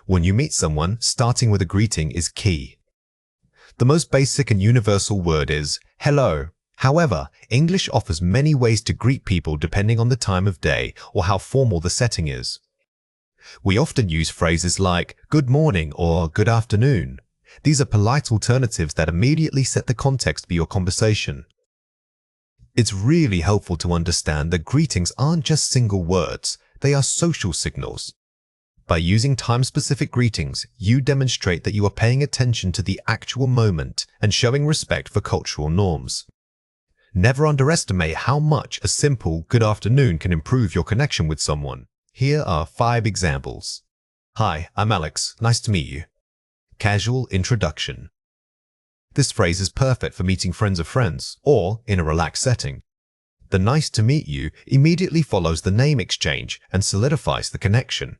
When you meet someone, starting with a greeting is key. The most basic and universal word is hello. However, English offers many ways to greet people depending on the time of day or how formal the setting is. We often use phrases like good morning or good afternoon. These are polite alternatives that immediately set the context for your conversation. It's really helpful to understand that greetings aren't just single words, they are social signals. By using time-specific greetings, you demonstrate that you are paying attention to the actual moment and showing respect for cultural norms. Never underestimate how much a simple good afternoon can improve your connection with someone. Here are 5 examples. Hi, I'm Alex. Nice to meet you. Casual introduction. This phrase is perfect for meeting friends of friends or in a relaxed setting. The nice to meet you immediately follows the name exchange and solidifies the connection.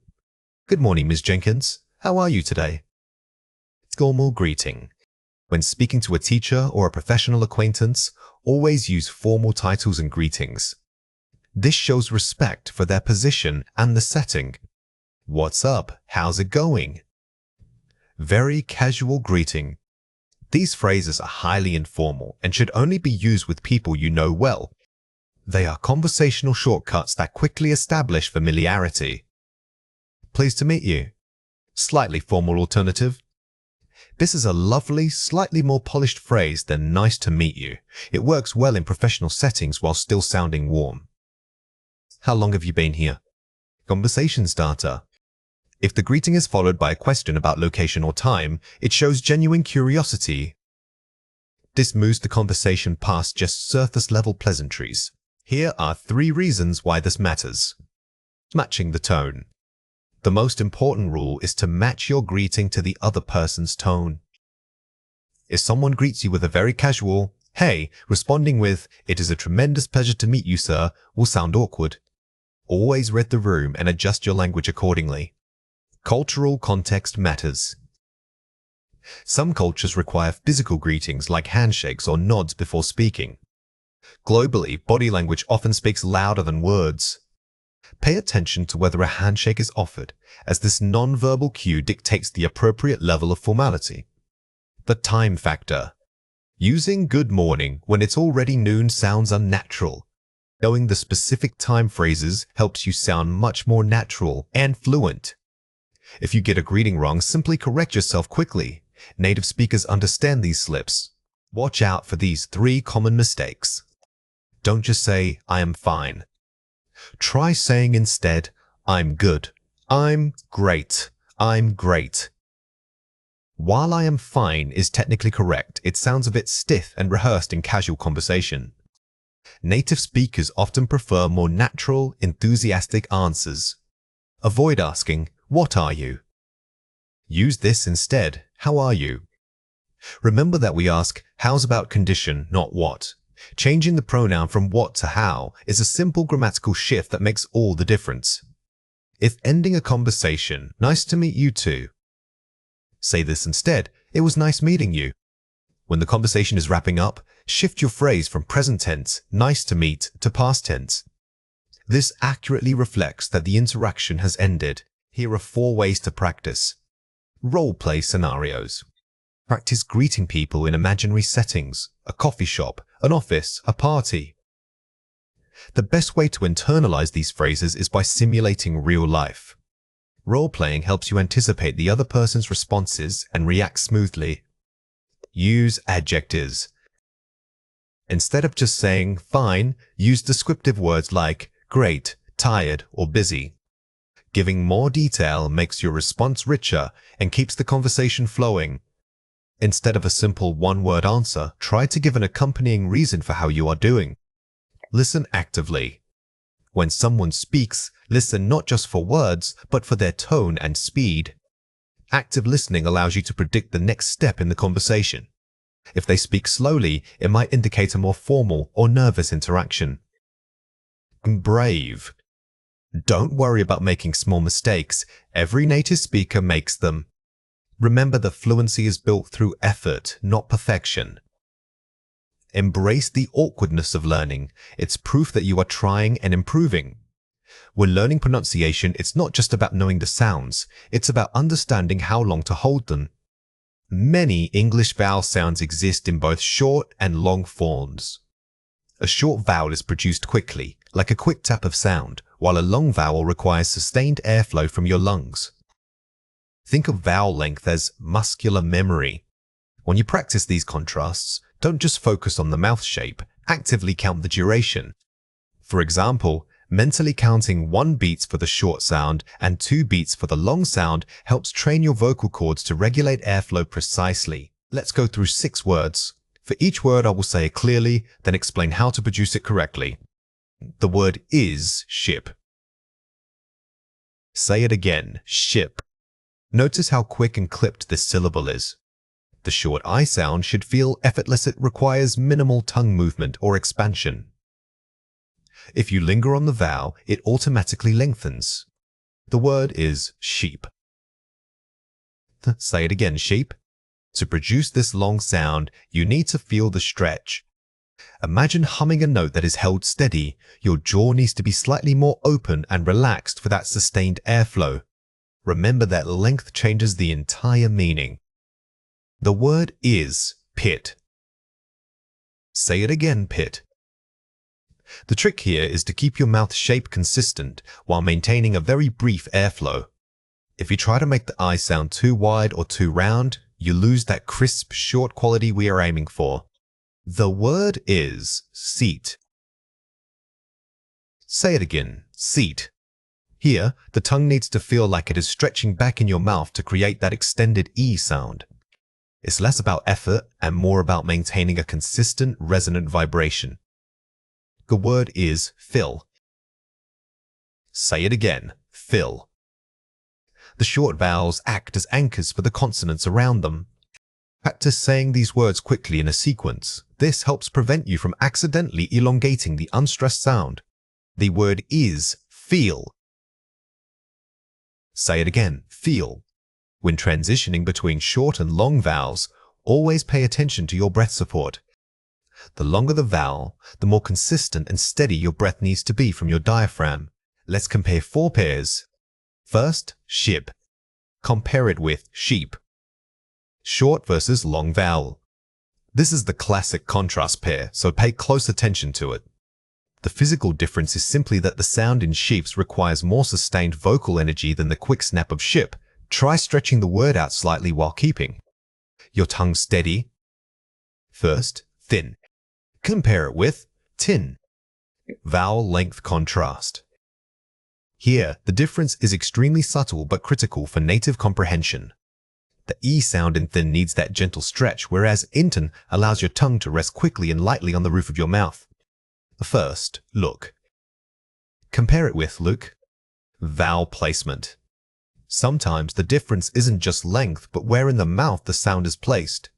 Good morning, Ms. Jenkins. How are you today? Formal greeting. When speaking to a teacher or a professional acquaintance, always use formal titles and greetings. This shows respect for their position and the setting. What's up? How's it going? Very casual greeting. These phrases are highly informal and should only be used with people you know well. They are conversational shortcuts that quickly establish familiarity. Pleased to meet you. Slightly formal alternative. This is a lovely, slightly more polished phrase than nice to meet you. It works well in professional settings while still sounding warm. How long have you been here? Conversation starter. If the greeting is followed by a question about location or time, it shows genuine curiosity. This moves the conversation past just surface-level pleasantries. Here are 3 reasons why this matters. Matching the tone. The most important rule is to match your greeting to the other person's tone. If someone greets you with a very casual, hey, responding with, it is a tremendous pleasure to meet you, sir, will sound awkward. Always read the room and adjust your language accordingly. Cultural context matters. Some cultures require physical greetings like handshakes or nods before speaking. Globally, body language often speaks louder than words. Pay attention to whether a handshake is offered, as this non-verbal cue dictates the appropriate level of formality. The time factor. Using good morning when it's already noon sounds unnatural. Knowing the specific time phrases helps you sound much more natural and fluent. If you get a greeting wrong, simply correct yourself quickly. Native speakers understand these slips. Watch out for these 3 common mistakes. Don't just say, I am fine. Try saying instead, I'm good, I'm great, I'm great. While I am fine is technically correct, it sounds a bit stiff and rehearsed in casual conversation. Native speakers often prefer more natural, enthusiastic answers. Avoid asking, what are you? Use this instead, how are you? Remember that we ask, how's about condition, not what. Changing the pronoun from what to how is a simple grammatical shift that makes all the difference. If ending a conversation, nice to meet you too. Say this instead, it was nice meeting you. When the conversation is wrapping up, shift your phrase from present tense, nice to meet, to past tense. This accurately reflects that the interaction has ended. Here are 4 ways to practice. Role-play scenarios. Practice greeting people in imaginary settings, a coffee shop, an office, a party. The best way to internalize these phrases is by simulating real life. Role-playing helps you anticipate the other person's responses and react smoothly. Use adjectives. Instead of just saying fine, use descriptive words like great, tired, or busy. Giving more detail makes your response richer and keeps the conversation flowing. Instead of a simple one-word answer, try to give an accompanying reason for how you are doing. Listen actively. When someone speaks, listen not just for words, but for their tone and speed. Active listening allows you to predict the next step in the conversation. If they speak slowly, it might indicate a more formal or nervous interaction. Brave. Don't worry about making small mistakes. Every native speaker makes them. Remember that fluency is built through effort, not perfection. Embrace the awkwardness of learning. It's proof that you are trying and improving. When learning pronunciation, it's not just about knowing the sounds, it's about understanding how long to hold them. Many English vowel sounds exist in both short and long forms. A short vowel is produced quickly, like a quick tap of sound, while a long vowel requires sustained airflow from your lungs. Think of vowel length as muscular memory. When you practice these contrasts, don't just focus on the mouth shape, actively count the duration. For example, mentally counting 1 beats for the short sound and 2 beats for the long sound helps train your vocal cords to regulate airflow precisely. Let's go through 6 words. For each word, I will say it clearly, then explain how to produce it correctly. The word is ship. Say it again, ship. Notice how quick and clipped this syllable is. The short I sound should feel effortless. It requires minimal tongue movement or expansion. If you linger on the vowel, it automatically lengthens. The word is sheep. Say it again, sheep. To produce this long sound, you need to feel the stretch. Imagine humming a note that is held steady. Your jaw needs to be slightly more open and relaxed for that sustained airflow. Remember that length changes the entire meaning. The word is pit. Say it again, pit. The trick here is to keep your mouth shape consistent while maintaining a very brief airflow. If you try to make the I sound too wide or too round, you lose that crisp, short quality we are aiming for. The word is seat. Say it again, seat. Here, the tongue needs to feel like it is stretching back in your mouth to create that extended E sound. It's less about effort and more about maintaining a consistent, resonant vibration. The word is fill. Say it again, fill. The short vowels act as anchors for the consonants around them. Practice saying these words quickly in a sequence. This helps prevent you from accidentally elongating the unstressed sound. The word is feel. Say it again, feel. When transitioning between short and long vowels, always pay attention to your breath support. The longer the vowel, the more consistent and steady your breath needs to be from your diaphragm. Let's compare 4 pairs. First, ship. Compare it with sheep. Short versus long vowel. This is the classic contrast pair, so pay close attention to it. The physical difference is simply that the sound in sheeps requires more sustained vocal energy than the quick snap of ship. Try stretching the word out slightly while keeping your tongue steady. First, thin. Compare it with tin. Vowel length contrast. Here, the difference is extremely subtle but critical for native comprehension. The E sound in thin needs that gentle stretch, whereas in allows your tongue to rest quickly and lightly on the roof of your mouth. First, look. Compare it with look. Vowel placement. Sometimes the difference isn't just length, but where in the mouth the sound is placed.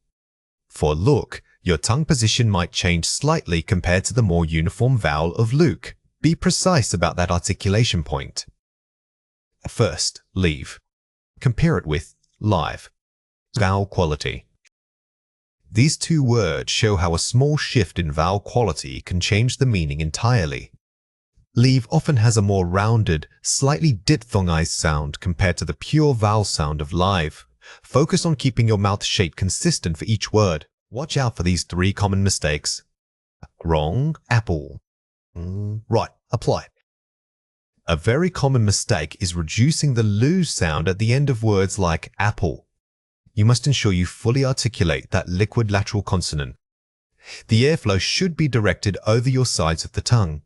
For look, your tongue position might change slightly compared to the more uniform vowel of Luke. Be precise about that articulation point. First, leave. Compare it with live. Vowel quality. These 2 words show how a small shift in vowel quality can change the meaning entirely. Leave often has a more rounded, slightly diphthongized sound compared to the pure vowel sound of live. Focus on keeping your mouth shape consistent for each word. Watch out for these 3 common mistakes. Wrong, apple. Right, apply. A very common mistake is reducing the loo sound at the end of words like apple. You must ensure you fully articulate that liquid lateral consonant. The airflow should be directed over your sides of the tongue.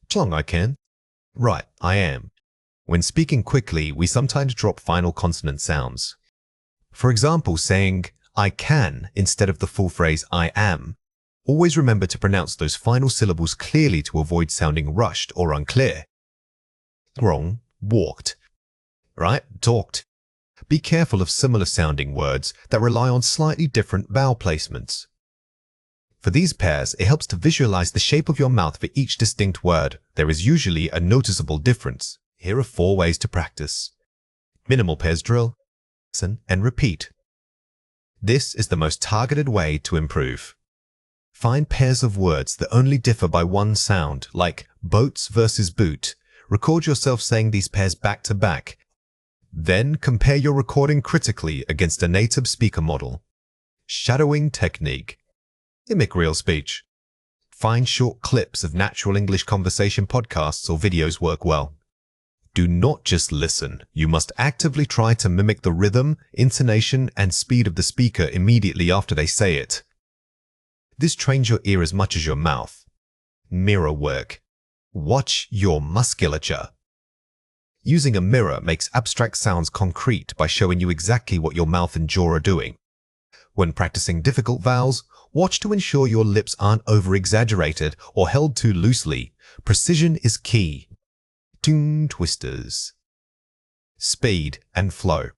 Tongue, I can. Right, I am. When speaking quickly, we sometimes drop final consonant sounds. For example, saying I can instead of the full phrase I am. Always remember to pronounce those final syllables clearly to avoid sounding rushed or unclear. Wrong, walked. Right, talked. Be careful of similar sounding words that rely on slightly different vowel placements. For these pairs, it helps to visualize the shape of your mouth for each distinct word. There is usually a noticeable difference. Here are 4 ways to practice. Minimal pairs drill, listen and repeat. This is the most targeted way to improve. Find pairs of words that only differ by 1 sound, like boats versus boot. Record yourself saying these pairs back to back. Then compare your recording critically against a native speaker model. Shadowing technique. Mimic real speech. Find short clips of natural English conversation podcasts or videos work well. Do not just listen. You must actively try to mimic the rhythm, intonation, and speed of the speaker immediately after they say it. This trains your ear as much as your mouth. Mirror work. Watch your musculature. Using a mirror makes abstract sounds concrete by showing you exactly what your mouth and jaw are doing. When practicing difficult vowels, watch to ensure your lips aren't over-exaggerated or held too loosely. Precision is key. Tongue twisters. Speed and flow.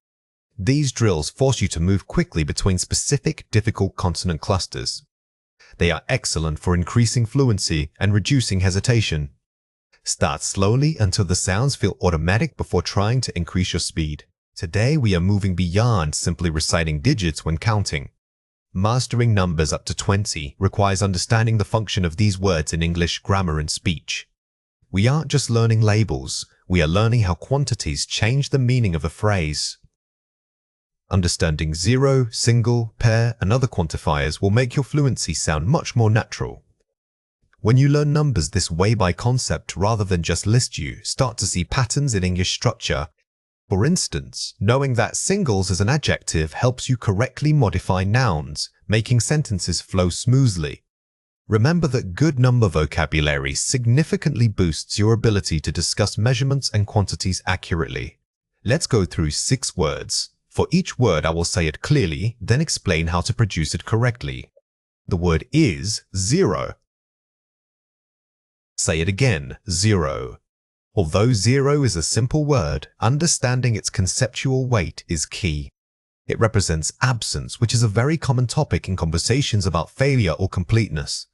These drills force you to move quickly between specific difficult consonant clusters. They are excellent for increasing fluency and reducing hesitation. Start slowly until the sounds feel automatic before trying to increase your speed. Today we are moving beyond simply reciting digits when counting. Mastering numbers up to 20 requires understanding the function of these words in English grammar and speech. We aren't just learning labels, we are learning how quantities change the meaning of a phrase. Understanding zero, single, pair, and other quantifiers will make your fluency sound much more natural. When you learn numbers this way by concept rather than just list, you start to see patterns in English structure. For instance, knowing that singles as an adjective helps you correctly modify nouns, making sentences flow smoothly. Remember that good number vocabulary significantly boosts your ability to discuss measurements and quantities accurately. Let's go through 6 words. For each word, I will say it clearly, then explain how to produce it correctly. The word is 0. Say it again, 0. Although 0 is a simple word, understanding its conceptual weight is key. It represents absence, which is a very common topic in conversations about failure or completeness.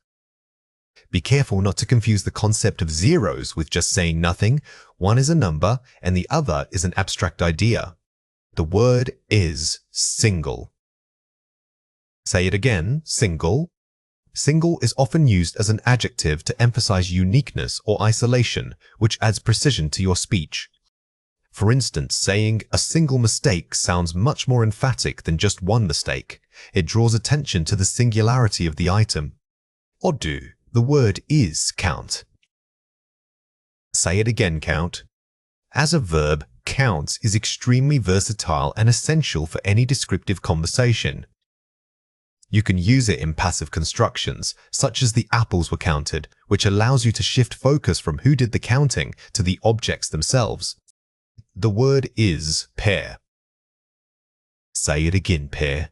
Be careful not to confuse the concept of zeros with just saying nothing. One is a number and the other is an abstract idea. The word is single. Say it again, single. Single is often used as an adjective to emphasize uniqueness or isolation, which adds precision to your speech. For instance, saying a single mistake sounds much more emphatic than just one mistake. It draws attention to the singularity of the item. Or do. The word is count. Say it again, count. As a verb, count is extremely versatile and essential for any descriptive conversation. You can use it in passive constructions, such as the apples were counted, which allows you to shift focus from who did the counting to the objects themselves. The word is pair. Say it again, pair.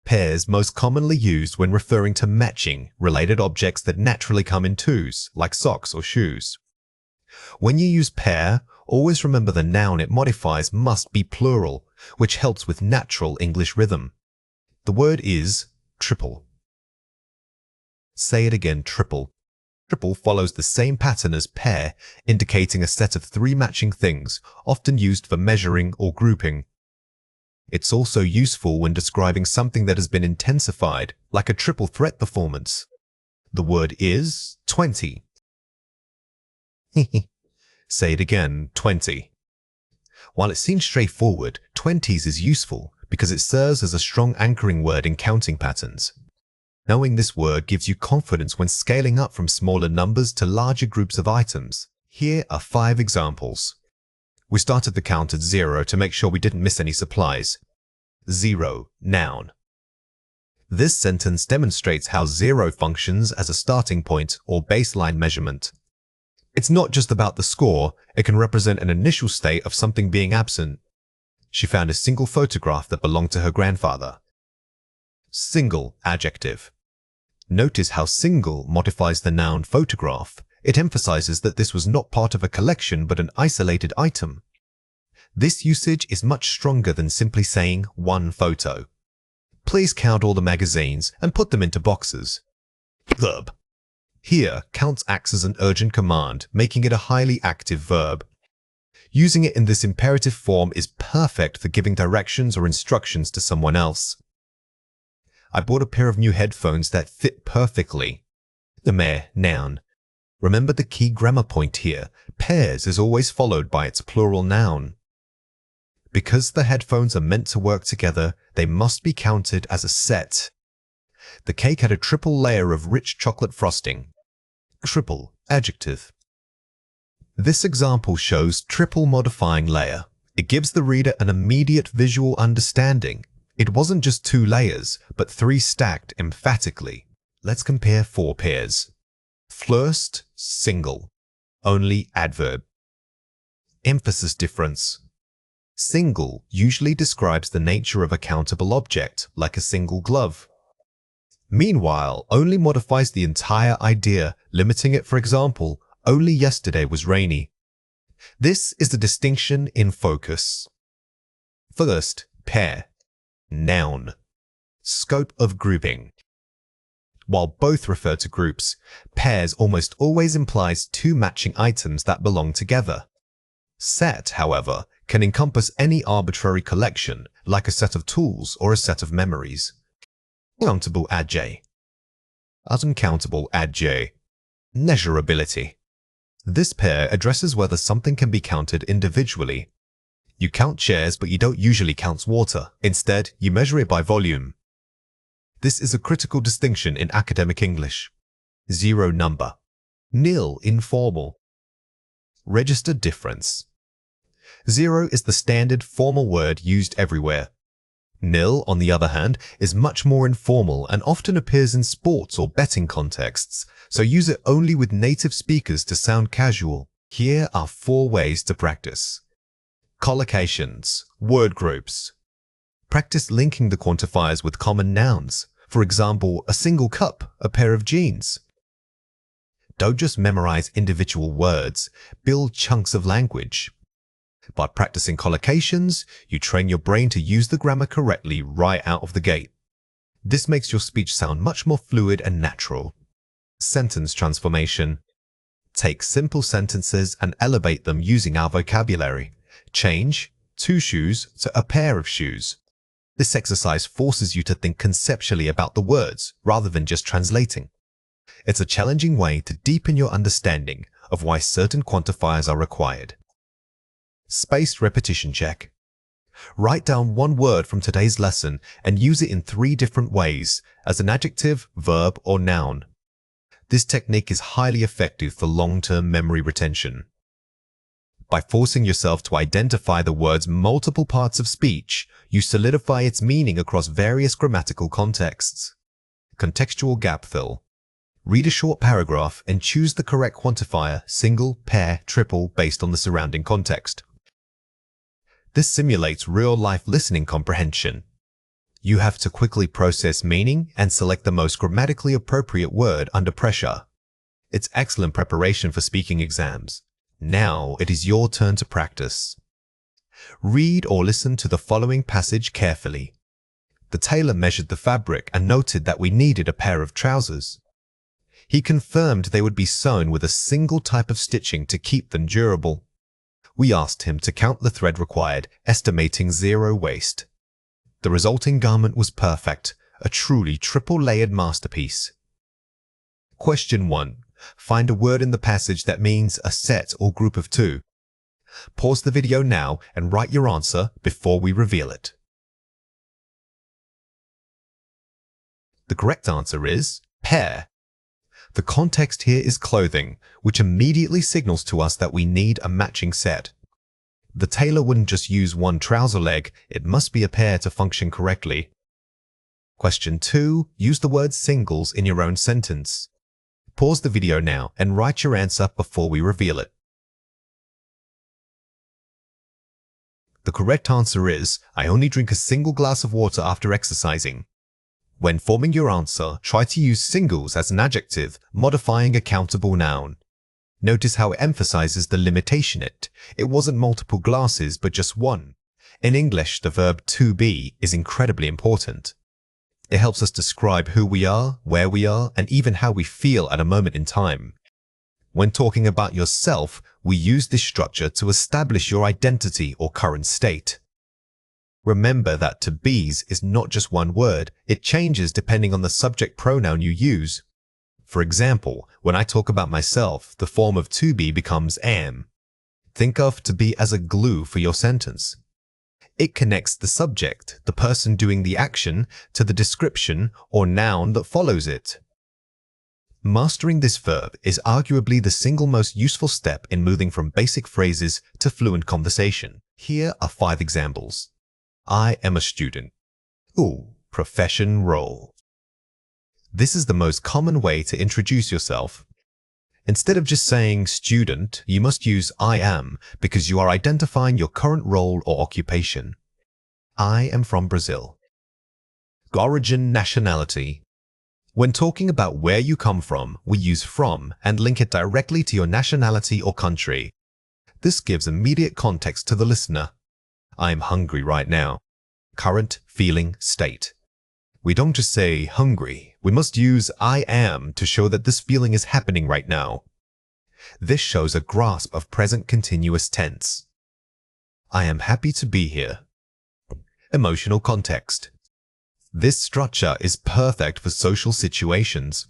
Pairs most commonly used when referring to matching related objects that naturally come in twos, like socks or shoes. When you use pair, always remember the noun it modifies must be plural, which helps with natural English rhythm. The word is triple. Say it again, triple. Triple follows the same pattern as pair, indicating a set of 3 matching things, often used for measuring or grouping. It's also useful when describing something that has been intensified, like a triple threat performance. The word is 20. Say it again, 20. While it seems straightforward, 20s is useful because it serves as a strong anchoring word in counting patterns. Knowing this word gives you confidence when scaling up from smaller numbers to larger groups of items. Here are 5 examples. We started the count at 0 to make sure we didn't miss any supplies. 0, noun. This sentence demonstrates how 0 functions as a starting point or baseline measurement. It's not just about the score, it can represent an initial state of something being absent. She found a single photograph that belonged to her grandfather. Single, adjective. Notice how single modifies the noun photograph. It emphasizes that this was not part of a collection but an isolated item. This usage is much stronger than simply saying one photo. Please count all the magazines and put them into boxes. Verb. Here, count acts as an urgent command, making it a highly active verb. Using it in this imperative form is perfect for giving directions or instructions to someone else. I bought a pair of new headphones that fit perfectly. The mere, noun. Remember the key grammar point here. Pairs is always followed by its plural noun. Because the headphones are meant to work together, they must be counted as a set. The cake had a triple layer of rich chocolate frosting. Triple, adjective. This example shows triple modifying layer. It gives the reader an immediate visual understanding. It wasn't just 2 layers, but 3 stacked emphatically. Let's compare 4 pairs. First, single. Only adverb. Emphasis difference. Single usually describes the nature of a countable object, like a single glove. Meanwhile, only modifies the entire idea, limiting it, for example, only yesterday was rainy. This is the distinction in focus. First, pair. Noun. Scope of grouping. While both refer to groups, pairs almost always implies 2 matching items that belong together. Set, however, can encompass any arbitrary collection, like a set of tools or a set of memories. Countable adj. Uncountable adj. Measurability. This pair addresses whether something can be counted individually. You count chairs, but you don't usually count water. Instead, you measure it by volume. This is a critical distinction in academic English. 0 number. Nil informal. Register difference. 0 is the standard formal word used everywhere. Nil, on the other hand, is much more informal and often appears in sports or betting contexts, so use it only with native speakers to sound casual. Here are 4 ways to practice. Collocations, word groups. Practice linking the quantifiers with common nouns. For example, a single cup, a pair of jeans. Don't just memorize individual words, build chunks of language. By practicing collocations, you train your brain to use the grammar correctly right out of the gate. This makes your speech sound much more fluid and natural. Sentence transformation. Take simple sentences and elevate them using our vocabulary. Change 2 shoes to a pair of shoes. This exercise forces you to think conceptually about the words rather than just translating. It's a challenging way to deepen your understanding of why certain quantifiers are required. Spaced repetition check. Write down 1 word from today's lesson and use it in 3 different ways, as an adjective, verb, or noun. This technique is highly effective for long-term memory retention. By forcing yourself to identify the word's multiple parts of speech, you solidify its meaning across various grammatical contexts. Contextual gap fill. Read a short paragraph and choose the correct quantifier, single, pair, triple, based on the surrounding context. This simulates real-life listening comprehension. You have to quickly process meaning and select the most grammatically appropriate word under pressure. It's excellent preparation for speaking exams. Now it is your turn to practice. Read or listen to the following passage carefully. The tailor measured the fabric and noted that we needed a pair of trousers. He confirmed they would be sewn with a single type of stitching to keep them durable. We asked him to count the thread required, estimating 0 waste. The resulting garment was perfect, a truly triple-layered masterpiece. Question 1. Find a word in the passage that means a set or group of 2. Pause the video now and write your answer before we reveal it. The correct answer is pair. The context here is clothing, which immediately signals to us that we need a matching set. The tailor wouldn't just use 1 trouser leg, it must be a pair to function correctly. Question 2. Use the word singles in your own sentence. Pause the video now and write your answer before we reveal it. The correct answer is, I only drink a single glass of water after exercising. When forming your answer, try to use singles as an adjective, modifying a countable noun. Notice how it emphasizes the limitation it wasn't multiple glasses but just 1. In English, the verb to be is incredibly important. It helps us describe who we are, where we are, and even how we feel at a moment in time. When talking about yourself, we use this structure to establish your identity or current state. Remember that to be's is not just 1 word, it changes depending on the subject pronoun you use. For example, when I talk about myself, the form of to be becomes am. Think of to be as a glue for your sentence. It connects the subject, the person doing the action, to the description or noun that follows it. Mastering this verb is arguably the single most useful step in moving from basic phrases to fluent conversation. Here are 5 examples. I am a student. Ooh, profession role. This is the most common way to introduce yourself. Instead of just saying student, you must use I am because you are identifying your current role or occupation. I am from Brazil. Origin, nationality. When talking about where you come from, we use from and link it directly to your nationality or country. This gives immediate context to the listener. I am hungry right now. Current feeling state. We don't just say hungry. We must use I am to show that this feeling is happening right now. This shows a grasp of present continuous tense. I am happy to be here. Emotional context. This structure is perfect for social situations.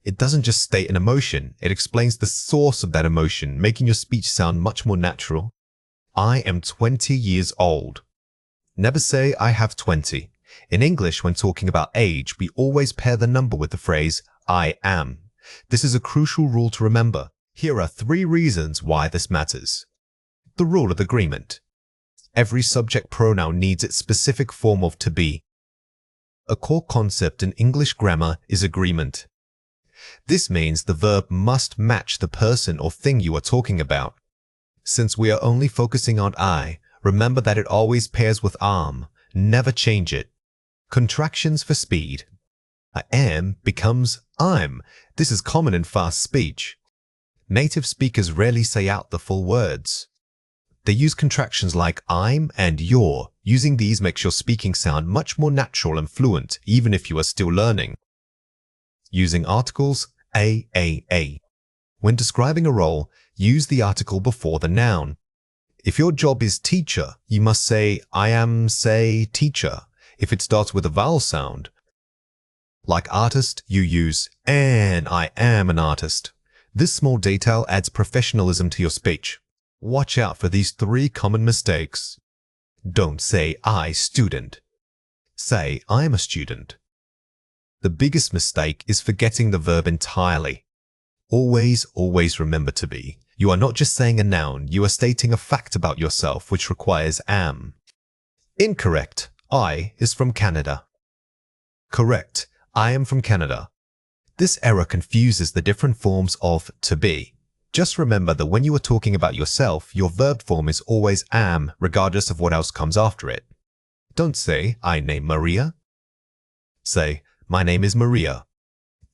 It doesn't just state an emotion, it explains the source of that emotion, making your speech sound much more natural. I am 20 years old. Never say I have 20. In English, when talking about age, we always pair the number with the phrase I am. This is a crucial rule to remember. Here are 3 reasons why this matters. The rule of agreement. Every subject pronoun needs its specific form of to be. A core concept in English grammar is agreement. This means the verb must match the person or thing you are talking about. Since we are only focusing on I, remember that it always pairs with am. Never change it. Contractions for speed. I am becomes I'm. This is common in fast speech. Native speakers rarely say out the full words. They use contractions like I'm and you're. Using these makes your speaking sound much more natural and fluent, even if you are still learning. Using articles, a. When describing a role, use the article before the noun. If your job is teacher, you must say I am, say, teacher, if it starts with a vowel sound. Like artist, you use an I am an artist. This small detail adds professionalism to your speech. Watch out for these 3 common mistakes. Don't say I student. Say I am a student. The biggest mistake is forgetting the verb entirely. Always remember to be. You are not just saying a noun, you are stating a fact about yourself which requires am. Incorrect. I is from Canada. Correct. I am from Canada. This error confuses the different forms of to be. Just remember that when you are talking about yourself, your verb form is always am, regardless of what else comes after it. Don't say, I name Maria. Say, my name is Maria.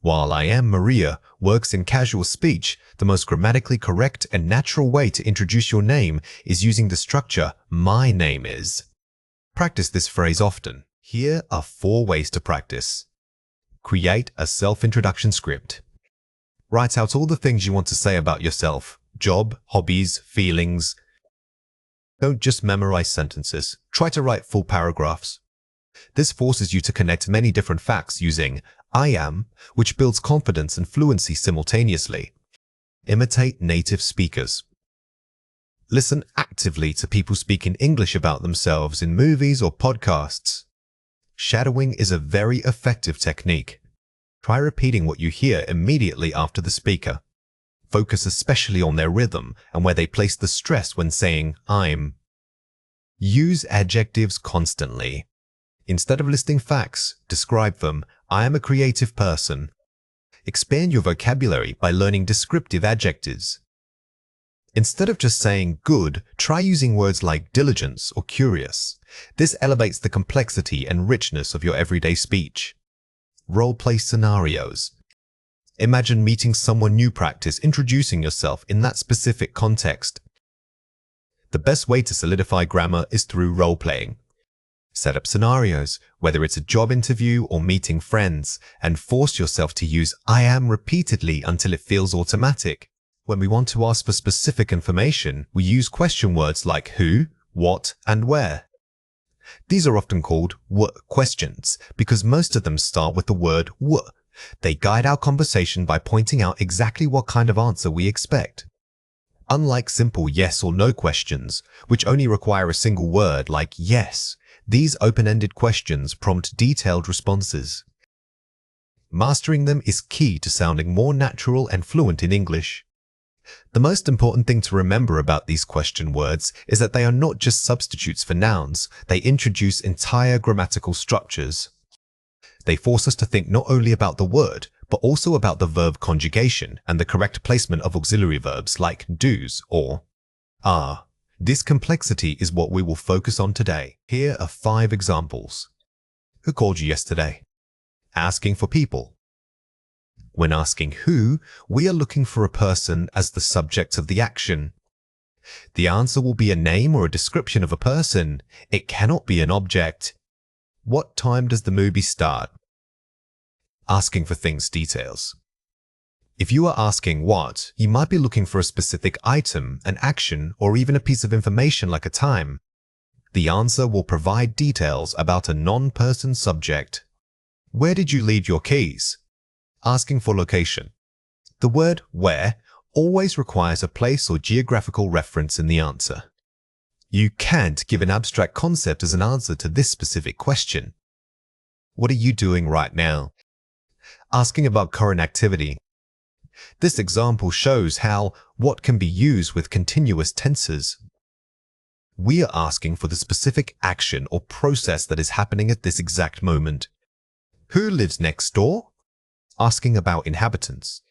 While I am Maria works in casual speech, the most grammatically correct and natural way to introduce your name is using the structure my name is. Practice this phrase often. Here are 4 ways to practice. Create a self-introduction script. Write out all the things you want to say about yourself, job, hobbies, feelings. Don't just memorize sentences. Try to write full paragraphs. This forces you to connect many different facts using I am, which builds confidence and fluency simultaneously. Imitate native speakers. Listen actively to people speaking English about themselves in movies or podcasts. Shadowing is a very effective technique. Try repeating what you hear immediately after the speaker. Focus especially on their rhythm and where they place the stress when saying I'm. Use adjectives constantly. Instead of listing facts, describe them. I am a creative person. Expand your vocabulary by learning descriptive adjectives. Instead of just saying good, try using words like diligence or curious. This elevates the complexity and richness of your everyday speech. Role-play scenarios. Imagine meeting someone new. Practice introducing yourself in that specific context. The best way to solidify grammar is through role-playing. Set up scenarios, whether it's a job interview or meeting friends, and force yourself to use I am repeatedly until it feels automatic. When we want to ask for specific information, we use question words like who, what, and where. These are often called what questions because most of them start with the word what. They guide our conversation by pointing out exactly what kind of answer we expect. Unlike simple yes or no questions, which only require a single word like yes, these open-ended questions prompt detailed responses. Mastering them is key to sounding more natural and fluent in English. The most important thing to remember about these question words is that they are not just substitutes for nouns, they introduce entire grammatical structures. They force us to think not only about the word, but also about the verb conjugation and the correct placement of auxiliary verbs like do's or are. This complexity is what we will focus on today. Here are 5 examples. Who called you yesterday? Asking for people. When asking who, we are looking for a person as the subject of the action. The answer will be a name or a description of a person. It cannot be an object. What time does the movie start? Asking for things details. If you are asking what, you might be looking for a specific item, an action, or even a piece of information like a time. The answer will provide details about a non-person subject. Where did you leave your keys? Asking for location. The word where always requires a place or geographical reference in the answer. You can't give an abstract concept as an answer to this specific question. What are you doing right now? Asking about current activity. This example shows how what can be used with continuous tenses. We are asking for the specific action or process that is happening at this exact moment. Who lives next door? Asking about inhabitants.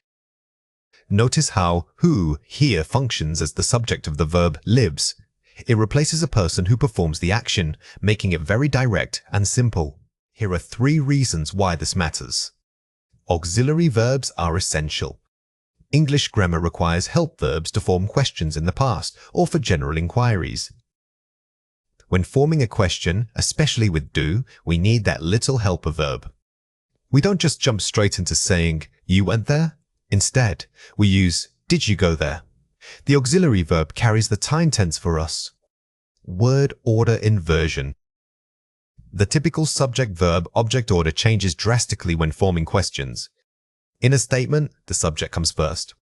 Notice how who here functions as the subject of the verb lives. It replaces a person who performs the action, making it very direct and simple. Here are 3 reasons why this matters. Auxiliary verbs are essential. English grammar requires help verbs to form questions in the past or for general inquiries. When forming a question, especially with do, we need that little helper verb. We don't just jump straight into saying, you went there? Instead, we use, did you go there? The auxiliary verb carries the time tense for us. Word order inversion. The typical subject-verb-object order changes drastically when forming questions. In a statement, the subject comes first.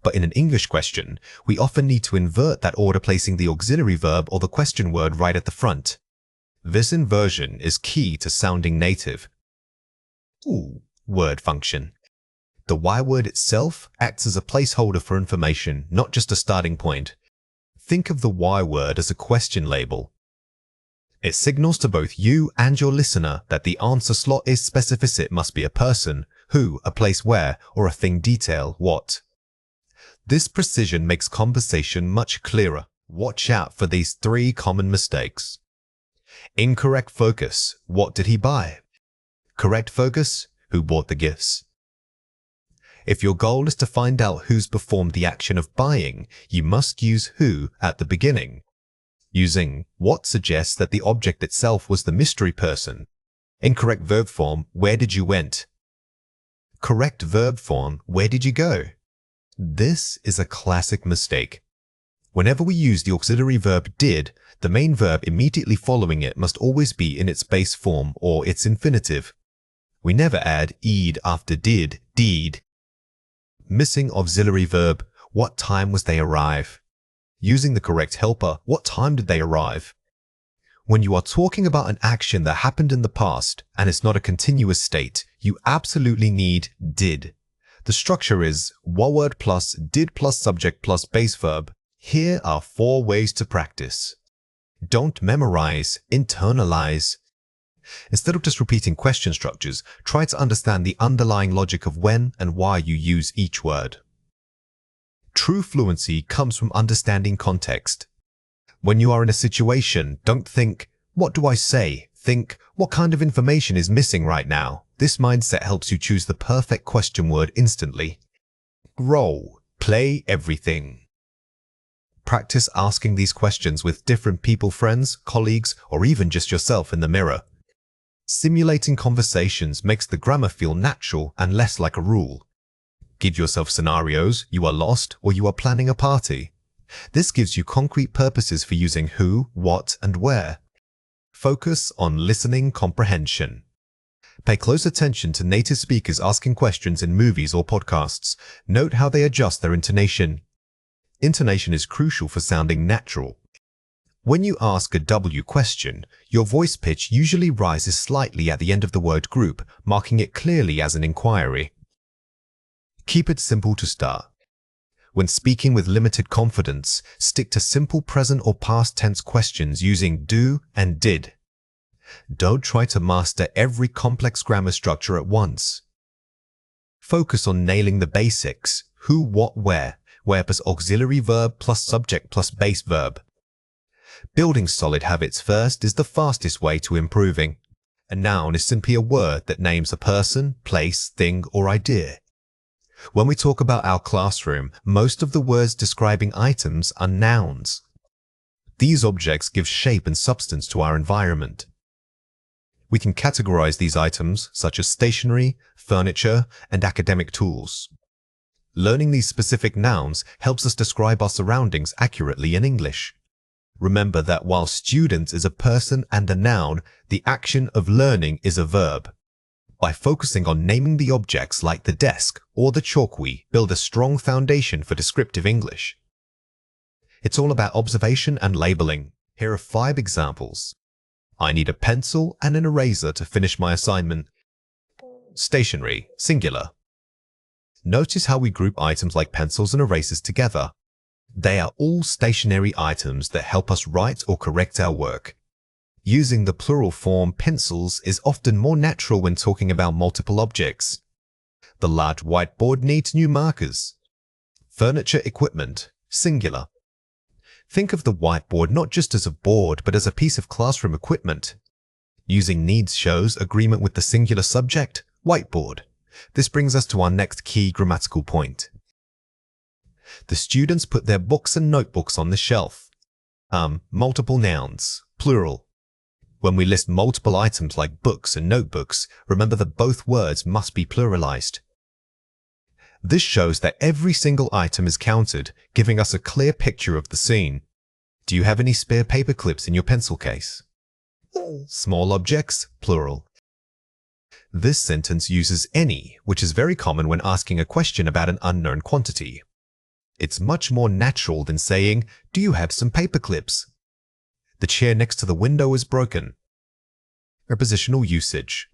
But in an English question, we often need to invert that order, placing the auxiliary verb or the question word right at the front. This inversion is key to sounding native. Word function. The why word itself acts as a placeholder for information, not just a starting point. Think of the why word as a question label. It signals to both you and your listener that the answer slot is specific. It must be a person, who, a place where, or a thing detail, what. This precision makes conversation much clearer. Watch out for these 3 common mistakes. Incorrect focus. What did he buy? Correct focus. Who bought the gifts? If your goal is to find out who's performed the action of buying, you must use who at the beginning. Using what suggests that the object itself was the mystery person. Incorrect verb form, where did you went? Correct verb form, where did you go? This is a classic mistake. Whenever we use the auxiliary verb did, the main verb immediately following it must always be in its base form or its infinitive. We never add ed after did, deed. Missing auxiliary verb, what time was they arrive? Using the correct helper, what time did they arrive? When you are talking about an action that happened in the past and it's not a continuous state, you absolutely need did. The structure is what word plus did plus subject plus base verb. Here are 4 ways to practice. Don't memorize, internalize. Instead of just repeating question structures, try to understand the underlying logic of when and why you use each word. True fluency comes from understanding context. When you are in a situation, don't think, what do I say? Think, what kind of information is missing right now? This mindset helps you choose the perfect question word instantly. Role, play everything. Practice asking these questions with different people, friends, colleagues, or even just yourself in the mirror. Simulating conversations makes the grammar feel natural and less like a rule. Give yourself scenarios, you are lost, or you are planning a party. This gives you concrete purposes for using who, what, and where. Focus on listening comprehension. Pay close attention to native speakers asking questions in movies or podcasts. Note how they adjust their intonation. Intonation is crucial for sounding natural. When you ask a W question, your voice pitch usually rises slightly at the end of the word group, marking it clearly as an inquiry. Keep it simple to start. When speaking with limited confidence, stick to simple present or past tense questions using do and did. Don't try to master every complex grammar structure at once. Focus on nailing the basics: who, what, where plus auxiliary verb plus subject plus base verb. Building solid habits first is the fastest way to improving. A noun is simply a word that names a person, place, thing, or idea. When we talk about our classroom, most of the words describing items are nouns. These objects give shape and substance to our environment. We can categorize these items, such as stationery, furniture, and academic tools. Learning these specific nouns helps us describe our surroundings accurately in English. Remember that while student is a person and a noun, the action of learning is a verb. By focusing on naming the objects like the desk or the chalk, we build a strong foundation for descriptive English. It's all about observation and labeling. Here are 5 examples. I need a pencil and an eraser to finish my assignment. Stationery, singular. Notice how we group items like pencils and erasers together. They are all stationary items that help us write or correct our work. Using the plural form pencils is often more natural when talking about multiple objects. The large whiteboard needs new markers. Furniture equipment, singular. Think of the whiteboard not just as a board but as a piece of classroom equipment. Using needs shows agreement with the singular subject, whiteboard. This brings us to our next key grammatical point. The students put their books and notebooks on the shelf. Multiple nouns, plural. When we list multiple items like books and notebooks, remember that both words must be pluralized. This shows that every single item is counted, giving us a clear picture of the scene. Do you have any spare paper clips in your pencil case? Small objects, plural. This sentence uses any, which is very common when asking a question about an unknown quantity. It's much more natural than saying, "Do you have some paper clips?" The chair next to the window is broken. Prepositional usage.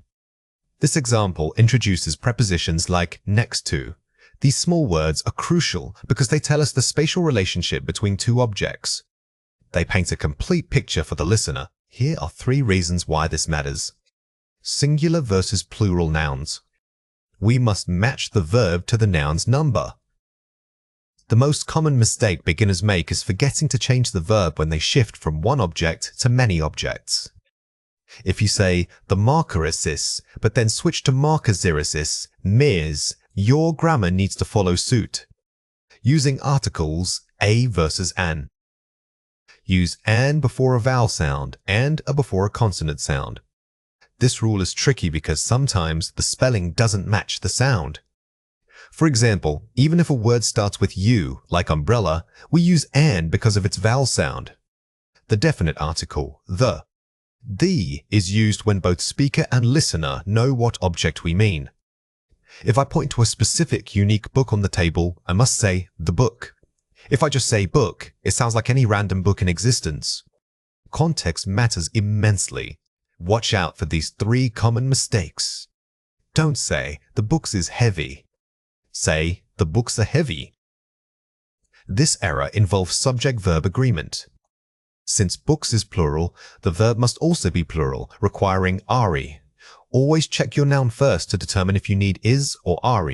This example introduces prepositions like next to. These small words are crucial because they tell us the spatial relationship between two objects. They paint a complete picture for the listener. Here are 3 reasons why this matters. Singular versus plural nouns. We must match the verb to the noun's number. The most common mistake beginners make is forgetting to change the verb when they shift from one object to many objects. If you say, "the marker assists," but then switch to "markers assists," your grammar needs to follow suit. Using articles, a versus an. Use an before a vowel sound and a before a consonant sound. This rule is tricky because sometimes the spelling doesn't match the sound. For example, even if a word starts with U, like umbrella, we use an because of its vowel sound. The definite article, the is used when both speaker and listener know what object we mean. If I point to a specific, unique book on the table, I must say the book. If I just say book, it sounds like any random book in existence. Context matters immensely. Watch out for these 3 common mistakes. Don't say, "the books is heavy." Say, "the books are heavy." This error involves subject-verb agreement. Since books is plural, the verb must also be plural, requiring "are." Always check your noun first to determine if you need is or are.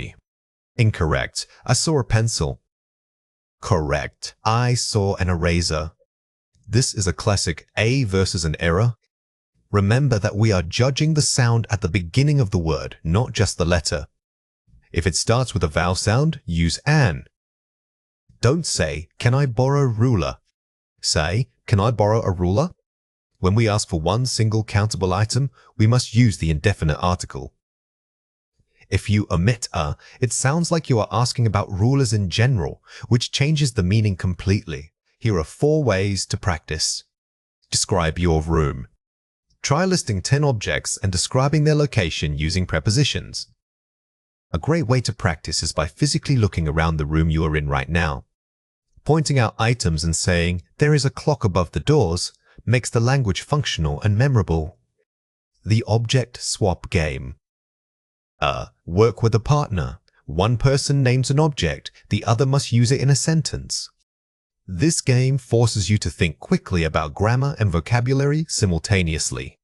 Incorrect. I saw a pencil. Correct. I saw an eraser. This is a classic a versus an error. Remember that we are judging the sound at the beginning of the word, not just the letter. If it starts with a vowel sound, use an. Don't say, "Can I borrow a ruler?" Say, "Can I borrow a ruler?" When we ask for one single countable item, we must use the indefinite article. If you omit a, it sounds like you are asking about rulers in general, which changes the meaning completely. Here are 4 ways to practice. Describe your room. Try listing 10 objects and describing their location using prepositions. A great way to practice is by physically looking around the room you are in right now. Pointing out items and saying, "There is a clock above the doors," makes the language functional and memorable. The object swap game. Work with a partner. One person names an object, the other must use it in a sentence. This game forces you to think quickly about grammar and vocabulary simultaneously.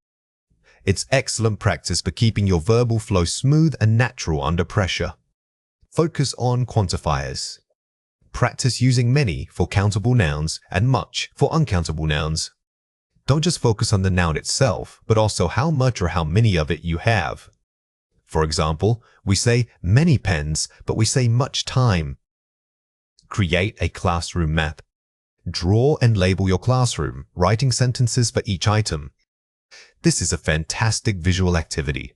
It's excellent practice for keeping your verbal flow smooth and natural under pressure. Focus on quantifiers. Practice using many for countable nouns and much for uncountable nouns. Don't just focus on the noun itself, but also how much or how many of it you have. For example, we say many pens, but we say much time. Create a classroom map. Draw and label your classroom, writing sentences for each item. This is a fantastic visual activity.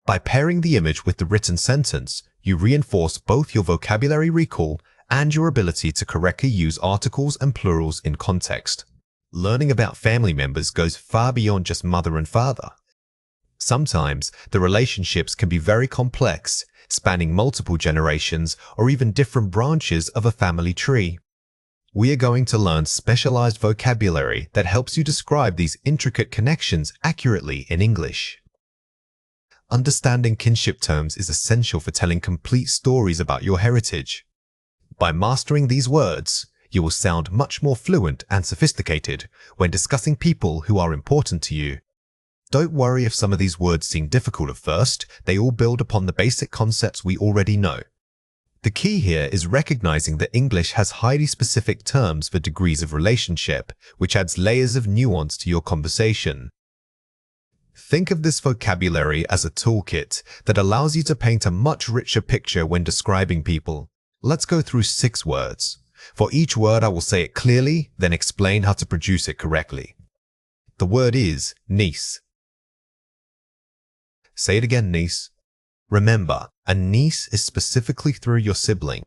By pairing the image with the written sentence, you reinforce both your vocabulary recall and your ability to correctly use articles and plurals in context. Learning about family members goes far beyond just mother and father. Sometimes the relationships can be very complex, spanning multiple generations or even different branches of a family tree. We are going to learn specialized vocabulary that helps you describe these intricate connections accurately in English. Understanding kinship terms is essential for telling complete stories about your heritage. By mastering these words, you will sound much more fluent and sophisticated when discussing people who are important to you. Don't worry if some of these words seem difficult at first, they all build upon the basic concepts we already know. The key here is recognizing that English has highly specific terms for degrees of relationship, which adds layers of nuance to your conversation. Think of this vocabulary as a toolkit that allows you to paint a much richer picture when describing people. Let's go through 6 words. For each word, I will say it clearly, then explain how to produce it correctly. The word is niece. Say it again, niece. Remember, a niece is specifically through your sibling.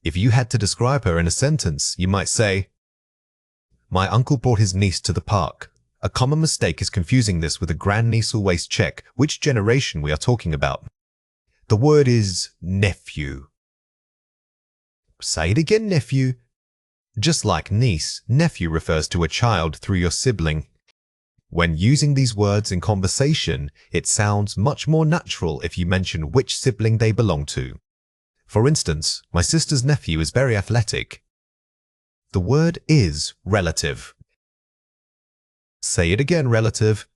If you had to describe her in a sentence, you might say, "My uncle brought his niece to the park." A common mistake is confusing this with a grandniece. Always check which generation we are talking about. The word is nephew. Say it again, nephew. Just like niece, nephew refers to a child through your sibling. When using these words in conversation, it sounds much more natural if you mention which sibling they belong to. For instance, my sister's nephew is very athletic. The word is relative. Say it again, relative.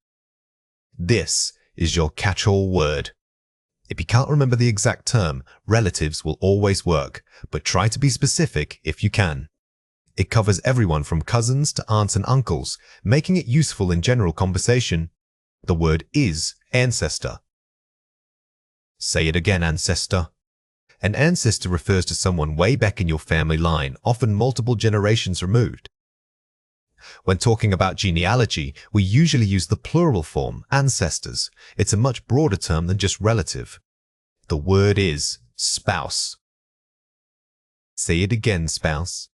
This is your catch-all word. If you can't remember the exact term, relatives will always work, but try to be specific if you can. It covers everyone from cousins to aunts and uncles, making it useful in general conversation. The word is ancestor. Say it again, ancestor. An ancestor refers to someone way back in your family line, often multiple generations removed. When talking about genealogy, we usually use the plural form, ancestors. It's a much broader term than just relative. The word is spouse. Say it again, spouse.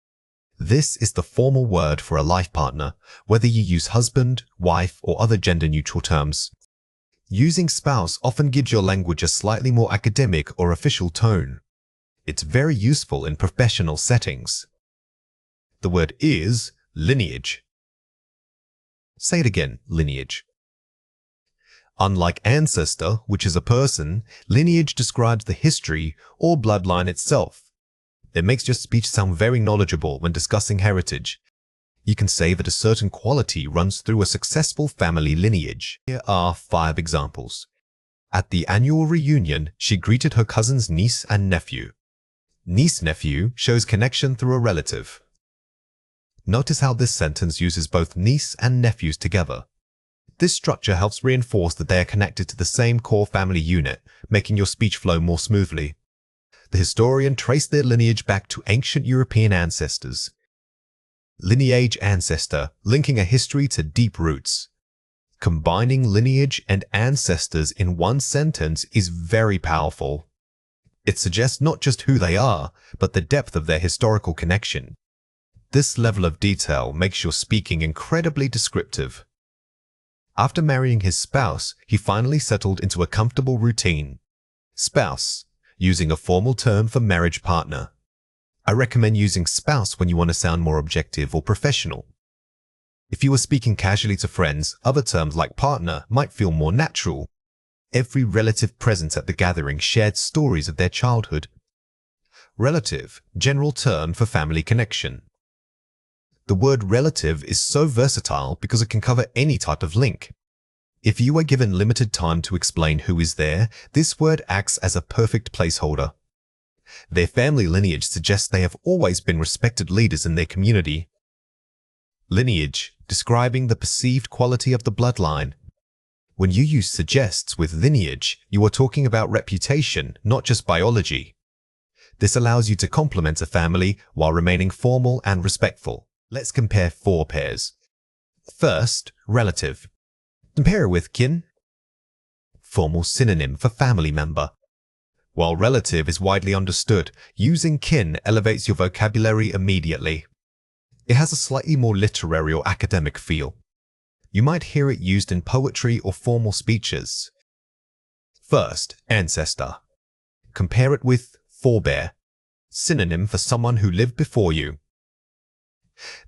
This is the formal word for a life partner, whether you use husband, wife, or other gender-neutral terms. Using spouse often gives your language a slightly more academic or official tone. It's very useful in professional settings. The word is lineage. Say it again, lineage. Unlike ancestor, which is a person, lineage describes the history or bloodline itself. It makes your speech sound very knowledgeable when discussing heritage. You can say that a certain quality runs through a successful family lineage. Here are 5 examples. At the annual reunion, she greeted her cousin's niece and nephew. Niece-nephew shows connection through a relative. Notice how this sentence uses both niece and nephews together. This structure helps reinforce that they are connected to the same core family unit, making your speech flow more smoothly. The historian traced their lineage back to ancient European ancestors. Lineage ancestor, linking a history to deep roots. Combining lineage and ancestors in one sentence is very powerful. It suggests not just who they are, but the depth of their historical connection. This level of detail makes your speaking incredibly descriptive. After marrying his spouse, he finally settled into a comfortable routine. Spouse, using a formal term for marriage partner. I recommend using spouse when you want to sound more objective or professional. If you are speaking casually to friends, other terms like partner might feel more natural. Every relative present at the gathering shared stories of their childhood. Relative, general term for family connection. The word relative is so versatile because it can cover any type of link. If you are given limited time to explain who is there, this word acts as a perfect placeholder. Their family lineage suggests they have always been respected leaders in their community. Lineage, describing the perceived quality of the bloodline. When you use suggests with lineage, you are talking about reputation, not just biology. This allows you to compliment a family while remaining formal and respectful. Let's compare 4 pairs. First, relative. Compare with kin. Formal synonym for family member. While relative is widely understood, using kin elevates your vocabulary immediately. It has a slightly more literary or academic feel. You might hear it used in poetry or formal speeches. First, ancestor. Compare it with forebear, synonym for someone who lived before you.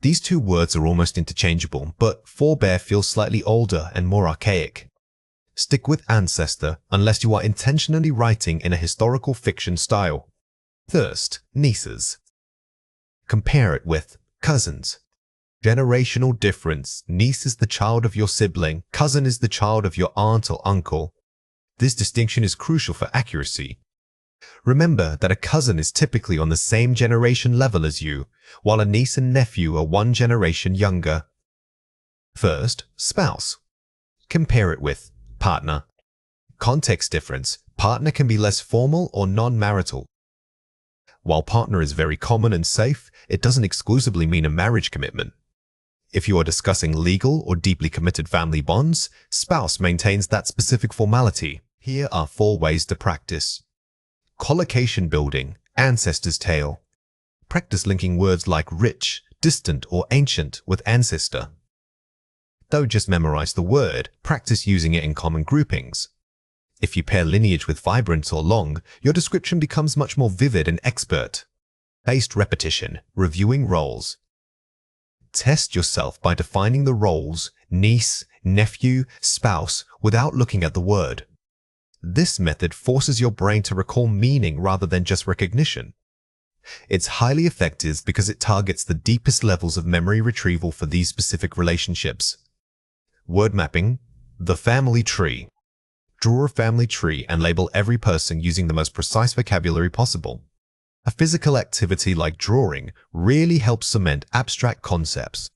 These 2 words are almost interchangeable, but forebear feels slightly older and more archaic. Stick with ancestor unless you are intentionally writing in a historical fiction style. First, nieces. Compare it with cousins. Generational difference. Niece is the child of your sibling, cousin is the child of your aunt or uncle. This distinction is crucial for accuracy. Remember that a cousin is typically on the same generation level as you, while a niece and nephew are 1 generation younger. First, spouse. Compare it with partner. Context difference. Partner can be less formal or non-marital. While partner is very common and safe, it doesn't exclusively mean a marriage commitment. If you are discussing legal or deeply committed family bonds, spouse maintains that specific formality. Here are 4 ways to practice. Collocation building, ancestor's tale. Practice linking words like rich, distant, or ancient with ancestor. Don't just memorize the word, practice using it in common groupings. If you pair lineage with vibrant or long, your description becomes much more vivid and expert. Spaced repetition, reviewing roles. Test yourself by defining the roles, niece, nephew, spouse, without looking at the word. This method forces your brain to recall meaning rather than just recognition. It's highly effective because it targets the deepest levels of memory retrieval for these specific relationships. Word mapping, the family tree. Draw a family tree and label every person using the most precise vocabulary possible. A physical activity like drawing really helps cement abstract concepts.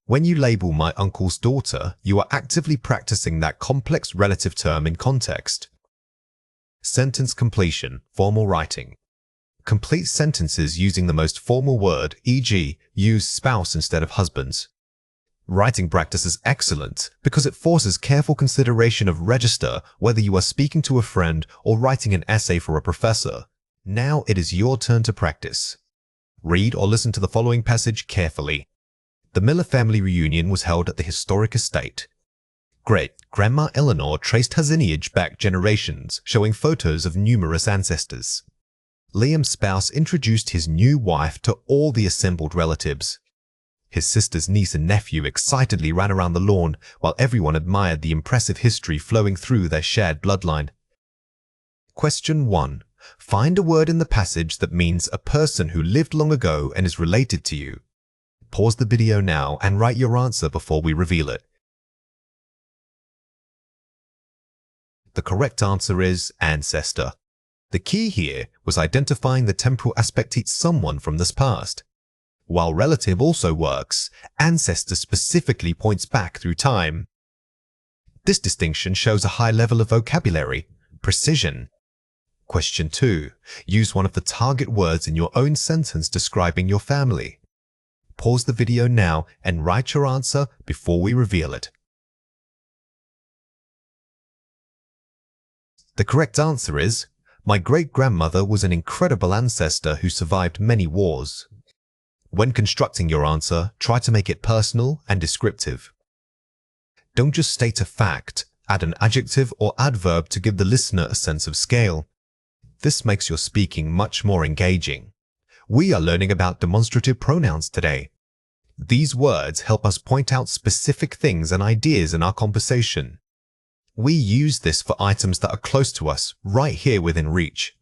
When you label my uncle's daughter, you are actively practicing that complex relative term in context. Sentence completion, formal writing. Complete sentences using the most formal word, e.g., use spouse instead of husbands. Writing practice is excellent because it forces careful consideration of register whether you are speaking to a friend or writing an essay for a professor. Now it is your turn to practice. Read or listen to the following passage carefully. The Miller family reunion was held at the historic estate. Great-Grandma Eleanor traced her lineage back generations, showing photos of numerous ancestors. Liam's spouse introduced his new wife to all the assembled relatives. His sister's niece and nephew excitedly ran around the lawn while everyone admired the impressive history flowing through their shared bloodline. Question 1. Find a word in the passage that means a person who lived long ago and is related to you. Pause the video now and write your answer before we reveal it. The correct answer is ancestor. The key here was identifying the temporal aspect each someone from this past. While relative also works, ancestor specifically points back through time. This distinction shows a high level of vocabulary, precision. Question 2. Use one of the target words in your own sentence describing your family. Pause the video now and write your answer before we reveal it. The correct answer is, my great-grandmother was an incredible ancestor who survived many wars. When constructing your answer, try to make it personal and descriptive. Don't just state a fact, add an adjective or adverb to give the listener a sense of scale. This makes your speaking much more engaging. We are learning about demonstrative pronouns today. These words help us point out specific things and ideas in our conversation. We use this for items that are close to us, right here within reach.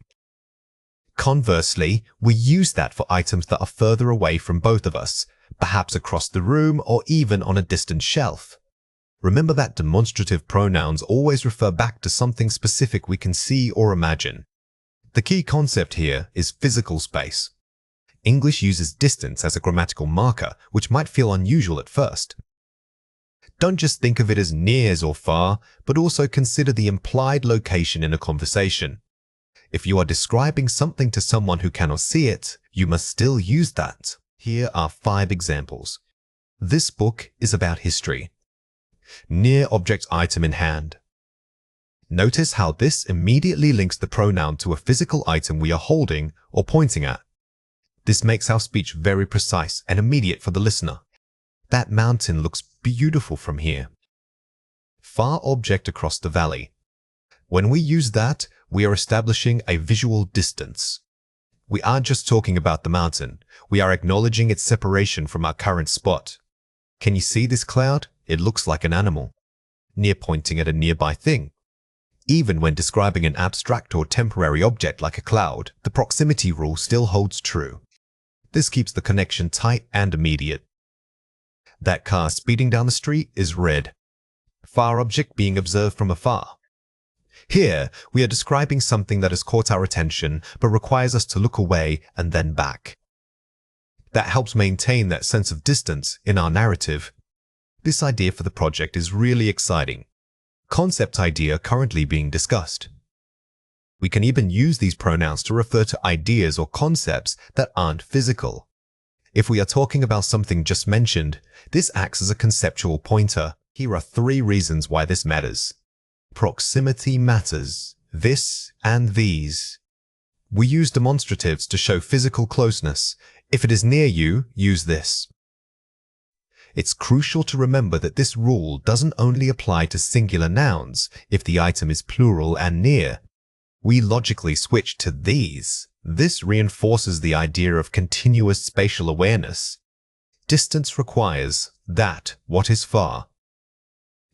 Conversely, we use that for items that are further away from both of us, perhaps across the room or even on a distant shelf. Remember that demonstrative pronouns always refer back to something specific we can see or imagine. The key concept here is physical space. English uses distance as a grammatical marker, which might feel unusual at first. Don't just think of it as nears or far, but also consider the implied location in a conversation. If you are describing something to someone who cannot see it, you must still use that. Here are 5 examples. This book is about history. Near object item in hand. Notice how this immediately links the pronoun to a physical item we are holding or pointing at. This makes our speech very precise and immediate for the listener. That mountain looks beautiful from here. Far object across the valley. When we use that, we are establishing a visual distance. We aren't just talking about the mountain, we are acknowledging its separation from our current spot. Can you see this cloud? It looks like an animal. Near pointing at a nearby thing. Even when describing an abstract or temporary object like a cloud, the proximity rule still holds true. This keeps the connection tight and immediate. That car speeding down the street is red. Far object being observed from afar. Here, we are describing something that has caught our attention but requires us to look away and then back. That helps maintain that sense of distance in our narrative. This idea for the project is really exciting. Concept idea currently being discussed. We can even use these pronouns to refer to ideas or concepts that aren't physical. If we are talking about something just mentioned, this acts as a conceptual pointer. Here are 3 reasons why this matters. Proximity matters. This and these. We use demonstratives to show physical closeness. If it is near you, use this. It's crucial to remember that this rule doesn't only apply to singular nouns if the item is plural and near. We logically switch to these. This reinforces the idea of continuous spatial awareness. Distance requires that what is far.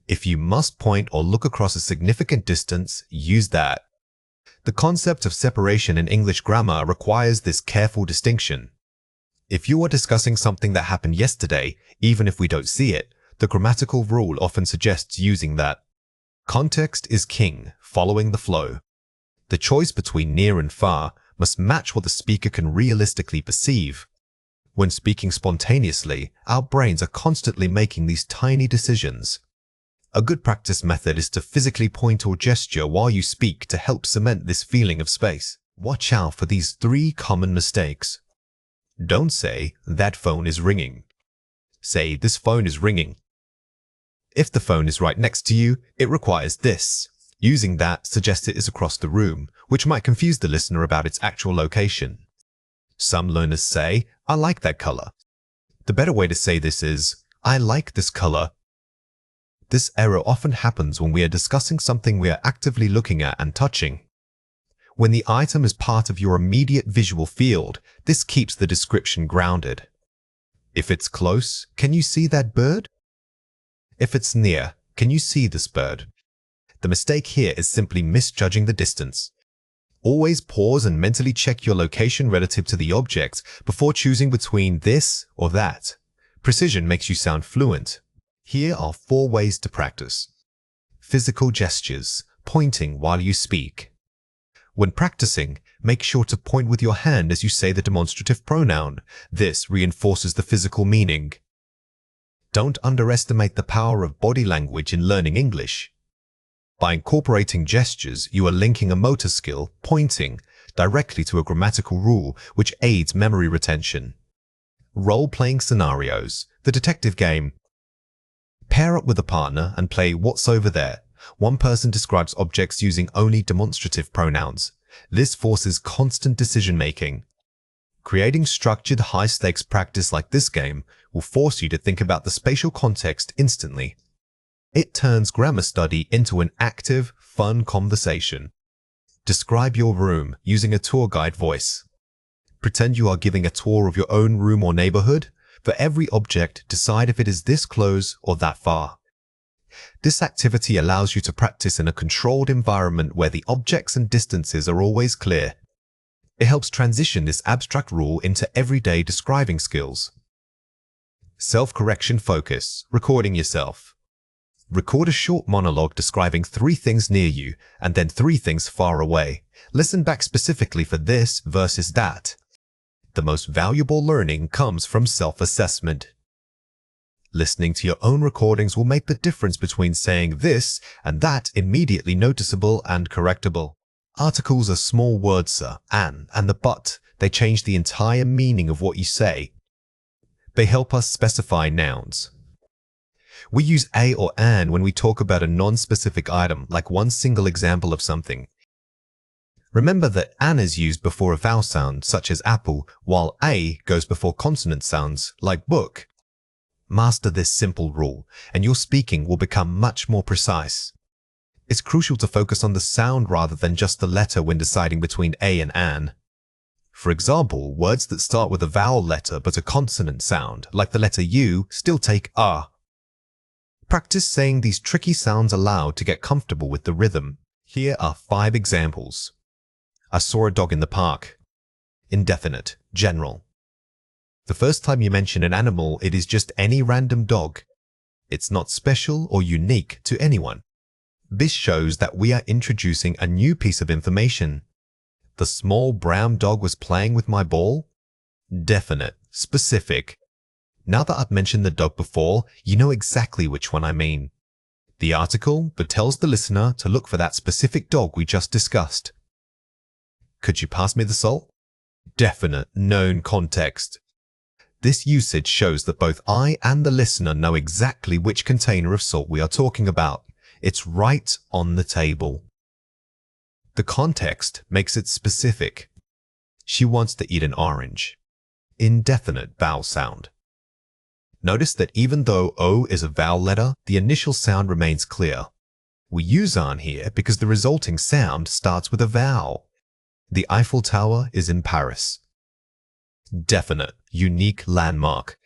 If you must point or look across a significant distance, use that. The concept of separation in English grammar requires this careful distinction. If you are discussing something that happened yesterday, even if we don't see it, the grammatical rule often suggests using that. Context is king, following the flow. The choice between near and far must match what the speaker can realistically perceive. When speaking spontaneously, our brains are constantly making these tiny decisions. A good practice method is to physically point or gesture while you speak to help cement this feeling of space. Watch out for these 3 common mistakes. Don't say, that phone is ringing. Say, this phone is ringing. If the phone is right next to you, it requires this. Using that suggests it is across the room, which might confuse the listener about its actual location. Some learners say, I like that color. The better way to say this is, I like this color. This error often happens when we are discussing something we are actively looking at and touching. When the item is part of your immediate visual field, this keeps the description grounded. If it's close, can you see that bird? If it's near, can you see this bird? The mistake here is simply misjudging the distance. Always pause and mentally check your location relative to the object before choosing between this or that. Precision makes you sound fluent. Here are 4 ways to practice. Physical gestures, pointing while you speak. When practicing, make sure to point with your hand as you say the demonstrative pronoun. This reinforces the physical meaning. Don't underestimate the power of body language in learning English. By incorporating gestures, you are linking a motor skill, pointing, directly to a grammatical rule which aids memory retention. Role-playing scenarios, the detective game. Pair up with a partner and play What's Over There. One person describes objects using only demonstrative pronouns. This forces constant decision-making. Creating structured high-stakes practice like this game will force you to think about the spatial context instantly. It turns grammar study into an active, fun conversation. Describe your room using a tour guide voice. Pretend you are giving a tour of your own room or neighborhood. For every object, decide if it is this close or that far. This activity allows you to practice in a controlled environment where the objects and distances are always clear. It helps transition this abstract rule into everyday describing skills. Self-correction focus, recording yourself. Record a short monologue describing 3 things near you and then 3 things far away. Listen back specifically for this versus that. The most valuable learning comes from self-assessment. Listening to your own recordings will make the difference between saying this and that immediately noticeable and correctable. Articles are small words, sir, and the but. They change the entire meaning of what you say. They help us specify nouns. We use a or an when we talk about a non-specific item, like one single example of something. Remember that an is used before a vowel sound, such as apple, while a goes before consonant sounds, like book. Master this simple rule, and your speaking will become much more precise. It's crucial to focus on the sound rather than just the letter when deciding between a and an. For example, words that start with a vowel letter but a consonant sound, like the letter U, still take a. Practice saying these tricky sounds aloud to get comfortable with the rhythm. Here are 5 examples. I saw a dog in the park. Indefinite, general. The first time you mention an animal, it is just any random dog. It's not special or unique to anyone. This shows that we are introducing a new piece of information. The small brown dog was playing with my ball. Definite, specific. Now that I've mentioned the dog before, you know exactly which one I mean. The article that tells the listener to look for that specific dog we just discussed. Could you pass me the salt? Definite, known context. This usage shows that both I and the listener know exactly which container of salt we are talking about. It's right on the table. The context makes it specific. She wants to eat an orange. Indefinite vowel sound. Notice that even though O is a vowel letter, the initial sound remains clear. We use an here because the resulting sound starts with a vowel. The Eiffel Tower is in Paris. Definite, unique landmark.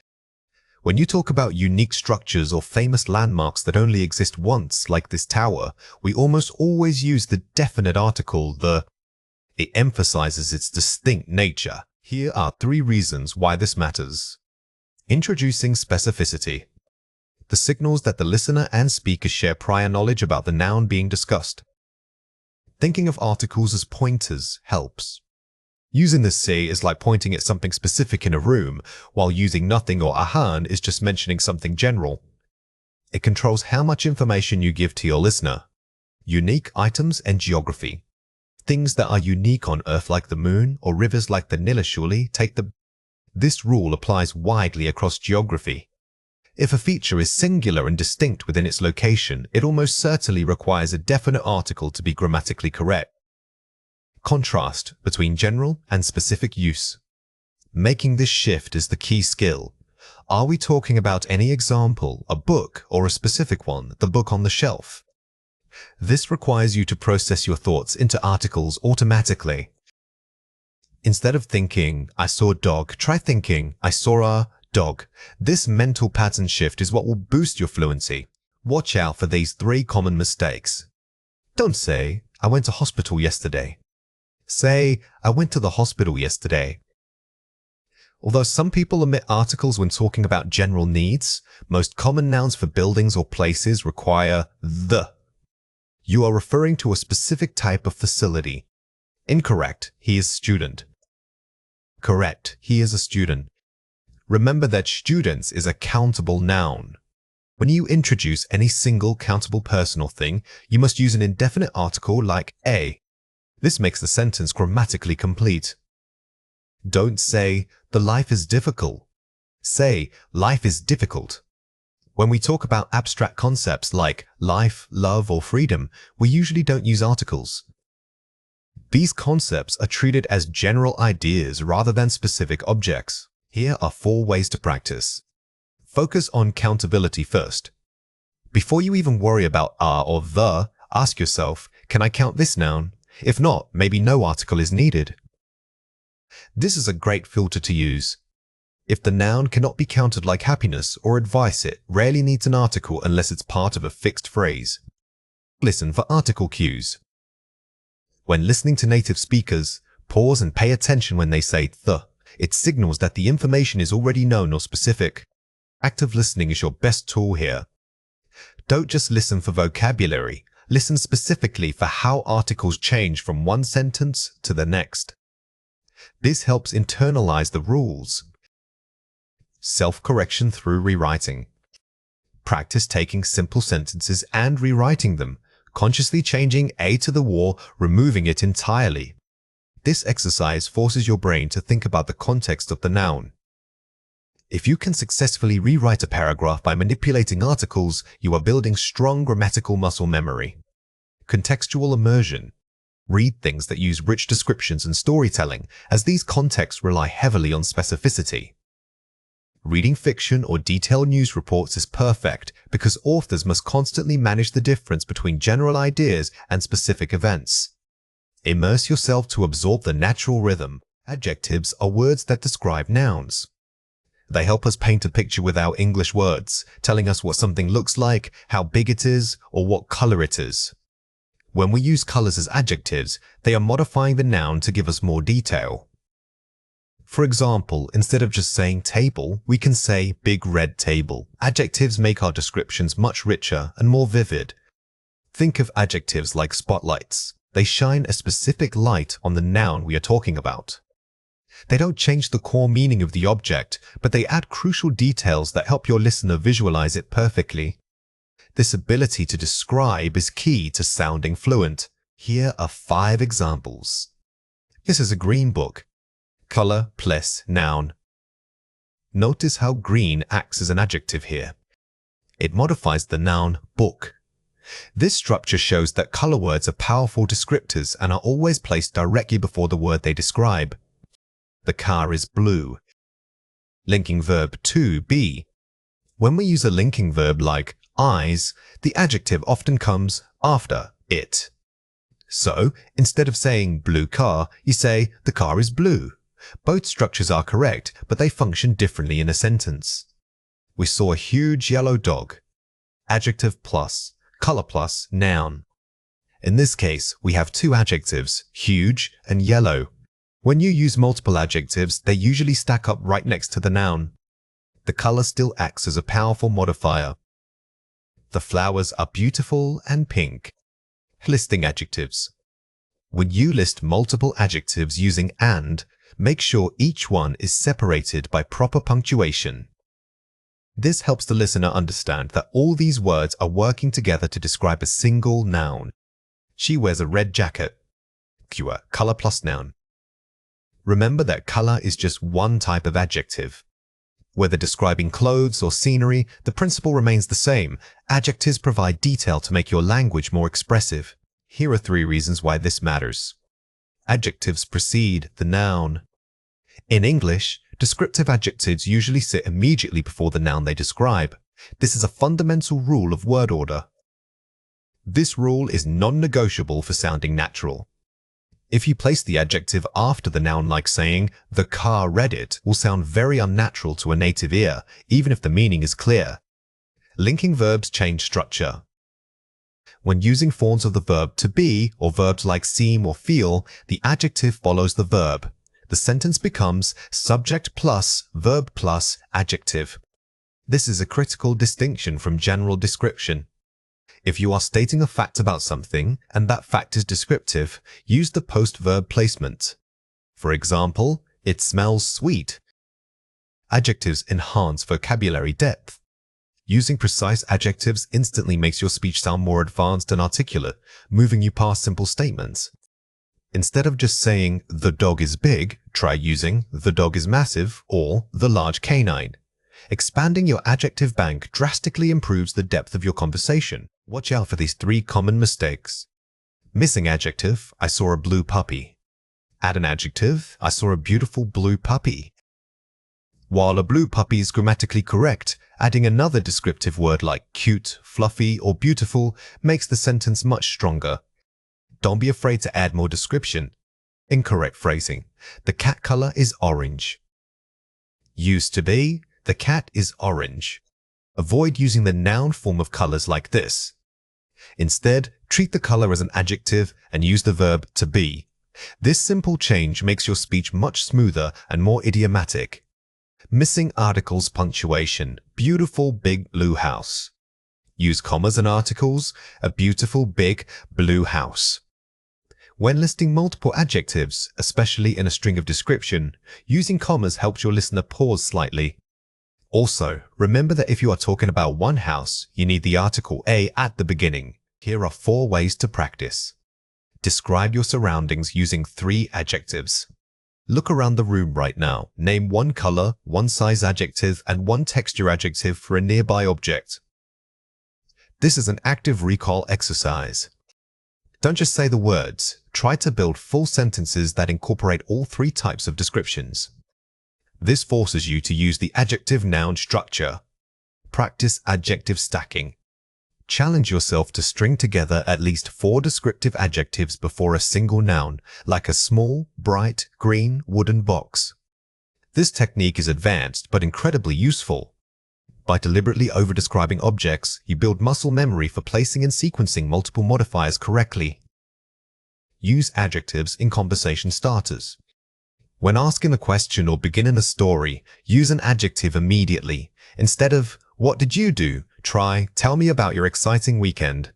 When you talk about unique structures or famous landmarks that only exist once, like this tower, we almost always use the definite article, the. It emphasizes its distinct nature. Here are 3 reasons why this matters. Introducing specificity. The signals that the listener and speaker share prior knowledge about the noun being discussed. Thinking of articles as pointers helps. Using the C is like pointing at something specific in a room, while using nothing or ahan is just mentioning something general. It controls how much information you give to your listener. Unique items and geography. Things that are unique on Earth like the moon or rivers like the Nilashuli take the. This rule applies widely across geography. If a feature is singular and distinct within its location, it almost certainly requires a definite article to be grammatically correct. Contrast between general and specific use. Making this shift is the key skill. Are we talking about any example, a book, or a specific one, the book on the shelf? This requires you to process your thoughts into articles automatically. Instead of thinking, I saw a dog, try thinking, I saw a dog. This mental pattern shift is what will boost your fluency. Watch out for these 3 common mistakes. Don't say, I went to hospital yesterday. Say, I went to the hospital yesterday. Although some people omit articles when talking about general needs, most common nouns for buildings or places require the. You are referring to a specific type of facility. Incorrect, he is student. Correct, he is a student. Remember that students is a countable noun. When you introduce any single countable person or thing, you must use an indefinite article like a. This makes the sentence grammatically complete. Don't say, the life is difficult. Say, life is difficult. When we talk about abstract concepts like life, love, or freedom, we usually don't use articles. These concepts are treated as general ideas rather than specific objects. Here are 4 ways to practice. Focus on countability first. Before you even worry about are or the, ask yourself, can I count this noun? If not, maybe no article is needed. This is a great filter to use. If the noun cannot be counted like happiness or advice, it rarely needs an article unless it's part of a fixed phrase. Listen for article cues. When listening to native speakers, pause and pay attention when they say the. It signals that the information is already known or specific. Active listening is your best tool here. Don't just listen for vocabulary. Listen specifically for how articles change from one sentence to the next. This helps internalize the rules. Self-correction through rewriting. Practice taking simple sentences and rewriting them, consciously changing a to the war, removing it entirely. This exercise forces your brain to think about the context of the noun. If you can successfully rewrite a paragraph by manipulating articles, you are building strong grammatical muscle memory. Contextual immersion. Read things that use rich descriptions and storytelling, as these contexts rely heavily on specificity. Reading fiction or detailed news reports is perfect because authors must constantly manage the difference between general ideas and specific events. Immerse yourself to absorb the natural rhythm. Adjectives are words that describe nouns. They help us paint a picture with our English words, telling us what something looks like, how big it is, or what color it is. When we use colors as adjectives, they are modifying the noun to give us more detail. For example, instead of just saying table, we can say big red table. Adjectives make our descriptions much richer and more vivid. Think of adjectives like spotlights. They shine a specific light on the noun we are talking about. They don't change the core meaning of the object, but they add crucial details that help your listener visualize it perfectly. This ability to describe is key to sounding fluent. Here are 5 examples. This is a green book. Color plus noun. Notice how green acts as an adjective here. It modifies the noun book. This structure shows that color words are powerful descriptors and are always placed directly before the word they describe. The car is blue. Linking verb to be. When we use a linking verb like eyes, the adjective often comes after it. So, instead of saying blue car, you say the car is blue. Both structures are correct, but they function differently in a sentence. We saw a huge yellow dog. Adjective plus, color plus, noun. In this case, we have 2 adjectives, huge and yellow. When you use multiple adjectives, they usually stack up right next to the noun. The color still acts as a powerful modifier. The flowers are beautiful and pink. Listing adjectives. When you list multiple adjectives using and, make sure each one is separated by proper punctuation. This helps the listener understand that all these words are working together to describe a single noun. She wears a red jacket. Cue, color plus noun. Remember that color is just one type of adjective. Whether describing clothes or scenery, the principle remains the same. Adjectives provide detail to make your language more expressive. Here are 3 reasons why this matters. Adjectives precede the noun. In English, descriptive adjectives usually sit immediately before the noun they describe. This is a fundamental rule of word order. This rule is non-negotiable for sounding natural. If you place the adjective after the noun, like saying, the car read it, will sound very unnatural to a native ear, even if the meaning is clear. Linking verbs change structure. When using forms of the verb to be, or verbs like seem or feel, the adjective follows the verb. The sentence becomes subject plus, verb plus, adjective. This is a critical distinction from general description. If you are stating a fact about something, and that fact is descriptive, use the post-verb placement. For example, it smells sweet. Adjectives enhance vocabulary depth. Using precise adjectives instantly makes your speech sound more advanced and articulate, moving you past simple statements. Instead of just saying, the dog is big, try using, the dog is massive, or the large canine. Expanding your adjective bank drastically improves the depth of your conversation. Watch out for these 3 common mistakes. Missing adjective, I saw a blue puppy. Add an adjective, I saw a beautiful blue puppy. While a blue puppy is grammatically correct, Adding another descriptive word like cute, fluffy, or beautiful makes the sentence much stronger. Don't be afraid to add more description. Incorrect phrasing. The cat color is orange. Used to be, the cat is orange. Avoid using the noun form of colors like this. Instead, treat the color as an adjective and use the verb to be. This simple change makes your speech much smoother and more idiomatic. Missing articles punctuation. Beautiful big blue house. Use commas and articles. A beautiful big blue house. When listing multiple adjectives, especially in a string of description, using commas helps your listener pause slightly. Also, remember that if you are talking about one house, you need the article a at the beginning. Here are 4 ways to practice. Describe your surroundings using 3 adjectives. Look around the room right now. Name 1 color, 1 size adjective, and 1 texture adjective for a nearby object. This is an active recall exercise. Don't just say the words. Try to build full sentences that incorporate all 3 types of descriptions. This forces you to use the adjective-noun structure. Practice adjective stacking. Challenge yourself to string together at least 4 descriptive adjectives before a single noun, like a small, bright, green wooden box. This technique is advanced but incredibly useful. By deliberately over-describing objects, you build muscle memory for placing and sequencing multiple modifiers correctly. Use adjectives in conversation starters. When asking a question or beginning a story, use an adjective immediately. Instead of, "What did you do?" try, "Tell me about your exciting weekend."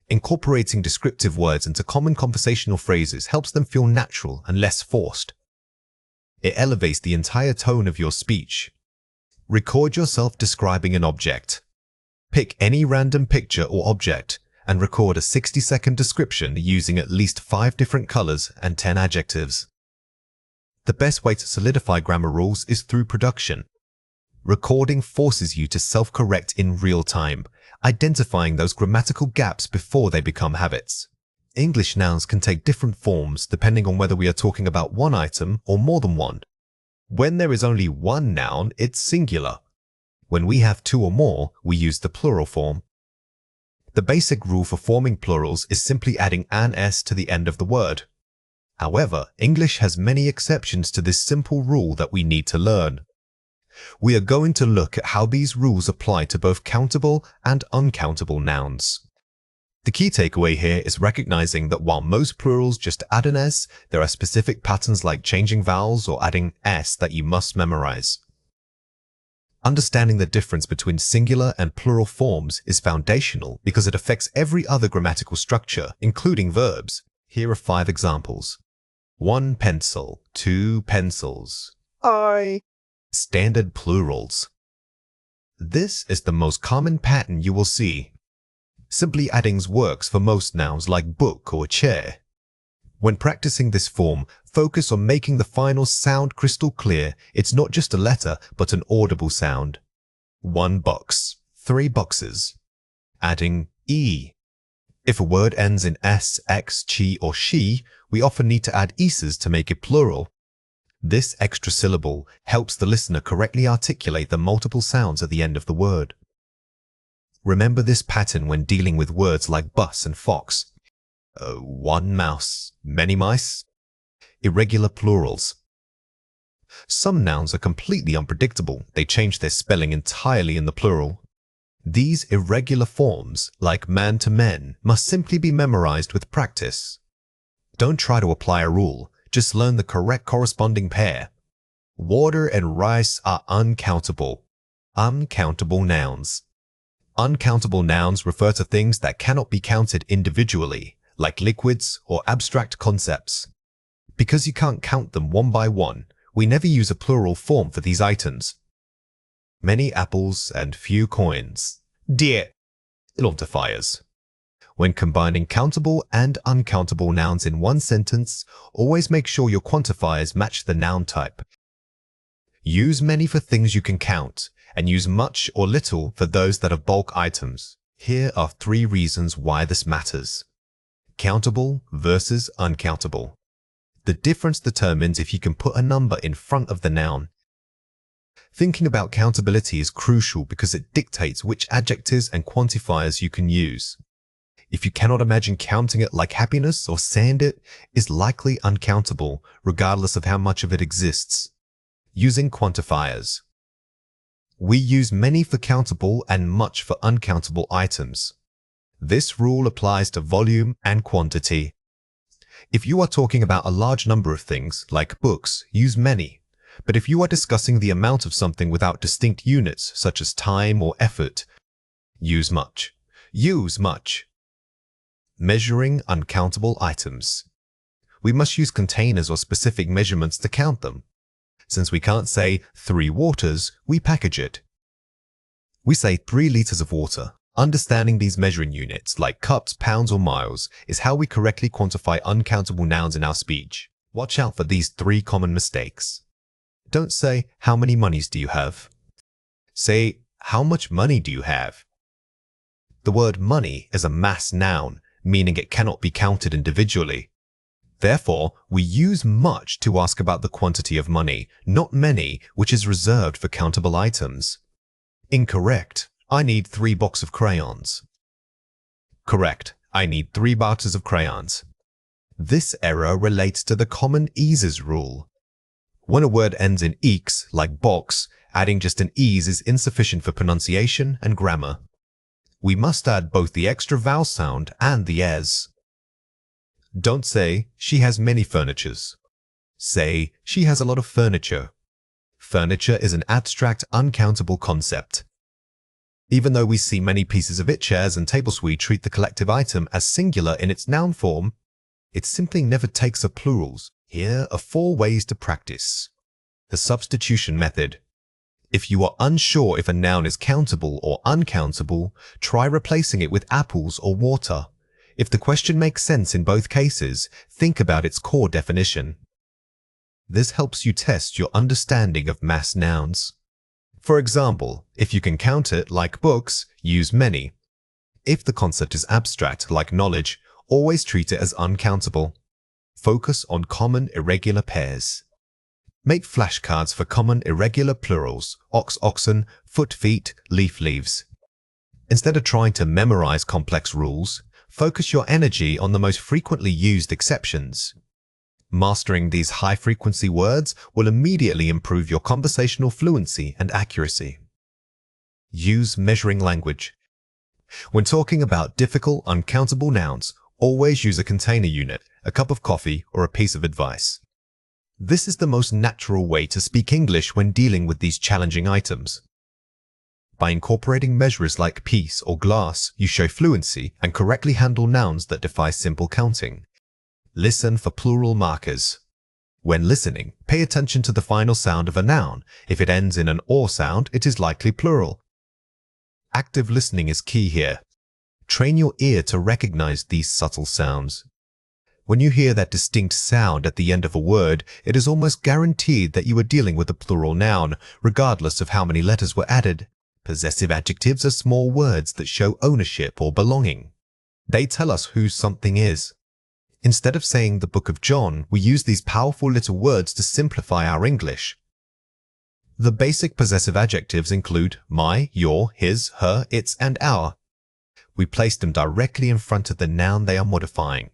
Incorporating descriptive words into common conversational phrases helps them feel natural and less forced. It elevates the entire tone of your speech. Record yourself describing an object. Pick any random picture or object and record a 60-second description using at least 5 different colors and 10 adjectives. The best way to solidify grammar rules is through production. Recording forces you to self-correct in real time, identifying those grammatical gaps before they become habits. English nouns can take different forms depending on whether we are talking about one item or more than one. When there is only one noun, it's singular. When we have 2 or more, we use the plural form. The basic rule for forming plurals is simply adding an s to the end of the word. However, English has many exceptions to this simple rule that we need to learn. We are going to look at how these rules apply to both countable and uncountable nouns. The key takeaway here is recognizing that while most plurals just add an s, there are specific patterns like changing vowels or adding s that you must memorize. Understanding the difference between singular and plural forms is foundational because it affects every other grammatical structure, including verbs. Here are 5 examples. 1 pencil, 2 pencils. Standard plurals. This is the most common pattern you will see. Simply adding works for most nouns like book or chair. When practicing this form, focus on making the final sound crystal clear. It's not just a letter, but an audible sound. 1 box, 3 boxes. Adding e. If a word ends in s, x, chi, or she, we often need to add eses to make it plural. This extra syllable helps the listener correctly articulate the multiple sounds at the end of the word. Remember this pattern when dealing with words like bus and fox. 1 mouse, many mice. Irregular plurals. Some nouns are completely unpredictable. They change their spelling entirely in the plural. These irregular forms, like man to men, must simply be memorized with practice. Don't try to apply a rule. Just learn the correct corresponding pair. Water and rice are uncountable. Uncountable nouns. Uncountable nouns refer to things that cannot be counted individually, like liquids or abstract concepts. Because you can't count them one by one, we never use a plural form for these items. Many apples and few coins. Dear identifiers. When combining countable and uncountable nouns in one sentence, always make sure your quantifiers match the noun type. Use many for things you can count, and use much or little for those that are bulk items. Here are 3 reasons why this matters. Countable versus uncountable. The difference determines if you can put a number in front of the noun. Thinking about countability is crucial because it dictates which adjectives and quantifiers you can use. If you cannot imagine counting it like happiness or sand, it is likely uncountable, regardless of how much of it exists. Using quantifiers. We use many for countable and much for uncountable items. This rule applies to volume and quantity. If you are talking about a large number of things, like books, use many. But if you are discussing the amount of something without distinct units, such as time or effort, use much. Use much. Measuring uncountable items. We must use containers or specific measurements to count them. Since we can't say 3 waters, we package it. We say 3 liters of water. Understanding these measuring units, like cups, pounds, or miles, is how we correctly quantify uncountable nouns in our speech. Watch out for these 3 common mistakes. Don't say, how many monies do you have? Say, how much money do you have? The word money is a mass noun, meaning it cannot be counted individually. Therefore, we use much to ask about the quantity of money, not many, which is reserved for countable items. Incorrect. I need 3 boxes of crayons. Correct. I need 3 boxes of crayons. This error relates to the common eases rule. When a word ends in eeks, like box, adding just an ease is insufficient for pronunciation and grammar. We must add both the extra vowel sound and the es. Don't say, she has many furnitures. Say, she has a lot of furniture. Furniture is an abstract, uncountable concept. Even though we see many pieces of it, chairs and tables, we treat the collective item as singular in its noun form. It simply never takes up plurals. Here are 4 ways to practice. The substitution method. If you are unsure if a noun is countable or uncountable, try replacing it with apples or water. If the question makes sense in both cases, think about its core definition. This helps you test your understanding of mass nouns. For example, if you can count it, like books, use many. If the concept is abstract, like knowledge, always treat it as uncountable. Focus on common irregular pairs. Make flashcards for common irregular plurals, ox, oxen, foot, feet, leaf, leaves. Instead of trying to memorize complex rules, focus your energy on the most frequently used exceptions. Mastering these high-frequency words will immediately improve your conversational fluency and accuracy. Use measuring language. When talking about difficult, uncountable nouns, always use a container unit, a cup of coffee, or a piece of advice. This is the most natural way to speak English when dealing with these challenging items. By incorporating measures like piece or glass, you show fluency and correctly handle nouns that defy simple counting. Listen for plural markers. When listening, pay attention to the final sound of a noun. If it ends in an or sound, it is likely plural. Active listening is key here. Train your ear to recognize these subtle sounds. When you hear that distinct sound at the end of a word, it is almost guaranteed that you are dealing with a plural noun, regardless of how many letters were added. Possessive adjectives are small words that show ownership or belonging. They tell us who something is. Instead of saying the Book of John, we use these powerful little words to simplify our English. The basic possessive adjectives include my, your, his, her, its, and our. We place them directly in front of the noun they are modifying.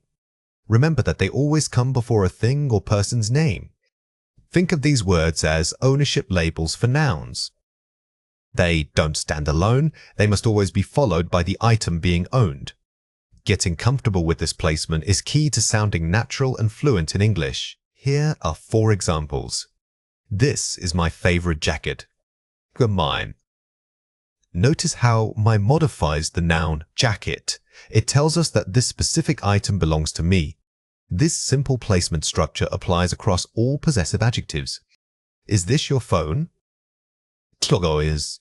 Remember that they always come before a thing or person's name. Think of these words as ownership labels for nouns. They don't stand alone, they must always be followed by the item being owned. Getting comfortable with this placement is key to sounding natural and fluent in English. Here are 4 examples. This is my favorite jacket. Mine. Notice how my modifies the noun jacket. It tells us that this specific item belongs to me. This simple placement structure applies across all possessive adjectives. Is this your phone? Is.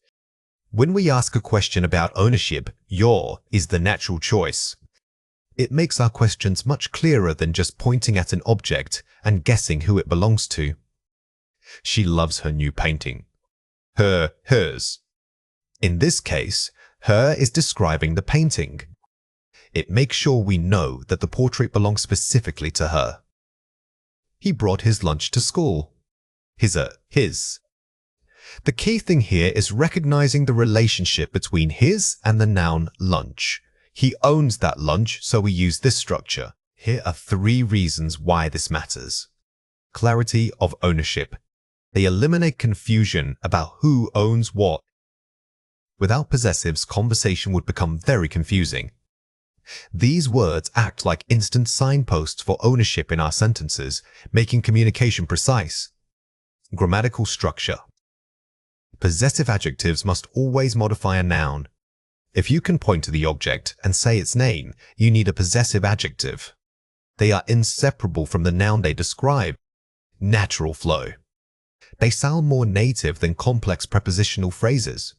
When we ask a question about ownership, your is the natural choice. It makes our questions much clearer than just pointing at an object and guessing who it belongs to. She loves her new painting. Hers. In this case, her is describing the painting. It makes sure we know that the portrait belongs specifically to her. He brought his lunch to school. His. The key thing here is recognizing the relationship between his and the noun lunch. He owns that lunch, so we use this structure. Here are 3 reasons why this matters. Clarity of ownership. They eliminate confusion about who owns what. Without possessives, conversation would become very confusing. These words act like instant signposts for ownership in our sentences, making communication precise. Grammatical structure. Possessive adjectives must always modify a noun. If you can point to the object and say its name, you need a possessive adjective. They are inseparable from the noun they describe. Natural flow. They sound more native than complex prepositional phrases.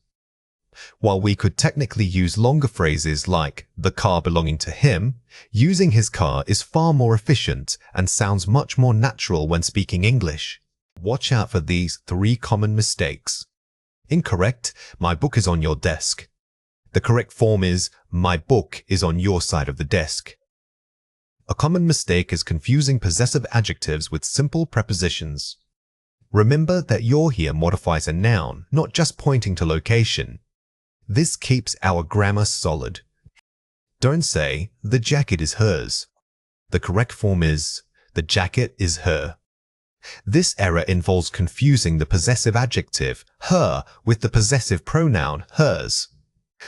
While we could technically use longer phrases like the car belonging to him, using his car is far more efficient and sounds much more natural when speaking English. Watch out for these 3 common mistakes. Incorrect, my book is on your desk. The correct form is, my book is on your side of the desk. A common mistake is confusing possessive adjectives with simple prepositions. Remember that your here modifies a noun, not just pointing to location. This keeps our grammar solid. Don't say, the jacket is hers. The correct form is, the jacket is her. This error involves confusing the possessive adjective, her, with the possessive pronoun, hers.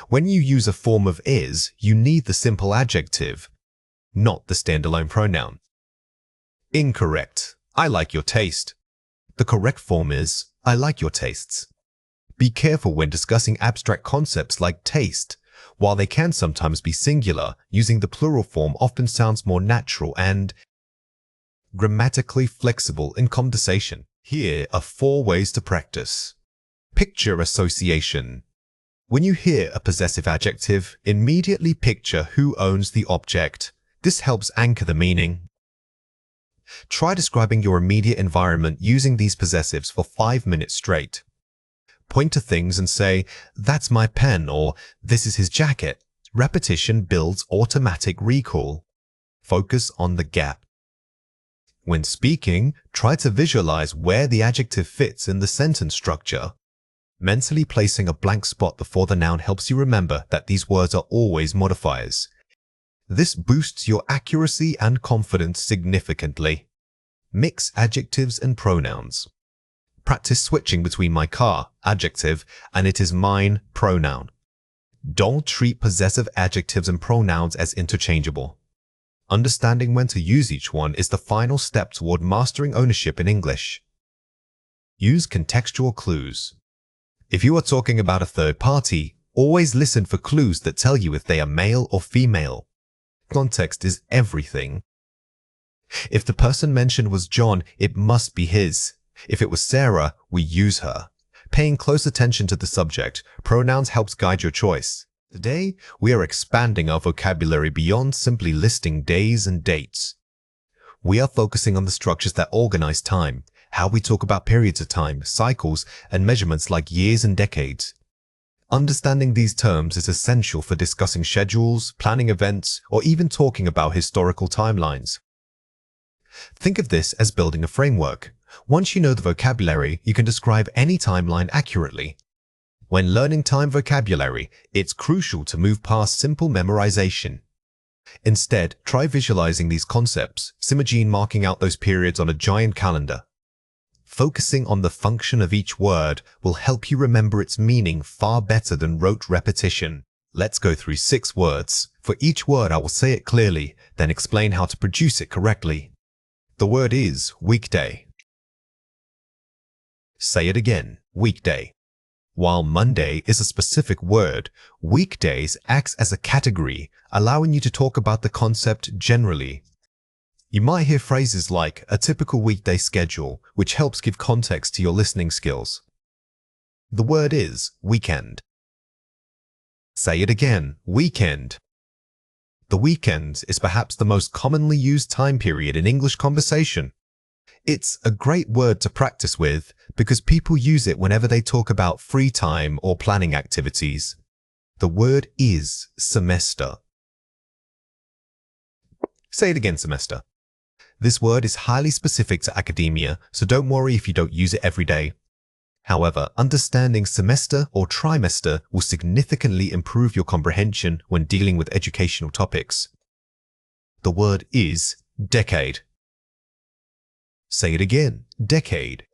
When you use a form of is, you need the simple adjective, not the standalone pronoun. Incorrect. I like your taste. The correct form is, I like your tastes. Be careful when discussing abstract concepts like taste. While they can sometimes be singular, using the plural form often sounds more natural and grammatically flexible in conversation. Here are 4 ways to practice. Picture association. When you hear a possessive adjective, immediately picture who owns the object. This helps anchor the meaning. Try describing your immediate environment using these possessives for 5 minutes straight. Point to things and say, that's my pen, or this is his jacket. Repetition builds automatic recall. Focus on the gap. When speaking, try to visualize where the adjective fits in the sentence structure. Mentally placing a blank spot before the noun helps you remember that these words are always modifiers. This boosts your accuracy and confidence significantly. Mix adjectives and pronouns. Practice switching between my car, adjective, and it is mine, pronoun. Don't treat possessive adjectives and pronouns as interchangeable. Understanding when to use each one is the final step toward mastering ownership in English. Use contextual clues. If you are talking about a third party, always listen for clues that tell you if they are male or female. Context is everything. If the person mentioned was John, it must be his. If it was Sarah, we use her. Paying close attention to the subject, pronouns helps guide your choice. Today, we are expanding our vocabulary beyond simply listing days and dates. We are focusing on the structures that organize time, how we talk about periods of time, cycles, and measurements like years and decades. Understanding these terms is essential for discussing schedules, planning events, or even talking about historical timelines. Think of this as building a framework. Once you know the vocabulary, you can describe any timeline accurately. When learning time vocabulary, it's crucial to move past simple memorization. Instead, try visualizing these concepts, Simagene marking out those periods on a giant calendar. Focusing on the function of each word will help you remember its meaning far better than rote repetition. Let's go through 6 words. For each word, I will say it clearly, then explain how to produce it correctly. The word is weekday. Say it again, weekday. While Monday is a specific word, weekdays acts as a category, allowing you to talk about the concept generally. You might hear phrases like a typical weekday schedule, which helps give context to your listening skills. The word is weekend. Say it again, weekend. The weekend is perhaps the most commonly used time period in English conversation. It's a great word to practice with because people use it whenever they talk about free time or planning activities. The word is semester. Say it again, semester. This word is highly specific to academia, so don't worry if you don't use it every day. However, understanding semester or trimester will significantly improve your comprehension when dealing with educational topics. The word is decade. Say it again, decade.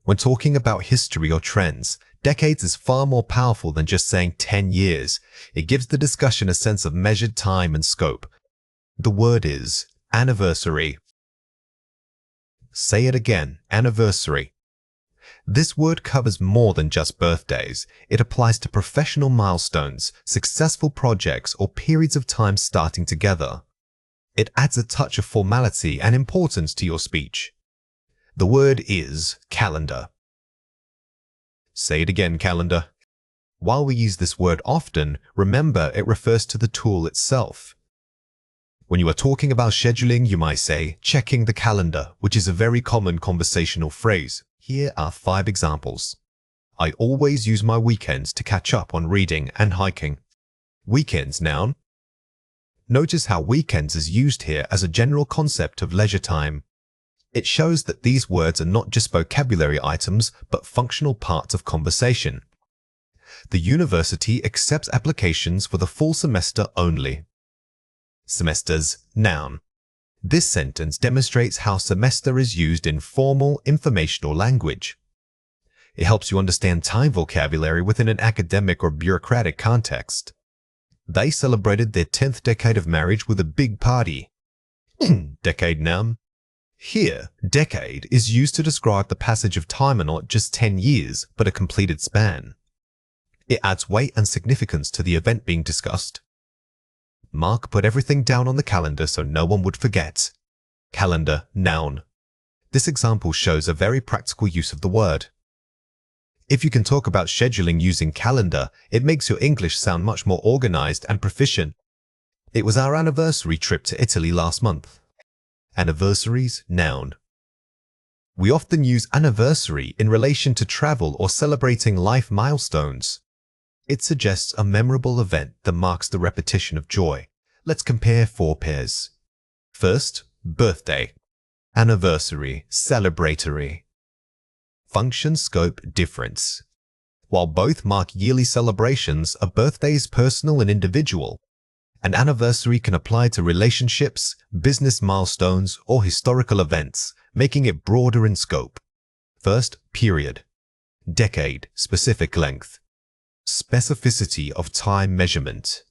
When talking about history or trends, decades is far more powerful than just saying 10 years. It gives the discussion a sense of measured time and scope. The word is anniversary. Say it again, anniversary. This word covers more than just birthdays. It applies to professional milestones, successful projects, or periods of time starting together. It adds a touch of formality and importance to your speech. The word is calendar. Say it again, calendar. While we use this word often, remember it refers to the tool itself. When you are talking about scheduling, you might say, checking the calendar, which is a very common conversational phrase. Here are 5 examples. I always use my weekends to catch up on reading and hiking. Weekends, noun. Notice how weekends is used here as a general concept of leisure time. It shows that these words are not just vocabulary items, but functional parts of conversation. The university accepts applications for the full semester only. Semesters, noun. This sentence demonstrates how semester is used in formal, informational language. It helps you understand time vocabulary within an academic or bureaucratic context. They celebrated their 10th decade of marriage with a big party. Decade, noun. Here, decade is used to describe the passage of time and not just 10 years, but a completed span. It adds weight and significance to the event being discussed. Mark put everything down on the calendar so no one would forget. Calendar, noun. This example shows a very practical use of the word. If you can talk about scheduling using calendar, it makes your English sound much more organized and proficient. It was our anniversary trip to Italy last month. Anniversaries, noun. We often use anniversary in relation to travel or celebrating life milestones. It suggests a memorable event that marks the repetition of joy. Let's compare 4 pairs. First, birthday. Anniversary, celebratory. Function, scope, difference. While both mark yearly celebrations, a birthday is personal and individual. An anniversary can apply to relationships, business milestones, or historical events, making it broader in scope. First, period. Decade, specific length. Specificity of time measurement.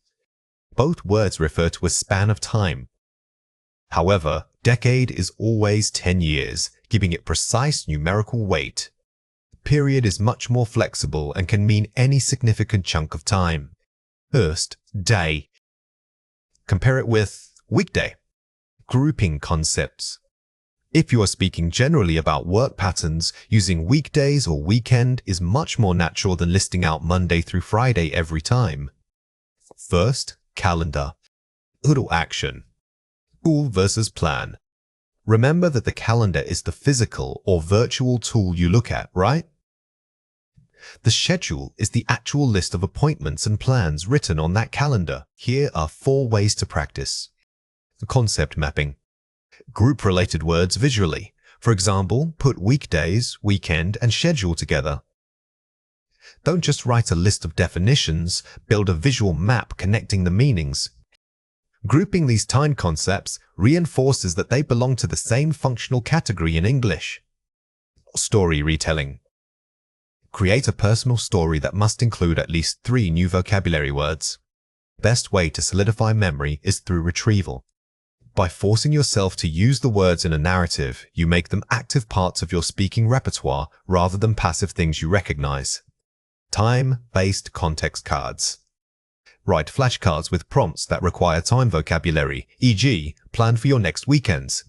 Both words refer to a span of time. However, decade is always 10 years, giving it precise numerical weight. Period is much more flexible and can mean any significant chunk of time. First, day. Compare it with weekday. Grouping concepts. If you are speaking generally about work patterns, using weekdays or weekend is much more natural than listing out Monday through Friday every time. First, calendar. Little action. Tool versus plan. Remember that the calendar is the physical or virtual tool you look at, right? The schedule is the actual list of appointments and plans written on that calendar. Here are 4 ways to practice. Concept mapping. Group related words visually. For example, put weekdays, weekend, and schedule together. Don't just write a list of definitions, build a visual map connecting the meanings. Grouping these time concepts reinforces that they belong to the same functional category in English. Story retelling. Create a personal story that must include at least 3 new vocabulary words. Best way to solidify memory is through retrieval. By forcing yourself to use the words in a narrative, you make them active parts of your speaking repertoire rather than passive things you recognize. Time-based context cards. Write flashcards with prompts that require time vocabulary, e.g., plan for your next weekends.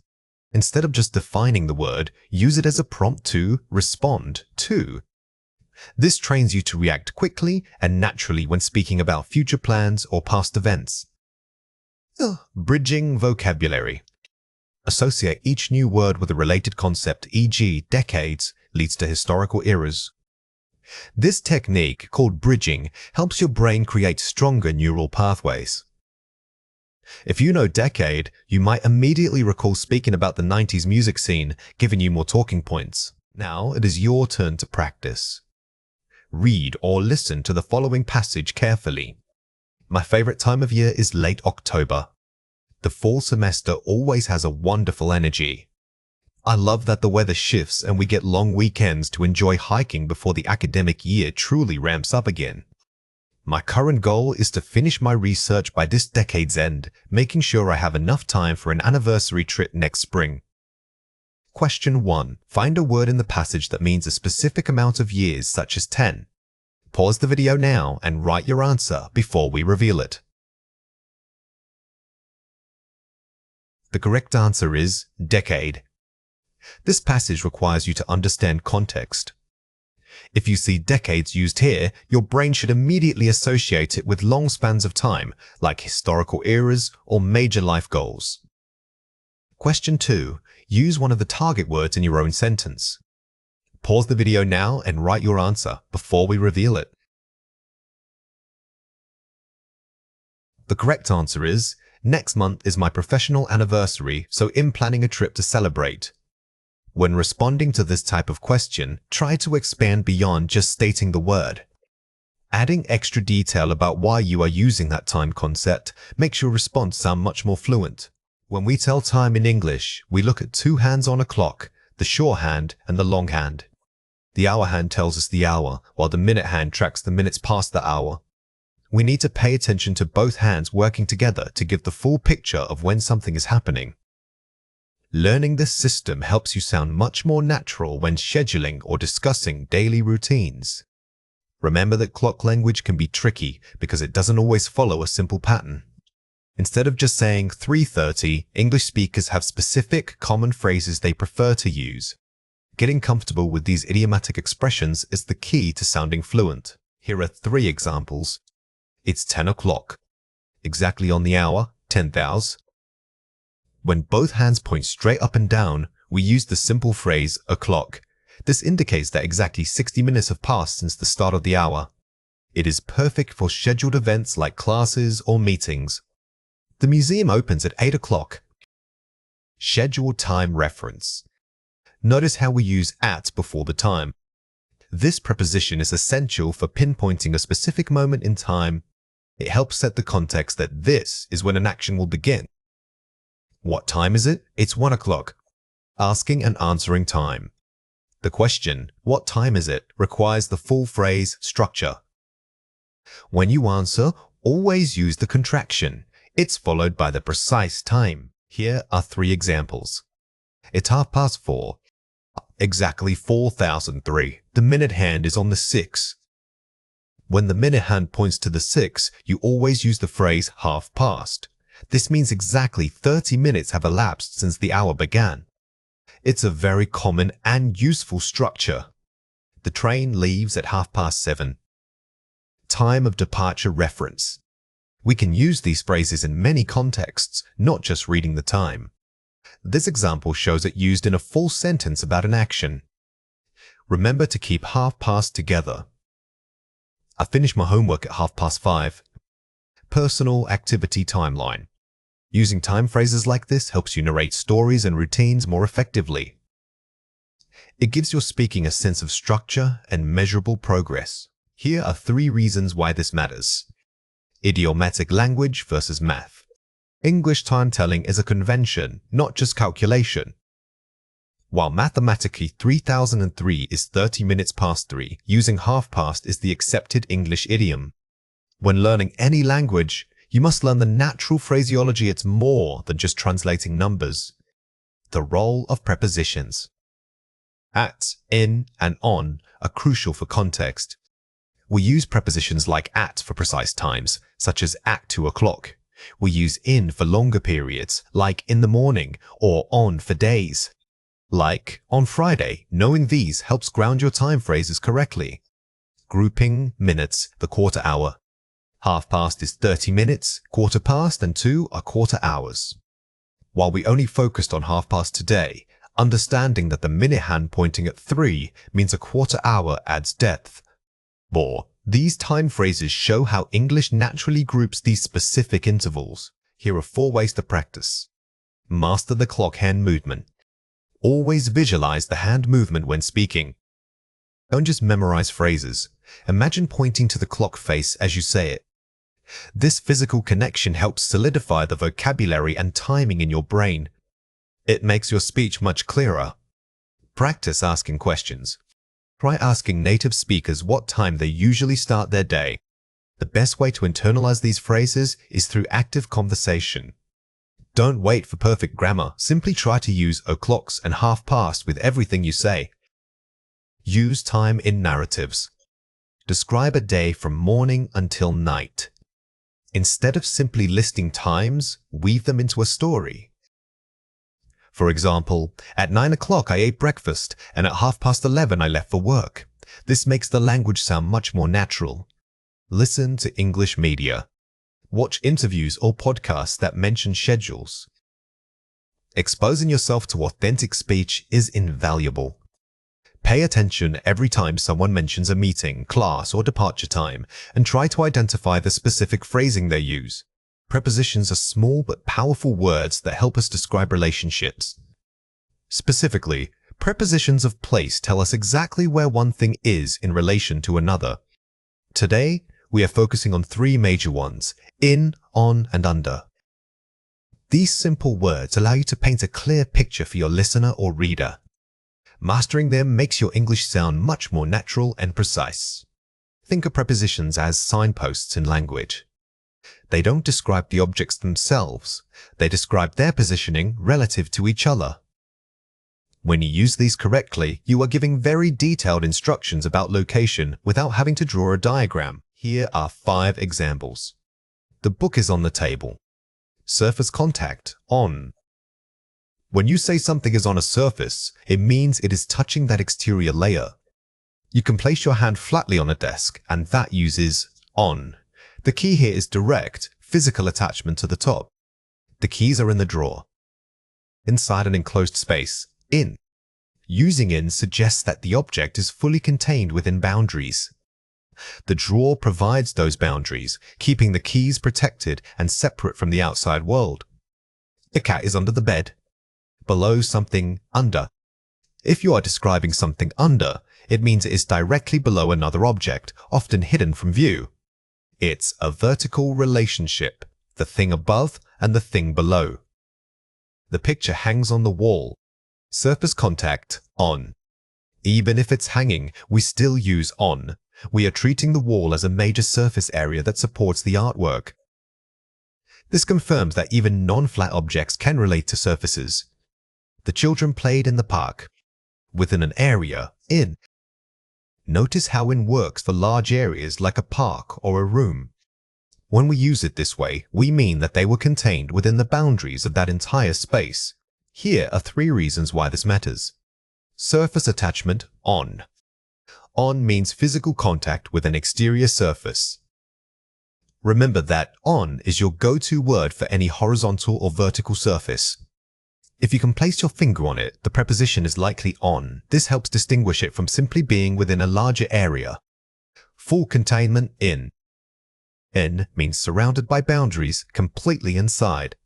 Instead of just defining the word, use it as a prompt to respond to. This trains you to react quickly and naturally when speaking about future plans or past events. Bridging vocabulary. Associate each new word with a related concept, e.g., decades, leads to historical eras. This technique, called bridging, helps your brain create stronger neural pathways. If you know decade, you might immediately recall speaking about the 90s music scene, giving you more talking points. Now it is your turn to practice. Read or listen to the following passage carefully. My favorite time of year is late October. The fall semester always has a wonderful energy. I love that the weather shifts and we get long weekends to enjoy hiking before the academic year truly ramps up again. My current goal is to finish my research by this decade's end, making sure I have enough time for an anniversary trip next spring. Question 1. Find a word in the passage that means a specific amount of years, such as 10. Pause the video now and write your answer before we reveal it. The correct answer is decade. This passage requires you to understand context. If you see decades used here, your brain should immediately associate it with long spans of time, like historical eras or major life goals. Question 2. Use one of the target words in your own sentence. Pause the video now and write your answer before we reveal it. The correct answer is, next month is my professional anniversary, so I'm planning a trip to celebrate. When responding to this type of question, try to expand beyond just stating the word. Adding extra detail about why you are using that time concept makes your response sound much more fluent. When we tell time in English, we look at two hands on a clock, the short hand and the long hand. The hour hand tells us the hour, while the minute hand tracks the minutes past the hour. We need to pay attention to both hands working together to give the full picture of when something is happening. Learning this system helps you sound much more natural when scheduling or discussing daily routines. Remember that clock language can be tricky because it doesn't always follow a simple pattern. Instead of just saying 3:30, English speakers have specific, common phrases they prefer to use. Getting comfortable with these idiomatic expressions is the key to sounding fluent. Here are 3 examples. It's 10 o'clock. Exactly on the hour, 10,000. When both hands point straight up and down, we use the simple phrase o'clock. This indicates that exactly 60 minutes have passed since the start of the hour. It is perfect for scheduled events like classes or meetings. The museum opens at 8 o'clock. Scheduled time reference. Notice how we use at before the time. This preposition is essential for pinpointing a specific moment in time. It helps set the context that this is when an action will begin. What time is it? It's 1 o'clock. Asking and answering time. The question, what time is it, requires the full phrase structure. When you answer, always use the contraction. It's followed by the precise time. Here are 3 examples. It's 4:30. Exactly 4003. The minute hand is on the 6. When the minute hand points to the 6, you always use the phrase half past. This means exactly 30 minutes have elapsed since the hour began. It's a very common and useful structure. The train leaves at 7:30. Time of departure reference. We can use these phrases in many contexts, not just reading the time. This example shows it used in a full sentence about an action. Remember to keep half past together. I finished my homework at 5:30. Personal activity timeline. Using time phrases like this helps you narrate stories and routines more effectively. It gives your speaking a sense of structure and measurable progress. Here are 3 reasons why this matters. Idiomatic language versus math. English time telling is a convention, not just calculation. While mathematically 3003 is 30 minutes past 3, using half past is the accepted English idiom. When learning any language, you must learn the natural phraseology. It's more than just translating numbers. The role of prepositions. At, in, and on are crucial for context. We use prepositions like at for precise times, such as at 2 o'clock. We use in for longer periods, like in the morning, or on for days. Like on Friday. Knowing these helps ground your time phrases correctly. Grouping minutes, the quarter hour. Half past is 30 minutes, quarter past and 2 are quarter hours. While we only focused on half past today, understanding that the minute hand pointing at 3 means a quarter hour adds depth. More, these time phrases show how English naturally groups these specific intervals. Here are 4 ways to practice. Master the clock hand movement. Always visualize the hand movement when speaking. Don't just memorize phrases. Imagine pointing to the clock face as you say it. This physical connection helps solidify the vocabulary and timing in your brain. It makes your speech much clearer. Practice asking questions. Try asking native speakers what time they usually start their day. The best way to internalize these phrases is through active conversation. Don't wait for perfect grammar. Simply try to use o'clocks and half past with everything you say. Use time in narratives. Describe a day from morning until night. Instead of simply listing times, weave them into a story. For example, at 9 o'clock I ate breakfast and at 11:30 I left for work. This makes the language sound much more natural. Listen to English media. Watch interviews or podcasts that mention schedules. Exposing yourself to authentic speech is invaluable. Pay attention every time someone mentions a meeting, class, or departure time, and try to identify the specific phrasing they use. Prepositions are small but powerful words that help us describe relationships. Specifically, prepositions of place tell us exactly where one thing is in relation to another. Today, we are focusing on 3 major ones: in, on, and under. These simple words allow you to paint a clear picture for your listener or reader. Mastering them makes your English sound much more natural and precise. Think of prepositions as signposts in language. They don't describe the objects themselves. They describe their positioning relative to each other. When you use these correctly, you are giving very detailed instructions about location without having to draw a diagram. Here are 5 examples. The book is on the table. Surface contact, on. When you say something is on a surface, it means it is touching that exterior layer. You can place your hand flatly on a desk, and that uses on. The key here is direct, physical attachment to the top. The keys are in the drawer. Inside an enclosed space, in. Using in suggests that the object is fully contained within boundaries. The drawer provides those boundaries, keeping the keys protected and separate from the outside world. The cat is under the bed. Below something, under. If you are describing something under, it means it is directly below another object, often hidden from view. It's a vertical relationship, the thing above and the thing below. The picture hangs on the wall. Surface contact, on. Even if it's hanging, we still use on. We are treating the wall as a major surface area that supports the artwork. This confirms that even non-flat objects can relate to surfaces. The children played in the park. Within an area, in. Notice how in works for large areas like a park or a room. When we use it this way, we mean that they were contained within the boundaries of that entire space. Here are 3 reasons why this matters. Surface attachment, on. On means physical contact with an exterior surface. Remember that on is your go-to word for any horizontal or vertical surface. If you can place your finger on it, the preposition is likely on. This helps distinguish it from simply being within a larger area. Full containment, in. In means surrounded by boundaries, completely inside.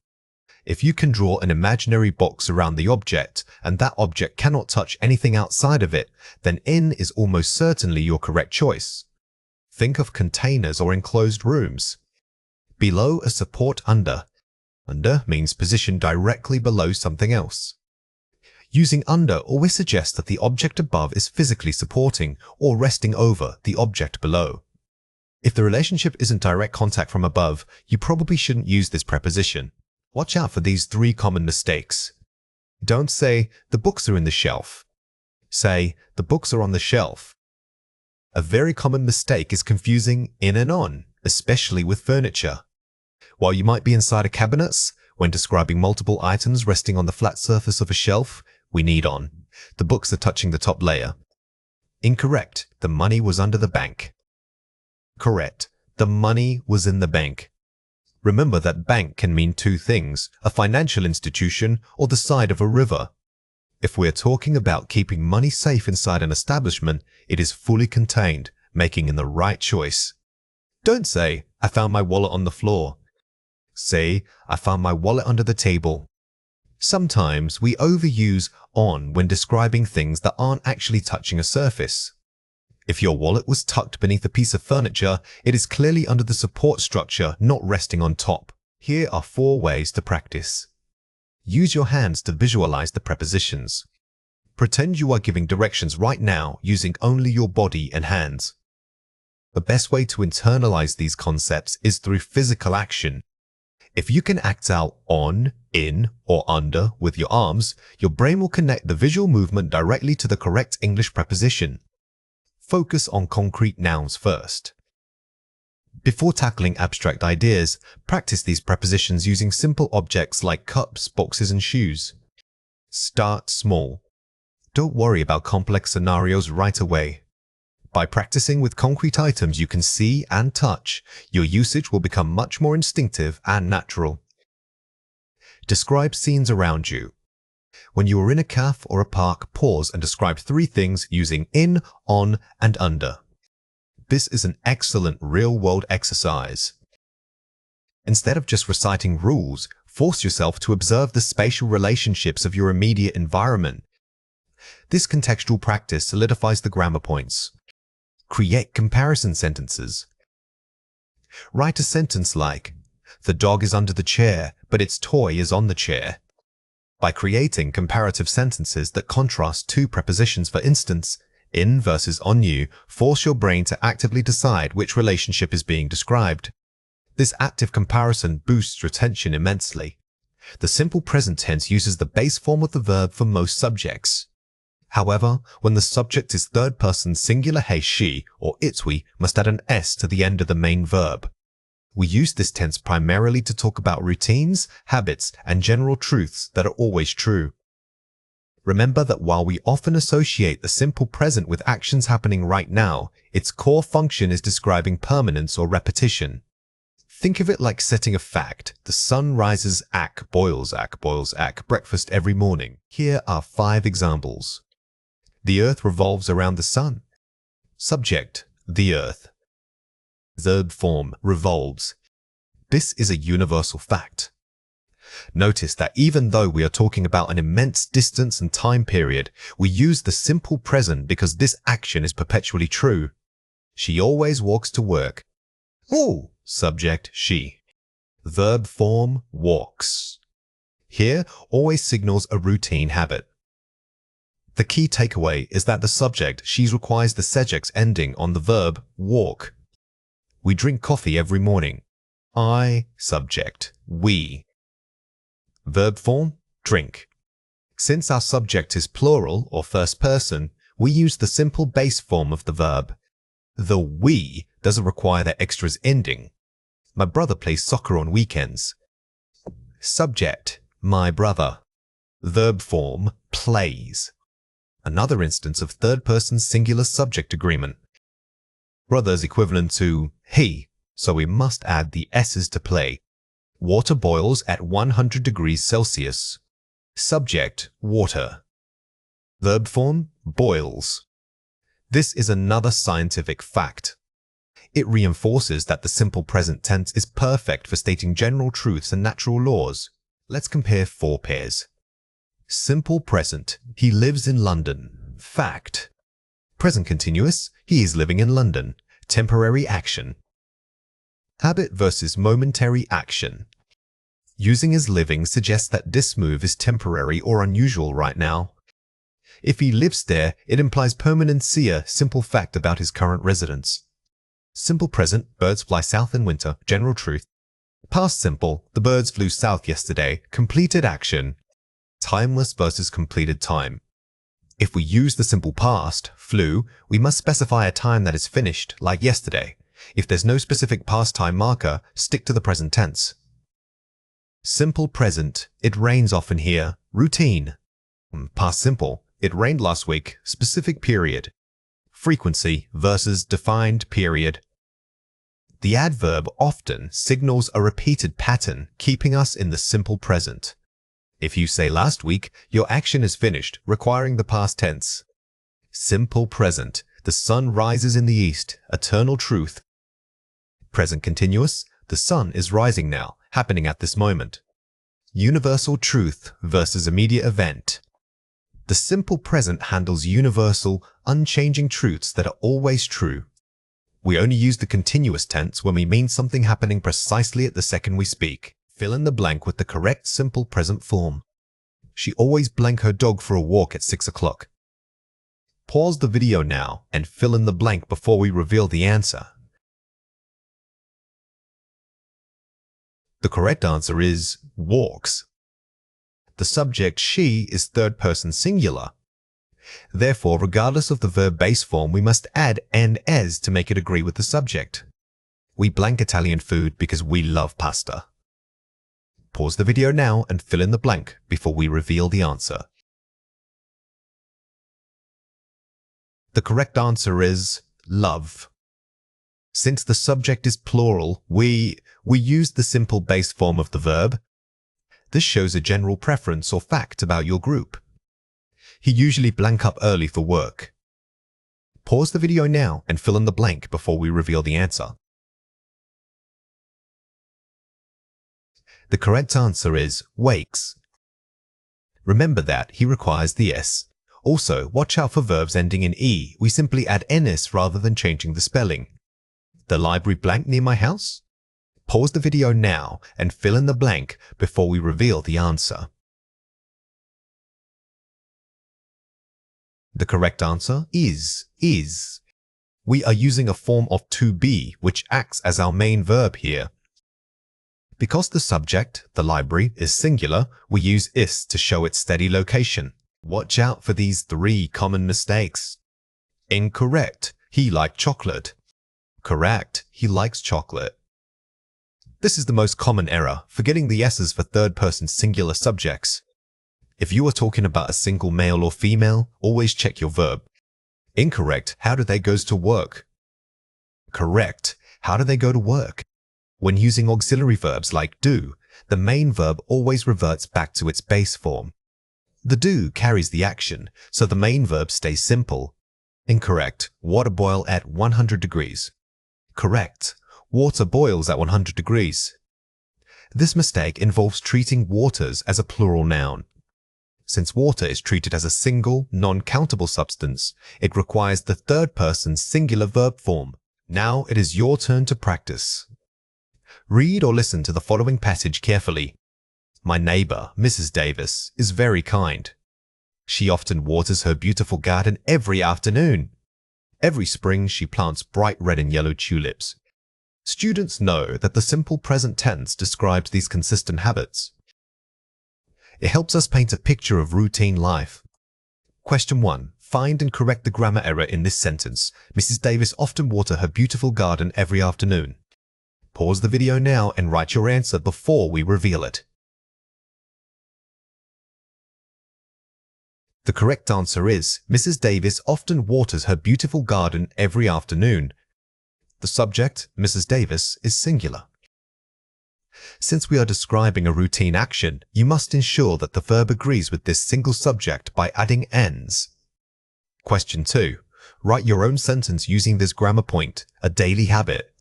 If you can draw an imaginary box around the object, and that object cannot touch anything outside of it, then in is almost certainly your correct choice. Think of containers or enclosed rooms. Below a support, under. Under means positioned directly below something else. Using under always suggests that the object above is physically supporting or resting over the object below. If the relationship isn't direct contact from above, you probably shouldn't use this preposition. Watch out for these 3 common mistakes. Don't say, the books are in the shelf. Say, the books are on the shelf. A very common mistake is confusing in and on, especially with furniture. While you might be inside a cabinet, when describing multiple items resting on the flat surface of a shelf, we need on. The books are touching the top layer. Incorrect. The money was under the bank. Correct. The money was in the bank. Remember that bank can mean 2 things, a financial institution or the side of a river. If we're talking about keeping money safe inside an establishment, it is fully contained, making it the right choice. Don't say, I found my wallet on the floor. Say, I found my wallet under the table. Sometimes we overuse on when describing things that aren't actually touching a surface. If your wallet was tucked beneath a piece of furniture, it is clearly under the support structure, not resting on top. Here are 4 ways to practice. Use your hands to visualize the prepositions. Pretend you are giving directions right now using only your body and hands. The best way to internalize these concepts is through physical action. If you can act out on, in, or under with your arms, your brain will connect the visual movement directly to the correct English preposition. Focus on concrete nouns first. Before tackling abstract ideas, practice these prepositions using simple objects like cups, boxes, and shoes. Start small. Don't worry about complex scenarios right away. By practicing with concrete items you can see and touch, your usage will become much more instinctive and natural. Describe scenes around you. When you are in a cafe or a park, pause and describe 3 things using in, on, and under. This is an excellent real-world exercise. Instead of just reciting rules, force yourself to observe the spatial relationships of your immediate environment. This contextual practice solidifies the grammar points. Create comparison sentences. Write a sentence like, "The dog is under the chair, but its toy is on the chair." By creating comparative sentences that contrast 2 prepositions, for instance, in versus on, you force your brain to actively decide which relationship is being described. This active comparison boosts retention immensely. The simple present tense uses the base form of the verb for most subjects. However, when the subject is third person singular he, she, or it, we must add an s to the end of the main verb. We use this tense primarily to talk about routines, habits, and general truths that are always true. Remember that while we often associate the simple present with actions happening right now, its core function is describing permanence or repetition. Think of it like setting a fact. The sun rises boils breakfast every morning. Here are 5 examples. The earth revolves around the sun. Subject, the earth. Verb form, revolves. This is a universal fact. Notice that even though we are talking about an immense distance and time period, we use the simple present because this action is perpetually true. She always walks to work. Oh, subject, she. Verb form, walks. Here, always signals a routine habit. The key takeaway is that the subject, she, requires the subject ending on the verb, walk. We drink coffee every morning. I, subject, we. Verb form, drink. Since our subject is plural or first person, we use the simple base form of the verb. The we doesn't require that extras ending. My brother plays soccer on weekends. Subject, my brother. Verb form, plays. Another instance of third-person singular subject agreement. Brother is equivalent to he, so we must add the s's to play. Water boils at 100 degrees Celsius. Subject, water. Verb form, boils. This is another scientific fact. It reinforces that the simple present tense is perfect for stating general truths and natural laws. Let's compare 4 pairs. Simple present, he lives in London. Fact. Present continuous, he is living in London. Temporary action. Habit versus momentary action. Using is living suggests that this move is temporary or unusual right now. If he lives there, it implies permanentia, simple fact about his current residence. Simple present, birds fly south in winter, general truth. Past simple, the birds flew south yesterday, completed action. Timeless versus completed time. If we use the simple past, flew, we must specify a time that is finished, like yesterday. If there's no specific past time marker, stick to the present tense. Simple present, it rains often here, routine. Past simple, it rained last week, specific period. Frequency versus defined period. The adverb often signals a repeated pattern, keeping us in the simple present. If you say last week, your action is finished, requiring the past tense. Simple present, the sun rises in the east, eternal truth. Present continuous, the sun is rising now, happening at this moment. Universal truth versus immediate event. The simple present handles universal, unchanging truths that are always true. We only use the continuous tense when we mean something happening precisely at the second we speak. Fill in the blank with the correct simple present form. She always blank her dog for a walk at 6 o'clock. Pause the video now and fill in the blank before we reveal the answer. The correct answer is walks. The subject she is third person singular. Therefore, regardless of the verb base form, we must add and as to make it agree with the subject. We blank Italian food because we love pasta. Pause the video now and fill in the blank before we reveal the answer. The correct answer is love. Since the subject is plural, we use the simple base form of the verb. This shows a general preference or fact about your group. He usually blank up early for work. Pause the video now and fill in the blank before we reveal the answer. The correct answer is wakes. Remember that he requires the S. Also, watch out for verbs ending in E. We simply add NS rather than changing the spelling. The library blank near my house? Pause the video now and fill in the blank before we reveal the answer. The correct answer is. We are using a form of to be, which acts as our main verb here. Because the subject, the library, is singular, we use is to show its steady location. Watch out for these 3 common mistakes. Incorrect. He liked chocolate. Correct. He likes chocolate. This is the most common error, forgetting the s's for third-person singular subjects. If you are talking about a single male or female, always check your verb. Incorrect. How do they go to work? Correct. How do they go to work? When using auxiliary verbs like do, the main verb always reverts back to its base form. The do carries the action, so the main verb stays simple. Incorrect. Water boil at 100 degrees. Correct. Water boils at 100 degrees. This mistake involves treating waters as a plural noun. Since water is treated as a single, non-countable substance, it requires the third-person singular verb form. Now it is your turn to practice. Read or listen to the following passage carefully. My neighbor, Mrs. Davis, is very kind. She often waters her beautiful garden every afternoon. Every spring she plants bright red and yellow tulips. Students know that the simple present tense describes these consistent habits. It helps us paint a picture of routine life. Question 1. Find and correct the grammar error in this sentence. Mrs. Davis often waters her beautiful garden every afternoon. Pause the video now and write your answer before we reveal it. The correct answer is, Mrs. Davis often waters her beautiful garden every afternoon. The subject, Mrs. Davis, is singular. Since we are describing a routine action, you must ensure that the verb agrees with this single subject by adding ends. Question 2. Write your own sentence using this grammar point, a daily habit.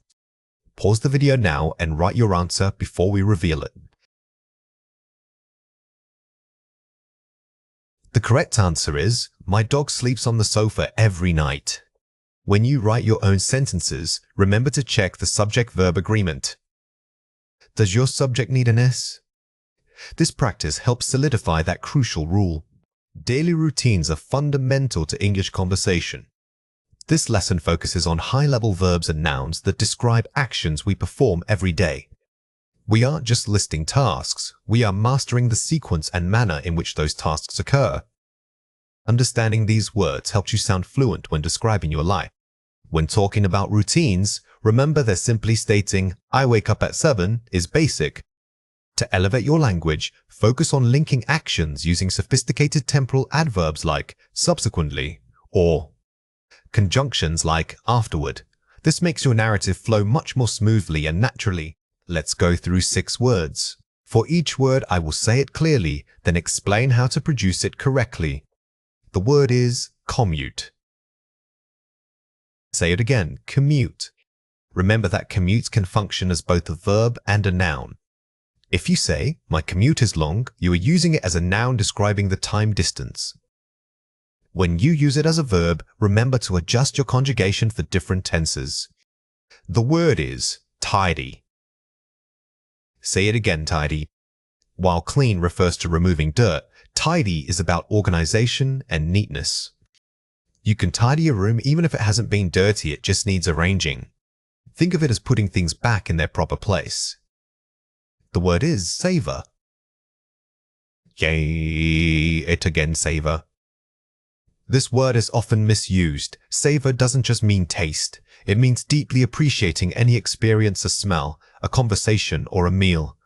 Pause the video now and write your answer before we reveal it. The correct answer is, my dog sleeps on the sofa every night. When you write your own sentences, remember to check the subject-verb agreement. Does your subject need an S? This practice helps solidify that crucial rule. Daily routines are fundamental to English conversation. This lesson focuses on high-level verbs and nouns that describe actions we perform every day. We aren't just listing tasks, we are mastering the sequence and manner in which those tasks occur. Understanding these words helps you sound fluent when describing your life. When talking about routines, remember that simply stating, I wake up at 7 is basic. To elevate your language, focus on linking actions using sophisticated temporal adverbs like subsequently or conjunctions like afterward. This makes your narrative flow much more smoothly and naturally. Let's go through 6 words. For each word, I will say it clearly, then explain how to produce it correctly. The word is commute. Say it again, commute. Remember that commute can function as both a verb and a noun. If you say, my commute is long, you are using it as a noun describing the time distance. When you use it as a verb, remember to adjust your conjugation for different tenses. The word is tidy. Say it again, tidy. While clean refers to removing dirt, tidy is about organization and neatness. You can tidy a room even if it hasn't been dirty, it just needs arranging. Think of it as putting things back in their proper place. The word is savor. Yay, it again, savor. This word is often misused. Savor doesn't just mean taste. It means deeply appreciating any experience, a smell, a conversation, or a meal.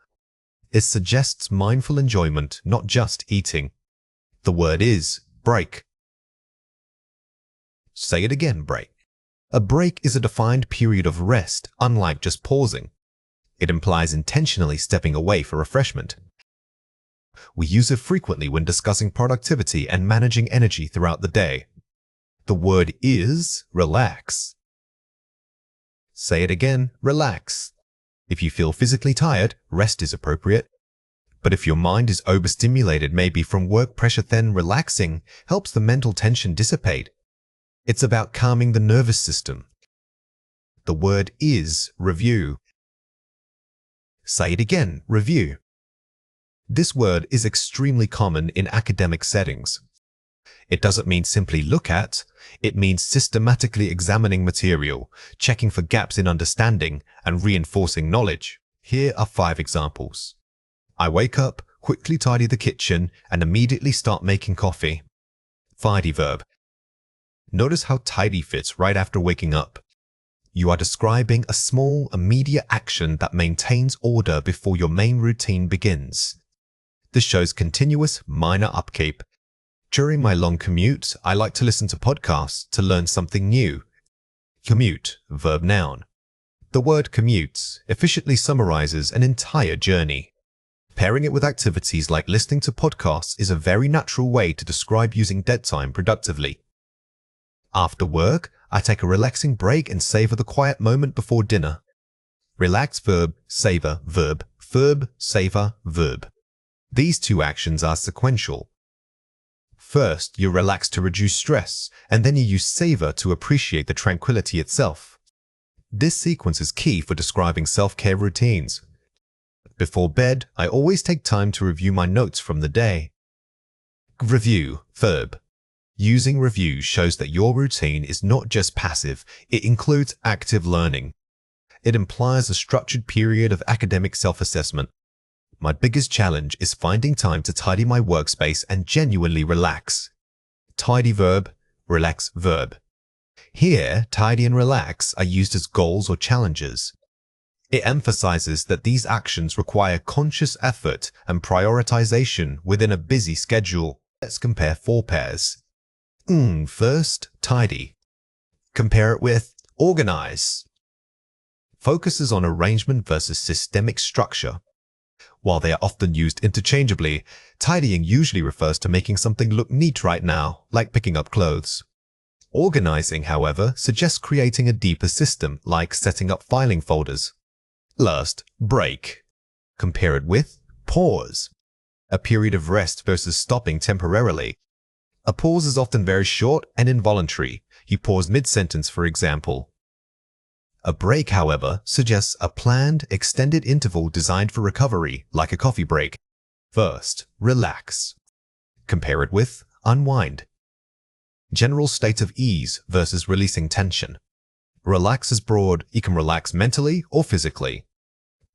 It suggests mindful enjoyment, not just eating. The word is break. Say it again, break. A break is a defined period of rest, unlike just pausing. It implies intentionally stepping away for refreshment. We use it frequently when discussing productivity and managing energy throughout the day. The word is relax. Say it again, relax. If you feel physically tired, rest is appropriate. But if your mind is overstimulated, maybe from work pressure, then relaxing helps the mental tension dissipate. It's about calming the nervous system. The word is review. Say it again, review. This word is extremely common in academic settings. It doesn't mean simply look at, it means systematically examining material, checking for gaps in understanding, and reinforcing knowledge. Here are 5 examples. I wake up, quickly tidy the kitchen, and immediately start making coffee. Tidy verb. Notice how tidy fits right after waking up. You are describing a small, immediate action that maintains order before your main routine begins. This shows continuous, minor upkeep. During my long commute, I like to listen to podcasts to learn something new. Commute, verb noun. The word commute efficiently summarizes an entire journey. Pairing it with activities like listening to podcasts is a very natural way to describe using dead time productively. After work, I take a relaxing break and savor the quiet moment before dinner. Relax verb, savor verb, verb, savor verb. These 2 actions are sequential. First, you relax to reduce stress, and then you use savor to appreciate the tranquility itself. This sequence is key for describing self-care routines. Before bed, I always take time to review my notes from the day. Review, verb. Using review shows that your routine is not just passive, it includes active learning. It implies a structured period of academic self-assessment. My biggest challenge is finding time to tidy my workspace and genuinely relax. Tidy verb, relax verb. Here, tidy and relax are used as goals or challenges. It emphasizes that these actions require conscious effort and prioritization within a busy schedule. Let's compare 4 pairs. First, tidy. Compare it with organize. Focuses on arrangement versus systemic structure. While they are often used interchangeably, tidying usually refers to making something look neat right now, like picking up clothes. Organizing, however, suggests creating a deeper system, like setting up filing folders. Last, break. Compare it with pause. A period of rest versus stopping temporarily. A pause is often very short and involuntary. You pause mid-sentence, for example. A break, however, suggests a planned, extended interval designed for recovery, like a coffee break. First, relax. Compare it with unwind. General state of ease versus releasing tension. Relax is broad, you can relax mentally or physically.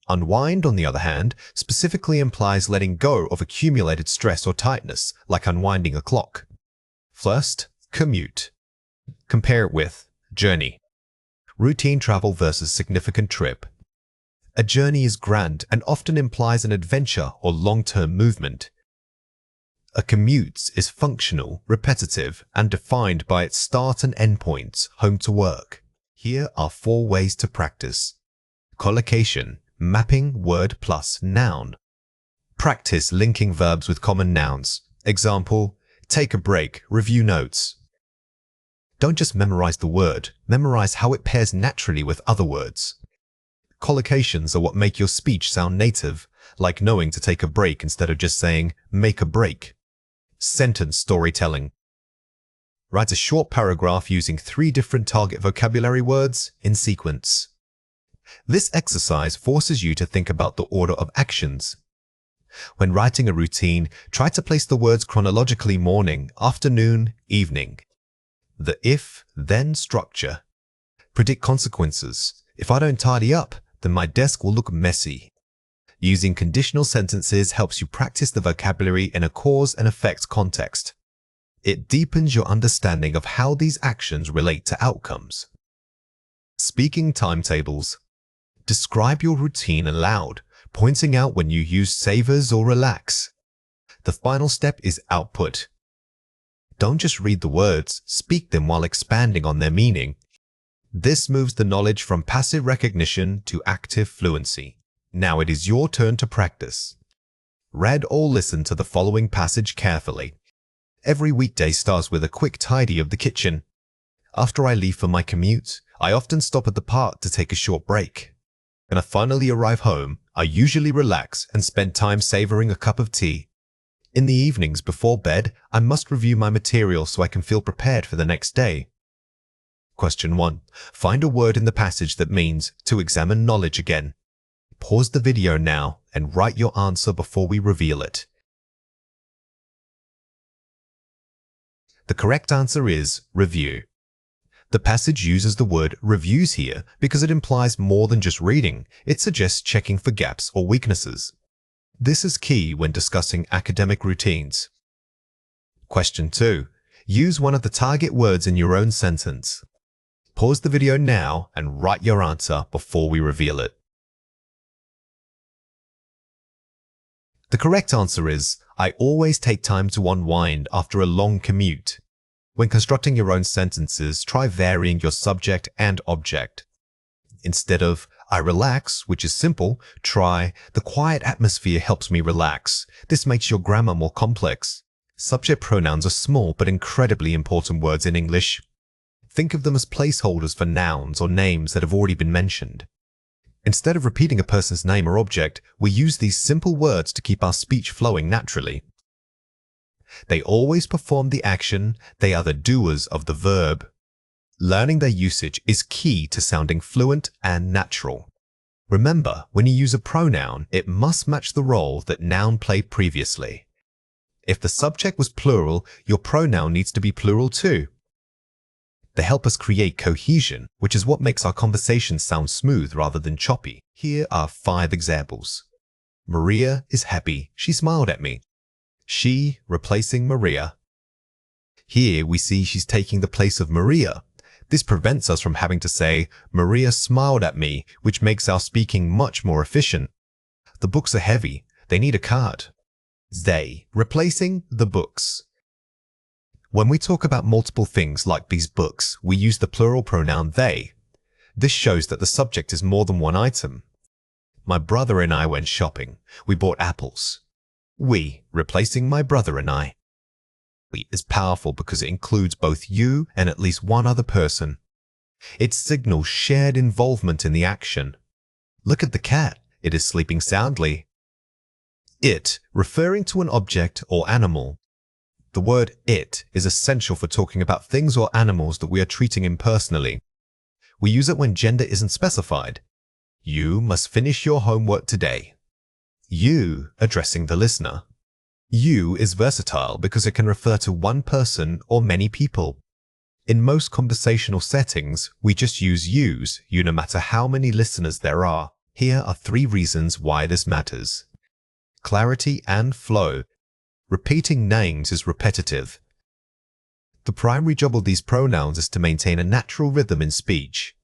Unwind, on the other hand, specifically implies letting go of accumulated stress or tightness, like unwinding a clock. First, commute. Compare it with journey. Routine travel versus significant trip. A journey is grand and often implies an adventure or long-term movement. A commute is functional, repetitive, and defined by its start and end points, home to work. Here are 4 ways to practice. Collocation, mapping word plus noun. Practice linking verbs with common nouns. Example, take a break, review notes. Don't just memorize the word, memorize how it pairs naturally with other words. Collocations are what make your speech sound native. like knowing to take a break instead of just saying, make a break. Sentence storytelling. Write a short paragraph using 3 different target vocabulary words in sequence. This exercise forces you to think about the order of actions. When writing a routine, try to place the words chronologically: morning, afternoon, evening. The if-then structure. Predict consequences. If I don't tidy up, then my desk will look messy. Using conditional sentences helps you practice the vocabulary in a cause and effect context. It deepens your understanding of how these actions relate to outcomes. Speaking timetables. Describe your routine aloud, pointing out when you use savors or relax. The final step is output. Don't just read the words, speak them while expanding on their meaning. This moves the knowledge from passive recognition to active fluency. Now it is your turn to practice. Read or listen to the following passage carefully. Every weekday starts with a quick tidy of the kitchen. After I leave for my commute, I often stop at the park to take a short break. When I finally arrive home, I usually relax and spend time savoring a cup of tea. In the evenings before bed, I must review my material so I can feel prepared for the next day. Question 1. Find a word in the passage that means to examine knowledge again. Pause the video now and write your answer before we reveal it. The correct answer is review. The passage uses the word reviews here because it implies more than just reading. It suggests checking for gaps or weaknesses. This is key when discussing academic routines. Question 2. Use one of the target words in your own sentence. Pause the video now and write your answer before we reveal it. The correct answer is, I always take time to unwind after a long commute. When constructing your own sentences, try varying your subject and object. Instead of, I relax, which is simple, try, the quiet atmosphere helps me relax. This makes your grammar more complex. Subject pronouns are small but incredibly important words in English. Think of them as placeholders for nouns or names that have already been mentioned. Instead of repeating a person's name or object, we use these simple words to keep our speech flowing naturally. They always perform the action, they are the doers of the verb. Learning their usage is key to sounding fluent and natural. Remember, when you use a pronoun, it must match the role that noun played previously. If the subject was plural, your pronoun needs to be plural too. They help us create cohesion, which is what makes our conversation sound smooth rather than choppy. Here are 5 examples. Maria is happy. She smiled at me. She replacing Maria. Here we see she's taking the place of Maria. This prevents us from having to say, Maria smiled at me, which makes our speaking much more efficient. The books are heavy. They need a cart. They replacing the books. When we talk about multiple things like these books, we use the plural pronoun they. This shows that the subject is more than one item. My brother and I went shopping. We bought apples. We, replacing my brother and I. We is powerful because it includes both you and at least one other person. It signals shared involvement in the action. Look at the cat. It is sleeping soundly. It, referring to an object or animal. The word it is essential for talking about things or animals that we are treating impersonally. We use it when gender isn't specified. You must finish your homework today. You, addressing the listener. You is versatile because it can refer to one person or many people. In most conversational settings, we just use yous, no matter how many listeners there are. Here are 3 reasons why this matters. Clarity and flow. Repeating names is repetitive. The primary job of these pronouns is to maintain a natural rhythm in speech.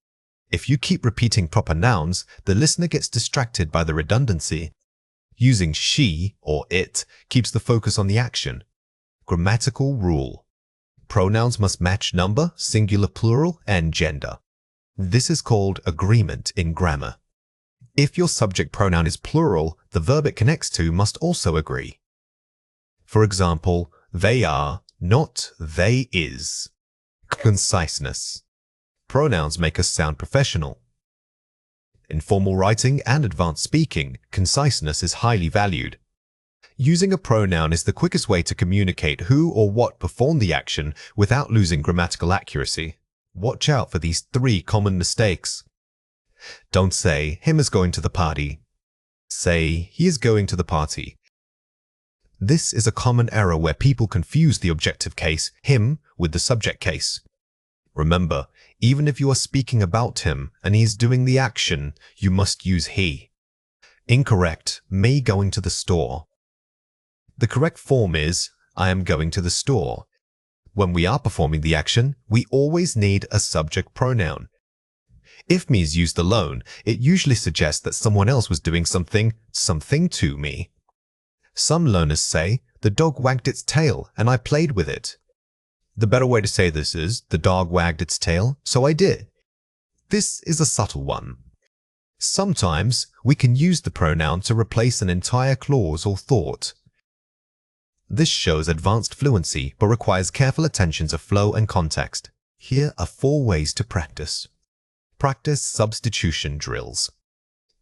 If you keep repeating proper nouns, the listener gets distracted by the redundancy. Using she or it keeps the focus on the action. Grammatical rule. Pronouns must match number, singular, plural, and gender. This is called agreement in grammar. If your subject pronoun is plural, the verb it connects to must also agree. For example, they are, not they is. Conciseness. Pronouns make us sound professional. In formal writing and advanced speaking, conciseness is highly valued. Using a pronoun is the quickest way to communicate who or what performed the action without losing grammatical accuracy. Watch out for these 3 common mistakes. Don't say, him is going to the party. Say, he is going to the party. This is a common error where people confuse the objective case, him, with the subject case. Remember, even if you are speaking about him and he is doing the action, you must use he. Incorrect, me going to the store. The correct form is, I am going to the store. When we are performing the action, we always need a subject pronoun. If me is used alone, it usually suggests that someone else was doing something to me. Some learners say, the dog wagged its tail and I played with it. The better way to say this is, the dog wagged its tail, so I did. This is a subtle one. Sometimes we can use the pronoun to replace an entire clause or thought. This shows advanced fluency but requires careful attention to flow and context. Here are 4 ways to practice. Practice substitution drills.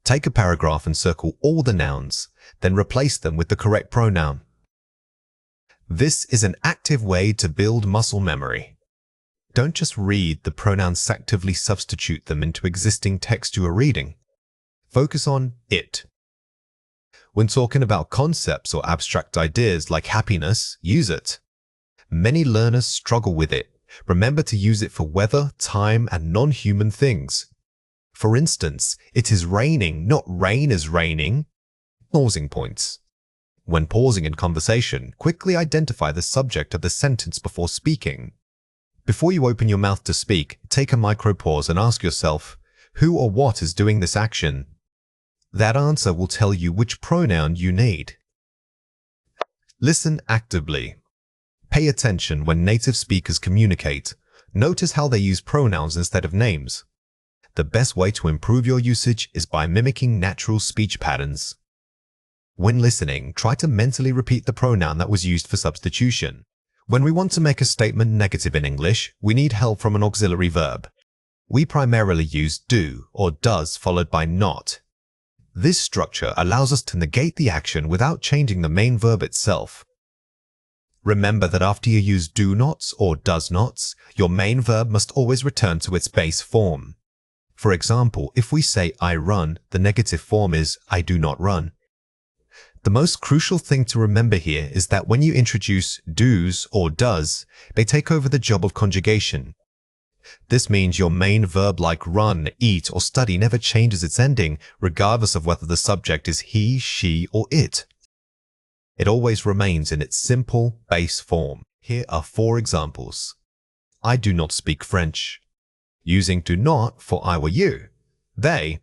Take a paragraph and circle all the nouns, then replace them with the correct pronoun. This is an active way to build muscle memory. Don't just read the pronouns, actively substitute them into existing text you are reading. Focus on it. When talking about concepts or abstract ideas like happiness, use it. Many learners struggle with it. Remember to use it for weather, time, and non-human things. For instance, it is raining, not rain is raining. Pausing points. When pausing in conversation, quickly identify the subject of the sentence before speaking. Before you open your mouth to speak, take a micro-pause and ask yourself, who or what is doing this action? That answer will tell you which pronoun you need. Listen actively. Pay attention when native speakers communicate. Notice how they use pronouns instead of names. The best way to improve your usage is by mimicking natural speech patterns. When listening, try to mentally repeat the pronoun that was used for substitution. When we want to make a statement negative in English, we need help from an auxiliary verb. We primarily use do or does followed by not. This structure allows us to negate the action without changing the main verb itself. Remember that after you use do nots or does nots, your main verb must always return to its base form. For example, if we say I run, the negative form is I do not run. The most crucial thing to remember here is that when you introduce do's or does, they take over the job of conjugation. This means your main verb like run, eat, or study never changes its ending, regardless of whether the subject is he, she, or it. It always remains in its simple, base form. Here are 4 examples. I do not speak French. Using do not for I were you. They.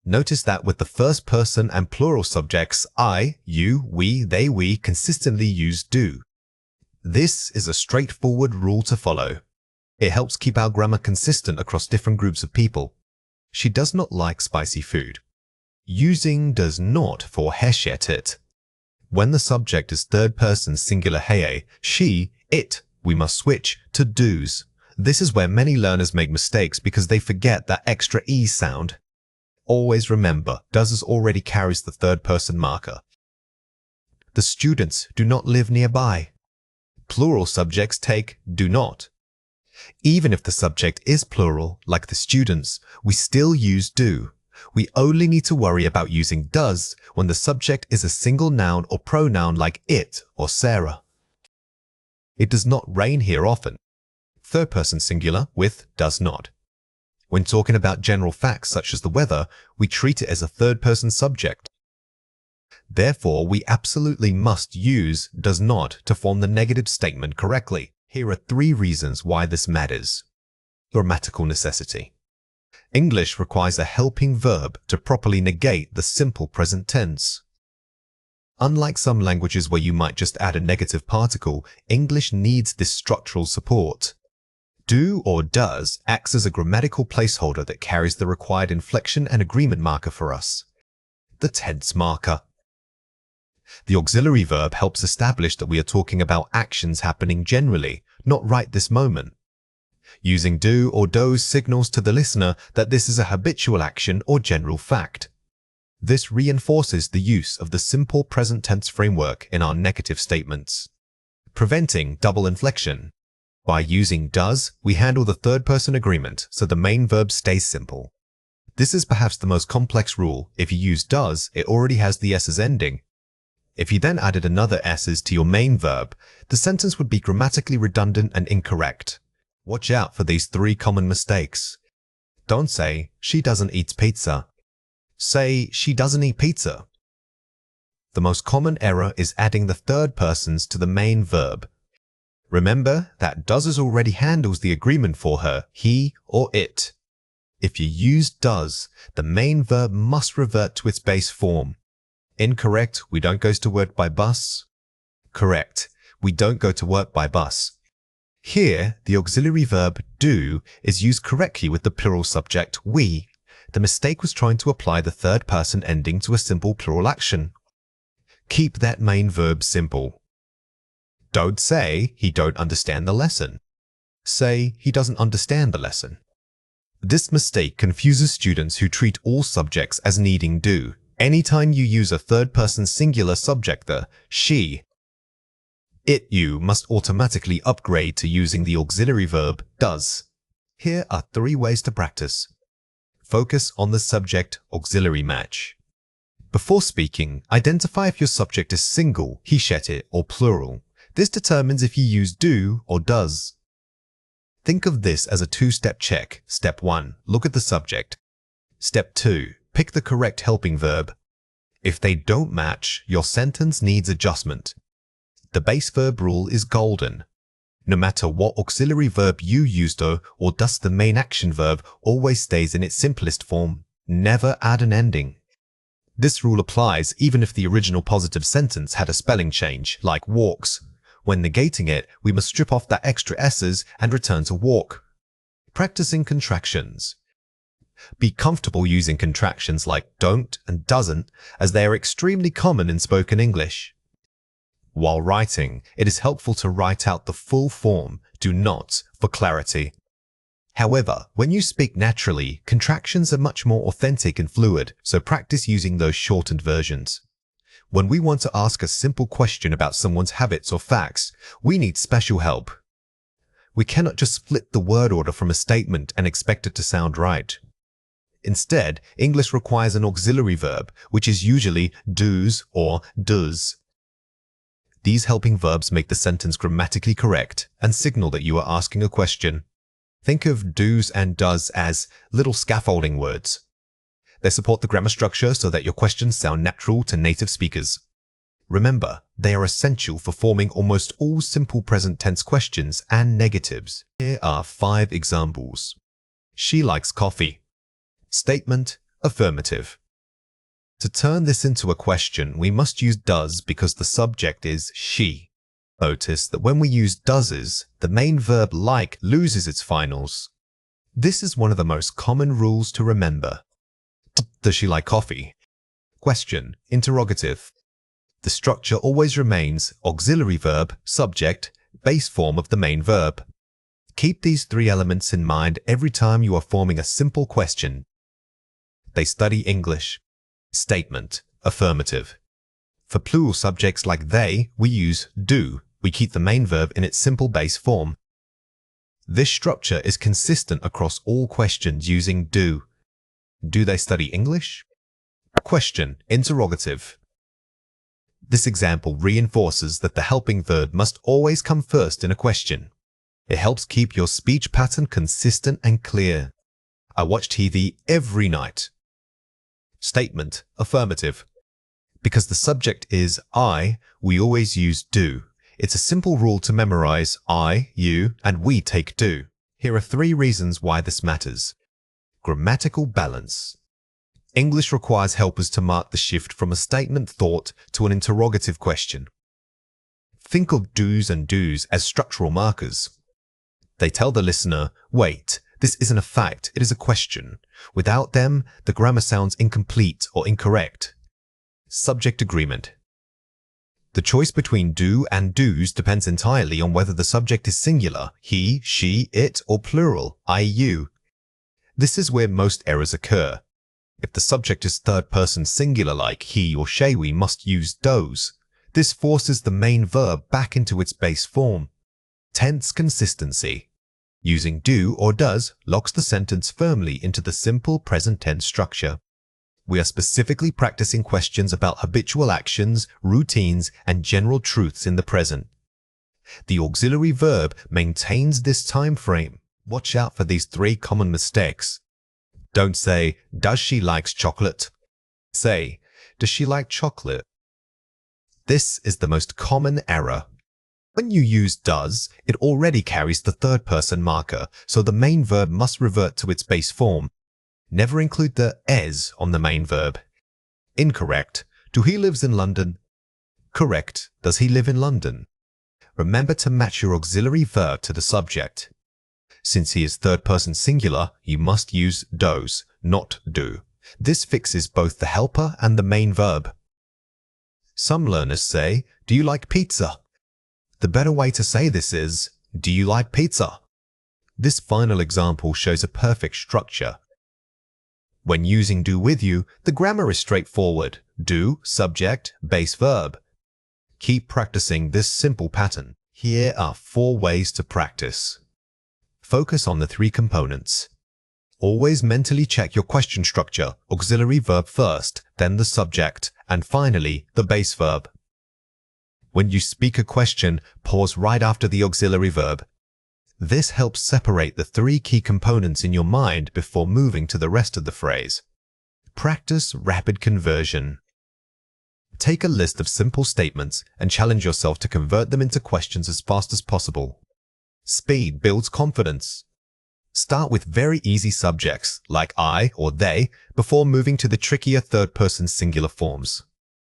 Notice that with the first person and plural subjects I, you, we, they, we consistently use do. This is a straightforward rule to follow. It helps keep our grammar consistent across different groups of people. She does not like spicy food. Using does not for it. When the subject is third person singular heye, she, it, we must switch to do's. This is where many learners make mistakes because they forget that extra E sound. Always remember, does already carries the third person marker. The students do not live nearby. Plural subjects take do not. Even if the subject is plural, like the students, we still use do. We only need to worry about using does when the subject is a single noun or pronoun like it or Sarah. It does not rain here often. Third person singular with does not. When talking about general facts such as the weather, we treat it as a third person subject. Therefore, we absolutely must use does not to form the negative statement correctly. Here are 3 reasons why this matters. Grammatical necessity. English requires a helping verb to properly negate the simple present tense. Unlike some languages where you might just add a negative particle, English needs this structural support. Do or does acts as a grammatical placeholder that carries the required inflection and agreement marker for us, the tense marker. The auxiliary verb helps establish that we are talking about actions happening generally, not right this moment. Using do or does signals to the listener that this is a habitual action or general fact. This reinforces the use of the simple present tense framework in our negative statements. Preventing double inflection. By using does, we handle the third-person agreement so the main verb stays simple. This is perhaps the most complex rule. If you use does, it already has the s as ending. If you then added another s's to your main verb, the sentence would be grammatically redundant and incorrect. Watch out for these 3 common mistakes. Don't say, she doesn't eat pizza. Say, she doesn't eat pizza. The most common error is adding the third persons to the main verb. Remember that does already handles the agreement for her, he or it. If you use does, the main verb must revert to its base form. Incorrect, we don't go to work by bus. Correct, we don't go to work by bus. Here, the auxiliary verb do is used correctly with the plural subject we. The mistake was trying to apply the third person ending to a simple plural action. Keep that main verb simple. Don't say, he don't understand the lesson. Say, he doesn't understand the lesson. This mistake confuses students who treat all subjects as needing do. Anytime you use a third-person singular subject, the she, it, you must automatically upgrade to using the auxiliary verb does. Here are 3 ways to practice. Focus on the subject-auxiliary match. Before speaking, identify if your subject is single, he, shet, it, or plural. This determines if you use do or does. Think of this as a 2-step check. Step 1, look at the subject. Step 2, pick the correct helping verb. If they don't match, your sentence needs adjustment. The base verb rule is golden. No matter what auxiliary verb you use though, or does, the main action verb always stays in its simplest form. Never add an ending. This rule applies even if the original positive sentence had a spelling change, like walks. When negating it, we must strip off that extra s's and return to walk. Practicing contractions. Be comfortable using contractions like don't and doesn't, as they are extremely common in spoken English. While writing, it is helpful to write out the full form, do not, for clarity. However, when you speak naturally, contractions are much more authentic and fluid, so practice using those shortened versions. When we want to ask a simple question about someone's habits or facts, we need special help. We cannot just flip the word order from a statement and expect it to sound right. Instead, English requires an auxiliary verb, which is usually do's or does. These helping verbs make the sentence grammatically correct and signal that you are asking a question. Think of do's and does as little scaffolding words. They support the grammar structure so that your questions sound natural to native speakers. Remember, they are essential for forming almost all simple present tense questions and negatives. Here are 5 examples. She likes coffee. Statement, affirmative. To turn this into a question, we must use does because the subject is she. Notice that when we use does's, the main verb like loses its finals. This is one of the most common rules to remember. Does she like coffee? Question, interrogative. The structure always remains auxiliary verb, subject, base form of the main verb. Keep these 3 elements in mind every time you are forming a simple question. They study English. Statement, affirmative. For plural subjects like they, we use do. We keep the main verb in its simple base form. This structure is consistent across all questions using do. Do they study English? Question, interrogative. This example reinforces that the helping verb must always come first in a question. It helps keep your speech pattern consistent and clear. I watch TV every night. Statement, affirmative. Because the subject is I, we always use do. It's a simple rule to memorize. I, you, and we take do. Here are 3 reasons why this matters. Grammatical balance. English requires helpers to mark the shift from a statement thought to an interrogative question. Think of do's and do's as structural markers. They tell the listener, wait, this isn't a fact, it is a question. Without them, the grammar sounds incomplete or incorrect. Subject agreement. The choice between do and do's depends entirely on whether the subject is singular, he, she, it, or plural, I, you. This is where most errors occur. If the subject is third person singular like he or she, we must use does. This forces the main verb back into its base form. Tense consistency. Using do or does locks the sentence firmly into the simple present tense structure. We are specifically practicing questions about habitual actions, routines, and general truths in the present. The auxiliary verb maintains this time frame. Watch out for these 3 common mistakes. Don't say, does she likes chocolate? Say, does she like chocolate? This is the most common error. When you use does, it already carries the third person marker, so the main verb must revert to its base form. Never include the es on the main verb. Incorrect. Do he lives in London? Correct. Does he live in London? Remember to match your auxiliary verb to the subject. Since he is third person singular, you must use does, not do. This fixes both the helper and the main verb. Some learners say, do you like pizza? The better way to say this is, do you like pizza? This final example shows a perfect structure. When using do with you, the grammar is straightforward. Do, subject, base verb. Keep practicing this simple pattern. Here are 4 ways to practice. Focus on the 3 components. Always mentally check your question structure, auxiliary verb first, then the subject, and finally, the base verb. When you speak a question, pause right after the auxiliary verb. This helps separate the 3 key components in your mind before moving to the rest of the phrase. Practice rapid conversion. Take a list of simple statements and challenge yourself to convert them into questions as fast as possible. Speed builds confidence. Start with very easy subjects like I or they before moving to the trickier third-person singular forms.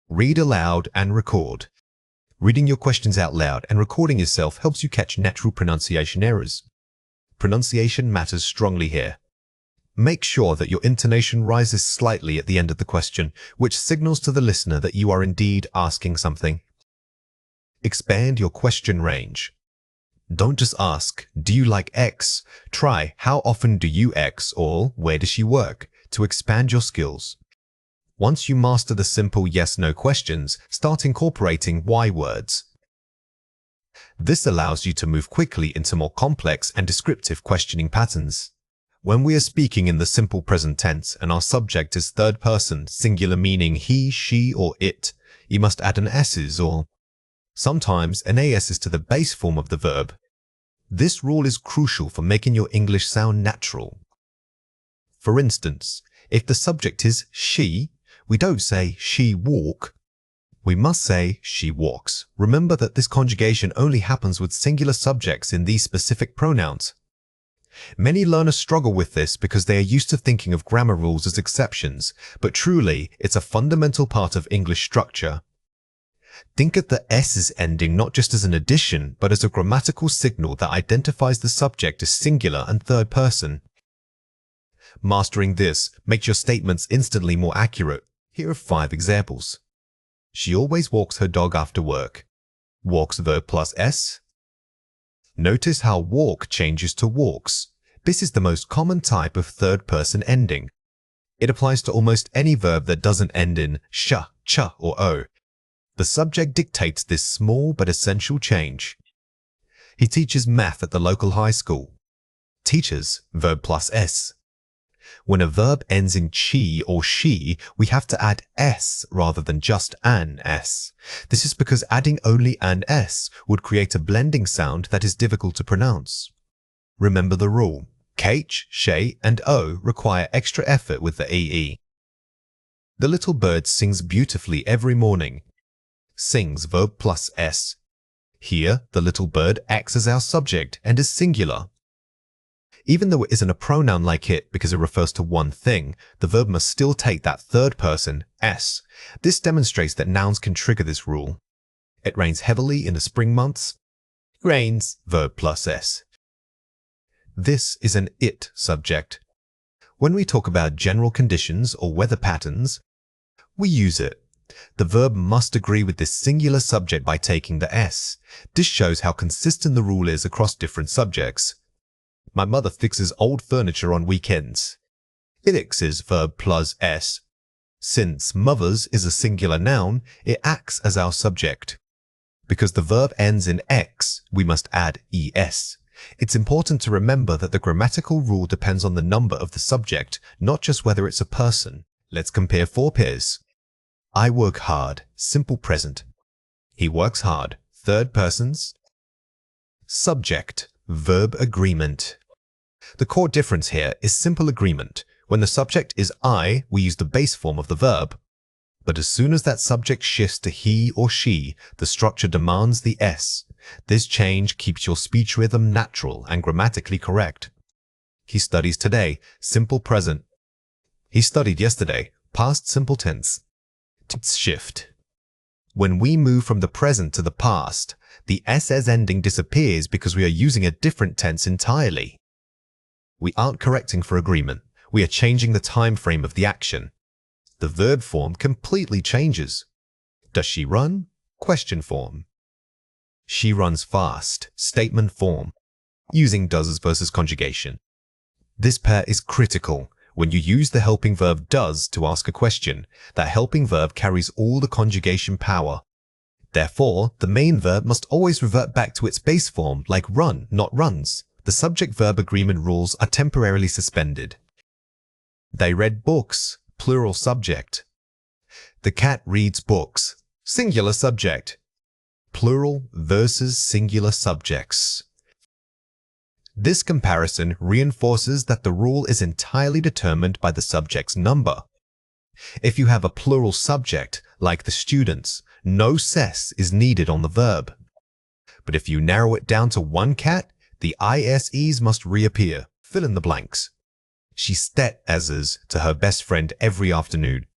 Read aloud and record. Reading your questions out loud and recording yourself helps you catch natural pronunciation errors. Pronunciation matters strongly here. Make sure that your intonation rises slightly at the end of the question, which signals to the listener that you are indeed asking something. Expand your question range. Don't just ask, do you like X? Try, how often do you X, or where does she work, to expand your skills. Once you master the simple yes-no questions, start incorporating why words. This allows you to move quickly into more complex and descriptive questioning patterns. When we are speaking in the simple present tense and our subject is third person, singular meaning he, she, or it, you must add an s's or sometimes an as to the base form of the verb. This rule is crucial for making your English sound natural. For instance, if the subject is she, we don't say she walk. We must say she walks. Remember that this conjugation only happens with singular subjects in these specific pronouns. Many learners struggle with this because they are used to thinking of grammar rules as exceptions, but truly, it's a fundamental part of English structure. Think of the s's ending not just as an addition, but as a grammatical signal that identifies the subject as singular and third person. Mastering this makes your statements instantly more accurate. Here are 5 examples. She always walks her dog after work. Walks verb plus s. Notice how walk changes to walks. This is the most common type of third-person ending. It applies to almost any verb that doesn't end in sh, ch, or o. The subject dictates this small but essential change. He teaches math at the local high school. Teaches verb plus s. When a verb ends in chi or she, we have to add s rather than just an s. This is because adding only an s would create a blending sound that is difficult to pronounce. Remember the rule. Kh, she, and o require extra effort with the ee. The little bird sings beautifully every morning. Sings verb plus s. Here, the little bird acts as our subject and is singular. Even though it isn't a pronoun like it because it refers to one thing, the verb must still take that third person, s. This demonstrates that nouns can trigger this rule. It rains heavily in the spring months. Rains, verb plus s. This is an it subject. When we talk about general conditions or weather patterns, we use it. The verb must agree with this singular subject by taking the S. This shows how consistent the rule is across different subjects. My mother fixes old furniture on weekends. It is verb plus S. Since mothers is a singular noun, it acts as our subject. Because the verb ends in X, we must add ES. It's important to remember that the grammatical rule depends on the number of the subject, not just whether it's a person. Let's compare four pairs. I work hard, simple present. He works hard, third persons. Subject, verb agreement. The core difference here is simple agreement. When the subject is I, we use the base form of the verb. But as soon as that subject shifts to he or she, the structure demands the S. This change keeps your speech rhythm natural and grammatically correct. He studies today, simple present. He studied yesterday, past simple tense. Shift. When we move from the present to the past, the SS ending disappears because we are using a different tense entirely. We aren't correcting for agreement. We are changing the time frame of the action. The verb form completely changes. Does she run? Question form. She runs fast. Statement form. Using does versus conjugation. This pair is critical. When you use the helping verb does to ask a question, that helping verb carries all the conjugation power. Therefore, the main verb must always revert back to its base form, like run, not runs. The subject-verb agreement rules are temporarily suspended. They read books, plural subject. The cat reads books, singular subject. Plural versus singular subjects. This comparison reinforces that the rule is entirely determined by the subject's number. If you have a plural subject, like the students, no cess is needed on the verb. But if you narrow it down to one cat, the ISEs must reappear. Fill in the blanks. She stettazes to her best friend every afternoon.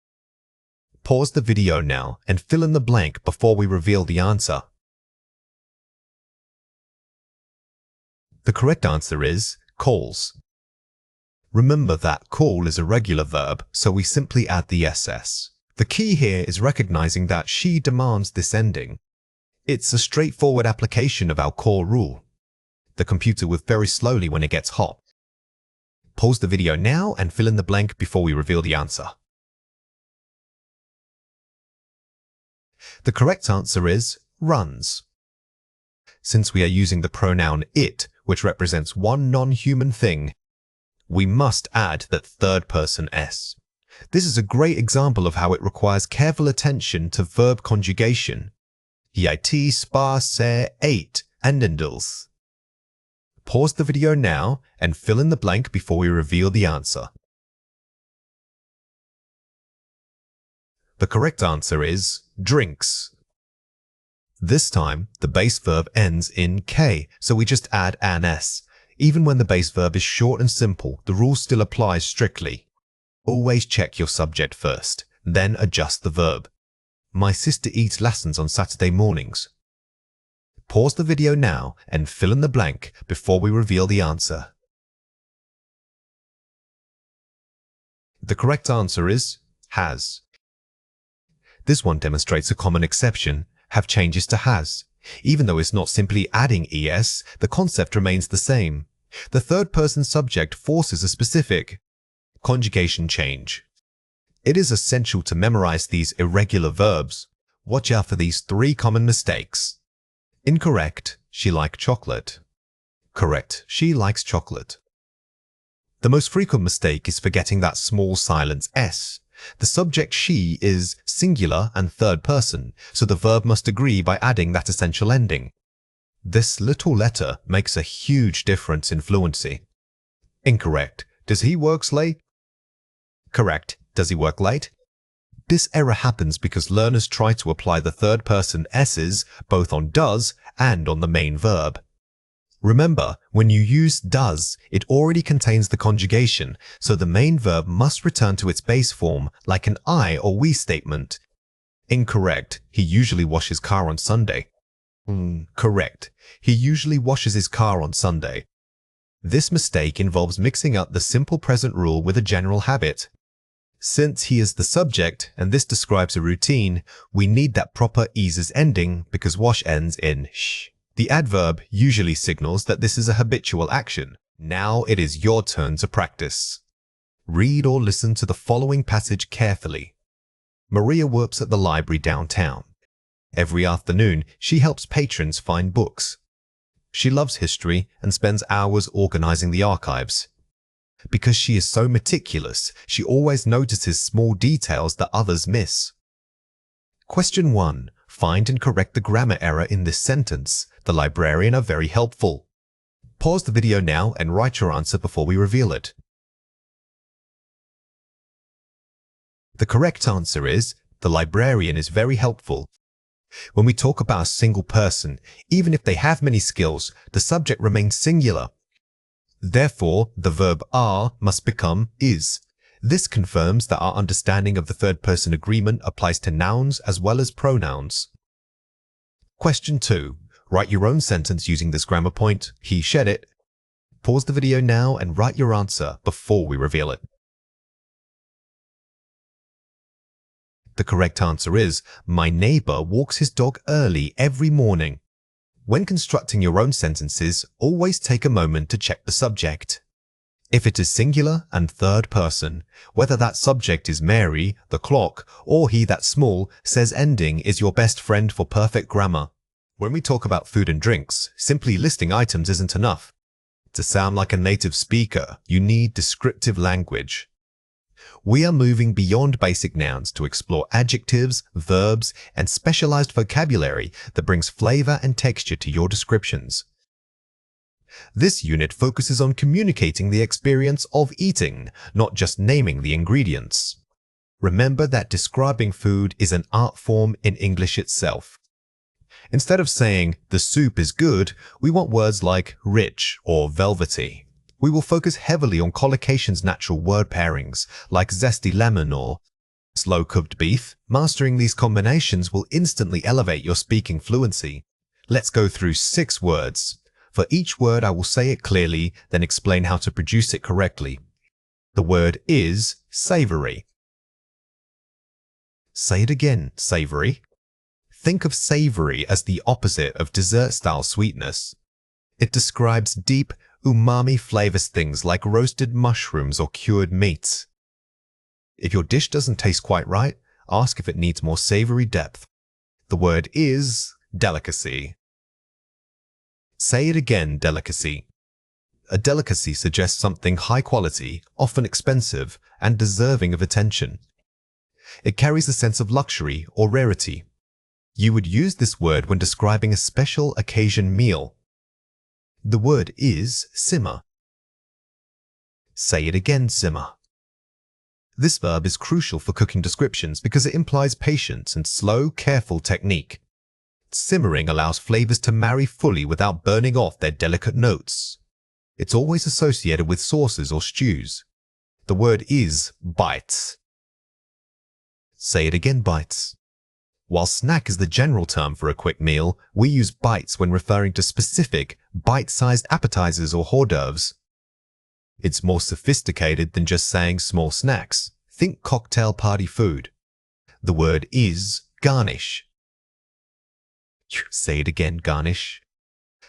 Pause the video now and fill in the blank before we reveal the answer. The correct answer is calls. Remember that call is a regular verb, so we simply add the SS. The key here is recognizing that she demands this ending. It's a straightforward application of our core rule. The computer will very slowly when it gets hot. Pause the video now and fill in the blank before we reveal the answer. The correct answer is runs. Since we are using the pronoun it, which represents one non-human thing, we must add that third person S. This is a great example of how it requires careful attention to verb conjugation. It spa se ate andendels. Pause the video now and fill in the blank before we reveal the answer. The correct answer is drinks. This time, the base verb ends in K, so we just add an S. Even when the base verb is short and simple, the rule still applies strictly. Always check your subject first, then adjust the verb. My sister eats lessons on Saturday mornings. Pause the video now and fill in the blank before we reveal the answer. The correct answer is has. This one demonstrates a common exception, have changes to has. Even though it's not simply adding ES, the concept remains the same. The third person subject forces a specific conjugation change. It is essential to memorize these irregular verbs. Watch out for these three common mistakes. Incorrect, she liked chocolate. Correct, she likes chocolate. The most frequent mistake is forgetting that small silent S. The subject she is singular and third person, so the verb must agree by adding that essential ending. This little letter makes a huge difference in fluency. Incorrect, does he work late? Correct, does he work late? This error happens because learners try to apply the third person S's both on does and on the main verb. Remember, when you use does, it already contains the conjugation, so the main verb must return to its base form, like an I or we statement. Incorrect, he usually washes car on Sunday. Correct, he usually washes his car on Sunday. This mistake involves mixing up the simple present rule with a general habit. Since he is the subject and this describes a routine, we need that proper eases ending because wash ends in sh. The adverb usually signals that this is a habitual action. Now it is your turn to practice. Read or listen to the following passage carefully. Maria works at the library downtown. Every afternoon, she helps patrons find books. She loves history and spends hours organizing the archives. Because she is so meticulous, she always notices small details that others miss. Question 1. Find and correct the grammar error in this sentence. The librarian are very helpful. Pause the video now and write your answer before we reveal it. The correct answer is, the librarian is very helpful. When we talk about a single person, even if they have many skills, the subject remains singular. Therefore, the verb are must become is. This confirms that our understanding of the third-person agreement applies to nouns as well as pronouns. Question 2. Write your own sentence using this grammar point. He shed it. Pause the video now and write your answer before we reveal it. The correct answer is, my neighbor walks his dog early every morning. When constructing your own sentences, always take a moment to check the subject. If it is singular and third person, whether that subject is Mary, the clock, or he that small, says ending is your best friend for perfect grammar. When we talk about food and drinks, simply listing items isn't enough. To sound like a native speaker, you need descriptive language. We are moving beyond basic nouns to explore adjectives, verbs, and specialized vocabulary that brings flavor and texture to your descriptions. This unit focuses on communicating the experience of eating, not just naming the ingredients. Remember that describing food is an art form in English itself. Instead of saying, the soup is good, we want words like rich or velvety. We will focus heavily on collocation's natural word pairings, like zesty lemon or slow-cooked beef. Mastering these combinations will instantly elevate your speaking fluency. Let's go through 6 words. For each word, I will say it clearly, then explain how to produce it correctly. The word is savory. Say it again, savory. Think of savory as the opposite of dessert-style sweetness. It describes deep, umami flavors things like roasted mushrooms or cured meats. If your dish doesn't taste quite right, ask if it needs more savory depth. The word is delicacy. Say it again, delicacy. A delicacy suggests something high quality, often expensive, and deserving of attention. It carries a sense of luxury or rarity. You would use this word when describing a special occasion meal. The word is simmer. Say it again, simmer. This verb is crucial for cooking descriptions because it implies patience and slow, careful technique. Simmering allows flavors to marry fully without burning off their delicate notes. It's always associated with sauces or stews. The word is bites. Say it again, bites. While snack is the general term for a quick meal, we use bites when referring to specific, bite-sized appetizers or hors d'oeuvres. It's more sophisticated than just saying small snacks. Think cocktail party food. The word is garnish. Say it again, garnish.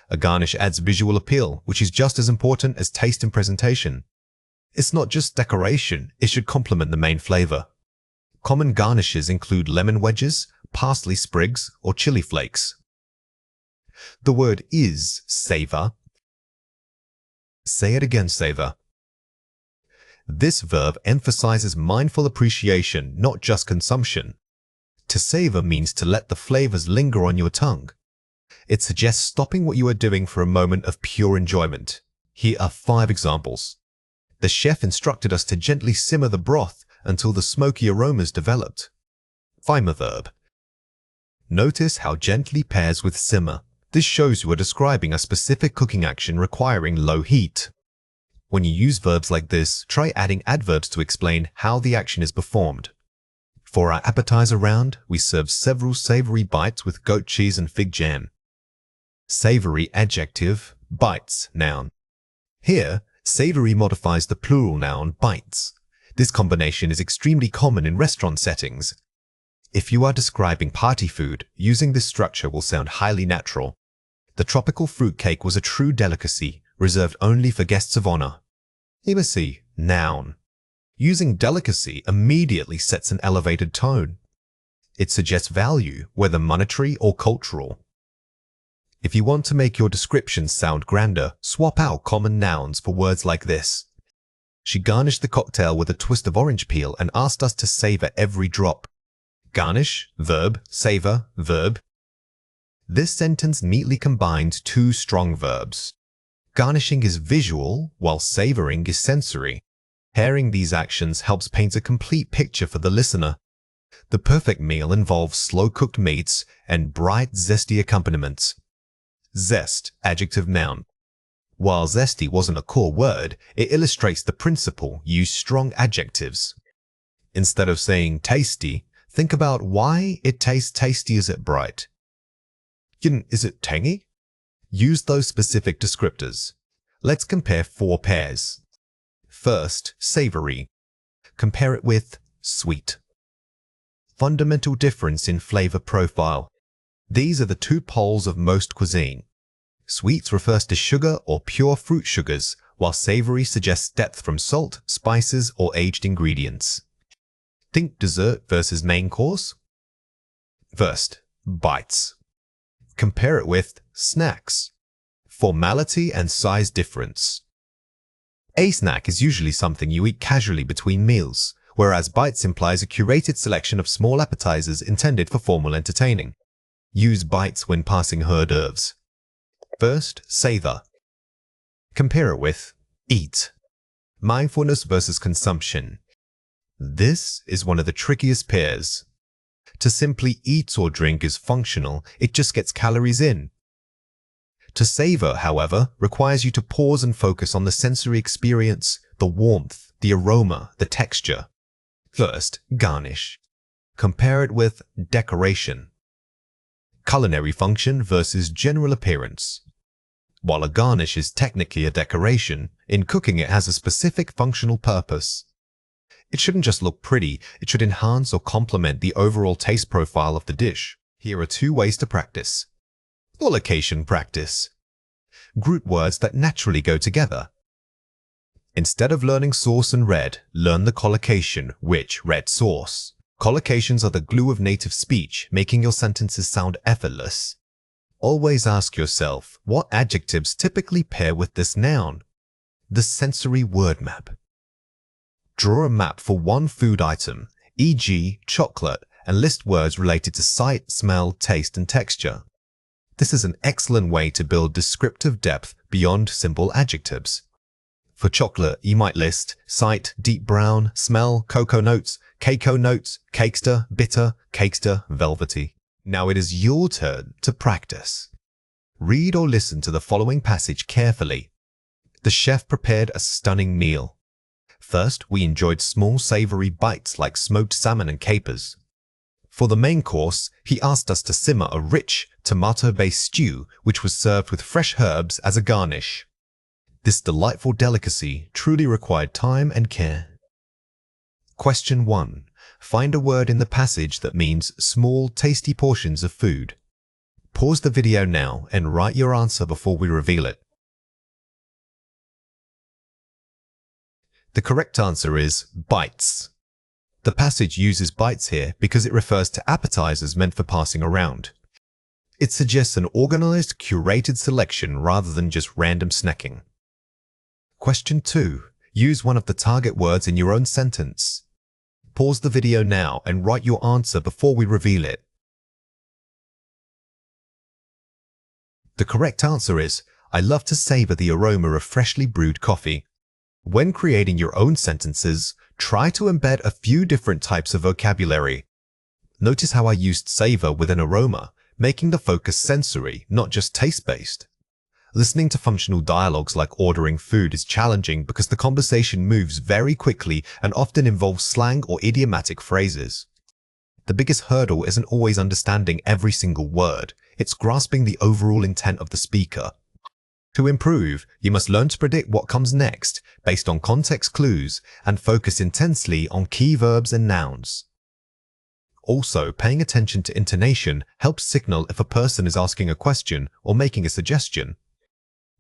A garnish adds visual appeal, which is just as important as taste and presentation. It's not just decoration, it should complement the main flavor. Common garnishes include lemon wedges, parsley sprigs, or chili flakes. The word is savor. Say it again, savor. This verb emphasizes mindful appreciation, not just consumption. To savor means to let the flavors linger on your tongue. It suggests stopping what you are doing for a moment of pure enjoyment. Here are 5 examples. The chef instructed us to gently simmer the broth until the smoky aromas developed. Fimer verb. Notice how gently pairs with simmer. This shows you are describing a specific cooking action requiring low heat. When you use verbs like this, try adding adverbs to explain how the action is performed. For our appetizer round, we serve several savory bites with goat cheese and fig jam. Savory adjective, bites noun. Here, savory modifies the plural noun bites. This combination is extremely common in restaurant settings. If you are describing party food, using this structure will sound highly natural. The tropical fruit cake was a true delicacy, reserved only for guests of honor. Imacy, noun. Using delicacy immediately sets an elevated tone. It suggests value, whether monetary or cultural. If you want to make your descriptions sound grander, swap out common nouns for words like this. She garnished the cocktail with a twist of orange peel and asked us to savor every drop. Garnish, verb, savor, verb. This sentence neatly combines two strong verbs. Garnishing is visual, while savoring is sensory. Pairing these actions helps paint a complete picture for the listener. The perfect meal involves slow-cooked meats and bright, zesty accompaniments. Zest, adjective noun. While zesty wasn't a core word, it illustrates the principle, use strong adjectives. Instead of saying tasty, think about why it tastes tasty. Is it bright? Is it tangy? Use those specific descriptors. Let's compare 4 pairs. First, savory. Compare it with sweet. Fundamental difference in flavor profile. These are the 2 poles of most cuisine. Sweets refers to sugar or pure fruit sugars, while savory suggests depth from salt, spices, or aged ingredients. Think dessert versus main course. First, bites. Compare it with snacks. Formality and size difference. A snack is usually something you eat casually between meals, whereas bites implies a curated selection of small appetizers intended for formal entertaining. Use bites when passing hors d'oeuvres. First, savor. Compare it with eat. Mindfulness versus consumption. This is one of the trickiest pairs. To simply eat or drink is functional, it just gets calories in. To savor, however, requires you to pause and focus on the sensory experience, the warmth, the aroma, the texture. First, garnish. Compare it with decoration. Culinary function versus general appearance. While a garnish is technically a decoration, in cooking it has a specific functional purpose. It shouldn't just look pretty, it should enhance or complement the overall taste profile of the dish. Here are 2 ways to practice. Collocation practice. Group words that naturally go together. Instead of learning sauce and red, learn the collocation, which, red sauce. Collocations are the glue of native speech, making your sentences sound effortless. Always ask yourself, what adjectives typically pair with this noun? The sensory word map. Draw a map for one food item, e.g. chocolate, and list words related to sight, smell, taste, and texture. This is an excellent way to build descriptive depth beyond simple adjectives. For chocolate, you might list sight, deep brown, smell, cocoa notes, cakester, bitter, cakester, velvety. Now it is your turn to practice. Read or listen to the following passage carefully. The chef prepared a stunning meal. First, we enjoyed small savory bites like smoked salmon and capers. For the main course, he asked us to simmer a rich, tomato-based stew which was served with fresh herbs as a garnish. This delightful delicacy truly required time and care. Question 1. Find a word in the passage that means small, tasty portions of food. Pause the video now and write your answer before we reveal it. The correct answer is bites. The passage uses bites here because it refers to appetizers meant for passing around. It suggests an organized, curated selection rather than just random snacking. Question 2. Use one of the target words in your own sentence. Pause the video now and write your answer before we reveal it. The correct answer is, I love to savor the aroma of freshly brewed coffee. When creating your own sentences, try to embed a few different types of vocabulary. Notice how I used savor with an aroma, making the focus sensory, not just taste-based. Listening to functional dialogues like ordering food is challenging because the conversation moves very quickly and often involves slang or idiomatic phrases. The biggest hurdle isn't always understanding every single word, it's grasping the overall intent of the speaker. To improve, you must learn to predict what comes next based on context clues and focus intensely on key verbs and nouns. Also, paying attention to intonation helps signal if a person is asking a question or making a suggestion.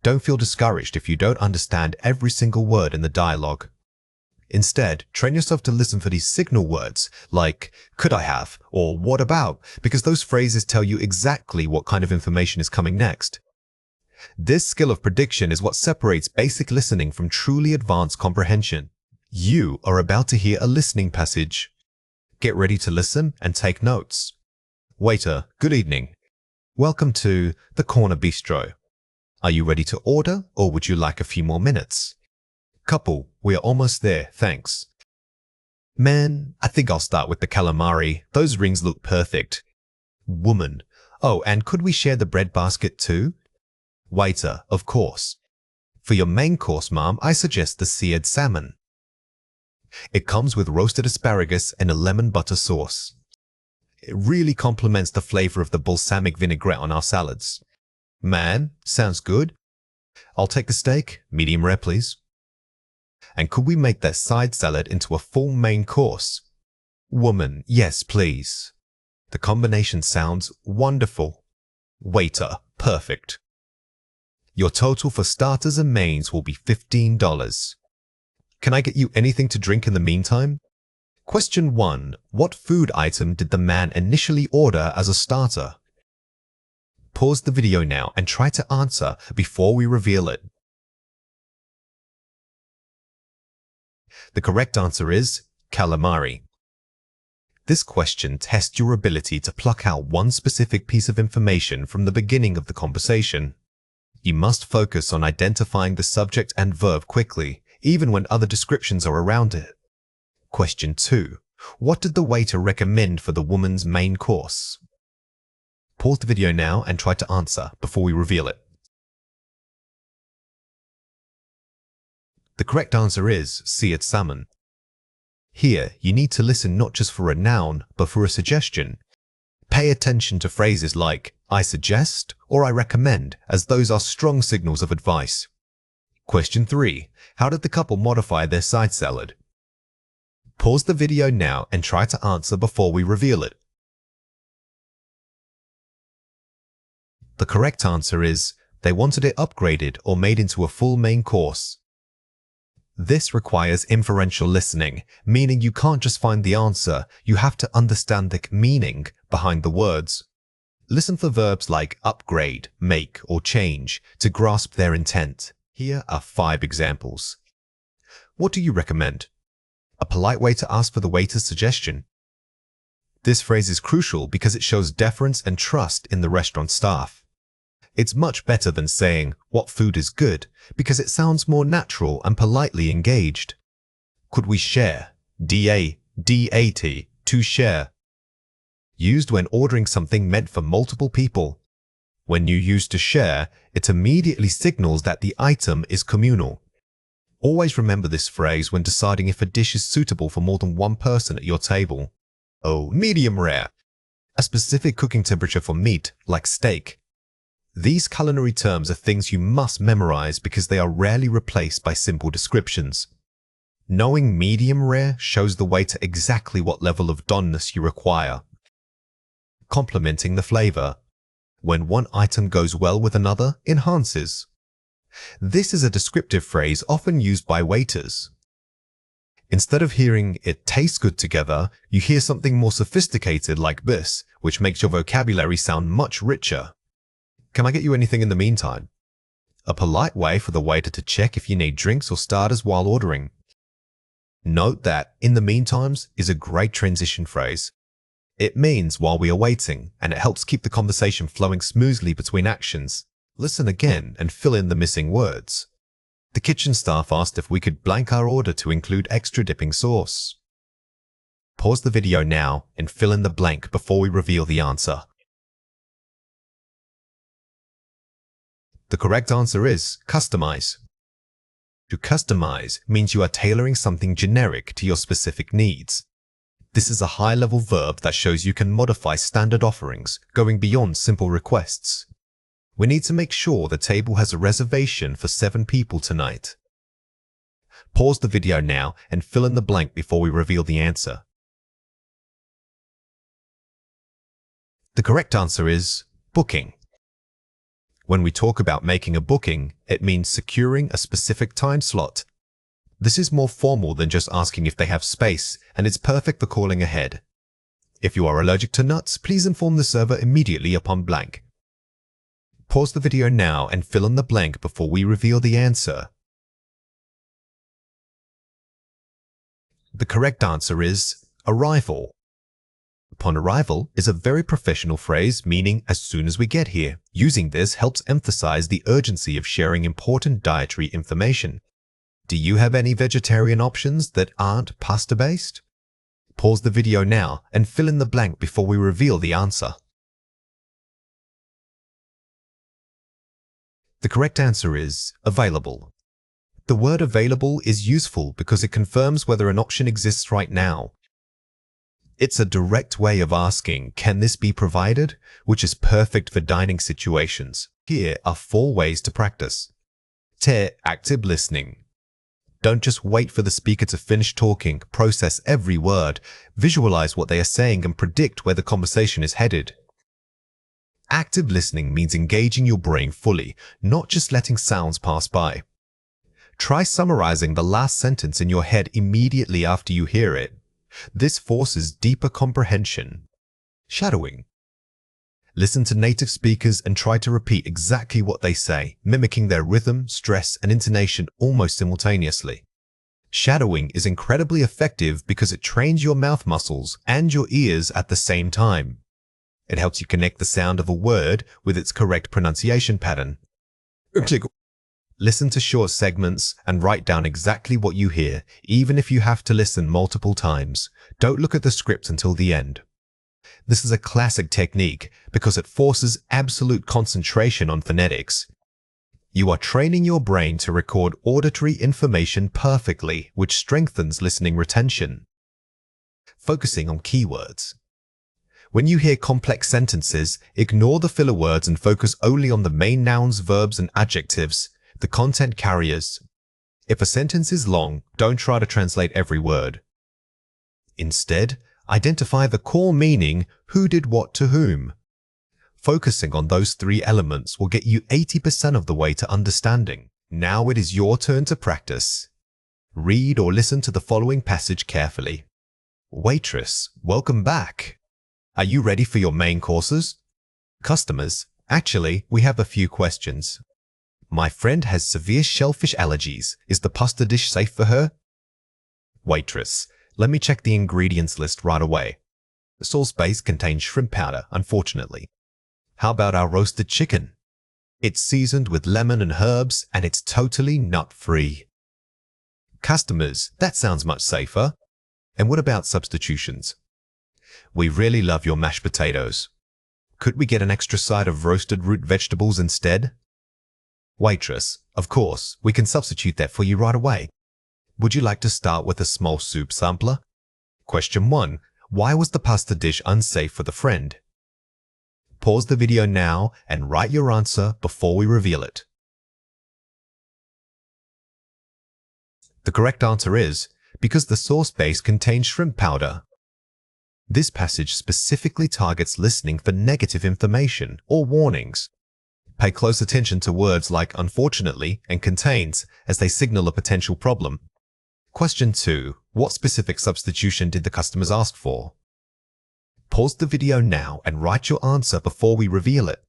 Don't feel discouraged if you don't understand every single word in the dialogue. Instead, train yourself to listen for these signal words like "could I have" or "what about," because those phrases tell you exactly what kind of information is coming next. This skill of prediction is what separates basic listening from truly advanced comprehension. You are about to hear a listening passage. Get ready to listen and take notes. Waiter, good evening. Welcome to the Corner Bistro. Are you ready to order, or would you like a few more minutes? Couple, we are almost there, thanks. Man, I think I'll start with the calamari. Those rings look perfect. Woman, oh, and could we share the bread basket too? Waiter, of course. For your main course, ma'am, I suggest the seared salmon. It comes with roasted asparagus and a lemon butter sauce. It really complements the flavor of the balsamic vinaigrette on our salads. Man, sounds good. I'll take the steak, medium rare please. And could we make that side salad into a full main course? Woman, yes please. The combination sounds wonderful. Waiter, perfect. Your total for starters and mains will be $15. Can I get you anything to drink in the meantime? Question 1. What food item did the man initially order as a starter? Pause the video now and try to answer before we reveal it. The correct answer is calamari. This question tests your ability to pluck out one specific piece of information from the beginning of the conversation. You must focus on identifying the subject and verb quickly, even when other descriptions are around it. Question 2. What did the waiter recommend for the woman's main course? Pause the video now and try to answer before we reveal it. The correct answer is seared salmon. Here, you need to listen not just for a noun, but for a suggestion. Pay attention to phrases like "I suggest" or "I recommend," as those are strong signals of advice. Question 3. How did the couple modify their side salad? Pause the video now and try to answer before we reveal it. The correct answer is they wanted it upgraded or made into a full main course. This requires inferential listening, meaning you can't just find the answer, you have to understand the meaning behind the words. Listen for verbs like upgrade, make, or change to grasp their intent. Here are 5 examples. What do you recommend? A polite way to ask for the waiter's suggestion. This phrase is crucial because it shows deference and trust in the restaurant staff. It's much better than saying, "What food is good?" because it sounds more natural and politely engaged. Could we share? D-A-D-A-T, to share. Used when ordering something meant for multiple people. When you use to share, it immediately signals that the item is communal. Always remember this phrase when deciding if a dish is suitable for more than one person at your table. Oh, medium rare. A specific cooking temperature for meat, like steak. These culinary terms are things you must memorize because they are rarely replaced by simple descriptions. Knowing medium rare shows the waiter exactly what level of doneness you require. Complementing the flavor. When one item goes well with another, enhances. This is a descriptive phrase often used by waiters. Instead of hearing "it tastes good together," you hear something more sophisticated like this, which makes your vocabulary sound much richer. Can I get you anything in the meantime? A polite way for the waiter to check if you need drinks or starters while ordering. Note that "in the meantimes" is a great transition phrase. It means while we are waiting, and it helps keep the conversation flowing smoothly between actions. Listen again and fill in the missing words. The kitchen staff asked if we could blank our order to include extra dipping sauce. Pause the video now and fill in the blank before we reveal the answer. The correct answer is customize. To customize means you are tailoring something generic to your specific needs. This is a high-level verb that shows you can modify standard offerings, going beyond simple requests. We need to make sure the table has a reservation for 7 people tonight. Pause the video now and fill in the blank before we reveal the answer. The correct answer is booking. When we talk about making a booking, it means securing a specific time slot. This is more formal than just asking if they have space, and it's perfect for calling ahead. If you are allergic to nuts, please inform the server immediately upon blank. Pause the video now and fill in the blank before we reveal the answer. The correct answer is arrival. Upon arrival is a very professional phrase meaning as soon as we get here. Using this helps emphasize the urgency of sharing important dietary information. Do you have any vegetarian options that aren't pasta-based? Pause the video now and fill in the blank before we reveal the answer. The correct answer is available. The word available is useful because it confirms whether an option exists right now. It's a direct way of asking, can this be provided? Which is perfect for dining situations. Here are 4 ways to practice. Active listening. Don't just wait for the speaker to finish talking, process every word, visualize what they are saying and predict where the conversation is headed. Active listening means engaging your brain fully, not just letting sounds pass by. Try summarizing the last sentence in your head immediately after you hear it. This forces deeper comprehension. Shadowing. Listen to native speakers and try to repeat exactly what they say, mimicking their rhythm, stress, and intonation almost simultaneously. Shadowing is incredibly effective because it trains your mouth muscles and your ears at the same time. It helps you connect the sound of a word with its correct pronunciation pattern. Listen to short segments and write down exactly what you hear, even if you have to listen multiple times. Don't look at the script until the end. This is a classic technique because it forces absolute concentration on phonetics. You are training your brain to record auditory information perfectly, which strengthens listening retention. Focusing on keywords. When you hear complex sentences, ignore the filler words and focus only on the main nouns, verbs, and adjectives, the content carriers. If a sentence is long, don't try to translate every word. Instead, identify the core meaning, who did what to whom. Focusing on those 3 elements will get you 80% of the way to understanding. Now it is your turn to practice. Read or listen to the following passage carefully. Waitress, welcome back. Are you ready for your main courses? Customers, actually, we have a few questions. My friend has severe shellfish allergies. Is the pasta dish safe for her? Waitress, let me check the ingredients list right away. The sauce base contains shrimp powder, unfortunately. How about our roasted chicken? It's seasoned with lemon and herbs, and it's totally nut-free. Customers, that sounds much safer. And what about substitutions? We really love your mashed potatoes. Could we get an extra side of roasted root vegetables instead? Waitress, of course, we can substitute that for you right away. Would you like to start with a small soup sampler? Question 1. Why was the pasta dish unsafe for the friend? Pause the video now and write your answer before we reveal it. The correct answer is because the sauce base contains shrimp powder. This passage specifically targets listening for negative information or warnings. Pay close attention to words like unfortunately and contains as they signal a potential problem. Question 2. What specific substitution did the customers ask for? Pause the video now and write your answer before we reveal it.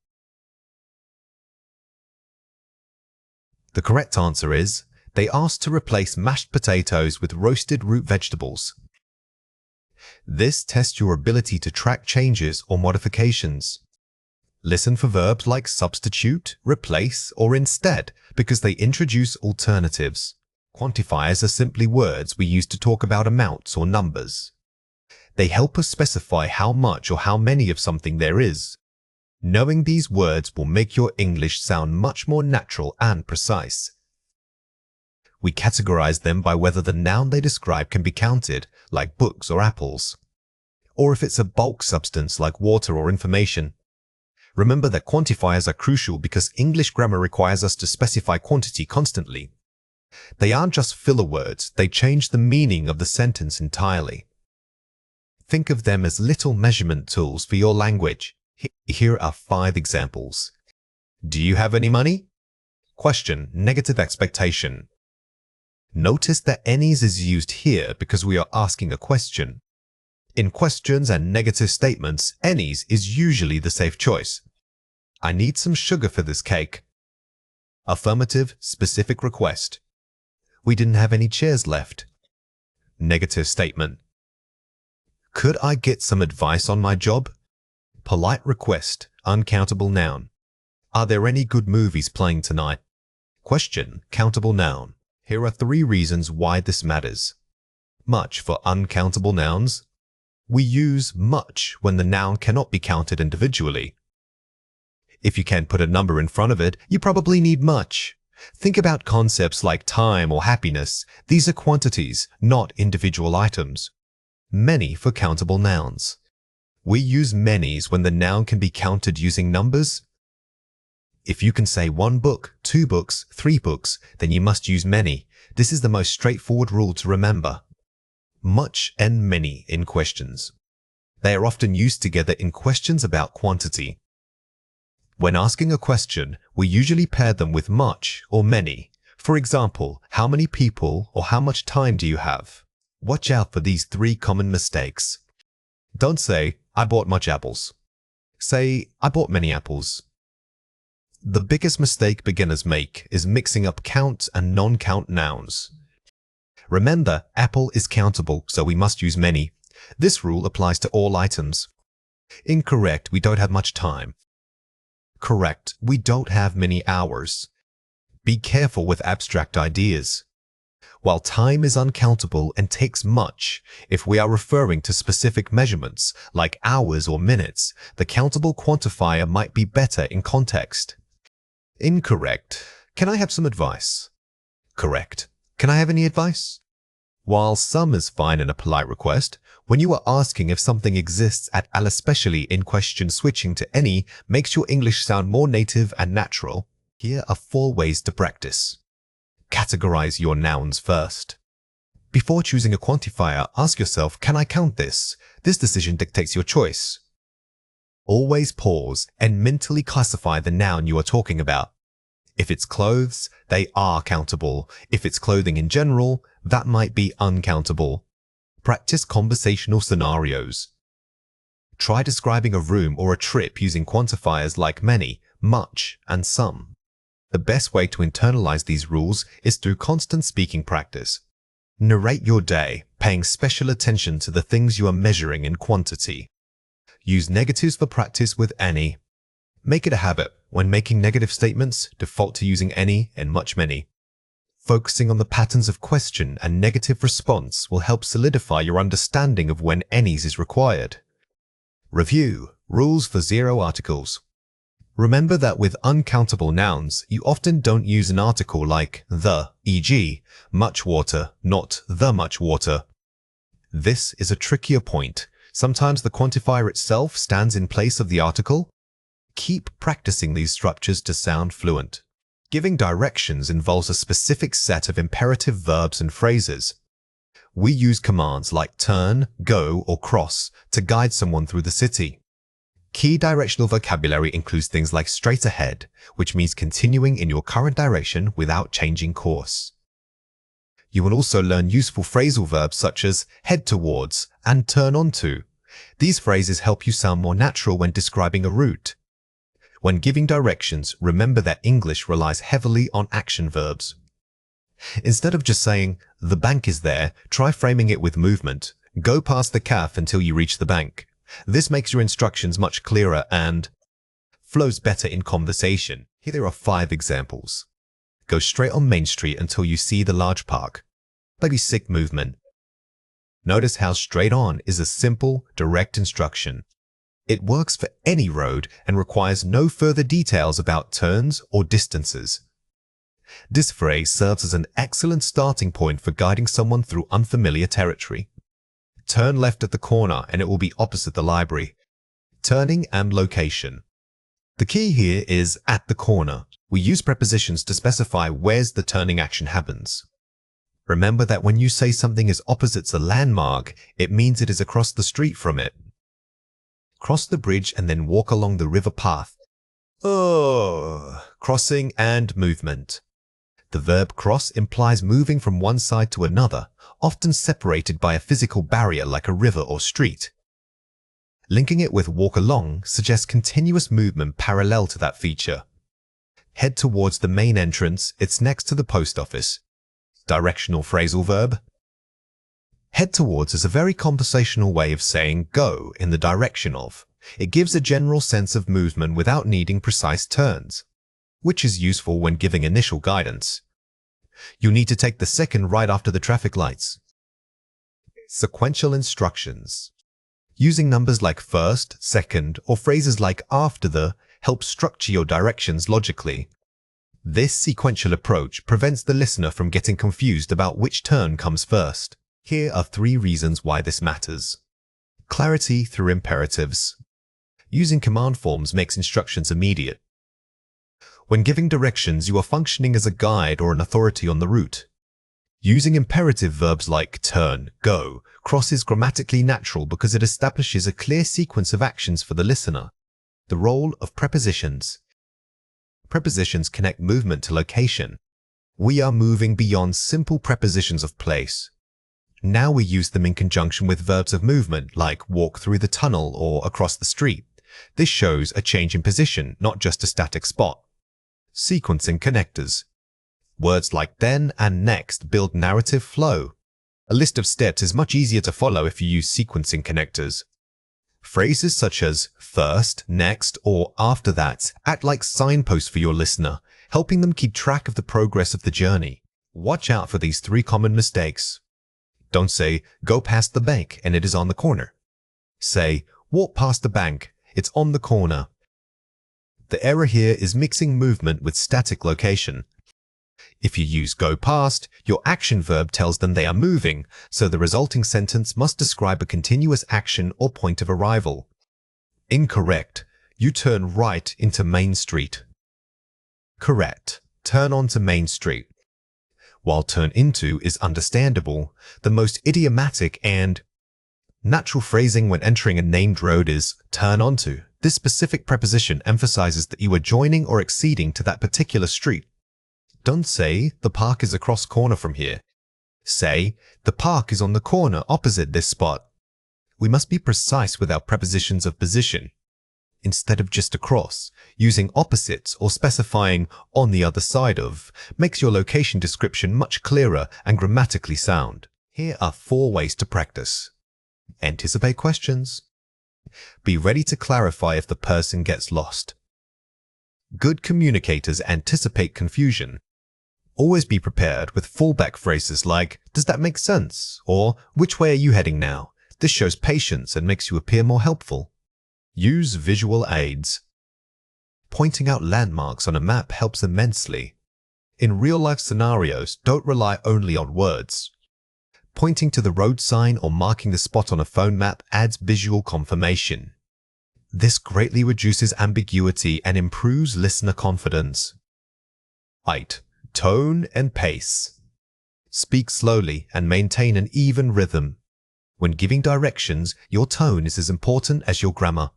The correct answer is they asked to replace mashed potatoes with roasted root vegetables. This tests your ability to track changes or modifications. Listen for verbs like substitute, replace, or instead because they introduce alternatives. Quantifiers are simply words we use to talk about amounts or numbers. They help us specify how much or how many of something there is. Knowing these words will make your English sound much more natural and precise. We categorize them by whether the noun they describe can be counted, like books or apples, or if it's a bulk substance like water or information. Remember that quantifiers are crucial because English grammar requires us to specify quantity constantly. They aren't just filler words, they change the meaning of the sentence entirely. Think of them as little measurement tools for your language. Here are 5 examples. Do you have any money? Question, negative expectation. Notice that any's is used here because we are asking a question. In questions and negative statements, any's is usually the safe choice. I need some sugar for this cake. Affirmative, specific request. We didn't have any chairs left. Negative statement. Could I get some advice on my job? Polite request, uncountable noun. Are there any good movies playing tonight? Question, countable noun. Here are 3 reasons why this matters. Much for uncountable nouns. We use much when the noun cannot be counted individually. If you can't put a number in front of it, you probably need much. Think about concepts like time or happiness. These are quantities, not individual items. Many for countable nouns. We use many's when the noun can be counted using numbers. If you can say 1 book, 2 books, 3 books, then you must use many. This is the most straightforward rule to remember. Much and many in questions. They are often used together in questions about quantity. When asking a question, we usually pair them with much or many. For example, how many people or how much time do you have? Watch out for these 3 common mistakes. Don't say, I bought much apples. Say, I bought many apples. The biggest mistake beginners make is mixing up count and non-count nouns. Remember, apple is countable, so we must use many. This rule applies to all items. Incorrect, we don't have much time. Correct, we don't have many hours. Be careful with abstract ideas. While time is uncountable and takes much, if we are referring to specific measurements, like hours or minutes, the countable quantifier might be better in context. Incorrect. Can I have some advice? Correct. Can I have any advice? While some is fine in a polite request, when you are asking if something exists at all, especially in question, switching to any makes your English sound more native and natural. Here are 4 ways to practice. Categorize your nouns first. Before choosing a quantifier, ask yourself, can I count this? This decision dictates your choice. Always pause and mentally classify the noun you are talking about. If it's clothes, they are countable. If it's clothing in general, that might be uncountable. Practice conversational scenarios. Try describing a room or a trip using quantifiers like many, much, and some. The best way to internalize these rules is through constant speaking practice. Narrate your day, paying special attention to the things you are measuring in quantity. Use negatives for practice with any. Make it a habit. When making negative statements, default to using any and much many. Focusing on the patterns of question and negative response will help solidify your understanding of when any's is required. Review. Rules for 0 articles. Remember that with uncountable nouns, you often don't use an article like the, e.g., much water, not the much water. This is a trickier point. Sometimes the quantifier itself stands in place of the article. Keep practicing these structures to sound fluent. Giving directions involves a specific set of imperative verbs and phrases. We use commands like turn, go, or cross to guide someone through the city. Key directional vocabulary includes things like straight ahead, which means continuing in your current direction without changing course. You will also learn useful phrasal verbs such as head towards and turn onto. These phrases help you sound more natural when describing a route. When giving directions, remember that English relies heavily on action verbs. Instead of just saying, the bank is there, try framing it with movement. Go past the cafe until you reach the bank. This makes your instructions much clearer and flows better in conversation. Here there are 5 examples. Go straight on Main Street until you see the large park. Basic movement. Notice how straight on is a simple, direct instruction. It works for any road and requires no further details about turns or distances. This phrase serves as an excellent starting point for guiding someone through unfamiliar territory. Turn left at the corner and it will be opposite the library. Turning and location. The key here is at the corner. We use prepositions to specify where's the turning action happens. Remember that when you say something is opposite a landmark, it means it is across the street from it. Cross the bridge and then walk along the river path. Oh, crossing and movement. The verb cross implies moving from one side to another, often separated by a physical barrier like a river or street. Linking it with walk along suggests continuous movement parallel to that feature. Head towards the main entrance, it's next to the post office. Directional phrasal verb. Head towards is a very conversational way of saying go in the direction of. It gives a general sense of movement without needing precise turns, which is useful when giving initial guidance. You need to take the second right after the traffic lights. Sequential instructions. Using numbers like first, second, or phrases like after the helps structure your directions logically. This sequential approach prevents the listener from getting confused about which turn comes first. Here are 3 reasons why this matters. Clarity through imperatives. Using command forms makes instructions immediate. When giving directions, you are functioning as a guide or an authority on the route. Using imperative verbs like turn, go, cross is grammatically natural because it establishes a clear sequence of actions for the listener. The role of prepositions. Prepositions connect movement to location. We are moving beyond simple prepositions of place. Now we use them in conjunction with verbs of movement like walk through the tunnel or across the street. This shows a change in position, not just a static spot. Sequencing connectors. Words like then and next build narrative flow. A list of steps is much easier to follow if you use sequencing connectors. Phrases such as first, next, or after that act like signposts for your listener, helping them keep track of the progress of the journey. Watch out for these 3 common mistakes. Don't say, go past the bank and it is on the corner. Say, walk past the bank, it's on the corner. The error here is mixing movement with static location. If you use go past, your action verb tells them they are moving, so the resulting sentence must describe a continuous action or point of arrival. Incorrect. You turn right into Main Street. Correct. Turn onto Main Street. While turn into is understandable, the most idiomatic and natural phrasing when entering a named road is turn onto. This specific preposition emphasizes that you are joining or acceding to that particular street. Don't say, the park is across corner from here. Say, the park is on the corner opposite this spot. We must be precise with our prepositions of position. Instead of just across, using opposites or specifying on the other side of makes your location description much clearer and grammatically sound. Here are 4 ways to practice. Anticipate questions. Be ready to clarify if the person gets lost. Good communicators anticipate confusion. Always be prepared with fallback phrases like, does that make sense? Or, which way are you heading now? This shows patience and makes you appear more helpful. Use visual aids. Pointing out landmarks on a map helps immensely. In real-life scenarios, don't rely only on words. Pointing to the road sign or marking the spot on a phone map adds visual confirmation. This greatly reduces ambiguity and improves listener confidence. 8. Tone and pace. Speak slowly and maintain an even rhythm. When giving directions, your tone is as important as your grammar.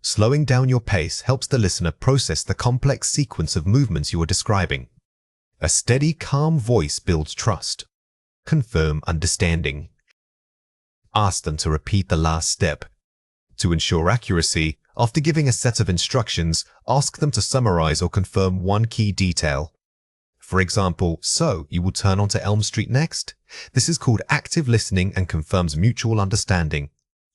Slowing down your pace helps the listener process the complex sequence of movements you are describing. A steady, calm voice builds trust. Confirm understanding. Ask them to repeat the last step. To ensure accuracy, after giving a set of instructions, ask them to summarize or confirm one key detail. For example, so you will turn onto Elm Street next? This is called active listening and confirms mutual understanding.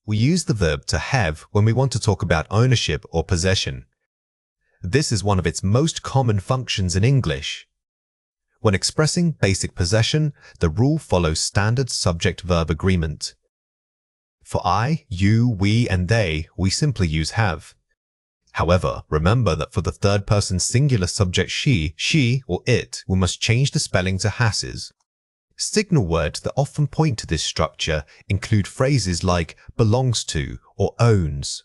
We use the verb to have when we want to talk about ownership or possession. This is one of its most common functions in English. When expressing basic possession, the rule follows standard subject-verb agreement. For I, you, we, and they, we simply use have. However, remember that for the third-person singular subject she, or it, we must change the spelling to has's. Signal words that often point to this structure include phrases like belongs to or owns.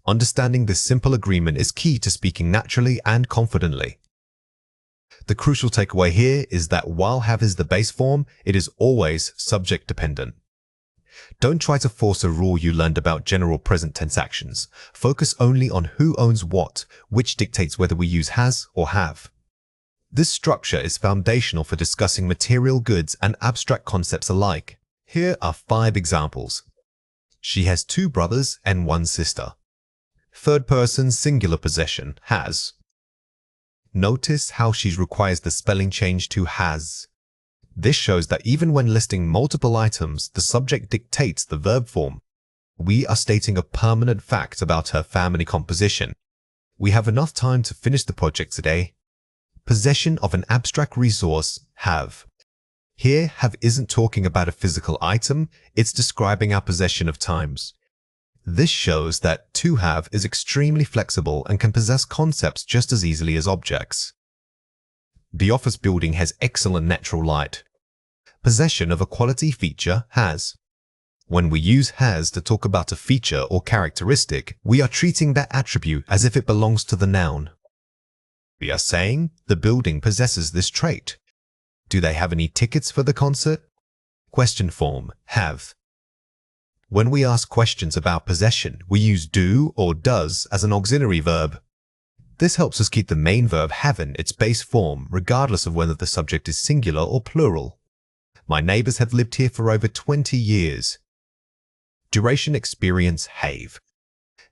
Understanding this simple agreement is key to speaking naturally and confidently. The crucial takeaway here is that while have is the base form, it is always subject dependent. Don't try to force a rule you learned about general present tense actions. Focus only on who owns what, which dictates whether we use has or have. This structure is foundational for discussing material goods and abstract concepts alike. Here are 5 examples. She has 2 brothers and 1 sister. Third person singular possession, has. Notice how she requires the spelling change to has. This shows that even when listing multiple items, the subject dictates the verb form. We are stating a permanent fact about her family composition. We have enough time to finish the project today. Possession of an abstract resource, have. Here, have isn't talking about a physical item, it's describing our possession of times. This shows that to have is extremely flexible and can possess concepts just as easily as objects. The office building has excellent natural light. Possession of a quality feature, has. When we use has to talk about a feature or characteristic, we are treating that attribute as if it belongs to the noun. We are saying the building possesses this trait. Do they have any tickets for the concert? Question form, have. When we ask questions about possession, we use do or does as an auxiliary verb. This helps us keep the main verb have in its base form regardless of whether the subject is singular or plural. My neighbors have lived here for over 20 years. Duration experience have.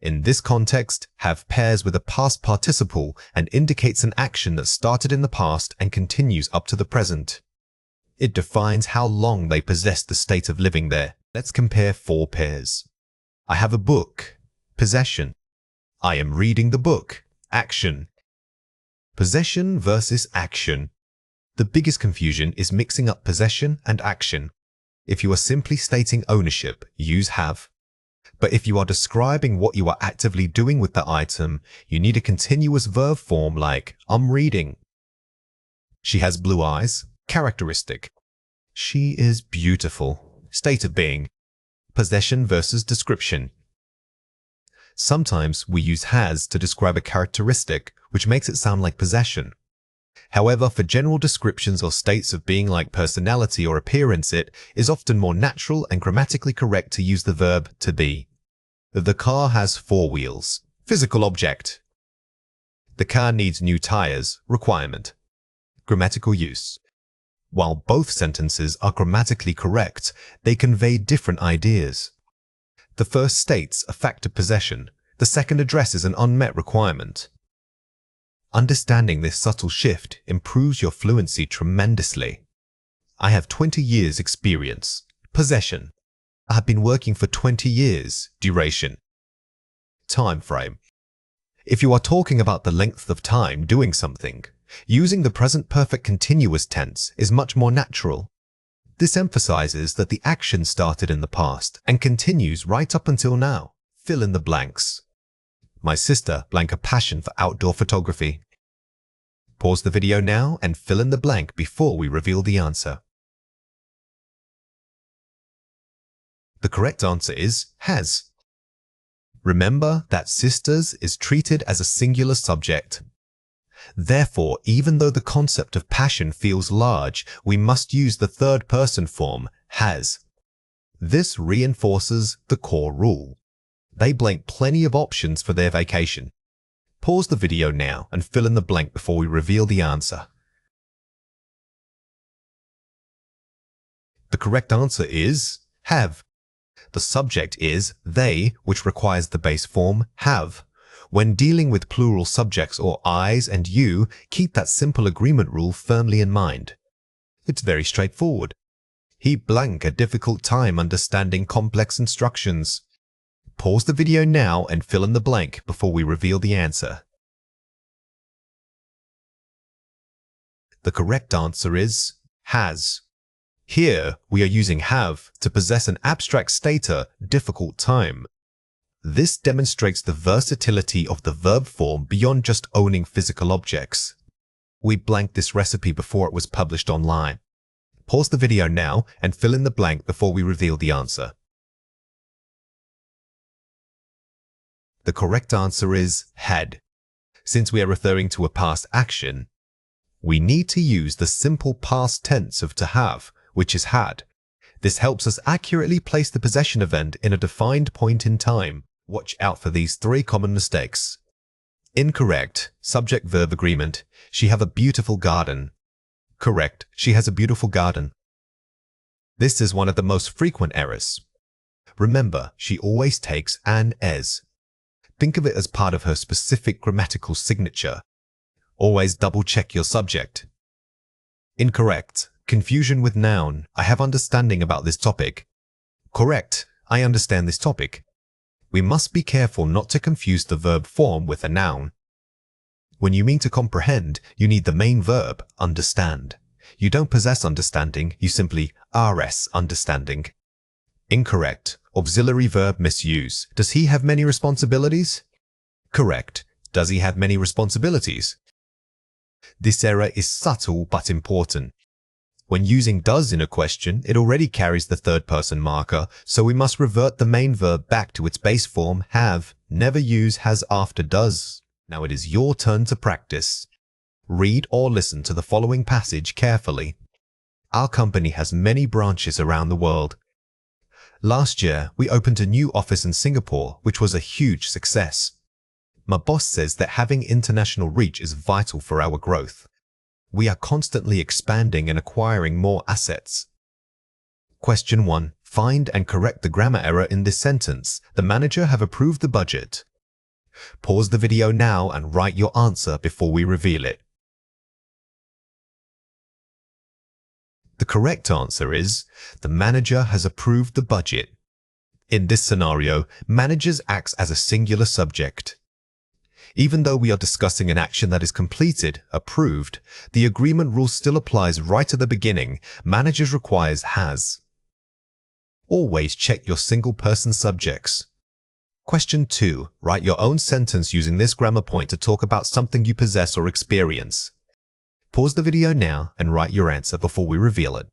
In this context, have pairs with a past participle and indicates an action that started in the past and continues up to the present. It defines how long they possess the state of living there. Let's compare 4 pairs. I have a book, possession. I am reading the book, action. Possession versus action. The biggest confusion is mixing up possession and action. If you are simply stating ownership, use have. But if you are describing what you are actively doing with the item, you need a continuous verb form like I'm reading. She has blue eyes, characteristic. She is beautiful, state of being. Possession versus description. Sometimes we use has to describe a characteristic, which makes it sound like possession. However, for general descriptions or states of being like personality or appearance, it is often more natural and grammatically correct to use the verb to be. The car has 4 wheels. Physical object. The car needs new tires. Requirement. Grammatical use. While both sentences are grammatically correct, they convey different ideas. The first states a fact of possession. The second addresses an unmet requirement. Understanding this subtle shift improves your fluency tremendously. I have 20 years experience. Possession. I have been working for 20 years. Duration. Time frame. If you are talking about the length of time doing something, using the present perfect continuous tense is much more natural. This emphasizes that the action started in the past and continues right up until now. Fill in the blanks. My sister blank a passion for outdoor photography. Pause the video now and fill in the blank before we reveal the answer. The correct answer is has. Remember that sisters is treated as a singular subject. Therefore, even though the concept of passion feels large, we must use the third person form, has. This reinforces the core rule. They blank plenty of options for their vacation. Pause the video now and fill in the blank before we reveal the answer. The correct answer is have. The subject is they, which requires the base form have. When dealing with plural subjects or I's and you, keep that simple agreement rule firmly in mind. It's very straightforward. He blank a difficult time understanding complex instructions. Pause the video now and fill in the blank before we reveal the answer. The correct answer is has. Here, we are using have to possess an abstract stator, difficult time. This demonstrates the versatility of the verb form beyond just owning physical objects. We blanked this recipe before it was published online. Pause the video now and fill in the blank before we reveal the answer. The correct answer is had. Since we are referring to a past action, we need to use the simple past tense of to have, which is had. This helps us accurately place the possession event in a defined point in time. Watch out for these 3 common mistakes. Incorrect. Subject-verb agreement. She have a beautiful garden. Correct. She has a beautiful garden. This is one of the most frequent errors. Remember, she always takes an as. Think of it as part of her specific grammatical signature. Always double-check your subject. Incorrect. Confusion with noun. I have understanding about this topic. Correct. I understand this topic. We must be careful not to confuse the verb form with a noun. When you mean to comprehend, you need the main verb, understand. You don't possess understanding, you simply rs understanding. Incorrect. Auxiliary verb misuse. Does he have many responsibilities? Correct. Does he have many responsibilities? This error is subtle but important. When using does in a question, it already carries the third-person marker, so we must revert the main verb back to its base form, have. Never use has after does. Now it is your turn to practice. Read or listen to the following passage carefully. Our company has many branches around the world. Last year, we opened a new office in Singapore, which was a huge success. My boss says that having international reach is vital for our growth. We are constantly expanding and acquiring more assets. Question 1. Find and correct the grammar error in this sentence. The manager have approved the budget. Pause the video now and write your answer before we reveal it. The correct answer is, the manager has approved the budget. In this scenario, managers acts as a singular subject. Even though we are discussing an action that is completed, approved, the agreement rule still applies right at the beginning. Managers requires has. Always check your single-person subjects. Question 2. Write your own sentence using this grammar point to talk about something you possess or experience. Pause the video now and write your answer before we reveal it.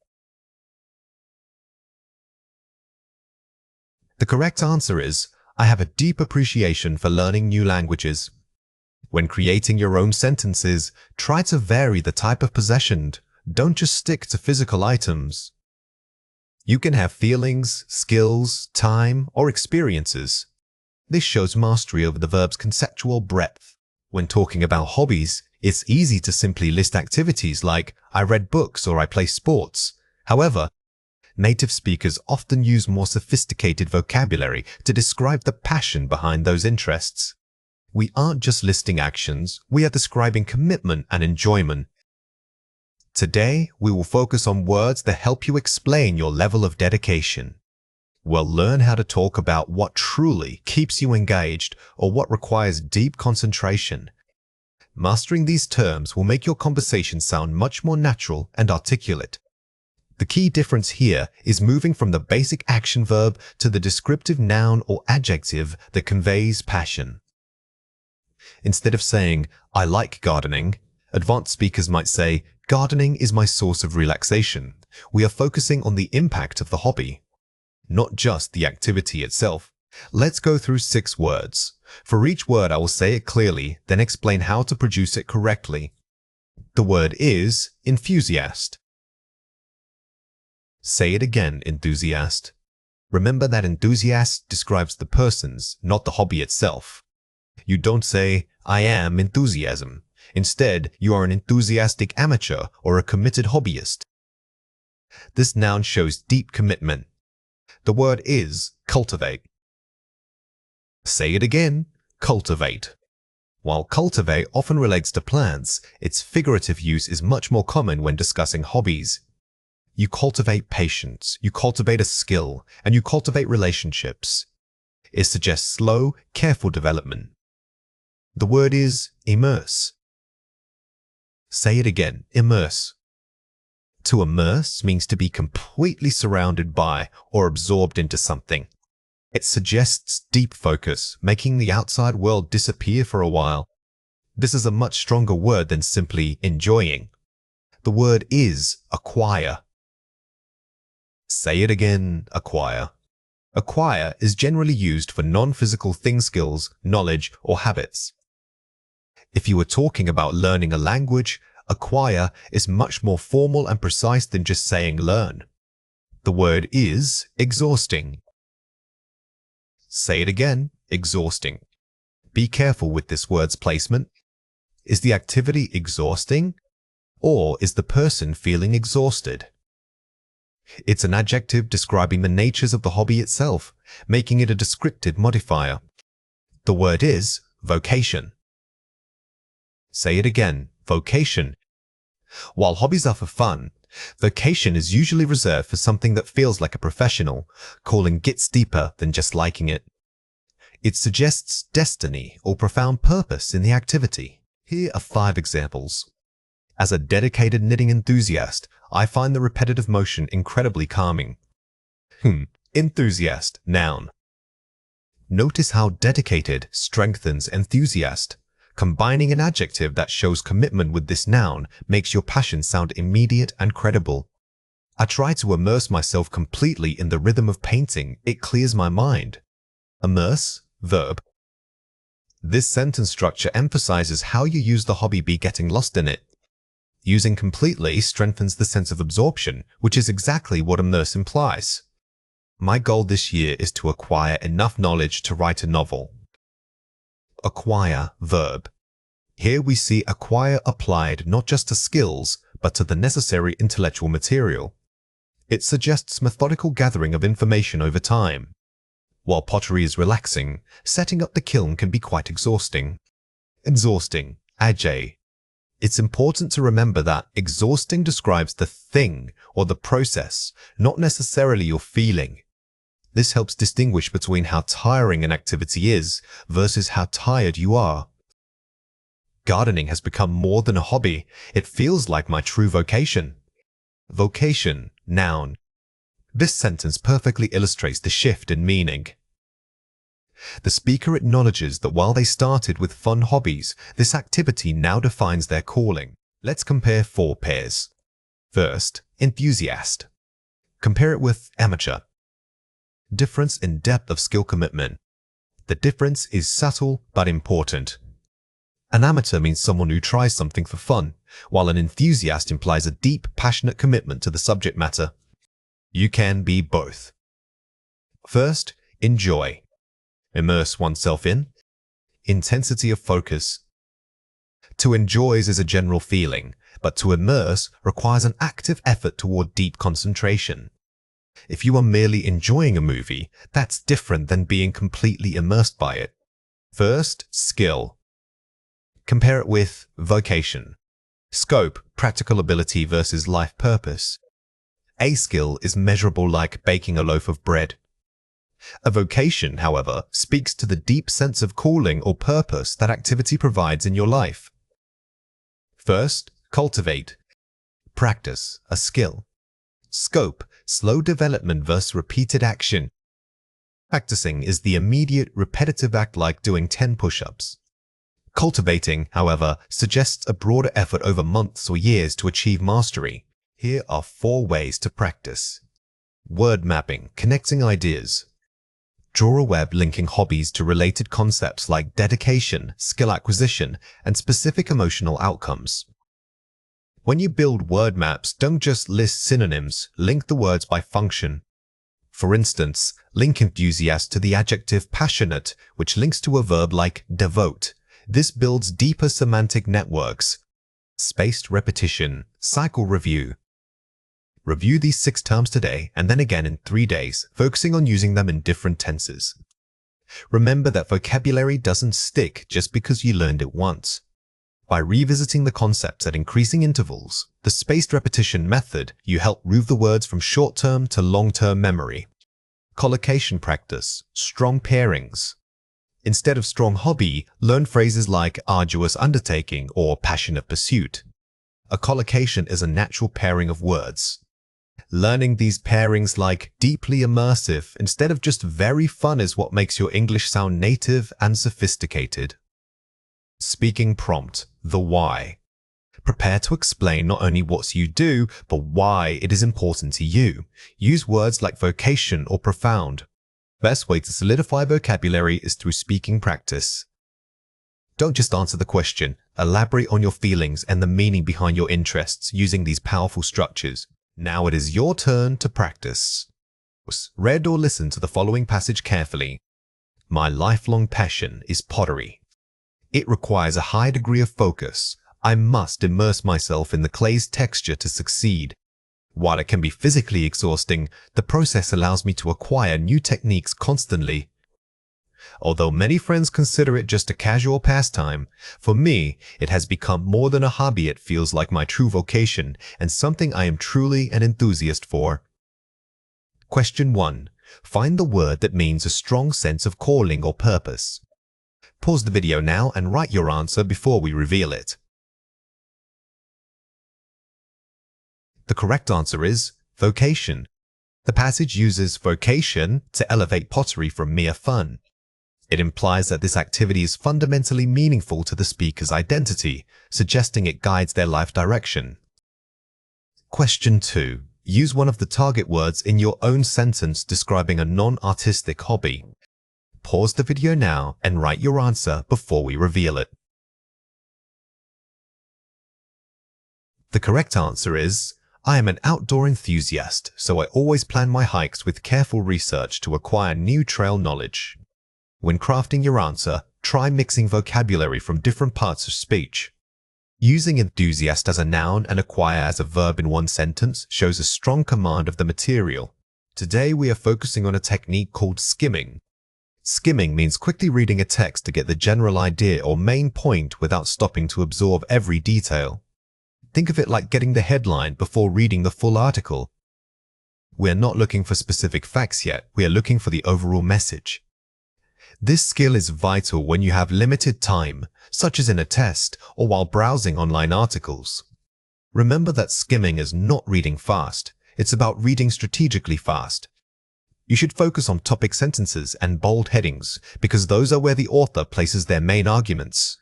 The correct answer is, I have a deep appreciation for learning new languages. When creating your own sentences, try to vary the type of possession. Don't just stick to physical items. You can have feelings, skills, time, or experiences. This shows mastery over the verb's conceptual breadth. When talking about hobbies, it's easy to simply list activities like I read books or I play sports. However, native speakers often use more sophisticated vocabulary to describe the passion behind those interests. We aren't just listing actions, we are describing commitment and enjoyment. Today, we will focus on words that help you explain your level of dedication. We'll learn how to talk about what truly keeps you engaged or what requires deep concentration. Mastering these terms will make your conversation sound much more natural and articulate. The key difference here is moving from the basic action verb to the descriptive noun or adjective that conveys passion. Instead of saying, I like gardening, advanced speakers might say, gardening is my source of relaxation. We are focusing on the impact of the hobby, not just the activity itself. Let's go through 6 words. For each word, I will say it clearly, then explain how to produce it correctly. The word is enthusiast. Say it again, enthusiast. Remember that enthusiast describes the persons, not the hobby itself. You don't say, I am enthusiasm. Instead, you are an enthusiastic amateur or a committed hobbyist. This noun shows deep commitment. The word is cultivate. Say it again, cultivate. While cultivate often relates to plants, its figurative use is much more common when discussing hobbies. You cultivate patience, you cultivate a skill, and you cultivate relationships. It suggests slow, careful development. The word is immerse. Say it again, immerse. To immerse means to be completely surrounded by or absorbed into something. It suggests deep focus, making the outside world disappear for a while. This is a much stronger word than simply enjoying. The word is acquire. Say it again, acquire. Acquire is generally used for non-physical thing skills, knowledge, or habits. If you are talking about learning a language, acquire is much more formal and precise than just saying learn. The word is exhausting. Say it again, exhausting. Be careful with this word's placement. Is the activity exhausting, or is the person feeling exhausted? It's an adjective describing the natures of the hobby itself, making it a descriptive modifier. The word is vocation. Say it again, vocation. While hobbies are for fun, vocation is usually reserved for something that feels like a professional, calling gets deeper than just liking it. It suggests destiny or profound purpose in the activity. Here are 5 examples. As a dedicated knitting enthusiast, I find the repetitive motion incredibly calming. Enthusiast, noun. Notice how dedicated strengthens enthusiast. Combining an adjective that shows commitment with this noun makes your passion sound immediate and credible. I try to immerse myself completely in the rhythm of painting. It clears my mind. Immerse, verb. This sentence structure emphasizes how you use the hobby by getting lost in it. Using completely strengthens the sense of absorption, which is exactly what immerse implies. My goal this year is to acquire enough knowledge to write a novel. Acquire, verb. Here we see acquire applied not just to skills, but to the necessary intellectual material. It suggests methodical gathering of information over time. While pottery is relaxing, setting up the kiln can be quite exhausting. Exhausting, adjective. It's important to remember that exhausting describes the thing or the process, not necessarily your feeling. This helps distinguish between how tiring an activity is versus how tired you are. Gardening has become more than a hobby. It feels like my true vocation. Vocation, noun. This sentence perfectly illustrates the shift in meaning. The speaker acknowledges that while they started with fun hobbies, this activity now defines their calling. Let's compare 4 pairs. First, enthusiast. Compare it with amateur. Difference in depth of skill commitment. The difference is subtle but important. An amateur means someone who tries something for fun, while an enthusiast implies a deep, passionate commitment to the subject matter. You can be both. First, enjoy. Immerse oneself in. Intensity of focus. To enjoy is a general feeling, but to immerse requires an active effort toward deep concentration. If you are merely enjoying a movie, that's different than being completely immersed by it. First, skill. Compare it with vocation. Scope, practical ability versus life purpose. A skill is measurable like baking a loaf of bread. A vocation, however, speaks to the deep sense of calling or purpose that activity provides in your life. First, cultivate. Practice, a skill. Scope, slow development versus repeated action. Practicing is the immediate, repetitive act like doing 10 push-ups. Cultivating, however, suggests a broader effort over months or years to achieve mastery. Here are 4 ways to practice. Word mapping, connecting ideas. Draw a web linking hobbies to related concepts like dedication, skill acquisition, and specific emotional outcomes. When you build word maps, don't just list synonyms, link the words by function. For instance, link enthusiast to the adjective passionate, which links to a verb like devote. This builds deeper semantic networks. Spaced repetition, cycle review. Review these 6 terms today and then again in 3 days, focusing on using them in different tenses. Remember that vocabulary doesn't stick just because you learned it once. By revisiting the concepts at increasing intervals, the spaced repetition method, you help move the words from short-term to long-term memory. Collocation practice, strong pairings. Instead of strong hobby, learn phrases like arduous undertaking or passionate pursuit. A collocation is a natural pairing of words. Learning these pairings like deeply immersive instead of just very fun is what makes your English sound native and sophisticated. Speaking prompt, the why. Prepare to explain not only what you do, but why it is important to you. Use words like vocation or profound. Best way to solidify vocabulary is through speaking practice. Don't just answer the question, elaborate on your feelings and the meaning behind your interests using these powerful structures. Now it is your turn to practice. Read or listen to the following passage carefully. My lifelong passion is pottery. It requires a high degree of focus. I must immerse myself in the clay's texture to succeed. While it can be physically exhausting, the process allows me to acquire new techniques constantly. Although many friends consider it just a casual pastime, for me, it has become more than a hobby. It feels like my true vocation and something I am truly an enthusiast for. Question 1. Find the word that means a strong sense of calling or purpose. Pause the video now and write your answer before we reveal it. The correct answer is vocation. The passage uses vocation to elevate pottery from mere fun. It implies that this activity is fundamentally meaningful to the speaker's identity, suggesting it guides their life direction. Question 2. Use one of the target words in your own sentence describing a non-artistic hobby. Pause the video now and write your answer before we reveal it. The correct answer is, I am an outdoor enthusiast, so I always plan my hikes with careful research to acquire new trail knowledge. When crafting your answer, try mixing vocabulary from different parts of speech. Using enthusiast as a noun and acquire as a verb in one sentence shows a strong command of the material. Today we are focusing on a technique called skimming. Skimming means quickly reading a text to get the general idea or main point without stopping to absorb every detail. Think of it like getting the headline before reading the full article. We are not looking for specific facts yet, we are looking for the overall message. This skill is vital when you have limited time, such as in a test or while browsing online articles. Remember that skimming is not reading fast, it's about reading strategically fast. You should focus on topic sentences and bold headings because those are where the author places their main arguments.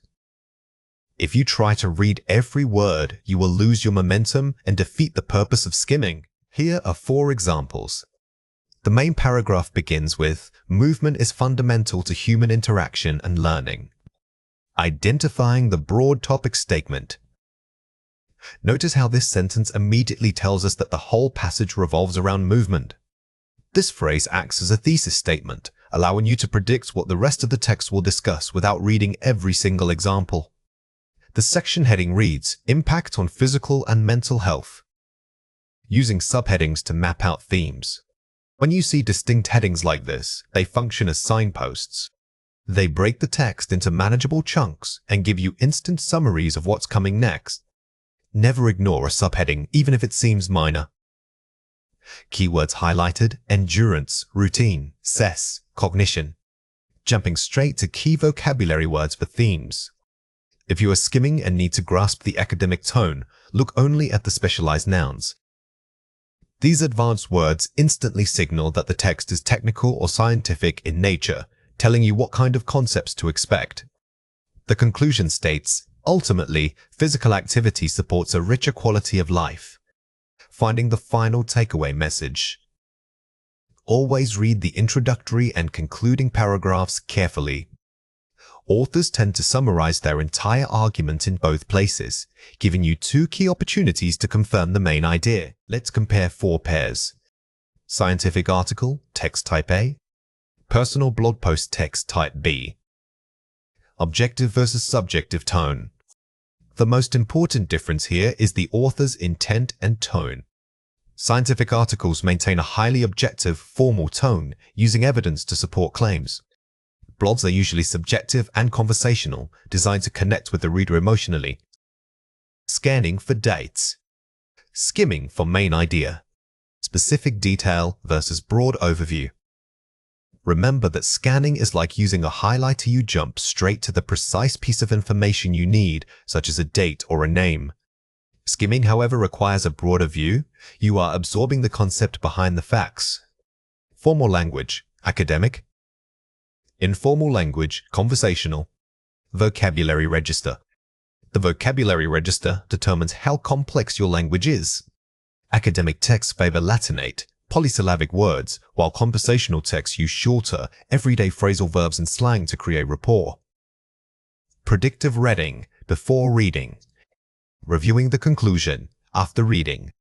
If you try to read every word, you will lose your momentum and defeat the purpose of skimming. Here are 4 examples. The main paragraph begins with, movement is fundamental to human interaction and learning. Identifying the broad topic statement. Notice how this sentence immediately tells us that the whole passage revolves around movement. This phrase acts as a thesis statement, allowing you to predict what the rest of the text will discuss without reading every single example. The section heading reads, Impact on Physical and Mental Health. Using subheadings to map out themes. When you see distinct headings like this, they function as signposts. They break the text into manageable chunks and give you instant summaries of what's coming next. Never ignore a subheading, even if it seems minor. Keywords highlighted: endurance, routine, cess, cognition. Jumping straight to key vocabulary words for themes. If you are skimming and need to grasp the academic tone, look only at the specialized nouns. These advanced words instantly signal that the text is technical or scientific in nature, telling you what kind of concepts to expect. The conclusion states, ultimately, physical activity supports a richer quality of life. Finding the final takeaway message. Always read the introductory and concluding paragraphs carefully. Authors tend to summarize their entire argument in both places, giving you 2 key opportunities to confirm the main idea. Let's compare 4 pairs. Scientific article, text type A. Personal blog post, text type B. Objective versus subjective tone. The most important difference here is the author's intent and tone. Scientific articles maintain a highly objective, formal tone, using evidence to support claims. Blogs are usually subjective and conversational, designed to connect with the reader emotionally. Scanning for dates. Skimming for main idea. Specific detail versus broad overview. Remember that scanning is like using a highlighter. You jump straight to the precise piece of information you need, such as a date or a name. Skimming, however, requires a broader view. You are absorbing the concept behind the facts. Formal language, academic. Informal language, conversational. Vocabulary register. The vocabulary register determines how complex your language is. Academic texts favor Latinate, polysyllabic words, while conversational texts use shorter, everyday phrasal verbs and slang to create rapport. Predictive reading before reading. Reviewing the conclusion after reading.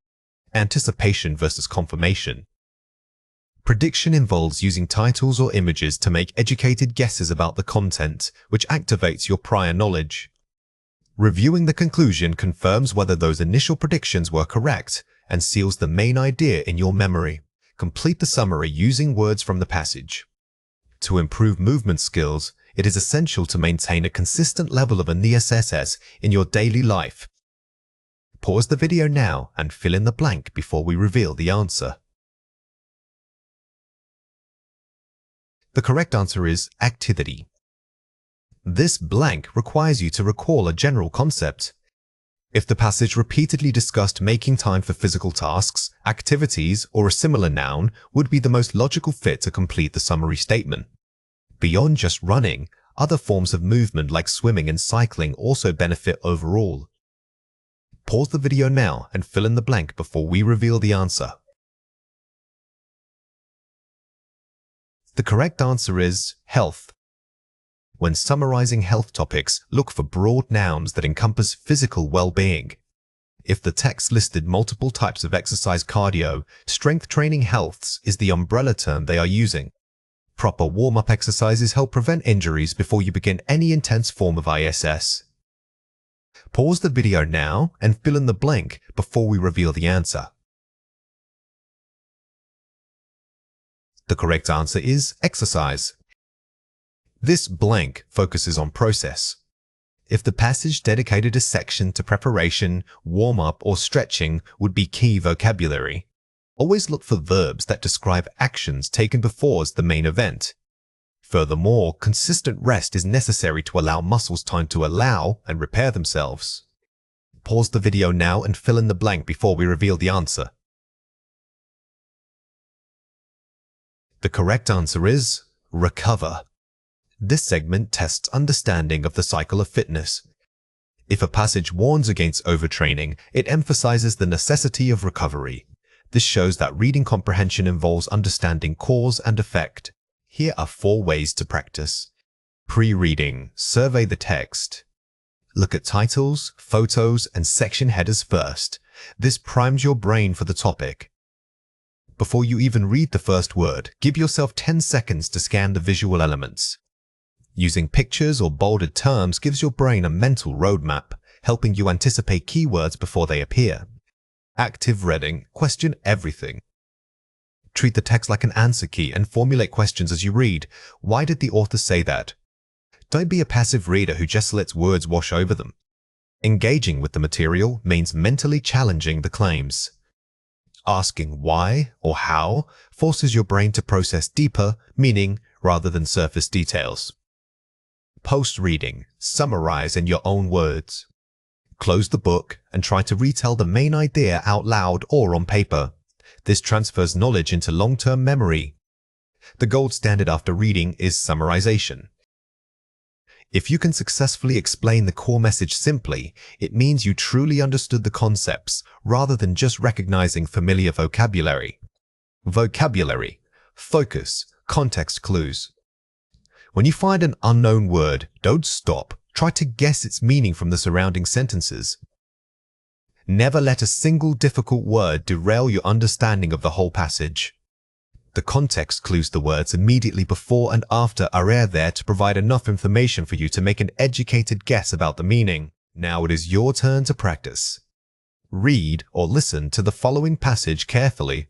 Anticipation versus confirmation. Prediction involves using titles or images to make educated guesses about the content, which activates your prior knowledge. Reviewing the conclusion confirms whether those initial predictions were correct and seals the main idea in your memory. Complete the summary using words from the passage. To improve movement skills, it is essential to maintain a consistent level of ESSS in your daily life. Pause the video now and fill in the blank before we reveal the answer. The correct answer is activity. This blank requires you to recall a general concept. If the passage repeatedly discussed making time for physical tasks, activities, or a similar noun would be the most logical fit to complete the summary statement. Beyond just running, other forms of movement like swimming and cycling also benefit overall. Pause the video now and fill in the blank before we reveal the answer. The correct answer is health. When summarizing health topics, look for broad nouns that encompass physical well-being. If the text listed multiple types of exercise cardio, strength training healths is the umbrella term they are using. Proper warm-up exercises help prevent injuries before you begin any intense form of ISS. Pause the video now and fill in the blank before we reveal the answer. The correct answer is exercise. This blank focuses on process. If the passage dedicated a section to preparation, warm-up, or stretching would be key vocabulary, always look for verbs that describe actions taken before the main event. Furthermore, consistent rest is necessary to allow muscles time to allow and repair themselves. Pause the video now and fill in the blank before we reveal the answer. The correct answer is recover. This segment tests understanding of the cycle of fitness. If a passage warns against overtraining, it emphasizes the necessity of recovery. This shows that reading comprehension involves understanding cause and effect. Here are 4 ways to practice. Pre-reading. Survey the text. Look at titles, photos, and section headers first. This primes your brain for the topic. Before you even read the first word, give yourself 10 seconds to scan the visual elements. Using pictures or bolded terms gives your brain a mental roadmap, helping you anticipate keywords before they appear. Active reading. Question everything. Treat the text like an answer key and formulate questions as you read. Why did the author say that? Don't be a passive reader who just lets words wash over them. Engaging with the material means mentally challenging the claims. Asking why or how forces your brain to process deeper meaning rather than surface details. Post-reading. Summarize in your own words. Close the book and try to retell the main idea out loud or on paper. This transfers knowledge into long-term memory. The gold standard after reading is summarization. If you can successfully explain the core message simply, it means you truly understood the concepts rather than just recognizing familiar vocabulary. Vocabulary. Focus. Context clues. When you find an unknown word, don't stop. Try to guess its meaning from the surrounding sentences. Never let a single difficult word derail your understanding of the whole passage. The context clues the words immediately before and after are there to provide enough information for you to make an educated guess about the meaning. Now it is your turn to practice. Read or listen to the following passage carefully.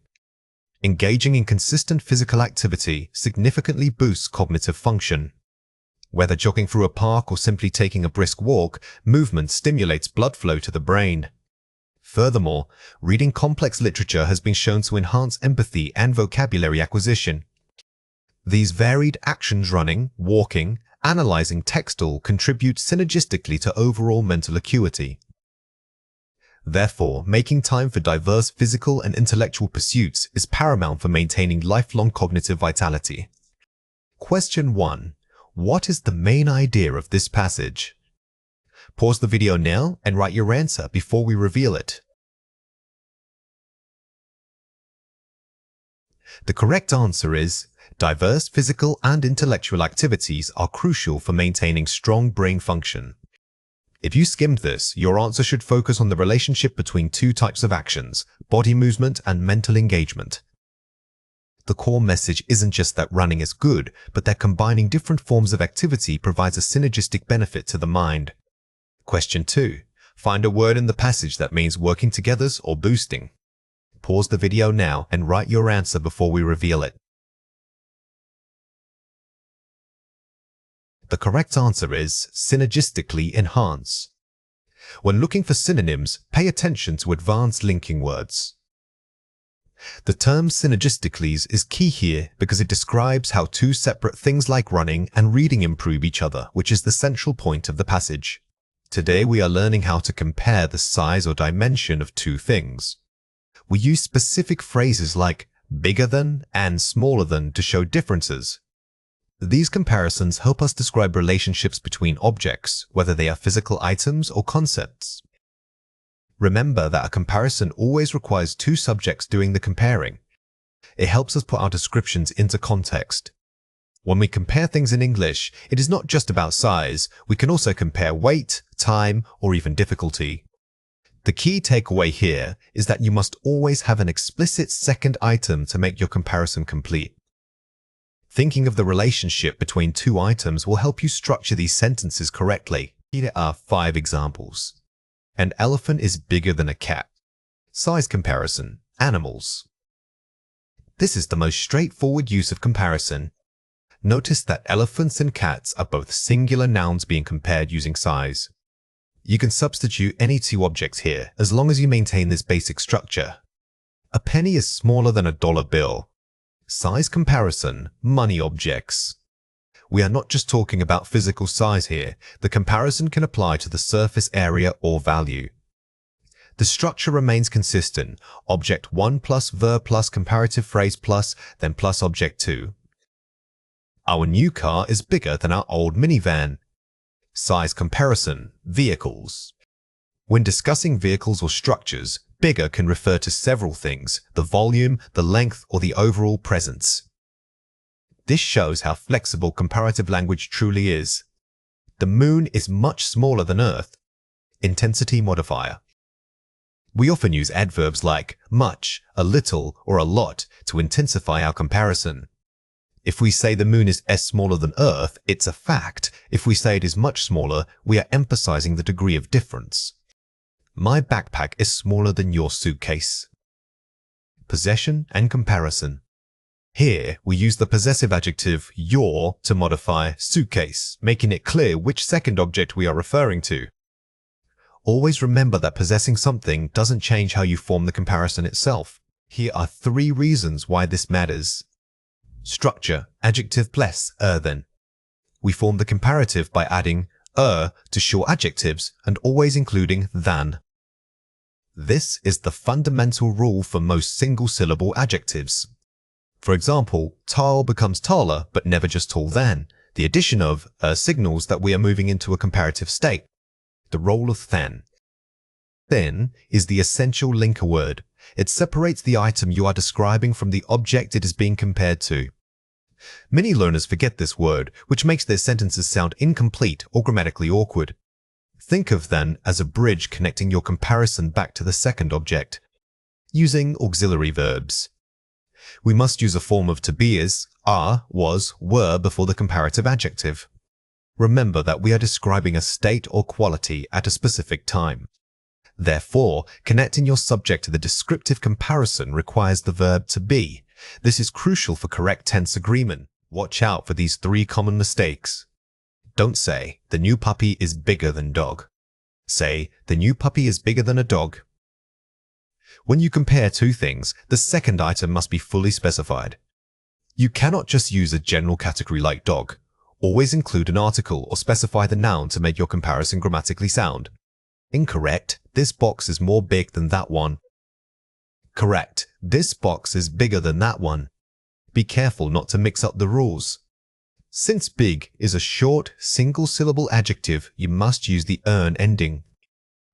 Engaging in consistent physical activity significantly boosts cognitive function. Whether jogging through a park or simply taking a brisk walk, movement stimulates blood flow to the brain. Furthermore, reading complex literature has been shown to enhance empathy and vocabulary acquisition. These varied actions running, walking, analyzing text all contribute synergistically to overall mental acuity. Therefore, making time for diverse physical and intellectual pursuits is paramount for maintaining lifelong cognitive vitality. Question 1. What is the main idea of this passage? Pause the video now and write your answer before we reveal it. The correct answer is diverse physical and intellectual activities are crucial for maintaining strong brain function. If you skimmed this, your answer should focus on the relationship between two types of actions, body movement and mental engagement. The core message isn't just that running is good, but that combining different forms of activity provides a synergistic benefit to the mind. Question 2. Find a word in the passage that means working together or boosting. Pause the video now and write your answer before we reveal it. The correct answer is synergistically enhance. When looking for synonyms, pay attention to advanced linking words. The term synergistically is key here because it describes how two separate things like running and reading improve each other, which is the central point of the passage. Today we are learning how to compare the size or dimension of two things. We use specific phrases like bigger than and smaller than to show differences. These comparisons help us describe relationships between objects, whether they are physical items or concepts. Remember that a comparison always requires two subjects doing the comparing. It helps us put our descriptions into context. When we compare things in English, it is not just about size. We can also compare weight, time, or even difficulty. The key takeaway here is that you must always have an explicit second item to make your comparison complete. Thinking of the relationship between two items will help you structure these sentences correctly. Here are 5 examples. An elephant is bigger than a cat. Size comparison. Animals. This is the most straightforward use of comparison. Notice that elephants and cats are both singular nouns being compared using size. You can substitute any two objects here as long as you maintain this basic structure. A penny is smaller than a dollar bill. Size comparison, money objects. We are not just talking about physical size here. The comparison can apply to the surface area or value. The structure remains consistent. Object 1 plus verb plus comparative phrase plus, then plus object 2. Our new car is bigger than our old minivan. Size comparison, vehicles. When discussing vehicles or structures, bigger can refer to several things: the volume, the length, or the overall presence. This shows how flexible comparative language truly is. The moon is much smaller than Earth. Intensity modifier. We often use adverbs like much, a little, or a lot to intensify our comparison. If we say the moon is smaller than Earth, it's a fact. If we say it is much smaller, we are emphasizing the degree of difference. My backpack is smaller than your suitcase. Possession and comparison. Here, we use the possessive adjective your to modify suitcase, making it clear which second object we are referring to. Always remember that possessing something doesn't change how you form the comparison itself. Here are 3 reasons why this matters. Structure, adjective plus than. We form the comparative by adding to short adjectives and always including than. This is the fundamental rule for most single-syllable adjectives. For example, tall becomes taller, but never just tall than. The addition of signals that we are moving into a comparative state. The role of than. Then is the essential linker word. It separates the item you are describing from the object it is being compared to. Many learners forget this word, which makes their sentences sound incomplete or grammatically awkward. Think of than as a bridge connecting your comparison back to the second object. Using auxiliary verbs. We must use a form of to be is, are, was, were before the comparative adjective. Remember that we are describing a state or quality at a specific time. Therefore, connecting your subject to the descriptive comparison requires the verb to be. This is crucial for correct tense agreement. Watch out for these 3 common mistakes. Don't say, the new puppy is bigger than dog. Say, the new puppy is bigger than a dog. When you compare two things, the second item must be fully specified. You cannot just use a general category like dog. Always include an article or specify the noun to make your comparison grammatically sound. Incorrect, this box is more big than that one. Correct, this box is bigger than that one. Be careful not to mix up the rules. Since big is a short, single-syllable adjective, you must use the -ern ending.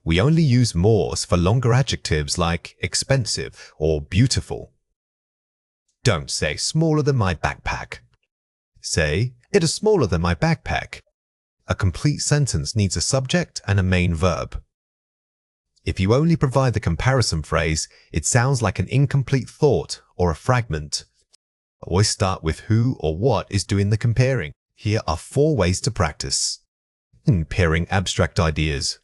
We only use mores for longer adjectives like expensive or beautiful. Don't say smaller than my backpack. Say, it is smaller than my backpack. A complete sentence needs a subject and a main verb. If you only provide the comparison phrase, it sounds like an incomplete thought or a fragment. Always start with who or what is doing the comparing. Here are 4 ways to practice. Pairing abstract ideas.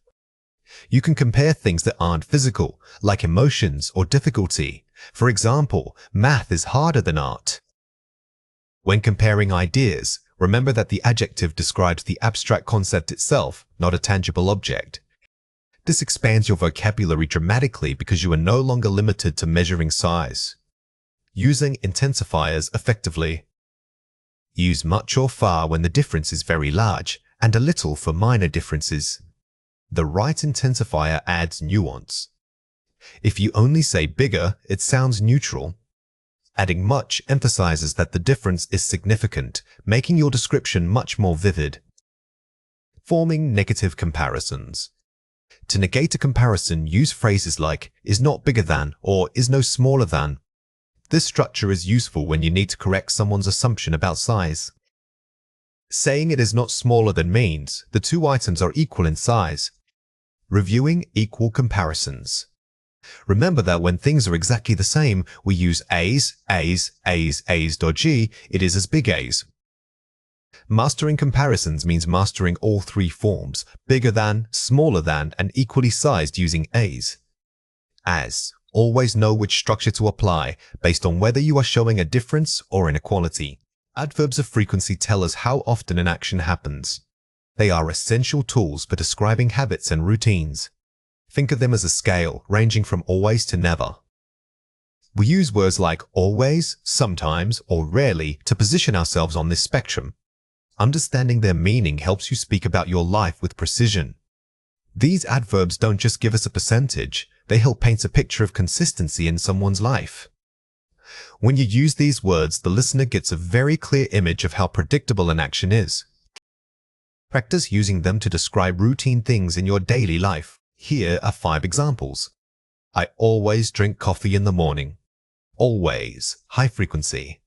You can compare things that aren't physical, like emotions or difficulty. For example, math is harder than art. When comparing ideas, remember that the adjective describes the abstract concept itself, not a tangible object. This expands your vocabulary dramatically because you are no longer limited to measuring size. Using intensifiers effectively. Use much or far when the difference is very large, and a little for minor differences. The right intensifier adds nuance. If you only say bigger, it sounds neutral. Adding much emphasizes that the difference is significant, making your description much more vivid. Forming negative comparisons. To negate a comparison, use phrases like is not bigger than or is no smaller than. This structure is useful when you need to correct someone's assumption about size. Saying it is not smaller than means the 2 items are equal in size. Reviewing equal comparisons. Remember that when things are exactly the same, we use A's, G, it is as big A's. Mastering comparisons means mastering all 3 forms, bigger than, smaller than, and equally sized using A's. As. Always know which structure to apply based on whether you are showing a difference or inequality. Adverbs of frequency tell us how often an action happens. They are essential tools for describing habits and routines. Think of them as a scale ranging from always to never. We use words like always, sometimes, or rarely to position ourselves on this spectrum. Understanding their meaning helps you speak about your life with precision. These adverbs don't just give us a percentage, they help paint a picture of consistency in someone's life. When you use these words, the listener gets a very clear image of how predictable an action is. Practice using them to describe routine things in your daily life. Here are 5 examples. I always drink coffee in the morning. Always, high frequency.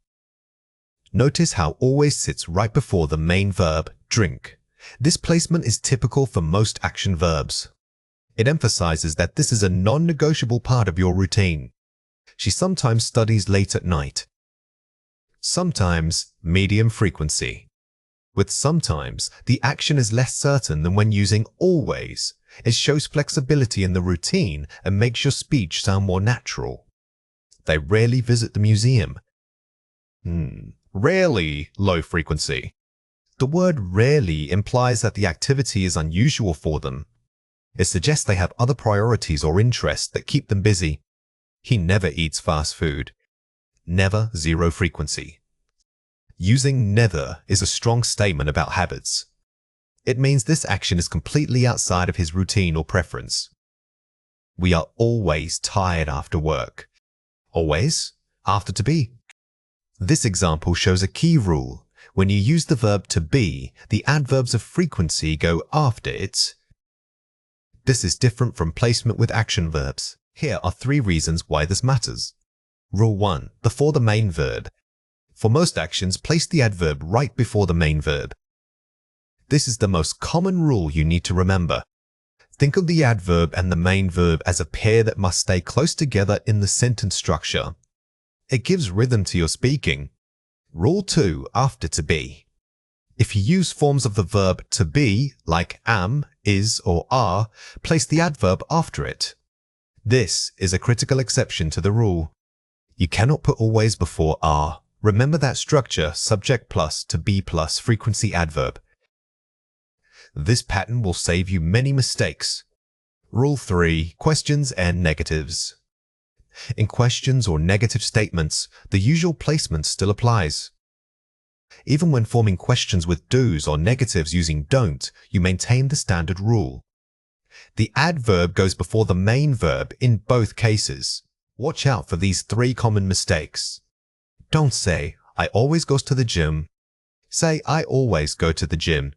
Notice how always sits right before the main verb, drink. This placement is typical for most action verbs. It emphasizes that this is a non-negotiable part of your routine. She sometimes studies late at night. Sometimes, medium frequency. With sometimes, the action is less certain than when using always. It shows flexibility in the routine and makes your speech sound more natural. They rarely visit the museum. Rarely, low frequency. The word rarely implies that the activity is unusual for them. It suggests they have other priorities or interests that keep them busy. He never eats fast food. Never, zero frequency. Using never is a strong statement about habits. It means this action is completely outside of his routine or preference. We are always tired after work. Always, after to be. This example shows a key rule. When you use the verb to be, the adverbs of frequency go after it. This is different from placement with action verbs. Here are 3 reasons why this matters. Rule 1. Before the main verb. For most actions, place the adverb right before the main verb. This is the most common rule you need to remember. Think of the adverb and the main verb as a pair that must stay close together in the sentence structure. It gives rhythm to your speaking. Rule 2. After to be. If you use forms of the verb to be, like am, is, or are, place the adverb after it. This is a critical exception to the rule. You cannot put always before are. Remember that structure, subject plus to be plus frequency adverb. This pattern will save you many mistakes. Rule 3. Questions and negatives. In questions or negative statements, the usual placement still applies. Even when forming questions with do's or negatives using don't, you maintain the standard rule. The adverb goes before the main verb in both cases. Watch out for these 3 common mistakes. Don't say, I always goes to the gym. Say, I always go to the gym.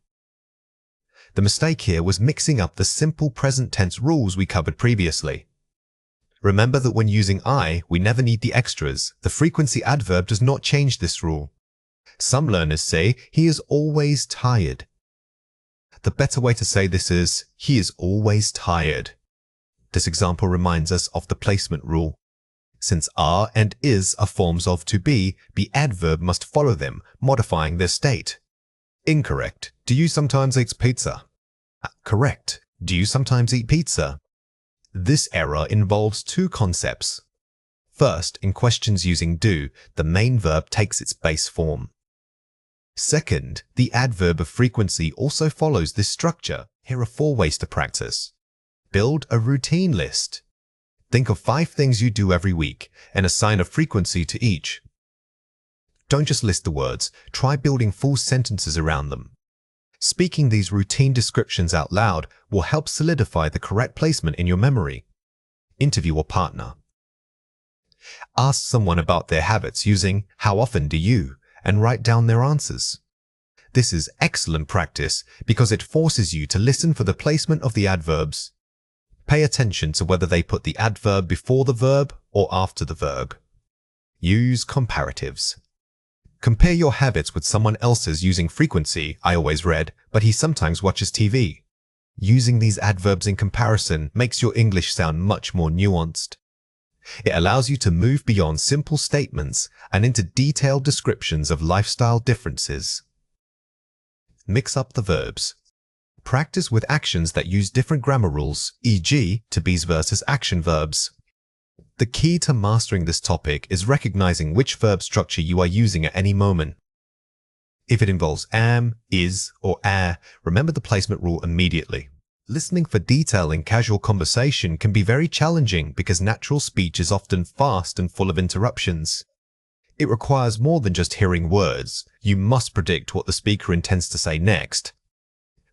The mistake here was mixing up the simple present tense rules we covered previously. Remember that when using I, we never need the extras. The frequency adverb does not change this rule. Some learners say, he is always tired. The better way to say this is, he is always tired. This example reminds us of the placement rule. Since are and is are forms of to be, the adverb must follow them, modifying their state. Incorrect. Do you sometimes eat pizza? Correct. Do you sometimes eat pizza? This error involves two concepts. First, in questions using do, the main verb takes its base form. Second, the adverb of frequency also follows this structure. Here are 4 ways to practice. Build a routine list. Think of 5 things you do every week and assign a frequency to each. Don't just list the words, try building full sentences around them. Speaking these routine descriptions out loud will help solidify the correct placement in your memory. Interview a partner. Ask someone about their habits using how often do you and write down their answers. This is excellent practice because it forces you to listen for the placement of the adverbs. Pay attention to whether they put the adverb before the verb or after the verb. Use comparatives. Compare your habits with someone else's using frequency. I always read, but he sometimes watches TV. Using these adverbs in comparison makes your English sound much more nuanced. It allows you to move beyond simple statements and into detailed descriptions of lifestyle differences. Mix up the verbs. Practice with actions that use different grammar rules, e.g., to be's versus action verbs. The key to mastering this topic is recognizing which verb structure you are using at any moment. If it involves am, is, or are, remember the placement rule immediately. Listening for detail in casual conversation can be very challenging because natural speech is often fast and full of interruptions. It requires more than just hearing words. You must predict what the speaker intends to say next.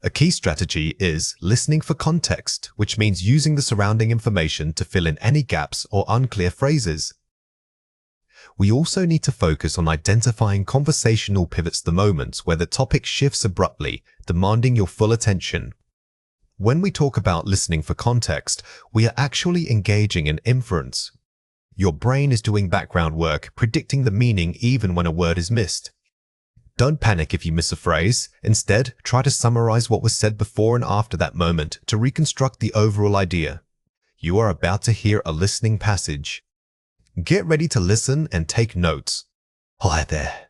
A key strategy is listening for context, which means using the surrounding information to fill in any gaps or unclear phrases. We also need to focus on identifying conversational pivots, the moments where the topic shifts abruptly, demanding your full attention. When we talk about listening for context, we are actually engaging in inference. Your brain is doing background work, predicting the meaning even when a word is missed. Don't panic if you miss a phrase. Instead, try to summarize what was said before and after that moment to reconstruct the overall idea. You are about to hear a listening passage. Get ready to listen and take notes. Hi there.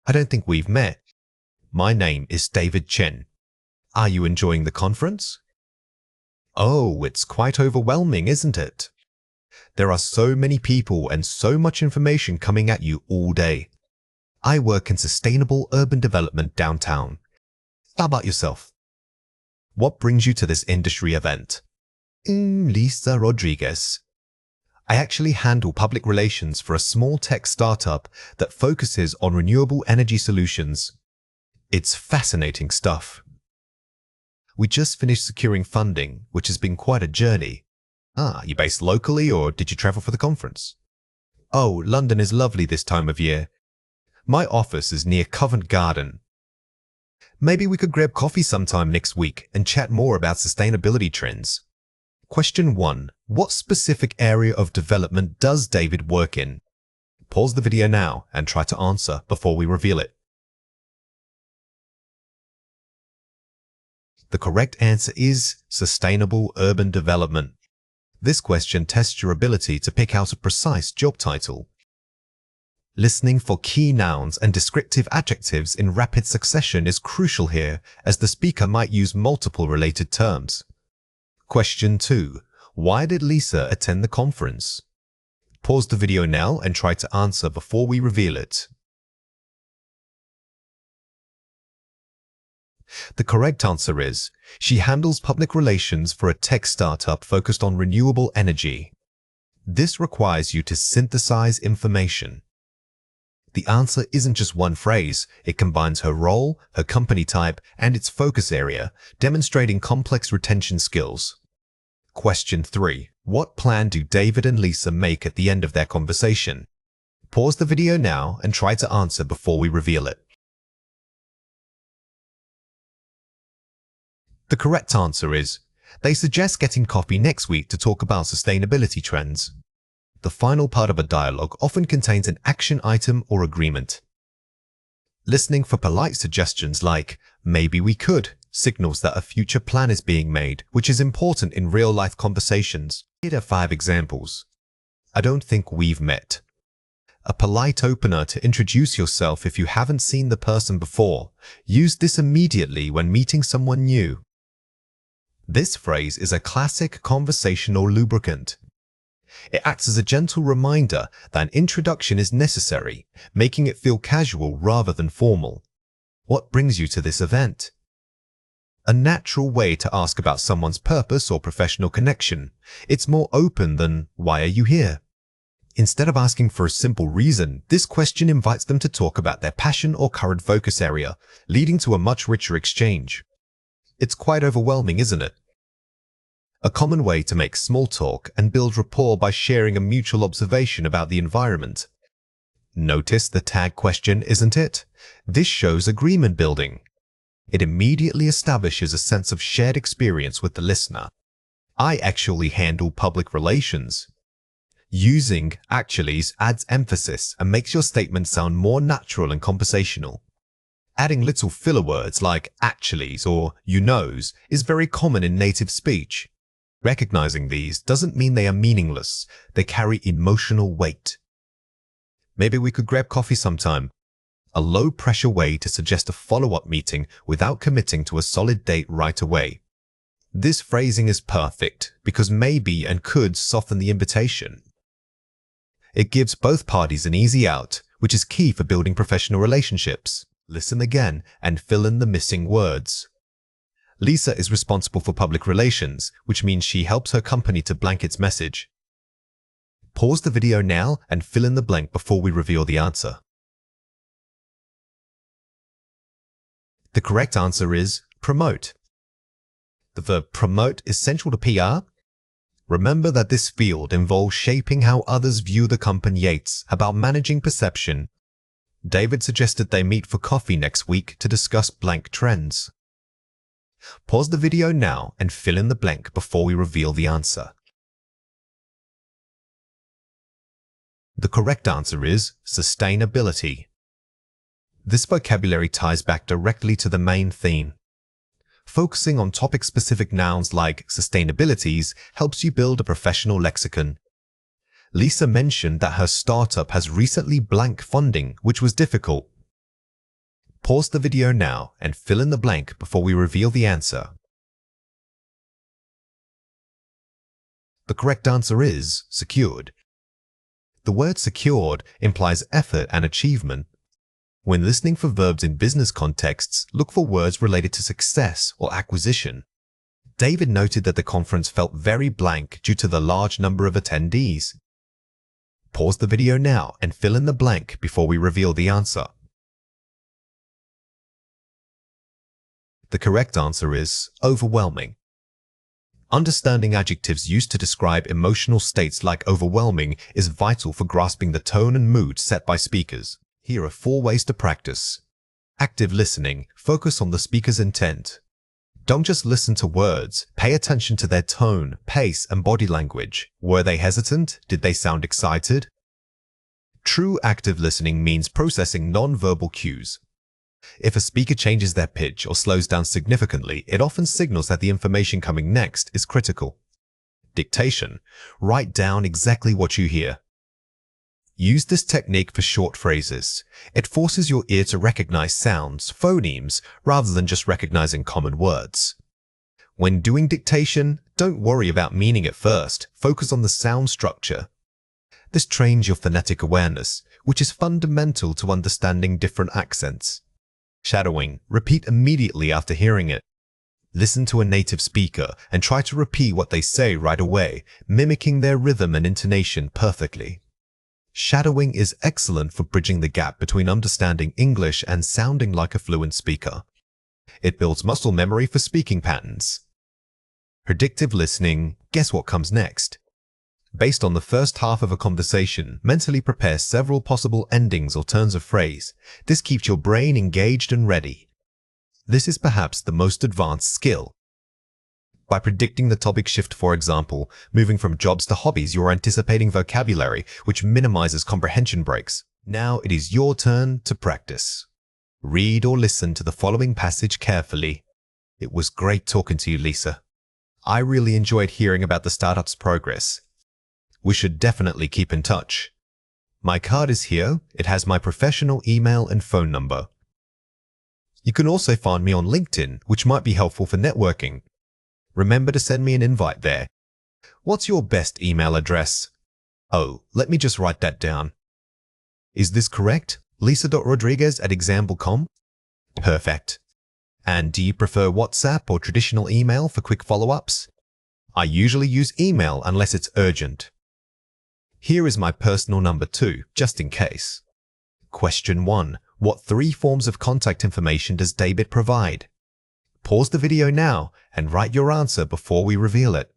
I don't think we've met. My name is David Chen. Are you enjoying the conference? Oh, it's quite overwhelming, isn't it? There are so many people and so much information coming at you all day. I work in sustainable urban development downtown. How about yourself? What brings you to this industry event? Lisa Rodriguez. I actually handle public relations for a small tech startup that focuses on renewable energy solutions. It's fascinating stuff. We just finished securing funding, which has been quite a journey. You based locally or did you travel for the conference? Oh, London is lovely this time of year. My office is near Covent Garden. Maybe we could grab coffee sometime next week and chat more about sustainability trends. Question 1. What specific area of development does David work in? Pause the video now and try to answer before we reveal it. The correct answer is sustainable urban development. This question tests your ability to pick out a precise job title. Listening for key nouns and descriptive adjectives in rapid succession is crucial here, as the speaker might use multiple related terms. Question 2. Why did Lisa attend the conference? Pause the video now and try to answer before we reveal it. The correct answer is, she handles public relations for a tech startup focused on renewable energy. This requires you to synthesize information. The answer isn't just one phrase, it combines her role, her company type, and its focus area, demonstrating complex retention skills. Question 3. What plan do David and Lisa make at the end of their conversation? Pause the video now and try to answer before we reveal it. The correct answer is, They suggest getting coffee next week to talk about sustainability trends. The final part of a dialogue often contains an action item or agreement. Listening for polite suggestions like, "Maybe we could," signals that a future plan is being made, which is important in real-life conversations. Here are 5 examples. I don't think we've met. A polite opener to introduce yourself if you haven't seen the person before. Use this immediately when meeting someone new. This phrase is a classic conversational lubricant. It acts as a gentle reminder that an introduction is necessary, making it feel casual rather than formal. What brings you to this event? A natural way to ask about someone's purpose or professional connection. It's more open than, "Why are you here?" Instead of asking for a simple reason, this question invites them to talk about their passion or current focus area, leading to a much richer exchange. It's quite overwhelming, isn't it? A common way to make small talk and build rapport by sharing a mutual observation about the environment. Notice the tag question, isn't it? This shows agreement building. It immediately establishes a sense of shared experience with the listener. I actually handle public relations. Using actuallys adds emphasis and makes your statement sound more natural and conversational. Adding little filler words like actuallys or you knows is very common in native speech. Recognizing these doesn't mean they are meaningless. They carry emotional weight. Maybe we could grab coffee sometime. A low-pressure way to suggest a follow-up meeting without committing to a solid date right away. This phrasing is perfect because maybe and could soften the invitation. It gives both parties an easy out, which is key for building professional relationships. Listen again and fill in the missing words. Lisa is responsible for public relations, which means she helps her company to blank its message. Pause the video now and fill in the blank before we reveal the answer. The correct answer is promote. The verb promote is central to PR. Remember that this field involves shaping how others view the company. It's about managing perception. David suggested they meet for coffee next week to discuss blank trends. Pause the video now and fill in the blank before we reveal the answer. The correct answer is sustainability. This vocabulary ties back directly to the main theme. Focusing on topic-specific nouns like sustainabilities helps you build a professional lexicon. Lisa mentioned that her startup has recently blank funding, which was difficult. Pause the video now and fill in the blank before we reveal the answer. The correct answer is secured. The word secured implies effort and achievement. When listening for verbs in business contexts, look for words related to success or acquisition. David noted that the conference felt very blank due to the large number of attendees. Pause the video now and fill in the blank before we reveal the answer. The correct answer is overwhelming. Understanding adjectives used to describe emotional states like overwhelming is vital for grasping the tone and mood set by speakers. Here are 4 ways to practice. Active listening. Focus on the speaker's intent. Don't just listen to words. Pay attention to their tone, pace, and body language. Were they hesitant? Did they sound excited? True active listening means processing non-verbal cues. If a speaker changes their pitch or slows down significantly, it often signals that the information coming next is critical. Dictation. Write down exactly what you hear. Use this technique for short phrases. It forces your ear to recognize sounds, phonemes, rather than just recognizing common words. When doing dictation, don't worry about meaning at first. Focus on the sound structure. This trains your phonetic awareness, which is fundamental to understanding different accents. Shadowing. Repeat immediately after hearing it. Listen to a native speaker and try to repeat what they say right away, mimicking their rhythm and intonation perfectly. Shadowing is excellent for bridging the gap between understanding English and sounding like a fluent speaker. It builds muscle memory for speaking patterns. Predictive listening. Guess what comes next? Based on the first half of a conversation, mentally prepare several possible endings or turns of phrase. This keeps your brain engaged and ready. This is perhaps the most advanced skill. By predicting the topic shift, for example, moving from jobs to hobbies, you're anticipating vocabulary, which minimizes comprehension breaks. Now it is your turn to practice. Read or listen to the following passage carefully. It was great talking to you, Lisa. I really enjoyed hearing about the startup's progress. We should definitely keep in touch. My card is here. It has my professional email and phone number. You can also find me on LinkedIn, which might be helpful for networking. Remember to send me an invite there. What's your best email address? Oh, let me just write that down. Is this correct? lisa.rodriguez@example.com? Perfect. And do you prefer WhatsApp or traditional email for quick follow-ups? I usually use email unless it's urgent. Here is my personal number too, just in case. Question 1. What 3 forms of contact information does David provide? Pause the video now and write your answer before we reveal it.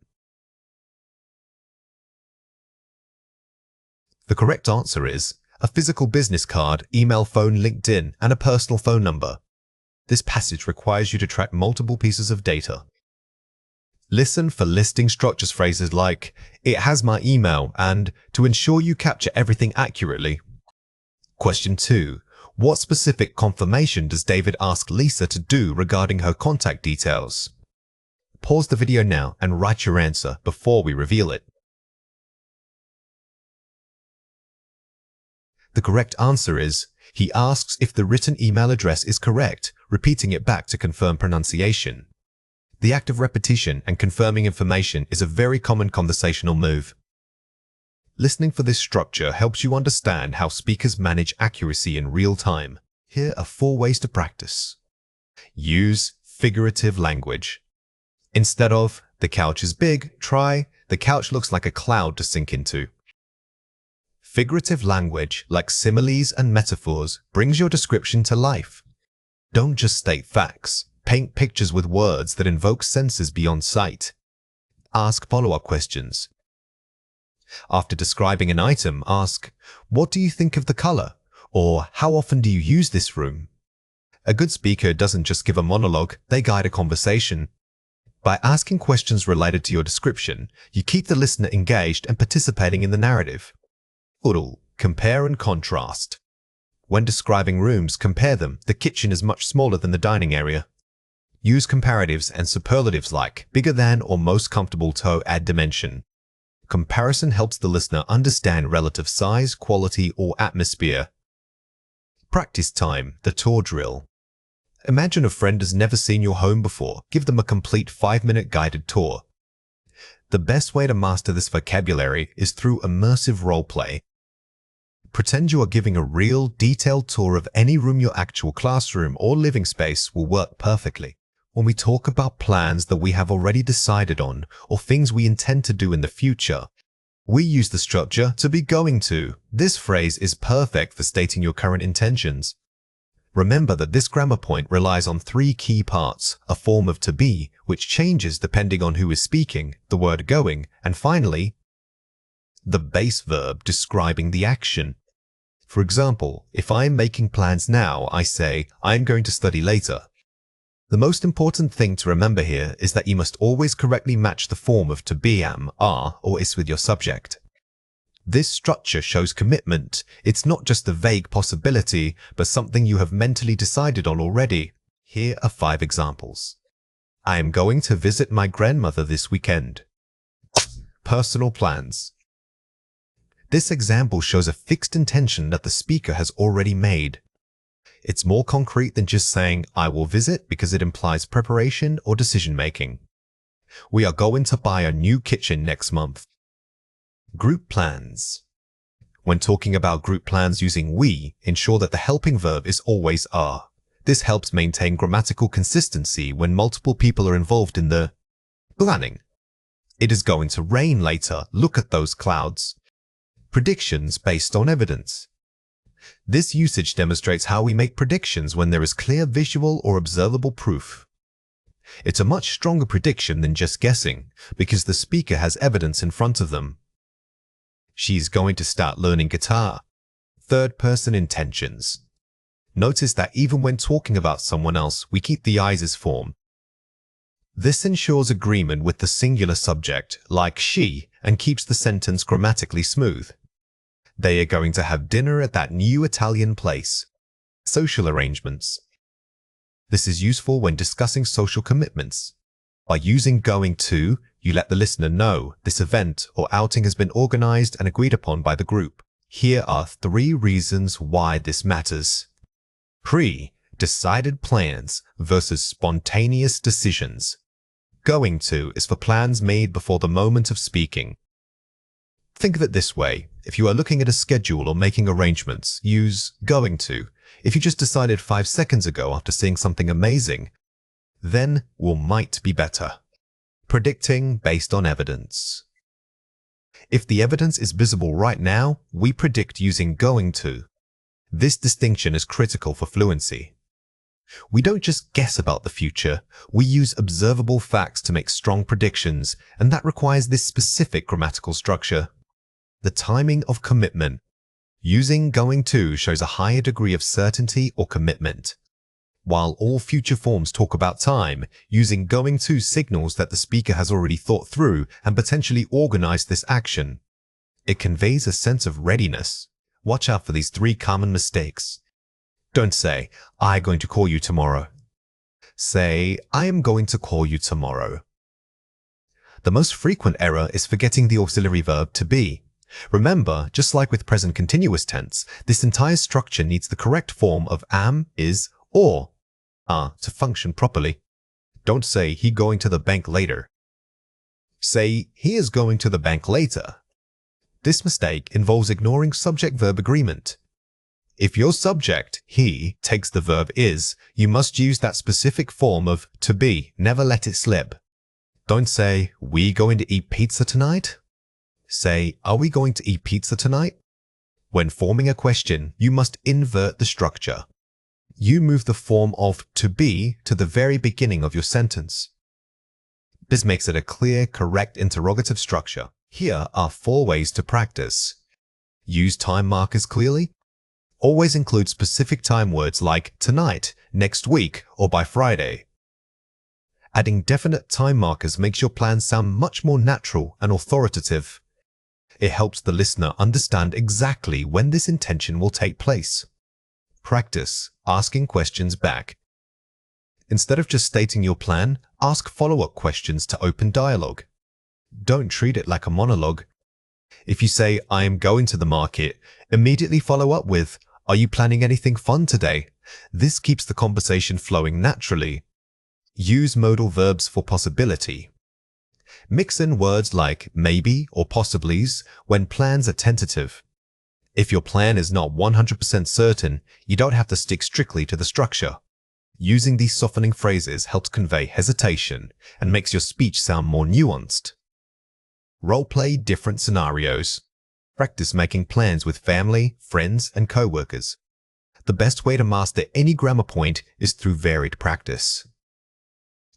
The correct answer is a physical business card, email, phone, LinkedIn, and a personal phone number. This passage requires you to track multiple pieces of data. Listen for listing structures phrases like, "It has my email," and to ensure you capture everything accurately. Question 2. What specific confirmation does David ask Lisa to do regarding her contact details? Pause the video now and write your answer before we reveal it. The correct answer is, he asks if the written email address is correct, repeating it back to confirm pronunciation. The act of repetition and confirming information is a very common conversational move. Listening for this structure helps you understand how speakers manage accuracy in real time. Here are 4 ways to practice. Use figurative language. Instead of, "The couch is big," try, "The couch looks like a cloud to sink into." Figurative language, like similes and metaphors, brings your description to life. Don't just state facts. Paint pictures with words that invoke senses beyond sight. Ask follow-up questions. After describing an item, ask, "What do you think of the color?" Or, "How often do you use this room?" A good speaker doesn't just give a monologue, they guide a conversation. By asking questions related to your description, you keep the listener engaged and participating in the narrative. Udal, compare and contrast. When describing rooms, compare them. The kitchen is much smaller than the dining area. Use comparatives and superlatives like bigger than or most comfortable to add dimension. Comparison helps the listener understand relative size, quality, or atmosphere. Practice time, the tour drill. Imagine a friend has never seen your home before. Give them a complete 5-minute guided tour. The best way to master this vocabulary is through immersive role-play. Pretend you are giving a real, detailed tour of any room. Your actual classroom or living space will work perfectly. When we talk about plans that we have already decided on or things we intend to do in the future, we use the structure "to be going to." This phrase is perfect for stating your current intentions. Remember that this grammar point relies on 3 key parts: a form of to be, which changes depending on who is speaking, the word going, and finally, the base verb describing the action. For example, if I am making plans now, I say, "I am going to study later." The most important thing to remember here is that you must always correctly match the form of to be, am, are, or is with your subject. This structure shows commitment. It's not just a vague possibility, but something you have mentally decided on already. Here are 5 examples. I am going to visit my grandmother this weekend. Personal plans. This example shows a fixed intention that the speaker has already made. It's more concrete than just saying, "I will visit," because it implies preparation or decision-making. We are going to buy a new kitchen next month. Group plans. When talking about group plans using we, ensure that the helping verb is always are. This helps maintain grammatical consistency when multiple people are involved in the planning. It is going to rain later. Look at those clouds. Predictions based on evidence. This usage demonstrates how we make predictions when there is clear visual or observable proof. It's a much stronger prediction than just guessing, because the speaker has evidence in front of them. She's going to start learning guitar. Third-person intentions. Notice that even when talking about someone else, we keep the I's form. This ensures agreement with the singular subject, like she, and keeps the sentence grammatically smooth. They are going to have dinner at that new Italian place. Social arrangements. This is useful when discussing social commitments. By using going to, you let the listener know this event or outing has been organized and agreed upon by the group. Here are 3 reasons why this matters. Pre-decided plans versus spontaneous decisions. Going to is for plans made before the moment of speaking. Think of it this way. If you are looking at a schedule or making arrangements, use going to. If you just decided 5 seconds ago after seeing something amazing, then will might be better. Predicting based on evidence. If the evidence is visible right now, we predict using going to. This distinction is critical for fluency. We don't just guess about the future, we use observable facts to make strong predictions, and that requires this specific grammatical structure. The timing of commitment. Using going to shows a higher degree of certainty or commitment. While all future forms talk about time, using going to signals that the speaker has already thought through and potentially organized this action. It conveys a sense of readiness. Watch out for these 3 common mistakes. Don't say, I'm going to call you tomorrow. Say, I am going to call you tomorrow. The most frequent error is forgetting the auxiliary verb to be. Remember, just like with present continuous tense, this entire structure needs the correct form of am, is, or are to function properly. Don't say, he going to the bank later. Say, he is going to the bank later. This mistake involves ignoring subject-verb agreement. If your subject, he, takes the verb is, you must use that specific form of to be. Never let it slip. Don't say, we going to eat pizza tonight? Say, are we going to eat pizza tonight? When forming a question, you must invert the structure. You move the form of to be to the very beginning of your sentence. This makes it a clear, correct interrogative structure. Here are 4 ways to practice. Use time markers clearly. Always include specific time words like tonight, next week, or by Friday. Adding definite time markers makes your plan sound much more natural and authoritative. It helps the listener understand exactly when this intention will take place. Practice asking questions back. Instead of just stating your plan, ask follow-up questions to open dialogue. Don't treat it like a monologue. If you say, I am going to the market, immediately follow up with, are you planning anything fun today? This keeps the conversation flowing naturally. Use modal verbs for possibility. Mix in words like maybe or possiblies when plans are tentative. If your plan is not 100% certain, you don't have to stick strictly to the structure. Using these softening phrases helps convey hesitation and makes your speech sound more nuanced. Role-play different scenarios. Practice making plans with family, friends, and co-workers. The best way to master any grammar point is through varied practice.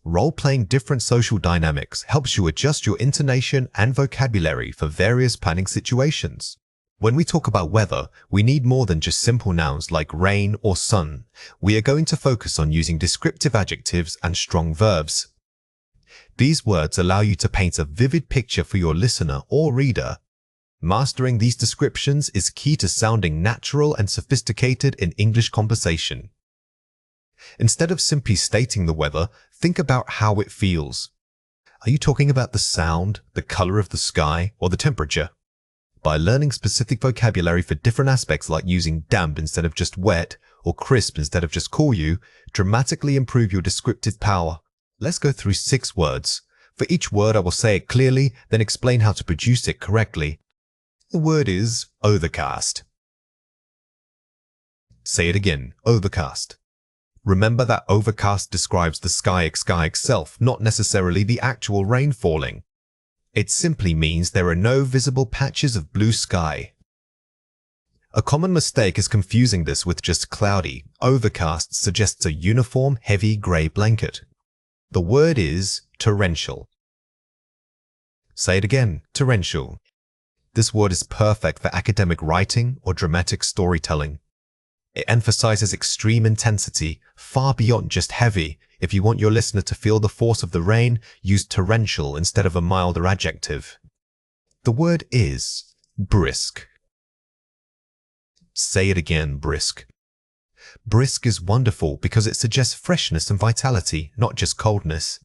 Role-playing different social dynamics helps you adjust your intonation and vocabulary for various planning situations. When we talk about weather, we need more than just simple nouns like rain or sun. We are going to focus on using descriptive adjectives and strong verbs. These words allow you to paint a vivid picture for your listener or reader. Mastering these descriptions is key to sounding natural and sophisticated in English conversation. Instead of simply stating the weather, think about how it feels. Are you talking about the sound, the color of the sky, or the temperature? By learning specific vocabulary for different aspects like using damp instead of just wet, or crisp instead of just cool, you dramatically improve your descriptive power. Let's go through 6 words. For each word, I will say it clearly, then explain how to produce it correctly. The word is overcast. Say it again, overcast. Remember that overcast describes the sky itself, not necessarily the actual rain falling. It simply means there are no visible patches of blue sky. A common mistake is confusing this with just cloudy. Overcast suggests a uniform, heavy gray blanket. The word is torrential. Say it again, torrential. This word is perfect for academic writing or dramatic storytelling. It emphasizes extreme intensity, far beyond just heavy. If you want your listener to feel the force of the rain, use torrential instead of a milder adjective. The word is brisk. Say it again, brisk. Brisk is wonderful because it suggests freshness and vitality, not just coldness.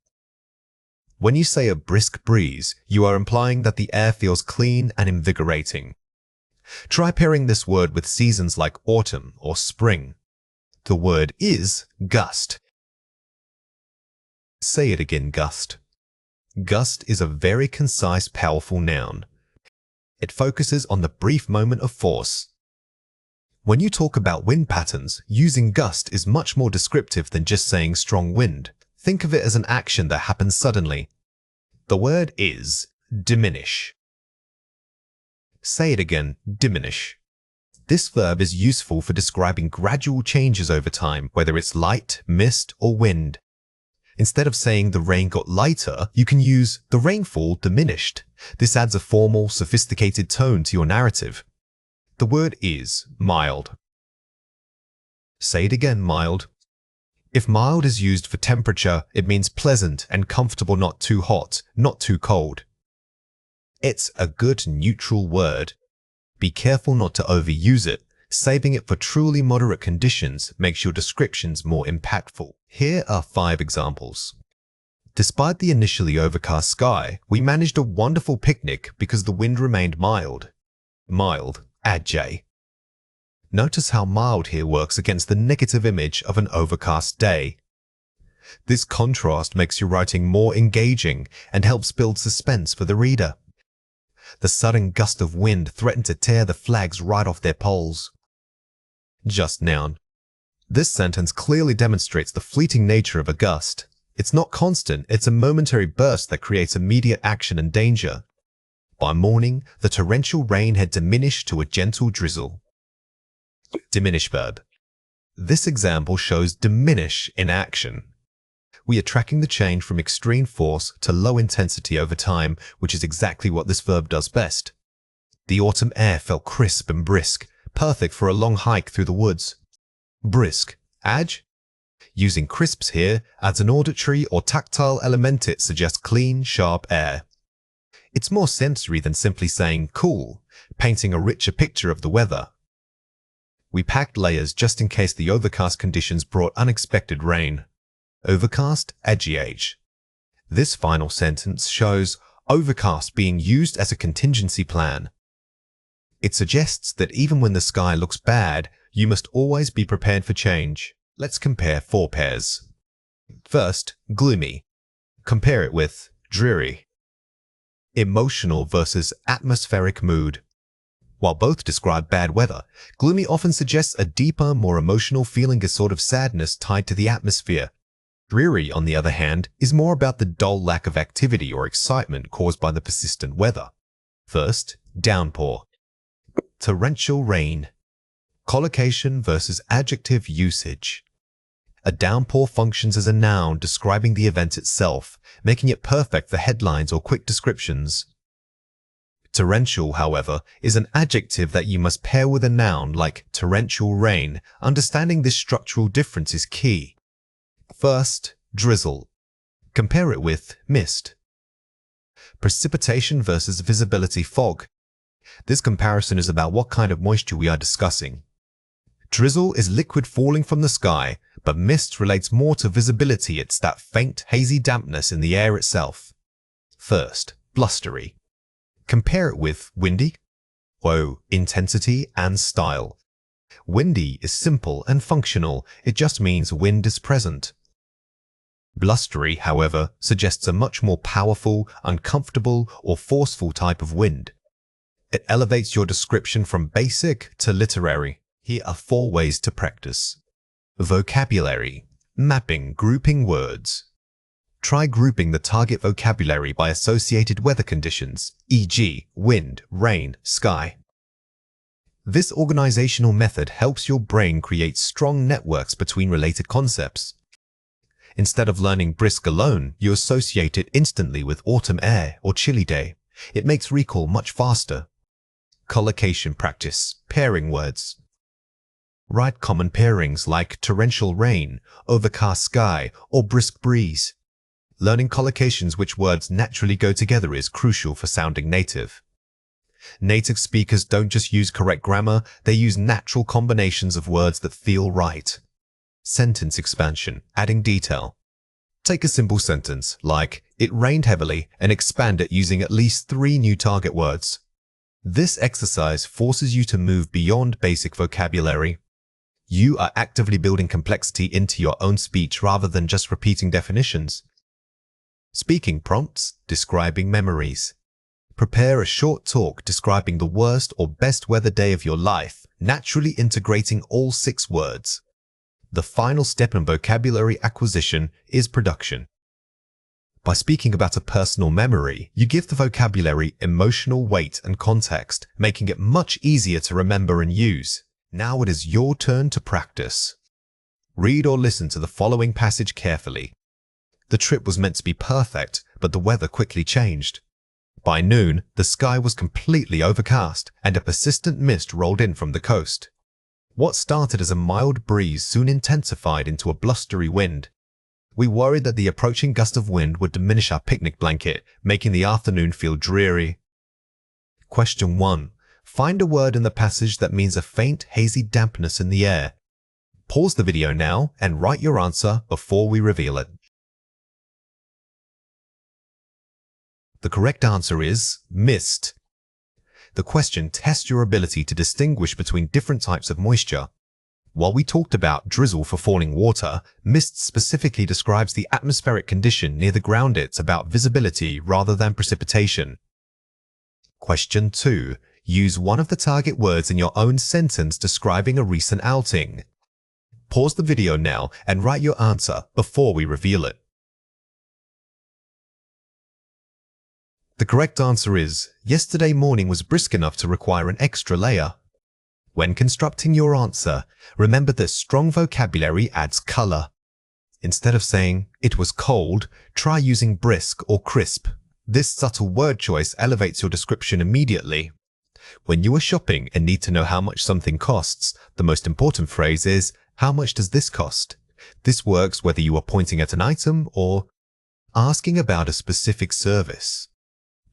When you say a brisk breeze, you are implying that the air feels clean and invigorating. Try pairing this word with seasons like autumn or spring. The word is gust. Say it again, gust. Gust is a very concise, powerful noun. It focuses on the brief moment of force. When you talk about wind patterns, using gust is much more descriptive than just saying strong wind. Think of it as an action that happens suddenly. The word is diminish. Say it again, diminish. This verb is useful for describing gradual changes over time, whether it's light, mist, or wind. Instead of saying the rain got lighter, you can use the rainfall diminished. This adds a formal, sophisticated tone to your narrative. The word is mild. Say it again, mild. If mild is used for temperature, it means pleasant and comfortable, not too hot, not too cold. It's a good neutral word. Be careful not to overuse it. Saving it for truly moderate conditions makes your descriptions more impactful. Here are 5 examples. Despite the initially overcast sky, we managed a wonderful picnic because the wind remained mild. Mild, adj. Notice how mild here works against the negative image of an overcast day. This contrast makes your writing more engaging and helps build suspense for the reader. The sudden gust of wind threatened to tear the flags right off their poles. Just noun. This sentence clearly demonstrates the fleeting nature of a gust. It's not constant, it's a momentary burst that creates immediate action and danger. By morning, the torrential rain had diminished to a gentle drizzle. Diminish verb. This example shows diminish in action. We are tracking the change from extreme force to low intensity over time, which is exactly what this verb does best. The autumn air felt crisp and brisk, perfect for a long hike through the woods. Brisk, adj. Using crisps here adds an auditory or tactile element. It suggests clean, sharp air. It's more sensory than simply saying cool, painting a richer picture of the weather. We packed layers just in case the overcast conditions brought unexpected rain. Overcast, adjh. This final sentence shows overcast being used as a contingency plan. It suggests that even when the sky looks bad, you must always be prepared for change. Let's compare 4 pairs. First, gloomy. Compare it with dreary. Emotional versus atmospheric mood. While both describe bad weather, gloomy often suggests a deeper, more emotional feeling, a sort of sadness tied to the atmosphere. Dreary, on the other hand, is more about the dull lack of activity or excitement caused by the persistent weather. First, downpour. Torrential rain. Collocation versus adjective usage. A downpour functions as a noun describing the event itself, making it perfect for headlines or quick descriptions. Torrential, however, is an adjective that you must pair with a noun like torrential rain. Understanding this structural difference is key. First, drizzle. Compare it with mist. Precipitation versus visibility fog. This comparison is about what kind of moisture we are discussing. Drizzle is liquid falling from the sky, but mist relates more to visibility. It's that faint, hazy dampness in the air itself. First, blustery. Compare it with windy. Whoa, intensity and style. Windy is simple and functional. It just means wind is present. Blustery, however, suggests a much more powerful, uncomfortable, or forceful type of wind. It elevates your description from basic to literary. Here are 4 ways to practice. Vocabulary. Mapping, grouping words. Try grouping the target vocabulary by associated weather conditions, e.g., wind, rain, sky. This organizational method helps your brain create strong networks between related concepts. Instead of learning brisk alone, you associate it instantly with autumn air or chilly day. It makes recall much faster. Collocation practice, pairing words. Write common pairings like torrential rain, overcast sky, or brisk breeze. Learning collocations which words naturally go together is crucial for sounding native. Native speakers don't just use correct grammar, they use natural combinations of words that feel right. Sentence expansion, adding detail. Take a simple sentence like, "It rained heavily," and expand it using at least 3 new target words. This exercise forces you to move beyond basic vocabulary. You are actively building complexity into your own speech rather than just repeating definitions. Speaking prompts, describing memories. Prepare a short talk describing the worst or best weather day of your life, naturally integrating all 6 words. The final step in vocabulary acquisition is production. By speaking about a personal memory, you give the vocabulary emotional weight and context, making it much easier to remember and use. Now it is your turn to practice. Read or listen to the following passage carefully. The trip was meant to be perfect, but the weather quickly changed. By noon, the sky was completely overcast, and a persistent mist rolled in from the coast. What started as a mild breeze soon intensified into a blustery wind. We worried that the approaching gust of wind would diminish our picnic blanket, making the afternoon feel dreary. Question 1. Find a word in the passage that means a faint, hazy dampness in the air. Pause the video now and write your answer before we reveal it. The correct answer is mist. The question tests your ability to distinguish between different types of moisture. While we talked about drizzle for falling water, mist specifically describes the atmospheric condition near the ground. It's about visibility rather than precipitation. Question 2. Use one of the target words in your own sentence describing a recent outing. Pause the video now and write your answer before we reveal it. The correct answer is, yesterday morning was brisk enough to require an extra layer. When constructing your answer, remember that strong vocabulary adds color. Instead of saying, "It was cold," try using brisk or crisp. This subtle word choice elevates your description immediately. When you are shopping and need to know how much something costs, the most important phrase is, "How much does this cost?" This works whether you are pointing at an item or asking about a specific service.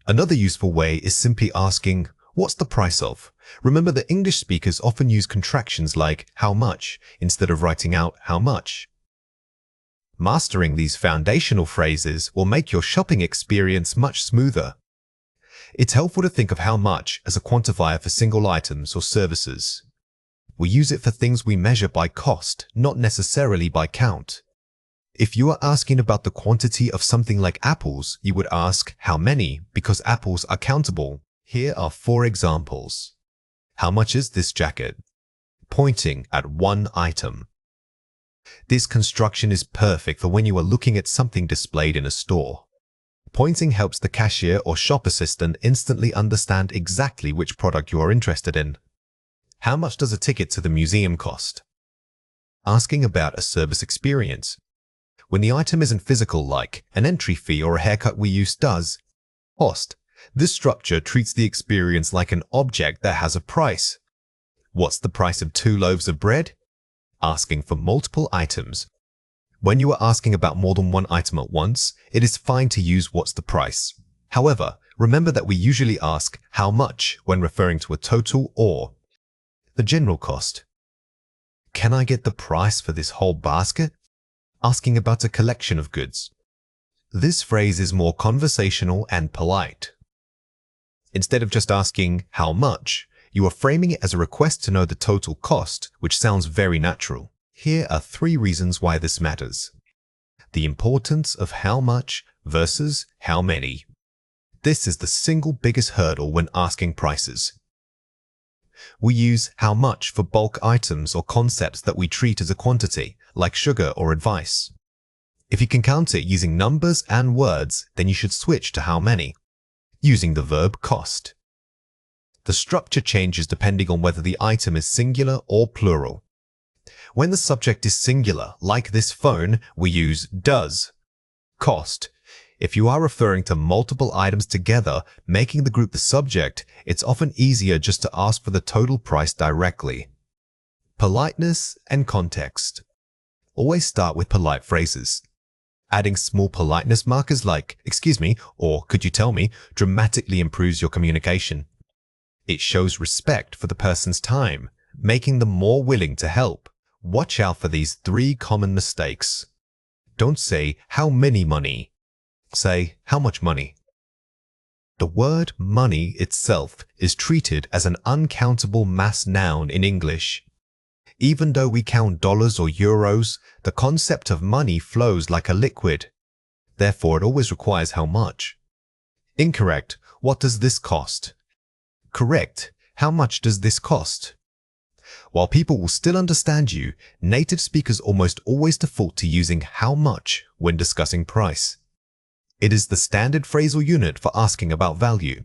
Another useful way is simply asking, "What's the price of?" Remember that English speakers often use contractions like "how much" instead of writing out "how much." Mastering these foundational phrases will make your shopping experience much smoother. It's helpful to think of how much as a quantifier for single items or services. We use it for things we measure by cost, not necessarily by count. If you are asking about the quantity of something like apples, you would ask how many because apples are countable. Here are 4 examples. How much is this jacket? Pointing at one item. This construction is perfect for when you are looking at something displayed in a store. Pointing helps the cashier or shop assistant instantly understand exactly which product you are interested in. How much does a ticket to the museum cost? Asking about a service experience. When the item isn't physical like an entry fee or a haircut we use does. Cost. This structure treats the experience like an object that has a price. What's the price of 2 loaves of bread? Asking for multiple items. When you are asking about more than one item at once, it is fine to use "what's the price?" However, remember that we usually ask "how much" when referring to a total or the general cost. Can I get the price for this whole basket? Asking about a collection of goods. This phrase is more conversational and polite. Instead of just asking "how much," you are framing it as a request to know the total cost, which sounds very natural. Here are 3 reasons why this matters. The importance of how much versus how many. This is the single biggest hurdle when asking prices. We use how much for bulk items or concepts that we treat as a quantity, like sugar or advice. If you can count it using numbers and words, then you should switch to how many, using the verb cost. The structure changes depending on whether the item is singular or plural. When the subject is singular, like this phone, we use does cost. If you are referring to multiple items together, making the group the subject, it's often easier just to ask for the total price directly. Politeness and context. Always start with polite phrases. Adding small politeness markers like, "excuse me," or "could you tell me," dramatically improves your communication. It shows respect for the person's time, making them more willing to help. Watch out for these 3 common mistakes. Don't say, "how many money?" Say, "how much money?" The word money itself is treated as an uncountable mass noun in English. Even though we count dollars or euros, the concept of money flows like a liquid. Therefore, it always requires how much. Incorrect. What does this cost? Correct. How much does this cost? While people will still understand you, native speakers almost always default to using how much when discussing price. It is the standard phrasal unit for asking about value.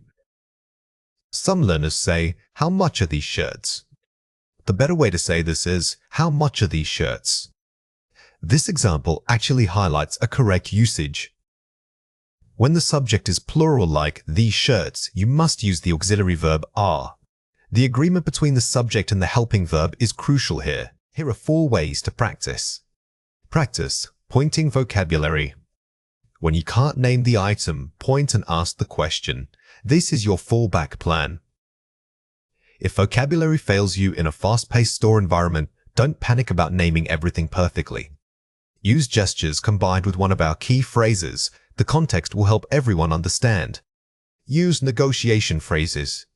Some learners say, "how much are these shirts?" The better way to say this is, "how much are these shirts?" This example actually highlights a correct usage. When the subject is plural like "these shirts," you must use the auxiliary verb are. The agreement between the subject and the helping verb is crucial here. Here are 4 ways to practice. Practice pointing vocabulary. When you can't name the item, point and ask the question. This is your fallback plan. If vocabulary fails you in a fast-paced store environment, don't panic about naming everything perfectly. Use gestures combined with one of our key phrases. The context will help everyone understand. Use negotiation phrases.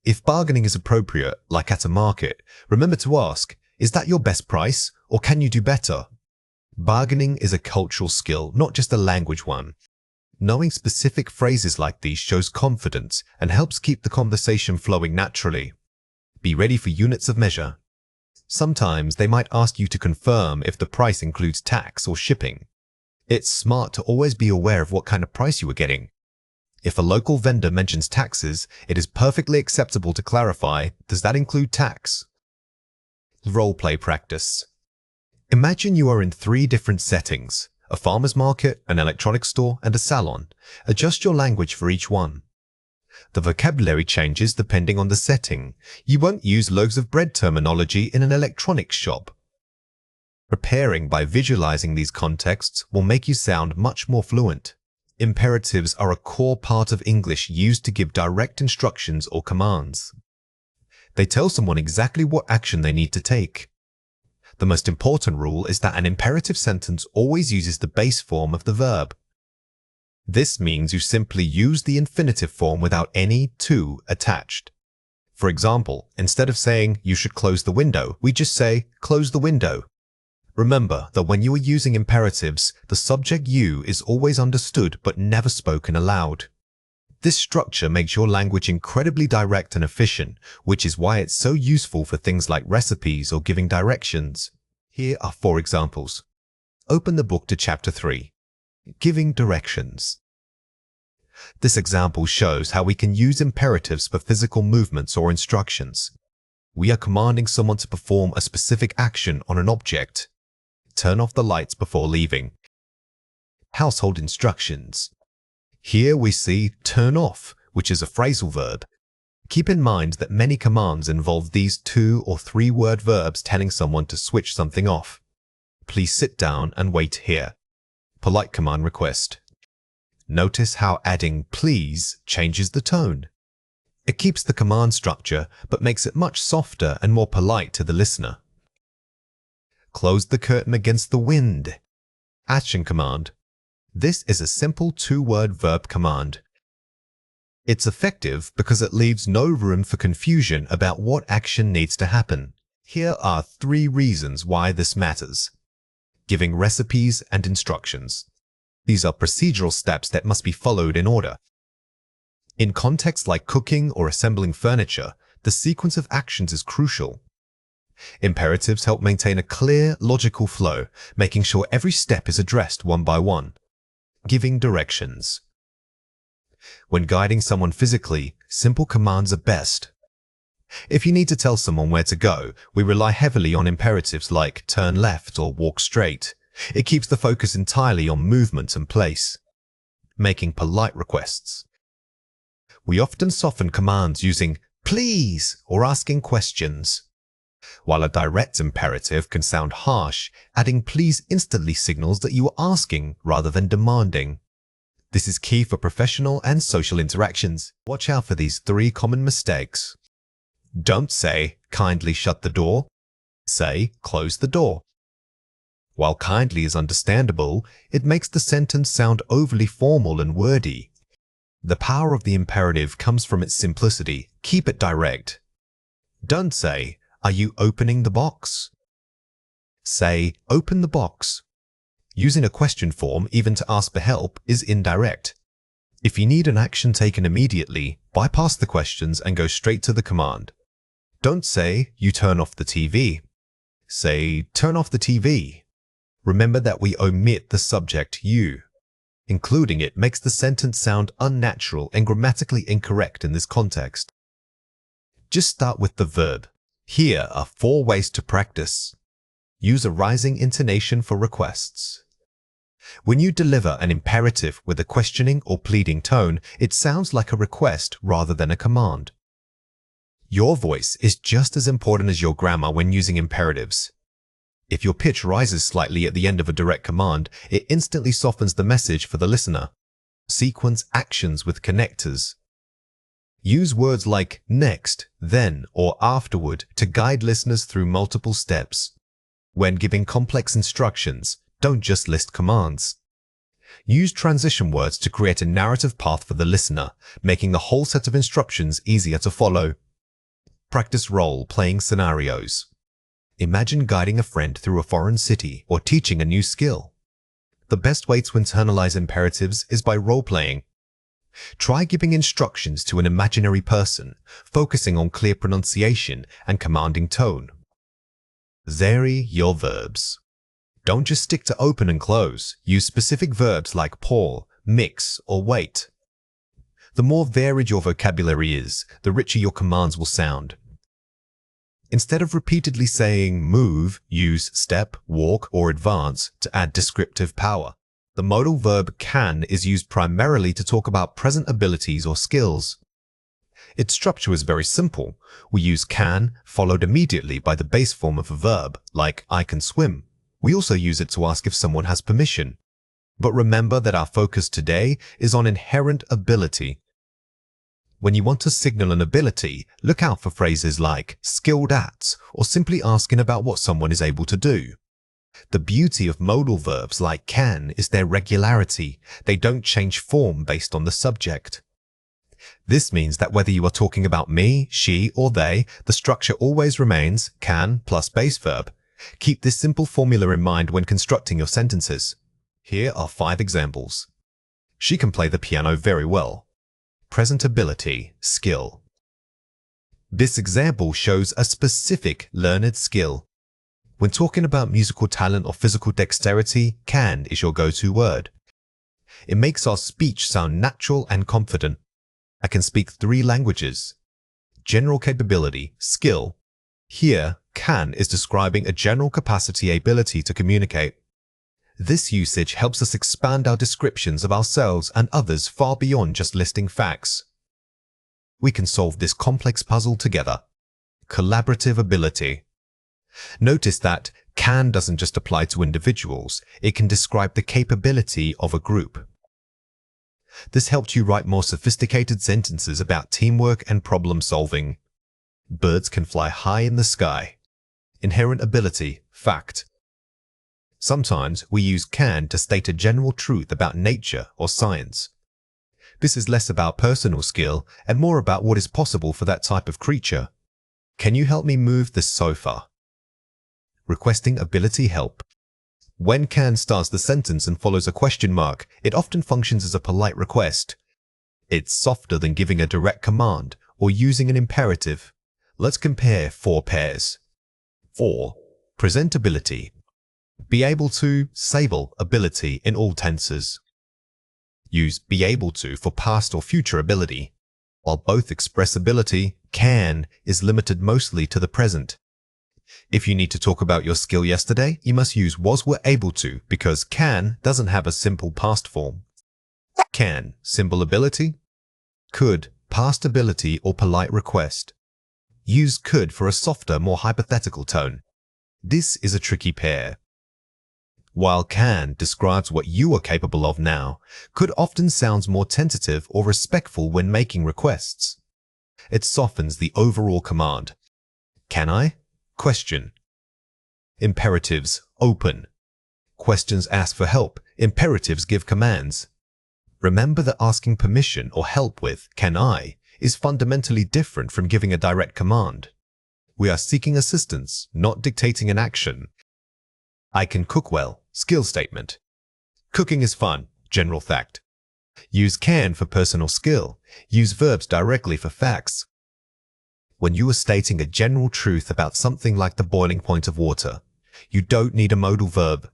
If bargaining is appropriate, like at a market, remember to ask, "is that your best price, or can you do better?" Bargaining is a cultural skill, not just a language one. Knowing specific phrases like these shows confidence and helps keep the conversation flowing naturally. Be ready for units of measure. Sometimes they might ask you to confirm if the price includes tax or shipping. It's smart to always be aware of what kind of price you are getting. If a local vendor mentions taxes, it is perfectly acceptable to clarify, "does that include tax?" Role-play practice. Imagine you are in 3 different settings: a farmer's market, an electronics store, and a salon. Adjust your language for each one. The vocabulary changes depending on the setting. You won't use loaves of bread terminology in an electronics shop. Preparing by visualizing these contexts will make you sound much more fluent. Imperatives are a core part of English used to give direct instructions or commands. They tell someone exactly what action they need to take. The most important rule is that an imperative sentence always uses the base form of the verb. This means you simply use the infinitive form without any "to" attached. For example, instead of saying, "you should close the window," we just say, "close the window." Remember that when you are using imperatives, the subject "you" is always understood but never spoken aloud. This structure makes your language incredibly direct and efficient, which is why it's so useful for things like recipes or giving directions. Here are 4 examples. Open the book to chapter 3. Giving directions. This example shows how we can use imperatives for physical movements or instructions. We are commanding someone to perform a specific action on an object. Turn off the lights before leaving. Household instructions. Here we see turn off, which is a phrasal verb. Keep in mind that many commands involve these 2 or 3 word verbs telling someone to switch something off. Please sit down and wait here. Polite command request. Notice how adding "please" changes the tone. It keeps the command structure but makes it much softer and more polite to the listener. Close the curtain against the wind. Action command. This is a simple 2-word verb command. It's effective because it leaves no room for confusion about what action needs to happen. Here are 3 reasons why this matters. Giving recipes and instructions. These are procedural steps that must be followed in order. In contexts like cooking or assembling furniture, the sequence of actions is crucial. Imperatives help maintain a clear, logical flow, making sure every step is addressed one by one. Giving directions. When guiding someone physically, simple commands are best. If you need to tell someone where to go, we rely heavily on imperatives like turn left or walk straight. It keeps the focus entirely on movement and place. Making polite requests. We often soften commands using please or asking questions. while a direct imperative can sound harsh, adding please instantly signals that you are asking rather than demanding. This is key for professional and social interactions. Watch out for these 3 common mistakes. Don't say, kindly shut the door. Say, close the door. While kindly is understandable, it makes the sentence sound overly formal and wordy. The power of the imperative comes from its simplicity. Keep it direct. Don't say, are you opening the box? Say, open the box. Using a question form, even to ask for help, is indirect. If you need an action taken immediately, bypass the questions and go straight to the command. Don't say, you turn off the TV. Say, turn off the TV. Remember that we omit the subject you. Including it makes the sentence sound unnatural and grammatically incorrect in this context. Just start with the verb. Here are 4 ways to practice. Use a rising intonation for requests. When you deliver an imperative with a questioning or pleading tone, it sounds like a request rather than a command. Your voice is just as important as your grammar when using imperatives. If your pitch rises slightly at the end of a direct command, it instantly softens the message for the listener. Sequence actions with connectors. Use words like next, then, or afterward to guide listeners through multiple steps. When giving complex instructions, don't just list commands. Use transition words to create a narrative path for the listener, making the whole set of instructions easier to follow. Practice role-playing scenarios. Imagine guiding a friend through a foreign city or teaching a new skill. The best way to internalize imperatives is by role-playing. Try giving instructions to an imaginary person, focusing on clear pronunciation and commanding tone. Vary your verbs. Don't just stick to open and close. Use specific verbs like pour, mix, or wait. The more varied your vocabulary is, the richer your commands will sound. Instead of repeatedly saying move, use step, walk, or advance to add descriptive power. The modal verb can is used primarily to talk about present abilities or skills. Its structure is very simple. We use can, followed immediately by the base form of a verb, like I can swim. We also use it to ask if someone has permission. But remember that our focus today is on inherent ability. When you want to signal an ability, look out for phrases like skilled at, or simply asking about what someone is able to do. The beauty of modal verbs like can is their regularity. They don't change form based on the subject. This means that whether you are talking about me, she, or they, the structure always remains can plus base verb. Keep this simple formula in mind when constructing your sentences. Here are 5 examples. She can play the piano very well. Present ability, skill. This example shows a specific learned skill. When talking about musical talent or physical dexterity, can is your go-to word. It makes our speech sound natural and confident. I can speak 3 languages. General capability, skill. Here, can is describing a general capacity, ability to communicate. This usage helps us expand our descriptions of ourselves and others far beyond just listing facts. We can solve this complex puzzle together. Collaborative ability. Notice that can doesn't just apply to individuals, it can describe the capability of a group. This helped you write more sophisticated sentences about teamwork and problem solving. Birds can fly high in the sky. Inherent ability, fact. Sometimes we use can to state a general truth about nature or science. This is less about personal skill and more about what is possible for that type of creature. Can you help me move the sofa? Requesting ability help. When can starts the sentence and follows a question mark, it often functions as a polite request. It's softer than giving a direct command or using an imperative. Let's compare 4 pairs. 4. Presentability. Be able to, sable, ability in all tenses. Use be able to for past or future ability. While both express ability, can is limited mostly to the present. If you need to talk about your skill yesterday, you must use was were able to because can doesn't have a simple past form. Can, symbol ability. Could, past ability or polite request. Use could for a softer, more hypothetical tone. This is a tricky pair. While can describes what you are capable of now, could often sounds more tentative or respectful when making requests. It softens the overall command. Can I? Question. Imperatives open. Questions ask for help. Imperatives give commands. Remember that asking permission or help with can I is fundamentally different from giving a direct command. We are seeking assistance, not dictating an action. I can cook well, skill statement. Cooking is fun, general fact. Use can for personal skill. Use verbs directly for facts. When you are stating a general truth about something like the boiling point of water, you don't need a modal verb.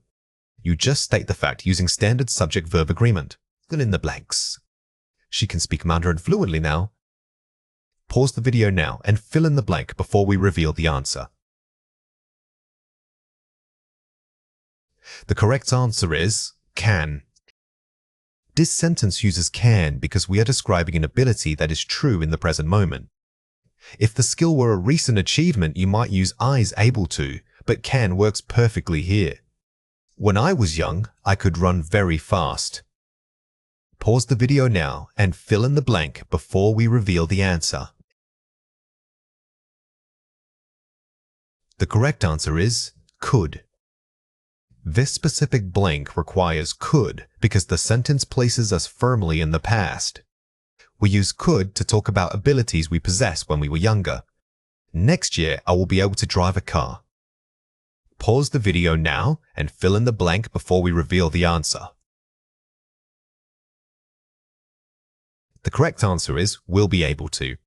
You just state the fact using standard subject-verb agreement. Fill in the blanks. She can speak Mandarin fluently now. Pause the video now and fill in the blank before we reveal the answer. The correct answer is can. This sentence uses can because we are describing an ability that is true in the present moment. If the skill were a recent achievement, you might use I is able to, but can works perfectly here. When I was young, I could run very fast. Pause the video now and fill in the blank before we reveal the answer. The correct answer is could. This specific blank requires could because the sentence places us firmly in the past. We use could to talk about abilities we possess when we were younger. Next year, I will be able to drive a car. Pause the video now and fill in the blank before we reveal the answer. The correct answer is will be able to.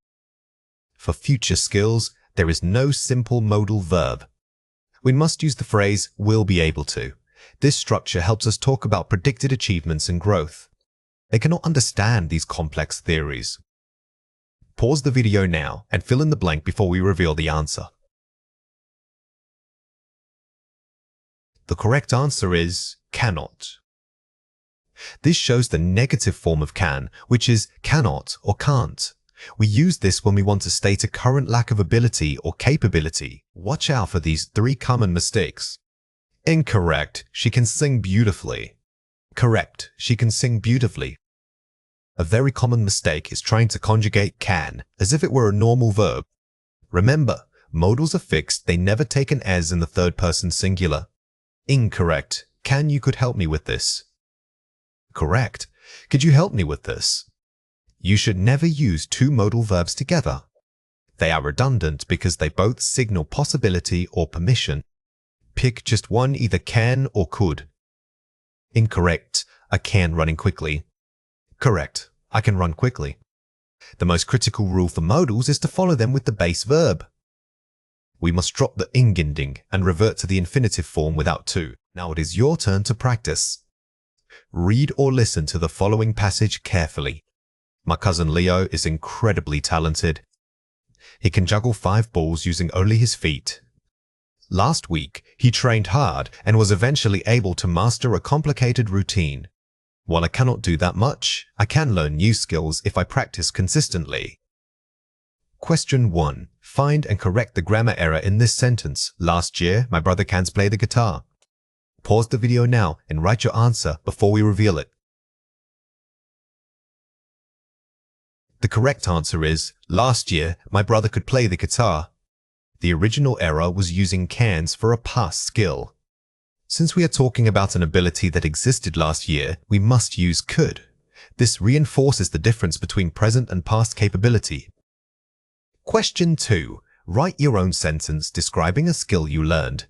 For future skills, there is no simple modal verb. We must use the phrase will be able to. This structure helps us talk about predicted achievements and growth. They cannot understand these complex theories. Pause the video now and fill in the blank before we reveal the answer. The correct answer is cannot. This shows the negative form of can, which is cannot or can't. We use this when we want to state a current lack of ability or capability. Watch out for these 3 common mistakes. Incorrect, she can sing beautifully. Correct, she can sing beautifully. A very common mistake is trying to conjugate can as if it were a normal verb. Remember, modals are fixed, they never take an as in the third person singular. Incorrect, can you could help me with this? Correct, could you help me with this? You should never use 2 modal verbs together. They are redundant because they both signal possibility or permission. Pick just one, either can or could. Incorrect, I can running quickly. Correct, I can run quickly. The most critical rule for modals is to follow them with the base verb. We must drop the ing ending and revert to the infinitive form without to. Now it is your turn to practice. Read or listen to the following passage carefully. My cousin Leo is incredibly talented. He can juggle 5 balls using only his feet. Last week, he trained hard and was eventually able to master a complicated routine. While I cannot do that much, I can learn new skills if I practice consistently. Question 1. Find and correct the grammar error in this sentence. Last year, my brother can play the guitar. Pause the video now and write your answer before we reveal it. The correct answer is, last year, my brother could play the guitar. The original error was using cans for a past skill. Since we are talking about an ability that existed last year, we must use could. This reinforces the difference between present and past capability. Question 2. Write your own sentence describing a skill you learned.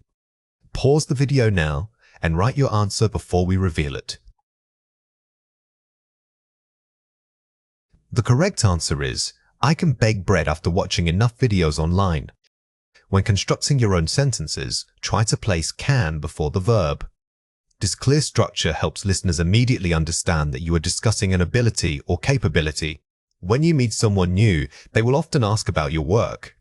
Pause the video now and write your answer before we reveal it. The correct answer is, I can bake bread after watching enough videos online. When constructing your own sentences, try to place can before the verb. This clear structure helps listeners immediately understand that you are discussing an ability or capability. When you meet someone new, they will often ask about your work.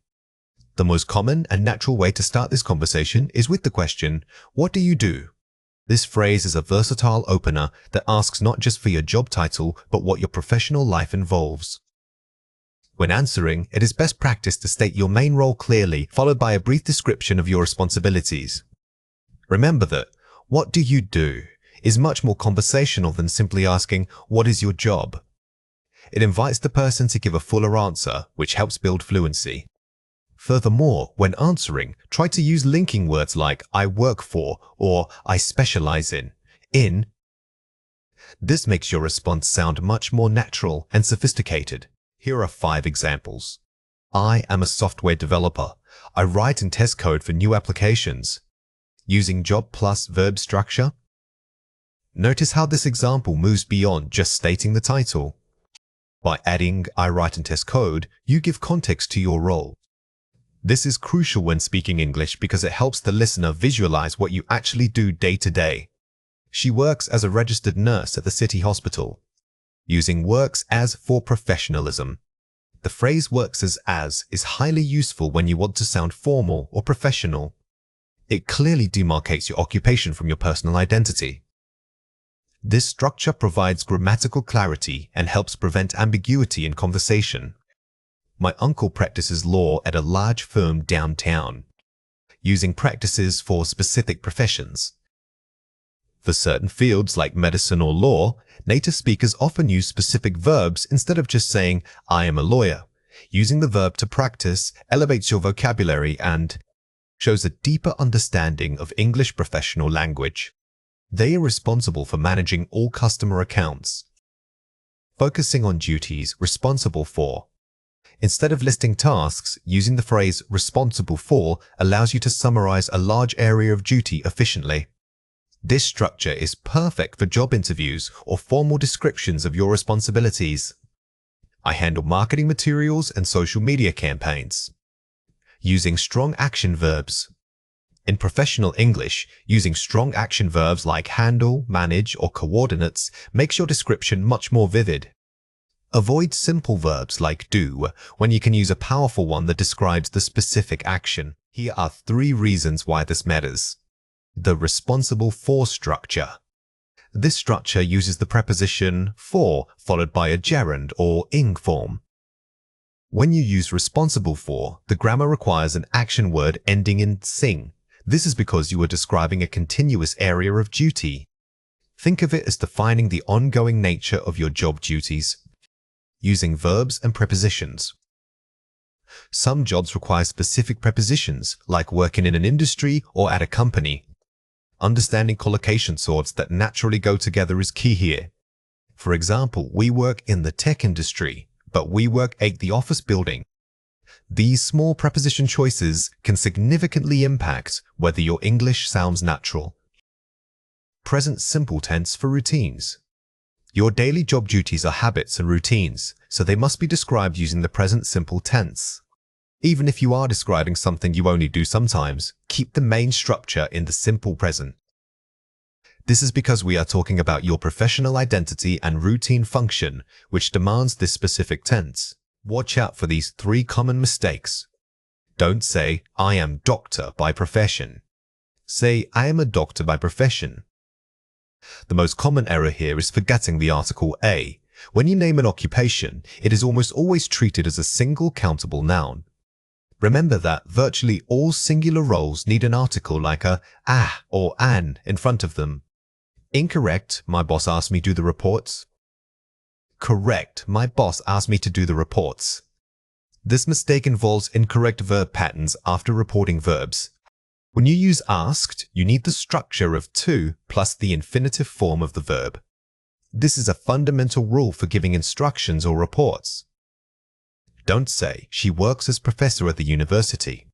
The most common and natural way to start this conversation is with the question, what do you do? This phrase is a versatile opener that asks not just for your job title, but what your professional life involves. When answering, it is best practice to state your main role clearly, followed by a brief description of your responsibilities. Remember that "what do you do?" is much more conversational than simply asking "what is your job?" It invites the person to give a fuller answer, which helps build fluency. Furthermore, when answering, try to use linking words like "I work for" or "I specialize in." This makes your response sound much more natural and sophisticated. Here are 5 examples. I am a software developer. I write and test code for new applications. Using job plus verb structure. Notice how this example moves beyond just stating the title. By adding "I write and test code," you give context to your role. This is crucial when speaking English because it helps the listener visualize what you actually do day to day. She works as a registered nurse at the city hospital. Using works as for professionalism. The phrase works as is highly useful when you want to sound formal or professional. It clearly demarcates your occupation from your personal identity. This structure provides grammatical clarity and helps prevent ambiguity in conversation. My uncle practices law at a large firm downtown, using practices for specific professions. For certain fields like medicine or law, native speakers often use specific verbs instead of just saying "I am a lawyer." Using the verb to practice elevates your vocabulary and shows a deeper understanding of English professional language. They are responsible for managing all customer accounts. Focusing on duties responsible for. Instead of listing tasks, using the phrase "responsible for" allows you to summarize a large area of duty efficiently. This structure is perfect for job interviews or formal descriptions of your responsibilities. I handle marketing materials and social media campaigns. Using strong action verbs. In professional English, using strong action verbs like handle, manage, or coordinates makes your description much more vivid. Avoid simple verbs like do when you can use a powerful one that describes the specific action. Here are 3 reasons why this matters. The responsible for structure. This structure uses the preposition for followed by a gerund or ing form. When you use responsible for, the grammar requires an action word ending in sing. This is because you are describing a continuous area of duty. Think of it as defining the ongoing nature of your job duties. Using verbs and prepositions. Some jobs require specific prepositions, like working in an industry or at a company. Understanding collocation sorts that naturally go together is key here. For example, we work in the tech industry, but we work at the office building. These small preposition choices can significantly impact whether your English sounds natural. Present simple tense for routines. Your daily job duties are habits and routines, so they must be described using the present simple tense. Even if you are describing something you only do sometimes, keep the main structure in the simple present. This is because we are talking about your professional identity and routine function, which demands this specific tense. Watch out for these 3 common mistakes. Don't say, "I am doctor by profession." Say, "I am a doctor by profession." The most common error here is forgetting the article a. When you name an occupation, it is almost always treated as a single countable noun. Remember that virtually all singular roles need an article like a or an in front of them. Incorrect, "My boss asked me to do the reports." Correct, "My boss asked me to do the reports." This mistake involves incorrect verb patterns after reporting verbs. When you use asked, you need the structure of to plus the infinitive form of the verb. This is a fundamental rule for giving instructions or reports. Don't say, "She works as professor at the university."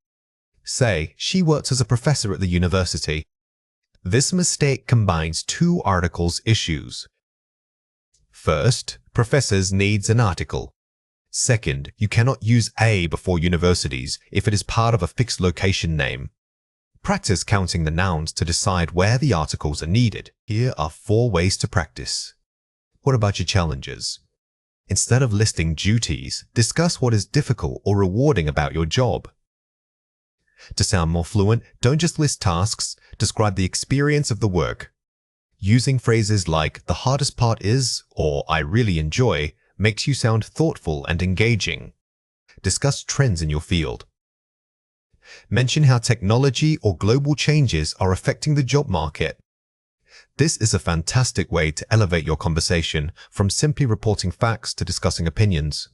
Say, "She works as a professor at the university." This mistake combines 2 articles issues. First, professors needs an article. Second, you cannot use a before universities if it is part of a fixed location name. Practice counting the nouns to decide where the articles are needed. Here are 4 ways to practice. What about your challenges? Instead of listing duties, discuss what is difficult or rewarding about your job. To sound more fluent, don't just list tasks, describe the experience of the work. Using phrases like "the hardest part is" or "I really enjoy" makes you sound thoughtful and engaging. discuss trends in your field. Mention how technology or global changes are affecting the job market. This is a fantastic way to elevate your conversation from simply reporting facts to discussing opinions.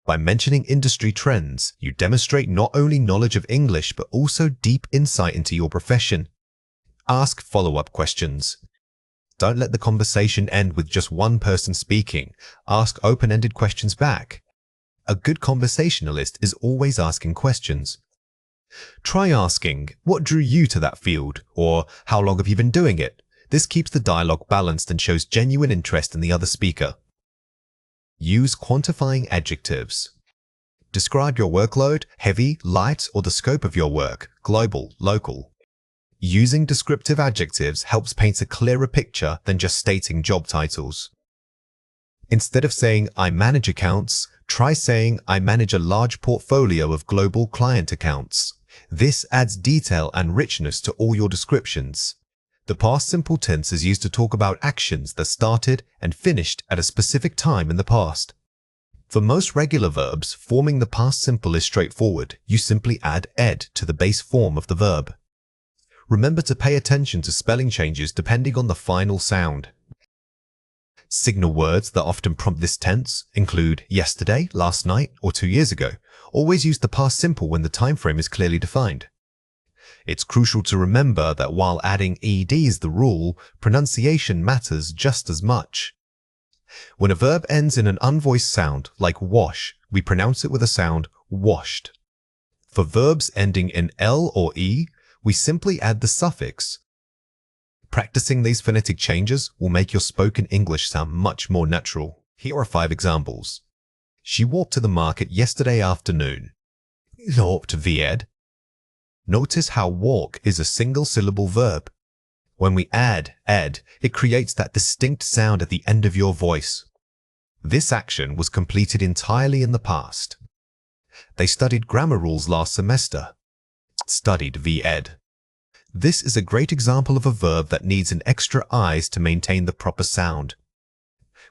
By mentioning industry trends, you demonstrate not only knowledge of English but also deep insight into your profession. Ask follow-up questions. Don't let the conversation end with just one person speaking. Ask open-ended questions back. A good conversationalist is always asking questions. Try asking, "What drew you to that field?" or "How long have you been doing it?" This keeps the dialogue balanced and shows genuine interest in the other speaker. Use quantifying adjectives. Describe your workload, heavy, light, or the scope of your work, global, local. Using descriptive adjectives helps paint a clearer picture than just stating job titles. Instead of saying, "I manage accounts," try saying, "I manage a large portfolio of global client accounts." This adds detail and richness to all your descriptions. The past simple tense is used to talk about actions that started and finished at a specific time in the past. For most regular verbs, forming the past simple is straightforward. You simply add ed to the base form of the verb. Remember to pay attention to spelling changes depending on the final sound. Signal words that often prompt this tense include yesterday, last night, or 2 years ago. Always use the past simple when the time frame is clearly defined. It's crucial to remember that while adding ed is the rule, pronunciation matters just as much. When a verb ends in an unvoiced sound, like wash, we pronounce it with a sound washed. For verbs ending in l or e, we simply add the suffix. Practicing these phonetic changes will make your spoken English sound much more natural. Here are 5 examples. She walked to the market yesterday afternoon. Walked ved. Notice how walk is a single-syllable verb. When we add ed, it creates that distinct sound at the end of your voice. This action was completed entirely in the past. They studied grammar rules last semester. Studied ved. This is a great example of a verb that needs an extra eyes to maintain the proper sound.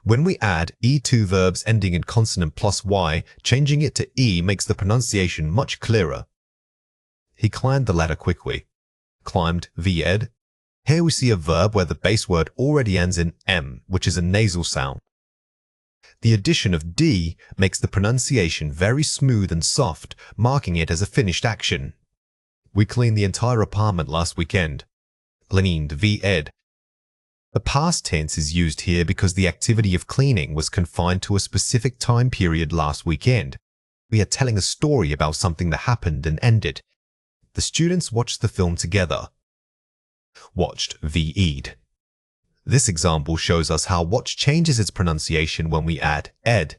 When we add e to verbs ending in consonant plus y, changing it to e makes the pronunciation much clearer. He climbed the ladder quickly. Climbed ved. Here we see a verb where the base word already ends in m, which is a nasal sound. The addition of d makes the pronunciation very smooth and soft, marking it as a finished action. We cleaned the entire apartment last weekend. Cleaned ved. The past tense is used here because the activity of cleaning was confined to a specific time period last weekend. We are telling a story about something that happened and ended. The students watched the film together. Watched ved. This example shows us how watch changes its pronunciation when we add ed.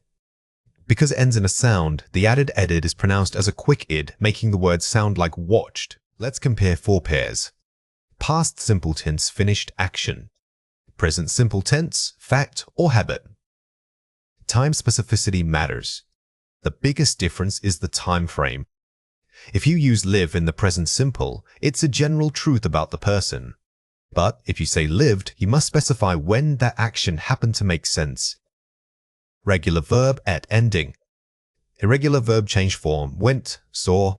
Because it ends in a sound, the added edit is pronounced as a quick id, making the word sound like watched. Let's compare 4 pairs. Past simple tense finished action. Present simple tense, fact or habit. Time specificity matters. The biggest difference is the time frame. If you use live in the present simple, it's a general truth about the person. But if you say lived, you must specify when that action happened to make sense. Regular verb at ending. Irregular verb change form went, saw.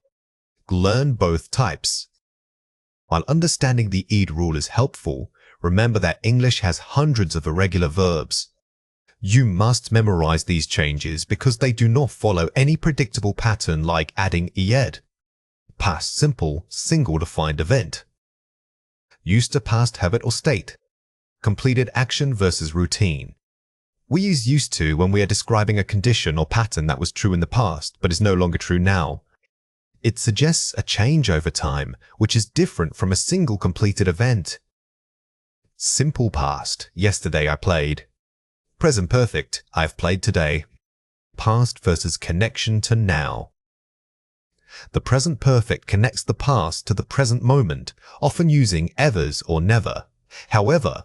Learn both types. While understanding the ed rule is helpful, remember that English has hundreds of irregular verbs. You must memorize these changes because they do not follow any predictable pattern like adding ed. Past simple, single defined event. Used to past habit or state. Completed action versus routine. We use used to when we are describing a condition or pattern that was true in the past but is no longer true now. It suggests a change over time, which is different from a single completed event. Simple past, yesterday I played. Present perfect, I've played today. Past versus connection to now. The present perfect connects the past to the present moment, often using evers or never. However,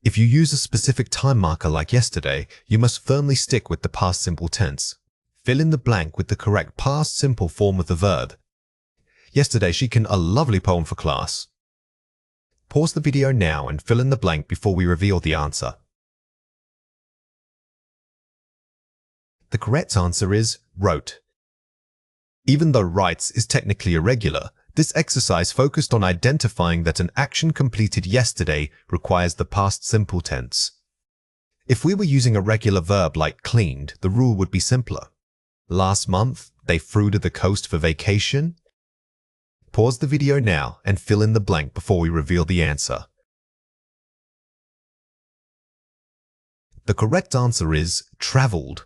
if you use a specific time marker like yesterday, you must firmly stick with the past simple tense. Fill in the blank with the correct past simple form of the verb. Yesterday she can a lovely poem for class. Pause the video now and fill in the blank before we reveal the answer. The correct answer is wrote. Even though writes is technically irregular, this exercise focused on identifying that an action completed yesterday requires the past simple tense. If we were using a regular verb like cleaned, the rule would be simpler. Last month, they flew to the coast for vacation. Pause the video now and fill in the blank before we reveal the answer. The correct answer is traveled.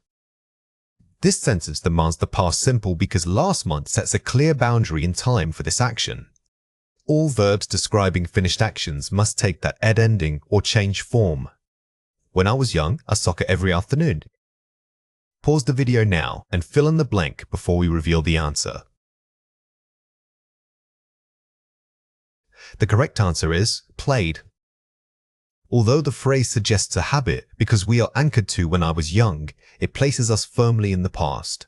This sentence demands the past simple because last month sets a clear boundary in time for this action. All verbs describing finished actions must take that ed ending or change form. When I was young, I soccer every afternoon. Pause the video now and fill in the blank before we reveal the answer. The correct answer is played. Although the phrase suggests a habit because we are anchored to when I was young, it places us firmly in the past.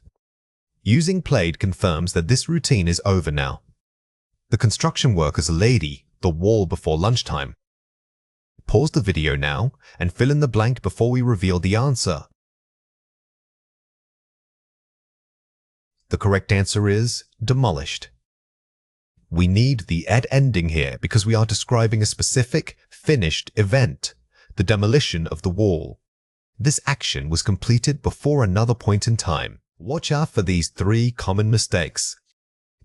Using played confirms that this routine is over now. The construction worker's lady, the wall before lunchtime. Pause the video now and fill in the blank before we reveal the answer. The correct answer is demolished. We need the ed ending here because we are describing a specific, finished event, the demolition of the wall. This action was completed before another point in time. Watch out for these 3 common mistakes.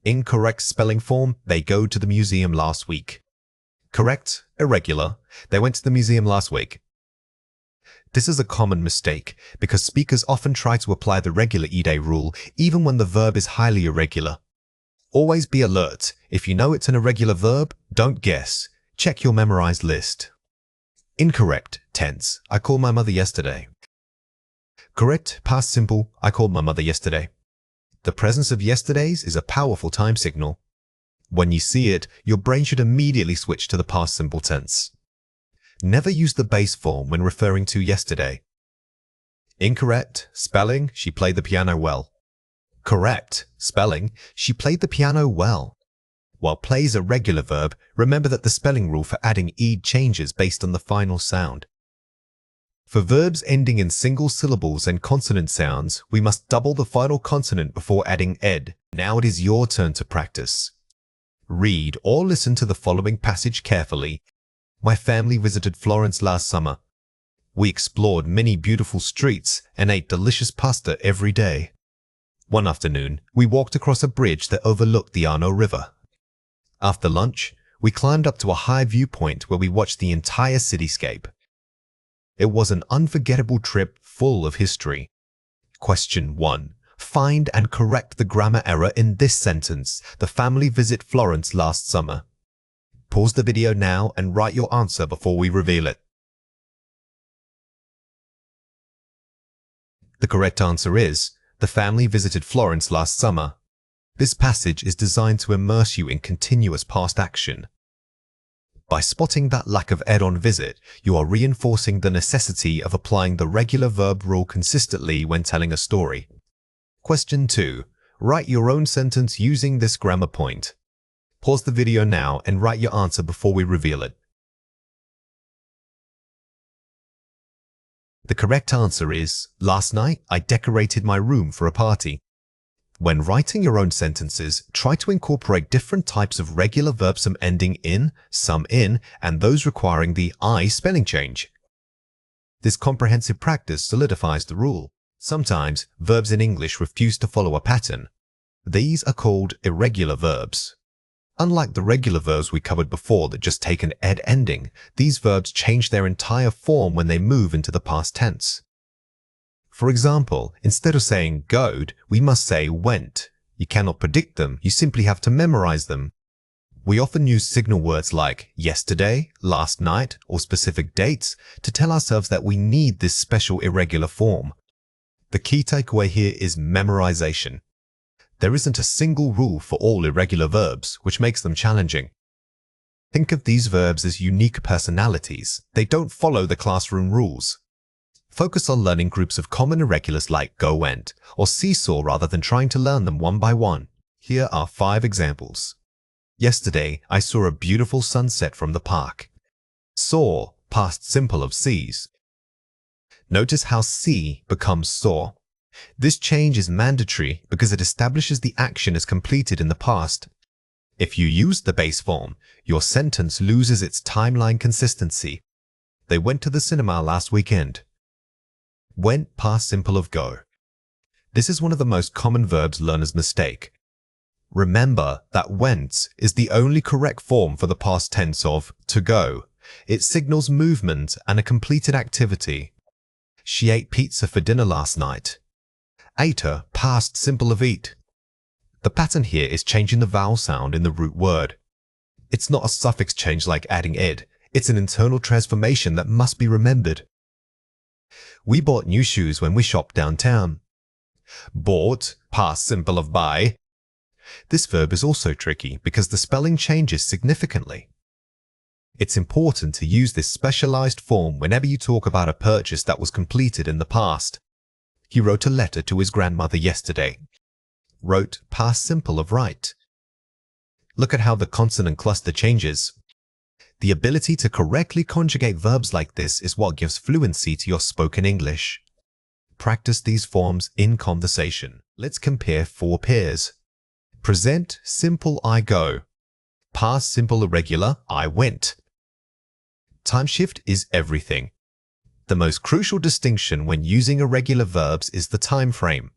Incorrect spelling form, they go to the museum last week. Correct, irregular, they went to the museum last week. This is a common mistake because speakers often try to apply the regular ed rule even when the verb is highly irregular. Always be alert. If you know it's an irregular verb, don't guess. Check your memorized list. Incorrect tense, I called my mother yesterday. Correct past simple, I called my mother yesterday. The presence of yesterdays is a powerful time signal. When you see it, your brain should immediately switch to the past simple tense. Never use the base form when referring to yesterday. Incorrect spelling, she played the piano well. Correct spelling, she played the piano well. While play is a regular verb, remember that the spelling rule for adding ed changes based on the final sound. For verbs ending in single syllables and consonant sounds, we must double the final consonant before adding ed. Now it is your turn to practice. Read or listen to the following passage carefully. My family visited Florence last summer. We explored many beautiful streets and ate delicious pasta every day. One afternoon, we walked across a bridge that overlooked the Arno River. After lunch, we climbed up to a high viewpoint where we watched the entire cityscape. It was an unforgettable trip full of history. Question 1. Find and correct the grammar error in this sentence. The family visit Florence last summer. Pause the video now and write your answer before we reveal it. The correct answer is the family visited Florence last summer. This passage is designed to immerse you in continuous past action. By spotting that lack of ed on visit, you are reinforcing the necessity of applying the regular verb rule consistently when telling a story. Question 2. Write your own sentence using this grammar point. Pause the video now and write your answer before we reveal it. The correct answer is, last night I decorated my room for a party. When writing your own sentences, try to incorporate different types of regular verbs, some ending in, some in, and those requiring the I spelling change. This comprehensive practice solidifies the rule. Sometimes, verbs in English refuse to follow a pattern. These are called irregular verbs. Unlike the regular verbs we covered before that just take an ed ending, these verbs change their entire form when they move into the past tense. For example, instead of saying goed, we must say went. You cannot predict them, you simply have to memorize them. We often use signal words like yesterday, last night, or specific dates to tell ourselves that we need this special irregular form. The key takeaway here is memorization. There isn't a single rule for all irregular verbs, which makes them challenging. Think of these verbs as unique personalities. They don't follow the classroom rules. Focus on learning groups of common irregulars like go went or seesaw rather than trying to learn them one by one. Here are 5 examples. Yesterday, I saw a beautiful sunset from the park. Saw, past simple of sees. Notice how see becomes saw. This change is mandatory because it establishes the action as completed in the past. If you use the base form, your sentence loses its timeline consistency. They went to the cinema last weekend. Went past simple of go. This is one of the most common verbs learners mistake. Remember that went is the only correct form for the past tense of to go. It signals movement and a completed activity. She ate pizza for dinner last night. Ate her past simple of eat. The pattern here is changing the vowel sound in the root word. It's not a suffix change like adding ed. It's an internal transformation that must be remembered. We bought new shoes when we shopped downtown. Bought, past simple of buy. This verb is also tricky because the spelling changes significantly. It's important to use this specialized form whenever you talk about a purchase that was completed in the past. He wrote a letter to his grandmother yesterday. Wrote past simple of write. Look at how the consonant cluster changes. The ability to correctly conjugate verbs like this is what gives fluency to your spoken English. Practice these forms in conversation. Let's compare 4 pairs. Present simple I go. Past simple irregular I went. Time shift is everything. The most crucial distinction when using irregular verbs is the time frame.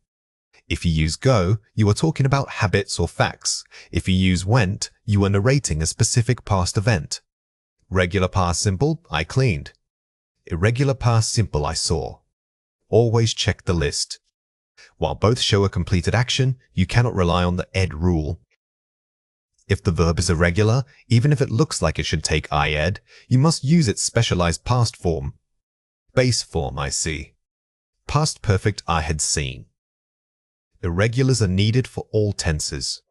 If you use go, you are talking about habits or facts. If you use went, you are narrating a specific past event. Regular past simple, I cleaned. Irregular past simple, I saw. Always check the list. While both show a completed action, you cannot rely on the ed rule. If the verb is irregular, even if it looks like it should take I ed, you must use its specialized past form. Base form, I see. Past perfect, I had seen. Irregulars are needed for all tenses.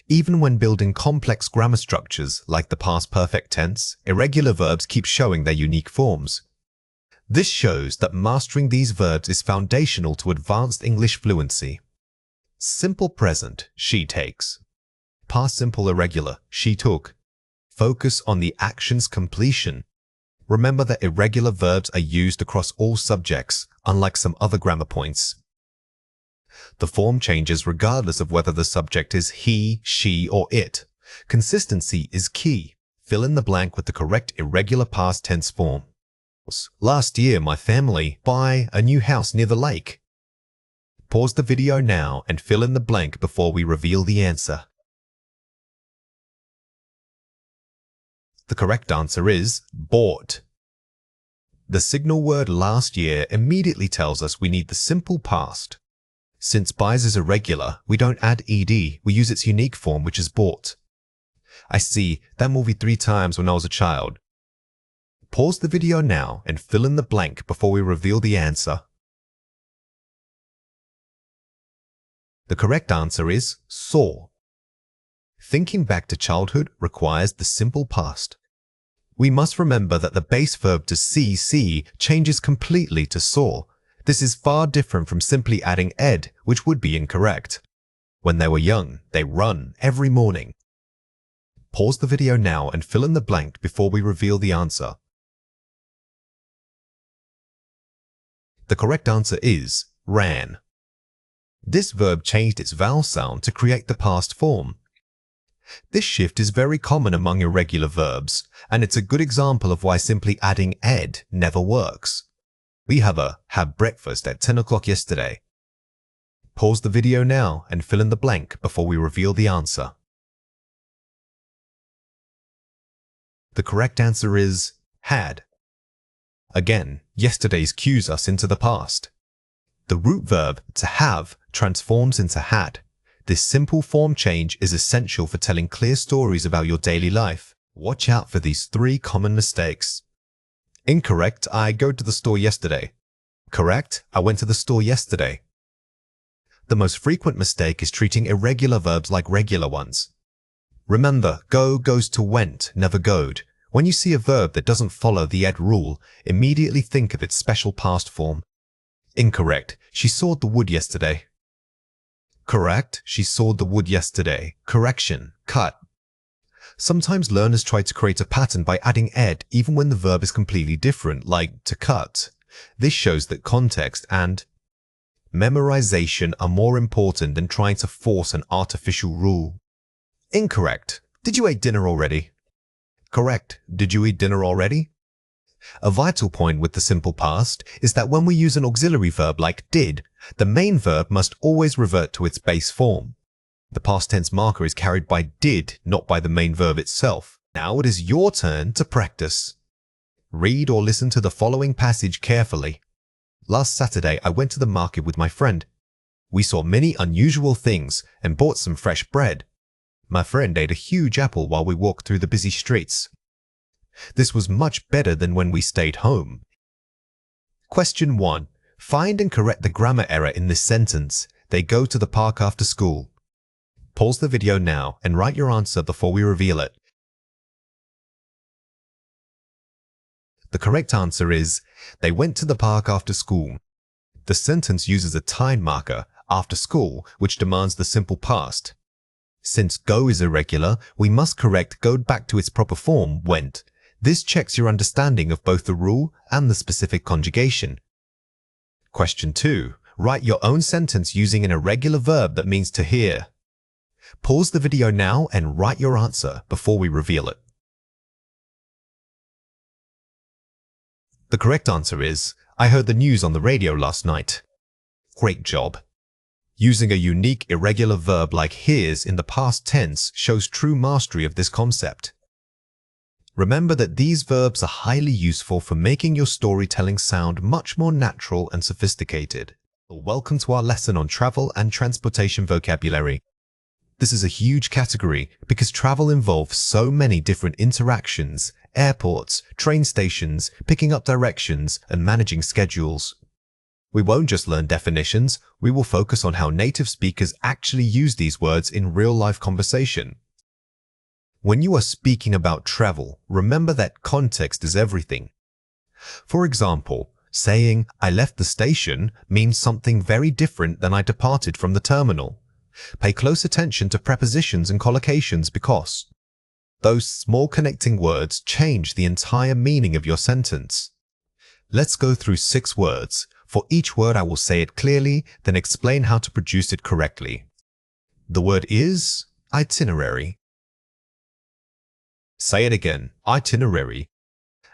Even when building complex grammar structures like the past perfect tense, irregular verbs keep showing their unique forms. This shows that mastering these verbs is foundational to advanced English fluency. Simple present, she takes. Past simple irregular, she took. Focus on the action's completion. Remember that irregular verbs are used across all subjects, unlike some other grammar points. The form changes regardless of whether the subject is he, she, or it. Consistency is key. Fill in the blank with the correct irregular past tense form. Last year, my family bought a new house near the lake. Pause the video now and fill in the blank before we reveal the answer. The correct answer is bought. The signal word last year immediately tells us we need the simple past. Since buys is irregular, we don't add ed, we use its unique form, which is bought. I see that movie 3 times when I was a child. Pause the video now and fill in the blank before we reveal the answer. The correct answer is saw. Thinking back to childhood requires the simple past. We must remember that the base verb to see changes completely to saw. This is far different from simply adding ed, which would be incorrect. When they were young, they run every morning. Pause the video now and fill in the blank before we reveal the answer. The correct answer is ran. This verb changed its vowel sound to create the past form. This shift is very common among irregular verbs, and it's a good example of why simply adding ed never works. We had breakfast at 10 o'clock yesterday. Pause the video now and fill in the blank before we reveal the answer. The correct answer is had. Again, yesterday's cues us into the past. The root verb to have transforms into had. This simple form change is essential for telling clear stories about your daily life. Watch out for these 3 common mistakes. Incorrect, I go to the store yesterday. Correct, I went to the store yesterday. The most frequent mistake is treating irregular verbs like regular ones. Remember, go goes to went, never goed. When you see a verb that doesn't follow the ed rule, immediately think of its special past form. Incorrect, she sawed the wood yesterday. Correct, she sawed the wood yesterday. Correction, cut. Sometimes learners try to create a pattern by adding ed even when the verb is completely different, like to cut. This shows that context and memorization are more important than trying to force an artificial rule. Incorrect. Did you eat dinner already? Correct. Did you eat dinner already? A vital point with the simple past is that when we use an auxiliary verb like did, the main verb must always revert to its base form. The past tense marker is carried by did, not by the main verb itself. Now it is your turn to practice. Read or listen to the following passage carefully. Last Saturday, I went to the market with my friend. We saw many unusual things and bought some fresh bread. My friend ate a huge apple while we walked through the busy streets. This was much better than when we stayed home. Question 1. Find and correct the grammar error in this sentence. They go to the park after school. Pause the video now and write your answer before we reveal it. The correct answer is, they went to the park after school. The sentence uses a time marker, after school, which demands the simple past. Since go is irregular, we must correct go back to its proper form, went. This checks your understanding of both the rule and the specific conjugation. Question 2. Write your own sentence using an irregular verb that means to hear. Pause the video now and write your answer before we reveal it. The correct answer is, I heard the news on the radio last night. Great job. Using a unique irregular verb like hears in the past tense shows true mastery of this concept. Remember that these verbs are highly useful for making your storytelling sound much more natural and sophisticated. Welcome to our lesson on travel and transportation vocabulary. This is a huge category because travel involves so many different interactions, airports, train stations, picking up directions, and managing schedules. We won't just learn definitions, we will focus on how native speakers actually use these words in real-life conversation. When you are speaking about travel, remember that context is everything. For example, saying, I left the station means something very different than I departed from the terminal. Pay close attention to prepositions and collocations because those small connecting words change the entire meaning of your sentence. Let's go through 6 words. For each word I will say it clearly, then explain how to produce it correctly. The word is itinerary. Say it again, itinerary.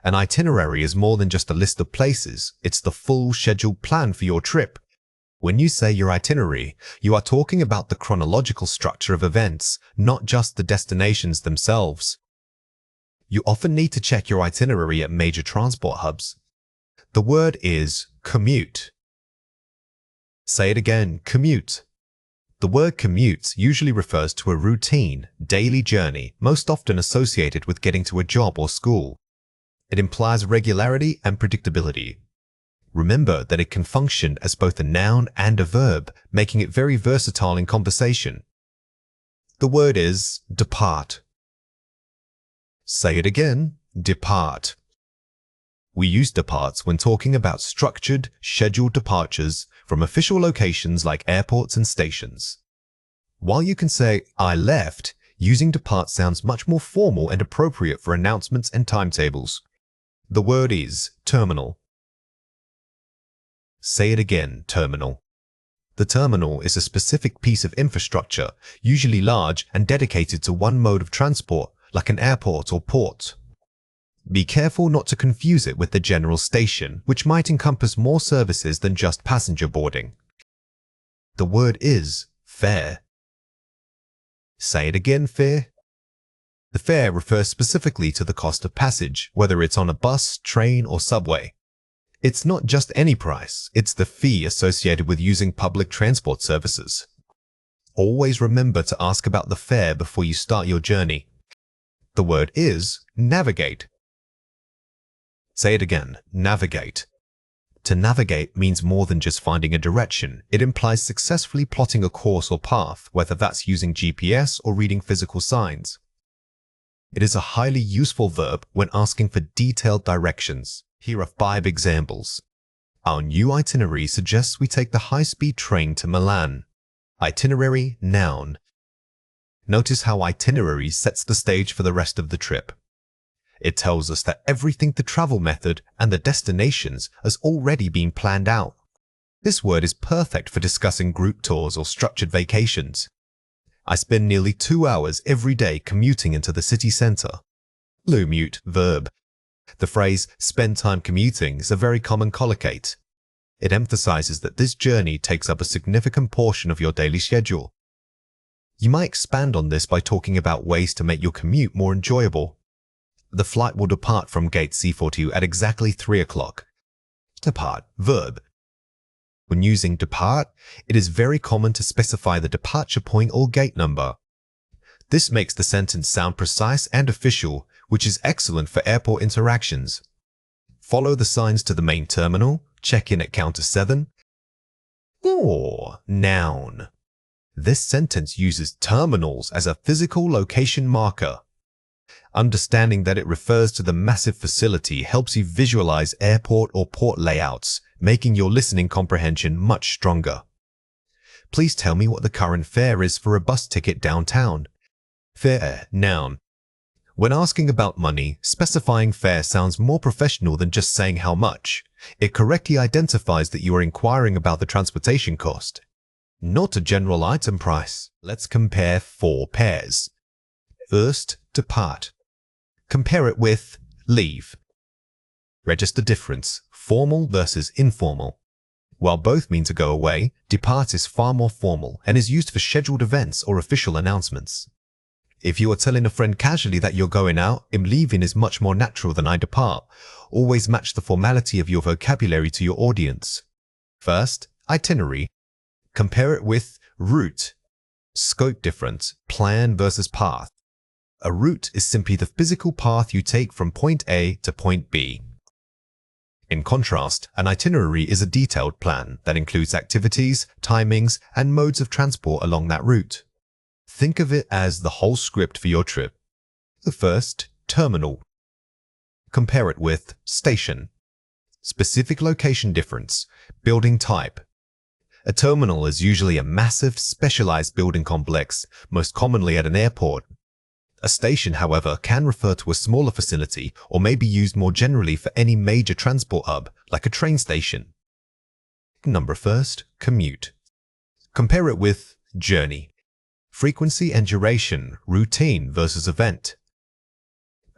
An itinerary is more than just a list of places, it's the full scheduled plan for your trip. When you say your itinerary, you are talking about the chronological structure of events, not just the destinations themselves. You often need to check your itinerary at major transport hubs. The word is commute. Say it again, commute. The word commute usually refers to a routine, daily journey, most often associated with getting to a job or school. It implies regularity and predictability. Remember that it can function as both a noun and a verb, making it very versatile in conversation. The word is depart. Say it again, depart. We use departs when talking about structured, scheduled departures from official locations like airports and stations. While you can say, I left, using depart sounds much more formal and appropriate for announcements and timetables. The word is terminal. Say it again, terminal. The terminal is a specific piece of infrastructure, usually large and dedicated to one mode of transport, like an airport or port. Be careful not to confuse it with the general station, which might encompass more services than just passenger boarding. The word is fare. Say it again, fare. The fare refers specifically to the cost of passage, whether it's on a bus, train, or subway. It's not just any price, it's the fee associated with using public transport services. Always remember to ask about the fare before you start your journey. The word is navigate. Say it again, navigate. To navigate means more than just finding a direction. It implies successfully plotting a course or path, whether that's using GPS or reading physical signs. It is a highly useful verb when asking for detailed directions. Here are 5 examples. Our new itinerary suggests we take the high-speed train to Milan. Itinerary, noun. Notice how itinerary sets the stage for the rest of the trip. It tells us that everything the travel method and the destinations has already been planned out. This word is perfect for discussing group tours or structured vacations. I spend nearly 2 hours every day commuting into the city center. Commute, verb. The phrase, spend time commuting, is a very common collocate. It emphasizes that this journey takes up a significant portion of your daily schedule. You might expand on this by talking about ways to make your commute more enjoyable. The flight will depart from gate C42 at exactly 3 o'clock. Depart, verb. When using depart, it is very common to specify the departure point or gate number. This makes the sentence sound precise and official, which is excellent for airport interactions. Follow the signs to the main terminal, check in at counter 7. Or noun. This sentence uses terminals as a physical location marker. Understanding that it refers to the massive facility helps you visualize airport or port layouts, making your listening comprehension much stronger. Please tell me what the current fare is for a bus ticket downtown. Fare, noun. When asking about money, specifying fare sounds more professional than just saying how much. It correctly identifies that you are inquiring about the transportation cost, not a general item price. Let's compare 4 pairs. First, depart. Compare it with leave. Register difference, formal versus informal. While both mean to go away, depart is far more formal and is used for scheduled events or official announcements. If you are telling a friend casually that you're going out, I'm leaving is much more natural than I depart. Always match the formality of your vocabulary to your audience. First, itinerary. Compare it with route. Scope difference, plan versus path. A route is simply the physical path you take from point A to point B. In contrast, an itinerary is a detailed plan that includes activities, timings, and modes of transport along that route. Think of it as the whole script for your trip. The first, terminal. Compare it with station. Specific location difference, building type. A terminal is usually a massive, specialized building complex, most commonly at an airport. A station, however, can refer to a smaller facility or may be used more generally for any major transport hub, like a train station. Number first, commute. Compare it with journey. Frequency and duration, routine versus event.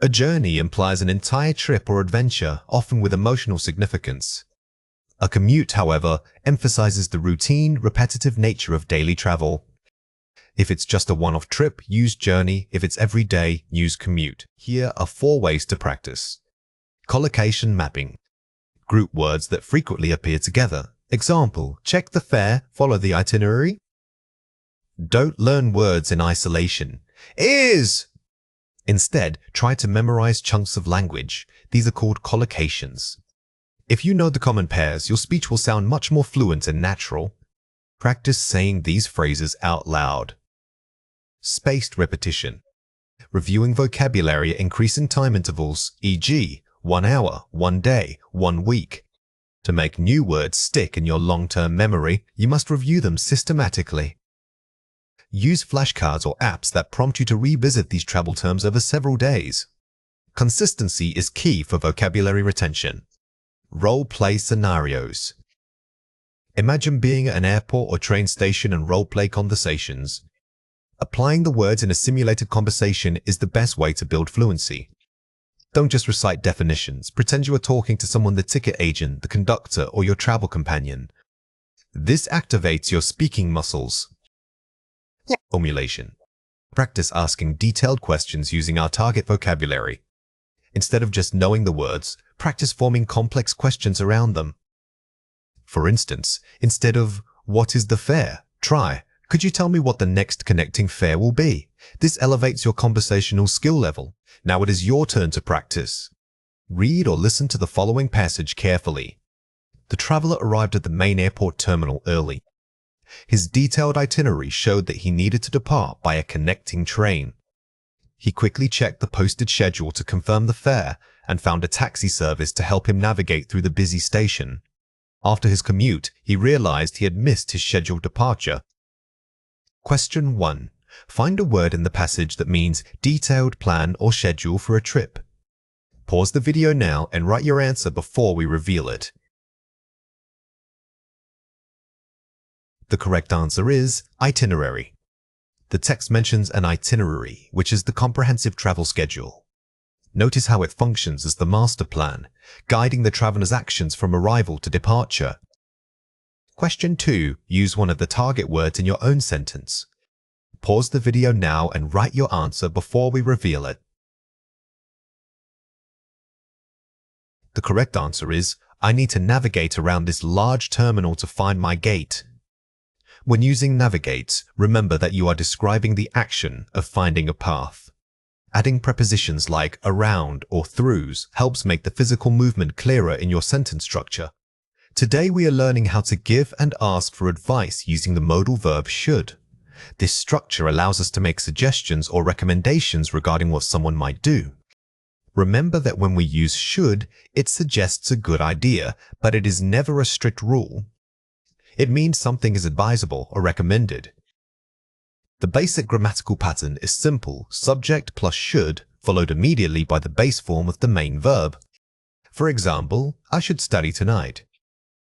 A journey implies an entire trip or adventure, often with emotional significance. A commute, however, emphasizes the routine, repetitive nature of daily travel. If it's just a one-off trip, use journey. If it's every day, use commute. Here are 4 ways to practice. Collocation mapping. Group words that frequently appear together. Example, check the fare, follow the itinerary. Don't learn words in isolation. Is! Instead, try to memorize chunks of language. These are called collocations. If you know the common pairs, your speech will sound much more fluent and natural. Practice saying these phrases out loud. Spaced repetition. Reviewing vocabulary at increasing time intervals, e.g., 1 hour, 1 day, 1 week. To make new words stick in your long-term memory, you must review them systematically. Use flashcards or apps that prompt you to revisit these travel terms over several days. Consistency is key for vocabulary retention. Role-play scenarios. Imagine being at an airport or train station and role-play conversations. Applying the words in a simulated conversation is the best way to build fluency. Don't just recite definitions. Pretend you are talking to someone, the ticket agent, the conductor, or your travel companion. This activates your speaking muscles. Formulation. Practice asking detailed questions using our target vocabulary. Instead of just knowing the words, practice forming complex questions around them. For instance, instead of, "What is the fare?" try, "Could you tell me what the next connecting fare will be?" This elevates your conversational skill level. Now it is your turn to practice. Read or listen to the following passage carefully. The traveler arrived at the main airport terminal early. His detailed itinerary showed that he needed to depart by a connecting train. He quickly checked the posted schedule to confirm the fare and found a taxi service to help him navigate through the busy station. After his commute, he realized he had missed his scheduled departure. Question 1. Find a word in the passage that means detailed plan or schedule for a trip. Pause the video now and write your answer before we reveal it. The correct answer is itinerary. The text mentions an itinerary, which is the comprehensive travel schedule. Notice how it functions as the master plan, guiding the traveler's actions from arrival to departure. Question 2. Use one of the target words in your own sentence. Pause the video now and write your answer before we reveal it. The correct answer is, I need to navigate around this large terminal to find my gate. When using navigate, remember that you are describing the action of finding a path. Adding prepositions like around or throughs helps make the physical movement clearer in your sentence structure. Today we are learning how to give and ask for advice using the modal verb should. This structure allows us to make suggestions or recommendations regarding what someone might do. Remember that when we use should, it suggests a good idea, but it is never a strict rule. It means something is advisable or recommended. The basic grammatical pattern is simple subject plus should, followed immediately by the base form of the main verb. For example, I should study tonight.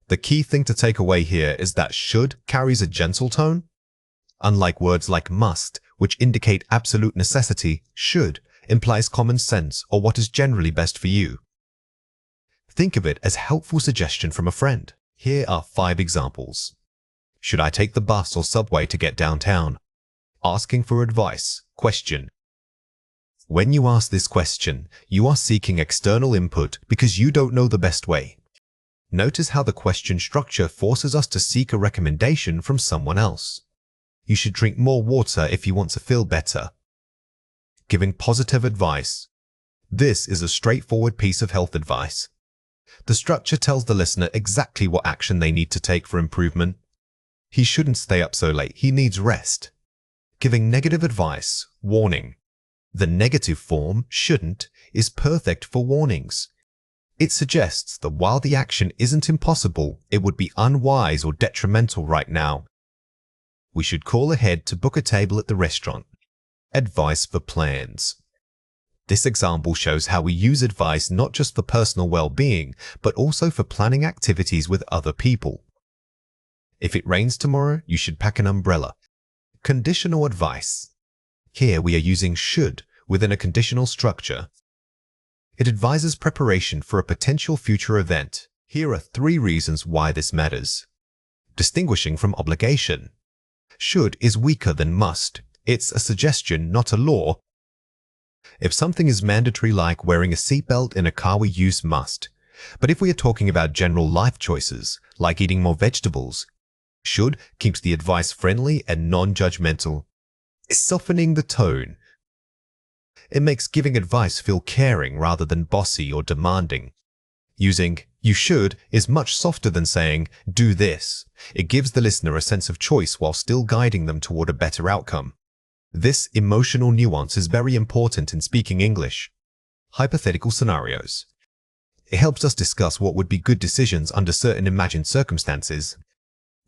The key thing to take away here is that should carries a gentle tone. Unlike words like must, which indicate absolute necessity, should implies common sense or what is generally best for you. Think of it as helpful suggestion from a friend. Here are 5 examples. Should I take the bus or subway to get downtown? Asking for advice. Question. When you ask this question, you are seeking external input because you don't know the best way. Notice how the question structure forces us to seek a recommendation from someone else. You should drink more water if you want to feel better. Giving positive advice. This is a straightforward piece of health advice. The structure tells the listener exactly what action they need to take for improvement. He shouldn't stay up so late, he needs rest. Giving negative advice, warning. The negative form, shouldn't, is perfect for warnings. It suggests that while the action isn't impossible, it would be unwise or detrimental right now. We should call ahead to book a table at the restaurant. Advice for plans. This example shows how we use advice not just for personal well-being, but also for planning activities with other people. If it rains tomorrow, you should pack an umbrella. Conditional advice. Here we are using should within a conditional structure. It advises preparation for a potential future event. Here are 3 reasons why this matters. Distinguishing from obligation. Should is weaker than must. It's a suggestion, not a law. If something is mandatory like wearing a seatbelt in a car, we use must. But if we are talking about general life choices, like eating more vegetables, should keeps the advice friendly and non-judgmental. It's softening the tone. It makes giving advice feel caring rather than bossy or demanding. Using you should is much softer than saying do this. It gives the listener a sense of choice while still guiding them toward a better outcome. This emotional nuance is very important in speaking English. Hypothetical scenarios. It helps us discuss what would be good decisions under certain imagined circumstances.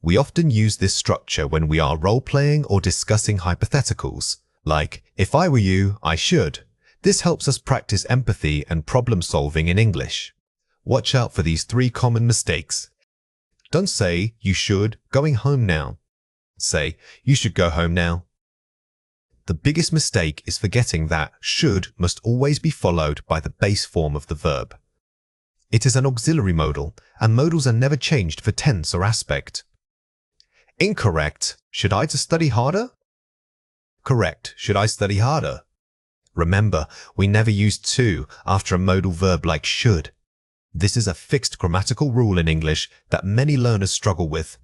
We often use this structure when we are role-playing or discussing hypotheticals, like, if I were you, I should. This helps us practice empathy and problem-solving in English. Watch out for these 3 common mistakes. Don't say, you should, going home now. Say, you should go home now. The biggest mistake is forgetting that should must always be followed by the base form of the verb. It is an auxiliary modal, and modals are never changed for tense or aspect. Incorrect. Should I to study harder? Correct. Should I study harder? Remember, we never use to after a modal verb like should. This is a fixed grammatical rule in English that many learners struggle with.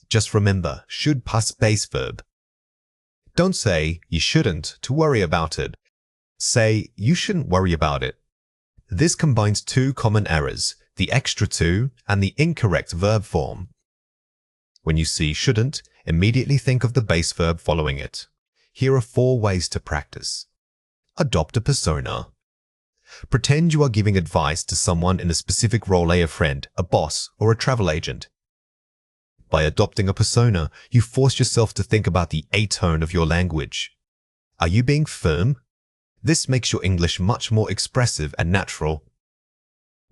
Just remember, should plus base verb. Don't say, you shouldn't, to worry about it. Say, you shouldn't worry about it. This combines 2 common errors, the extra to and the incorrect verb form. When you see shouldn't, immediately think of the base verb following it. Here are 4 ways to practice. Adopt a persona. Pretend you are giving advice to someone in a specific role, a friend, a boss, or a travel agent. By adopting a persona, you force yourself to think about the A-tone of your language. Are you being firm? This makes your English much more expressive and natural.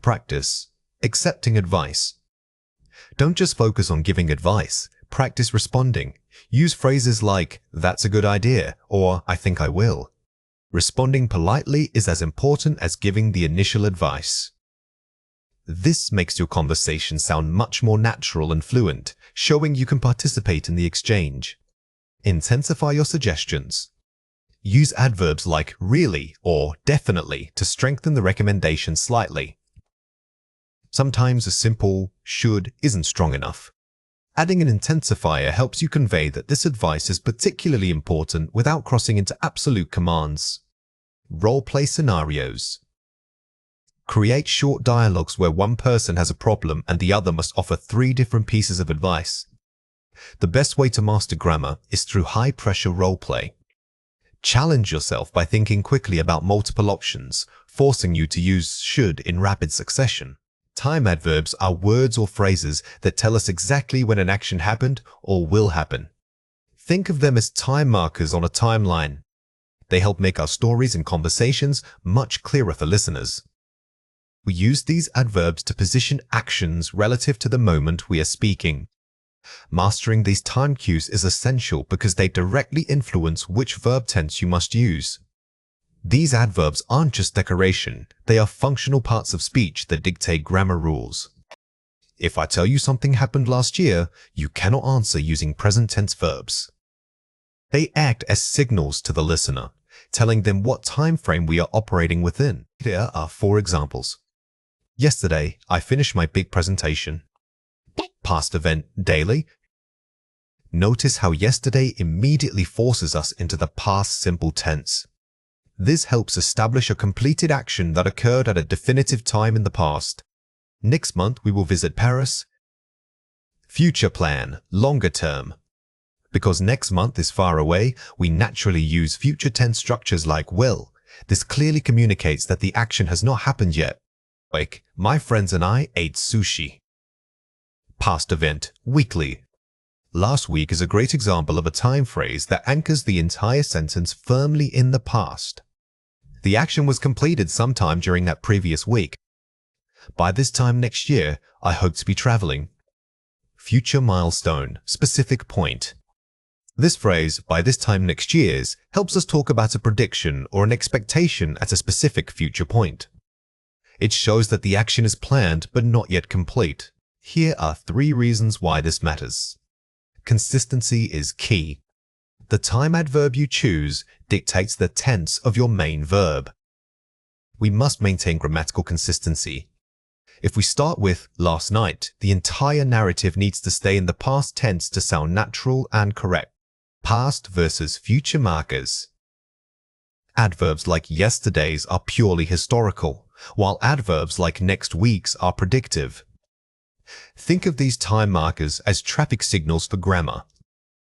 Practice. Accepting advice. Don't just focus on giving advice, Practice responding. Use phrases like, "That's a good idea," or "I think I will." Responding politely is as important as giving the initial advice. This makes your conversation sound much more natural and fluent, showing you can participate in the exchange. Intensify your suggestions. Use adverbs like really or definitely to strengthen the recommendation slightly. Sometimes a simple should isn't strong enough. Adding an intensifier helps you convey that this advice is particularly important without crossing into absolute commands. Role-play scenarios. Create short dialogues where one person has a problem and the other must offer 3 different pieces of advice. The best way to master grammar is through high-pressure role-play. Challenge yourself by thinking quickly about multiple options, forcing you to use should in rapid succession. Time adverbs are words or phrases that tell us exactly when an action happened or will happen. Think of them as time markers on a timeline. They help make our stories and conversations much clearer for listeners. We use these adverbs to position actions relative to the moment we are speaking. Mastering these time cues is essential because they directly influence which verb tense you must use. These adverbs aren't just decoration, they are functional parts of speech that dictate grammar rules. If I tell you something happened last year, you cannot answer using present tense verbs. They act as signals to the listener, telling them what time frame we are operating within. Here are 4 examples. Yesterday, I finished my big presentation. Past event daily. Notice how yesterday immediately forces us into the past simple tense. This helps establish a completed action that occurred at a definitive time in the past. Next month, we will visit Paris. Future plan, longer term. Because next month is far away, we naturally use future tense structures like will. This clearly communicates that the action has not happened yet. Like, my friends and I ate sushi. Past event, weekly. Last week is a great example of a time phrase that anchors the entire sentence firmly in the past. The action was completed sometime during that previous week. By this time next year, I hope to be traveling. Future milestone, specific point. This phrase, by this time next year's, helps us talk about a prediction or an expectation at a specific future point. It shows that the action is planned but not yet complete. Here are 3 reasons why this matters. Consistency is key. The time adverb you choose dictates the tense of your main verb. We must maintain grammatical consistency. If we start with last night, the entire narrative needs to stay in the past tense to sound natural and correct. Past versus future markers. Adverbs like yesterday's are purely historical, while adverbs like next week's are predictive. Think of these time markers as traffic signals for grammar.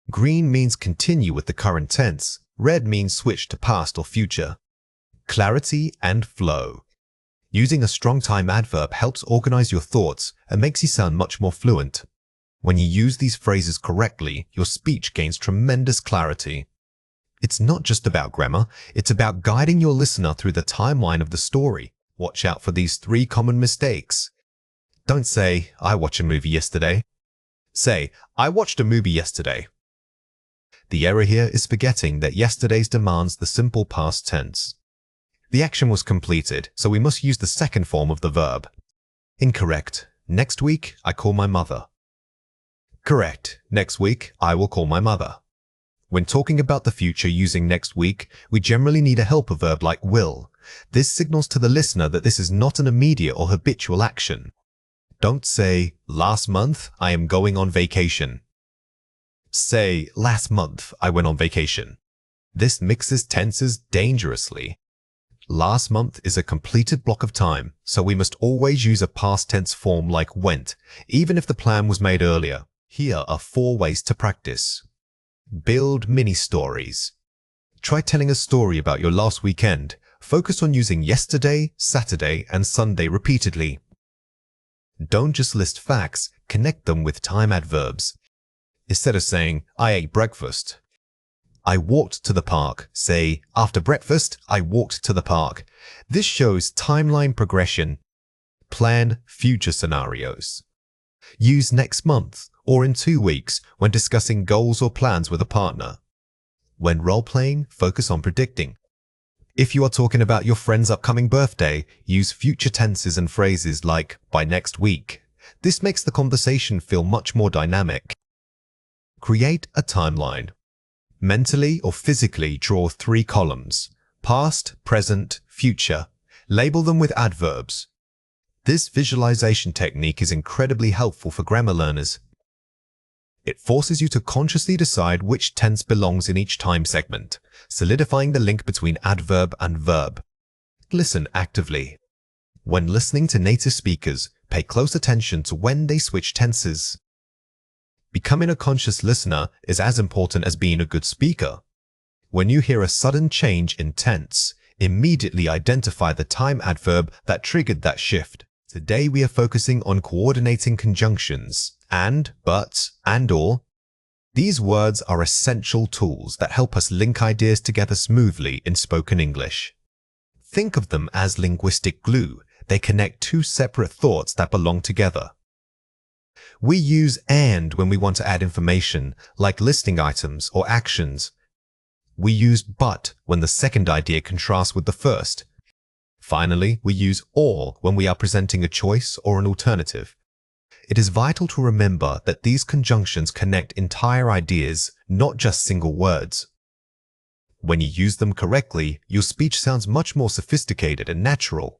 Green means continue with the current tense. Red means switch to past or future. Clarity and flow. Using a strong time adverb helps organize your thoughts and makes you sound much more fluent. When you use these phrases correctly, your speech gains tremendous clarity. It's not just about grammar, it's about guiding your listener through the timeline of the story. Watch out for these 3 common mistakes. Don't say, I watched a movie yesterday. Say, I watched a movie yesterday. The error here is forgetting that yesterday's demands the simple past tense. The action was completed, so we must use the second form of the verb. Incorrect. Next week, I call my mother. Correct. Next week, I will call my mother. When talking about the future using next week, we generally need a helper verb like will. This signals to the listener that this is not an immediate or habitual action. Don't say, last month, I am going on vacation. Say, last month, I went on vacation. This mixes tenses dangerously. Last month is a completed block of time, so we must always use a past tense form like went, even if the plan was made earlier. Here are 4 ways to practice. Build mini-stories. Try telling a story about your last weekend. Focus on using yesterday, Saturday, and Sunday repeatedly. Don't just list facts, connect them with time adverbs. Instead of saying, I ate breakfast, I walked to the park. Say, after breakfast, I walked to the park. This shows timeline progression. Plan future scenarios. Use next month or in 2 weeks when discussing goals or plans with a partner. When role-playing, focus on predicting. If you are talking about your friend's upcoming birthday, use future tenses and phrases like by next week. This makes the conversation feel much more dynamic. Create a timeline. Mentally or physically draw 3 columns: past, present, future. Label them with adverbs. This visualization technique is incredibly helpful for grammar learners. It forces you to consciously decide which tense belongs in each time segment, solidifying the link between adverb and verb. Listen actively. When listening to native speakers, pay close attention to when they switch tenses. Becoming a conscious listener is as important as being a good speaker. When you hear a sudden change in tense, immediately identify the time adverb that triggered that shift. Today we are focusing on coordinating conjunctions and, but, and or. These words are essential tools that help us link ideas together smoothly in spoken English. Think of them as linguistic glue. They connect 2 separate thoughts that belong together. We use and when we want to add information, like listing items or actions. We use but when the second idea contrasts with the first. Finally, we use or when we are presenting a choice or an alternative. It is vital to remember that these conjunctions connect entire ideas, not just single words. When you use them correctly, your speech sounds much more sophisticated and natural.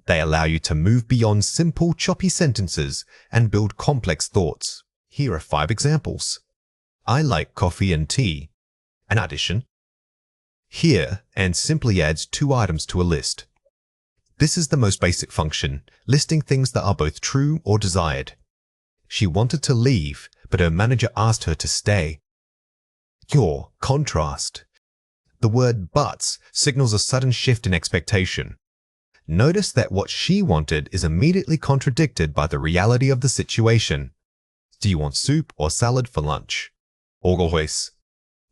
They allow you to move beyond simple, choppy sentences and build complex thoughts. Here are 5 examples. I like coffee and tea. An addition. Here, and simply adds 2 items to a list. This is the most basic function, listing things that are both true or desired. She wanted to leave, but her manager asked her to stay. Your contrast. The word but signals a sudden shift in expectation. Notice that what she wanted is immediately contradicted by the reality of the situation. Do you want soup or salad for lunch? Always.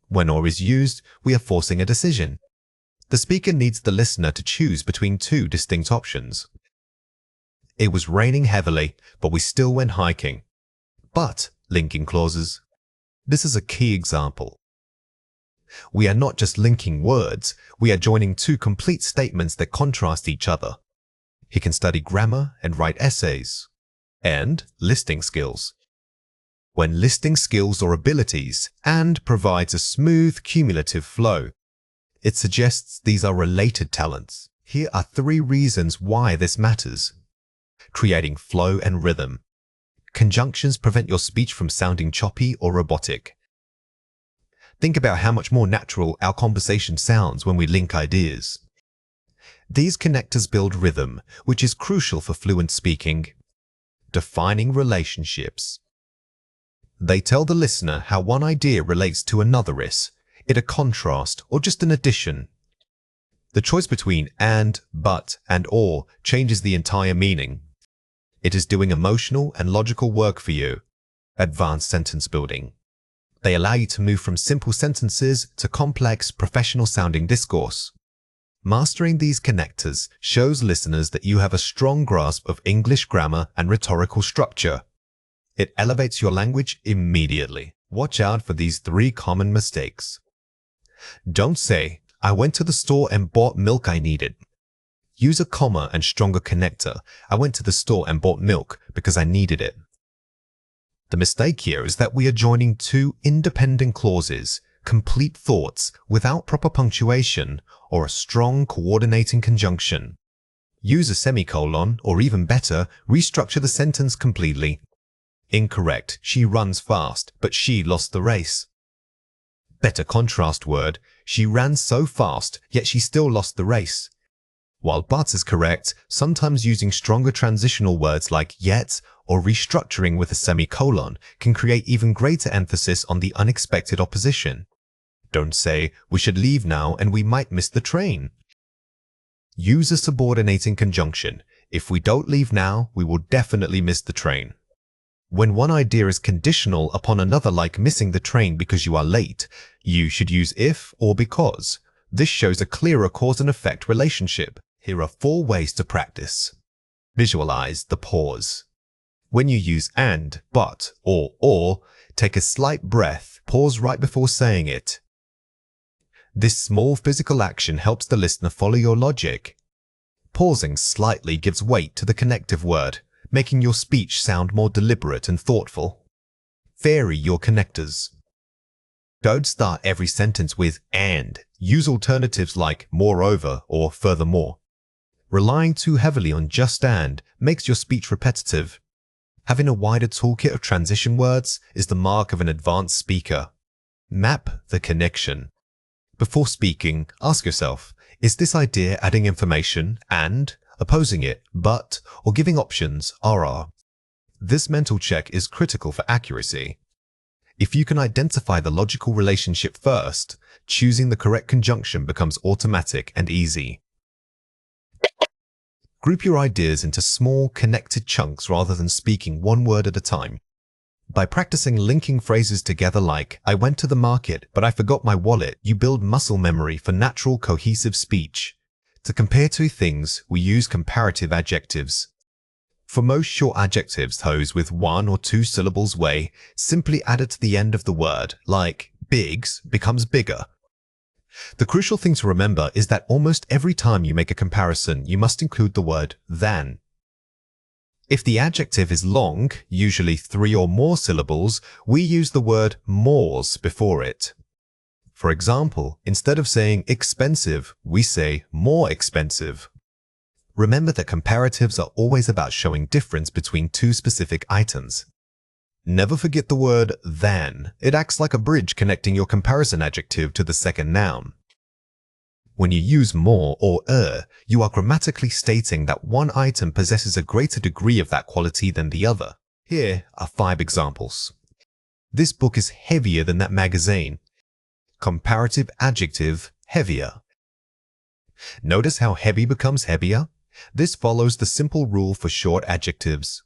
When or is used, we are forcing a decision. The speaker needs the listener to choose between 2 distinct options. It was raining heavily, but we still went hiking. But, linking clauses. This is a key example. We are not just linking words, we are joining 2 complete statements that contrast each other. He can study grammar and write essays. And listing skills. When listing skills or abilities, and provides a smooth cumulative flow. It suggests these are related talents. Here are 3 reasons why this matters. Creating flow and rhythm. Conjunctions prevent your speech from sounding choppy or robotic. Think about how much more natural our conversation sounds when we link ideas. These connectors build rhythm, which is crucial for fluent speaking. Defining relationships. They tell the listener how one idea relates to another is it a contrast or just an addition. The choice between and, but, and or changes the entire meaning. It is doing emotional and logical work for you. Advanced sentence building. They allow you to move from simple sentences to complex, professional-sounding discourse. Mastering these connectors shows listeners that you have a strong grasp of English grammar and rhetorical structure. It elevates your language immediately. Watch out for these 3 common mistakes. Don't say, I went to the store and bought milk I needed. Use a comma and stronger connector. I went to the store and bought milk because I needed it. The mistake here is that we are joining 2 independent clauses, complete thoughts, without proper punctuation or a strong coordinating conjunction. Use a semicolon, or even better, restructure the sentence completely. Incorrect. She runs fast, but she lost the race. Better contrast word. She ran so fast, yet she still lost the race. While but is correct, sometimes using stronger transitional words like yet or restructuring with a semicolon can create even greater emphasis on the unexpected opposition. Don't say, we should leave now and we might miss the train. Use a subordinating conjunction. If we don't leave now, we will definitely miss the train. When one idea is conditional upon another, like missing the train because you are late, you should use if or because. This shows a clearer cause and effect relationship. Here are 4 ways to practice. Visualize the pause. When you use and, but, or, take a slight breath, pause right before saying it. This small physical action helps the listener follow your logic. Pausing slightly gives weight to the connective word, making your speech sound more deliberate and thoughtful. Vary your connectors. Don't start every sentence with and. Use alternatives like moreover or furthermore. Relying too heavily on just and makes your speech repetitive. Having a wider toolkit of transition words is the mark of an advanced speaker. Map the connection. Before speaking, ask yourself, is this idea adding information and, opposing it, but, or giving options, RR? This mental check is critical for accuracy. If you can identify the logical relationship first, choosing the correct conjunction becomes automatic and easy. Group your ideas into small, connected chunks rather than speaking one word at a time. By practicing linking phrases together like, I went to the market, but I forgot my wallet, you build muscle memory for natural, cohesive speech. To compare two things, we use comparative adjectives. For most short adjectives, those with one or two syllables way, simply add it to the end of the word, like bigs becomes bigger. The crucial thing to remember is that almost every time you make a comparison, you must include the word than. If the adjective is long, usually 3 or more syllables, we use the word mores before it. For example, instead of saying expensive, we say more expensive. Remember that comparatives are always about showing difference between two specific items. Never forget the word than. It acts like a bridge connecting your comparison adjective to the second noun. When you use more or you are grammatically stating that one item possesses a greater degree of that quality than the other. Here are 5 examples. This book is heavier than that magazine. Comparative adjective, heavier. Notice how heavy becomes heavier? This follows the simple rule for short adjectives.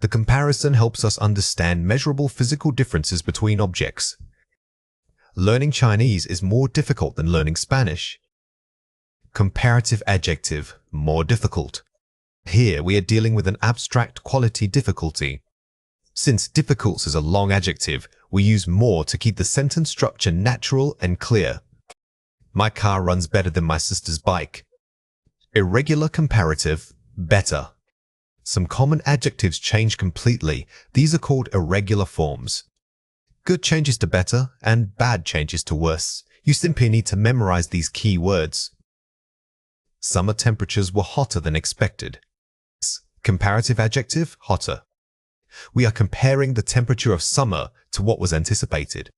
The comparison helps us understand measurable physical differences between objects. Learning Chinese is more difficult than learning Spanish. Comparative adjective, more difficult. Here we are dealing with an abstract quality difficulty. Since difficult is a long adjective, we use more to keep the sentence structure natural and clear. My car runs better than my sister's bike. Irregular comparative, better. Some common adjectives change completely. These are called irregular forms. Good changes to better and bad changes to worse. You simply need to memorize these key words. Summer temperatures were hotter than expected. Comparative adjective, hotter. We are comparing the temperature of summer to what was anticipated.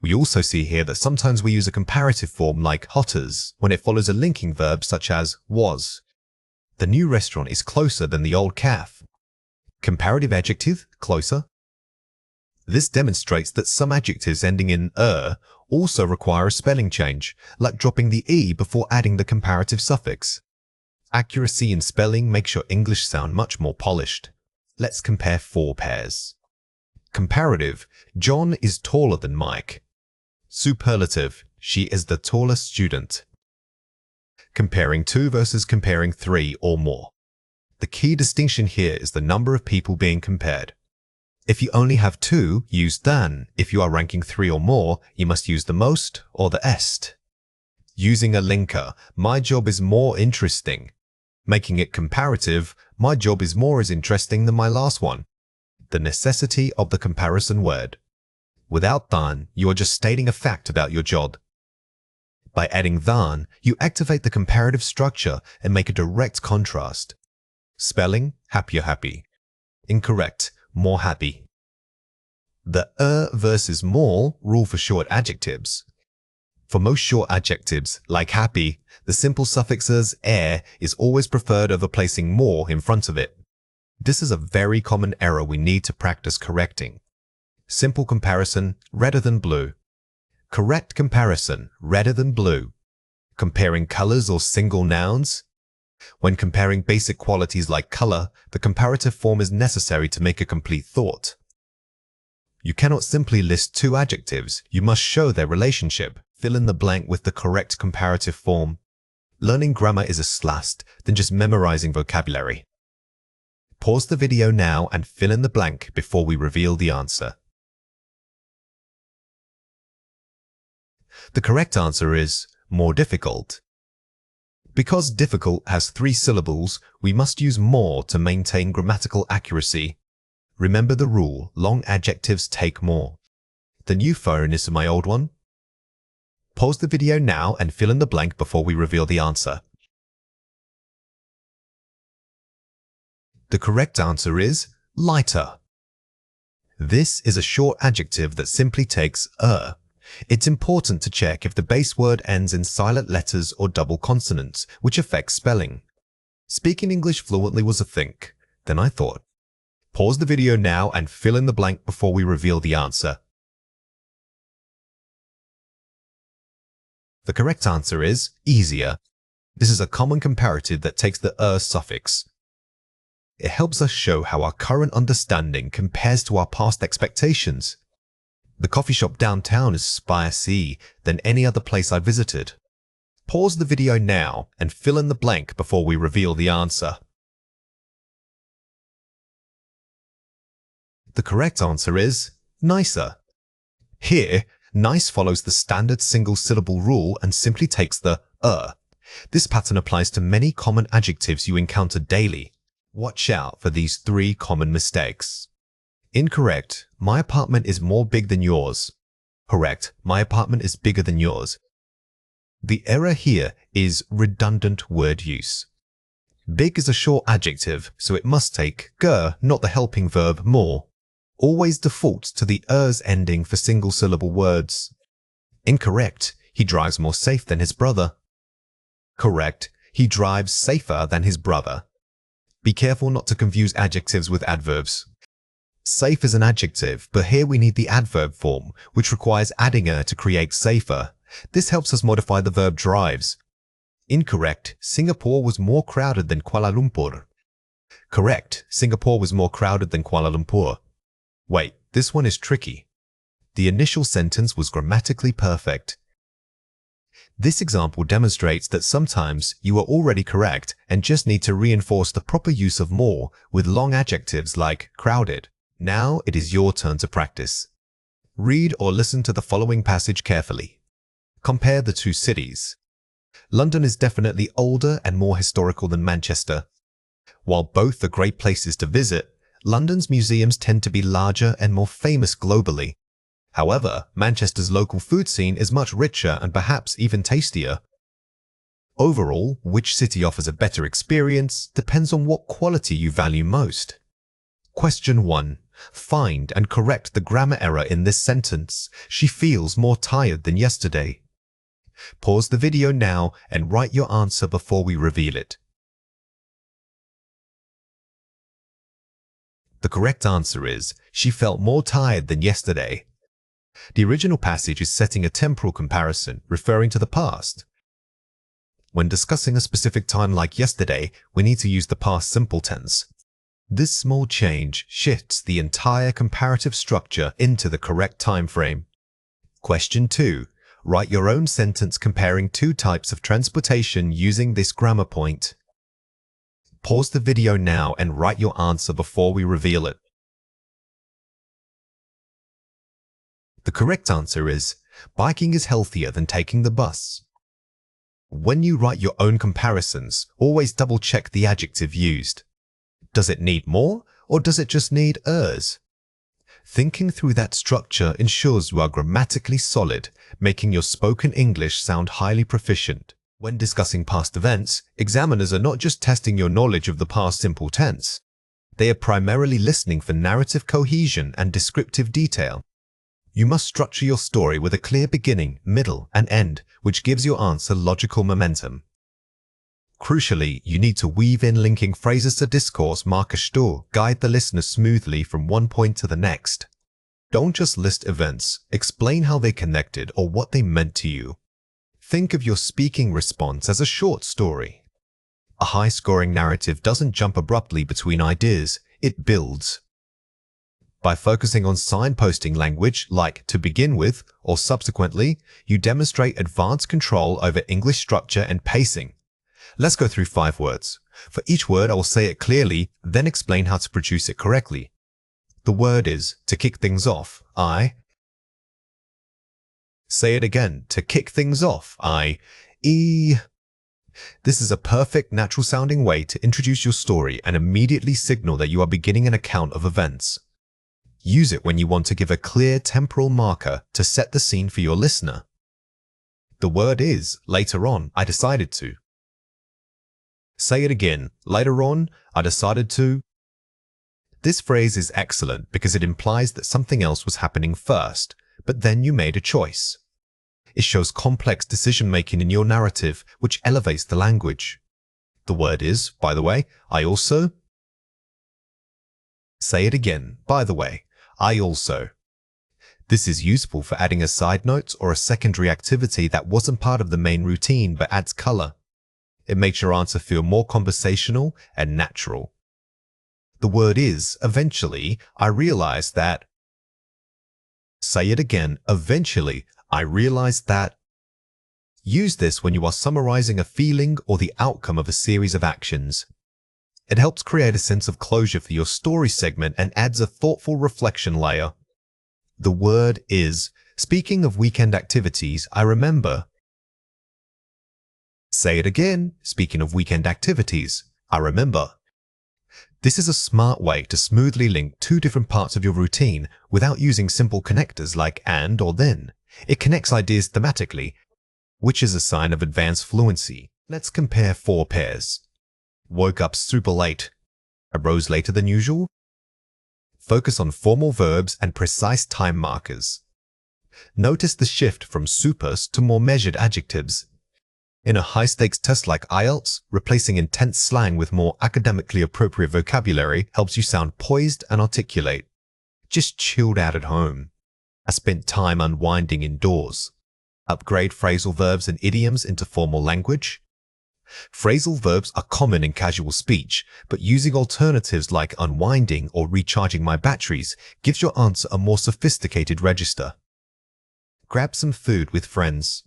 We also see here that sometimes we use a comparative form like hotters when it follows a linking verb such as was. The new restaurant is closer than the old cafe. Comparative adjective, closer. This demonstrates that some adjectives ending in also require a spelling change, like dropping the e before adding the comparative suffix. Accuracy in spelling makes your English sound much more polished. Let's compare 4 pairs. Comparative, John is taller than Mike. Superlative, she is the tallest student. Comparing 2 versus comparing 3 or more. The key distinction here is the number of people being compared. If you only have 2, use than. If you are ranking 3 or more, you must use the most or the est. Using a linker, my job is more interesting. Making it comparative, my job is more as interesting than my last one. The necessity of the comparison word. Without than, you are just stating a fact about your job. By adding than, you activate the comparative structure and make a direct contrast. Spelling, happier happy. Incorrect, more happy. The versus more rule for short adjectives. For most short adjectives, like happy, the simple suffixes is always preferred over placing more in front of it. This is a very common error we need to practice correcting. Simple comparison, redder than blue. Correct comparison, redder than blue. Comparing colors or single nouns. When comparing basic qualities like color, the comparative form is necessary to make a complete thought. You cannot simply list 2 adjectives, you must show their relationship. Fill in the blank with the correct comparative form. Learning grammar is a slast than just memorizing vocabulary. Pause the video now and fill in the blank before we reveal the answer. The correct answer is more difficult. Because difficult has 3 syllables, we must use more to maintain grammatical accuracy. Remember the rule, long adjectives take more. The new phone is my old one. Pause the video now and fill in the blank before we reveal the answer. The correct answer is lighter. This is a short adjective that simply takes It's important to check if the base word ends in silent letters or double consonants, which affects spelling. Speaking English fluently was a thing. Then I thought. Pause the video now and fill in the blank before we reveal the answer. The correct answer is easier. This is a common comparative that takes the suffix. It helps us show how our current understanding compares to our past expectations. The coffee shop downtown is spicier than any other place I visited. Pause the video now and fill in the blank before we reveal the answer. The correct answer is nicer. Here, nice follows the standard single-syllable rule and simply takes the This pattern applies to many common adjectives you encounter daily. Watch out for these 3 common mistakes. Incorrect. My apartment is more big than yours. Correct. My apartment is bigger than yours. The error here is redundant word use. Big is a short adjective, so it must take not the helping verb more. Always default to the ers ending for single-syllable words. Incorrect. He drives more safe than his brother. Correct. He drives safer than his brother. Be careful not to confuse adjectives with adverbs. Safe is an adjective, but here we need the adverb form, which requires adding -er to create safer. This helps us modify the verb drives. Incorrect. Singapore was more crowded than Kuala Lumpur. Correct. Singapore was more crowded than Kuala Lumpur. Wait, this one is tricky. The initial sentence was grammatically perfect. This example demonstrates that sometimes you are already correct and just need to reinforce the proper use of more with long adjectives like crowded. Now it is your turn to practice. Read or listen to the following passage carefully. Compare the 2 cities. London is definitely older and more historical than Manchester. While both are great places to visit, London's museums tend to be larger and more famous globally. However, Manchester's local food scene is much richer and perhaps even tastier. Overall, which city offers a better experience depends on what quality you value most. Question 1. Find and correct the grammar error in this sentence. She feels more tired than yesterday. Pause the video now and write your answer before we reveal it. The correct answer is, she felt more tired than yesterday. The original passage is setting a temporal comparison, referring to the past. When discussing a specific time like yesterday, we need to use the past simple tense. This small change shifts the entire comparative structure into the correct time frame. Question 2. Write your own sentence comparing 2 types of transportation using this grammar point. Pause the video now and write your answer before we reveal it. The correct answer is, biking is healthier than taking the bus. When you write your own comparisons, always double-check the adjective used. Does it need more, or does it just need ers? Thinking through that structure ensures you are grammatically solid, making your spoken English sound highly proficient. When discussing past events, examiners are not just testing your knowledge of the past simple tense. They are primarily listening for narrative cohesion and descriptive detail. You must structure your story with a clear beginning, middle, and end, which gives your answer logical momentum. Crucially, you need to weave in linking phrases to discourse markers to guide the listener smoothly from one point to the next. Don't just list events, explain how they connected or what they meant to you. Think of your speaking response as a short story. A high-scoring narrative doesn't jump abruptly between ideas, it builds. By focusing on signposting language like to begin with or subsequently, you demonstrate advanced control over English structure and pacing. Let's go through 5 words. For each word, I will say it clearly, then explain how to produce it correctly. The word is to kick things off. Say it again. To kick things off. This is a perfect, natural-sounding way to introduce your story and immediately signal that you are beginning an account of events. Use it when you want to give a clear temporal marker to set the scene for your listener. The word is, later on, I decided to. Say it again. Later on, I decided to. This phrase is excellent because it implies that something else was happening first, but then you made a choice. It shows complex decision-making in your narrative, which elevates the language. The word is, by the way, I also. Say it again. By the way, I also. This is useful for adding a side note or a secondary activity that wasn't part of the main routine but adds color. It makes your answer feel more conversational and natural. The word is, eventually, I realized that. Say it again. Eventually, I realized that. Use this when you are summarizing a feeling or the outcome of a series of actions. It helps create a sense of closure for your story segment and adds a thoughtful reflection layer. The word is, speaking of weekend activities, I remember. Say it again. Speaking of weekend activities, I remember. This is a smart way to smoothly link two different parts of your routine without using simple connectors like and or then. It connects ideas thematically, which is a sign of advanced fluency. Let's compare 4 pairs. Woke up super late. Arose later than usual. Focus on formal verbs and precise time markers. Notice the shift from supers to more measured adjectives. In a high-stakes test like IELTS, replacing intense slang with more academically appropriate vocabulary helps you sound poised and articulate. Just chilled out at home. I spent time unwinding indoors. Upgrade phrasal verbs and idioms into formal language. Phrasal verbs are common in casual speech, but using alternatives like unwinding or recharging my batteries gives your answer a more sophisticated register. Grab some food with friends.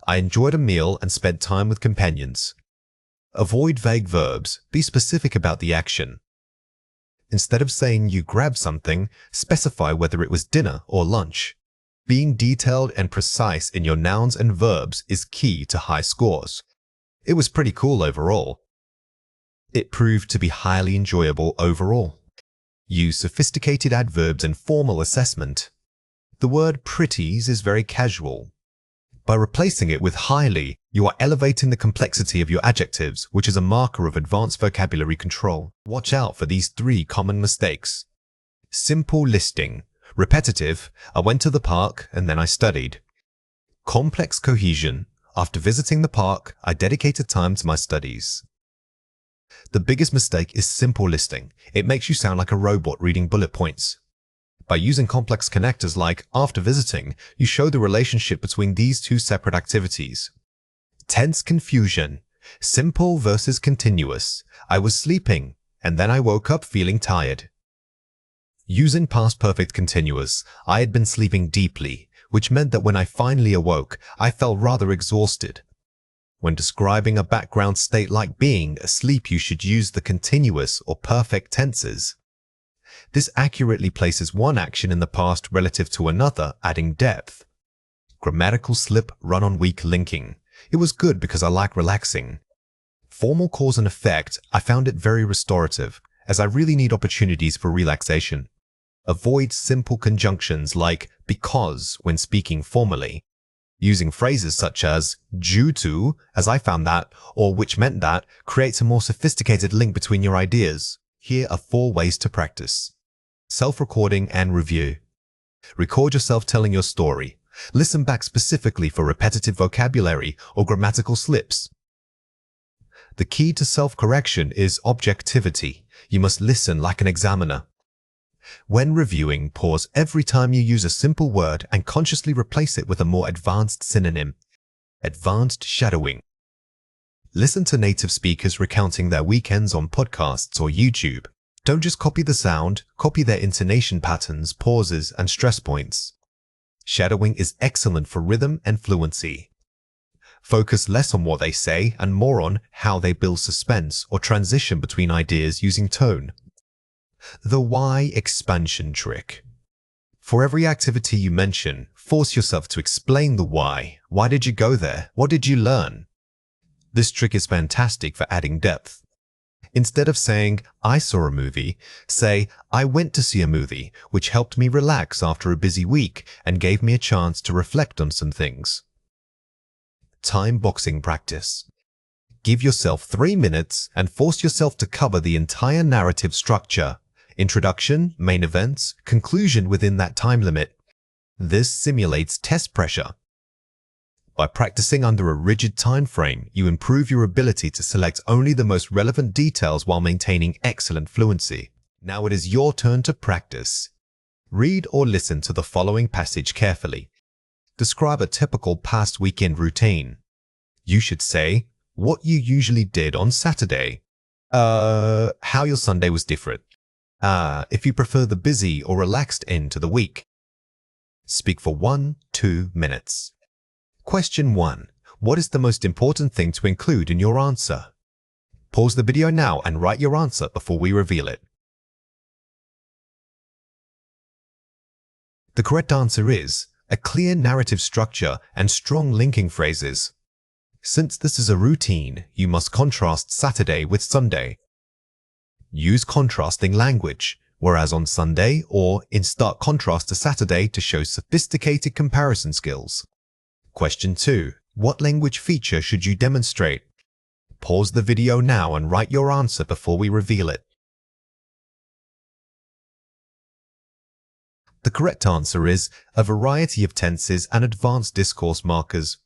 I enjoyed a meal and spent time with companions. Avoid vague verbs. Be specific about the action. Instead of saying you grabbed something, specify whether it was dinner or lunch. Being detailed and precise in your nouns and verbs is key to high scores. It was pretty cool overall. It proved to be highly enjoyable overall. Use sophisticated adverbs in formal assessment. The word pretties is very casual. By replacing it with highly, you are elevating the complexity of your adjectives, which is a marker of advanced vocabulary control. Watch out for these 3 common mistakes. Simple listing. Repetitive. I went to the park and then I studied. Complex cohesion. After visiting the park, I dedicated time to my studies. The biggest mistake is simple listing. It makes you sound like a robot reading bullet points. By using complex connectors like after visiting, you show the relationship between these 2 separate activities. Tense confusion. Simple versus continuous. I was sleeping, and then I woke up feeling tired. Using past perfect continuous, I had been sleeping deeply, which meant that when I finally awoke, I felt rather exhausted. When describing a background state like being asleep, you should use the continuous or perfect tenses. This accurately places one action in the past relative to another, adding depth. Grammatical slip, run on weak linking. It was good because I like relaxing. Formal cause and effect, I found it very restorative, as I really need opportunities for relaxation. Avoid simple conjunctions like because when speaking formally. Using phrases such as due to, as I found that, or which meant that, creates a more sophisticated link between your ideas. Here are 4 ways to practice. Self-recording and review. Record yourself telling your story. Listen back specifically for repetitive vocabulary or grammatical slips. The key to self-correction is objectivity. You must listen like an examiner. When reviewing, pause every time you use a simple word and consciously replace it with a more advanced synonym. Advanced shadowing. Listen to native speakers recounting their weekends on podcasts or YouTube. Don't just copy the sound, copy their intonation patterns, pauses, and stress points. Shadowing is excellent for rhythm and fluency. Focus less on what they say and more on how they build suspense or transition between ideas using tone. The why expansion trick. For every activity you mention, force yourself to explain the why. Why did you go there? What did you learn? This trick is fantastic for adding depth. Instead of saying, I saw a movie, say, I went to see a movie, which helped me relax after a busy week and gave me a chance to reflect on some things. Time boxing practice. Give yourself 3 minutes and force yourself to cover the entire narrative structure. Introduction, main events, conclusion within that time limit. This simulates test pressure. By practicing under a rigid time frame, you improve your ability to select only the most relevant details while maintaining excellent fluency. Now it is your turn to practice. Read or listen to the following passage carefully. Describe a typical past weekend routine. You should say, what you usually did on Saturday. How your Sunday was different. If you prefer the busy or relaxed end to the week. Speak for 1-2 minutes. Question 1. What is the most important thing to include in your answer? Pause the video now and write your answer before we reveal it. The correct answer is a clear narrative structure and strong linking phrases. Since this is a routine, you must contrast Saturday with Sunday. Use contrasting language, whereas on Sunday or in stark contrast to Saturday to show sophisticated comparison skills. Question 2. What language feature should you demonstrate? Pause the video now and write your answer before we reveal it. The correct answer is a variety of tenses and advanced discourse markers.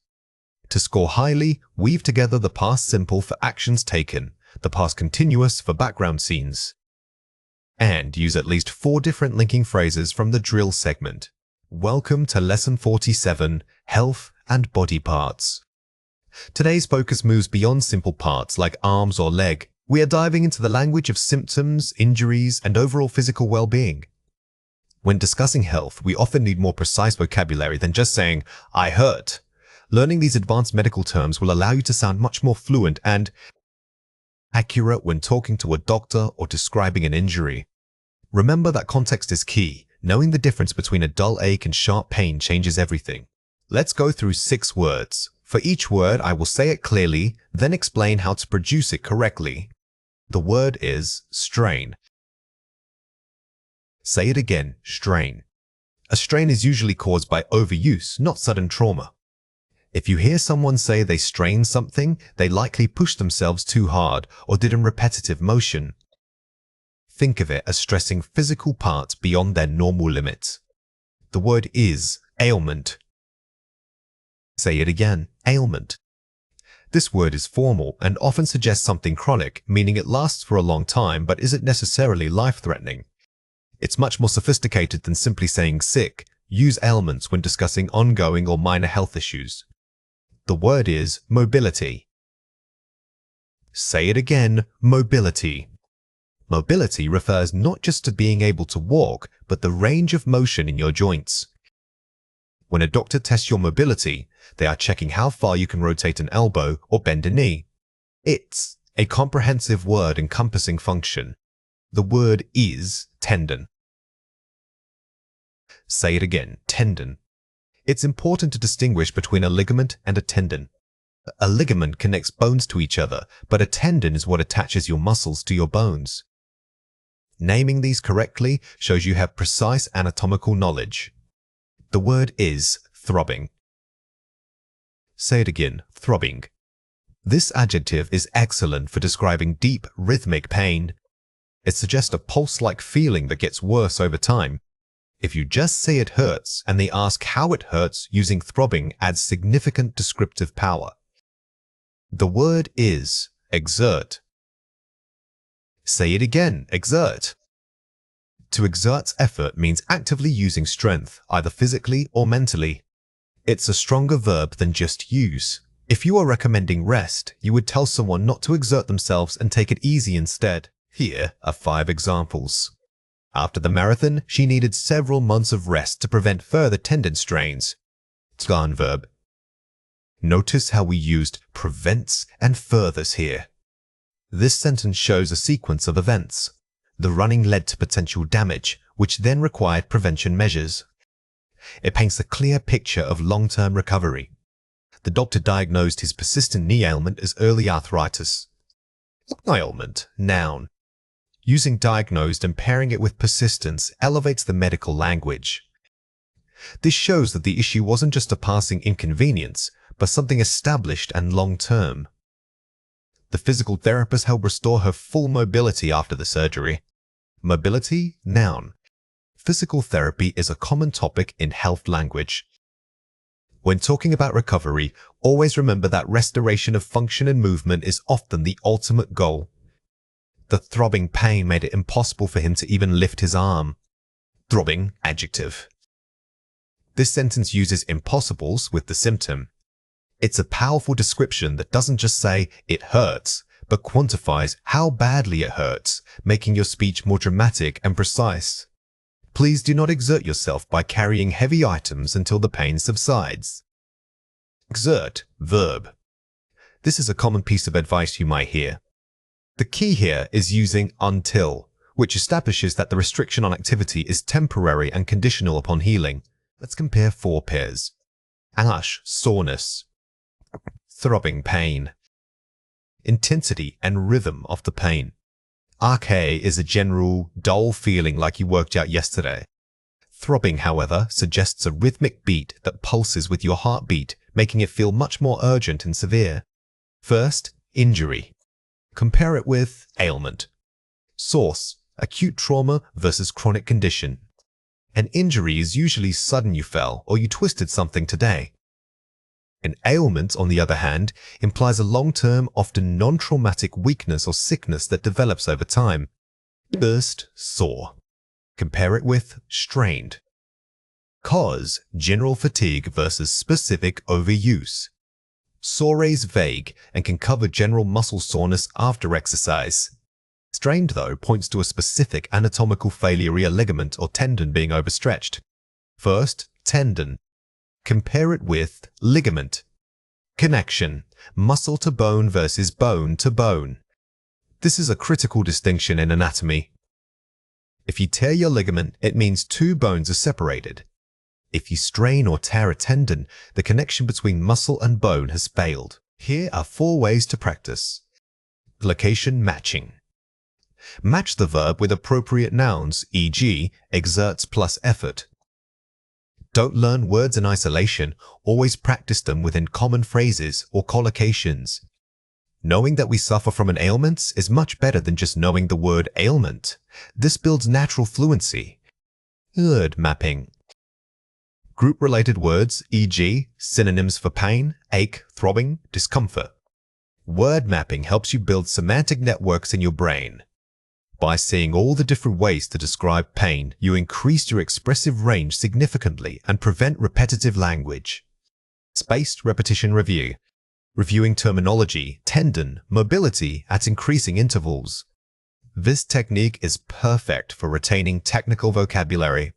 To score highly, weave together the past simple for actions taken, the past continuous for background scenes, and use at least 4 different linking phrases from the drill segment. Welcome to Lesson 47, Health and Body Parts. Today's focus moves beyond simple parts like arms or leg. We are diving into the language of symptoms, injuries, and overall physical well-being. When discussing health, we often need more precise vocabulary than just saying, I hurt. Learning these advanced medical terms will allow you to sound much more fluent and accurate when talking to a doctor or describing an injury. Remember that context is key. Knowing the difference between a dull ache and sharp pain changes everything. Let's go through 6 words. For each word, I will say it clearly, then explain how to produce it correctly. The word is strain. Say it again, strain. A strain is usually caused by overuse, not sudden trauma. If you hear someone say they strained something, they likely pushed themselves too hard or did in repetitive motion. Think of it as stressing physical parts beyond their normal limits. The word is ailment. Say it again, ailment. This word is formal and often suggests something chronic, meaning it lasts for a long time but isn't necessarily life-threatening. It's much more sophisticated than simply saying sick. Use ailments when discussing ongoing or minor health issues. The word is mobility. Say it again, mobility. Mobility refers not just to being able to walk, but the range of motion in your joints. When a doctor tests your mobility, they are checking how far you can rotate an elbow or bend a knee. It's a comprehensive word encompassing function. The word is tendon. Say it again, tendon. It's important to distinguish between a ligament and a tendon. A ligament connects bones to each other, but a tendon is what attaches your muscles to your bones. Naming these correctly shows you have precise anatomical knowledge. The word is throbbing. Say it again, throbbing. This adjective is excellent for describing deep, rhythmic pain. It suggests a pulse-like feeling that gets worse over time. If you just say it hurts and they ask how it hurts, using throbbing adds significant descriptive power. The word is exert. Say it again, exert. To exert effort means actively using strength, either physically or mentally. It's a stronger verb than just use. If you are recommending rest, you would tell someone not to exert themselves and take it easy instead. Here are 5 examples. After the marathon, she needed several months of rest to prevent further tendon strains. Scan verb. Notice how we used prevents and furthers here. This sentence shows a sequence of events. The running led to potential damage, which then required prevention measures. It paints a clear picture of long-term recovery. The doctor diagnosed his persistent knee ailment as early arthritis. Ailment, noun. Using diagnosed and pairing it with persistence elevates the medical language. This shows that the issue wasn't just a passing inconvenience, but something established and long-term. The physical therapist helped restore her full mobility after the surgery. Mobility, noun. Physical therapy is a common topic in health language. When talking about recovery, always remember that restoration of function and movement is often the ultimate goal. The throbbing pain made it impossible for him to even lift his arm. Throbbing, adjective. This sentence uses impossibles with the symptom. It's a powerful description that doesn't just say it hurts, but quantifies how badly it hurts, making your speech more dramatic and precise. Please do not exert yourself by carrying heavy items until the pain subsides. Exert, verb. This is a common piece of advice you might hear. The key here is using until, which establishes that the restriction on activity is temporary and conditional upon healing. Let's compare 4 pairs. Ash, soreness. Throbbing pain. Intensity and rhythm of the pain. Arche is a general, dull feeling like you worked out yesterday. Throbbing, however, suggests a rhythmic beat that pulses with your heartbeat, making it feel much more urgent and severe. First, injury. Compare it with ailment. Source, acute trauma versus chronic condition. An injury is usually sudden you fell or you twisted something today. An ailment, on the other hand, implies a long-term, often non-traumatic weakness or sickness that develops over time. First, sore. Compare it with strained. Cause, general fatigue versus specific overuse. Sore is vague and can cover general muscle soreness after exercise. Strained, though, points to a specific anatomical failure, a ligament or tendon being overstretched. First, tendon. Compare it with ligament. Connection, muscle to bone versus bone to bone. This is a critical distinction in anatomy. If you tear your ligament, it means 2 bones are separated. If you strain or tear a tendon, the connection between muscle and bone has failed. Here are 4 ways to practice. Location matching. Match the verb with appropriate nouns, e.g., exerts plus effort. Don't learn words in isolation, always practice them within common phrases or collocations. Knowing that we suffer from an ailment is much better than just knowing the word ailment. This builds natural fluency. Word mapping. Group-related words, e.g., synonyms for pain, ache, throbbing, discomfort. Word mapping helps you build semantic networks in your brain. By seeing all the different ways to describe pain, you increase your expressive range significantly and prevent repetitive language. Spaced repetition review. Reviewing terminology, tendon, mobility at increasing intervals. This technique is perfect for retaining technical vocabulary.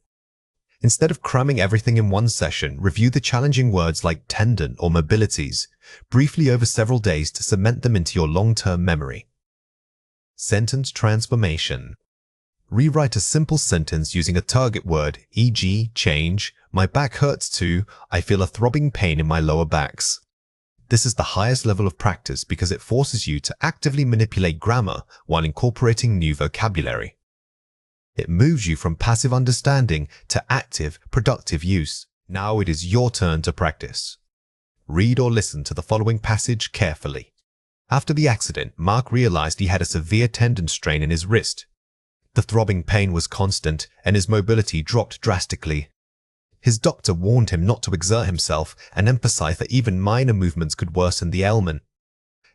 Instead of cramming everything in one session, review the challenging words like tendon or mobilities briefly over several days to cement them into your long-term memory. Sentence transformation. Rewrite a simple sentence using a target word, e.g., change, my back hurts to, I feel a throbbing pain in my lower backs. This is the highest level of practice because it forces you to actively manipulate grammar while incorporating new vocabulary. It moves you from passive understanding to active, productive use. Now it is your turn to practice. Read or listen to the following passage carefully. After the accident, Mark realized he had a severe tendon strain in his wrist. The throbbing pain was constant and his mobility dropped drastically. His doctor warned him not to exert himself and emphasized that even minor movements could worsen the ailment.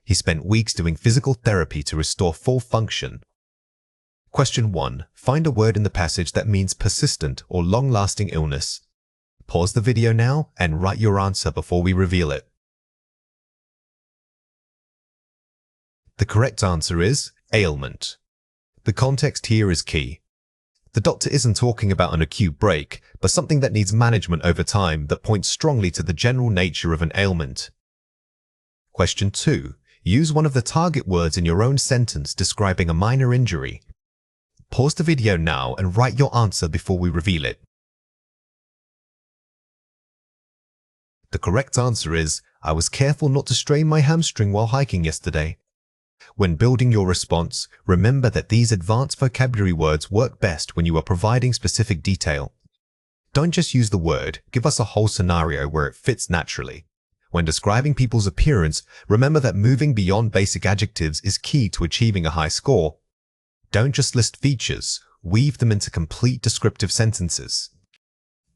He spent weeks doing physical therapy to restore full function. Question 1. Find a word in the passage that means persistent or long-lasting illness. Pause the video now and write your answer before we reveal it. The correct answer is ailment. The context here is key. The doctor isn't talking about an acute break, but something that needs management over time that points strongly to the general nature of an ailment. Question 2. Use one of the target words in your own sentence describing a minor injury. Pause the video now and write your answer before we reveal it. The correct answer is, I was careful not to strain my hamstring while hiking yesterday. When building your response, remember that these advanced vocabulary words work best when you are providing specific detail. Don't just use the word, give us a whole scenario where it fits naturally. When describing people's appearance, remember that moving beyond basic adjectives is key to achieving a high score. Don't just list features, weave them into complete descriptive sentences.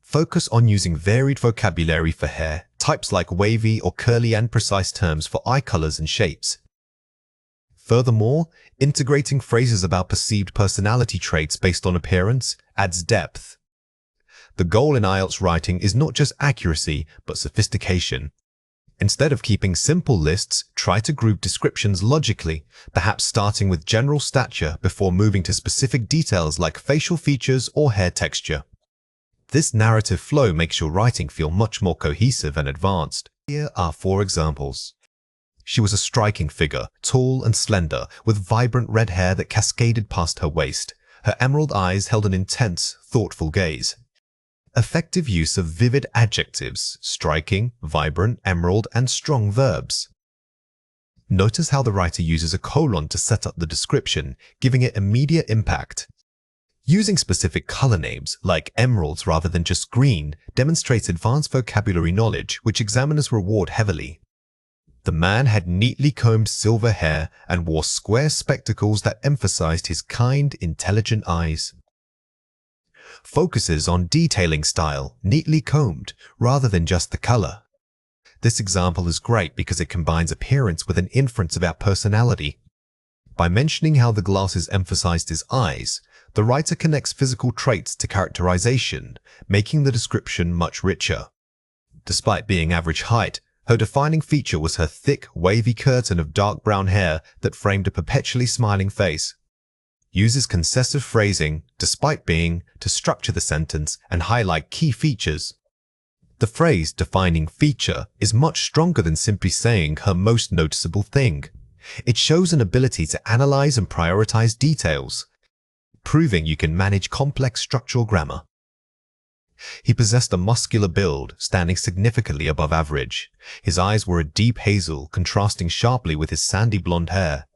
Focus on using varied vocabulary for hair, types like wavy or curly, and precise terms for eye colors and shapes. Furthermore, integrating phrases about perceived personality traits based on appearance adds depth. The goal in IELTS writing is not just accuracy, but sophistication. Instead of keeping simple lists, try to group descriptions logically, perhaps starting with general stature before moving to specific details like facial features or hair texture. This narrative flow makes your writing feel much more cohesive and advanced. Here are 4 examples. She was a striking figure, tall and slender, with vibrant red hair that cascaded past her waist. Her emerald eyes held an intense, thoughtful gaze. Effective use of vivid adjectives, striking, vibrant, emerald, and strong verbs. Notice how the writer uses a colon to set up the description, giving it immediate impact. Using specific color names, like emeralds rather than just green, demonstrates advanced vocabulary knowledge, which examiners reward heavily. The man had neatly combed silver hair and wore square spectacles that emphasized his kind, intelligent eyes. Focuses on detailing style, neatly combed, rather than just the color. This example is great because it combines appearance with an inference about personality. By mentioning how the glasses emphasized his eyes, the writer connects physical traits to characterization, making the description much richer. Despite being average height, her defining feature was her thick, wavy curtain of dark brown hair that framed a perpetually smiling face. Uses concessive phrasing, despite being, to structure the sentence and highlight key features. The phrase defining feature is much stronger than simply saying her most noticeable thing. It shows an ability to analyze and prioritize details, proving you can manage complex structural grammar. He possessed a muscular build, standing significantly above average. His eyes were a deep hazel, contrasting sharply with his sandy blonde hair.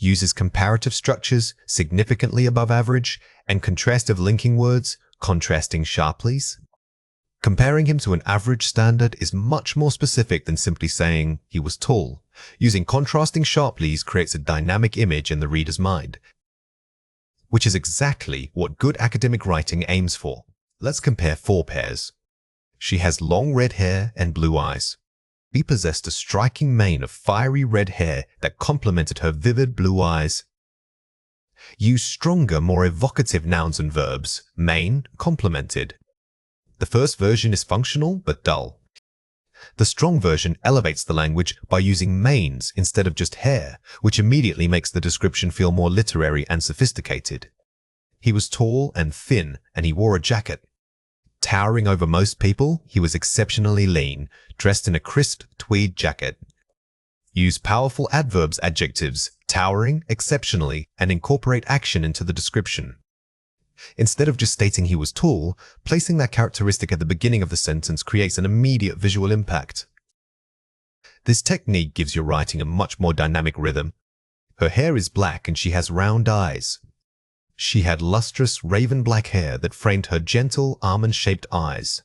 Uses comparative structures, significantly above average, and contrastive linking words, contrasting sharply. Comparing him to an average standard is much more specific than simply saying he was tall. Using contrasting sharply creates a dynamic image in the reader's mind, which is exactly what good academic writing aims for. Let's compare 4 pairs. She has long red hair and blue eyes. He possessed a striking mane of fiery red hair that complemented her vivid blue eyes. Use stronger, more evocative nouns and verbs. Mane, complemented. The first version is functional but dull. The strong version elevates the language by using manes instead of just hair, which immediately makes the description feel more literary and sophisticated. He was tall and thin, and he wore a jacket. Towering over most people, he was exceptionally lean, dressed in a crisp tweed jacket. Use powerful adverbs, adjectives, towering, exceptionally, and incorporate action into the description. Instead of just stating he was tall, placing that characteristic at the beginning of the sentence creates an immediate visual impact. This technique gives your writing a much more dynamic rhythm. Her hair is black and she has round eyes. She had lustrous raven black hair that framed her gentle almond-shaped eyes.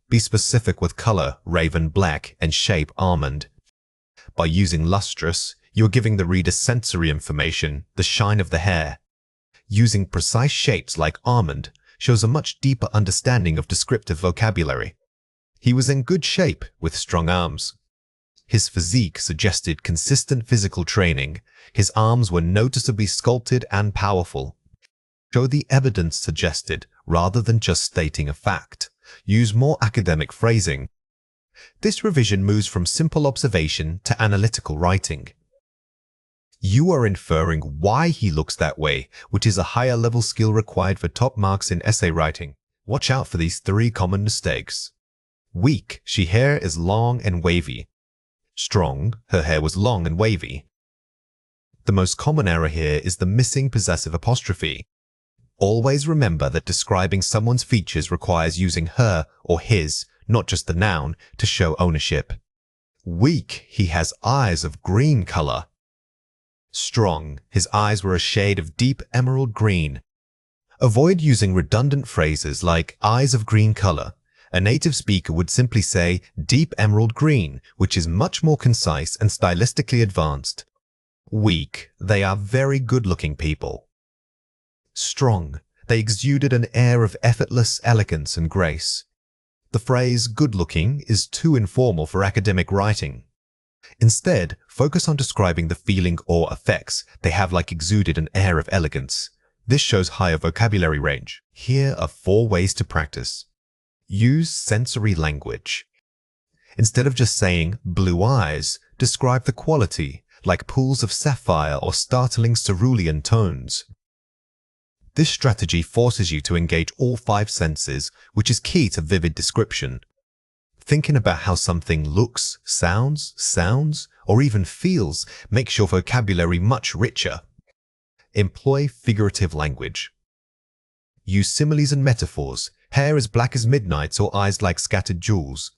Be specific with color, raven black, and shape almond. By using lustrous, you're giving the reader sensory information, the shine of the hair. Using precise shapes like almond shows a much deeper understanding of descriptive vocabulary. He was in good shape with strong arms. His physique suggested consistent physical training. His arms were noticeably sculpted and powerful. Show the evidence suggested rather than just stating a fact. Use more academic phrasing. This revision moves from simple observation to analytical writing. You are inferring why he looks that way, which is a higher level skill required for top marks in essay writing. Watch out for these 3 common mistakes. Weak. She hair is long and wavy. Strong, her hair was long and wavy. The most common error here is the missing possessive apostrophe. Always remember that describing someone's features requires using her or his, not just the noun, to show ownership. Weak, he has eyes of green color. Strong, his eyes were a shade of deep emerald green. Avoid using redundant phrases like eyes of green color. A native speaker would simply say deep emerald green, which is much more concise and stylistically advanced. Weak, they are very good-looking people. Strong, they exuded an air of effortless elegance and grace. The phrase good-looking is too informal for academic writing. Instead, focus on describing the feeling or effects they have, like exuded an air of elegance. This shows higher vocabulary range. Here are 4 ways to practice. Use sensory language. Instead of just saying blue eyes, describe the quality, like pools of sapphire or startling cerulean tones. This strategy forces you to engage all 5 senses, which is key to vivid description. Thinking about how something looks, sounds, or even feels makes your vocabulary much richer. Employ figurative language. Use similes and metaphors, hair as black as midnight or eyes like scattered jewels.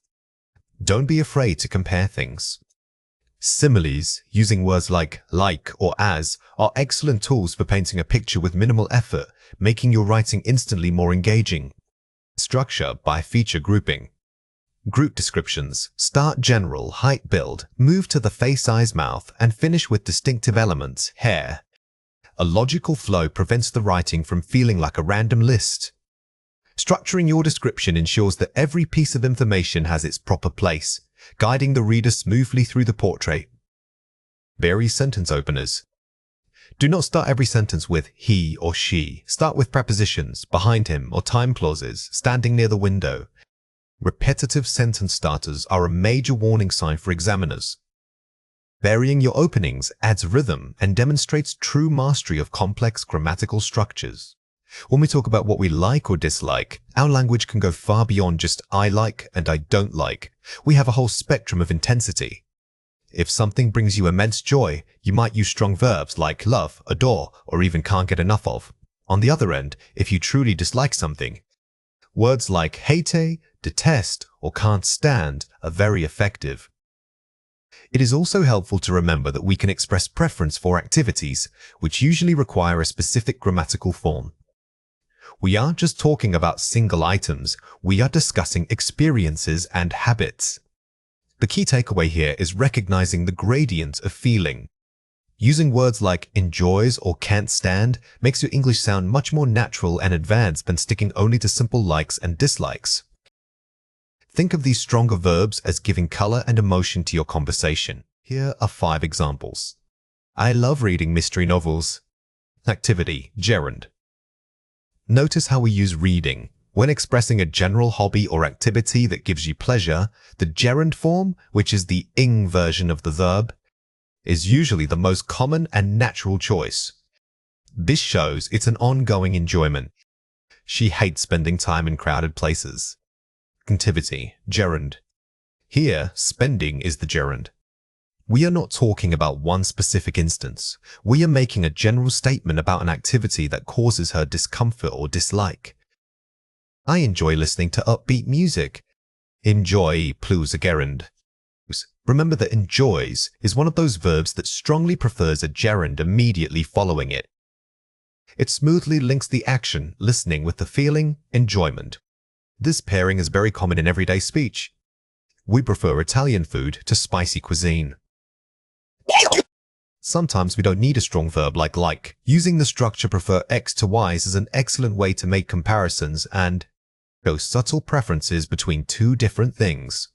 Don't be afraid to compare things. Similes, using words like or as, are excellent tools for painting a picture with minimal effort, making your writing instantly more engaging. Structure by feature grouping. Group descriptions. Start general, height, build, move to the face, eyes, mouth, and finish with distinctive elements, hair. A logical flow prevents the writing from feeling like a random list. Structuring your description ensures that every piece of information has its proper place, guiding the reader smoothly through the portrait. Vary sentence openers. Do not start every sentence with he or she. Start with prepositions, behind him, or time clauses, standing near the window. Repetitive sentence starters are a major warning sign for examiners. Varying your openings adds rhythm and demonstrates true mastery of complex grammatical structures. When we talk about what we like or dislike, our language can go far beyond just I like and I don't like. We have a whole spectrum of intensity. If something brings you immense joy, you might use strong verbs like love, adore, or even can't get enough of. On the other end, if you truly dislike something, words like hate, detest, or can't stand are very effective. It is also helpful to remember that we can express preference for activities, which usually require a specific grammatical form. We aren't just talking about single items, we are discussing experiences and habits. The key takeaway here is recognizing the gradient of feeling. Using words like enjoys or can't stand makes your English sound much more natural and advanced than sticking only to simple likes and dislikes. Think of these stronger verbs as giving color and emotion to your conversation. Here are 5 examples. I love reading mystery novels. Activity, gerund. Notice how we use reading. When expressing a general hobby or activity that gives you pleasure, the gerund form, which is the ing version of the verb, is usually the most common and natural choice. This shows it's an ongoing enjoyment. She hates spending time in crowded places. Activity, gerund. Here, spending is the gerund. We are not talking about one specific instance. We are making a general statement about an activity that causes her discomfort or dislike. I enjoy listening to upbeat music. Enjoy plus a gerund. Remember that enjoys is one of those verbs that strongly prefers a gerund immediately following it. It smoothly links the action, listening, with the feeling, enjoyment. This pairing is very common in everyday speech. We prefer Italian food to spicy cuisine. Sometimes we don't need a strong verb like. Using the structure prefer X to Y's is an excellent way to make comparisons and show subtle preferences between 2 different things.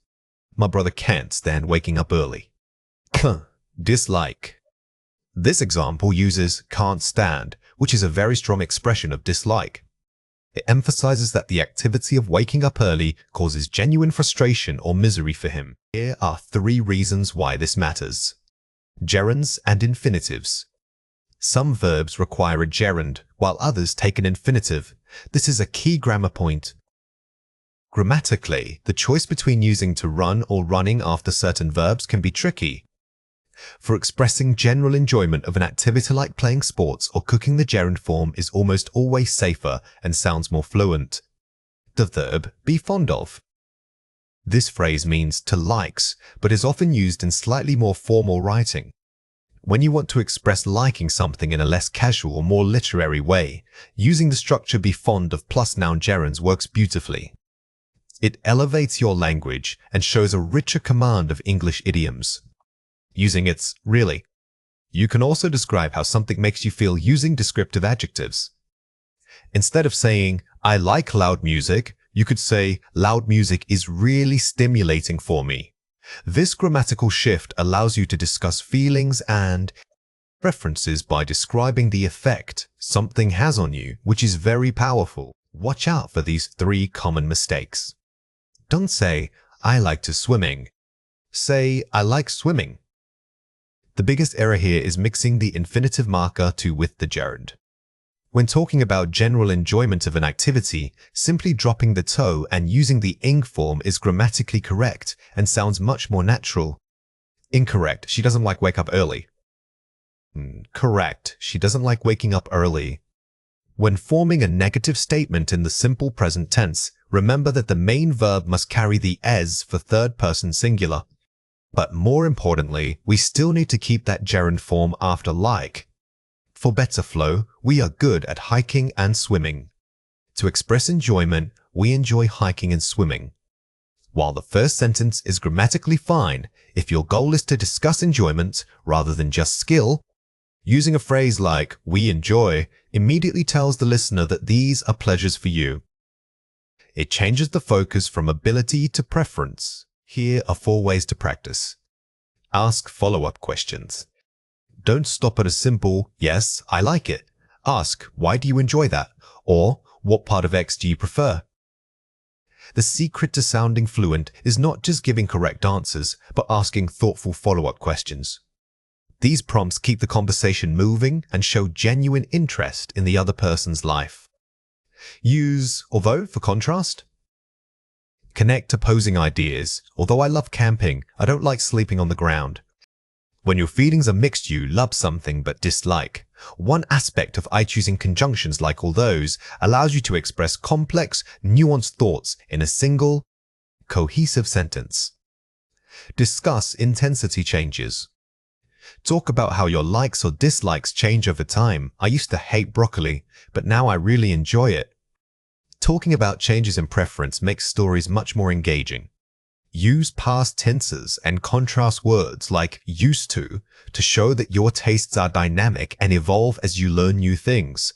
My brother can't stand waking up early. Dislike. This example uses can't stand, which is a very strong expression of dislike. It emphasizes that the activity of waking up early causes genuine frustration or misery for him. Here are 3 reasons why this matters. Gerunds and infinitives. Some verbs require a gerund, while others take an infinitive. This is a key grammar point. Grammatically, the choice between using to run or running after certain verbs can be tricky. For expressing general enjoyment of an activity like playing sports or cooking, the gerund form is almost always safer and sounds more fluent. The verb be fond of. This phrase means to likes, but is often used in slightly more formal writing. When you want to express liking something in a less casual or more literary way, using the structure be fond of plus noun gerunds works beautifully. It elevates your language and shows a richer command of English idioms. Using its really. You can also describe how something makes you feel using descriptive adjectives. Instead of saying, I like loud music, you could say, loud music is really stimulating for me. This grammatical shift allows you to discuss feelings and preferences by describing the effect something has on you, which is very powerful. Watch out for these 3 common mistakes. Don't say, I like to swimming. Say, I like swimming. The biggest error here is mixing the infinitive marker to with the gerund. When talking about general enjoyment of an activity, simply dropping the toe and using the ing form is grammatically correct and sounds much more natural. Incorrect. She doesn't like wake up early. Correct. She doesn't like waking up early. When forming a negative statement in the simple present tense, remember that the main verb must carry the es for third person singular. But more importantly, we still need to keep that gerund form after like. For better flow, we are good at hiking and swimming. To express enjoyment, we enjoy hiking and swimming. While the first sentence is grammatically fine, if your goal is to discuss enjoyment rather than just skill, using a phrase like we enjoy immediately tells the listener that these are pleasures for you. It changes the focus from ability to preference. Here are 4 ways to practice. Ask follow-up questions. Don't stop at a simple, yes, I like it. Ask, why do you enjoy that? Or, what part of X do you prefer? The secret to sounding fluent is not just giving correct answers, but asking thoughtful follow-up questions. These prompts keep the conversation moving and show genuine interest in the other person's life. Use although for contrast. Connect opposing ideas. Although I love camping, I don't like sleeping on the ground. When your feelings are mixed, you love something but dislike. One aspect of choosing conjunctions like all those allows you to express complex, nuanced thoughts in a single, cohesive sentence. Discuss intensity changes. Talk about how your likes or dislikes change over time. I used to hate broccoli, but now I really enjoy it. Talking about changes in preference makes stories much more engaging. Use past tenses and contrast words like used to show that your tastes are dynamic and evolve as you learn new things.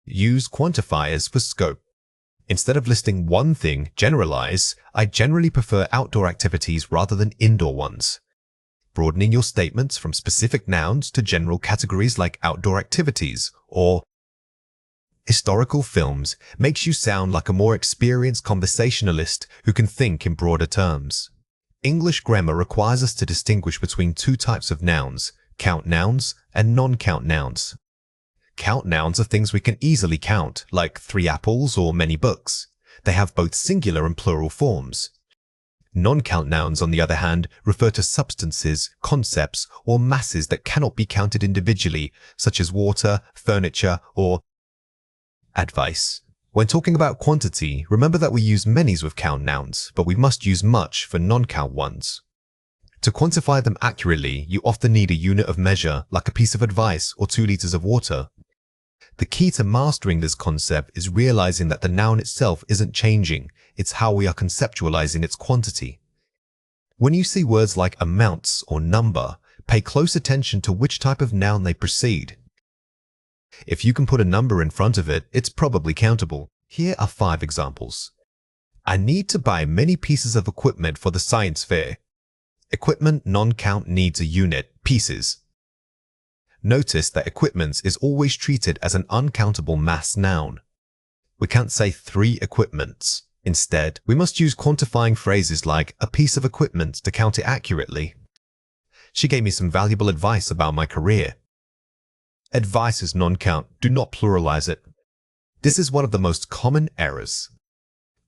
Use quantifiers for scope. Instead of listing one thing, generalize, I generally prefer outdoor activities rather than indoor ones. Broadening your statements from specific nouns to general categories like outdoor activities or historical films makes you sound like a more experienced conversationalist who can think in broader terms. English grammar requires us to distinguish between 2 types of nouns, count nouns and non-count nouns. Count nouns are things we can easily count, like 3 apples or many books. They have both singular and plural forms. Non-count nouns, on the other hand, refer to substances, concepts, or masses that cannot be counted individually, such as water, furniture, or advice. When talking about quantity, remember that we use manys with count nouns, but we must use much for non-count ones. To quantify them accurately, you often need a unit of measure, like a piece of advice or 2 liters of water. The key to mastering this concept is realizing that the noun itself isn't changing, it's how we are conceptualizing its quantity. When you see words like amounts or number, pay close attention to which type of noun they precede. If you can put a number in front of it, it's probably countable. Here are 5 examples. I need to buy many pieces of equipment for the science fair. Equipment non-count needs a unit, pieces. Notice that equipments is always treated as an uncountable mass noun. We can't say 3 equipments. Instead, we must use quantifying phrases like a piece of equipment to count it accurately. She gave me some valuable advice about my career. Advice is non-count. Do not pluralize it. This is one of the most common errors.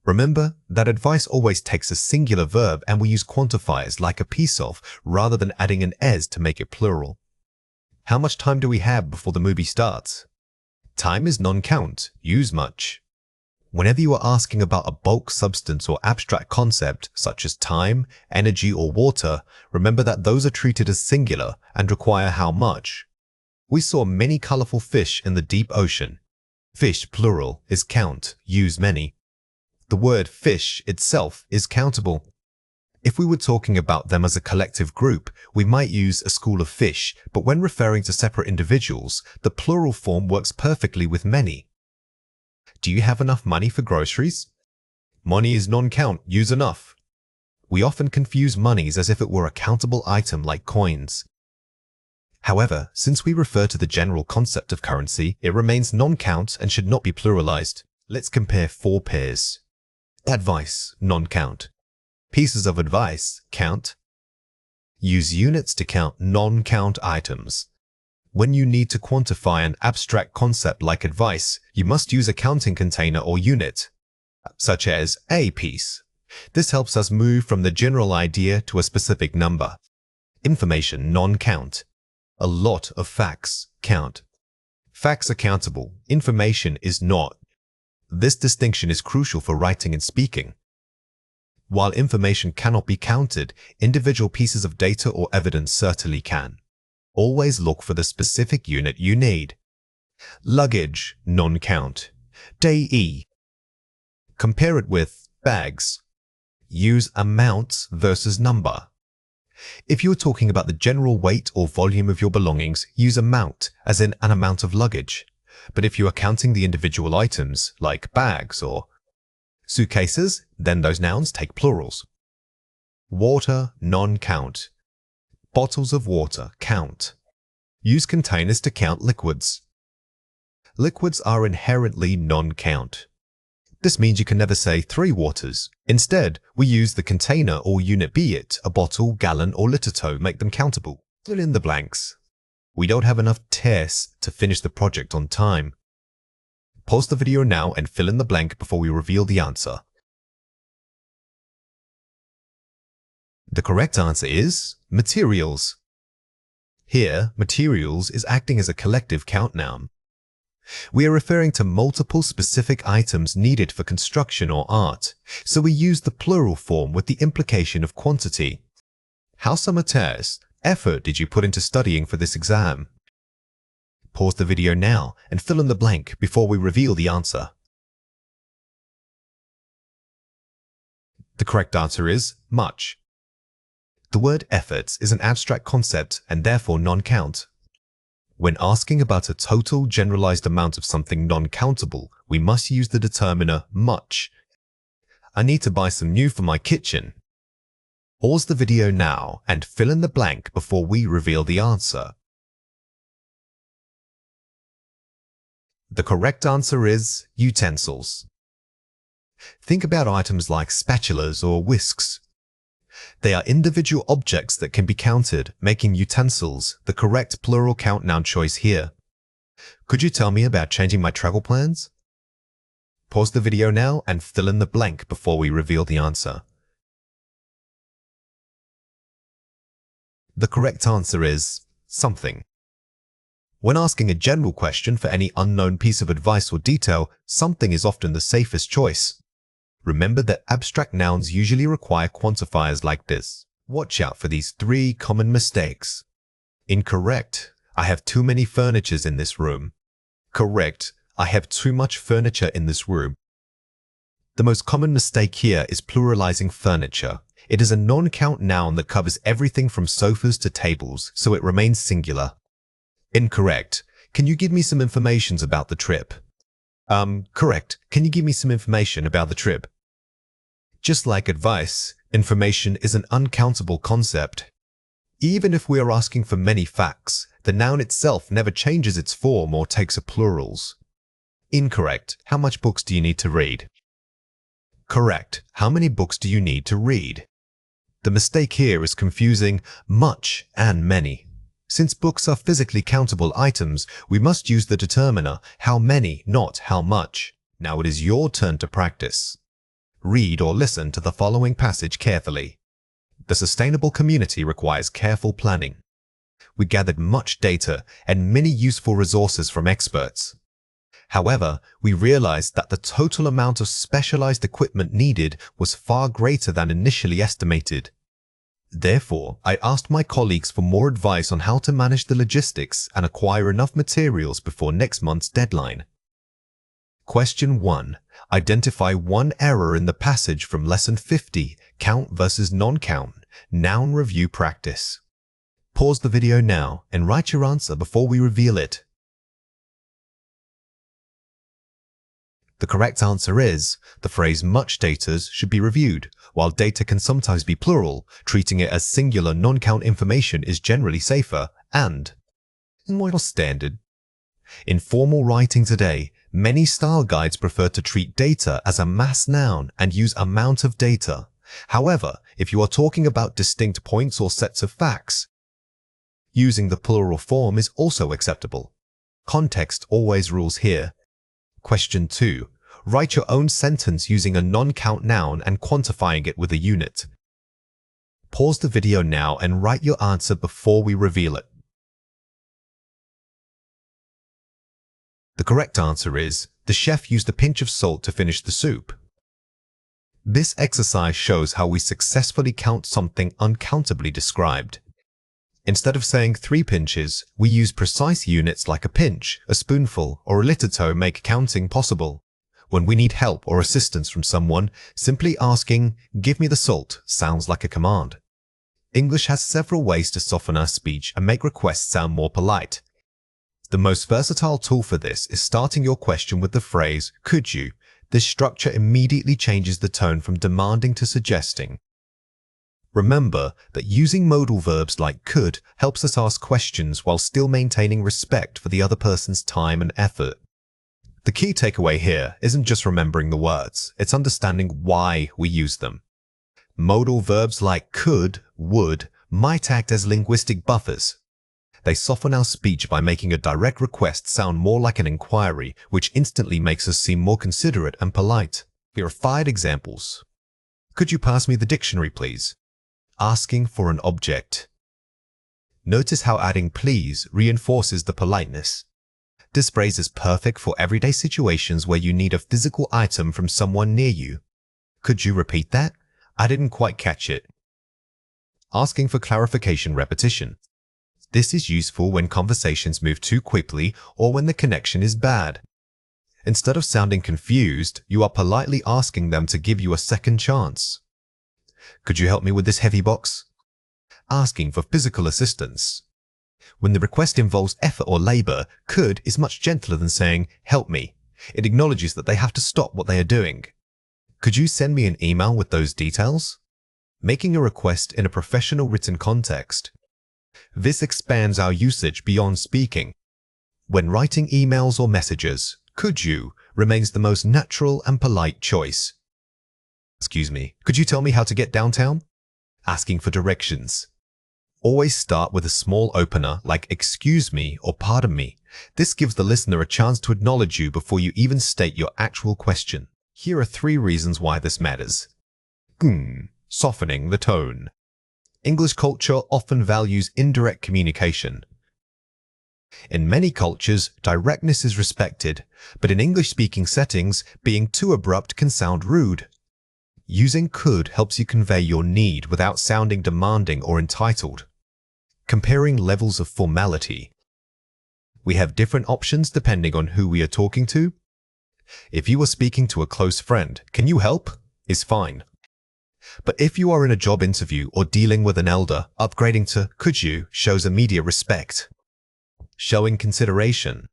Remember that advice always takes a singular verb and we use quantifiers like a piece of rather than adding an as to make it plural. How much time do we have before the movie starts? Time is non-count. Use much. Whenever you are asking about a bulk substance or abstract concept such as time, energy, or water, remember that those are treated as singular and require how much. We saw many colorful fish in the deep ocean. Fish, plural, is count. Use many. The word fish itself is countable. If we were talking about them as a collective group, we might use a school of fish, but when referring to separate individuals, the plural form works perfectly with many. Do you have enough money for groceries? Money is non-count. Use enough. We often confuse monies as if it were a countable item like coins. However, since we refer to the general concept of currency, it remains non-count and should not be pluralized. Let's compare 4 pairs. Advice, non-count. Pieces of advice, count. Use units to count non-count items. When you need to quantify an abstract concept like advice, you must use a counting container or unit, such as a piece. This helps us move from the general idea to a specific number. Information, non-count. A lot of facts, count. Facts are countable. Information is not. This distinction is crucial for writing and speaking. While information cannot be counted, individual pieces of data or evidence certainly can. Always look for the specific unit you need. Luggage, non-count. Day E. Compare it with bags. Use amount versus number. If you're talking about the general weight or volume of your belongings, use amount, as in an amount of luggage. But if you are counting the individual items, like bags or suitcases, then those nouns take plurals. Water, non-count. Bottles of water, count. Use containers to count liquids. Liquids are inherently non-count. This means you can never say 3 waters. Instead, we use the container or unit, be it a bottle, gallon, or liter to make them countable. Fill in the blanks. We don't have enough tests to finish the project on time. Pause the video now and fill in the blank before we reveal the answer. The correct answer is materials. Here, materials is acting as a collective count noun. We are referring to multiple specific items needed for construction or art, so we use the plural form with the implication of quantity. How much effort did you put into studying for this exam? Pause the video now and fill in the blank before we reveal the answer. The correct answer is much. The word effort is an abstract concept and therefore non-count. When asking about a total generalized amount of something non-countable, we must use the determiner much. I need to buy some new for my kitchen. Pause the video now and fill in the blank before we reveal the answer. The correct answer is utensils. Think about items like spatulas or whisks. They are individual objects that can be counted, making utensils the correct plural count noun choice here. Could you tell me about changing my travel plans? Pause the video now and fill in the blank before we reveal the answer. The correct answer is something. When asking a general question for any unknown piece of advice or detail, something is often the safest choice. Remember that abstract nouns usually require quantifiers like this. Watch out for these 3 common mistakes. Incorrect. I have too many furnitures in this room. Correct. I have too much furniture in this room. The most common mistake here is pluralizing furniture. It is a non-count noun that covers everything from sofas to tables, so it remains singular. Incorrect. Can you give me some information about the trip? Correct. Can you give me some information about the trip? Just like advice, information is an uncountable concept. Even if we are asking for many facts, the noun itself never changes its form or takes a plurals. Incorrect. How much books do you need to read? Correct. How many books do you need to read? The mistake here is confusing much and many. Since books are physically countable items, we must use the determiner how many, not how much. Now it is your turn to practice. read or listen to the following passage carefully. The sustainable community requires careful planning. We gathered much data and many useful resources from experts. However, we realized that the total amount of specialized equipment needed was far greater than initially estimated. Therefore, I asked my colleagues for more advice on how to manage the logistics and acquire enough materials before next month's deadline. Question 1. Identify one error in the passage from Lesson 50, Count versus Non-Count, Noun Review Practice. Pause the video now and write your answer before we reveal it. The correct answer is, the phrase much data should be reviewed. While data can sometimes be plural, treating it as singular non-count information is generally safer and more standard. In formal writing today, many style guides prefer to treat data as a mass noun and use amount of data. However, if you are talking about distinct points or sets of facts, using the plural form is also acceptable. Context always rules here. Question 2. Write your own sentence using a non-count noun and quantifying it with a unit. Pause the video now and write your answer before we reveal it. The correct answer is, the chef used a pinch of salt to finish the soup. This exercise shows how we successfully count something uncountably described. Instead of saying 3 pinches, we use precise units like a pinch, a spoonful, or a little toe make counting possible. When we need help or assistance from someone, simply asking, "Give me the salt," sounds like a command. English has several ways to soften our speech and make requests sound more polite. The most versatile tool for this is starting your question with the phrase, "Could you?" This structure immediately changes the tone from demanding to suggesting. Remember that using modal verbs like could helps us ask questions while still maintaining respect for the other person's time and effort. The key takeaway here isn't just remembering the words, it's understanding why we use them. Modal verbs like could, would, might act as linguistic buffers. They soften our speech by making a direct request sound more like an inquiry, which instantly makes us seem more considerate and polite. Here are 5 examples. Could you pass me the dictionary, please? Asking for an object. Notice how adding please reinforces the politeness. This phrase is perfect for everyday situations where you need a physical item from someone near you. Could you repeat that? I didn't quite catch it. Asking for clarification repetition. This is useful when conversations move too quickly or when the connection is bad. Instead of sounding confused, you are politely asking them to give you a second chance. Could you help me with this heavy box? Asking for physical assistance. When the request involves effort or labor, could is much gentler than saying, "Help me." It acknowledges that they have to stop what they are doing. Could you send me an email with those details? Making a request in a professional written context. This expands our usage beyond speaking. When writing emails or messages, could you remains the most natural and polite choice. Excuse me, could you tell me how to get downtown? Asking for directions. Always start with a small opener like excuse me or pardon me. This gives the listener a chance to acknowledge you before you even state your actual question. Here are 3 reasons why this matters. Softening the tone. English culture often values indirect communication. In many cultures, directness is respected, but in English-speaking settings, being too abrupt can sound rude. Using could helps you convey your need without sounding demanding or entitled. Comparing levels of formality. We have different options depending on who we are talking to. If you are speaking to a close friend, "Can you help?" is fine. But if you are in a job interview or dealing with an elder, upgrading to "could you" shows immediate respect. Showing consideration.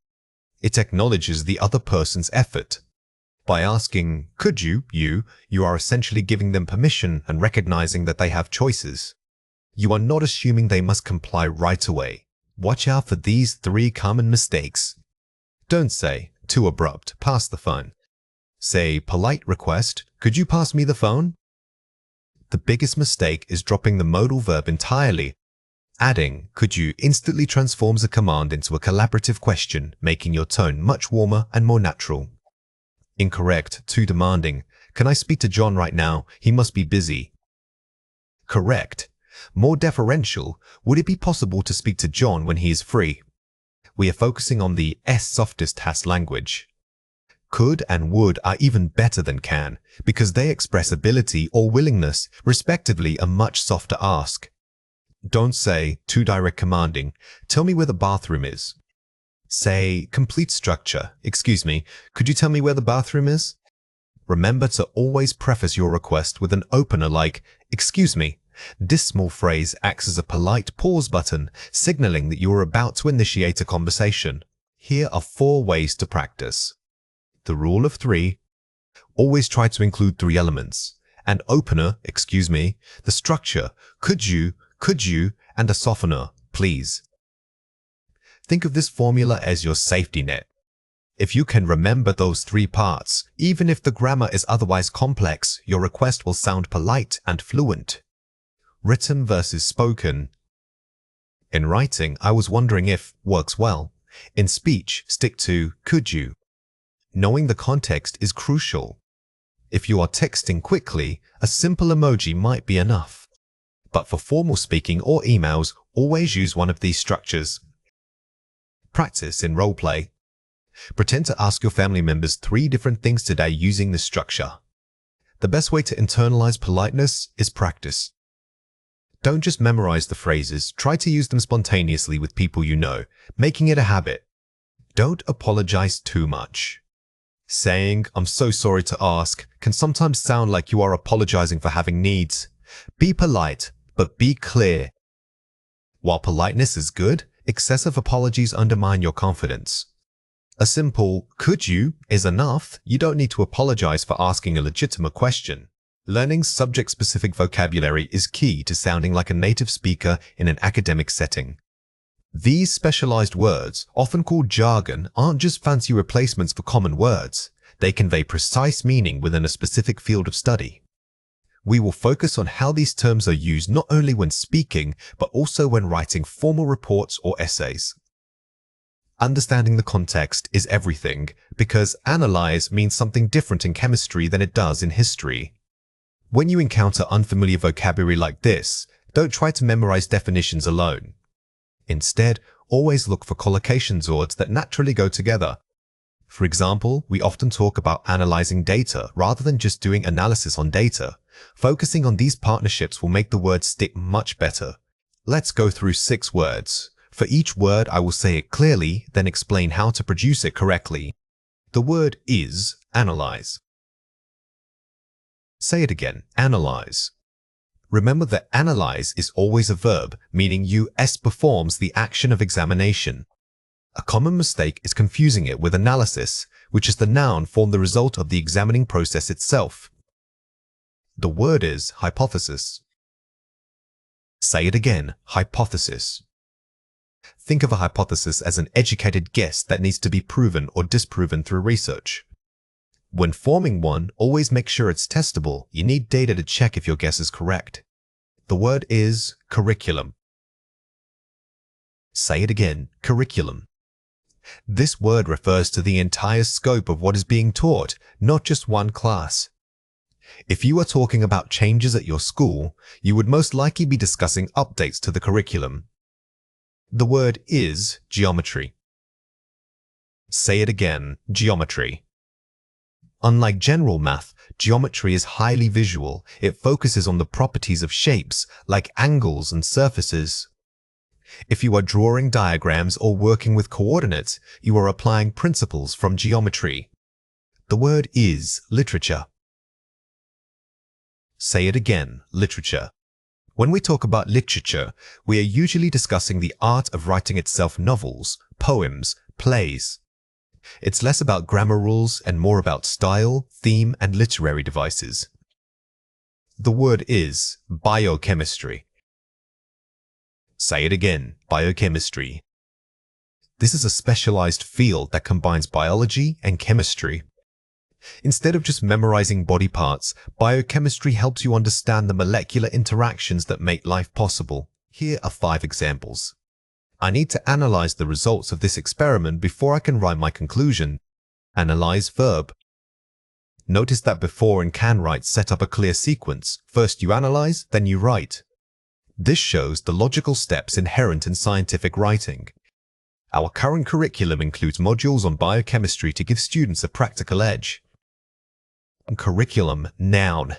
It acknowledges the other person's effort. By asking, "Could you," you are essentially giving them permission and recognizing that they have choices. You are not assuming they must comply right away. Watch out for these 3 common mistakes. Don't say, "Too abrupt, pass the phone." Say, polite request, "Could you pass me the phone?" The biggest mistake is dropping the modal verb entirely. Adding, "Could you" instantly transforms a command into a collaborative question, making your tone much warmer and more natural. Incorrect, too demanding. Can I speak to John right now? He must be busy. Correct. More deferential, would it be possible to speak to John when he is free? We are focusing on the softest has language. Could and would are even better than can because they express ability or willingness, respectively, a much softer ask. Don't say, too direct commanding, tell me where the bathroom is. Say, complete structure, excuse me, could you tell me where the bathroom is? Remember to always preface your request with an opener like, excuse me. This small phrase acts as a polite pause button, signaling that you are about to initiate a conversation. Here are 4 ways to practice. The rule of 3. Always try to include 3 elements. An opener, excuse me, the structure, could you, and a softener, please. Think of this formula as your safety net. If you can remember those 3 parts, even if the grammar is otherwise complex, your request will sound polite and fluent. Written versus spoken. In writing, I was wondering if works well. In speech, stick to could you. Knowing the context is crucial. If you are texting quickly, a simple emoji might be enough. But for formal speaking or emails, always use one of these structures. Practice in role play. Pretend to ask your family members 3 different things today using this structure. The best way to internalize politeness is practice. Don't just memorize the phrases, try to use them spontaneously with people you know, making it a habit. Don't apologize too much. Saying, I'm so sorry to ask, can sometimes sound like you are apologizing for having needs. Be polite, but be clear. While politeness is good, excessive apologies undermine your confidence. A simple, could you, is enough. You don't need to apologize for asking a legitimate question. Learning subject-specific vocabulary is key to sounding like a native speaker in an academic setting. These specialized words, often called jargon, aren't just fancy replacements for common words. They convey precise meaning within a specific field of study. We will focus on how these terms are used not only when speaking, but also when writing formal reports or essays. Understanding the context is everything, because analyze means something different in chemistry than it does in history. When you encounter unfamiliar vocabulary like this, don't try to memorize definitions alone. Instead, always look for collocations words that naturally go together. For example, we often talk about analyzing data rather than just doing analysis on data. Focusing on these partnerships will make the words stick much better. Let's go through 6 words. For each word, I will say it clearly, then explain how to produce it correctly. The word is analyze. Say it again, analyze. Remember that analyze is always a verb, meaning US performs the action of examination. A common mistake is confusing it with analysis, which is the noun form the result of the examining process itself. The word is hypothesis. Say it again, hypothesis. Think of a hypothesis as an educated guess that needs to be proven or disproven through research. When forming one, always make sure it's testable. You need data to check if your guess is correct. The word is curriculum. Say it again, curriculum. This word refers to the entire scope of what is being taught, not just one class. If you are talking about changes at your school, you would most likely be discussing updates to the curriculum. The word is geometry. Say it again, geometry. Unlike general math, geometry is highly visual. It focuses on the properties of shapes, like angles and surfaces. If you are drawing diagrams or working with coordinates, you are applying principles from geometry. The word is literature. Say it again, literature. When we talk about literature, we are usually discussing the art of writing itself novels, poems, plays. It's less about grammar rules and more about style, theme, and literary devices. The word is biochemistry. Say it again, biochemistry. This is a specialized field that combines biology and chemistry. Instead of just memorizing body parts, biochemistry helps you understand the molecular interactions that make life possible. Here are 5 examples. I need to analyze the results of this experiment before I can write my conclusion. Analyze verb. Notice that before and can write set up a clear sequence. First you analyze, then you write. This shows the logical steps inherent in scientific writing. Our current curriculum includes modules on biochemistry to give students a practical edge. Curriculum, noun.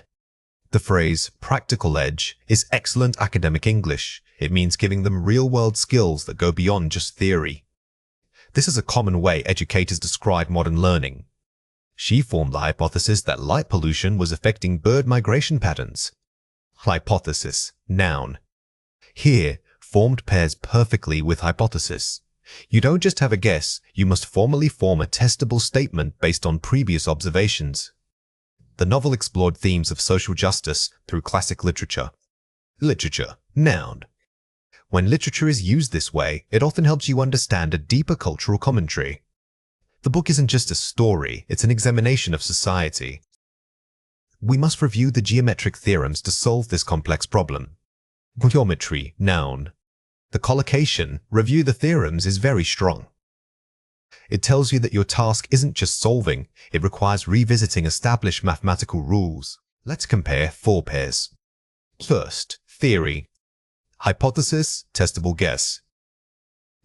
The phrase practical edge is excellent academic English. It means giving them real-world skills that go beyond just theory. This is a common way educators describe modern learning. She formed the hypothesis that light pollution was affecting bird migration patterns. Hypothesis, noun. Here, formed pairs perfectly with hypothesis. You don't just have a guess, you must formally form a testable statement based on previous observations. The novel explored themes of social justice through classic literature. Literature, noun. When literature is used this way, it often helps you understand a deeper cultural commentary. The book isn't just a story, it's an examination of society. We must review the geometric theorems to solve this complex problem. Geometry, noun. The collocation, review the theorems, is very strong. It tells you that your task isn't just solving, it requires revisiting established mathematical rules. Let's compare 4 pairs. First, theory. Hypothesis, testable guess.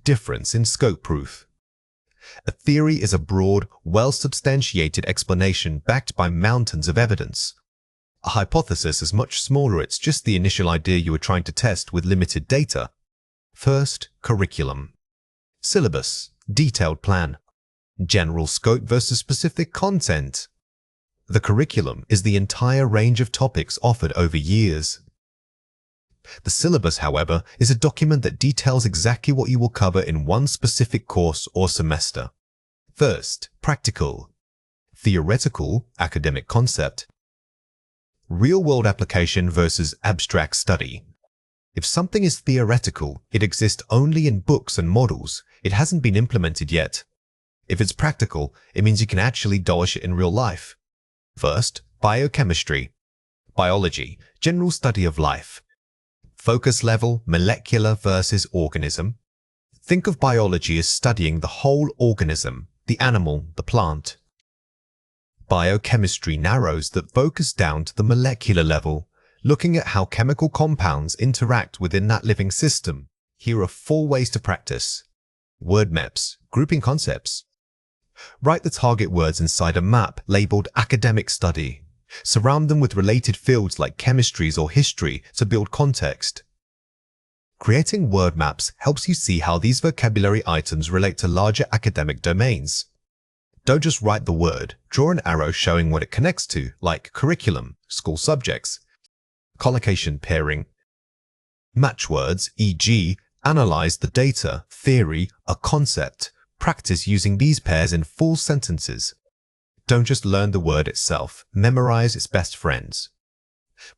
Difference in scope proof. A theory is a broad, well-substantiated explanation backed by mountains of evidence. A hypothesis is much smaller, it's just the initial idea you are trying to test with limited data. First, curriculum. Syllabus, detailed plan. General scope versus specific content. The curriculum is the entire range of topics offered over years. The syllabus, however, is a document that details exactly what you will cover in one specific course or semester. First, practical. Theoretical, academic concept. Real-world application versus abstract study. If something is theoretical, it exists only in books and models. It hasn't been implemented yet. If it's practical, it means you can actually dosage it in real life. First, biochemistry. Biology, general study of life. Focus level, molecular versus organism. Think of biology as studying the whole organism, the animal, the plant. Biochemistry narrows that focus down to the molecular level, looking at how chemical compounds interact within that living system. Here are 4 ways to practice. Word maps, grouping concepts. Write the target words inside a map labeled academic study. Surround them with related fields like chemistries or history to build context. Creating word maps helps you see how these vocabulary items relate to larger academic domains. Don't just write the word, draw an arrow showing what it connects to, like curriculum, school subjects. Collocation pairing. Match words, e.g., analyze the data, theory, a concept. Practice using these pairs in full sentences. Don't just learn the word itself, memorize its best friends.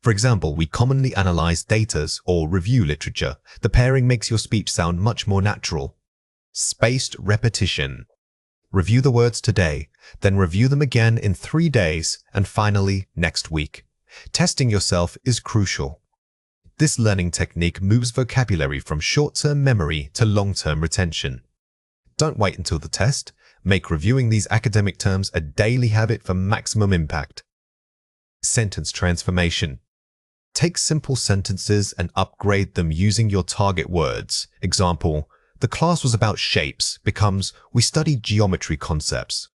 For example, we commonly analyze data or review literature. The pairing makes your speech sound much more natural. Spaced repetition. Review the words today, then review them again in 3 days, and finally next week. Testing yourself is crucial. This learning technique moves vocabulary from short-term memory to long-term retention. Don't wait until the test. Make reviewing these academic terms a daily habit for maximum impact. Sentence transformation. Take simple sentences and upgrade them using your target words. Example, the class was about shapes becomes, we studied geometry concepts.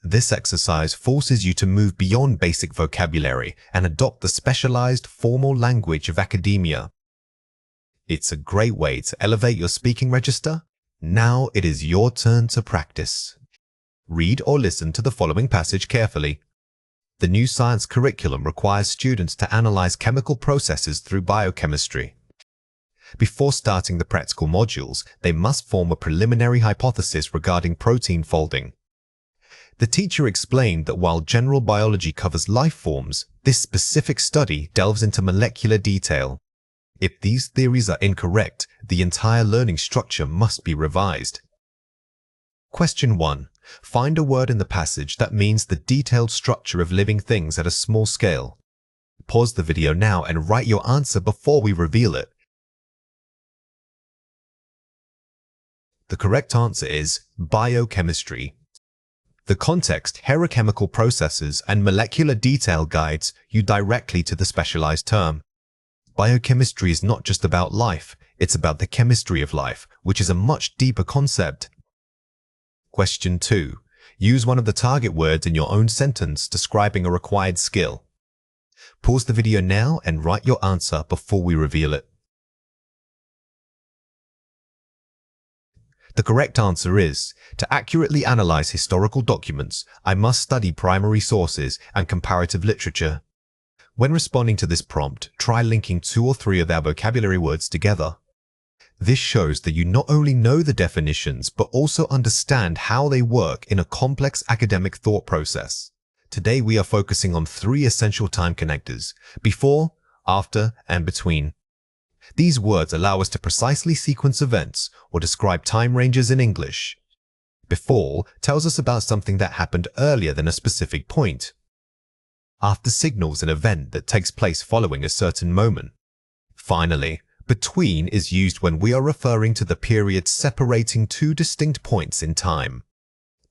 This exercise forces you to move beyond basic vocabulary and adopt the specialized formal language of academia. It's a great way to elevate your speaking register. Now it is your turn to practice. Read or listen to the following passage carefully. The new science curriculum requires students to analyze chemical processes through biochemistry. Before starting the practical modules, they must form a preliminary hypothesis regarding protein folding. The teacher explained that while general biology covers life forms, this specific study delves into molecular detail. If these theories are incorrect, the entire learning structure must be revised. Question 1. Find a word in the passage that means the detailed structure of living things at a small scale. Pause the video now and write your answer before we reveal it. The correct answer is biochemistry. The context, heterochemical processes, and molecular detail guides you directly to the specialized term. Biochemistry is not just about life, it's about the chemistry of life, which is a much deeper concept. Question 2. Use one of the target words in your own sentence describing a required skill. Pause the video now and write your answer before we reveal it. The correct answer is, to accurately analyze historical documents, I must study primary sources and comparative literature. When responding to this prompt, try linking 2 or 3 of our vocabulary words together. This shows that you not only know the definitions, but also understand how they work in a complex academic thought process. Today we are focusing on 3 essential time connectors: before, after, and between. These words allow us to precisely sequence events or describe time ranges in English. Before tells us about something that happened earlier than a specific point. After signals an event that takes place following a certain moment. Finally, between is used when we are referring to the period separating 2 distinct points in time.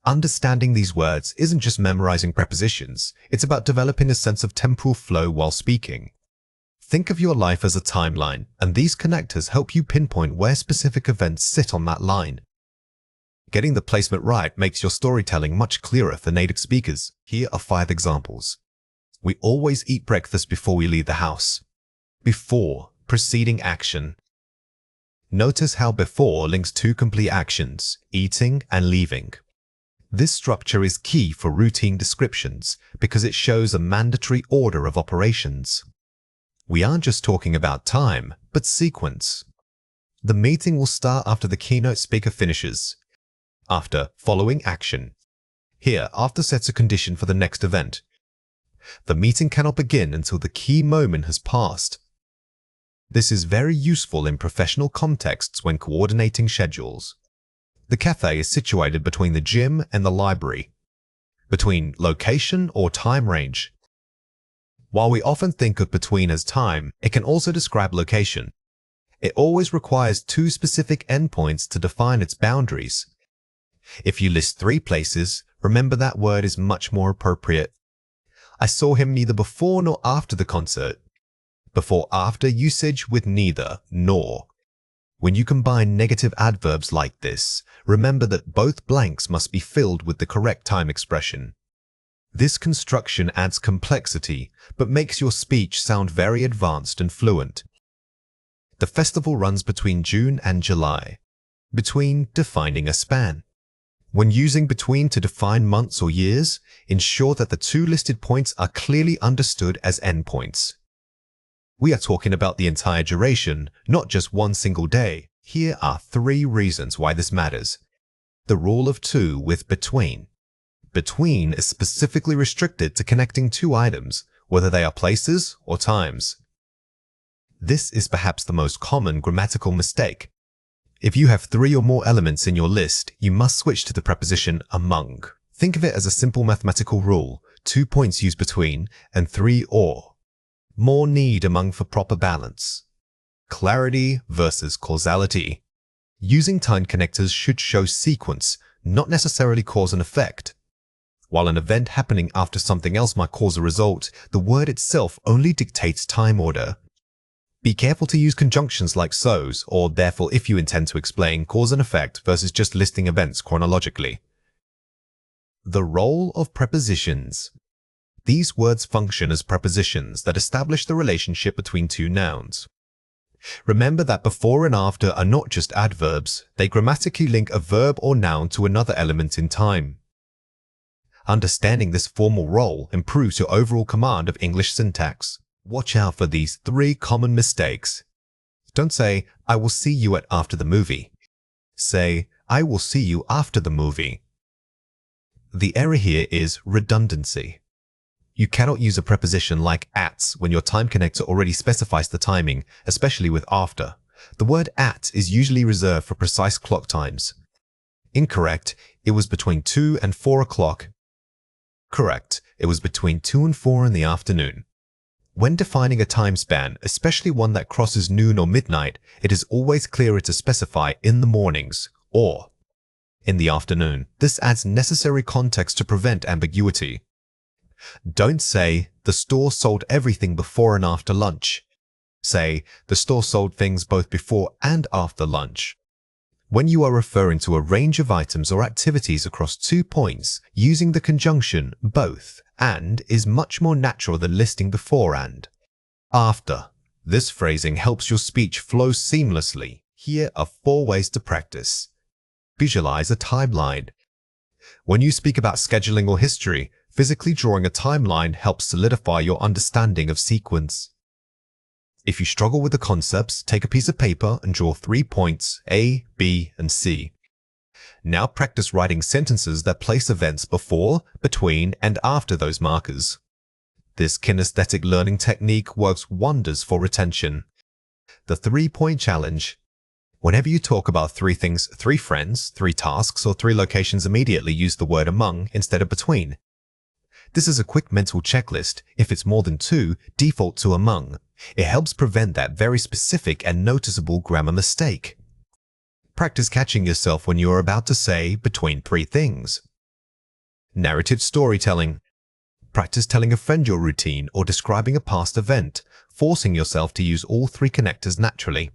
Understanding these words isn't just memorizing prepositions, it's about developing a sense of temporal flow while speaking. Think of your life as a timeline, and these connectors help you pinpoint where specific events sit on that line. Getting the placement right makes your storytelling much clearer for native speakers. Here are 5 examples. We always eat breakfast before we leave the house. Before, preceding action. Notice how before links 2 complete actions, eating and leaving. This structure is key for routine descriptions because it shows a mandatory order of operations. We aren't just talking about time, but sequence. The meeting will start after the keynote speaker finishes. After, following action. Here, after sets a condition for the next event. The meeting cannot begin until the key moment has passed. This is very useful in professional contexts when coordinating schedules. The cafe is situated between the gym and the library. Between location or time range. While we often think of between as time, it can also describe location. It always requires 2 specific endpoints to define its boundaries. If you list 3 places, remember that word is much more appropriate. I saw him neither before nor after the concert. Before-after usage with neither nor. When you combine negative adverbs like this, remember that both blanks must be filled with the correct time expression. This construction adds complexity, but makes your speech sound very advanced and fluent. The festival runs between June and July. Between defining a span. When using between to define months or years, ensure that the 2 listed points are clearly understood as endpoints. We are talking about the entire duration, not just one single day. Here are 3 reasons why this matters. The rule of 2 with between. Between is specifically restricted to connecting 2 items, whether they are places or times. This is perhaps the most common grammatical mistake. If you have 3 or more elements in your list, you must switch to the preposition among. Think of it as a simple mathematical rule: 2 points use between and 3 or. More need among for proper balance. Clarity versus causality. Using time connectors should show sequence, not necessarily cause and effect. While an event happening after something else might cause a result, the word itself only dictates time order. Be careful to use conjunctions like so's or therefore if you intend to explain cause and effect versus just listing events chronologically. The role of prepositions. These words function as prepositions that establish the relationship between 2 nouns. Remember that before and after are not just adverbs, they grammatically link a verb or noun to another element in time. Understanding this formal role improves your overall command of English syntax. Watch out for these 3 common mistakes. Don't say, I will see you at after the movie. Say, I will see you after the movie. The error here is redundancy. You cannot use a preposition like at when your time connector already specifies the timing, especially with after. The word at is usually reserved for precise clock times. Incorrect, it was between 2 and 4 o'clock. Correct, it was between 2 and 4 in the afternoon. When defining a time span, especially one that crosses noon or midnight, it is always clearer to specify in the mornings or. in the afternoon. This adds necessary context to prevent ambiguity. Don't say, the store sold everything before and after lunch. Say, the store sold things both before and after lunch. When you are referring to a range of items or activities across 2 points, using the conjunction both and is much more natural than listing before and. After. This phrasing helps your speech flow seamlessly. Here are 4 ways to practice. Visualize a timeline. When you speak about scheduling or history, physically drawing a timeline helps solidify your understanding of sequence. If you struggle with the concepts, take a piece of paper and draw 3 points, A, B, and C. Now practice writing sentences that place events before, between, and after those markers. This kinesthetic learning technique works wonders for retention. The 3-point challenge. Whenever you talk about 3 things, 3 friends, 3 tasks, or 3 locations, immediately use the word among instead of between. This is a quick mental checklist. If it's more than 2, default to among. It helps prevent that very specific and noticeable grammar mistake. Practice catching yourself when you are about to say between 3 things. Narrative storytelling. Practice telling a friend your routine or describing a past event, forcing yourself to use all 3 connectors naturally.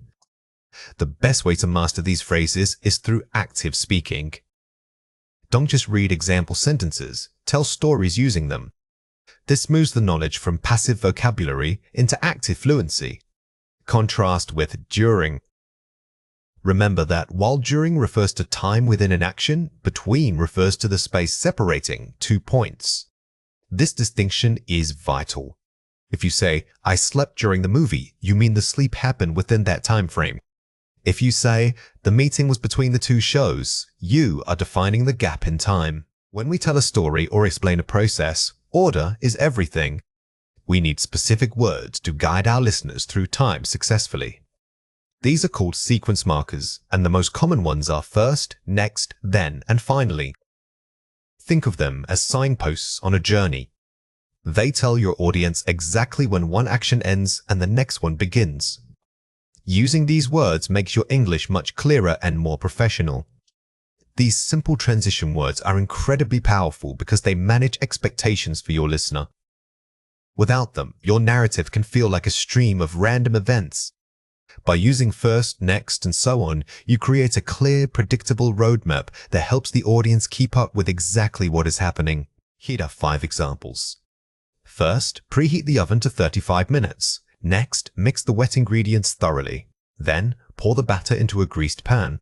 The best way to master these phrases is through active speaking. Don't just read example sentences, tell stories using them. This moves the knowledge from passive vocabulary into active fluency. Contrast with during. Remember that while during refers to time within an action, between refers to the space separating 2 points. This distinction is vital. If you say, I slept during the movie, you mean the sleep happened within that time frame. If you say, the meeting was between the 2 shows, you are defining the gap in time. When we tell a story or explain a process, order is everything. We need specific words to guide our listeners through time successfully. These are called sequence markers, and the most common ones are first, next, then, and finally. Think of them as signposts on a journey. They tell your audience exactly when one action ends and the next one begins. Using these words makes your English much clearer and more professional. These simple transition words are incredibly powerful because they manage expectations for your listener. Without them, your narrative can feel like a stream of random events. By using first, next, and so on, you create a clear, predictable roadmap that helps the audience keep up with exactly what is happening. Here are 5 examples. First, preheat the oven to 35 minutes. Next, mix the wet ingredients thoroughly. Then, pour the batter into a greased pan.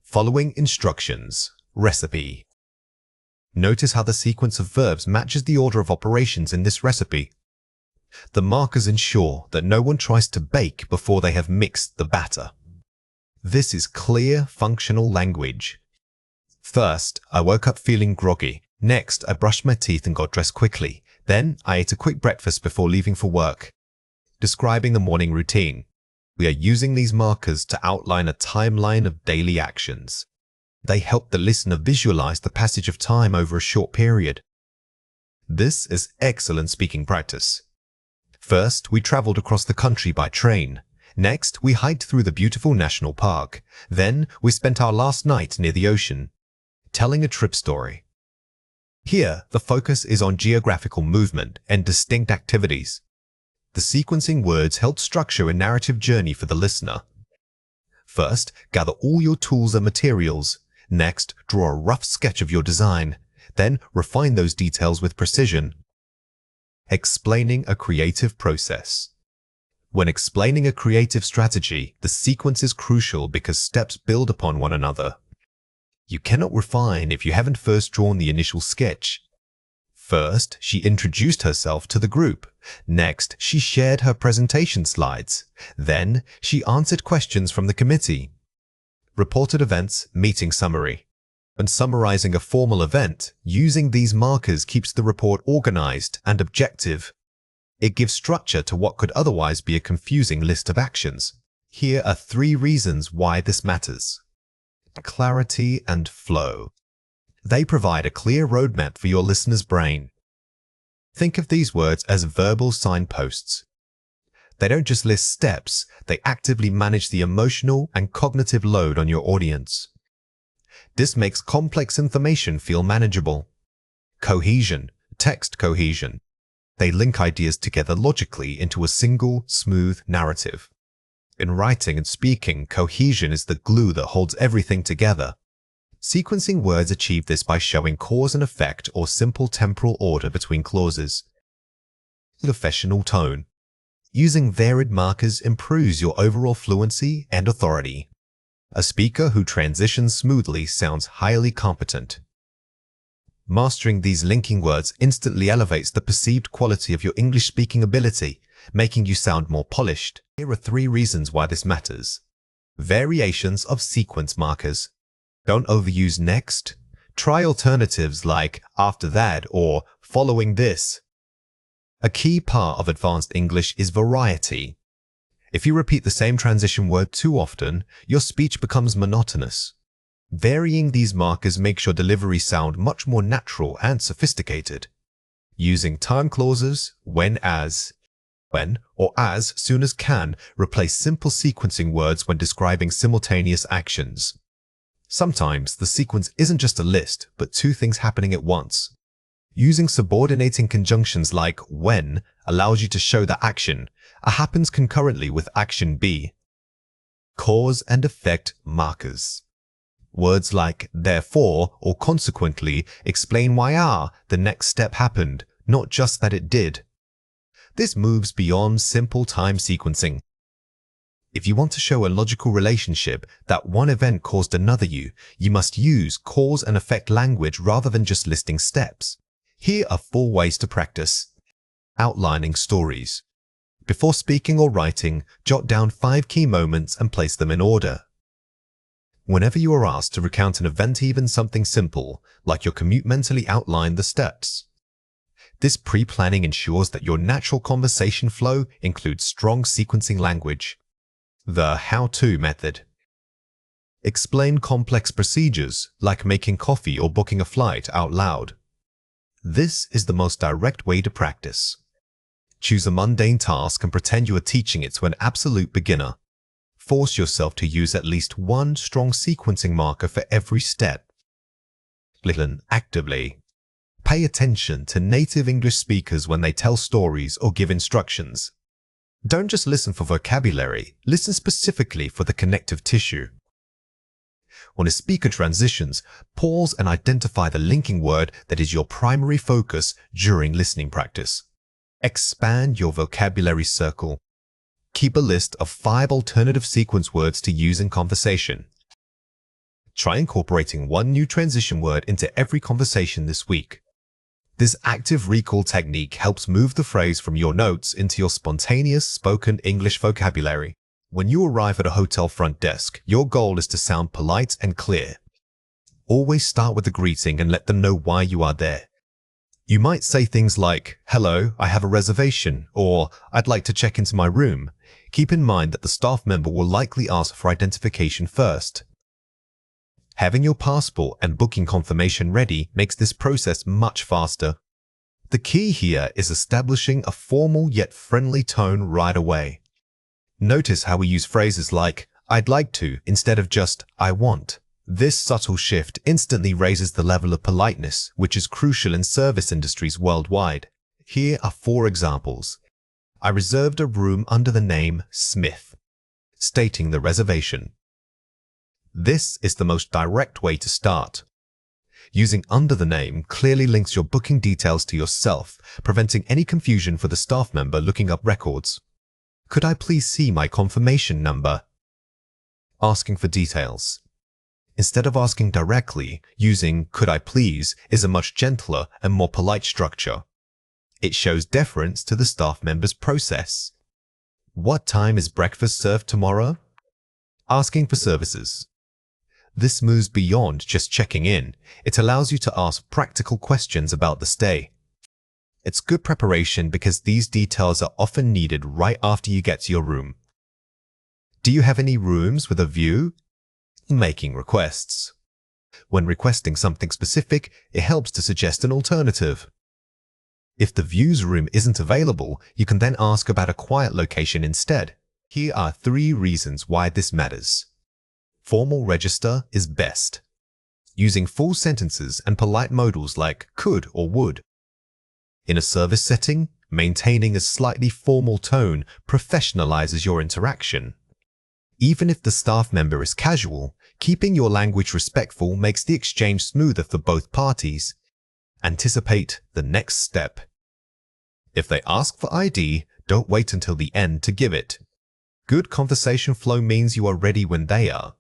Following instructions. Recipe. Notice how the sequence of verbs matches the order of operations in this recipe. The markers ensure that no one tries to bake before they have mixed the batter. This is clear, functional language. First, I woke up feeling groggy. Next, I brushed my teeth and got dressed quickly. Then, I ate a quick breakfast before leaving for work. Describing the morning routine. We are using these markers to outline a timeline of daily actions. They help the listener visualize the passage of time over a short period. This is excellent speaking practice. First, we traveled across the country by train. Next, we hiked through the beautiful national park. Then, we spent our last night near the ocean. Telling a trip story. Here, the focus is on geographical movement and distinct activities. The sequencing words help structure a narrative journey for the listener. First, gather all your tools and materials. Next, draw a rough sketch of your design. Then, refine those details with precision. Explaining a creative process. When explaining a creative strategy, the sequence is crucial because steps build upon one another. You cannot refine if you haven't first drawn the initial sketch. First, she introduced herself to the group. Next, she shared her presentation slides. Then, she answered questions from the committee. Reported events, meeting summary. When summarizing a formal event, using these markers keeps the report organized and objective. It gives structure to what could otherwise be a confusing list of actions. Here are 3 reasons why this matters. Clarity and flow. They provide a clear roadmap for your listener's brain. Think of these words as verbal signposts. They don't just list steps, they actively manage the emotional and cognitive load on your audience. This makes complex information feel manageable. Cohesion, text cohesion. They link ideas together logically into a single, smooth narrative. In writing and speaking, cohesion is the glue that holds everything together. Sequencing words achieve this by showing cause and effect or simple temporal order between clauses. Professional tone. Using varied markers improves your overall fluency and authority. A speaker who transitions smoothly sounds highly competent. Mastering these linking words instantly elevates the perceived quality of your English speaking ability, making you sound more polished. Here are 3 reasons why this matters. Variations of sequence markers. Don't overuse next. Try alternatives like after that or following this. A key part of advanced English is variety. If you repeat the same transition word too often, your speech becomes monotonous. Varying these markers makes your delivery sound much more natural and sophisticated. Using time clauses, when, or as soon as can replace simple sequencing words when describing simultaneous actions. Sometimes the sequence isn't just a list, but 2 things happening at once. Using subordinating conjunctions like when allows you to show that action A happens concurrently with action B. Cause and effect markers. Words like therefore or consequently explain why the next step happened, not just that it did. This moves beyond simple time sequencing. If you want to show a logical relationship that one event caused another, you must use cause and effect language rather than just listing steps. Here are 4 ways to practice. Outlining stories. Before speaking or writing, jot down 5 key moments and place them in order. Whenever you are asked to recount an event, even something simple, like your commute, mentally outline the steps. This pre-planning ensures that your natural conversation flow includes strong sequencing language. The how-to method. Explain complex procedures, like making coffee or booking a flight, out loud. This is the most direct way to practice. Choose a mundane task and pretend you are teaching it to an absolute beginner. Force yourself to use at least 1 strong sequencing marker for every step. Listen actively. Pay attention to native English speakers when they tell stories or give instructions. Don't just listen for vocabulary, listen specifically for the connective tissue. When a speaker transitions, pause and identify the linking word that is your primary focus during listening practice. Expand your vocabulary circle. Keep a list of 5 alternative sequence words to use in conversation. Try incorporating 1 new transition word into every conversation this week. This active recall technique helps move the phrase from your notes into your spontaneous spoken English vocabulary. When you arrive at a hotel front desk, your goal is to sound polite and clear. Always start with a greeting and let them know why you are there. You might say things like, "Hello, I have a reservation," or "I'd like to check into my room." Keep in mind that the staff member will likely ask for identification first. Having your passport and booking confirmation ready makes this process much faster. The key here is establishing a formal yet friendly tone right away. Notice how we use phrases like, "I'd like to," instead of just, "I want." This subtle shift instantly raises the level of politeness, which is crucial in service industries worldwide. Here are 4 examples. I reserved a room under the name Smith, stating the reservation. This is the most direct way to start. Using under the name clearly links your booking details to yourself, preventing any confusion for the staff member looking up records. Could I please see my confirmation number? Asking for details. Instead of asking directly, using "could I please" is a much gentler and more polite structure. It shows deference to the staff member's process. What time is breakfast served tomorrow? Asking for services. This moves beyond just checking in. It allows you to ask practical questions about the stay. It's good preparation because these details are often needed right after you get to your room. Do you have any rooms with a view? Making requests. When requesting something specific, it helps to suggest an alternative. If the views room isn't available, you can then ask about a quiet location instead. Here are 3 reasons why this matters. Formal register is best. using full sentences and polite modals like could or would. In a service setting, maintaining a slightly formal tone professionalizes your interaction. Even if the staff member is casual, keeping your language respectful makes the exchange smoother for both parties. Anticipate the next step. If they ask for ID, don't wait until the end to give it. Good conversation flow means you are ready when they are.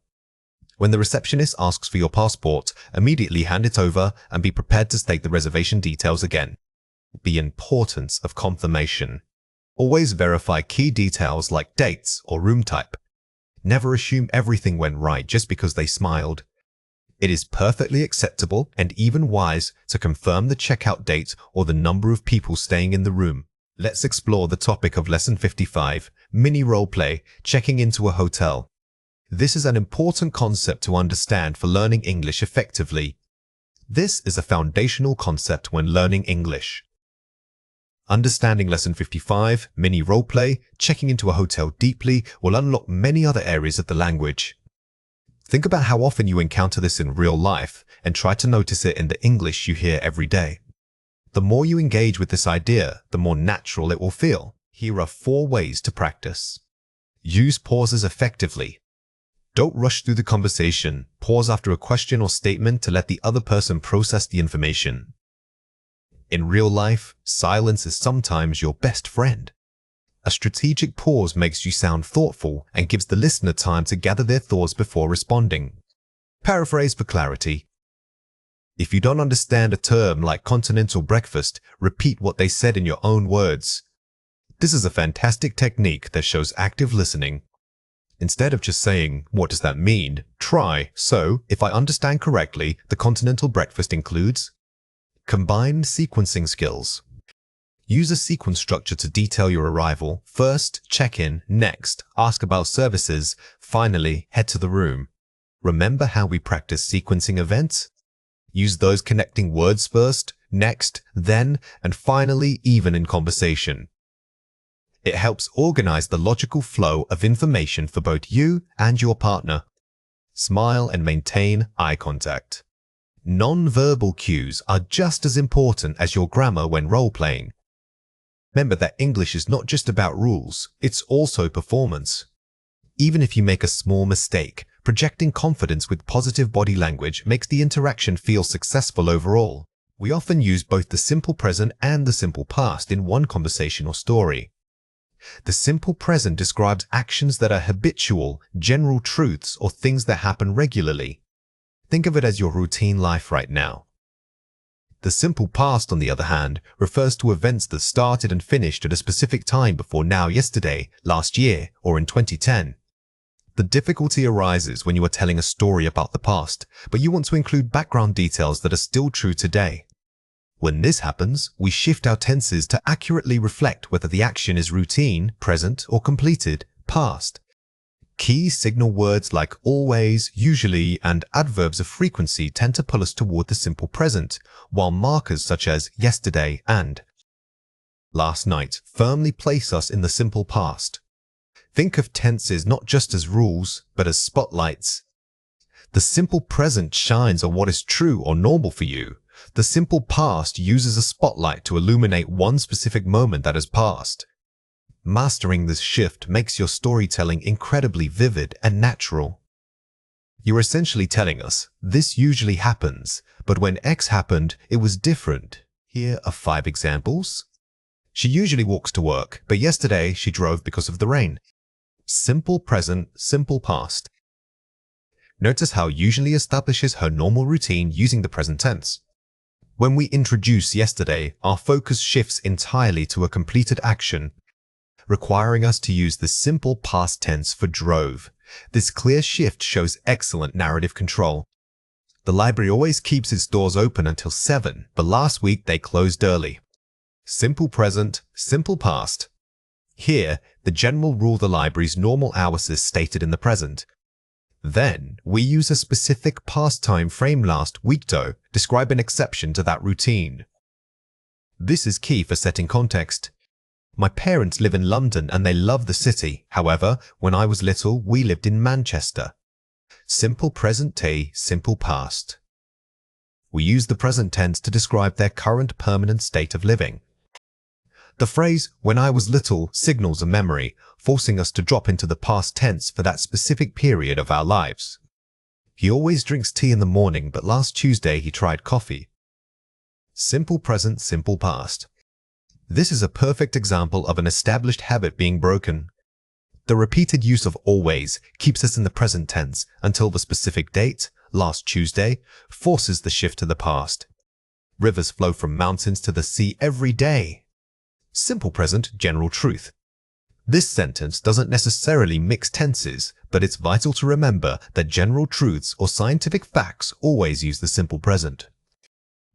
When the receptionist asks for your passport, immediately hand it over and be prepared to state the reservation details again. The importance of confirmation. Always verify key details like dates or room type. Never assume everything went right just because they smiled. It is perfectly acceptable and even wise to confirm the checkout date or the number of people staying in the room. Let's explore the topic of Lesson 55, Mini Roleplay, Checking into a Hotel. This is an important concept to understand for learning English effectively. This is a foundational concept when learning English. Understanding Lesson 55, Mini Roleplay, Checking into a Hotel deeply will unlock many other areas of the language. Think about how often you encounter this in real life and try to notice it in the English you hear every day. The more you engage with this idea, the more natural it will feel. Here are 4 ways to practice. Use pauses effectively. Don't rush through the conversation. Pause after a question or statement to let the other person process the information. In real life, silence is sometimes your best friend. A strategic pause makes you sound thoughtful and gives the listener time to gather their thoughts before responding. Paraphrase for clarity. If you don't understand a term like continental breakfast, repeat what they said in your own words. This is a fantastic technique that shows active listening. Instead of just saying, "What does that mean?" try, "So, if I understand correctly, the continental breakfast includes..." Combine sequencing skills. Use a sequence structure to detail your arrival. First, check in. Next, ask about services. Finally, head to the room. Remember how we practice sequencing events? Use those connecting words first, next, then, and finally, even in conversation. It helps organize the logical flow of information for both you and your partner. Smile and maintain eye contact. Non-verbal cues are just as important as your grammar when role-playing. Remember that English is not just about rules, it's also performance. Even if you make a small mistake, projecting confidence with positive body language makes the interaction feel successful overall. We often use both the simple present and the simple past in one conversation or story. The simple present describes actions that are habitual, general truths, or things that happen regularly. Think of it as your routine life right now. The simple past, on the other hand, refers to events that started and finished at a specific time before now, yesterday, last year, or in 2010. The difficulty arises when you are telling a story about the past, but you want to include background details that are still true today. When this happens, we shift our tenses to accurately reflect whether the action is routine, present, or completed, past. Key signal words like always, usually, and adverbs of frequency tend to pull us toward the simple present, while markers such as yesterday and last night firmly place us in the simple past. Think of tenses not just as rules, but as spotlights. The simple present shines on what is true or normal for you. The simple past uses a spotlight to illuminate one specific moment that has passed. Mastering this shift makes your storytelling incredibly vivid and natural. You're essentially telling us, this usually happens, but when X happened, it was different. Here are 5 examples. She usually walks to work, but yesterday she drove because of the rain. Simple present, simple past. Notice how usually establishes her normal routine using the present tense. When we introduce yesterday, our focus shifts entirely to a completed action, requiring us to use the simple past tense for drove. This clear shift shows excellent narrative control. The library always keeps its doors open until 7, but last week they closed early. Simple present, simple past. Here, the general rule the library's normal hours is stated in the present. Then, we use a specific past time frame last week to describe an exception to that routine. This is key for setting context. My parents live in London and they love the city. However, when I was little, we lived in Manchester. Simple present day, simple past. we use the present tense to describe their current permanent state of living. The phrase, "when I was little," signals a memory, forcing us to drop into the past tense for that specific period of our lives. He always drinks tea in the morning, but last Tuesday he tried coffee. Simple present, simple past. This is a perfect example of an established habit being broken. The repeated use of always keeps us in the present tense until the specific date, last Tuesday, forces the shift to the past. Rivers flow from mountains to the sea every day. Simple present, general truth. This sentence doesn't necessarily mix tenses, but it's vital to remember that general truths or scientific facts always use the simple present.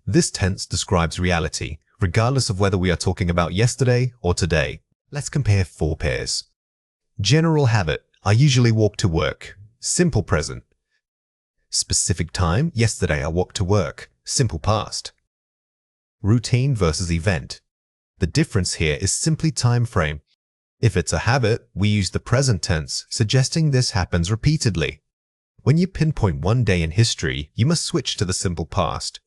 This tense describes reality, regardless of whether we are talking about yesterday or today. Let's compare 4 pairs. General habit, I usually walk to work. Simple present. Specific time, yesterday I walked to work. Simple past. Routine versus event. The difference here is simply time frame. If it's a habit, we use the present tense, suggesting this happens repeatedly. When you pinpoint one day in history, you must switch to the simple past.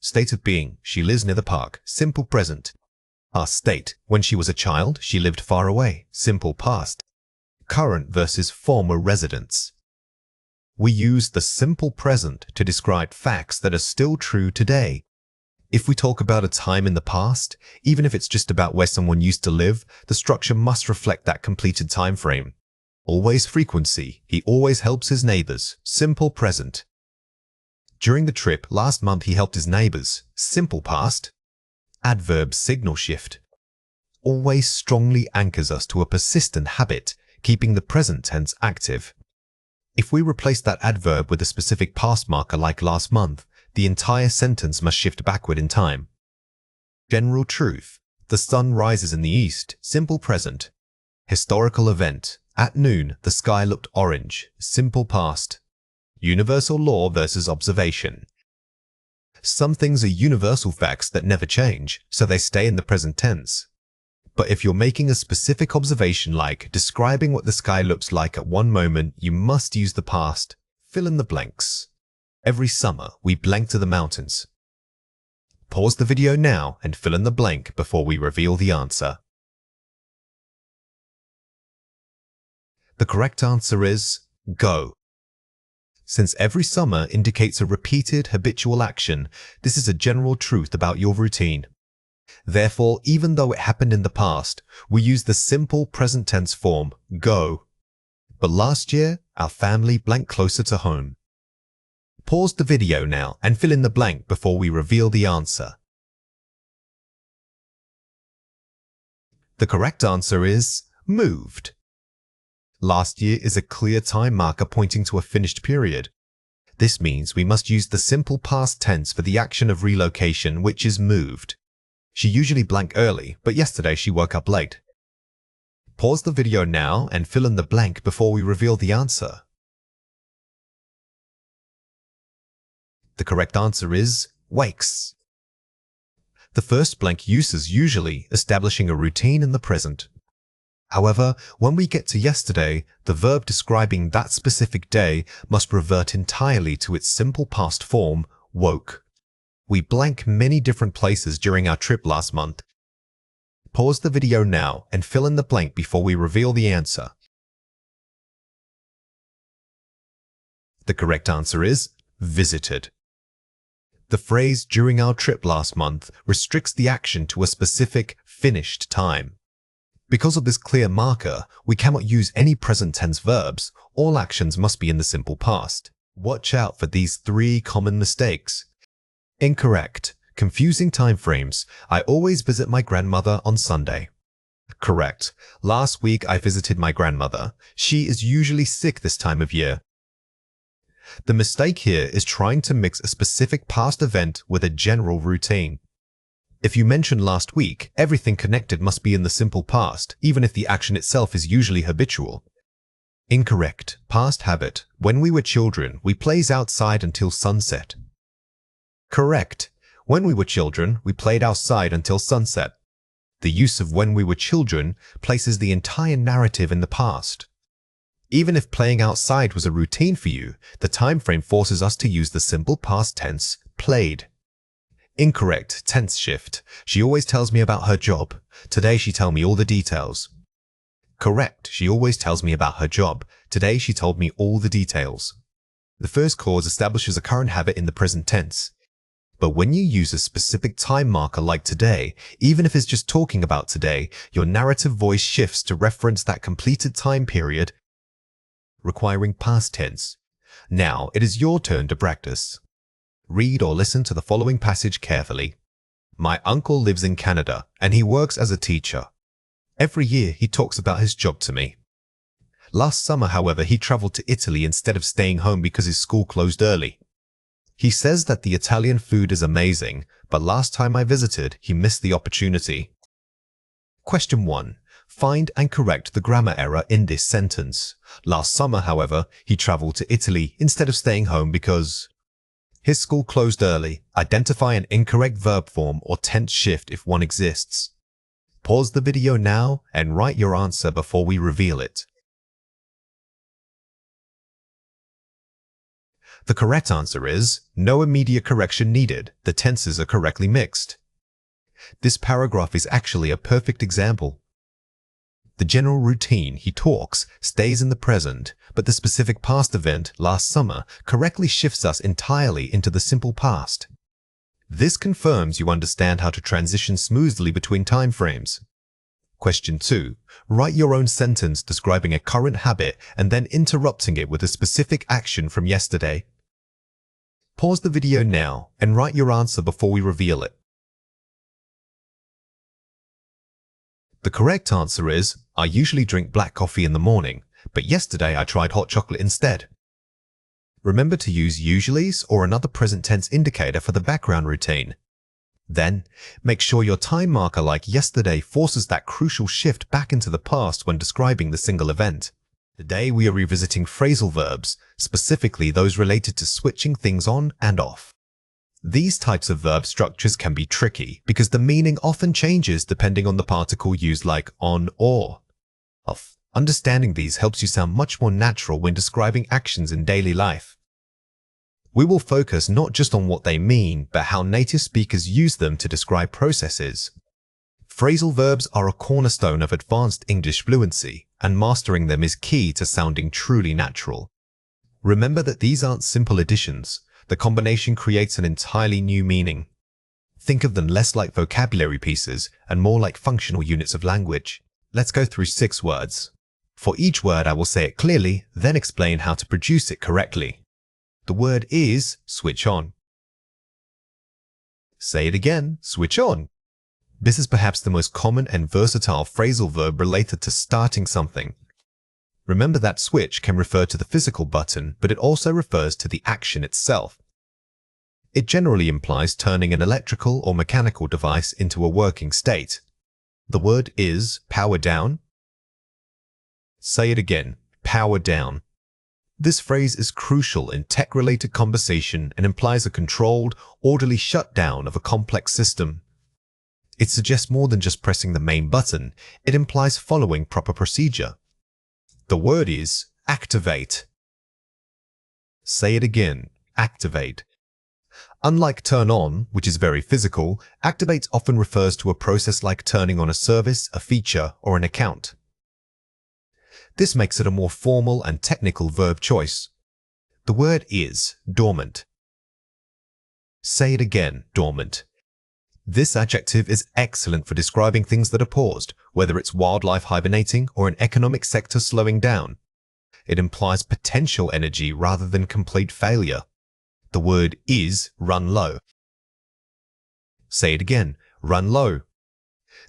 State of being, she lives near the park. Simple present. Past state, when she was a child, she lived far away. Simple past. Current versus former residence. We use the simple present to describe facts that are still true today. If we talk about a time in the past, even if it's just about where someone used to live, the structure must reflect that completed time frame. Always frequency, he always helps his neighbors. Simple present. During the trip last month he helped his neighbors. Simple past. Adverb signal shift. Always strongly anchors us to a persistent habit, keeping the present tense active. If we replace that adverb with a specific past marker like last month, the entire sentence must shift backward in time. General truth. The sun rises in the east. Simple present. Historical event. At noon, the sky looked orange. Simple past. Universal law versus observation. Some things are universal facts that never change, so they stay in the present tense. But if you're making a specific observation like describing what the sky looks like at one moment, you must use the past. Fill in the blanks. Every summer, we blank to the mountains. Pause the video now and fill in the blank before we reveal the answer. The correct answer is go. Since every summer indicates a repeated habitual action, this is a general truth about your routine. Therefore, even though it happened in the past, we use the simple present tense form, go. But last year, our family blanked closer to home. Pause the video now and fill in the blank before we reveal the answer. The correct answer is moved. Last year is a clear time marker pointing to a finished period. This means we must use the simple past tense for the action of relocation, which is moved. She usually blanked early, but yesterday she woke up late. Pause the video now and fill in the blank before we reveal the answer. The correct answer is wakes. The first blank use is usually establishing a routine in the present. However, when we get to yesterday, the verb describing that specific day must revert entirely to its simple past form, woke. We blank many different places during our trip last month. Pause the video now and fill in the blank before we reveal the answer. The correct answer is visited. The phrase during our trip last month restricts the action to a specific finished time. Because of this clear marker, we cannot use any present tense verbs. All actions must be in the simple past. Watch out for these 3 common mistakes. Incorrect. Confusing time frames. I always visit my grandmother on Sunday. Correct. Last week I visited my grandmother. She is usually sick this time of year. The mistake here is trying to mix a specific past event with a general routine. If you mention last week, everything connected must be in the simple past, even if the action itself is usually habitual. Incorrect. Past habit. When we were children, we played outside until sunset. Correct. When we were children, we played outside until sunset. The use of when we were children places the entire narrative in the past. Even if playing outside was a routine for you, the time frame forces us to use the simple past tense played. Incorrect tense shift. She always tells me about her job. Today she tell me all the details. Correct. She always tells me about her job. Today she told me all the details. The first clause establishes a current habit in the present tense. But when you use a specific time marker like today, even if it's just talking about today, your narrative voice shifts to reference that completed time period, requiring past tense. Now it is your turn to practice. Read or listen to the following passage carefully. My uncle lives in Canada and he works as a teacher. Every year he talks about his job to me. Last summer, however, he traveled to Italy instead of staying home because his school closed early. He says that the Italian food is amazing, but last time I visited, he missed the opportunity. Question 1. Find and correct the grammar error in this sentence. Last summer, however, he traveled to Italy instead of staying home because his school closed early. Identify an incorrect verb form or tense shift if one exists. Pause the video now and write your answer before we reveal it. The correct answer is no immediate correction needed. The tenses are correctly mixed. This paragraph is actually a perfect example. The general routine, he talks, stays in the present, but the specific past event, last summer, correctly shifts us entirely into the simple past. This confirms you understand how to transition smoothly between time frames. Question 2. Write your own sentence describing a current habit and then interrupting it with a specific action from yesterday. Pause the video now and write your answer before we reveal it. The correct answer is, I usually drink black coffee in the morning, but yesterday I tried hot chocolate instead. Remember to use usuallys or another present tense indicator for the background routine. Then, make sure your time marker like yesterday forces that crucial shift back into the past when describing the single event. Today we are revisiting phrasal verbs, specifically those related to switching things on and off. These types of verb structures can be tricky because the meaning often changes depending on the particle used, like on or off. Understanding these helps you sound much more natural when describing actions in daily life. We will focus not just on what they mean, but how native speakers use them to describe processes. Phrasal verbs are a cornerstone of advanced English fluency, and mastering them is key to sounding truly natural. Remember that these aren't simple additions. The combination creates an entirely new meaning. Think of them less like vocabulary pieces and more like functional units of language. Let's go through 6 words. For each word, I will say it clearly, then explain how to produce it correctly. The word is switch on. Say it again, switch on. This is perhaps the most common and versatile phrasal verb related to starting something. Remember that switch can refer to the physical button, but it also refers to the action itself. It generally implies turning an electrical or mechanical device into a working state. The word is power down. Say it again, power down. This phrase is crucial in tech-related conversation and implies a controlled, orderly shutdown of a complex system. It suggests more than just pressing the main button. It implies following proper procedure. The word is activate. Say it again, activate. Unlike turn on, which is very physical, activate often refers to a process like turning on a service, a feature, or an account. This makes it a more formal and technical verb choice. The word is dormant. Say it again, dormant. This adjective is excellent for describing things that are paused, whether it's wildlife hibernating or an economic sector slowing down. It implies potential energy rather than complete failure. The word is run low. Say it again, run low.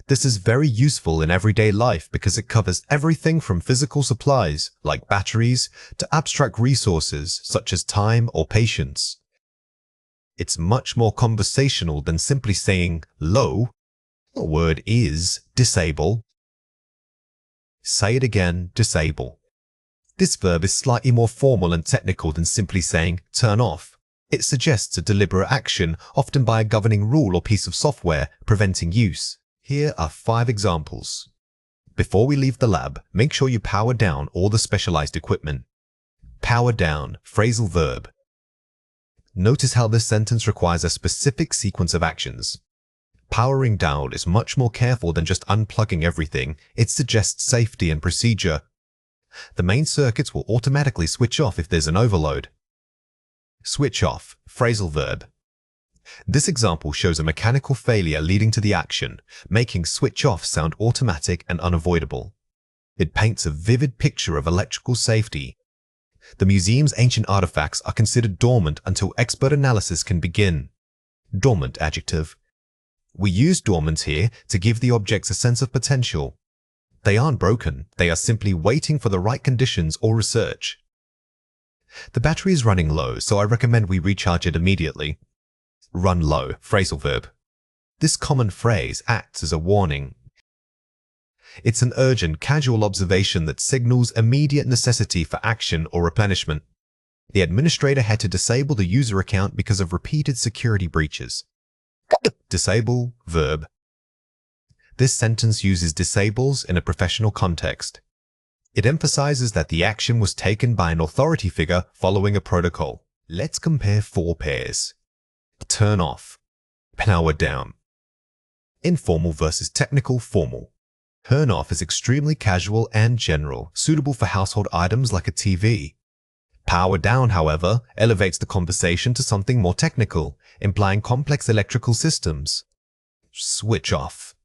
This is very useful in everyday life because it covers everything from physical supplies, like batteries, to abstract resources such as time or patience. It's much more conversational than simply saying low. The word is disable. Say it again, disable. This verb is slightly more formal and technical than simply saying turn off. It suggests a deliberate action, often by a governing rule or piece of software, preventing use. Here are 5 examples. Before we leave the lab, make sure you power down all the specialized equipment. Power down, phrasal verb. Notice how this sentence requires a specific sequence of actions. Powering down is much more careful than just unplugging everything. It suggests safety and procedure. The main circuits will automatically switch off if there's an overload. Switch off, phrasal verb. This example shows a mechanical failure leading to the action, making switch off sound automatic and unavoidable. It paints a vivid picture of electrical safety. The museum's ancient artifacts are considered dormant until expert analysis can begin. Dormant adjective. We use dormant here to give the objects a sense of potential. They aren't broken, they are simply waiting for the right conditions or research. The battery is running low, so I recommend we recharge it immediately. Run low, phrasal verb. This common phrase acts as a warning. It's an urgent, casual observation that signals immediate necessity for action or replenishment. The administrator had to disable the user account because of repeated security breaches. Disable, verb. This sentence uses disables in a professional context. It emphasizes that the action was taken by an authority figure following a protocol. Let's compare 4 pairs. Turn off. Power down. Informal versus technical formal. Turn off is extremely casual and general, suitable for household items like a TV. Power down, however, elevates the conversation to something more technical, implying complex electrical systems. Switch off.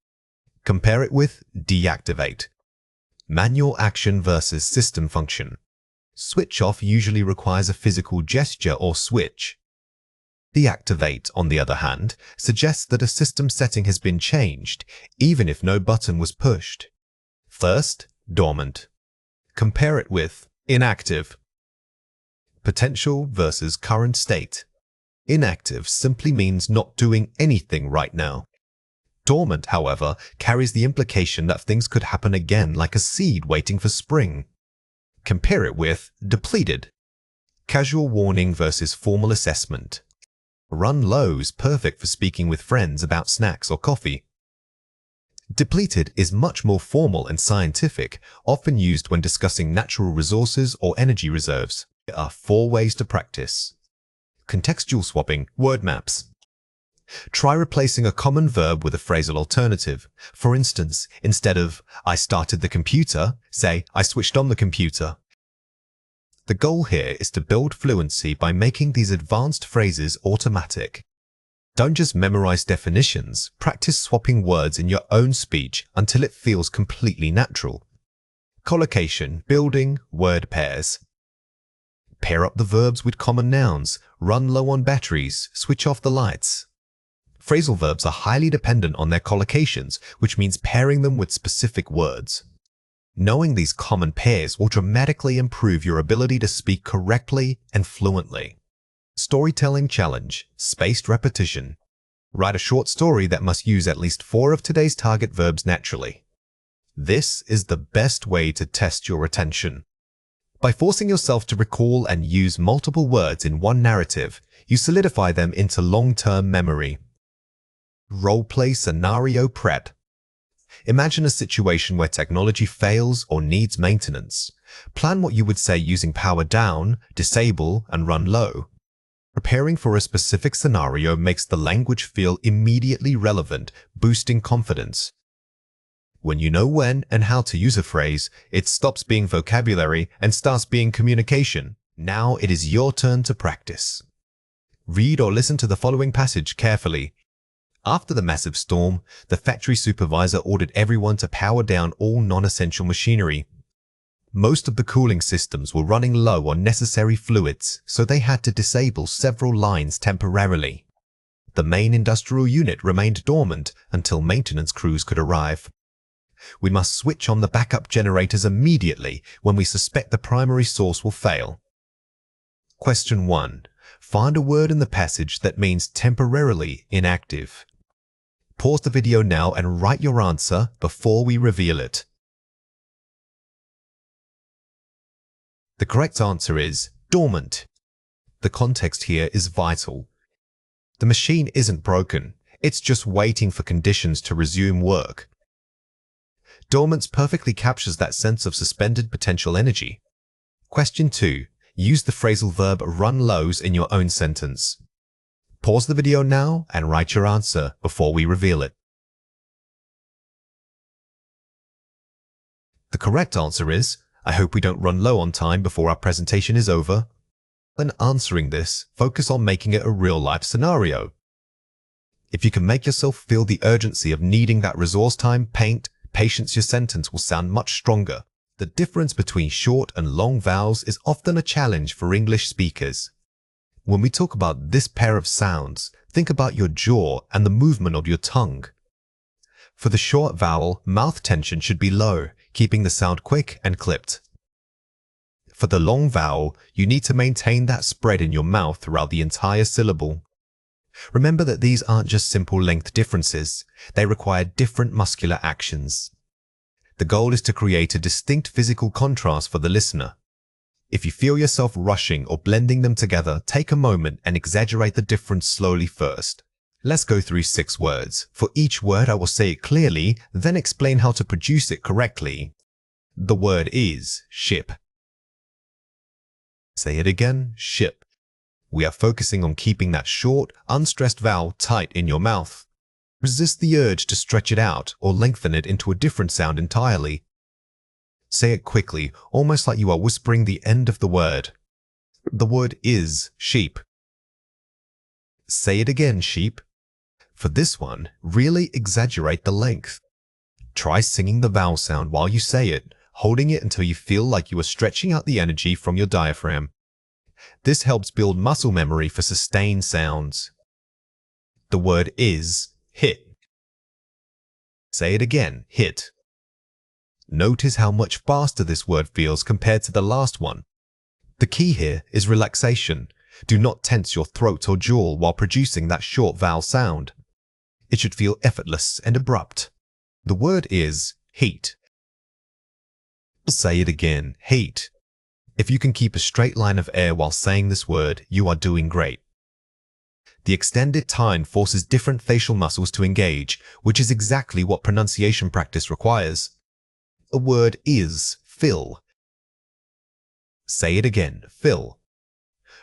Compare it with deactivate. Manual action versus system function. Switch off usually requires a physical gesture or switch. Deactivate, on the other hand, suggests that a system setting has been changed, even if no button was pushed. First, dormant. Compare it with inactive. Potential versus current state. Inactive simply means not doing anything right now. Dormant, however, carries the implication that things could happen again like a seed waiting for spring. Compare it with depleted. Casual warning versus formal assessment. Run low is perfect for speaking with friends about snacks or coffee. Depleted is much more formal and scientific, often used when discussing natural resources or energy reserves. There are 4 ways to practice. Contextual swapping, word maps. Try replacing a common verb with a phrasal alternative. For instance, instead of "I started the computer," say "I switched on the computer." The goal here is to build fluency by making these advanced phrases automatic. Don't just memorize definitions, practice swapping words in your own speech until it feels completely natural. Collocation, building word pairs. Pair up the verbs with common nouns, run low on batteries, switch off the lights. Phrasal verbs are highly dependent on their collocations, which means pairing them with specific words. Knowing these common pairs will dramatically improve your ability to speak correctly and fluently. Storytelling challenge, spaced repetition. Write a short story that must use at least 4 of today's target verbs naturally. This is the best way to test your retention. By forcing yourself to recall and use multiple words in one narrative, you solidify them into long-term memory. Role-play scenario prep. Imagine a situation where technology fails or needs maintenance. Plan what you would say using power down, disable, and run low. Preparing for a specific scenario makes the language feel immediately relevant, boosting confidence. When you know when and how to use a phrase, it stops being vocabulary and starts being communication. Now it is your turn to practice. Read or listen to the following passage carefully. After the massive storm, the factory supervisor ordered everyone to power down all non-essential machinery. Most of the cooling systems were running low on necessary fluids, so they had to disable several lines temporarily. The main industrial unit remained dormant until maintenance crews could arrive. We must switch on the backup generators immediately when we suspect the primary source will fail. Question 1. Find a word in the passage that means temporarily inactive. Pause the video now and write your answer before we reveal it. The correct answer is dormant. The context here is vital. The machine isn't broken, it's just waiting for conditions to resume work. Dormant perfectly captures that sense of suspended potential energy. Question 2. use the phrasal verb run lows in your own sentence. Pause the video now and write your answer before we reveal it. The correct answer is, I hope we don't run low on time before our presentation is over. When answering this, focus on making it a real-life scenario. If you can make yourself feel the urgency of needing that resource time, patience, your sentence will sound much stronger. The difference between short and long vowels is often a challenge for English speakers. When we talk about this pair of sounds, think about your jaw and the movement of your tongue. For the short vowel, mouth tension should be low, keeping the sound quick and clipped. For the long vowel, you need to maintain that spread in your mouth throughout the entire syllable. Remember that these aren't just simple length differences, they require different muscular actions. The goal is to create a distinct physical contrast for the listener. If you feel yourself rushing or blending them together, take a moment and exaggerate the difference slowly first. Let's go through 6 words. For each word, I will say it clearly, then explain how to produce it correctly. The word is ship. Say it again, ship. We are focusing on keeping that short, unstressed vowel tight in your mouth. Resist the urge to stretch it out or lengthen it into a different sound entirely. Say it quickly, almost like you are whispering the end of the word. The word is sheep. Say it again, sheep. For this one, really exaggerate the length. Try singing the vowel sound while you say it, holding it until you feel like you are stretching out the energy from your diaphragm. This helps build muscle memory for sustained sounds. The word is hit. Say it again, hit. Notice how much faster this word feels compared to the last one. The key here is relaxation. Do not tense your throat or jaw while producing that short vowel sound. It should feel effortless and abrupt. The word is heat. Say it again, heat. If you can keep a straight line of air while saying this word, you are doing great. The extended time forces different facial muscles to engage, which is exactly what pronunciation practice requires. A word is fill. Say it again, fill.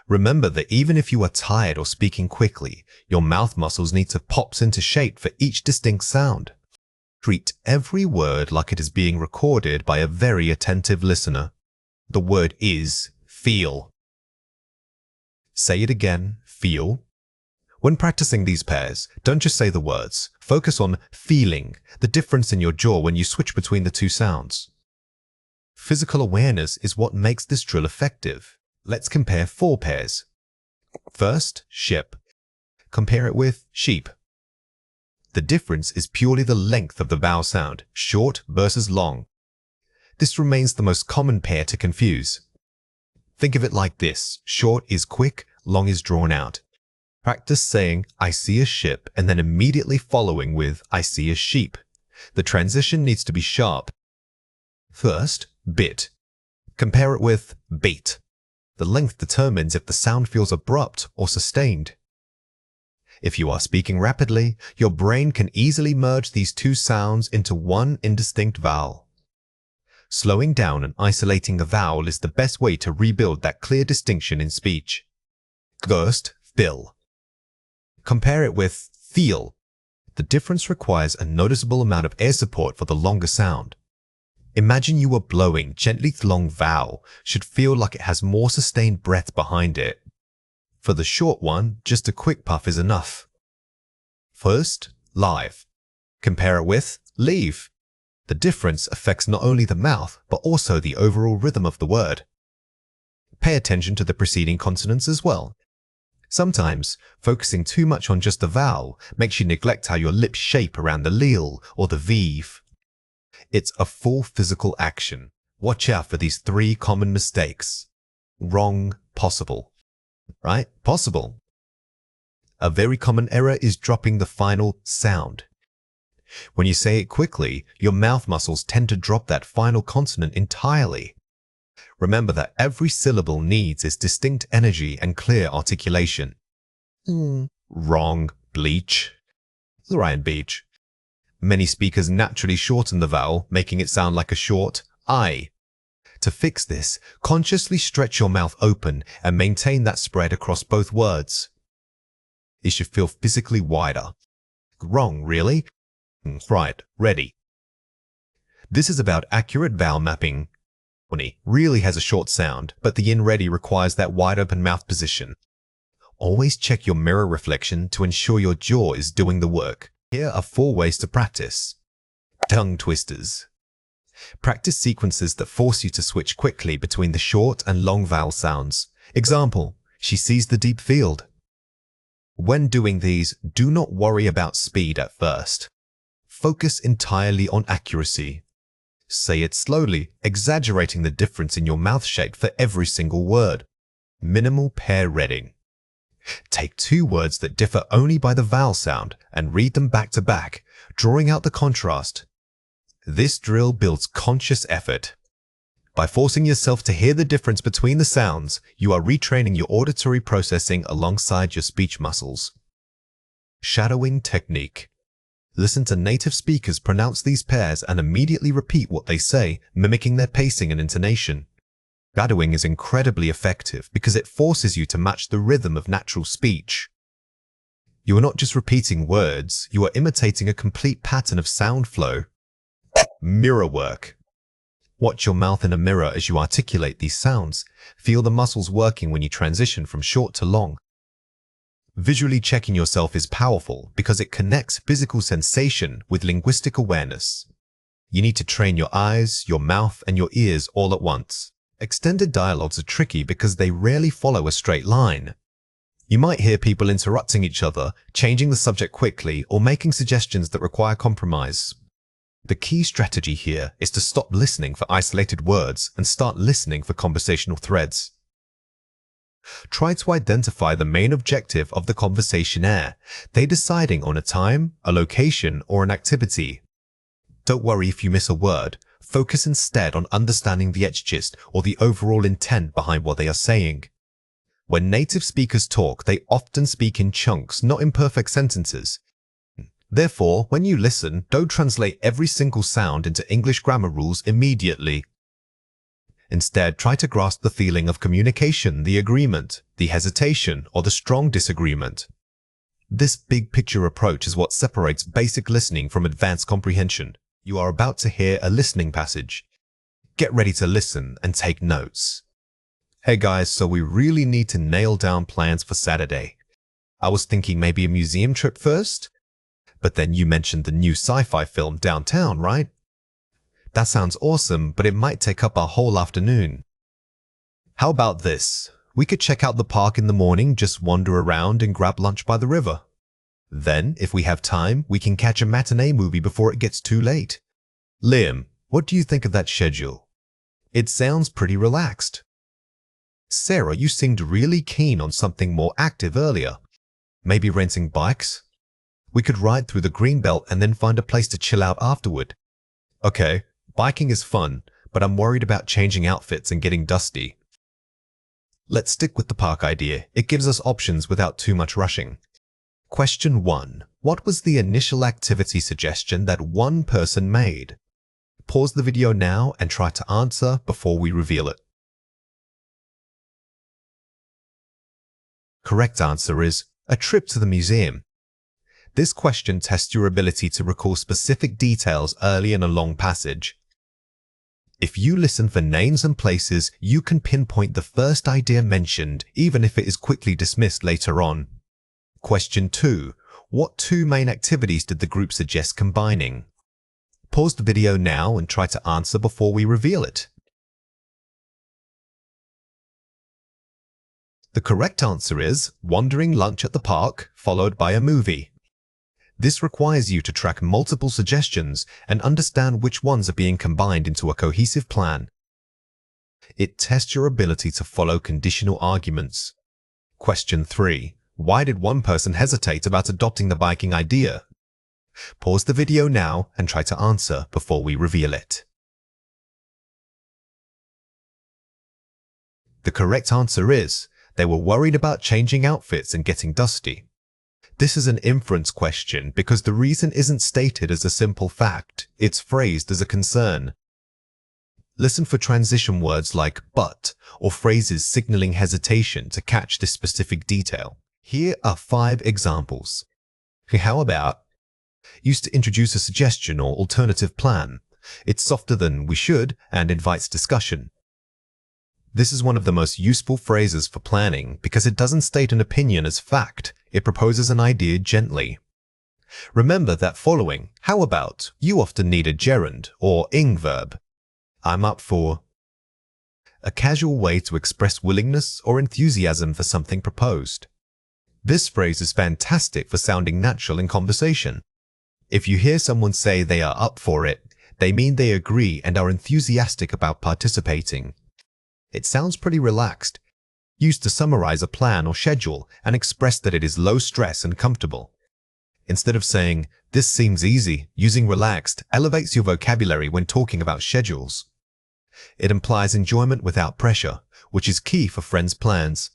Remember that even if you are tired or speaking quickly, your mouth muscles need to pop into shape for each distinct sound. Treat every word like it is being recorded by a very attentive listener. The word is feel. Say it again, feel. When practicing these pairs, don't just say the words. Focus on feeling, the difference in your jaw when you switch between the two sounds. Physical awareness is what makes this drill effective. Let's compare 4 pairs. First, ship. Compare it with sheep. The difference is purely the length of the vowel sound, short versus long. This remains the most common pair to confuse. Think of it like this. Short is quick, long is drawn out. Practice saying, I see a ship, and then immediately following with, I see a sheep. The transition needs to be sharp. First, bit. Compare it with beat. The length determines if the sound feels abrupt or sustained. If you are speaking rapidly, your brain can easily merge these two sounds into one indistinct vowel. Slowing down and isolating a vowel is the best way to rebuild that clear distinction in speech. First, fill. Compare it with feel. The difference requires a noticeable amount of air support for the longer sound. Imagine you are blowing. Gently, the long vowel should feel like it has more sustained breath behind it. For the short one, just a quick puff is enough. First, live. Compare it with leave. The difference affects not only the mouth, but also the overall rhythm of the word. Pay attention to the preceding consonants as well. Sometimes, focusing too much on just the vowel makes you neglect how your lips shape around the lil or the vive. It's a full physical action. Watch out for these 3 common mistakes. Wrong, possible. Right? Possible. A very common error is dropping the final sound. When you say it quickly, your mouth muscles tend to drop that final consonant entirely. Remember that every syllable needs its distinct energy and clear articulation. Wrong, bleach. Ryan Beach. Many speakers naturally shorten the vowel, making it sound like a short I. To fix this, consciously stretch your mouth open and maintain that spread across both words. It should feel physically wider. Wrong, really? Right, ready. This is about accurate vowel mapping. Really has a short sound, but the in ready requires that wide open mouth position. Always check your mirror reflection to ensure your jaw is doing the work. Here are 4 ways to practice. Tongue twisters. Practice sequences that force you to switch quickly between the short and long vowel sounds. Example, she sees the deep field. When doing these, do not worry about speed at first. Focus entirely on accuracy. Say it slowly, exaggerating the difference in your mouth shape for every single word. Minimal pair reading. Take 2 words that differ only by the vowel sound and read them back to back, drawing out the contrast. This drill builds conscious effort. By forcing yourself to hear the difference between the sounds, you are retraining your auditory processing alongside your speech muscles. Shadowing technique. Listen to native speakers pronounce these pairs and immediately repeat what they say, mimicking their pacing and intonation. Shadowing is incredibly effective because it forces you to match the rhythm of natural speech. You are not just repeating words, you are imitating a complete pattern of sound flow. Mirror work. Watch your mouth in a mirror as you articulate these sounds. Feel the muscles working when you transition from short to long. Visually checking yourself is powerful because it connects physical sensation with linguistic awareness. You need to train your eyes, your mouth, and your ears all at once. Extended dialogues are tricky because they rarely follow a straight line. You might hear people interrupting each other, changing the subject quickly, or making suggestions that require compromise. The key strategy here is to stop listening for isolated words and start listening for conversational threads. Try to identify the main objective of the conversationaire. They deciding on a time, a location, or an activity. Don't worry if you miss a word. Focus instead on understanding the gist or the overall intent behind what they are saying. When native speakers talk, they often speak in chunks, not in perfect sentences. Therefore, when you listen, don't translate every single sound into English grammar rules immediately. Instead, try to grasp the feeling of communication, the agreement, the hesitation, or the strong disagreement. This big picture approach is what separates basic listening from advanced comprehension. You are about to hear a listening passage. Get ready to listen and take notes. Hey guys, so we really need to nail down plans for Saturday. I was thinking maybe a museum trip first, but then you mentioned the new sci-fi film Downtown, right? That sounds awesome, but it might take up our whole afternoon. How about this? We could check out the park in the morning, just wander around and grab lunch by the river. Then, if we have time, we can catch a matinee movie before it gets too late. Liam, what do you think of that schedule? It sounds pretty relaxed. Sarah, you seemed really keen on something more active earlier. Maybe renting bikes? We could ride through the Greenbelt and then find a place to chill out afterward. Okay, biking is fun, but I'm worried about changing outfits and getting dusty. Let's stick with the park idea. It gives us options without too much rushing. Question 1. What was the initial activity suggestion that one person made? Pause the video now and try to answer before we reveal it. Correct answer is a trip to the museum. This question tests your ability to recall specific details early in a long passage. If you listen for names and places, you can pinpoint the first idea mentioned, even if it is quickly dismissed later on. Question 2. What 2 main activities did the group suggest combining? Pause the video now and try to answer before we reveal it. The correct answer is wandering lunch at the park, followed by a movie. This requires you to track multiple suggestions and understand which ones are being combined into a cohesive plan. It tests your ability to follow conditional arguments. Question 3. Why did one person hesitate about adopting the biking idea? Pause the video now and try to answer before we reveal it. The correct answer is they were worried about changing outfits and getting dusty. This is an inference question because the reason isn't stated as a simple fact, it's phrased as a concern. Listen for transition words like but or phrases signaling hesitation to catch this specific detail. Here are 5 examples. How about? Used to introduce a suggestion or alternative plan. It's softer than we should and invites discussion. This is one of the most useful phrases for planning because it doesn't state an opinion as fact. It proposes an idea gently. Remember that following how about you often need a gerund or ing verb. I'm up for. A casual way to express willingness or enthusiasm for something proposed. This phrase is fantastic for sounding natural in conversation. If you hear someone say they are up for it, they mean they agree and are enthusiastic about participating. It sounds pretty relaxed, used to summarize a plan or schedule and express that it is low stress and comfortable. Instead of saying, "This seems easy," using relaxed elevates your vocabulary when talking about schedules. It implies enjoyment without pressure, which is key for friends' plans.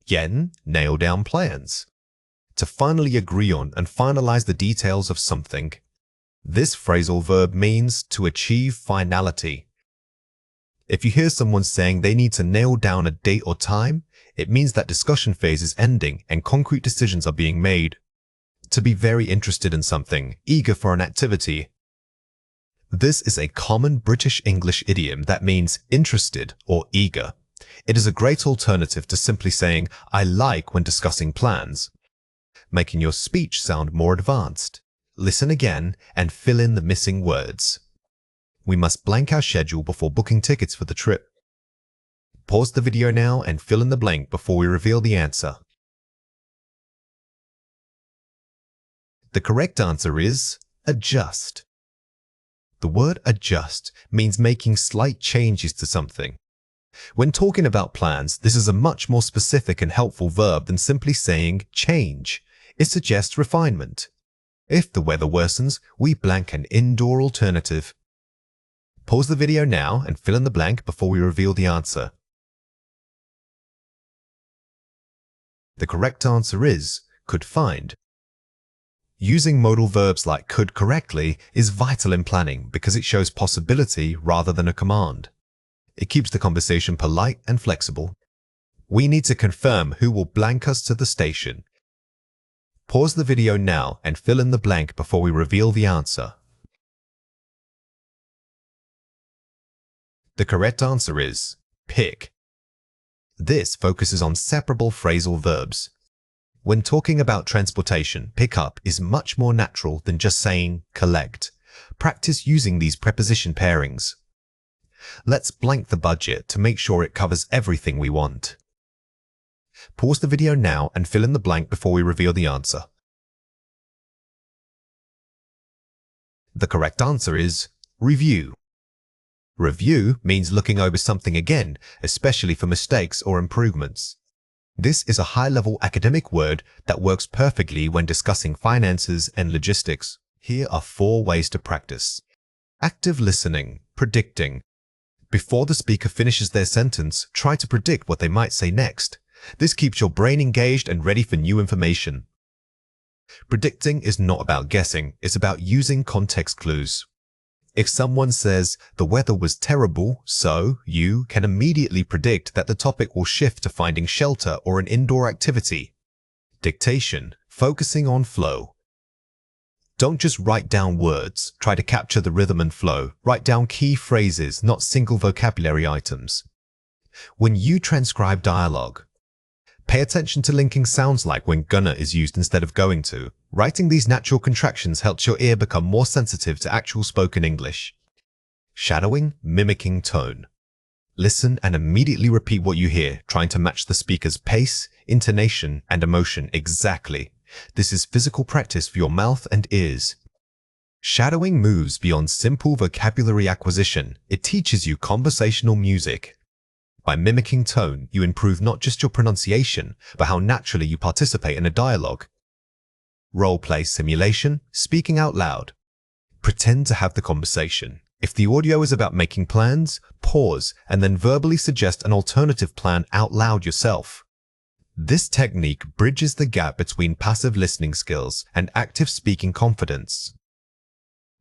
Yen, nail down plans. To finally agree on and finalize the details of something. This phrasal verb means to achieve finality. If you hear someone saying they need to nail down a date or time, it means that discussion phase is ending and concrete decisions are being made. To be very interested in something, eager for an activity. This is a common British English idiom that means interested or eager. It is a great alternative to simply saying, "I like" when discussing plans, making your speech sound more advanced. Listen again and fill in the missing words. We must blank our schedule before booking tickets for the trip. Pause the video now and fill in the blank before we reveal the answer. The correct answer is adjust. The word adjust means making slight changes to something. When talking about plans, this is a much more specific and helpful verb than simply saying change. It suggests refinement. If the weather worsens, we blank an indoor alternative. Pause the video now and fill in the blank before we reveal the answer. The correct answer is could find. Using modal verbs like could correctly is vital in planning because it shows possibility rather than a command. It keeps the conversation polite and flexible. We need to confirm who will blank us to the station. Pause the video now and fill in the blank before we reveal the answer. The correct answer is pick. This focuses on separable phrasal verbs. When talking about transportation, pick up is much more natural than just saying collect. Practice using these preposition pairings. Let's blank the budget to make sure it covers everything we want. Pause the video now and fill in the blank before we reveal the answer. The correct answer is review. Review means looking over something again, especially for mistakes or improvements. This is a high-level academic word that works perfectly when discussing finances and logistics. Here are 4 ways to practice. Active listening, predicting. Before the speaker finishes their sentence, try to predict what they might say next. This keeps your brain engaged and ready for new information. Predicting is not about guessing, it's about using context clues. If someone says, "The weather was terrible," so you can immediately predict that the topic will shift to finding shelter or an indoor activity. Dictation, focusing on flow. Don't just write down words, try to capture the rhythm and flow. Write down key phrases, not single vocabulary items. When you transcribe dialogue, pay attention to linking sounds like when gonna is used instead of going to. Writing these natural contractions helps your ear become more sensitive to actual spoken English. Shadowing, mimicking tone. Listen and immediately repeat what you hear, trying to match the speaker's pace, intonation, and emotion exactly. This is physical practice for your mouth and ears. Shadowing moves beyond simple vocabulary acquisition. It teaches you conversational music. By mimicking tone, you improve not just your pronunciation, but how naturally you participate in a dialogue. Role-play simulation, speaking out loud. Pretend to have the conversation. If the audio is about making plans, pause and then verbally suggest an alternative plan out loud yourself. This technique bridges the gap between passive listening skills and active speaking confidence.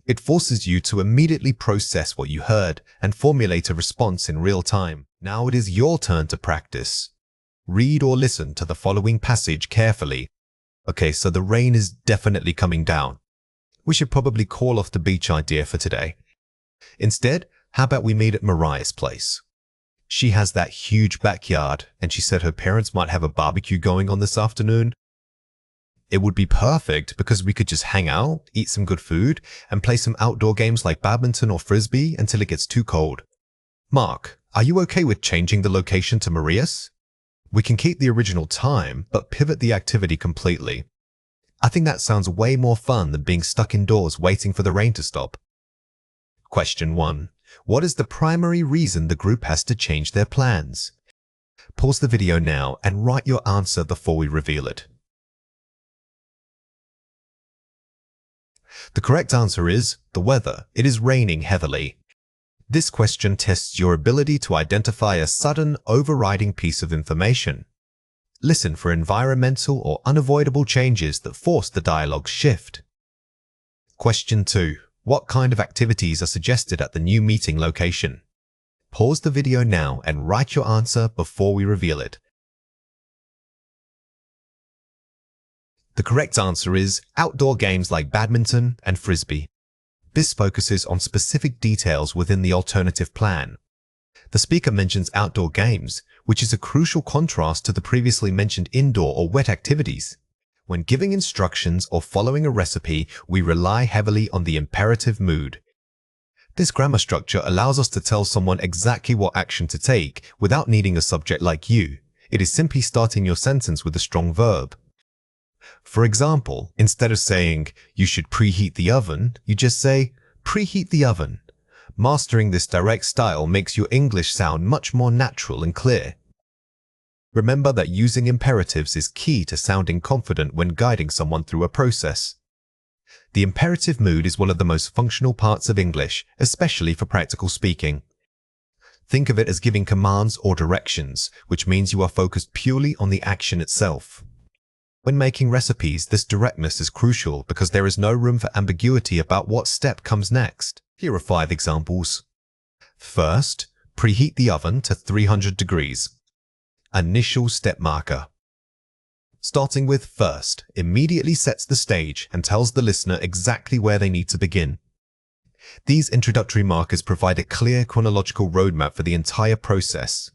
It forces you to immediately process what you heard and formulate a response in real time. Now it is your turn to practice. Read or listen to the following passage carefully. Okay, so the rain is definitely coming down. We should probably call off the beach idea for today. Instead, how about we meet at Mariah's place? She has that huge backyard, and she said her parents might have a barbecue going on this afternoon. It would be perfect because we could just hang out, eat some good food, and play some outdoor games like badminton or frisbee until it gets too cold. Mark, are you okay with changing the location to Maria's? We can keep the original time, but pivot the activity completely. I think that sounds way more fun than being stuck indoors waiting for the rain to stop. Question 1. What is the primary reason the group has to change their plans? Pause the video now and write your answer before we reveal it. The correct answer is the weather. It is raining heavily. This question tests your ability to identify a sudden, overriding piece of information. Listen for environmental or unavoidable changes that force the dialogue's shift. Question 2. What kind of activities are suggested at the new meeting location? Pause the video now and write your answer before we reveal it. The correct answer is outdoor games like badminton and frisbee. This focuses on specific details within the alternative plan. The speaker mentions outdoor games, which is a crucial contrast to the previously mentioned indoor or wet activities. When giving instructions or following a recipe, we rely heavily on the imperative mood. This grammar structure allows us to tell someone exactly what action to take without needing a subject like you. It is simply starting your sentence with a strong verb. For example, instead of saying, "You should preheat the oven," you just say, "Preheat the oven." Mastering this direct style makes your English sound much more natural and clear. Remember that using imperatives is key to sounding confident when guiding someone through a process. The imperative mood is one of the most functional parts of English, especially for practical speaking. Think of it as giving commands or directions, which means you are focused purely on the action itself. When making recipes, this directness is crucial because there is no room for ambiguity about what step comes next. Here are 5 examples. First, preheat the oven to 300 degrees. Initial step marker. Starting with first immediately sets the stage and tells the listener exactly where they need to begin. These introductory markers provide a clear chronological roadmap for the entire process.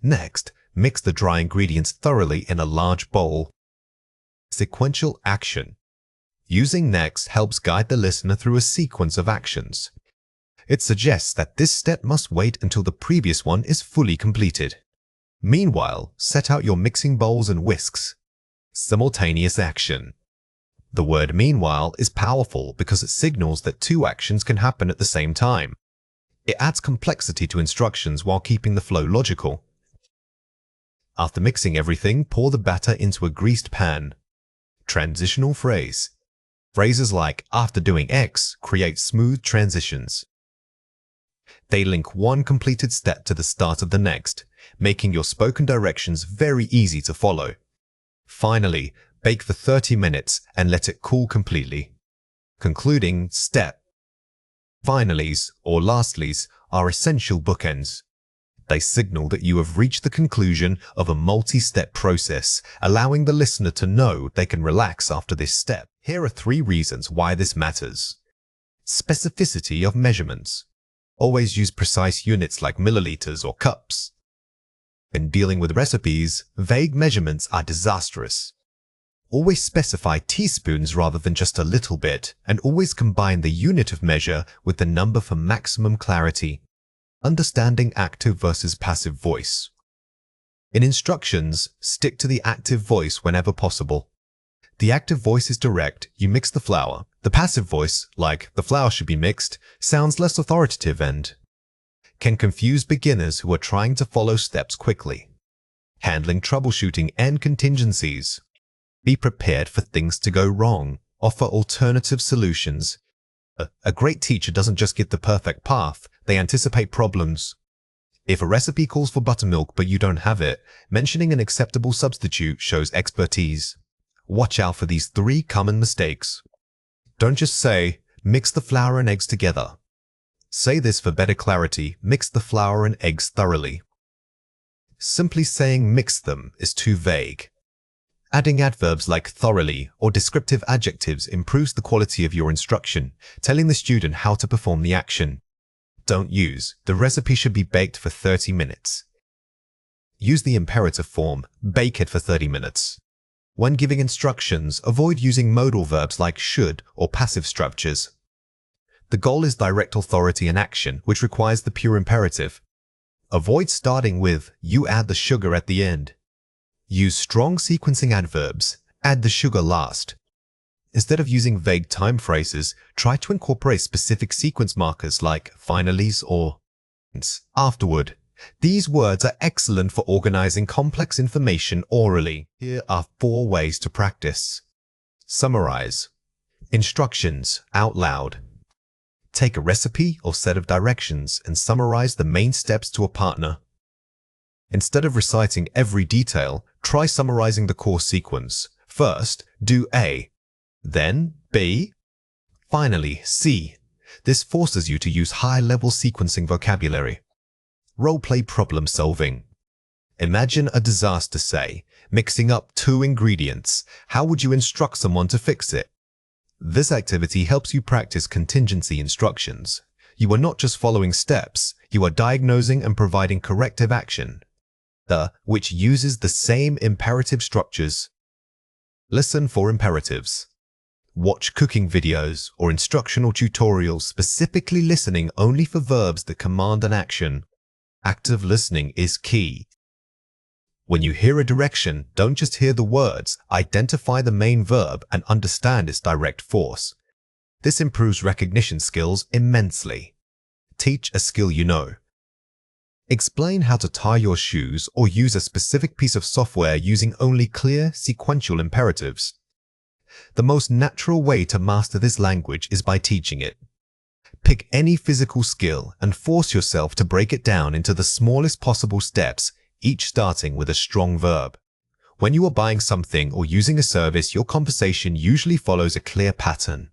Next, mix the dry ingredients thoroughly in a large bowl. Sequential action. Using next helps guide the listener through a sequence of actions. It suggests that this step must wait until the previous one is fully completed. Meanwhile, set out your mixing bowls and whisks. Simultaneous action. The word meanwhile is powerful because it signals that 2 actions can happen at the same time. It adds complexity to instructions while keeping the flow logical. After mixing everything, pour the batter into a greased pan. Transitional phrase. Phrases like "after doing X" create smooth transitions. They link one completed step to the start of the next, making your spoken directions very easy to follow. Finally, bake for 30 minutes and let it cool completely. Concluding step. Finalies or lastlies are essential bookends. They signal that you have reached the conclusion of a multi-step process, allowing the listener to know they can relax after this step. Here are 3 reasons why this matters. Specificity of measurements. Always use precise units like milliliters or cups. When dealing with recipes, vague measurements are disastrous. Always specify teaspoons rather than just a little bit, and always combine the unit of measure with the number for maximum clarity. Understanding active versus passive voice. In instructions, stick to the active voice whenever possible. The active voice is direct, you mix the flour. The passive voice, like "the flour should be mixed," sounds less authoritative and can confuse beginners who are trying to follow steps quickly. Handling troubleshooting and contingencies. Be prepared for things to go wrong. Offer alternative solutions. A great teacher doesn't just give the perfect path, they anticipate problems. If a recipe calls for buttermilk but you don't have it, mentioning an acceptable substitute shows expertise. Watch out for these 3 common mistakes. Don't just say, Mix the flour and eggs together. Say this for better clarity, mix the flour and eggs thoroughly. Simply saying mix them is too vague. Adding adverbs like thoroughly or descriptive adjectives improves the quality of your instruction, telling the student how to perform the action. Don't use, the recipe should be baked for 30 minutes. Use the imperative form, bake it for 30 minutes. When giving instructions, avoid using modal verbs like should or passive structures. The goal is direct authority and action, which requires the pure imperative. Avoid starting with, you add the sugar at the end. Use strong sequencing adverbs, add the sugar last. Instead of using vague time phrases, try to incorporate specific sequence markers like finally's or afterward. These words are excellent for organizing complex information orally. Here are 4 ways to practice. Summarize. Instructions out loud. Take a recipe or set of directions and summarize the main steps to a partner. Instead of reciting every detail, try summarizing the core sequence. First, do A, then B, finally C. This forces you to use high-level sequencing vocabulary. Role-play problem solving. Imagine a disaster, say, mixing up 2 ingredients. How would you instruct someone to fix it? This activity helps you practice contingency instructions. You are not just following steps, you are diagnosing and providing corrective action, which uses the same imperative structures. Listen for imperatives. Watch cooking videos or instructional tutorials specifically listening only for verbs that command an action. Active listening is key. When you hear a direction, don't just hear the words, identify the main verb and understand its direct force. This improves recognition skills immensely. Teach a skill you know. Explain how to tie your shoes or use a specific piece of software using only clear, sequential imperatives. The most natural way to master this language is by teaching it. Pick any physical skill and force yourself to break it down into the smallest possible steps, each starting with a strong verb. When you are buying something or using a service, your conversation usually follows a clear pattern.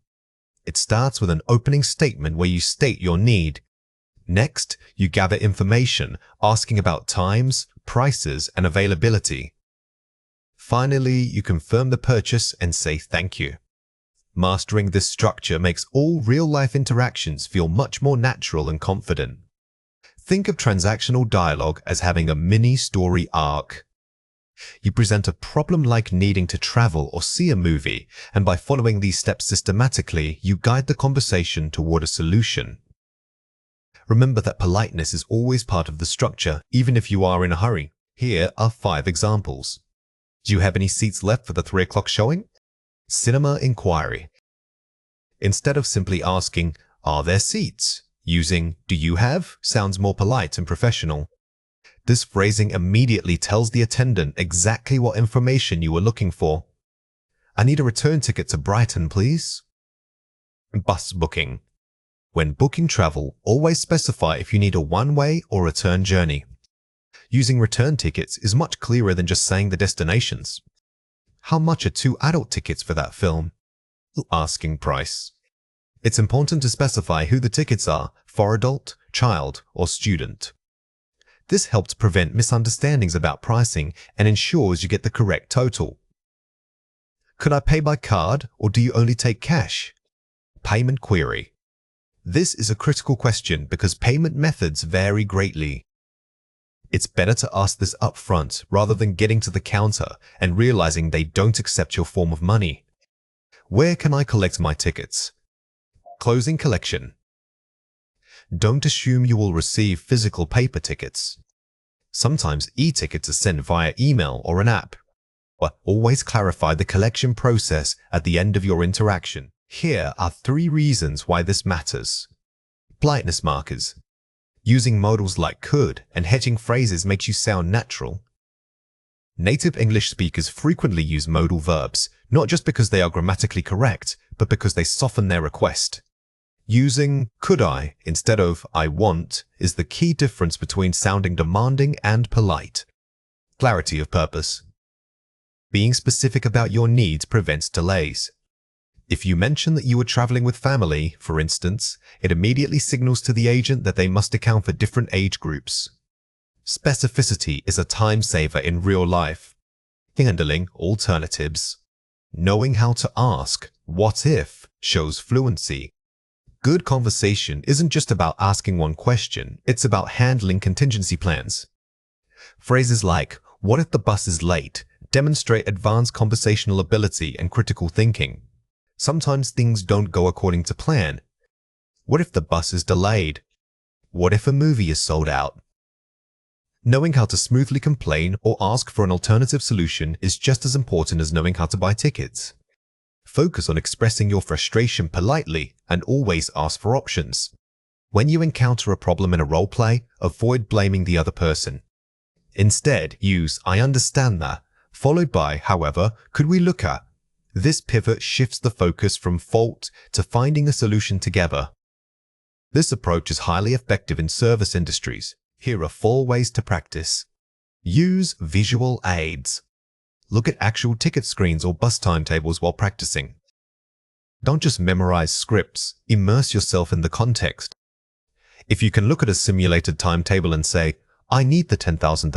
It starts with an opening statement where you state your need. Next, you gather information, asking about times, prices, and availability. Finally, you confirm the purchase and say thank you. Mastering this structure makes all real-life interactions feel much more natural and confident. Think of transactional dialogue as having a mini-story arc. You present a problem like needing to travel or see a movie, and by following these steps systematically, you guide the conversation toward a solution. Remember that politeness is always part of the structure, even if you are in a hurry. Here are 5 examples. Do you have any seats left for the 3 o'clock showing? Cinema inquiry. Instead of simply asking, are there seats? Using do you have sounds more polite and professional. This phrasing immediately tells the attendant exactly what information you were looking for. I need a return ticket to Brighton, please. Bus booking. When booking travel, always specify if you need a one-way or return journey. Using return tickets is much clearer than just saying the destinations. How much are 2 adult tickets for that film? Asking price. It's important to specify who the tickets are for adult, child, or student. This helps prevent misunderstandings about pricing and ensures you get the correct total. Could I pay by card or do you only take cash? Payment query. This is a critical question because payment methods vary greatly. It's better to ask this up front rather than getting to the counter and realizing they don't accept your form of money. Where can I collect my tickets? Closing collection. Don't assume you will receive physical paper tickets. Sometimes e-tickets are sent via email or an app. But always clarify the collection process at the end of your interaction. Here are 3 reasons why this matters. Politeness markers. Using modals like could and hedging phrases makes you sound natural. Native English speakers frequently use modal verbs, not just because they are grammatically correct, but because they soften their request. Using could I instead of I want is the key difference between sounding demanding and polite. Clarity of purpose. Being specific about your needs prevents delays. If you mention that you were traveling with family, for instance, it immediately signals to the agent that they must account for different age groups. Specificity is a time saver in real life. Handling alternatives. Knowing how to ask, "What if?" shows fluency. Good conversation isn't just about asking one question, it's about handling contingency plans. Phrases like, "What if the bus is late?" demonstrate advanced conversational ability and critical thinking. Sometimes things don't go according to plan. What if the bus is delayed? What if a movie is sold out? Knowing how to smoothly complain or ask for an alternative solution is just as important as knowing how to buy tickets. Focus on expressing your frustration politely and always ask for options. When you encounter a problem in a role play, avoid blaming the other person. Instead, use "I understand that," followed by "however, could we look at?" This pivot shifts the focus from fault to finding a solution together. This approach is highly effective in service industries. Here are 4 ways to practice. Use visual aids. Look at actual ticket screens or bus timetables while practicing. Don't just memorize scripts, immerse yourself in the context. If you can look at a simulated timetable and say, "I need the 10,000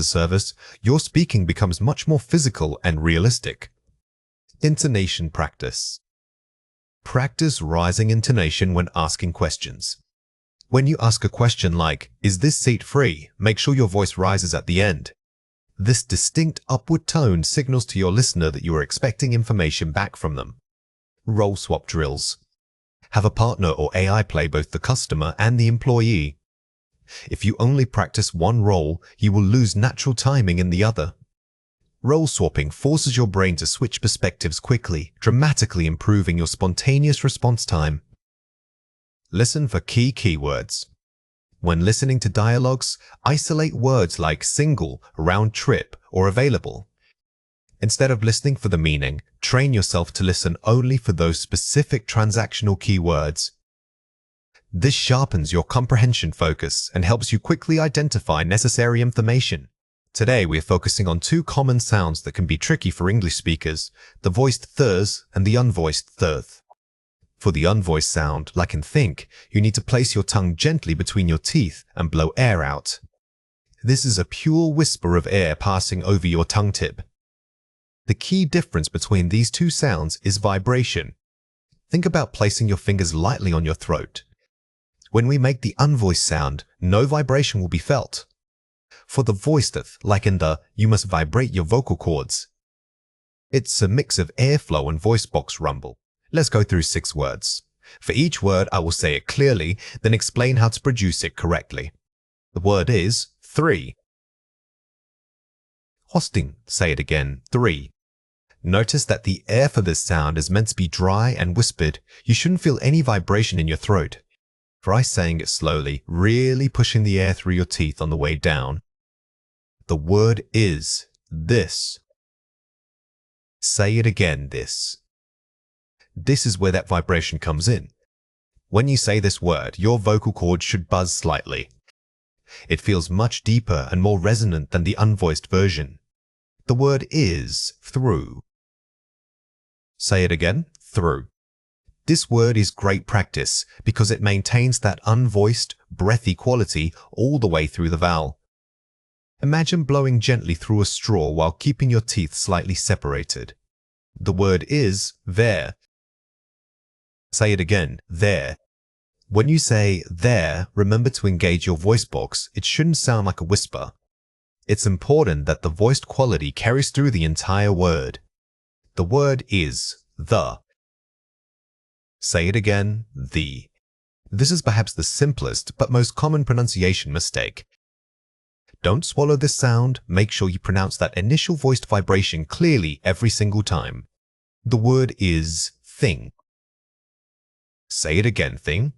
service," your speaking becomes much more physical and realistic. Intonation practice. Practice rising intonation when asking questions. When you ask a question like, "Is this seat free?" make sure your voice rises at the end. This distinct upward tone signals to your listener that you are expecting information back from them. Role swap drills. Have a partner or AI play both the customer and the employee. If you only practice one role, you will lose natural timing in the other. Role swapping forces your brain to switch perspectives quickly, dramatically improving your spontaneous response time. Listen for key keywords. When listening to dialogues, isolate words like single, round trip, or available. Instead of listening for the meaning, train yourself to listen only for those specific transactional keywords. This sharpens your comprehension focus and helps you quickly identify necessary information. Today, we're focusing on 2 common sounds that can be tricky for English speakers, the voiced ths and the unvoiced thth. For the unvoiced sound, like in think, you need to place your tongue gently between your teeth and blow air out. This is a pure whisper of air passing over your tongue tip. The key difference between these 2 sounds is vibration. Think about placing your fingers lightly on your throat. When we make the unvoiced sound, no vibration will be felt. For the voiced, like in the "you must vibrate your vocal cords," it's a mix of airflow and voice box rumble. Let's go through 6 words. For each word, I will say it clearly, then explain how to produce it correctly. The word is 3. Hosting. Say it again. 3. Notice that the air for this sound is meant to be dry and whispered. You shouldn't feel any vibration in your throat. Try saying it slowly, really pushing the air through your teeth on the way down. The word is this. Say it again, this. This is where that vibration comes in. When you say this word, your vocal cords should buzz slightly. It feels much deeper and more resonant than the unvoiced version. The word is through. Say it again, through. This word is great practice because it maintains that unvoiced, breathy quality all the way through the vowel. Imagine blowing gently through a straw while keeping your teeth slightly separated. The word is there. Say it again, there. When you say there, remember to engage your voice box. It shouldn't sound like a whisper. It's important that the voiced quality carries through the entire word. The word is the. Say it again, the. This is perhaps the simplest but most common pronunciation mistake. Don't swallow this sound. Make sure you pronounce that initial voiced vibration clearly every single time. The word is thing. Say it again, thing.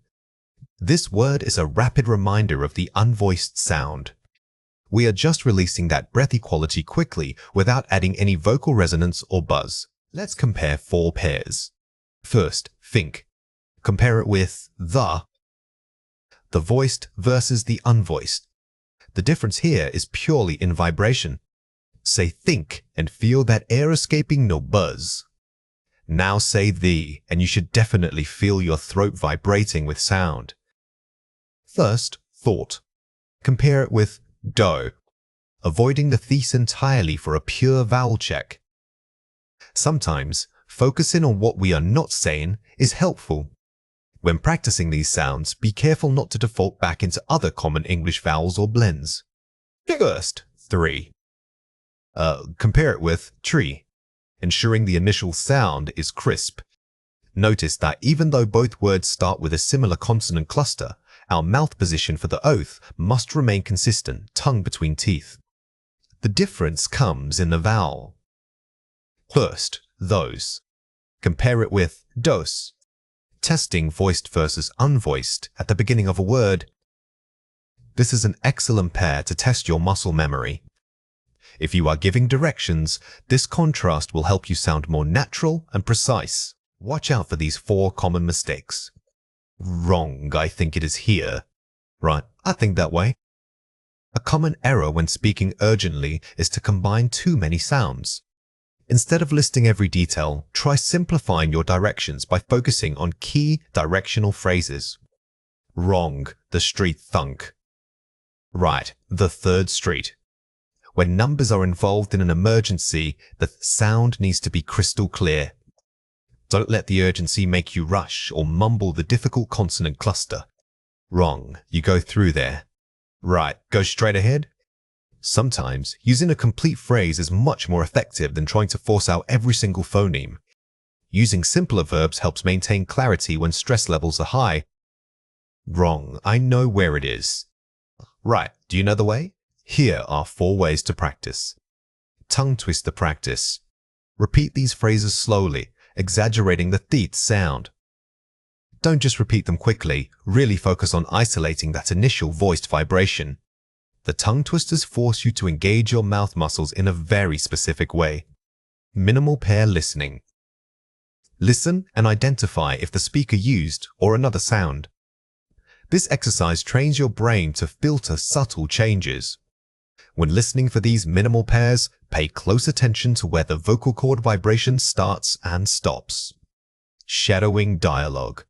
This word is a rapid reminder of the unvoiced sound. We are just releasing that breathy quality quickly without adding any vocal resonance or buzz. Let's compare 4 pairs. First, think. Compare it with the voiced versus the unvoiced. The difference here is purely in vibration. Say think and feel that air escaping, no buzz. Now say the, and you should definitely feel your throat vibrating with sound. First, thought. Compare it with do, avoiding the thes entirely for a pure vowel check. Sometimes, focusing on what we are not saying is helpful. When practicing these sounds, be careful not to default back into other common English vowels or blends. First, 3. Compare it with tree, ensuring the initial sound is crisp. Notice that even though both words start with a similar consonant cluster, our mouth position for the oath must remain consistent, tongue between teeth. The difference comes in the vowel. First, those. Compare it with dos, testing voiced versus unvoiced at the beginning of a word. This is an excellent pair to test your muscle memory. If you are giving directions, this contrast will help you sound more natural and precise. Watch out for these 4 common mistakes. Wrong, I think it is here. Right, I think that way. A common error when speaking urgently is to combine too many sounds. Instead of listing every detail, try simplifying your directions by focusing on key directional phrases. Wrong, the street thunk. Right, the 3rd street. When numbers are involved in an emergency, the sound needs to be crystal clear. Don't let the urgency make you rush or mumble the difficult consonant cluster. Wrong, you go through there. Right, go straight ahead. Sometimes, using a complete phrase is much more effective than trying to force out every single phoneme. Using simpler verbs helps maintain clarity when stress levels are high. Wrong, I know where it is. Right, do you know the way? Here are 4 ways to practice. Tongue twister practice. Repeat these phrases slowly, exaggerating the th sound. Don't just repeat them quickly, really focus on isolating that initial voiced vibration. The tongue twisters force you to engage your mouth muscles in a very specific way. Minimal pair listening. Listen and identify if the speaker used or another sound. This exercise trains your brain to filter subtle changes. When listening for these minimal pairs, pay close attention to where the vocal cord vibration starts and stops. Shadowing dialogue.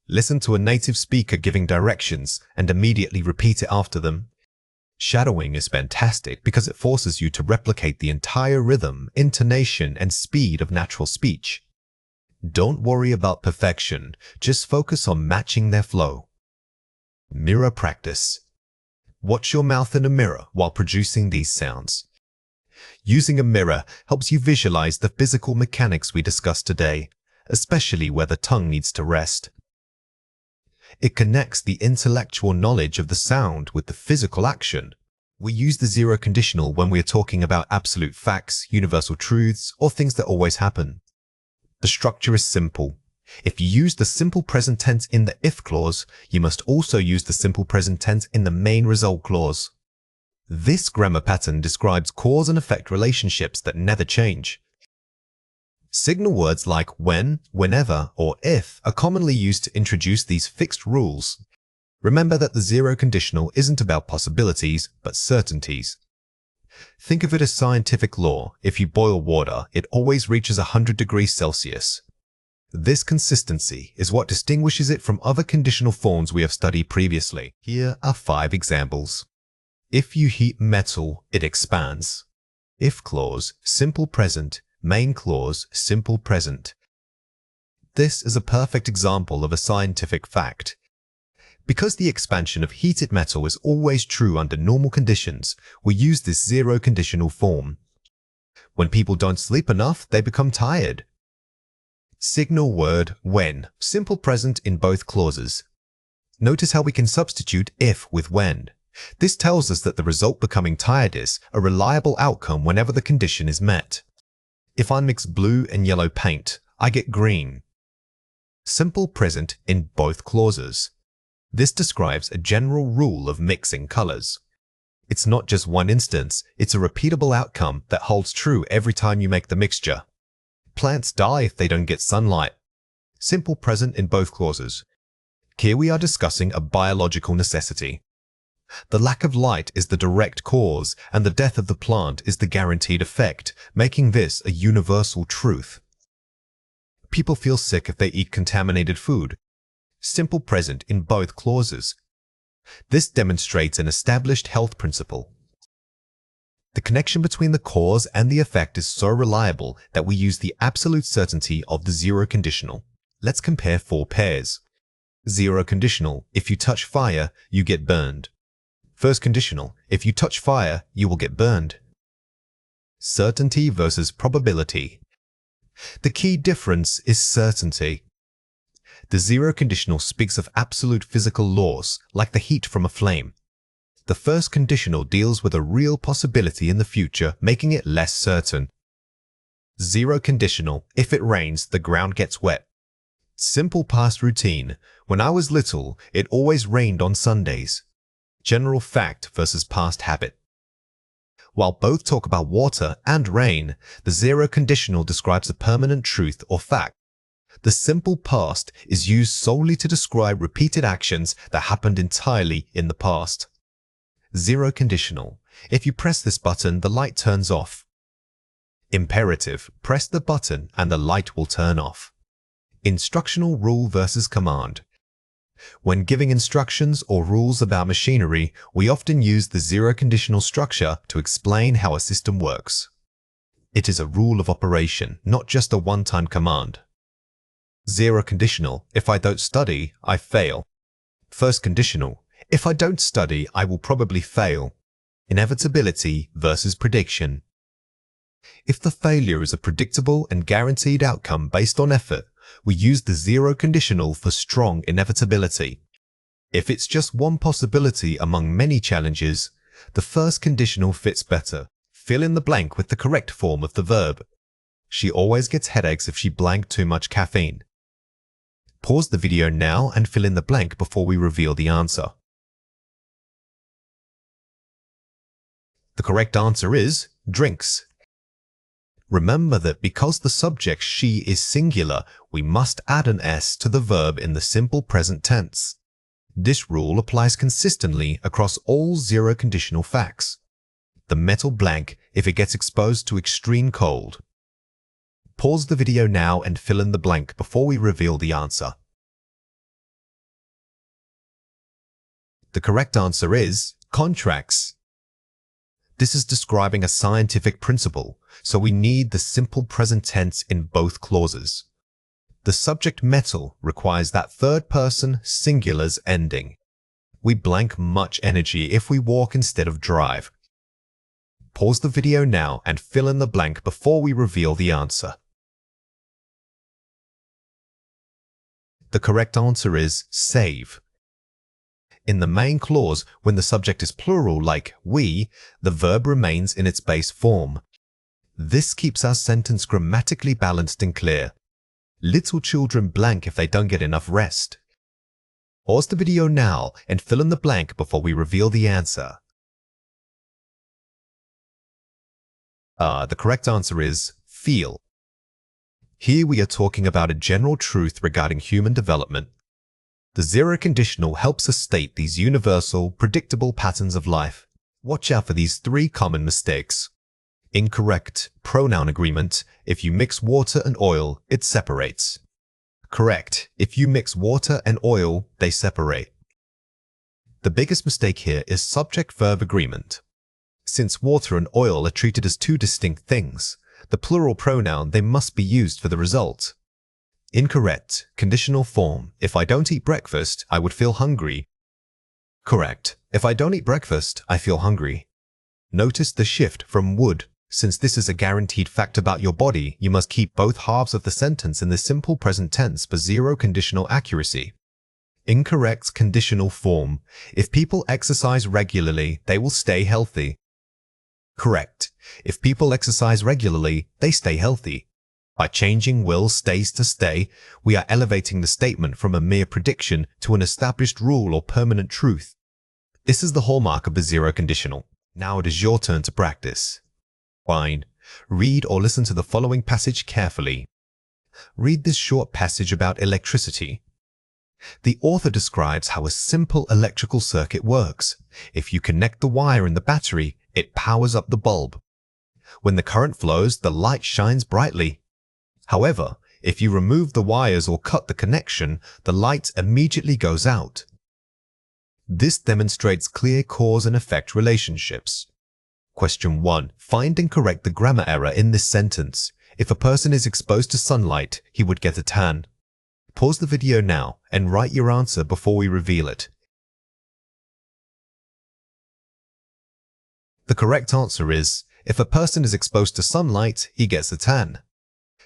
Listen to a native speaker giving directions and immediately repeat it after them. Shadowing is fantastic because it forces you to replicate the entire rhythm, intonation, and speed of natural speech. Don't worry about perfection, just focus on matching their flow. Mirror practice. Watch your mouth in a mirror while producing these sounds. Using a mirror helps you visualize the physical mechanics we discussed today, especially where the tongue needs to rest. It connects the intellectual knowledge of the sound with the physical action. We use the zero conditional when we are talking about absolute facts, universal truths, or things that always happen. The structure is simple. If you use the simple present tense in the if clause, you must also use the simple present tense in the main result clause. This grammar pattern describes cause and effect relationships that never change. Signal words like when, whenever, or if are commonly used to introduce these fixed rules. Remember that the zero conditional isn't about possibilities, but certainties. Think of it as scientific law. If you boil water, it always reaches 100 degrees Celsius. This consistency is what distinguishes it from other conditional forms we have studied previously. Here are 5 examples. If you heat metal, it expands. If clause, simple present. Main clause, simple present. This is a perfect example of a scientific fact. Because the expansion of heated metal is always true under normal conditions, we use this zero conditional form. When people don't sleep enough, they become tired. Signal word when, simple present in both clauses. Notice how we can substitute if with when. This tells us that the result becoming tired is a reliable outcome whenever the condition is met. If I mix blue and yellow paint, I get green. Simple present in both clauses. This describes a general rule of mixing colors. It's not just one instance, it's a repeatable outcome that holds true every time you make the mixture. Plants die if they don't get sunlight. Simple present in both clauses. Here we are discussing a biological necessity. The lack of light is the direct cause, and the death of the plant is the guaranteed effect, making this a universal truth. People feel sick if they eat contaminated food. Simple present in both clauses. This demonstrates an established health principle. The connection between the cause and the effect is so reliable that we use the absolute certainty of the zero conditional. Let's compare 4 pairs. Zero conditional, if you touch fire, you get burned. First conditional, if you touch fire, you will get burned. Certainty versus probability. The key difference is certainty. The zero conditional speaks of absolute physical laws, like the heat from a flame. The first conditional deals with a real possibility in the future, making it less certain. Zero conditional, if it rains, the ground gets wet. Simple past routine. When I was little, it always rained on Sundays. General fact versus past habit. While both talk about water and rain, the zero conditional describes a permanent truth or fact. The simple past is used solely to describe repeated actions that happened entirely in the past. Zero conditional. If you press this button, the light turns off. Imperative. Press the button and the light will turn off. Instructional rule versus command. When giving instructions or rules about machinery, we often use the zero conditional structure to explain how a system works. It is a rule of operation, not just a one-time command. Zero conditional. If I don't study, I fail. First conditional. If I don't study, I will probably fail. Inevitability versus prediction. If the failure is a predictable and guaranteed outcome based on effort, we use the zero conditional for strong inevitability. If it's just one possibility among many challenges, the first conditional fits better. Fill in the blank with the correct form of the verb. She always gets headaches if she blanked too much caffeine. Pause the video now and fill in the blank before we reveal the answer. The correct answer is drinks. Remember that because the subject she is singular, we must add an s to the verb in the simple present tense. This rule applies consistently across all zero conditional facts. The metal blank if it gets exposed to extreme cold. Pause the video now and fill in the blank before we reveal the answer. The correct answer is contracts. This is describing a scientific principle, so we need the simple present tense in both clauses. The subject metal requires that third person singular's ending. We blank much energy if we walk instead of drive. Pause the video now and fill in the blank before we reveal the answer. The correct answer is save. In the main clause, when the subject is plural like we, the verb remains in its base form. This keeps our sentence grammatically balanced and clear. Little children blank if they don't get enough rest. Pause the video now and fill in the blank before we reveal the answer. The correct answer is feel. Here we are talking about a general truth regarding human development. The zero conditional helps us state these universal, predictable patterns of life. Watch out for these 3 common mistakes. Incorrect pronoun agreement. If you mix water and oil, it separates. Correct. If you mix water and oil, they separate. The biggest mistake here is subject-verb agreement. Since water and oil are treated as 2 distinct things, the plural pronoun they must be used for the result. Incorrect conditional form. If I don't eat breakfast, I would feel hungry. Correct. If I don't eat breakfast, I feel hungry. Notice the shift from would. Since this is a guaranteed fact about your body, you must keep both halves of the sentence in the simple present tense for zero conditional accuracy. Incorrect conditional form. If people exercise regularly, they will stay healthy. Correct. If people exercise regularly, they stay healthy. By changing will stays to stay, we are elevating the statement from a mere prediction to an established rule or permanent truth. This is the hallmark of the zero conditional. Now it is your turn to practice. Fine. Read or listen to the following passage carefully. Read this short passage about electricity. The author describes how a simple electrical circuit works. If you connect the wire in the battery, it powers up the bulb. When the current flows, the light shines brightly. However, If you remove the wires or cut the connection, the light immediately goes out. This demonstrates clear cause and effect relationships. Question 1. Find and correct the grammar error in this sentence. If a person is exposed to sunlight, he would get a tan. Pause the video now and write your answer before we reveal it. The correct answer is, if a person is exposed to sunlight, he gets a tan.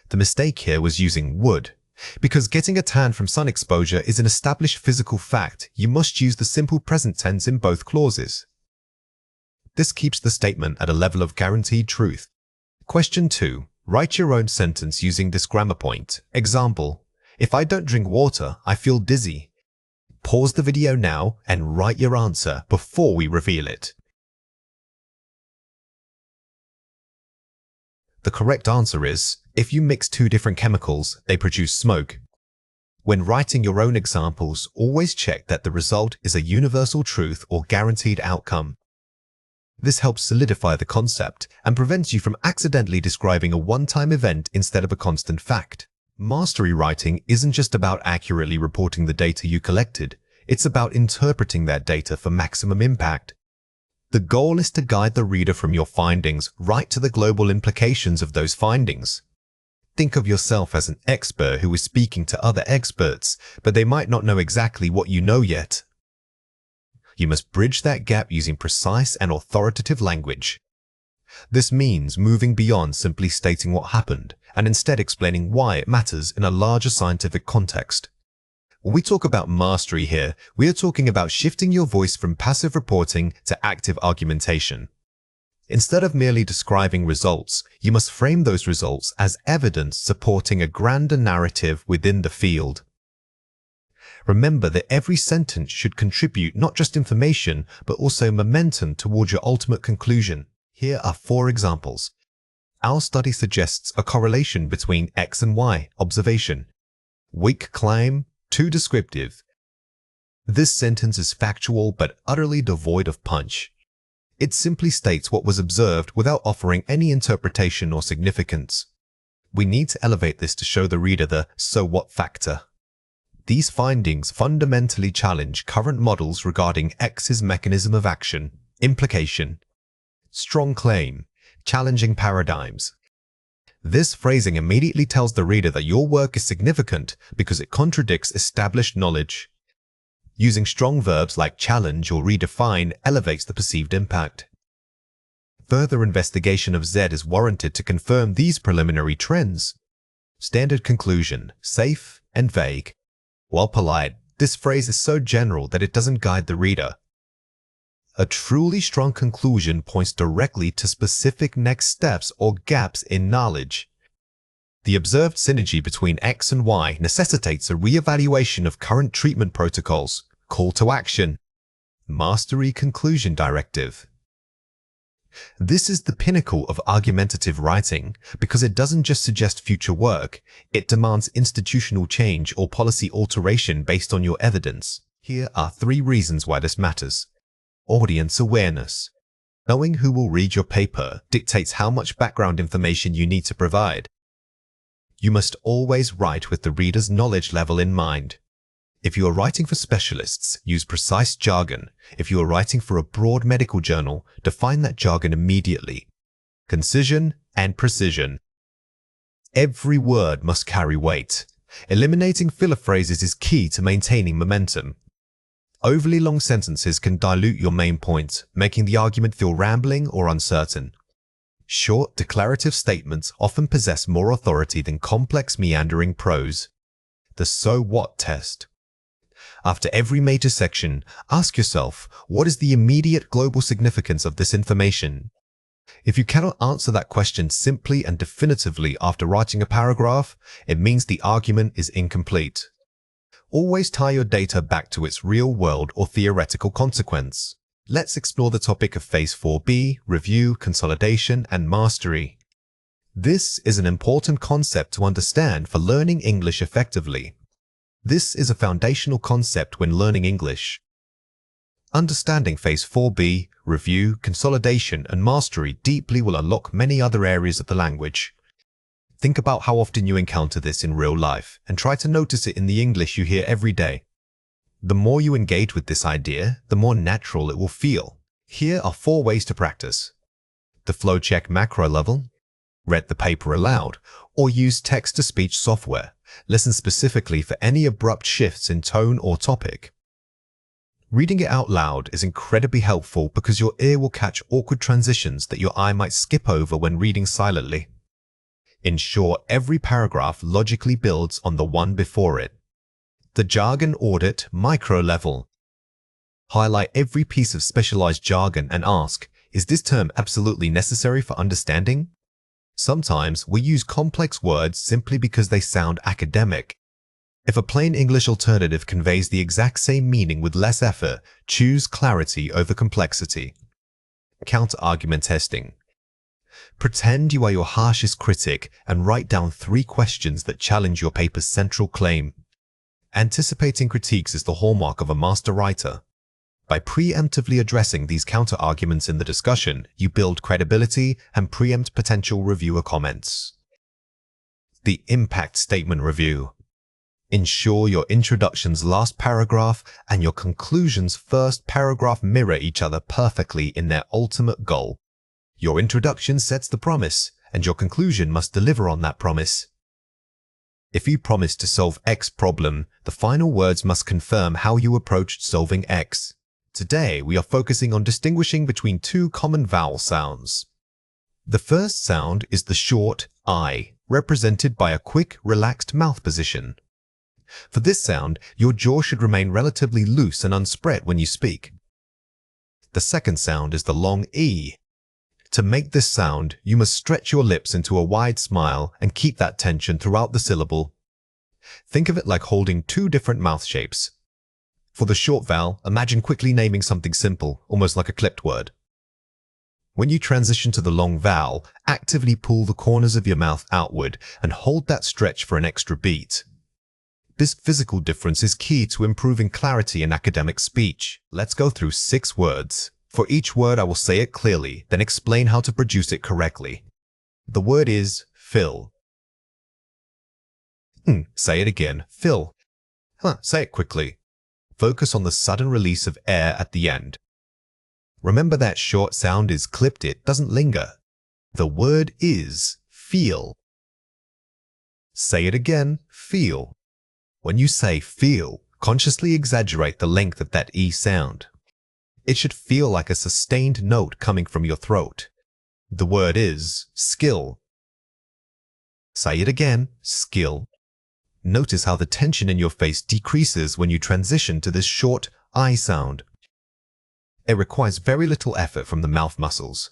The mistake here was using would. Because getting a tan from sun exposure is an established physical fact, you must use the simple present tense in both clauses. This keeps the statement at a level of guaranteed truth. Question 2. Write your own sentence using this grammar point. Example: if I don't drink water, I feel dizzy. Pause the video now and write your answer before we reveal it. The correct answer is, if you mix two different chemicals, they produce smoke. When writing your own examples, always check that the result is a universal truth or guaranteed outcome. This helps solidify the concept and prevents you from accidentally describing a one-time event instead of a constant fact. Mastery writing isn't just about accurately reporting the data you collected, it's about interpreting that data for maximum impact. The goal is to guide the reader from your findings right to the global implications of those findings. Think of yourself as an expert who is speaking to other experts, but they might not know exactly what you know yet. You must bridge that gap using precise and authoritative language. This means moving beyond simply stating what happened and instead explaining why it matters in a larger scientific context. When we talk about mastery here, we are talking about shifting your voice from passive reporting to active argumentation. Instead of merely describing results, you must frame those results as evidence supporting a grander narrative within the field. Remember that every sentence should contribute not just information, but also momentum towards your ultimate conclusion. Here are 4 examples. Our study suggests a correlation between X and Y observation. Weak claim, too descriptive. This sentence is factual but utterly devoid of punch. It simply states what was observed without offering any interpretation or significance. We need to elevate this to show the reader the so what factor. These findings fundamentally challenge current models regarding X's mechanism of action, implication, strong claim, challenging paradigms. This phrasing immediately tells the reader that your work is significant because it contradicts established knowledge. Using strong verbs like challenge or redefine elevates the perceived impact. Further investigation of Z is warranted to confirm these preliminary trends. Standard conclusion, safe and vague. While polite, this phrase is so general that it doesn't guide the reader. A truly strong conclusion points directly to specific next steps or gaps in knowledge. The observed synergy between X and Y necessitates a re-evaluation of current treatment protocols, call to action, mastery conclusion directive. This is the pinnacle of argumentative writing because it doesn't just suggest future work, it demands institutional change or policy alteration based on your evidence. Here are 3 reasons why this matters. Audience awareness. Knowing who will read your paper dictates how much background information you need to provide. You must always write with the reader's knowledge level in mind. If you are writing for specialists, use precise jargon. If you are writing for a broad medical journal, define that jargon immediately. Concision and precision. Every word must carry weight. Eliminating filler phrases is key to maintaining momentum. Overly long sentences can dilute your main point, making the argument feel rambling or uncertain. Short, declarative statements often possess more authority than complex, meandering prose. The so what test. After every major section, ask yourself, what is the immediate global significance of this information? If you cannot answer that question simply and definitively after writing a paragraph, it means the argument is incomplete. Always tie your data back to its real-world or theoretical consequence. Let's explore the topic of Phase 4B, review, consolidation, and mastery. This is an important concept to understand for learning English effectively. This is a foundational concept when learning English. Understanding Phase 4B, review, consolidation, and mastery deeply will unlock many other areas of the language. Think about how often you encounter this in real life and try to notice it in the English you hear every day. The more you engage with this idea, the more natural it will feel. Here are 4 ways to practice. The flow check macro level, read the paper aloud, or use text-to-speech software. Listen specifically for any abrupt shifts in tone or topic. Reading it out loud is incredibly helpful because your ear will catch awkward transitions that your eye might skip over when reading silently. Ensure every paragraph logically builds on the one before it. The jargon audit micro level. Highlight every piece of specialized jargon and ask, is this term absolutely necessary for understanding? Sometimes we use complex words simply because they sound academic. If a plain English alternative conveys the exact same meaning with less effort, choose clarity over complexity. Counter-argument testing. Pretend you are your harshest critic and write down 3 questions that challenge your paper's central claim. Anticipating critiques is the hallmark of a master writer. By preemptively addressing these counter-arguments in the discussion, you build credibility and preempt potential reviewer comments. The impact statement review. Ensure your introduction's last paragraph and your conclusion's first paragraph mirror each other perfectly in their ultimate goal. Your introduction sets the promise, and your conclusion must deliver on that promise. If you promise to solve X problem, the final words must confirm how you approached solving X. Today, we are focusing on distinguishing between 2 common vowel sounds. The first sound is the short I, represented by a quick, relaxed mouth position. For this sound, your jaw should remain relatively loose and unspread when you speak. The second sound is the long E. To make this sound, you must stretch your lips into a wide smile and keep that tension throughout the syllable. Think of it like holding 2 different mouth shapes. For the short vowel, imagine quickly naming something simple, almost like a clipped word. When you transition to the long vowel, actively pull the corners of your mouth outward and hold that stretch for an extra beat. This physical difference is key to improving clarity in academic speech. Let's go through 6 words. For each word, I will say it clearly, then explain how to produce it correctly. The word is fill. Say it again, fill. Say it quickly. Focus on the sudden release of air at the end. Remember that short sound is clipped, it doesn't linger. The word is feel. Say it again, feel. When you say feel, consciously exaggerate the length of that E sound. It should feel like a sustained note coming from your throat. The word is skill. Say it again, skill. Notice how the tension in your face decreases when you transition to this short I sound. It requires very little effort from the mouth muscles.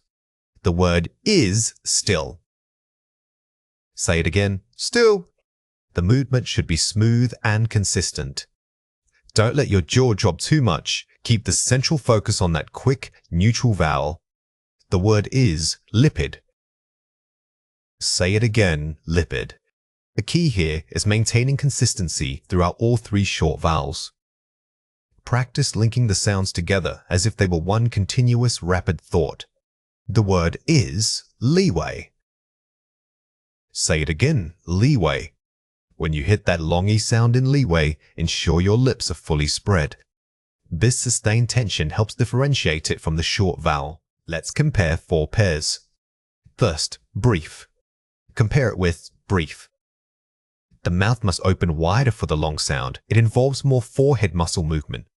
The word is still. Say it again, still. The movement should be smooth and consistent. Don't let your jaw drop too much. Keep the central focus on that quick, neutral vowel. The word is lipid. Say it again, lipid. The key here is maintaining consistency throughout all 3 short vowels. Practice linking the sounds together as if they were one continuous, rapid thought. The word is leeway. Say it again, leeway. When you hit that long E sound in leeway, ensure your lips are fully spread. This sustained tension helps differentiate it from the short vowel. Let's compare 4 pairs. First, brief. Compare it with brief. The mouth must open wider for the long sound. It involves more forehead muscle movement.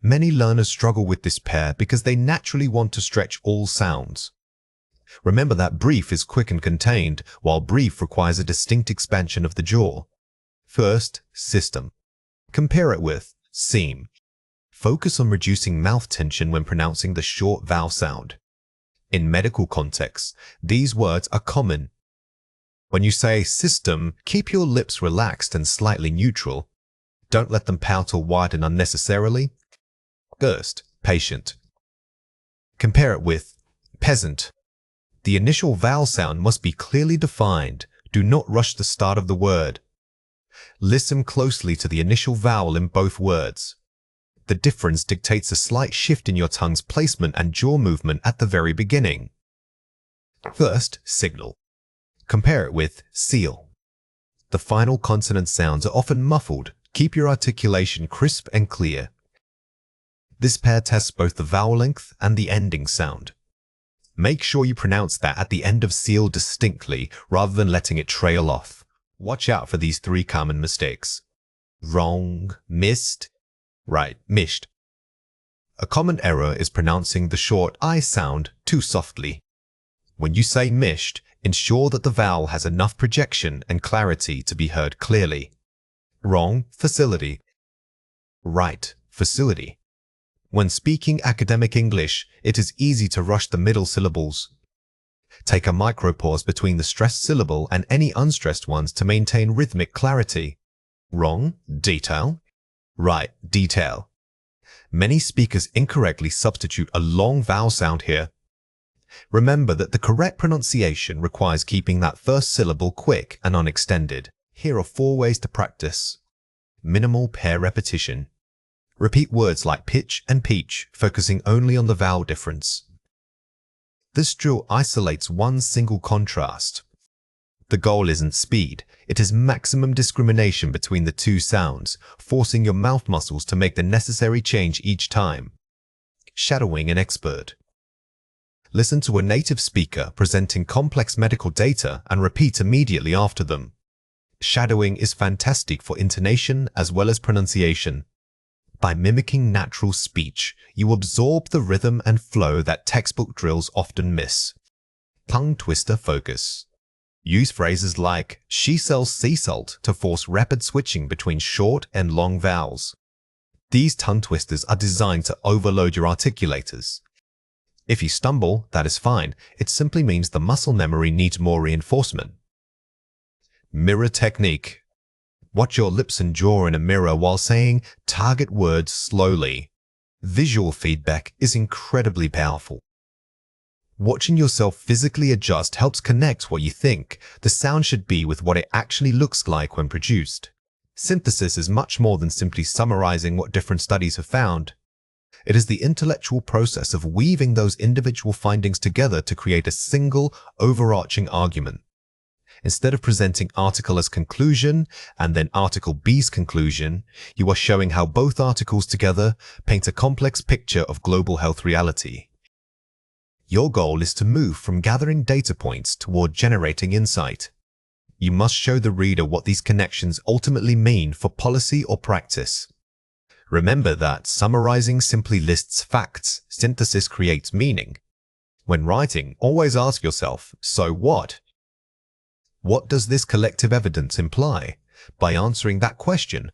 Many learners struggle with this pair because they naturally want to stretch all sounds. Remember that brief is quick and contained, while brief requires a distinct expansion of the jaw. First, system. Compare it with seam. Focus on reducing mouth tension when pronouncing the short vowel sound. In medical contexts, these words are common. When you say system, keep your lips relaxed and slightly neutral. Don't let them pout or widen unnecessarily. First, patient. Compare it with peasant. The initial vowel sound must be clearly defined. Do not rush the start of the word. Listen closely to the initial vowel in both words. The difference dictates a slight shift in your tongue's placement and jaw movement at the very beginning. First, signal. Compare it with seal. The final consonant sounds are often muffled. Keep your articulation crisp and clear. This pair tests both the vowel length and the ending sound. Make sure you pronounce that at the end of seal distinctly rather than letting it trail off. Watch out for these 3 common mistakes. Wrong, missed, right, mished. A common error is pronouncing the short I sound too softly. When you say mished, ensure that the vowel has enough projection and clarity to be heard clearly. Wrong, facility. Right, facility. When speaking academic English, it is easy to rush the middle syllables. Take a micropause between the stressed syllable and any unstressed ones to maintain rhythmic clarity. Wrong, detail. Right, detail. Many speakers incorrectly substitute a long vowel sound here. Remember that the correct pronunciation requires keeping that first syllable quick and unextended. Here are 4 ways to practice. Minimal pair repetition. Repeat words like pitch and peach, focusing only on the vowel difference. This drill isolates one single contrast. The goal isn't speed, it is maximum discrimination between the 2 sounds, forcing your mouth muscles to make the necessary change each time. Shadowing an expert. Listen to a native speaker presenting complex medical data and repeat immediately after them. Shadowing is fantastic for intonation as well as pronunciation. By mimicking natural speech, you absorb the rhythm and flow that textbook drills often miss. Tongue twister focus. Use phrases like, she sells sea salt to force rapid switching between short and long vowels. These tongue twisters are designed to overload your articulators. If you stumble, that is fine. It simply means the muscle memory needs more reinforcement. Mirror technique. Watch your lips and jaw in a mirror while saying target words slowly. Visual feedback is incredibly powerful. Watching yourself physically adjust helps connect what you think the sound should be with what it actually looks like when produced. Synthesis is much more than simply summarizing what different studies have found. It is the intellectual process of weaving those individual findings together to create a single, overarching argument. Instead of presenting article as conclusion and then article B's conclusion, you are showing how both articles together paint a complex picture of global health reality. Your goal is to move from gathering data points toward generating insight. You must show the reader what these connections ultimately mean for policy or practice. Remember that summarizing simply lists facts, synthesis creates meaning. When writing, always ask yourself, so what? What does this collective evidence imply? By answering that question,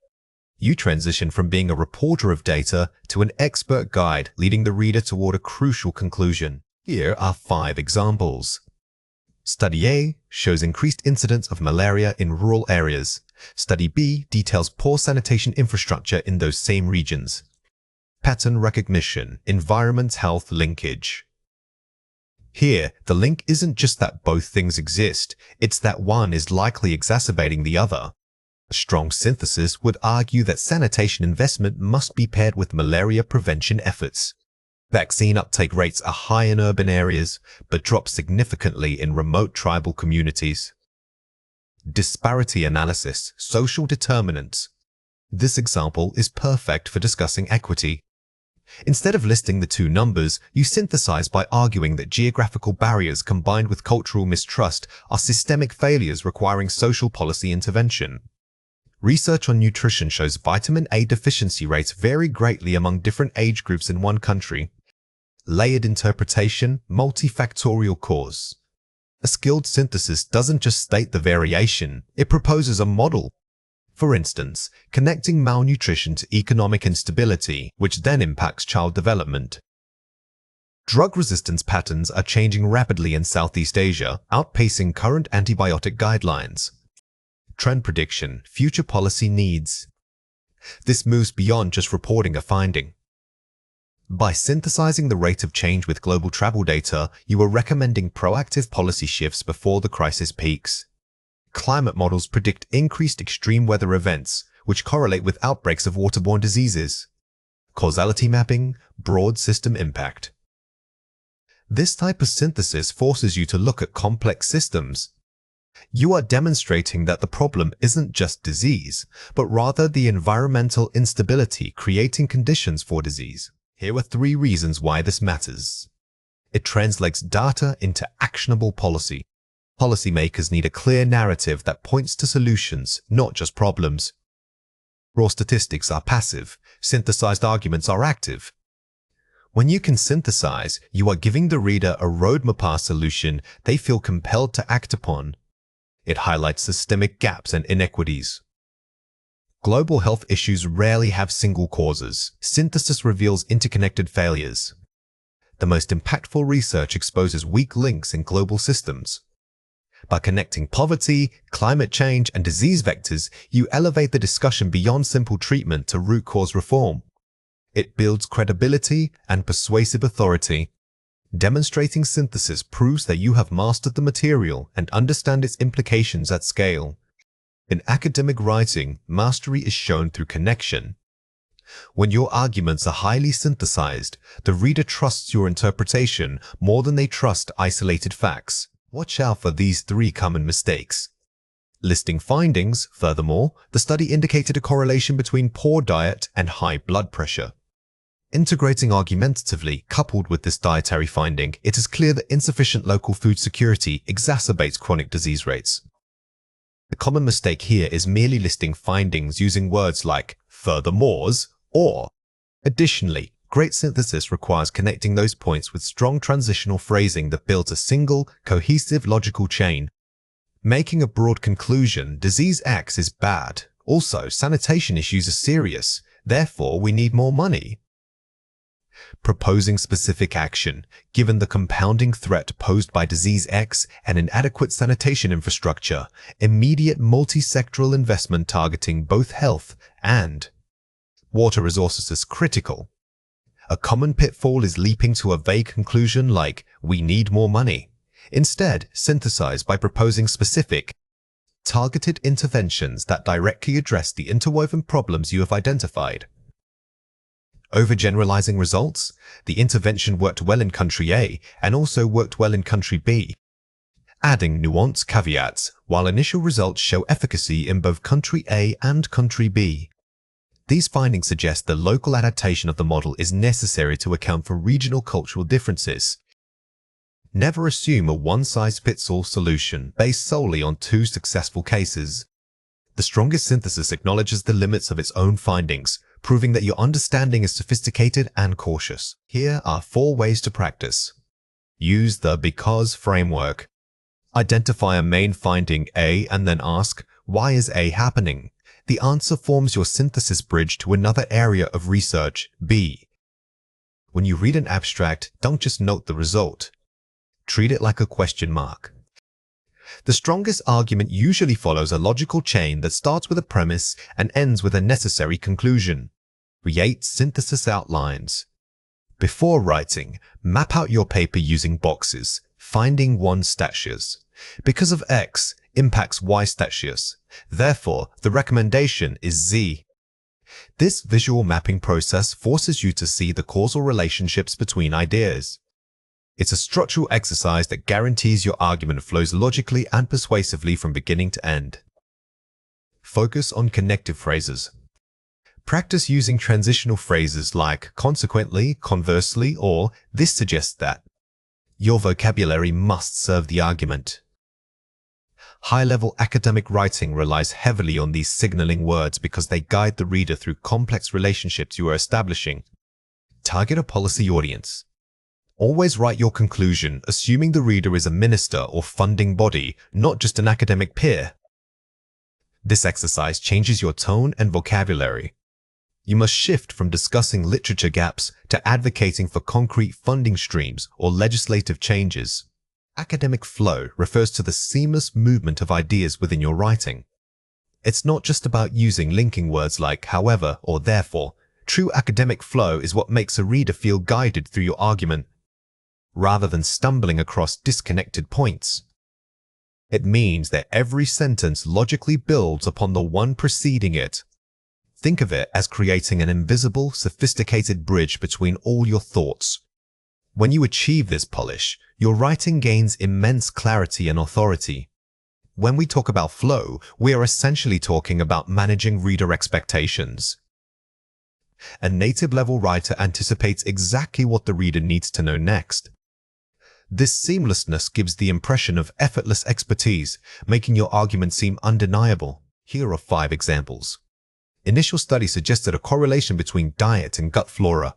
you transition from being a reporter of data to an expert guide, leading the reader toward a crucial conclusion. Here are 5 examples. Study A shows increased incidence of malaria in rural areas. Study B details poor sanitation infrastructure in those same regions. Pattern recognition, environment health linkage. Here, the link isn't just that both things exist, it's that one is likely exacerbating the other. A strong synthesis would argue that sanitation investment must be paired with malaria prevention efforts. Vaccine uptake rates are high in urban areas, but drop significantly in remote tribal communities. Disparity analysis, social determinants. This example is perfect for discussing equity. Instead of listing the 2 numbers, you synthesize by arguing that geographical barriers combined with cultural mistrust are systemic failures requiring social policy intervention. Research on nutrition shows vitamin A deficiency rates vary greatly among different age groups in one country. Layered interpretation, multifactorial cause. A skilled synthesis doesn't just state the variation, it proposes a model. For instance, connecting malnutrition to economic instability, which then impacts child development. Drug resistance patterns are changing rapidly in Southeast Asia, outpacing current antibiotic guidelines. Trend prediction, future policy needs. This moves beyond just reporting a finding. By synthesizing the rate of change with global travel data, you are recommending proactive policy shifts before the crisis peaks. Climate models predict increased extreme weather events, which correlate with outbreaks of waterborne diseases. Causality mapping, broad system impact. This type of synthesis forces you to look at complex systems. You are demonstrating that the problem isn't just disease, but rather the environmental instability creating conditions for disease. Here are 3 reasons why this matters. It translates data into actionable policy. Policymakers need a clear narrative that points to solutions, not just problems. Raw statistics are passive, synthesized arguments are active. When you can synthesize, you are giving the reader a roadmap solution they feel compelled to act upon. It highlights systemic gaps and inequities. Global health issues rarely have single causes. Synthesis reveals interconnected failures. The most impactful research exposes weak links in global systems. By connecting poverty, climate change, and disease vectors, you elevate the discussion beyond simple treatment to root cause reform. It builds credibility and persuasive authority. Demonstrating synthesis proves that you have mastered the material and understand its implications at scale. In academic writing, mastery is shown through connection. When your arguments are highly synthesized, the reader trusts your interpretation more than they trust isolated facts. Watch out for these 3 common mistakes. Listing findings, furthermore, the study indicated a correlation between poor diet and high blood pressure. Integrating argumentatively, coupled with this dietary finding, it is clear that insufficient local food security exacerbates chronic disease rates. The common mistake here is merely listing findings using words like furthermores or. Additionally, great synthesis requires connecting those points with strong transitional phrasing that builds a single, cohesive logical chain. Making a broad conclusion, disease X is bad. Also, sanitation issues are serious. Therefore, we need more money. Proposing specific action, given the compounding threat posed by disease X and inadequate sanitation infrastructure, immediate multi-sectoral investment targeting both health and water resources is critical. A common pitfall is leaping to a vague conclusion like, we need more money. Instead, synthesize by proposing specific, targeted interventions that directly address the interwoven problems you have identified. Overgeneralizing results, the intervention worked well in country A and also worked well in country B. Adding nuanced caveats, while initial results show efficacy in both country A and country B. These findings suggest the local adaptation of the model is necessary to account for regional cultural differences. Never assume a one-size-fits-all solution based solely on 2 successful cases. The strongest synthesis acknowledges the limits of its own findings, proving that your understanding is sophisticated and cautious. Here are 4 ways to practice. Use the because framework. Identify a main finding A and then ask, why is A happening? The answer forms your synthesis bridge to another area of research, B. When you read an abstract, don't just note the result. Treat it like a question mark. The strongest argument usually follows a logical chain that starts with a premise and ends with a necessary conclusion. Create synthesis outlines. Before writing, map out your paper using boxes, finding 1 statius. Because of X impacts Y statius. Therefore, the recommendation is Z. This visual mapping process forces you to see the causal relationships between ideas. It's a structural exercise that guarantees your argument flows logically and persuasively from beginning to end. Focus on connective phrases. Practice using transitional phrases like consequently, conversely, or this suggests that. Your vocabulary must serve the argument. High-level academic writing relies heavily on these signaling words because they guide the reader through complex relationships you are establishing. Target a policy audience. Always write your conclusion assuming the reader is a minister or funding body, not just an academic peer. This exercise changes your tone and vocabulary. You must shift from discussing literature gaps to advocating for concrete funding streams or legislative changes. Academic flow refers to the seamless movement of ideas within your writing. It's not just about using linking words like however or therefore. True academic flow is what makes a reader feel guided through your argument, rather than stumbling across disconnected points. It means that every sentence logically builds upon the one preceding it. Think of it as creating an invisible, sophisticated bridge between all your thoughts. When you achieve this polish, your writing gains immense clarity and authority. When we talk about flow, we are essentially talking about managing reader expectations. A native-level writer anticipates exactly what the reader needs to know next. This seamlessness gives the impression of effortless expertise, making your argument seem undeniable. Here are 5 examples. Initial study suggested a correlation between diet and gut flora.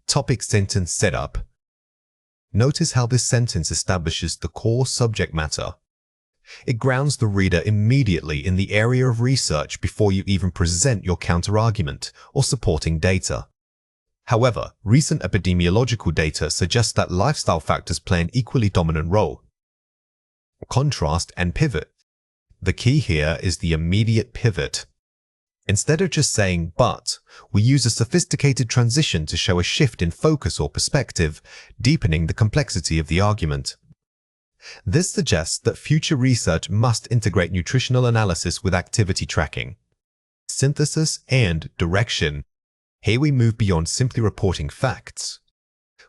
Topic sentence setup. Notice how this sentence establishes the core subject matter. It grounds the reader immediately in the area of research before you even present your counterargument or supporting data. However, recent epidemiological data suggests that lifestyle factors play an equally dominant role. Contrast and pivot. The key here is the immediate pivot. Instead of just saying "but," we use a sophisticated transition to show a shift in focus or perspective, deepening the complexity of the argument. This suggests that future research must integrate nutritional analysis with activity tracking, synthesis, and direction. Here we move beyond simply reporting facts.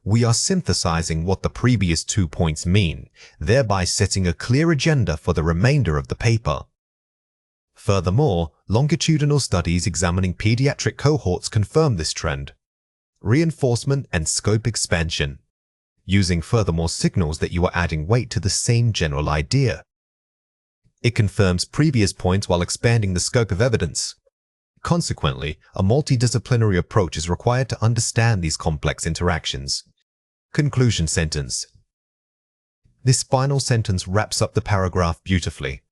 We are synthesizing what the previous 2 points mean, thereby setting a clear agenda for the remainder of the paper. Furthermore, longitudinal studies examining pediatric cohorts confirm this trend. Reinforcement and scope expansion. Using furthermore signals that you are adding weight to the same general idea. It confirms previous points while expanding the scope of evidence. Consequently, a multidisciplinary approach is required to understand these complex interactions. Conclusion sentence. This final sentence wraps up the paragraph beautifully.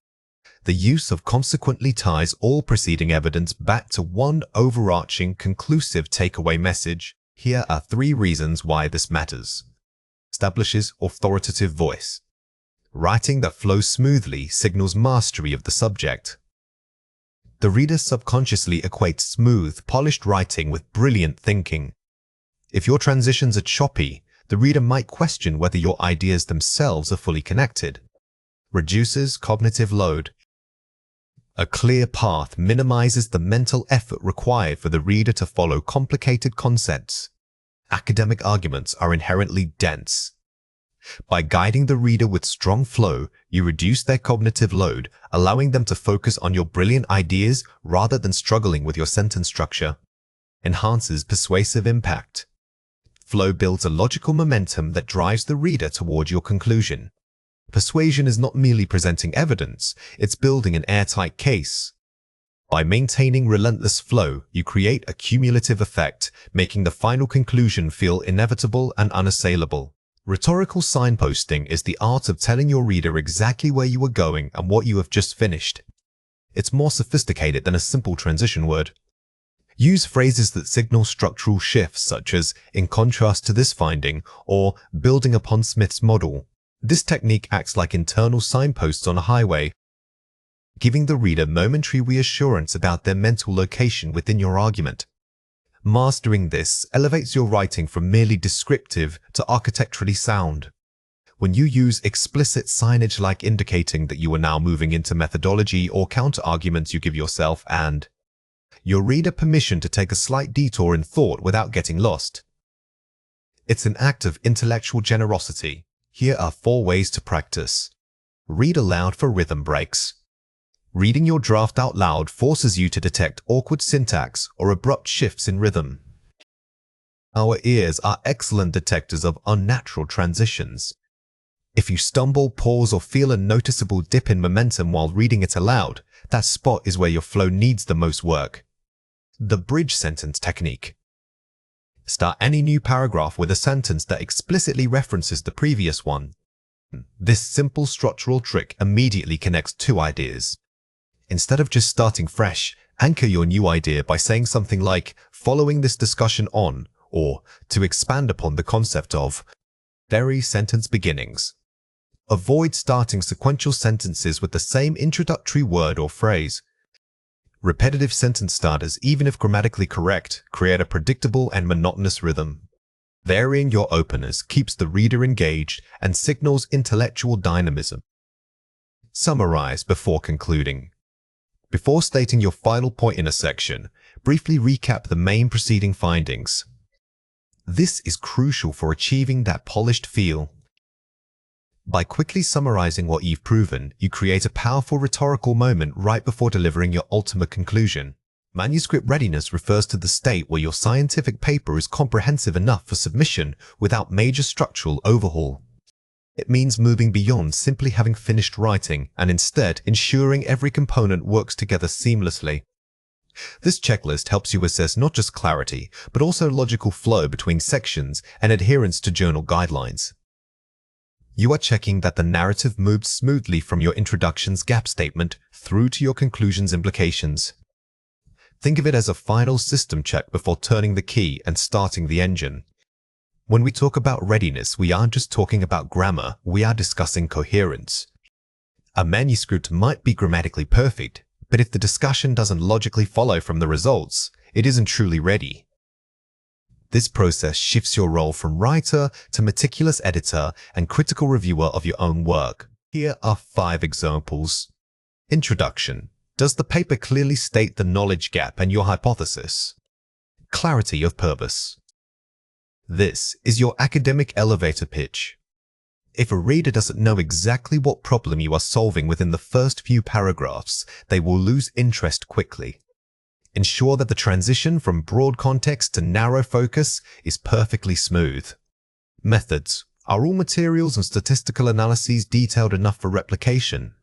The use of consequently ties all preceding evidence back to one overarching, conclusive takeaway message. Here are 3 reasons why this matters. Establishes authoritative voice. Writing that flows smoothly signals mastery of the subject. The reader subconsciously equates smooth, polished writing with brilliant thinking. If your transitions are choppy, the reader might question whether your ideas themselves are fully connected. Reduces cognitive load. A clear path minimizes the mental effort required for the reader to follow complicated concepts. Academic arguments are inherently dense. By guiding the reader with strong flow, you reduce their cognitive load, allowing them to focus on your brilliant ideas rather than struggling with your sentence structure. Enhances persuasive impact. Flow builds a logical momentum that drives the reader toward your conclusion. Persuasion is not merely presenting evidence, it's building an airtight case. By maintaining relentless flow, you create a cumulative effect, making the final conclusion feel inevitable and unassailable. Rhetorical signposting is the art of telling your reader exactly where you are going and what you have just finished. It's more sophisticated than a simple transition word. Use phrases that signal structural shifts, such as "in contrast to this finding" or "building upon Smith's model." This technique acts like internal signposts on a highway, giving the reader momentary reassurance about their mental location within your argument. Mastering this elevates your writing from merely descriptive to architecturally sound. When you use explicit signage like indicating that you are now moving into methodology or counter-arguments, you give yourself and your reader permission to take a slight detour in thought without getting lost. It's an act of intellectual generosity. Here are 4 ways to practice. Read aloud for rhythm breaks. Reading your draft out loud forces you to detect awkward syntax or abrupt shifts in rhythm. Our ears are excellent detectors of unnatural transitions. If you stumble, pause, or feel a noticeable dip in momentum while reading it aloud, that spot is where your flow needs the most work. The bridge sentence technique. Start any new paragraph with a sentence that explicitly references the previous one. This simple structural trick immediately connects 2 ideas. Instead of just starting fresh, anchor your new idea by saying something like "following this discussion on," or "to expand upon the concept of." Vary sentence beginnings. Avoid starting sequential sentences with the same introductory word or phrase. Repetitive sentence starters, even if grammatically correct, create a predictable and monotonous rhythm. Varying your openers keeps the reader engaged and signals intellectual dynamism. Summarize before concluding. Before stating your final point in a section, briefly recap the main preceding findings. This is crucial for achieving that polished feel. By quickly summarizing what you've proven, you create a powerful rhetorical moment right before delivering your ultimate conclusion. Manuscript readiness refers to the state where your scientific paper is comprehensive enough for submission without major structural overhaul. It means moving beyond simply having finished writing and instead ensuring every component works together seamlessly. This checklist helps you assess not just clarity, but also logical flow between sections and adherence to journal guidelines. You are checking that the narrative moves smoothly from your introduction's gap statement through to your conclusion's implications. Think of it as a final system check before turning the key and starting the engine. When we talk about readiness, we aren't just talking about grammar, we are discussing coherence. A manuscript might be grammatically perfect, but if the discussion doesn't logically follow from the results, it isn't truly ready. This process shifts your role from writer to meticulous editor and critical reviewer of your own work. Here are 5 examples. Introduction. Does the paper clearly state the knowledge gap and your hypothesis? Clarity of purpose. This is your academic elevator pitch. If a reader doesn't know exactly what problem you are solving within the first few paragraphs, they will lose interest quickly. Ensure that the transition from broad context to narrow focus is perfectly smooth. Methods. Are all materials and statistical analyses detailed enough for replication?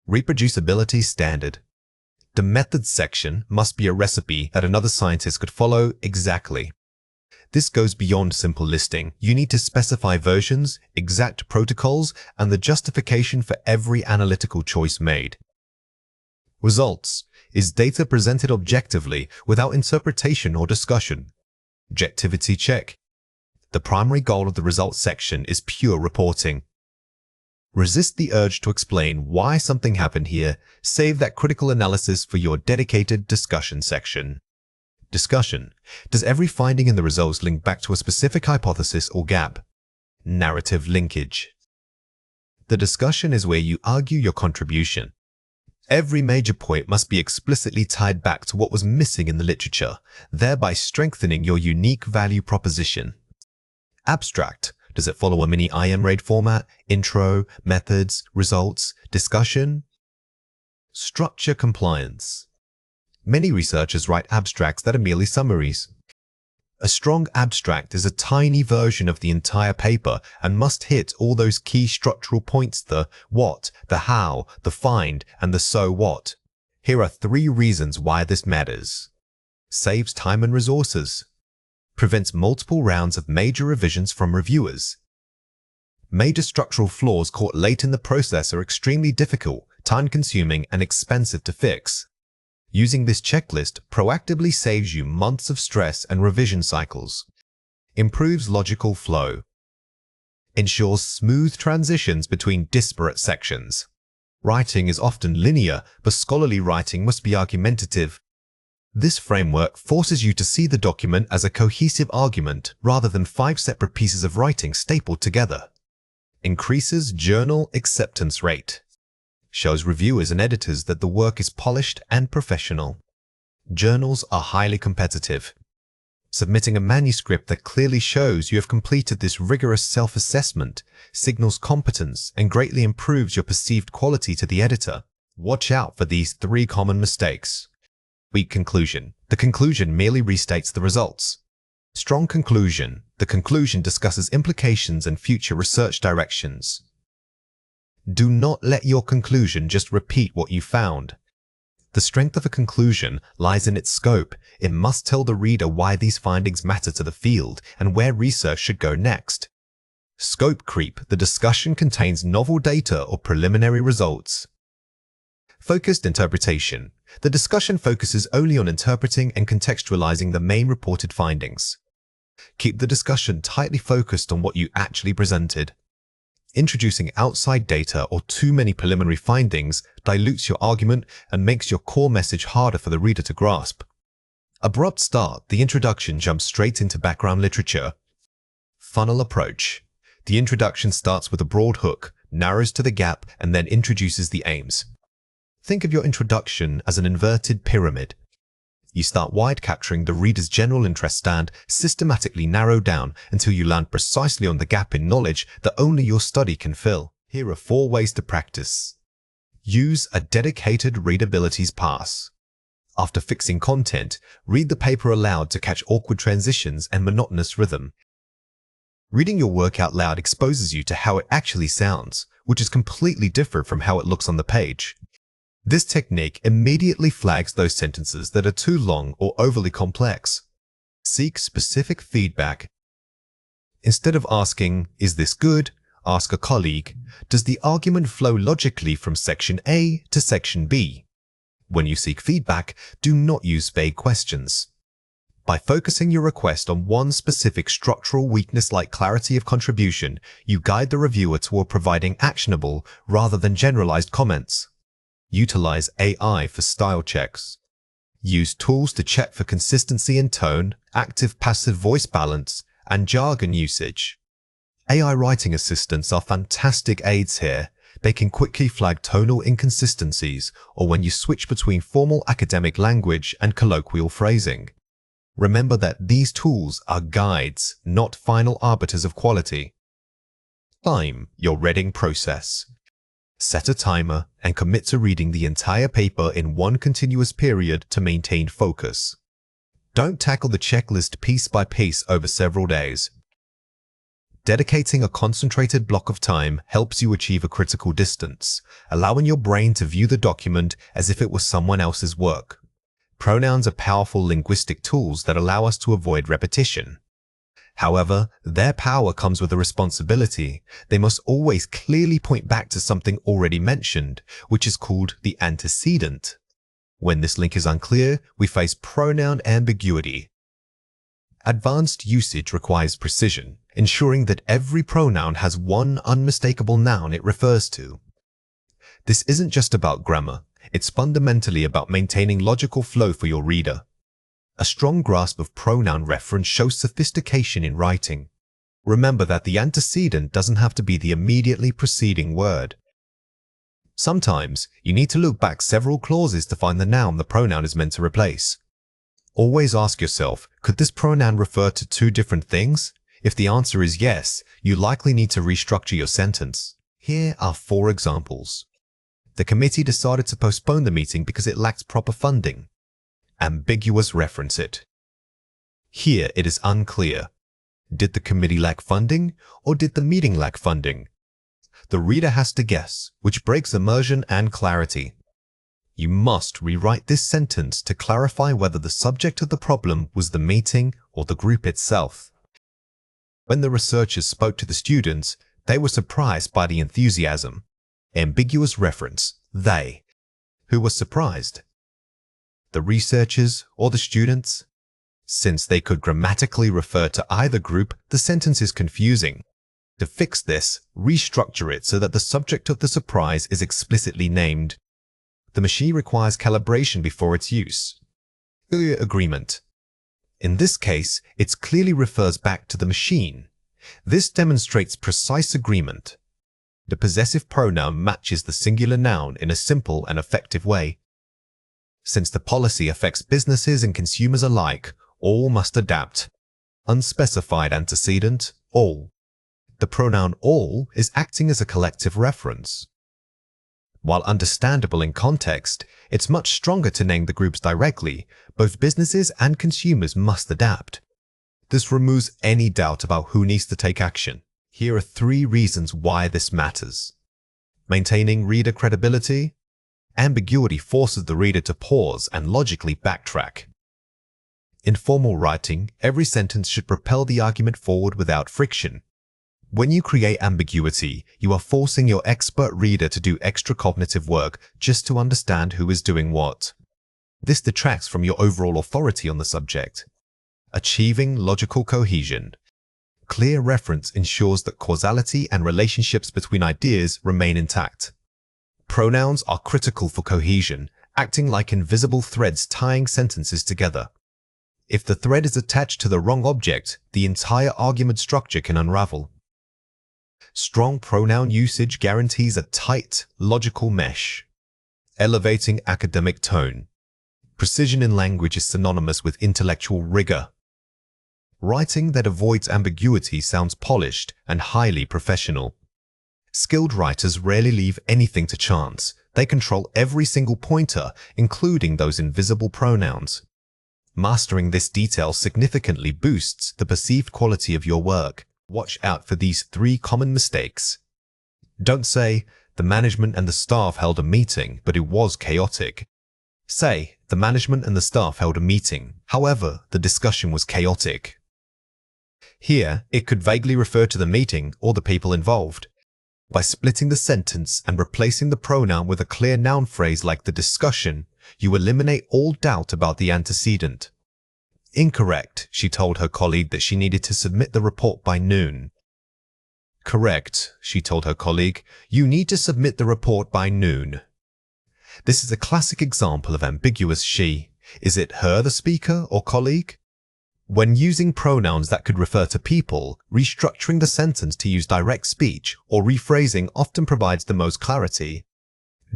Reproducibility standard. The methods section must be a recipe that another scientist could follow exactly. This goes beyond simple listing. You need to specify versions, exact protocols, and the justification for every analytical choice made. Results. Is data presented objectively without interpretation or discussion? Objectivity check. The primary goal of the results section is pure reporting. Resist the urge to explain why something happened here. Save that critical analysis for your dedicated discussion section. Discussion. Does every finding in the results link back to a specific hypothesis or gap? Narrative linkage. The discussion is where you argue your contribution. Every major point must be explicitly tied back to what was missing in the literature, thereby strengthening your unique value proposition. Abstract. Does it follow a mini IM-RAID format? Intro, methods, results, discussion? Structure compliance. Many researchers write abstracts that are merely summaries. A strong abstract is a tiny version of the entire paper and must hit all those key structural points: the what, the how, the find, and the so what. Here are 3 reasons why this matters. Saves time and resources. Prevents multiple rounds of major revisions from reviewers. Major structural flaws caught late in the process are extremely difficult, time-consuming, and expensive to fix. Using this checklist proactively saves you months of stress and revision cycles. Improves logical flow. Ensures smooth transitions between disparate sections. Writing is often linear, but scholarly writing must be argumentative. This framework forces you to see the document as a cohesive argument rather than 5 separate pieces of writing stapled together. Increases journal acceptance rate. Shows reviewers and editors that the work is polished and professional. Journals are highly competitive. Submitting a manuscript that clearly shows you have completed this rigorous self-assessment signals competence and greatly improves your perceived quality to the editor. Watch out for these 3 common mistakes. Weak conclusion. The conclusion merely restates the results. Strong conclusion. The conclusion discusses implications and future research directions. Do not let your conclusion just repeat what you found. The strength of a conclusion lies in its scope. It must tell the reader why these findings matter to the field and where research should go next. Scope creep. The discussion contains novel data or preliminary results. Focused interpretation. The discussion focuses only on interpreting and contextualizing the main reported findings. Keep the discussion tightly focused on what you actually presented. Introducing outside data or too many preliminary findings dilutes your argument and makes your core message harder for the reader to grasp. Abrupt start. The introduction jumps straight into background literature. Funnel approach. The introduction starts with a broad hook, narrows to the gap, and then introduces the aims. Think of your introduction as an inverted pyramid. You start wide, capturing the reader's general interest, and systematically narrow down until you land precisely on the gap in knowledge that only your study can fill. Here are 4 ways to practice. Use a dedicated readabilities pass. After fixing content, read the paper aloud to catch awkward transitions and monotonous rhythm. Reading your work out loud exposes you to how it actually sounds, which is completely different from how it looks on the page. This technique immediately flags those sentences that are too long or overly complex. Seek specific feedback. Instead of asking, "Is this good?" ask a colleague, "Does the argument flow logically from section A to section B?" When you seek feedback, do not use vague questions. By focusing your request on one specific structural weakness like clarity of contribution, you guide the reviewer toward providing actionable rather than generalized comments. Utilize AI for style checks. Use tools to check for consistency in tone, active-passive voice balance, and jargon usage. AI writing assistants are fantastic aids here. They can quickly flag tonal inconsistencies or when you switch between formal academic language and colloquial phrasing. Remember that these tools are guides, not final arbiters of quality. Time your reading process. Set a timer and commit to reading the entire paper in one continuous period to maintain focus. Don't tackle the checklist piece by piece over several days. Dedicating a concentrated block of time helps you achieve a critical distance, allowing your brain to view the document as if it was someone else's work. Pronouns are powerful linguistic tools that allow us to avoid repetition. However, their power comes with a responsibility. They must always clearly point back to something already mentioned, which is called the antecedent. When this link is unclear, we face pronoun ambiguity. Advanced usage requires precision, ensuring that every pronoun has one unmistakable noun it refers to. This isn't just about grammar, it's fundamentally about maintaining logical flow for your reader. A strong grasp of pronoun reference shows sophistication in writing. Remember that the antecedent doesn't have to be the immediately preceding word. Sometimes, you need to look back several clauses to find the noun the pronoun is meant to replace. Always ask yourself, could this pronoun refer to 2 different things? If the answer is yes, you likely need to restructure your sentence. Here are 4 examples. The committee decided to postpone the meeting because it lacked proper funding. Ambiguous reference it. Here it is unclear. Did the committee lack funding or did the meeting lack funding? The reader has to guess, which breaks immersion and clarity. You must rewrite this sentence to clarify whether the subject of the problem was the meeting or the group itself. When the researchers spoke to the students, they were surprised by the enthusiasm. Ambiguous reference, they. Who was surprised? The researchers or the students? Since they could grammatically refer to either group, the sentence is confusing. To fix this, restructure it so that the subject of the surprise is explicitly named. The machine requires calibration before its use. Clear agreement. In this case, it clearly refers back to the machine. This demonstrates precise agreement. The possessive pronoun matches the singular noun in a simple and effective way. Since the policy affects businesses and consumers alike, all must adapt. Unspecified antecedent, all. The pronoun all is acting as a collective reference. While understandable in context, it's much stronger to name the groups directly. Both businesses and consumers must adapt. This removes any doubt about who needs to take action. Here are 3 reasons why this matters. Maintaining reader credibility. Ambiguity forces the reader to pause and logically backtrack. In formal writing, every sentence should propel the argument forward without friction. When you create ambiguity, you are forcing your expert reader to do extra cognitive work just to understand who is doing what. This detracts from your overall authority on the subject. Achieving logical cohesion. Clear reference ensures that causality and relationships between ideas remain intact. Pronouns are critical for cohesion, acting like invisible threads tying sentences together. If the thread is attached to the wrong object, the entire argument structure can unravel. Strong pronoun usage guarantees a tight, logical mesh. Elevating academic tone. Precision in language is synonymous with intellectual rigor. Writing that avoids ambiguity sounds polished and highly professional. Skilled writers rarely leave anything to chance. They control every single pointer, including those invisible pronouns. Mastering this detail significantly boosts the perceived quality of your work. Watch out for these 3 common mistakes. Don't say, "The management and the staff held a meeting, but it was chaotic." Say, "The management and the staff held a meeting. However, the discussion was chaotic." Here, it could vaguely refer to the meeting or the people involved. By splitting the sentence and replacing the pronoun with a clear noun phrase like "the discussion," you eliminate all doubt about the antecedent. Incorrect, she told her colleague that she needed to submit the report by noon. Correct, she told her colleague, you need to submit the report by noon. This is a classic example of ambiguous she. Is it her, the speaker, or colleague? When using pronouns that could refer to people, restructuring the sentence to use direct speech or rephrasing often provides the most clarity.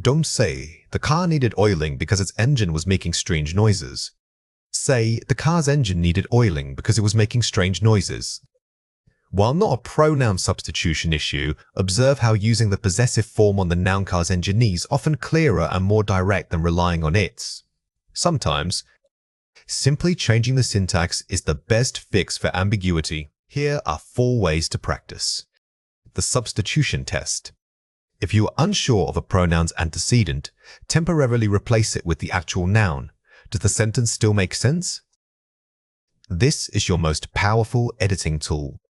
Don't say, "The car needed oiling because its engine was making strange noises." Say, "The car's engine needed oiling because it was making strange noises." While not a pronoun substitution issue, observe how using the possessive form on the noun car's engine is often clearer and more direct than relying on its. Sometimes, simply changing the syntax is the best fix for ambiguity. Here are 4 ways to practice. The substitution test. If you are unsure of a pronoun's antecedent, temporarily replace it with the actual noun. Does the sentence still make sense? This is your most powerful editing tool.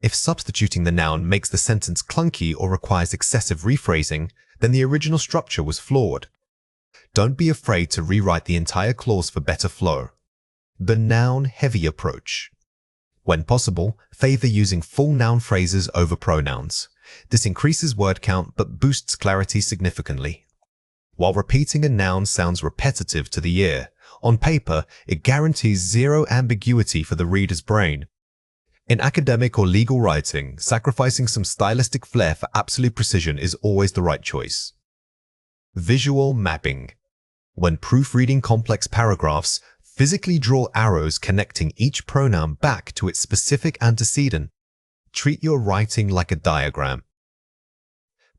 If substituting the noun makes the sentence clunky or requires excessive rephrasing, then the original structure was flawed. Don't be afraid to rewrite the entire clause for better flow. The noun-heavy approach. When possible, favor using full noun phrases over pronouns. This increases word count but boosts clarity significantly. While repeating a noun sounds repetitive to the ear, on paper, it guarantees zero ambiguity for the reader's brain. In academic or legal writing, sacrificing some stylistic flair for absolute precision is always the right choice. Visual mapping. When proofreading complex paragraphs, physically draw arrows connecting each pronoun back to its specific antecedent. Treat your writing like a diagram.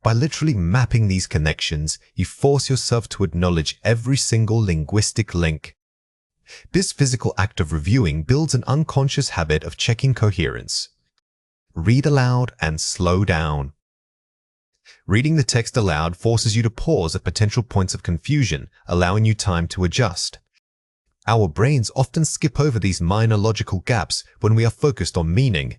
By literally mapping these connections, you force yourself to acknowledge every single linguistic link. This physical act of reviewing builds an unconscious habit of checking coherence. Read aloud and slow down. Reading the text aloud forces you to pause at potential points of confusion, allowing you time to adjust. Our brains often skip over these minor logical gaps when we are focused on meaning.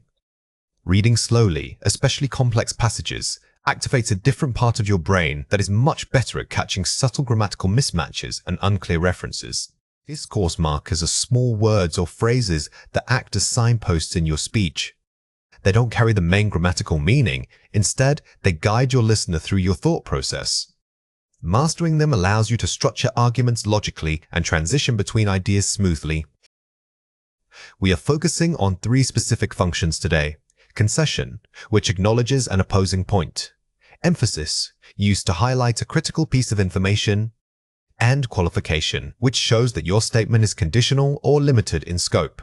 Reading slowly, especially complex passages, activates a different part of your brain that is much better at catching subtle grammatical mismatches and unclear references. Discourse markers are small words or phrases that act as signposts in your speech. They don't carry the main grammatical meaning. Instead, they guide your listener through your thought process. Mastering them allows you to structure arguments logically and transition between ideas smoothly. We are focusing on 3 specific functions today. Concession, which acknowledges an opposing point. Emphasis, used to highlight a critical piece of information. And qualification, which shows that your statement is conditional or limited in scope.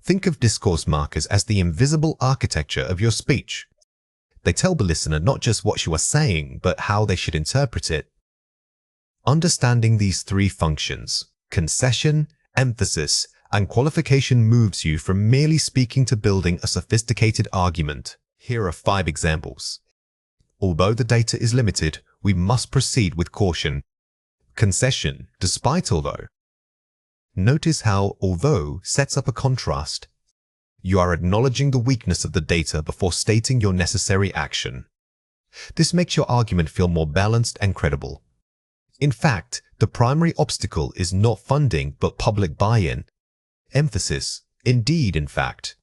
Think of discourse markers as the invisible architecture of your speech. They tell the listener not just what you are saying, but how they should interpret it. Understanding these 3 functions, concession, emphasis, and qualification, moves you from merely speaking to building a sophisticated argument. Here are 5 examples. Although the data is limited, we must proceed with caution. Concession, despite although. Notice how although sets up a contrast. You are acknowledging the weakness of the data before stating your necessary action. This makes your argument feel more balanced and credible. In fact, the primary obstacle is not funding but public buy-in. Emphasis, indeed, in fact.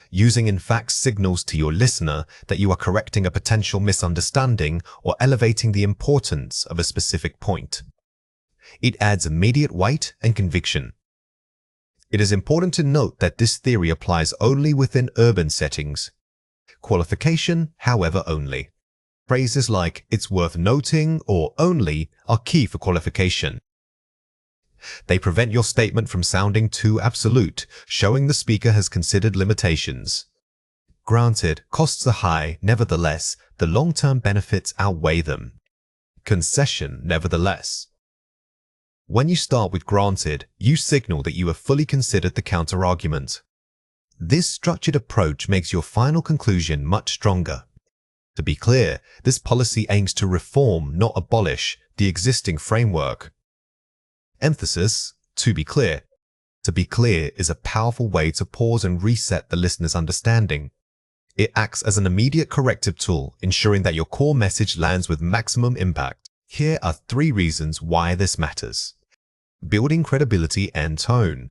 Using in fact signals to your listener that you are correcting a potential misunderstanding or elevating the importance of a specific point. It adds immediate weight and conviction. It is important to note that this theory applies only within urban settings. Qualification, however, only. Phrases like "it's worth noting" or "only" are key for qualification. They prevent your statement from sounding too absolute, showing the speaker has considered limitations. Granted, costs are high, nevertheless, the long-term benefits outweigh them. Concession, nevertheless. When you start with granted, you signal that you have fully considered the counter-argument. This structured approach makes your final conclusion much stronger. To be clear, this policy aims to reform, not abolish, the existing framework. Emphasis, to be clear. To be clear is a powerful way to pause and reset the listener's understanding. It acts as an immediate corrective tool, ensuring that your core message lands with maximum impact. Here are 3 reasons why this matters. Building credibility and tone.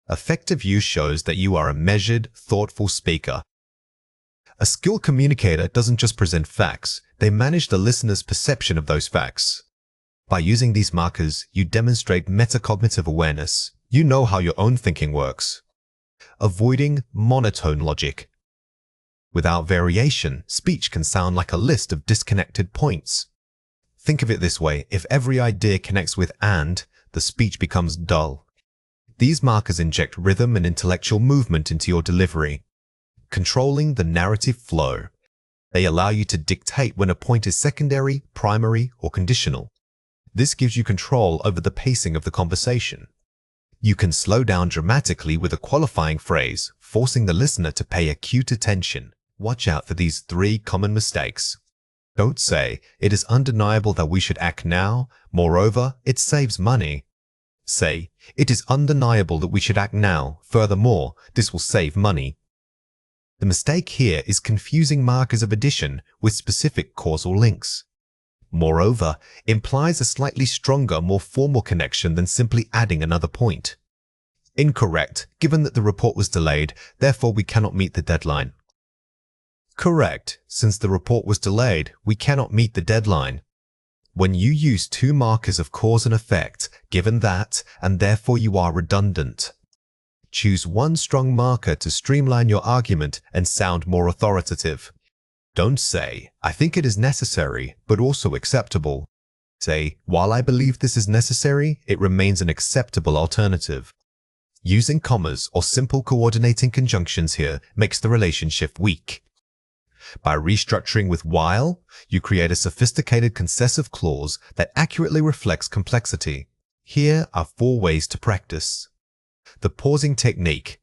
Effective use shows that you are a measured, thoughtful speaker. A skilled communicator doesn't just present facts, they manage the listener's perception of those facts. By using these markers, you demonstrate metacognitive awareness. You know how your own thinking works. Avoiding monotone logic. Without variation, speech can sound like a list of disconnected points. Think of it this way, if every idea connects with "and," the speech becomes dull. These markers inject rhythm and intellectual movement into your delivery. Controlling the narrative flow. They allow you to dictate when a point is secondary, primary, or conditional. This gives you control over the pacing of the conversation. You can slow down dramatically with a qualifying phrase, forcing the listener to pay acute attention. Watch out for these 3 common mistakes. Don't say, "It is undeniable that we should act now. Moreover, it saves money." Say, "It is undeniable that we should act now. Furthermore, this will save money." The mistake here is confusing markers of addition with specific causal links. Moreover, implies a slightly stronger, more formal connection than simply adding another point. Incorrect, given that the report was delayed, therefore we cannot meet the deadline. Correct, since the report was delayed, we cannot meet the deadline. When you use 2 markers of cause and effect, given that, and therefore you are redundant. Choose one strong marker to streamline your argument and sound more authoritative. Don't say, "I think it is necessary, but also acceptable." Say, "While I believe this is necessary, it remains an acceptable alternative." Using commas or simple coordinating conjunctions here makes the relationship weak. By restructuring with while, you create a sophisticated concessive clause that accurately reflects complexity. Here are 4 ways to practice. The pausing technique.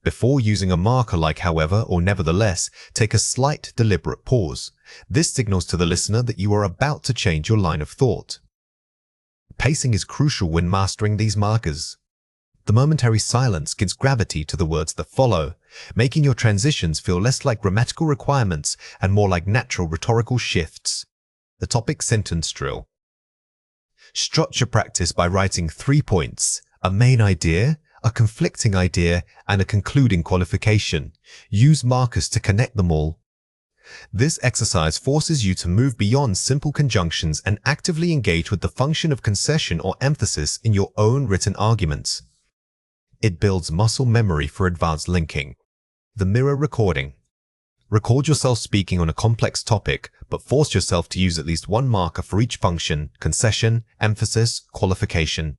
Before using a marker like however or nevertheless, take a slight, deliberate pause. This signals to the listener that you are about to change your line of thought. Pacing is crucial when mastering these markers. The momentary silence gives gravity to the words that follow, making your transitions feel less like grammatical requirements and more like natural rhetorical shifts. The topic sentence drill. Structure practice by writing 3 points, a main idea, a conflicting idea, and a concluding qualification. Use markers to connect them all. This exercise forces you to move beyond simple conjunctions and actively engage with the function of concession or emphasis in your own written arguments. It builds muscle memory for advanced linking. The mirror recording. Record yourself speaking on a complex topic, but force yourself to use at least 1 marker for each function, concession, emphasis, qualification.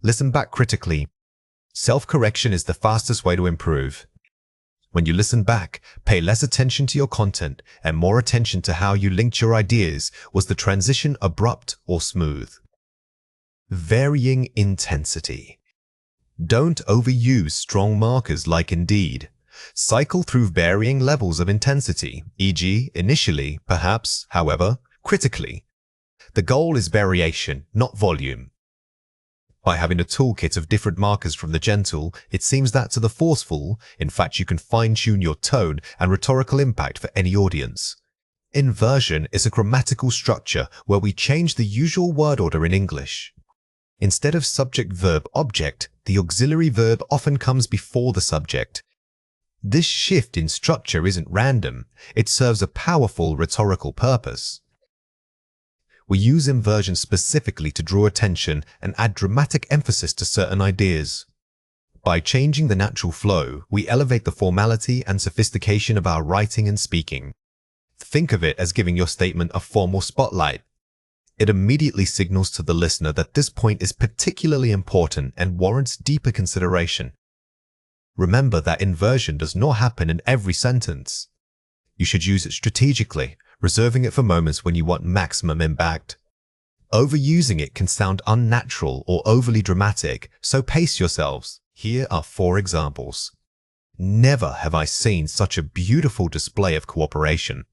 Listen back critically. Self-correction is the fastest way to improve. When you listen back, pay less attention to your content and more attention to how you linked your ideas. Was the transition abrupt or smooth? Varying intensity. Don't overuse strong markers like Indeed. Cycle through varying levels of intensity, e.g., initially, perhaps, however, critically. The goal is variation, not volume. By having a toolkit of different markers from the gentle, it seems that to the forceful, in fact you can fine-tune your tone and rhetorical impact for any audience. Inversion is a grammatical structure where we change the usual word order in English. Instead of subject-verb-object, the auxiliary verb often comes before the subject. This shift in structure isn't random, it serves a powerful rhetorical purpose. We use inversion specifically to draw attention and add dramatic emphasis to certain ideas. By changing the natural flow, we elevate the formality and sophistication of our writing and speaking. Think of it as giving your statement a formal spotlight. It immediately signals to the listener that this point is particularly important and warrants deeper consideration. Remember that inversion does not happen in every sentence. You should use it strategically, reserving it for moments when you want maximum impact. Overusing it can sound unnatural or overly dramatic, so pace yourselves. Here are 4 examples. Never have I seen such a beautiful display of cooperation.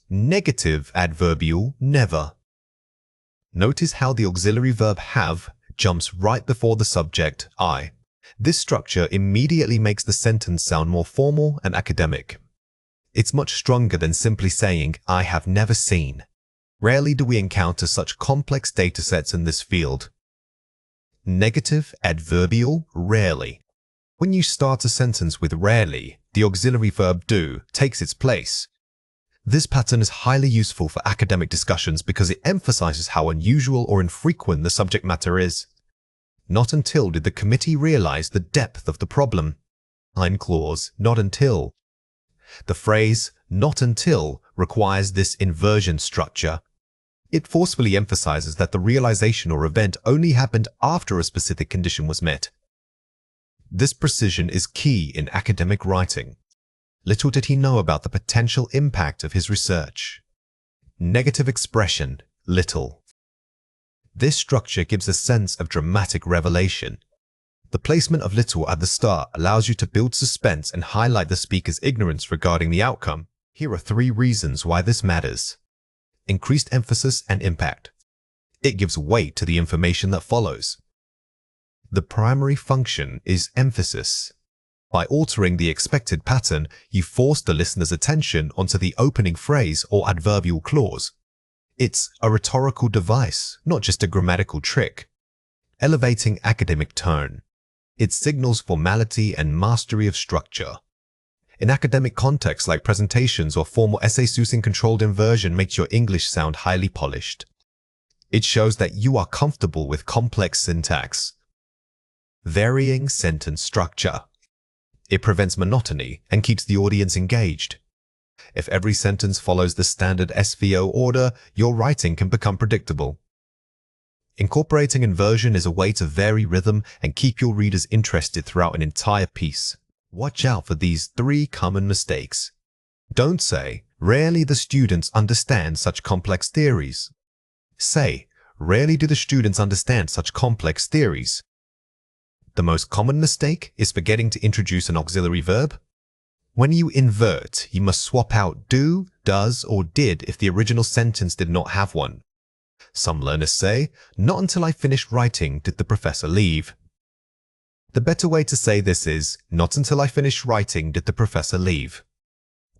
Negative adverbial never. Notice how the auxiliary verb have jumps right before the subject I. This structure immediately makes the sentence sound more formal and academic. It's much stronger than simply saying, I have never seen. Rarely do we encounter such complex datasets in this field. Negative adverbial rarely. When you start a sentence with rarely, the auxiliary verb do takes its place. This pattern is highly useful for academic discussions because it emphasizes how unusual or infrequent the subject matter is. Not until did the committee realize the depth of the problem. Ein clause, not until. The phrase, not until, requires this inversion structure. It forcefully emphasizes that the realization or event only happened after a specific condition was met. This precision is key in academic writing. Little did he know about the potential impact of his research. Negative expression, little. This structure gives a sense of dramatic revelation. The placement of little at the start allows you to build suspense and highlight the speaker's ignorance regarding the outcome. Here are 3 reasons why this matters. Increased emphasis and impact. It gives weight to the information that follows. The primary function is emphasis. By altering the expected pattern, you force the listener's attention onto the opening phrase or adverbial clause. It's a rhetorical device, not just a grammatical trick. Elevating academic tone. It signals formality and mastery of structure. In academic contexts like presentations or formal essay-sourcing, controlled inversion makes your English sound highly polished. It shows that you are comfortable with complex syntax. Varying sentence structure. It prevents monotony and keeps the audience engaged. If every sentence follows the standard SVO order, your writing can become predictable. Incorporating inversion is a way to vary rhythm and keep your readers interested throughout an entire piece. Watch out for these 3 common mistakes. Don't say, rarely the students understand such complex theories. Say, rarely do the students understand such complex theories. The most common mistake is forgetting to introduce an auxiliary verb. When you invert, you must swap out do, does, or did if the original sentence did not have one. Some learners say, not until I finished writing did the professor leave. The better way to say this is, not until I finished writing did the professor leave.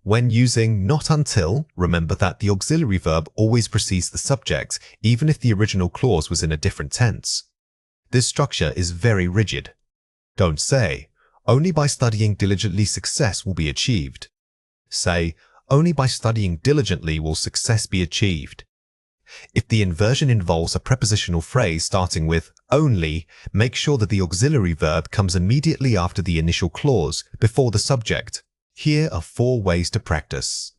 When using not until, remember that the auxiliary verb always precedes the subject, even if the original clause was in a different tense. This structure is very rigid. Don't say, only by studying diligently success will be achieved. Say, only by studying diligently will success be achieved. If the inversion involves a prepositional phrase starting with only, make sure that the auxiliary verb comes immediately after the initial clause, before the subject. Here are 4 ways to practice.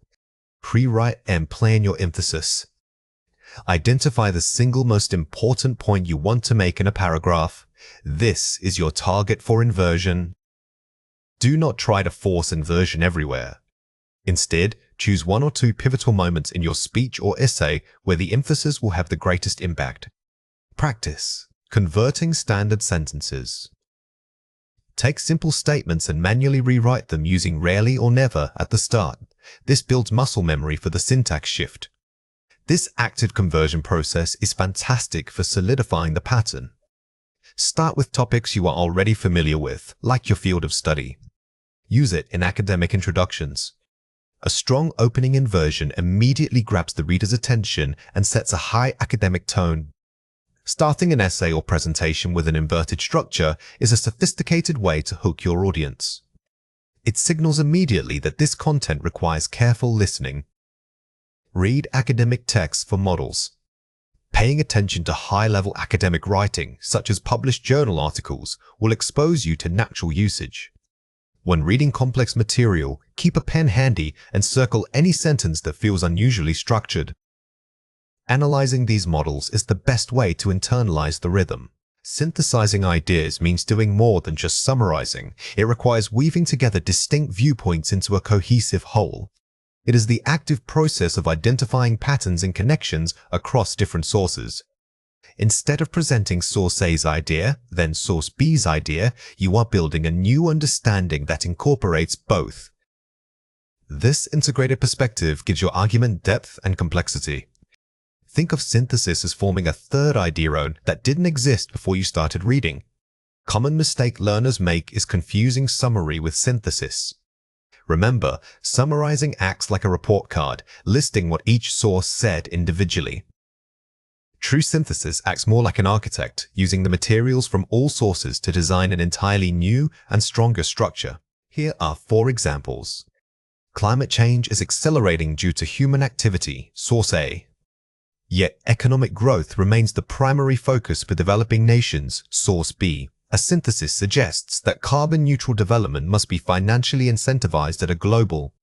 Pre-write and plan your emphasis. Identify the single most important point you want to make in a paragraph. This is your target for inversion. Do not try to force inversion everywhere. Instead, choose 1 or 2 pivotal moments in your speech or essay where the emphasis will have the greatest impact. Practice converting standard sentences. Take simple statements and manually rewrite them using rarely or never at the start. This builds muscle memory for the syntax shift. This active conversion process is fantastic for solidifying the pattern. Start with topics you are already familiar with, like your field of study. Use it in academic introductions. A strong opening inversion immediately grabs the reader's attention and sets a high academic tone. Starting an essay or presentation with an inverted structure is a sophisticated way to hook your audience. It signals immediately that this content requires careful listening. Read academic texts for models. Paying attention to high-level academic writing, such as published journal articles, will expose you to natural usage. When reading complex material, keep a pen handy and circle any sentence that feels unusually structured. Analyzing these models is the best way to internalize the rhythm. Synthesizing ideas means doing more than just summarizing. It requires weaving together distinct viewpoints into a cohesive whole. It is the active process of identifying patterns and connections across different sources. Instead of presenting source A's idea, then source B's idea, you are building a new understanding that incorporates both. This integrated perspective gives your argument depth and complexity. Think of synthesis as forming a third idea that didn't exist before you started reading. Common mistake learners make is confusing summary with synthesis. Remember, summarizing acts like a report card, listing what each source said individually. True synthesis acts more like an architect, using the materials from all sources to design an entirely new and stronger structure. Here are 4 examples. Climate change is accelerating due to human activity, source A. Yet economic growth remains the primary focus for developing nations, source B. A synthesis suggests that carbon-neutral development must be financially incentivized at a global.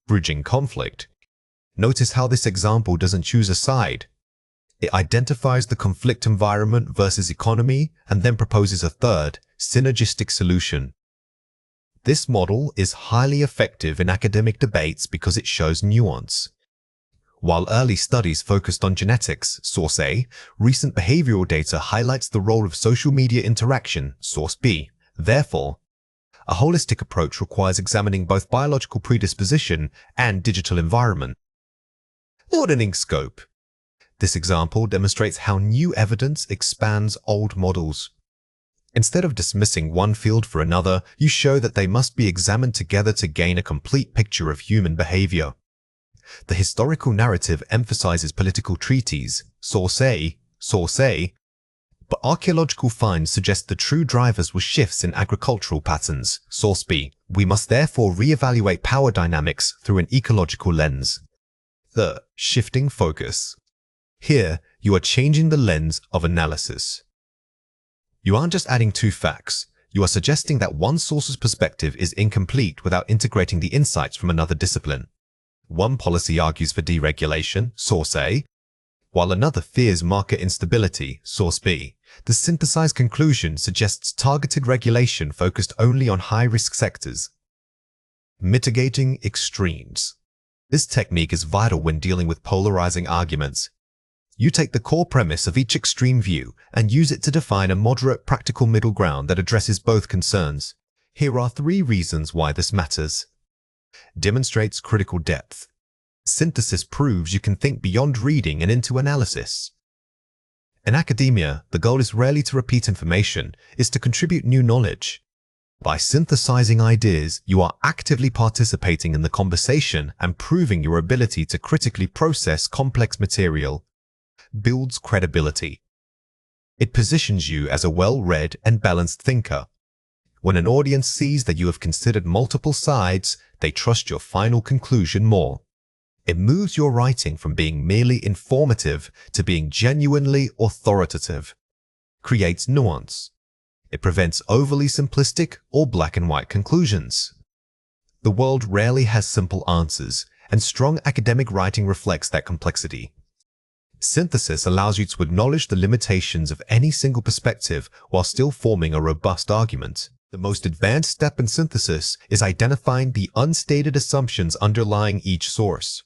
Bridging conflict. Notice how this example doesn't choose a side. It identifies the conflict environment versus economy and then proposes a third, synergistic solution. This model is highly effective in academic debates because it shows nuance. While early studies focused on genetics, source A, recent behavioral data highlights the role of social media interaction, source B. Therefore, a holistic approach requires examining both biological predisposition and digital environment. Broadening scope. This example demonstrates how new evidence expands old models. Instead of dismissing one field for another, you show that they must be examined together to gain a complete picture of human behavior. The historical narrative emphasizes political treaties, source A, but archaeological finds suggest the true drivers were shifts in agricultural patterns, source B. We must therefore re-evaluate power dynamics through an ecological lens. The shifting focus. Here, you are changing the lens of analysis. You aren't just adding 2 facts. You are suggesting that one source's perspective is incomplete without integrating the insights from another discipline. One policy argues for deregulation, source A, while another fears market instability, source B. The synthesized conclusion suggests targeted regulation focused only on high-risk sectors. Mitigating extremes. This technique is vital when dealing with polarizing arguments. You take the core premise of each extreme view and use it to define a moderate, practical middle ground that addresses both concerns. Here are 3 reasons why this matters. Demonstrates critical depth. Synthesis proves you can think beyond reading and into analysis. In academia, the goal is rarely to repeat information, it's to contribute new knowledge. By synthesizing ideas, you are actively participating in the conversation and proving your ability to critically process complex material. Builds credibility. It positions you as a well-read and balanced thinker. When an audience sees that you have considered multiple sides, they trust your final conclusion more. It moves your writing from being merely informative to being genuinely authoritative. Creates nuance. It prevents overly simplistic or black and white conclusions. The world rarely has simple answers, and strong academic writing reflects that complexity. Synthesis allows you to acknowledge the limitations of any single perspective while still forming a robust argument. The most advanced step in synthesis is identifying the unstated assumptions underlying each source.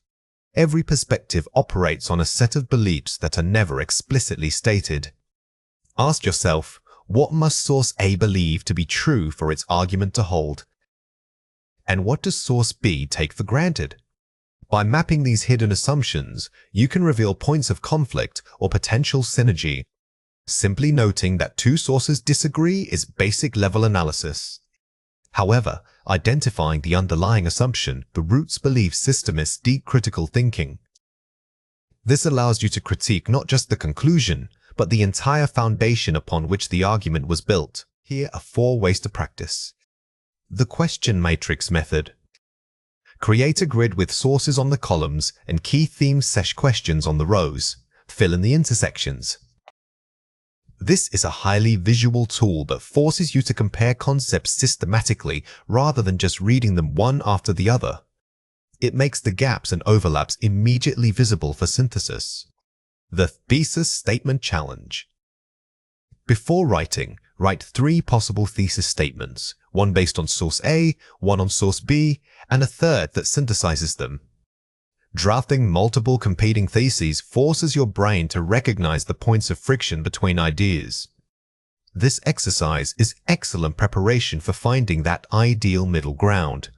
Every perspective operates on a set of beliefs that are never explicitly stated. Ask yourself, what must source A believe to be true for its argument to hold? And what does source B take for granted? By mapping these hidden assumptions, you can reveal points of conflict or potential synergy. Simply noting that 2 sources disagree is basic level analysis. However, identifying the underlying assumption, the roots belief system, is deep critical thinking. This allows you to critique not just the conclusion, but the entire foundation upon which the argument was built. Here are 4 ways to practice. The question matrix method. Create a grid with sources on the columns and key theme/questions on the rows. Fill in the intersections. This is a highly visual tool that forces you to compare concepts systematically rather than just reading them one after the other. It makes the gaps and overlaps immediately visible for synthesis. The thesis statement challenge. Before writing, Write 3 possible thesis statements, one based on source A, one on source B, and a third that synthesizes them. Drafting multiple competing theses forces your brain to recognize the points of friction between ideas. This exercise is excellent preparation for finding that ideal middle ground.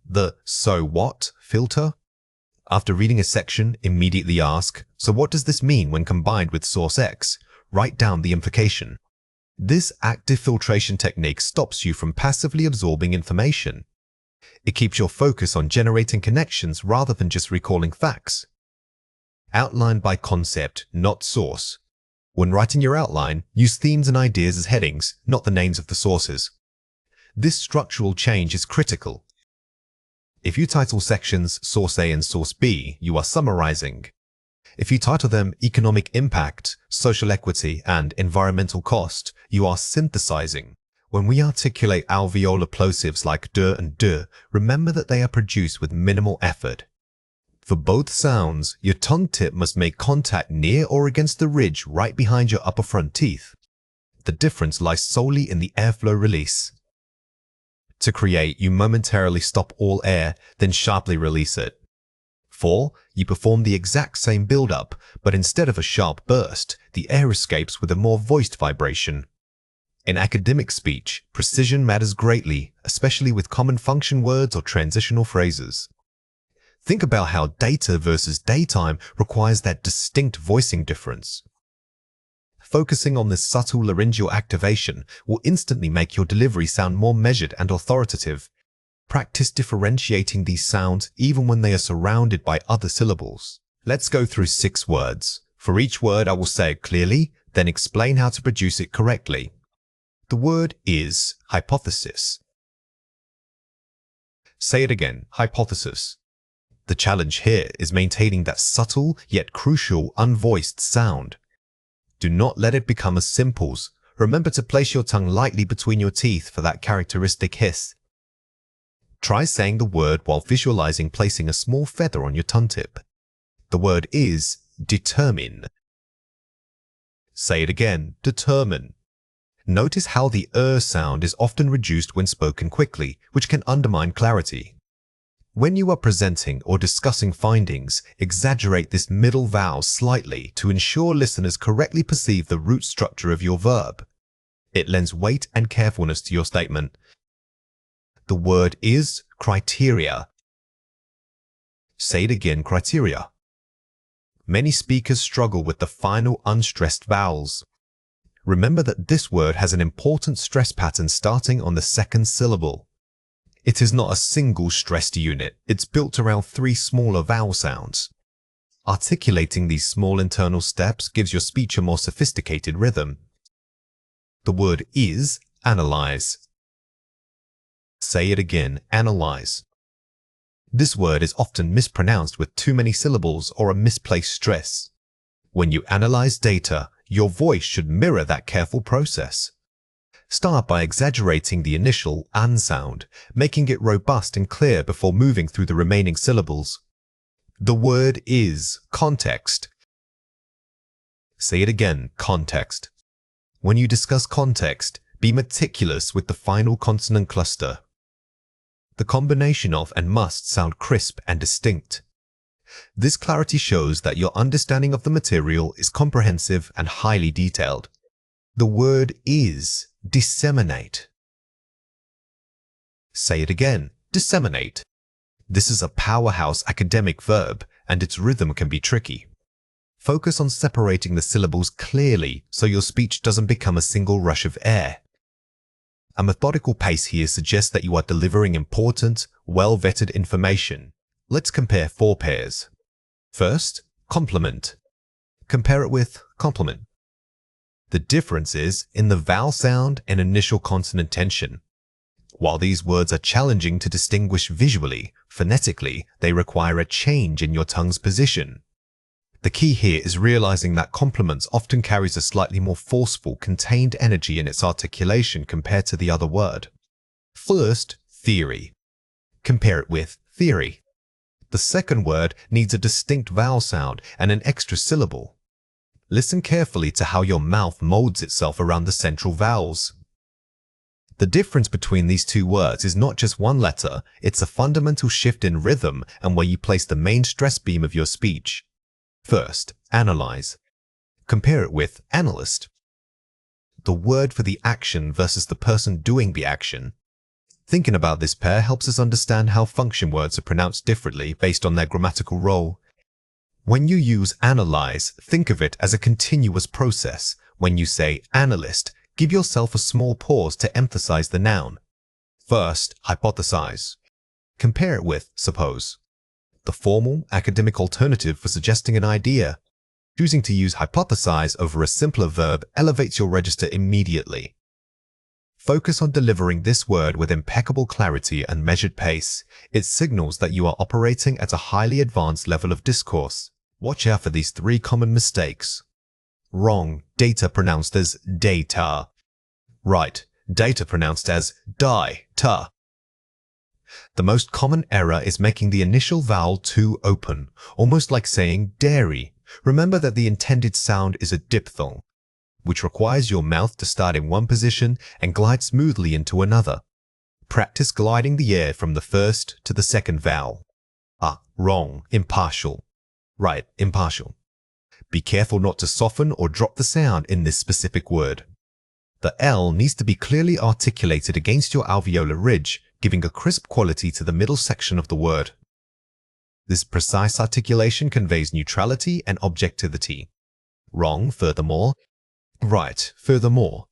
The "so what" filter? After reading a section, immediately ask, so what does this mean when combined with source X? Write down the implication. This active filtration technique stops you from passively absorbing information. It keeps your focus on generating connections rather than just recalling facts. Outline by concept, not source. When writing your outline, use themes and ideas as headings, not the names of the sources. This structural change is critical. If you title sections Source A and Source B, you are summarizing. If you title them Economic Impact, Social Equity, and Environmental Cost, you are synthesizing. When we articulate alveolar plosives like d and d, remember that they are produced with minimal effort. For both sounds, your tongue tip must make contact near or against the ridge right behind your upper front teeth. The difference lies solely in the airflow release. To create, you momentarily stop all air, then sharply release it. 4. You perform the exact same build-up, but instead of a sharp burst, the air escapes with a more voiced vibration. In academic speech, precision matters greatly, especially with common function words or transitional phrases. Think about how data versus daytime requires that distinct voicing difference. Focusing on this subtle laryngeal activation will instantly make your delivery sound more measured and authoritative. Practice differentiating these sounds even when they are surrounded by other syllables. Let's go through 6 words. For each word, I will say it clearly, then explain how to produce it correctly. The word is hypothesis. Say it again, hypothesis. The challenge here is maintaining that subtle yet crucial unvoiced sound. Do not let it become a simples. Remember to place your tongue lightly between your teeth for that characteristic hiss. Try saying the word while visualizing placing a small feather on your tongue tip. The word is determine. Say it again, determine. Notice how the sound is often reduced when spoken quickly, which can undermine clarity. When you are presenting or discussing findings, exaggerate this middle vowel slightly to ensure listeners correctly perceive the root structure of your verb. It lends weight and carefulness to your statement. The word is criteria. Say it again, criteria. Many speakers struggle with the final unstressed vowels. Remember that this word has an important stress pattern starting on the second syllable. It is not a single stressed unit, it's built around 3 smaller vowel sounds. Articulating these small internal steps gives your speech a more sophisticated rhythm. The word is analyze. Say it again, analyze. This word is often mispronounced with too many syllables or a misplaced stress. When you analyze data, your voice should mirror that careful process. Start by exaggerating the initial "an" sound, making it robust and clear before moving through the remaining syllables. The word is context. Say it again, context. When you discuss context, be meticulous with the final consonant cluster. The combination of and must sound crisp and distinct. This clarity shows that your understanding of the material is comprehensive and highly detailed. The word is disseminate. Say it again, disseminate. This is a powerhouse academic verb, and its rhythm can be tricky. Focus on separating the syllables clearly so your speech doesn't become a single rush of air. A methodical pace here suggests that you are delivering important, well-vetted information. Let's compare 4 pairs. First, compliment. Compare it with compliment. The difference is in the vowel sound and initial consonant tension. While these words are challenging to distinguish visually, phonetically, they require a change in your tongue's position. The key here is realizing that compliments often carries a slightly more forceful, contained energy in its articulation compared to the other word. First, theory. Compare it with theory. The second word needs a distinct vowel sound and an extra syllable. Listen carefully to how your mouth molds itself around the central vowels. The difference between these two words is not just one letter, it's a fundamental shift in rhythm and where you place the main stress beam of your speech. First, analyze. Compare it with analyst, the word for the action versus the person doing the action. Thinking about this pair helps us understand how function words are pronounced differently based on their grammatical role. When you use analyze, think of it as a continuous process. When you say analyst, give yourself a small pause to emphasize the noun. First, hypothesize. Compare it with suppose, the formal academic alternative for suggesting an idea. Choosing to use hypothesize over a simpler verb elevates your register immediately. Focus on delivering this word with impeccable clarity and measured pace. It signals that you are operating at a highly advanced level of discourse. Watch out for these 3 common mistakes. Wrong, data pronounced as data. Right, data pronounced as die-ta. The most common error is making the initial vowel too open, almost like saying dairy. Remember that the intended sound is a diphthong, which requires your mouth to start in one position and glide smoothly into another. Practice gliding the air from the first to the second vowel. Wrong, impartial. Right, impartial. Be careful not to soften or drop the sound in this specific word. The L needs to be clearly articulated against your alveolar ridge, giving a crisp quality to the middle section of the word. This precise articulation conveys neutrality and objectivity. Wrong, furthermore. Right, furthermore.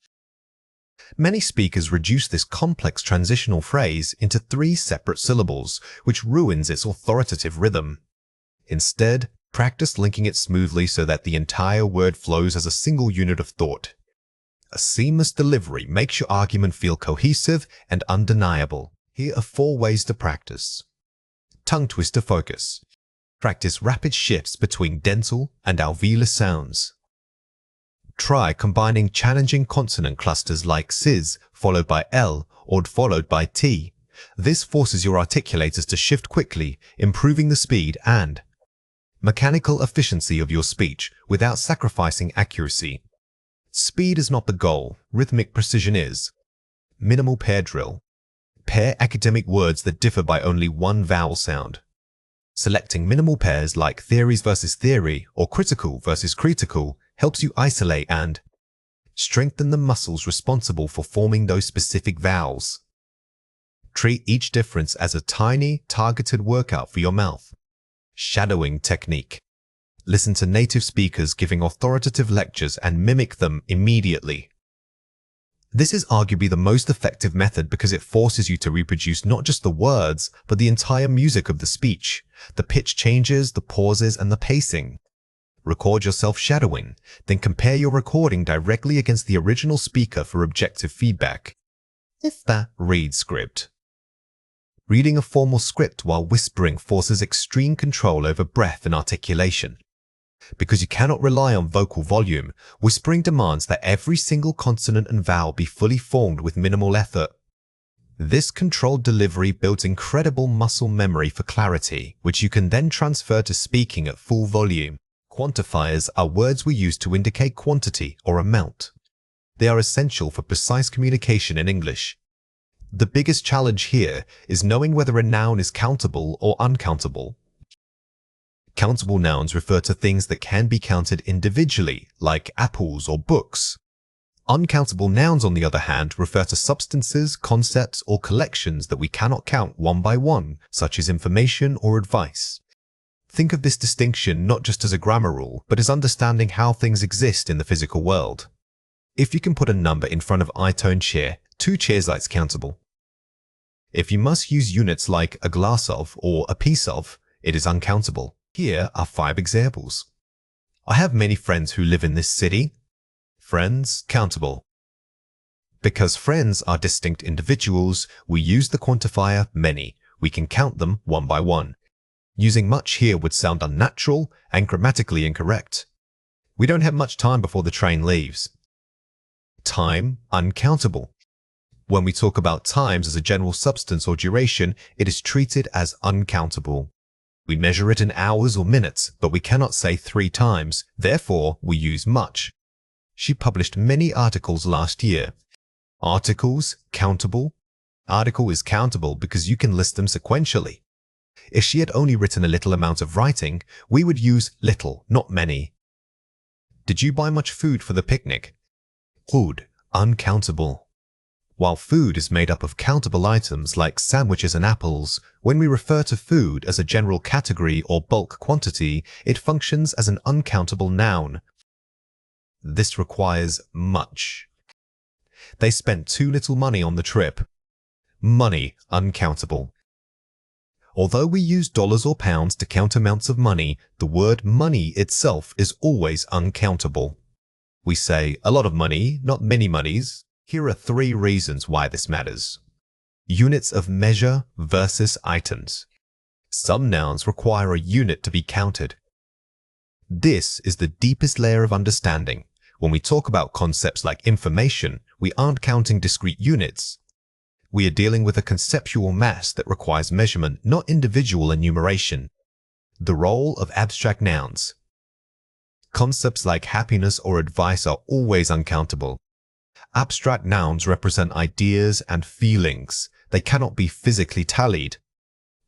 Many speakers reduce this complex transitional phrase into 3 separate syllables, which ruins its authoritative rhythm. Instead, practice linking it smoothly so that the entire word flows as a single unit of thought. A seamless delivery makes your argument feel cohesive and undeniable. Here are 4 ways to practice. Tongue twister focus. Practice rapid shifts between dental and alveolar sounds. Try combining challenging consonant clusters like sis followed by L or followed by T. This forces your articulators to shift quickly, improving the speed and mechanical efficiency of your speech without sacrificing accuracy. Speed is not the goal, rhythmic precision is. Minimal pair drill. Pair academic words that differ by only 1 vowel sound. Selecting minimal pairs like theories versus theory or critical versus critical helps you isolate and strengthen the muscles responsible for forming those specific vowels. Treat each difference as a tiny, targeted workout for your mouth. Shadowing technique. Listen to native speakers giving authoritative lectures and mimic them immediately. This is arguably the most effective method because it forces you to reproduce not just the words, but the entire music of the speech, the pitch changes, the pauses, and the pacing. Record yourself shadowing, then compare your recording directly against the original speaker for objective feedback. Read script. Reading a formal script while whispering forces extreme control over breath and articulation. Because you cannot rely on vocal volume, whispering demands that every single consonant and vowel be fully formed with minimal effort. This controlled delivery builds incredible muscle memory for clarity, which you can then transfer to speaking at full volume. Quantifiers are words we use to indicate quantity or amount. They are essential for precise communication in English. The biggest challenge here is knowing whether a noun is countable or uncountable. Countable nouns refer to things that can be counted individually, like apples or books. Uncountable nouns, on the other hand, refer to substances, concepts, or collections that we cannot count one by one, such as information or advice. Think of this distinction not just as a grammar rule, but as understanding how things exist in the physical world. If you can put a number in front of I-tone chair, 2 chairs are countable. If you must use units like a glass of or a piece of, it is uncountable. Here are 5 examples. I have many friends who live in this city. Friends, countable. Because friends are distinct individuals, we use the quantifier many. We can count them one by one. Using much here would sound unnatural and grammatically incorrect. We don't have much time before the train leaves. Time, uncountable. When we talk about times as a general substance or duration, it is treated as uncountable. We measure it in hours or minutes, but we cannot say 3 times, therefore we use much. She published many articles last year. Articles, countable. Article is countable because you can list them sequentially. If she had only written a little amount of writing, we would use little, not many. Did you buy much food for the picnic? Food, uncountable. While food is made up of countable items like sandwiches and apples, when we refer to food as a general category or bulk quantity, it functions as an uncountable noun. This requires much. They spent too little money on the trip. Money, uncountable. Although we use dollars or pounds to count amounts of money, the word money itself is always uncountable. We say a lot of money, not many monies. Here are 3 reasons why this matters. Units of measure versus items. Some nouns require a unit to be counted. This is the deepest layer of understanding. When we talk about concepts like information, we aren't counting discrete units. We are dealing with a conceptual mass that requires measurement, not individual enumeration. The role of abstract nouns. Concepts like happiness or advice are always uncountable. Abstract nouns represent ideas and feelings. They cannot be physically tallied.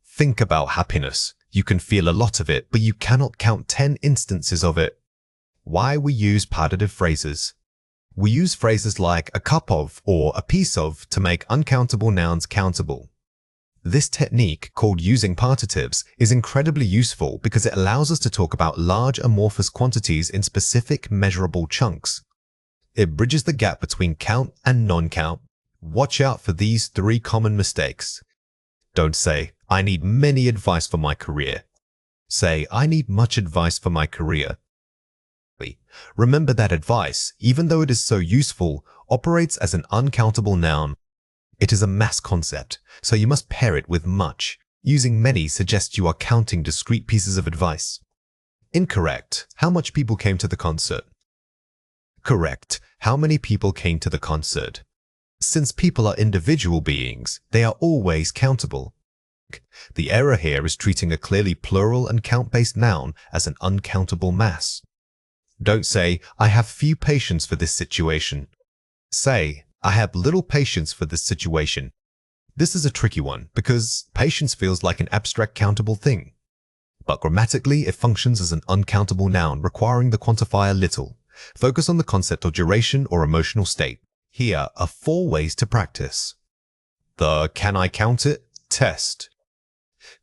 Think about happiness. You can feel a lot of it, but you cannot count 10 instances of it. Why we use partitive phrases. We use phrases like a cup of or a piece of to make uncountable nouns countable. This technique, called using partitives, is incredibly useful because it allows us to talk about large amorphous quantities in specific measurable chunks. It bridges the gap between count and non-count. Watch out for these 3 common mistakes. Don't say, I need many advice for my career. Say, I need much advice for my career. Remember that advice, even though it is so useful, operates as an uncountable noun. It is a mass concept, so you must pair it with much. Using many suggests you are counting discrete pieces of advice. Incorrect. How much people came to the concert? Correct. How many people came to the concert? Since people are individual beings, they are always countable. The error here is treating a clearly plural and count-based noun as an uncountable mass. Don't say, I have few patience for this situation. Say, I have little patience for this situation. This is a tricky one because patience feels like an abstract countable thing. But grammatically, it functions as an uncountable noun requiring the quantifier little. Focus on the concept of duration or emotional state. Here are 4 ways to practice. The can I count it test.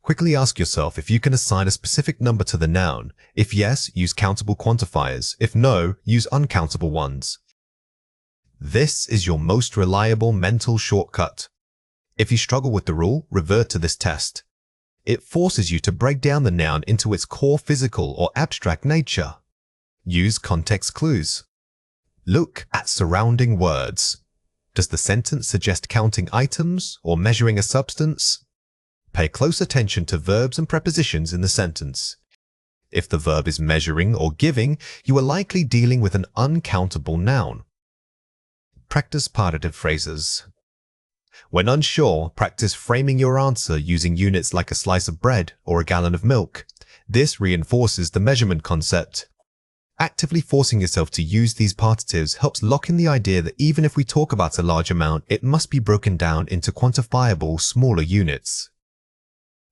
Quickly ask yourself if you can assign a specific number to the noun. If yes, use countable quantifiers. If no, use uncountable ones. This is your most reliable mental shortcut. If you struggle with the rule, revert to this test. It forces you to break down the noun into its core physical or abstract nature. Use context clues. Look at surrounding words. Does the sentence suggest counting items or measuring a substance? Pay close attention to verbs and prepositions in the sentence. If the verb is measuring or giving, you are likely dealing with an uncountable noun. Practice partitive phrases. When unsure, practice framing your answer using units like a slice of bread or a gallon of milk. This reinforces the measurement concept. Actively forcing yourself to use these partitives helps lock in the idea that even if we talk about a large amount, it must be broken down into quantifiable, smaller units.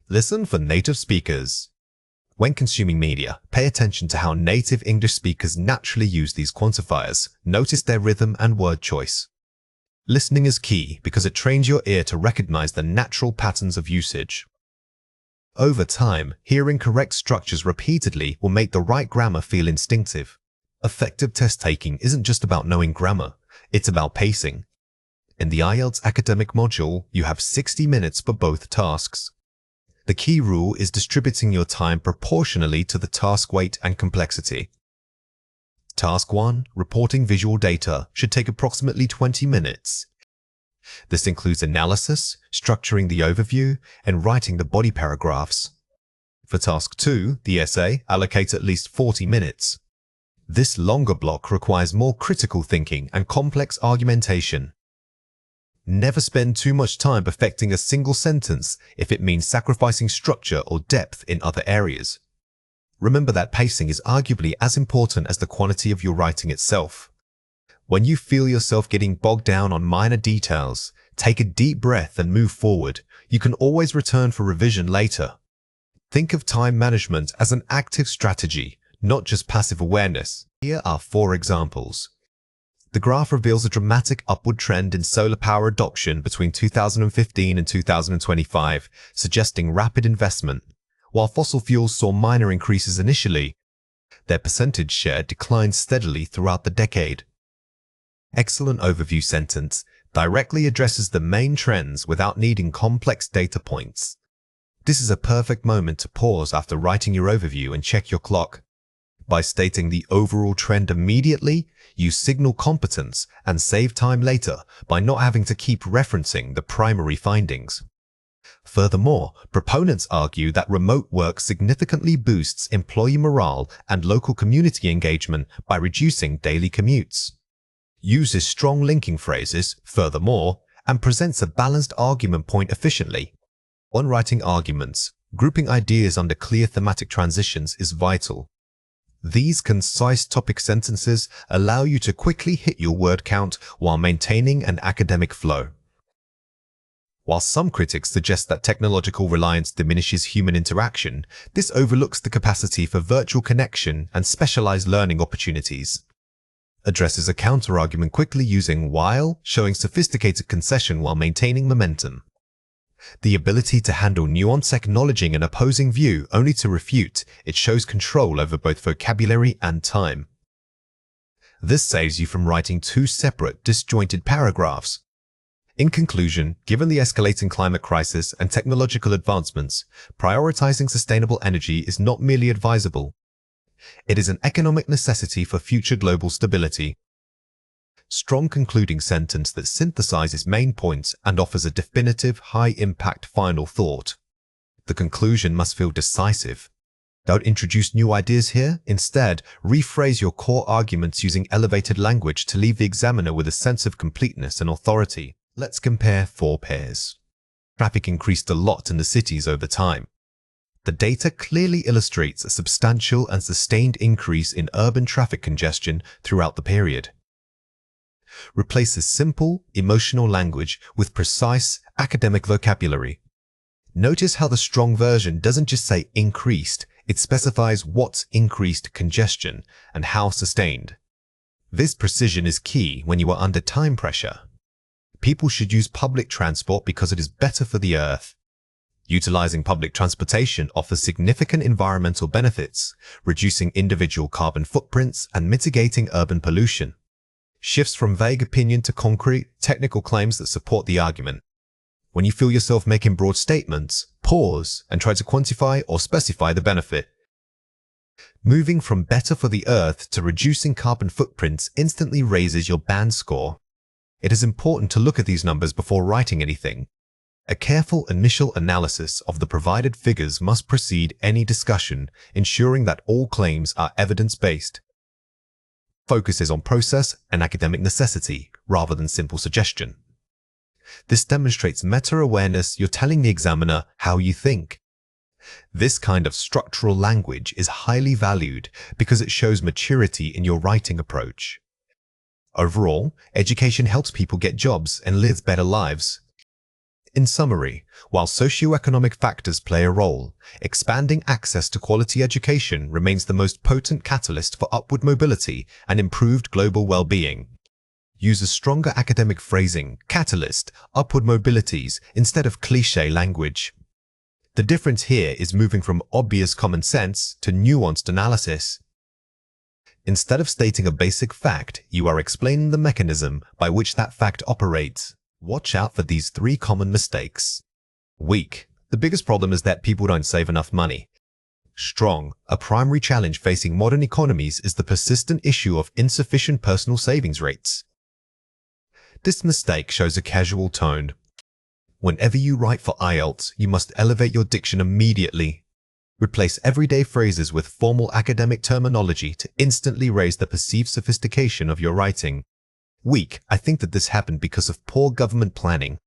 Listen for native speakers. When consuming media, pay attention to how native English speakers naturally use these quantifiers. Notice their rhythm and word choice. Listening is key because it trains your ear to recognize the natural patterns of usage. Over time, hearing correct structures repeatedly will make the right grammar feel instinctive. Effective test-taking isn't just about knowing grammar, it's about pacing. In the IELTS academic module, you have 60 minutes for both tasks. The key rule is distributing your time proportionally to the task weight and complexity. Task 1, reporting visual data, should take approximately 20 minutes. This includes analysis, structuring the overview, and writing the body paragraphs. For Task 2, the essay, allocate at least 40 minutes. This longer block requires more critical thinking and complex argumentation. Never spend too much time perfecting a single sentence if it means sacrificing structure or depth in other areas. Remember that pacing is arguably as important as the quantity of your writing itself. When you feel yourself getting bogged down on minor details, take a deep breath and move forward. You can always return for revision later. Think of time management as an active strategy, not just passive awareness. Here are 4 examples. The graph reveals a dramatic upward trend in solar power adoption between 2015 and 2025, suggesting rapid investment. While fossil fuels saw minor increases initially, their percentage share declined steadily throughout the decade. Excellent overview sentence directly addresses the main trends without needing complex data points. This is a perfect moment to pause after writing your overview and check your clock. By stating the overall trend immediately, you signal competence and save time later by not having to keep referencing the primary findings. Furthermore, proponents argue that remote work significantly boosts employee morale and local community engagement by reducing daily commutes. Uses strong linking phrases, furthermore, and presents a balanced argument point efficiently. When writing arguments, grouping ideas under clear thematic transitions is vital. These concise topic sentences allow you to quickly hit your word count while maintaining an academic flow. While some critics suggest that technological reliance diminishes human interaction, this overlooks the capacity for virtual connection and specialized learning opportunities. Addresses a counterargument quickly using while, showing sophisticated concession while maintaining momentum. The ability to handle nuance acknowledging an opposing view only to refute, it shows control over both vocabulary and time. This saves you from writing 2 separate, disjointed paragraphs. In conclusion, given the escalating climate crisis and technological advancements, prioritizing sustainable energy is not merely advisable. It is an economic necessity for future global stability. Strong concluding sentence that synthesizes main points and offers a definitive, high-impact final thought. The conclusion must feel decisive. Don't introduce new ideas here. Instead, rephrase your core arguments using elevated language to leave the examiner with a sense of completeness and authority. Let's compare 4 pairs. Traffic increased a lot in the cities over time. The data clearly illustrates a substantial and sustained increase in urban traffic congestion throughout the period. Replaces simple, emotional language with precise, academic vocabulary. Notice how the strong version doesn't just say increased, it specifies what's increased congestion and how sustained. This precision is key when you are under time pressure. People should use public transport because it is better for the earth. Utilizing public transportation offers significant environmental benefits, reducing individual carbon footprints and mitigating urban pollution. Shifts from vague opinion to concrete, technical claims that support the argument. When you feel yourself making broad statements, pause and try to quantify or specify the benefit. Moving from better for the earth to reducing carbon footprints instantly raises your band score. It is important to look at these numbers before writing anything. A careful initial analysis of the provided figures must precede any discussion, ensuring that all claims are evidence-based. Focuses on process and academic necessity rather than simple suggestion. This demonstrates meta-awareness. You're telling the examiner how you think. This kind of structural language is highly valued because it shows maturity in your writing approach. Overall, education helps people get jobs and live better lives. In summary, while socioeconomic factors play a role, expanding access to quality education remains the most potent catalyst for upward mobility and improved global well-being. Use a stronger academic phrasing, catalyst, upward mobilities, instead of cliché language. The difference here is moving from obvious common sense to nuanced analysis. Instead of stating a basic fact, you are explaining the mechanism by which that fact operates. Watch out for these 3 common mistakes. Weak. The biggest problem is that people don't save enough money. Strong. A primary challenge facing modern economies is the persistent issue of insufficient personal savings rates. This mistake shows a casual tone. Whenever you write for IELTS, you must elevate your diction immediately. Replace everyday phrases with formal academic terminology to instantly raise the perceived sophistication of your writing. Weak, I think that this happened because of poor government planning.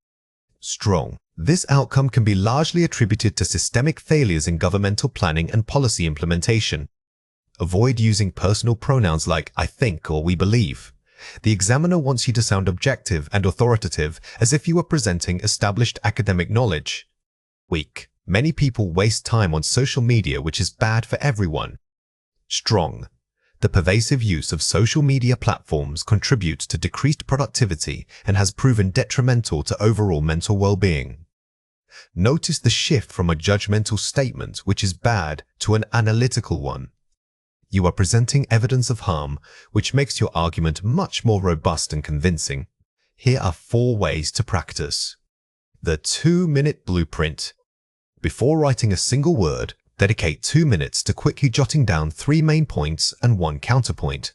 Strong, this outcome can be largely attributed to systemic failures in governmental planning and policy implementation. Avoid using personal pronouns like I think or we believe. The examiner wants you to sound objective and authoritative as if you were presenting established academic knowledge. Weak, many people waste time on social media, which is bad for everyone. Strong, the pervasive use of social media platforms contributes to decreased productivity and has proven detrimental to overall mental well-being. Notice the shift from a judgmental statement, which is bad, to an analytical one. You are presenting evidence of harm, which makes your argument much more robust and convincing. Here are 4 ways to practice. The 2-minute blueprint. Before writing a single word, dedicate 2 minutes to quickly jotting down 3 main points and 1 counterpoint.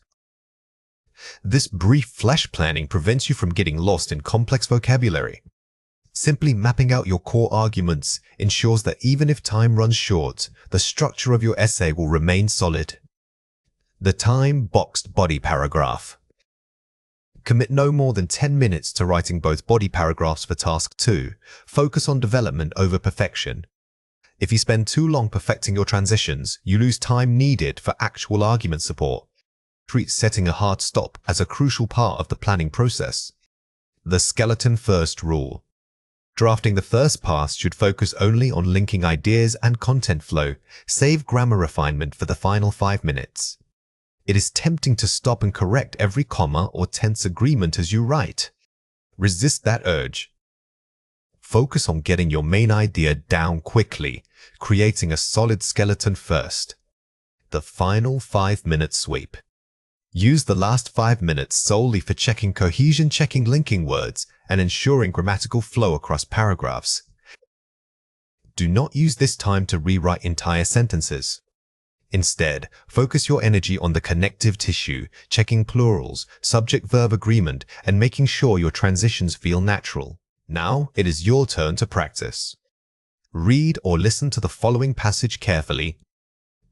This brief flash planning prevents you from getting lost in complex vocabulary. Simply mapping out your core arguments ensures that even if time runs short, the structure of your essay will remain solid. The time-boxed body paragraph. Commit no more than 10 minutes to writing both body paragraphs for task 2. Focus on development over perfection. If you spend too long perfecting your transitions, you lose time needed for actual argument support. Treat setting a hard stop as a crucial part of the planning process. The skeleton first rule. Drafting the first pass should focus only on linking ideas and content flow. Save grammar refinement for the final 5 minutes. It is tempting to stop and correct every comma or tense agreement as you write. Resist that urge. Focus on getting your main idea down quickly, creating a solid skeleton first. The final 5-minute sweep. Use the last 5 minutes solely for checking cohesion, checking linking words, and ensuring grammatical flow across paragraphs. Do not use this time to rewrite entire sentences. Instead, focus your energy on the connective tissue, checking plurals, subject-verb agreement, and making sure your transitions feel natural. Now, it is your turn to practice. Read or listen to the following passage carefully.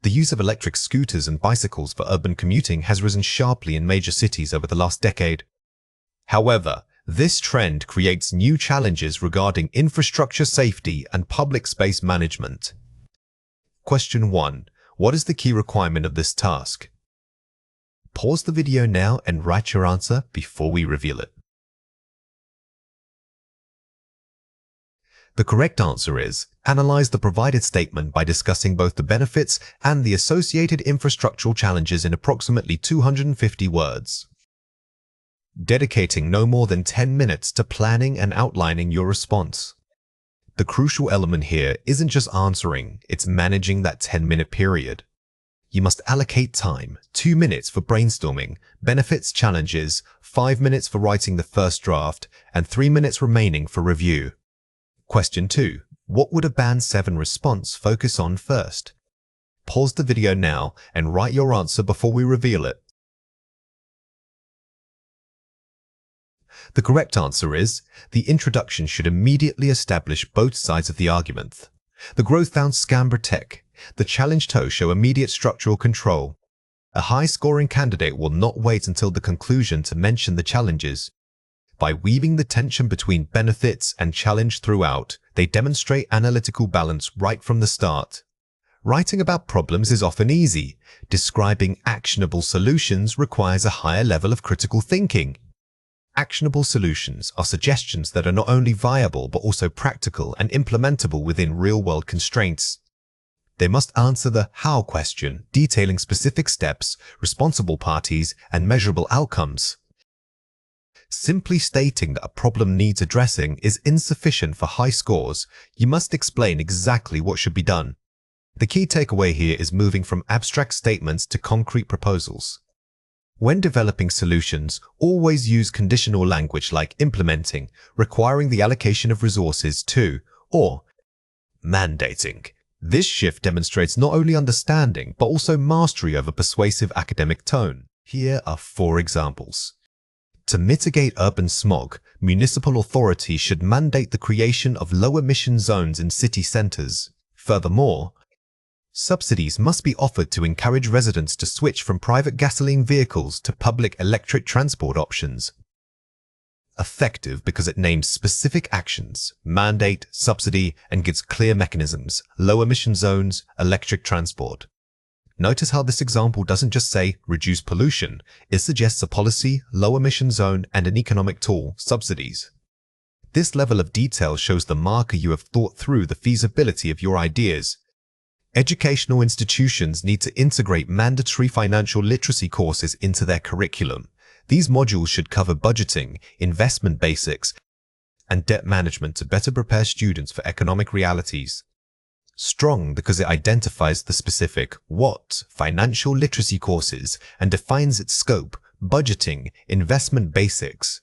The use of electric scooters and bicycles for urban commuting has risen sharply in major cities over the last decade. However, this trend creates new challenges regarding infrastructure safety and public space management. Question 1. What is the key requirement of this task? Pause the video now and write your answer before we reveal it. The correct answer is, analyze the provided statement by discussing both the benefits and the associated infrastructural challenges in approximately 250 words. Dedicating no more than 10 minutes to planning and outlining your response. The crucial element here isn't just answering, it's managing that 10-minute period. You must allocate time, 2 minutes for brainstorming, benefits, challenges, 5 minutes for writing the first draft, and 3 minutes remaining for review. Question 2. What would a Band 7 response focus on first? Pause the video now and write your answer before we reveal it. The correct answer is, the introduction should immediately establish both sides of the argument. The growth found Scambler Tech. The challenge toe show immediate structural control. A high-scoring candidate will not wait until the conclusion to mention the challenges. By weaving the tension between benefits and challenge throughout, they demonstrate analytical balance right from the start. Writing about problems is often easy. Describing actionable solutions requires a higher level of critical thinking. Actionable solutions are suggestions that are not only viable but also practical and implementable within real-world constraints. They must answer the how question, detailing specific steps, responsible parties, and measurable outcomes. Simply stating that a problem needs addressing is insufficient for high scores. You must explain exactly what should be done. The key takeaway here is moving from abstract statements to concrete proposals. When developing solutions, always use conditional language like implementing, requiring the allocation of resources to, or mandating. This shift demonstrates not only understanding, but also mastery of a persuasive academic tone. Here are 4 examples. To mitigate urban smog, municipal authorities should mandate the creation of low-emission zones in city centers. Furthermore, subsidies must be offered to encourage residents to switch from private gasoline vehicles to public electric transport options. Effective because it names specific actions, mandate, subsidy, and gives clear mechanisms, low emission zones, electric transport. Notice how this example doesn't just say reduce pollution, it suggests a policy, low emission zone, and an economic tool, subsidies. This level of detail shows the marker you have thought through the feasibility of your ideas. Educational institutions need to integrate mandatory financial literacy courses into their curriculum. These modules should cover budgeting, investment basics, and debt management to better prepare students for economic realities. Strong because it identifies the specific what financial literacy courses and defines its scope, budgeting, investment basics.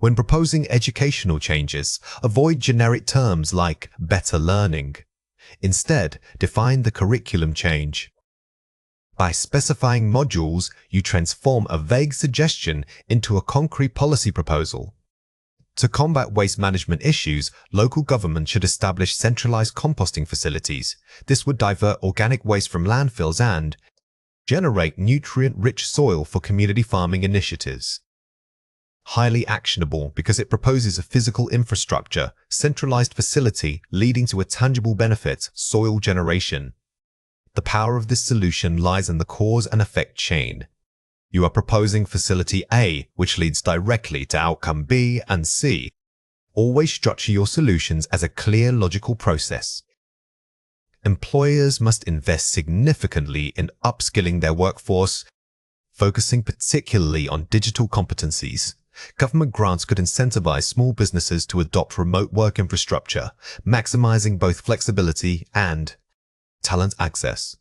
When proposing educational changes, avoid generic terms like better learning. Instead, define the curriculum change. By specifying modules, you transform a vague suggestion into a concrete policy proposal. To combat waste management issues, local government should establish centralized composting facilities. This would divert organic waste from landfills and generate nutrient-rich soil for community farming initiatives. Highly actionable because it proposes a physical infrastructure, centralized facility leading to a tangible benefit, soil generation. The power of this solution lies in the cause and effect chain. You are proposing facility A, which leads directly to outcome B and C. Always structure your solutions as a clear, logical process. Employers must invest significantly in upskilling their workforce, focusing particularly on digital competencies. Government grants could incentivize small businesses to adopt remote work infrastructure, maximizing both flexibility and talent access.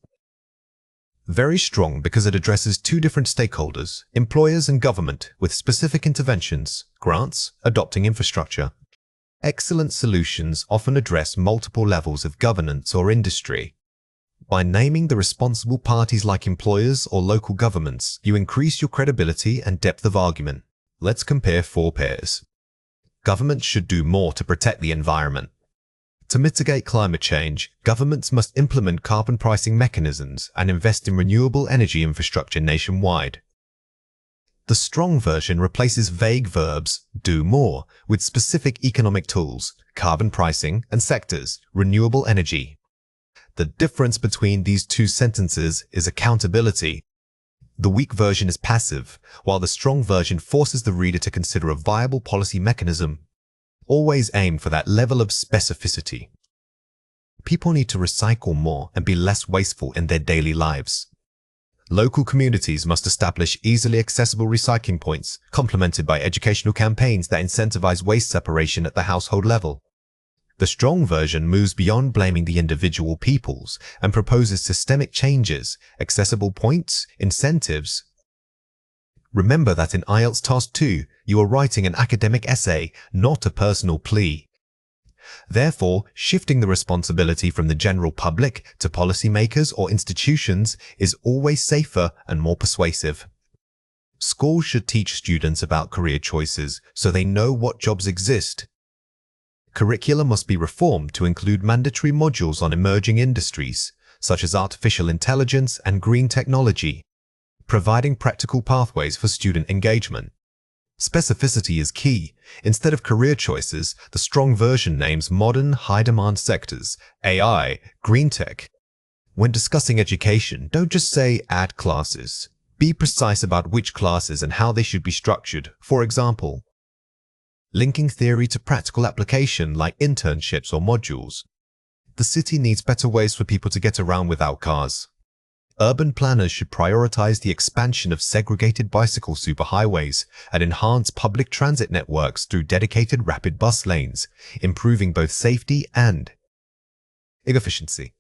Very strong because it addresses two different stakeholders, employers and government, with specific interventions, grants, adopting infrastructure. Excellent solutions often address multiple levels of governance or industry. By naming the responsible parties like employers or local governments, you increase your credibility and depth of argument. Let's compare 4 pairs. Governments should do more to protect the environment. To mitigate climate change, governments must implement carbon pricing mechanisms and invest in renewable energy infrastructure nationwide. The strong version replaces vague verbs, do more, with specific economic tools, carbon pricing, and sectors, renewable energy. The difference between these two sentences is accountability. The weak version is passive, while the strong version forces the reader to consider a viable policy mechanism. Always aim for that level of specificity. People need to recycle more and be less wasteful in their daily lives. Local communities must establish easily accessible recycling points, complemented by educational campaigns that incentivize waste separation at the household level. The strong version moves beyond blaming the individual peoples and proposes systemic changes, accessible points, incentives. Remember that in IELTS Task 2, you are writing an academic essay, not a personal plea. Therefore, shifting the responsibility from the general public to policymakers or institutions is always safer and more persuasive. Schools should teach students about career choices so they know what jobs exist. Curricula must be reformed to include mandatory modules on emerging industries, such as artificial intelligence and green technology, providing practical pathways for student engagement. Specificity is key. Instead of career choices, the strong version names modern, high-demand sectors, AI, green tech. When discussing education, don't just say add classes. Be precise about which classes and how they should be structured. For example, linking theory to practical application like internships or modules. The city needs better ways for people to get around without cars. Urban planners should prioritize the expansion of segregated bicycle superhighways and enhance public transit networks through dedicated rapid bus lanes, improving both safety and efficiency.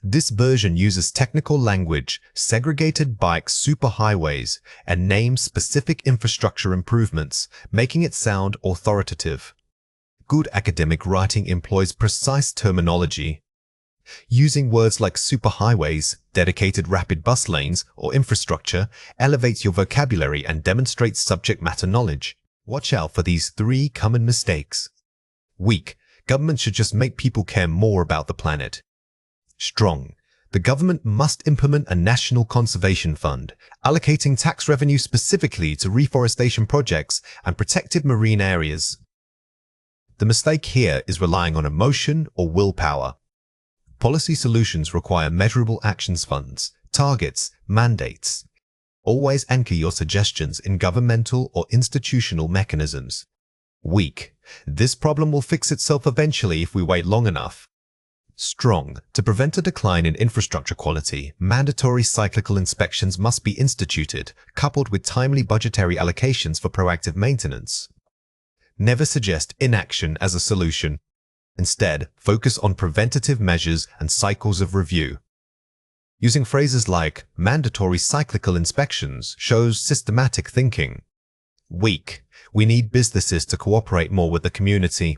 This version uses technical language, segregated bike superhighways, and names specific infrastructure improvements, making it sound authoritative. Good academic writing employs precise terminology. Using words like superhighways, dedicated rapid bus lanes, or infrastructure elevates your vocabulary and demonstrates subject matter knowledge. Watch out for these 3 common mistakes. Weak. Government should just make people care more about the planet. Strong. The government must implement a national conservation fund, allocating tax revenue specifically to reforestation projects and protected marine areas. The mistake here is relying on emotion or willpower. Policy solutions require measurable actions funds, targets, mandates. Always anchor your suggestions in governmental or institutional mechanisms. Weak. This problem will fix itself eventually if we wait long enough. Strong. To prevent a decline in infrastructure quality, mandatory cyclical inspections must be instituted, coupled with timely budgetary allocations for proactive maintenance. Never suggest inaction as a solution. Instead, focus on preventative measures and cycles of review. Using phrases like mandatory cyclical inspections shows systematic thinking. Weak. We need businesses to cooperate more with the community.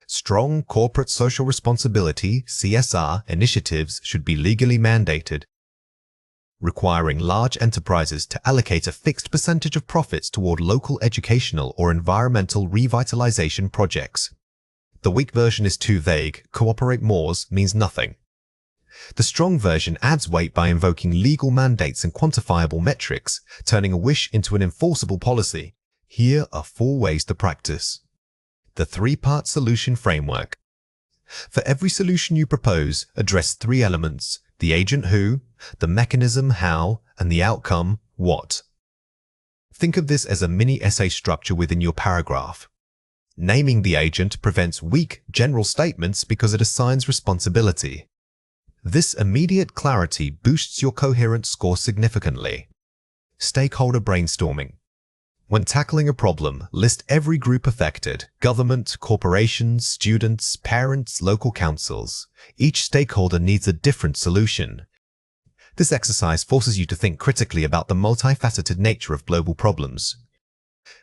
Strong corporate social responsibility (CSR) initiatives should be legally mandated, requiring large enterprises to allocate a fixed percentage of profits toward local educational or environmental revitalization projects. The weak version is too vague. Cooperate more means nothing. The strong version adds weight by invoking legal mandates and quantifiable metrics, turning a wish into an enforceable policy. Here are 4 ways to practice. The 3-part solution framework. For every solution you propose, address 3 elements: the agent who, the mechanism how, and the outcome what. Think of this as a mini essay structure within your paragraph. Naming the agent prevents weak, general statements because it assigns responsibility. This immediate clarity boosts your coherence score significantly. Stakeholder brainstorming. When tackling a problem, list every group affected: government, corporations, students, parents, local councils. Each stakeholder needs a different solution. This exercise forces you to think critically about the multifaceted nature of global problems.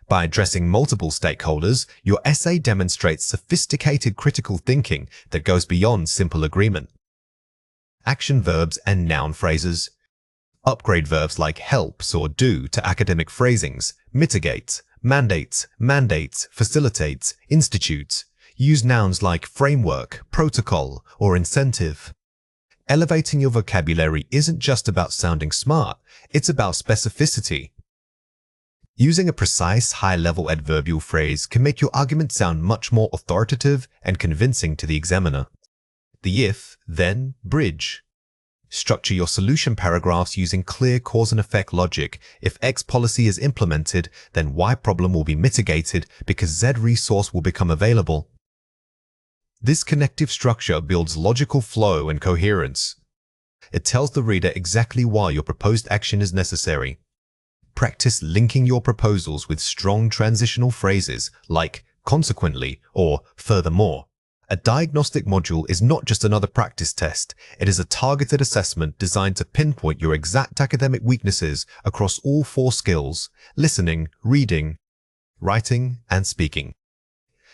By addressing multiple stakeholders, your essay demonstrates sophisticated critical thinking that goes beyond simple agreement. Action verbs and noun phrases. Upgrade verbs like helps or do to academic phrasings. Mitigate, mandate, mandates, facilitate, institute. Use nouns like framework, protocol, or incentive. Elevating your vocabulary isn't just about sounding smart, it's about specificity. Using a precise, high-level adverbial phrase can make your argument sound much more authoritative and convincing to the examiner. The if, then, bridge. Structure your solution paragraphs using clear cause and effect logic. If X policy is implemented, then Y problem will be mitigated because Z resource will become available. This connective structure builds logical flow and coherence. It tells the reader exactly why your proposed action is necessary. Practice linking your proposals with strong transitional phrases like consequently or furthermore. A diagnostic module is not just another practice test. It is a targeted assessment designed to pinpoint your exact academic weaknesses across all 4 skills: listening, reading, writing, and speaking.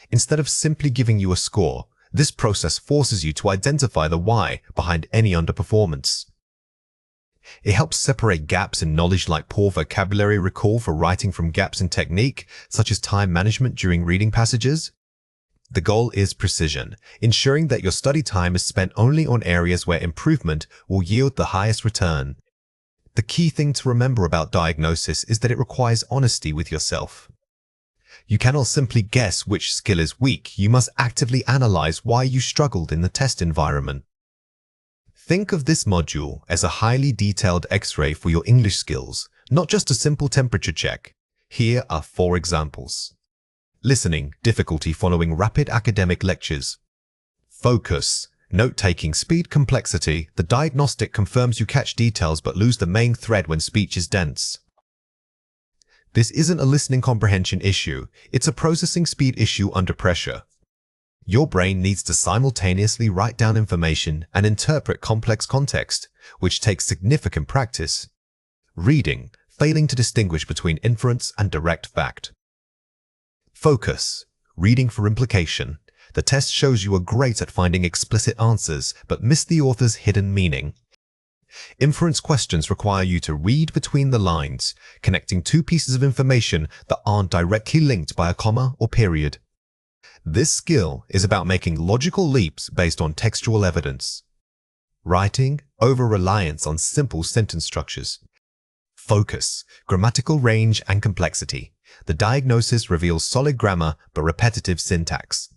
Instead of simply giving you a score, this process forces you to identify the why behind any underperformance. It helps separate gaps in knowledge like poor vocabulary recall for writing from gaps in technique, such as time management during reading passages. The goal is precision, ensuring that your study time is spent only on areas where improvement will yield the highest return. The key thing to remember about diagnosis is that it requires honesty with yourself. You cannot simply guess which skill is weak. You must actively analyze why you struggled in the test environment. Think of this module as a highly detailed X-ray for your English skills, not just a simple temperature check. Here are 4 examples. Listening, difficulty following rapid academic lectures. Focus, note-taking, speed, complexity. The diagnostic confirms you catch details but lose the main thread when speech is dense. This isn't a listening comprehension issue, it's a processing speed issue under pressure. Your brain needs to simultaneously write down information and interpret complex context, which takes significant practice. Reading, failing to distinguish between inference and direct fact. Focus, reading for implication. The test shows you are great at finding explicit answers, but miss the author's hidden meaning. Inference questions require you to read between the lines, connecting 2 pieces of information that aren't directly linked by a comma or period. This skill is about making logical leaps based on textual evidence. Writing, over-reliance on simple sentence structures. Focus, grammatical range and complexity. The diagnosis reveals solid grammar but repetitive syntax.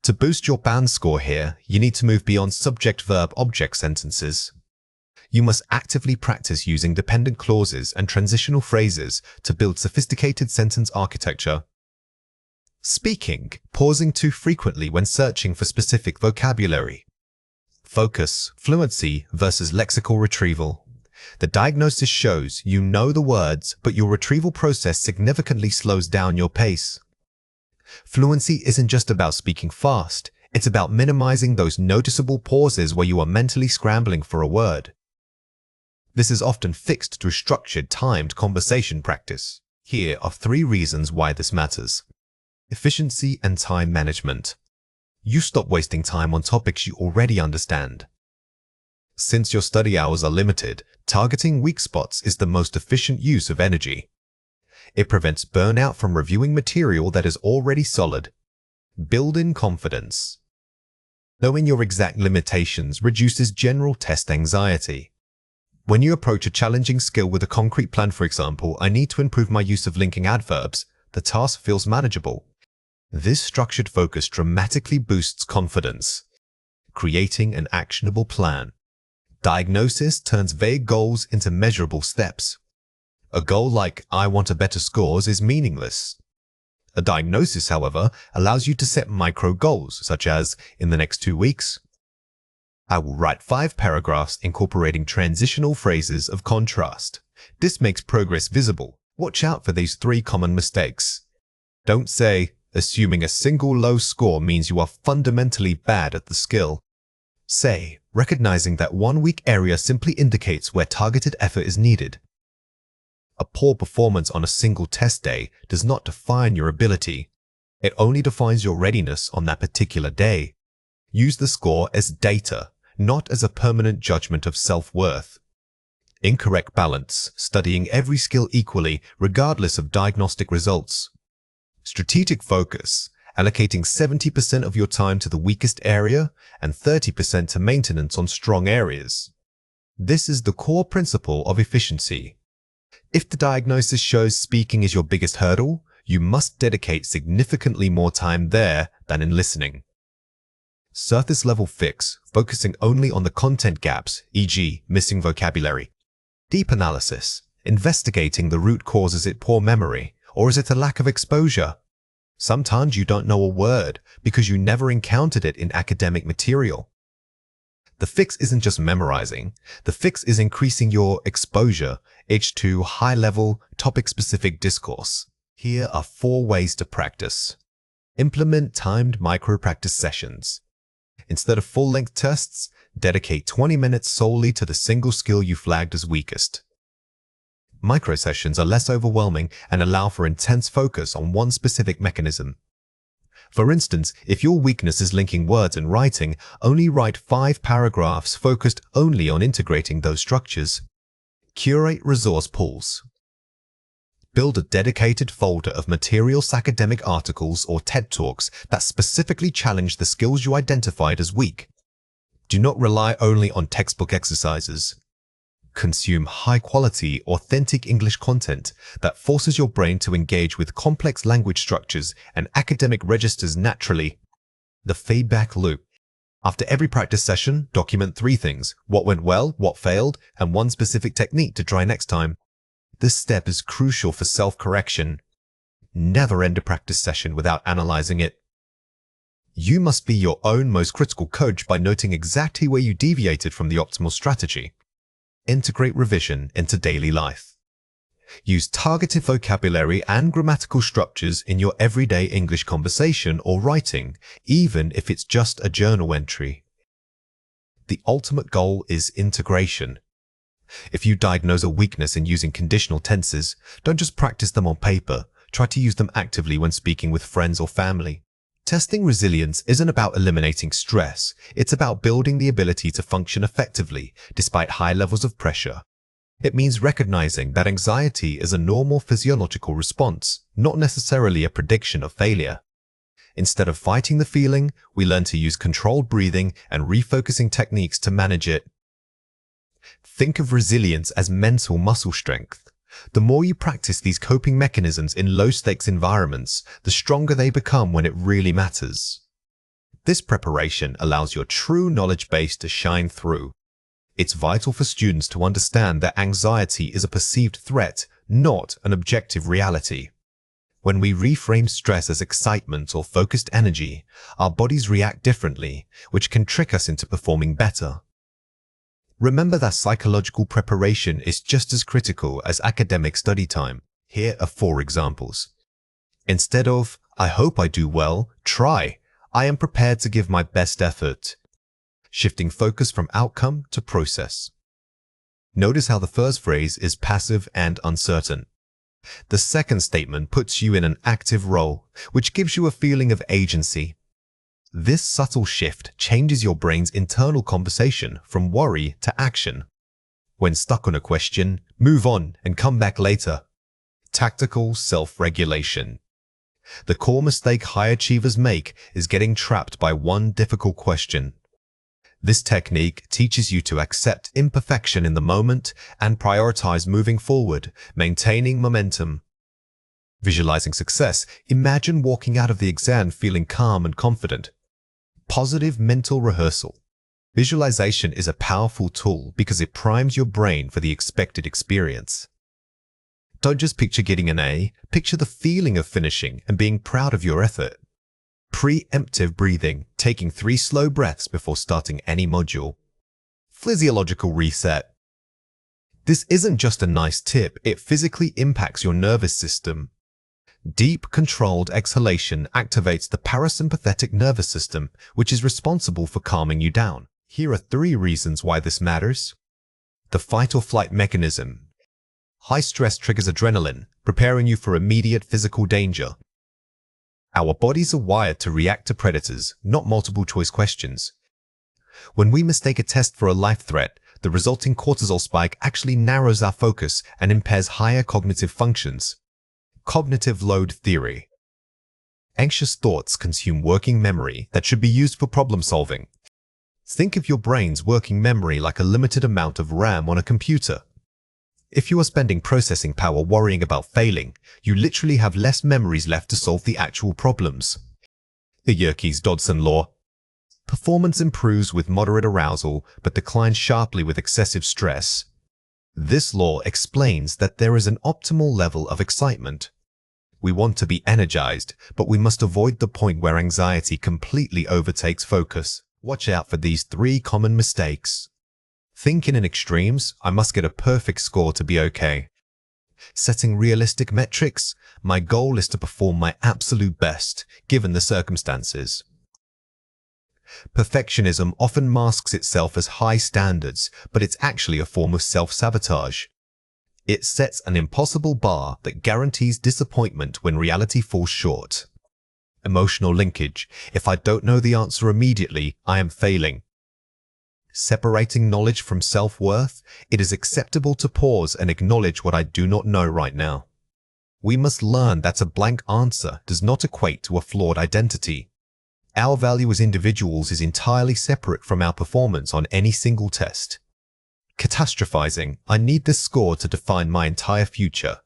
To boost your band score here, you need to move beyond subject-verb-object sentences. You must actively practice using dependent clauses and transitional phrases to build sophisticated sentence architecture. Speaking, pausing too frequently when searching for specific vocabulary. Focus, fluency versus lexical retrieval. The diagnosis shows you know the words, but your retrieval process significantly slows down your pace. Fluency isn't just about speaking fast, it's about minimizing those noticeable pauses where you are mentally scrambling for a word. This is often fixed through structured, timed conversation practice. Here are 3 reasons why this matters. Efficiency and time management. You stop wasting time on topics you already understand. Since your study hours are limited, targeting weak spots is the most efficient use of energy. It prevents burnout from reviewing material that is already solid. Build in confidence. Knowing your exact limitations reduces general test anxiety. When you approach a challenging skill with a concrete plan, for example, I need to improve my use of linking adverbs, the task feels manageable. This structured focus dramatically boosts confidence. Creating an actionable plan. Diagnosis turns vague goals into measurable steps. A goal like, I want a better scores, is meaningless. A diagnosis, however, allows you to set micro goals, such as, in the next 2 weeks, I will write 5 paragraphs incorporating transitional phrases of contrast. This makes progress visible. Watch out for these 3 common mistakes. Don't say, assuming a single low score means you are fundamentally bad at the skill. Say, recognizing that one weak area simply indicates where targeted effort is needed. A poor performance on a single test day does not define your ability. It only defines your readiness on that particular day. Use the score as data, not as a permanent judgment of self-worth. Incorrect balance, studying every skill equally regardless of diagnostic results. Strategic focus, allocating 70% of your time to the weakest area and 30% to maintenance on strong areas. This is the core principle of efficiency. If the diagnosis shows speaking is your biggest hurdle, you must dedicate significantly more time there than in listening. Surface level fix, focusing only on the content gaps, e.g., missing vocabulary. Deep analysis, investigating the root cause. Is it poor memory, or is it a lack of exposure? Sometimes you don't know a word because you never encountered it in academic material. The fix isn't just memorizing. The fix is increasing your exposure to high-level, topic-specific discourse. Here are 4 ways to practice. Implement timed micro-practice sessions. Instead of full-length tests, dedicate 20 minutes solely to the single skill you flagged as weakest. Micro-sessions are less overwhelming and allow for intense focus on one specific mechanism. For instance, if your weakness is linking words and writing, only write 5 paragraphs focused only on integrating those structures. Curate resource pools. Build a dedicated folder of materials, academic articles, or TED Talks that specifically challenge the skills you identified as weak. Do not rely only on textbook exercises. Consume high-quality, authentic English content that forces your brain to engage with complex language structures and academic registers naturally. The feedback loop. After every practice session, document 3 things: what went well, what failed, and 1 specific technique to try next time. This step is crucial for self-correction. Never end a practice session without analyzing it. You must be your own most critical coach by noting exactly where you deviated from the optimal strategy. Integrate revision into daily life. Use targeted vocabulary and grammatical structures in your everyday English conversation or writing, even if it's just a journal entry. The ultimate goal is integration. If you diagnose a weakness in using conditional tenses, don't just practice them on paper. Try to use them actively when speaking with friends or family. Testing resilience isn't about eliminating stress. It's about building the ability to function effectively despite high levels of pressure. It means recognizing that anxiety is a normal physiological response, not necessarily a prediction of failure. Instead of fighting the feeling, we learn to use controlled breathing and refocusing techniques to manage it. Think of resilience as mental muscle strength. The more you practice these coping mechanisms in low-stakes environments, the stronger they become when it really matters. This preparation allows your true knowledge base to shine through. It's vital for students to understand that anxiety is a perceived threat, not an objective reality. When we reframe stress as excitement or focused energy, our bodies react differently, which can trick us into performing better. Remember that psychological preparation is just as critical as academic study time. Here are 4 examples. Instead of, "I hope I do well," try, "I am prepared to give my best effort." Shifting focus from outcome to process. Notice how the first phrase is passive and uncertain. The second statement puts you in an active role, which gives you a feeling of agency. This subtle shift changes your brain's internal conversation from worry to action. When stuck on a question, move on and come back later. Tactical self-regulation. The core mistake high achievers make is getting trapped by one difficult question. This technique teaches you to accept imperfection in the moment and prioritize moving forward, maintaining momentum. Visualizing success. Imagine walking out of the exam feeling calm and confident. Positive mental rehearsal. Visualization is a powerful tool because it primes your brain for the expected experience. Don't just picture getting an A, picture the feeling of finishing and being proud of your effort. Preemptive breathing, taking 3 slow breaths before starting any module. Physiological reset. This isn't just a nice tip, it physically impacts your nervous system. Deep, controlled exhalation activates the parasympathetic nervous system, which is responsible for calming you down. Here are 3 reasons why this matters. The fight-or-flight mechanism. High stress triggers adrenaline, preparing you for immediate physical danger. Our bodies are wired to react to predators, not multiple-choice questions. When we mistake a test for a life threat, the resulting cortisol spike actually narrows our focus and impairs higher cognitive functions. Cognitive load theory. Anxious thoughts consume working memory that should be used for problem solving. Think of your brain's working memory like a limited amount of RAM on a computer. If you are spending processing power worrying about failing, you literally have less memories left to solve the actual problems. The Yerkes-Dodson law. Performance improves with moderate arousal but declines sharply with excessive stress. This law explains that there is an optimal level of excitement. We want to be energized, but we must avoid the point where anxiety completely overtakes focus. Watch out for these 3 common mistakes. Thinking in extremes, I must get a perfect score to be okay. Setting realistic metrics, my goal is to perform my absolute best, given the circumstances. Perfectionism often masks itself as high standards, but it's actually a form of self-sabotage. It sets an impossible bar that guarantees disappointment when reality falls short. Emotional linkage. If I don't know the answer immediately, I am failing. Separating knowledge from self-worth, it is acceptable to pause and acknowledge what I do not know right now. We must learn that a blank answer does not equate to a flawed identity. Our value as individuals is entirely separate from our performance on any single test. Catastrophizing, I need this score to define my entire future.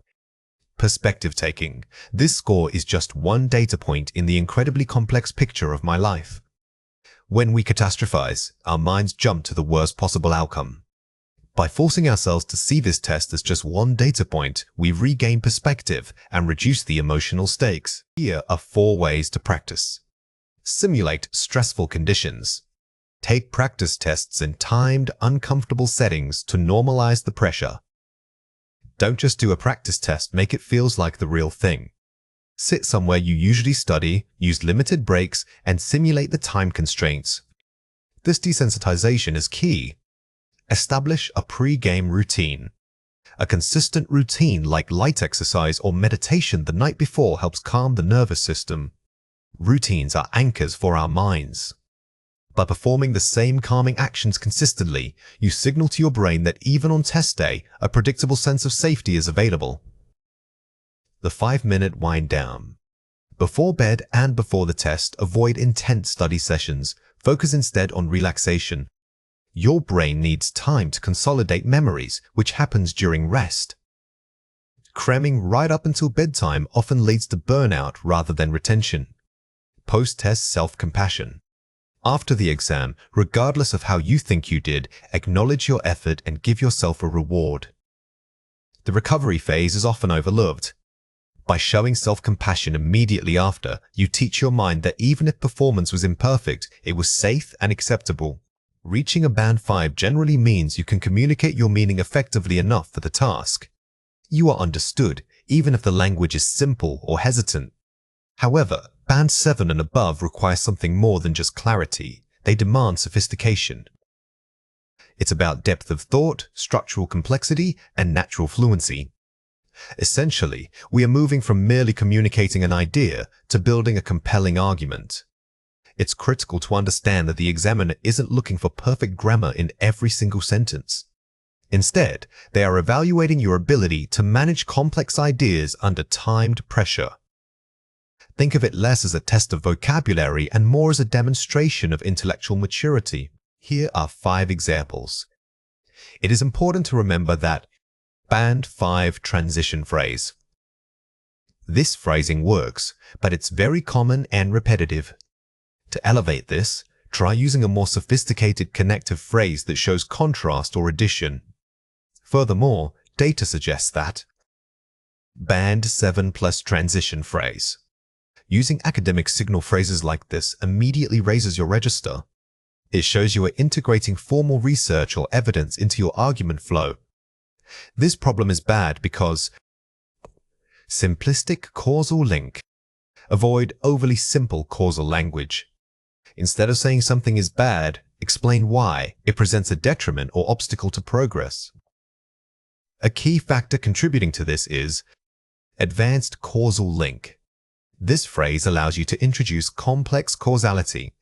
Perspective taking, this score is just one data point in the incredibly complex picture of my life. When we catastrophize, our minds jump to the worst possible outcome. By forcing ourselves to see this test as just one data point, we regain perspective and reduce the emotional stakes. Here are 4 ways to practice. Simulate stressful conditions. Take practice tests in timed, uncomfortable settings to normalize the pressure. Don't just do a practice test, make it feel like the real thing. Sit somewhere you usually study, use limited breaks, and simulate the time constraints. This desensitization is key. Establish a pre-game routine. A consistent routine like light exercise or meditation the night before helps calm the nervous system. Routines are anchors for our minds. By performing the same calming actions consistently, you signal to your brain that even on test day, a predictable sense of safety is available. The 5-minute wind down. Before bed and before the test, avoid intense study sessions. Focus instead on relaxation. Your brain needs time to consolidate memories, which happens during rest. Cramming right up until bedtime often leads to burnout rather than retention. Post-test self-compassion. After the exam, regardless of how you think you did, acknowledge your effort and give yourself a reward. The recovery phase is often overlooked. By showing self-compassion immediately after, you teach your mind that even if performance was imperfect, it was safe and acceptable. Reaching a Band 5 generally means you can communicate your meaning effectively enough for the task. You are understood, even if the language is simple or hesitant. However, Band 7 and above require something more than just clarity. They demand sophistication. It's about depth of thought, structural complexity, and natural fluency. Essentially, we are moving from merely communicating an idea to building a compelling argument. It's critical to understand that the examiner isn't looking for perfect grammar in every single sentence. Instead, they are evaluating your ability to manage complex ideas under timed pressure. Think of it less as a test of vocabulary and more as a demonstration of intellectual maturity. Here are 5 examples. It is important to remember that Band 5 transition phrase. This phrasing works, but it's very common and repetitive. To elevate this, try using a more sophisticated connective phrase that shows contrast or addition. Furthermore, data suggests that Band 7 plus transition phrase. Using academic signal phrases like this immediately raises your register. It shows you are integrating formal research or evidence into your argument flow. This problem is bad because simplistic causal link. Avoid overly simple causal language. Instead of saying something is bad, explain why it presents a detriment or obstacle to progress. A key factor contributing to this is advanced causal link. This phrase allows you to introduce complex causality.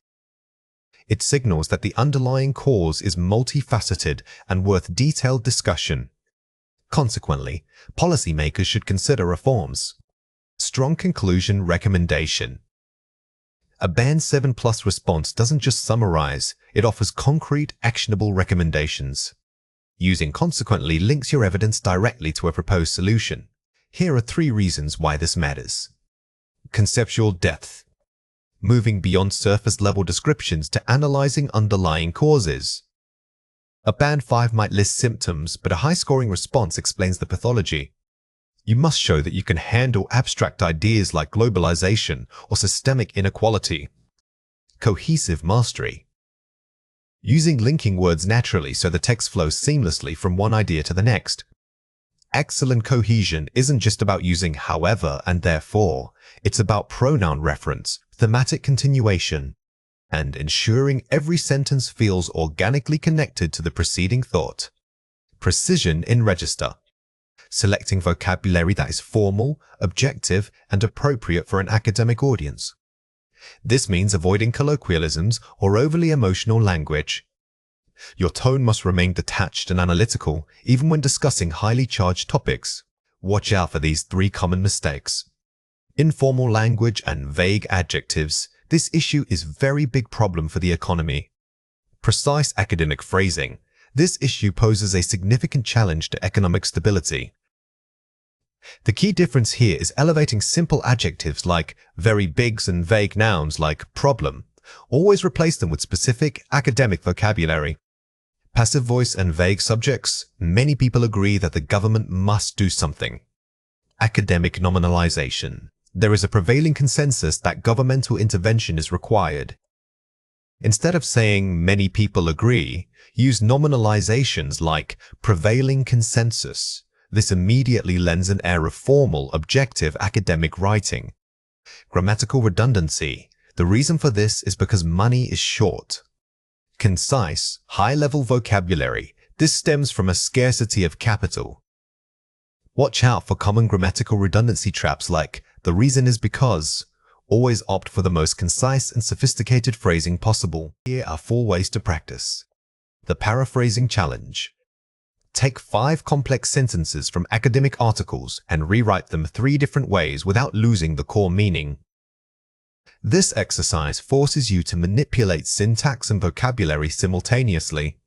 It signals that the underlying cause is multifaceted and worth detailed discussion. Consequently, policymakers should consider reforms. Strong conclusion recommendation. A Band 7 plus response doesn't just summarize, it offers concrete, actionable recommendations. Using consequently links your evidence directly to a proposed solution. Here are 3 reasons why this matters. Conceptual depth. Moving beyond surface-level descriptions to analyzing underlying causes. A Band 5 might list symptoms, but a high-scoring response explains the pathology. You must show that you can handle abstract ideas like globalization or systemic inequality. Cohesive mastery. Using linking words naturally so the text flows seamlessly from one idea to the next. Excellent cohesion isn't just about using however and therefore, it's about pronoun reference, thematic continuation, and ensuring every sentence feels organically connected to the preceding thought. Precision in register. Selecting vocabulary that is formal, objective, and appropriate for an academic audience. This means avoiding colloquialisms or overly emotional language. Your tone must remain detached and analytical, even when discussing highly charged topics. Watch out for these 3 common mistakes. Informal language and vague adjectives. This issue is a very big problem for the economy. Precise academic phrasing. This issue poses a significant challenge to economic stability. The key difference here is elevating simple adjectives like very bigs and vague nouns like problem. Always replace them with specific academic vocabulary. Passive voice and vague subjects. Many people agree that the government must do something. Academic nominalization. There is a prevailing consensus that governmental intervention is required. Instead of saying many people agree, use nominalizations like prevailing consensus. This immediately lends an air of formal, objective academic writing. Grammatical redundancy. The reason for this is because money is short. Concise, high-level vocabulary. This stems from a scarcity of capital. Watch out for common grammatical redundancy traps like the reason is because. Always opt for the most concise and sophisticated phrasing possible. Here are 4 ways to practice. The paraphrasing challenge. Take 5 complex sentences from academic articles and rewrite them 3 different ways without losing the core meaning. This exercise forces you to manipulate syntax and vocabulary simultaneously.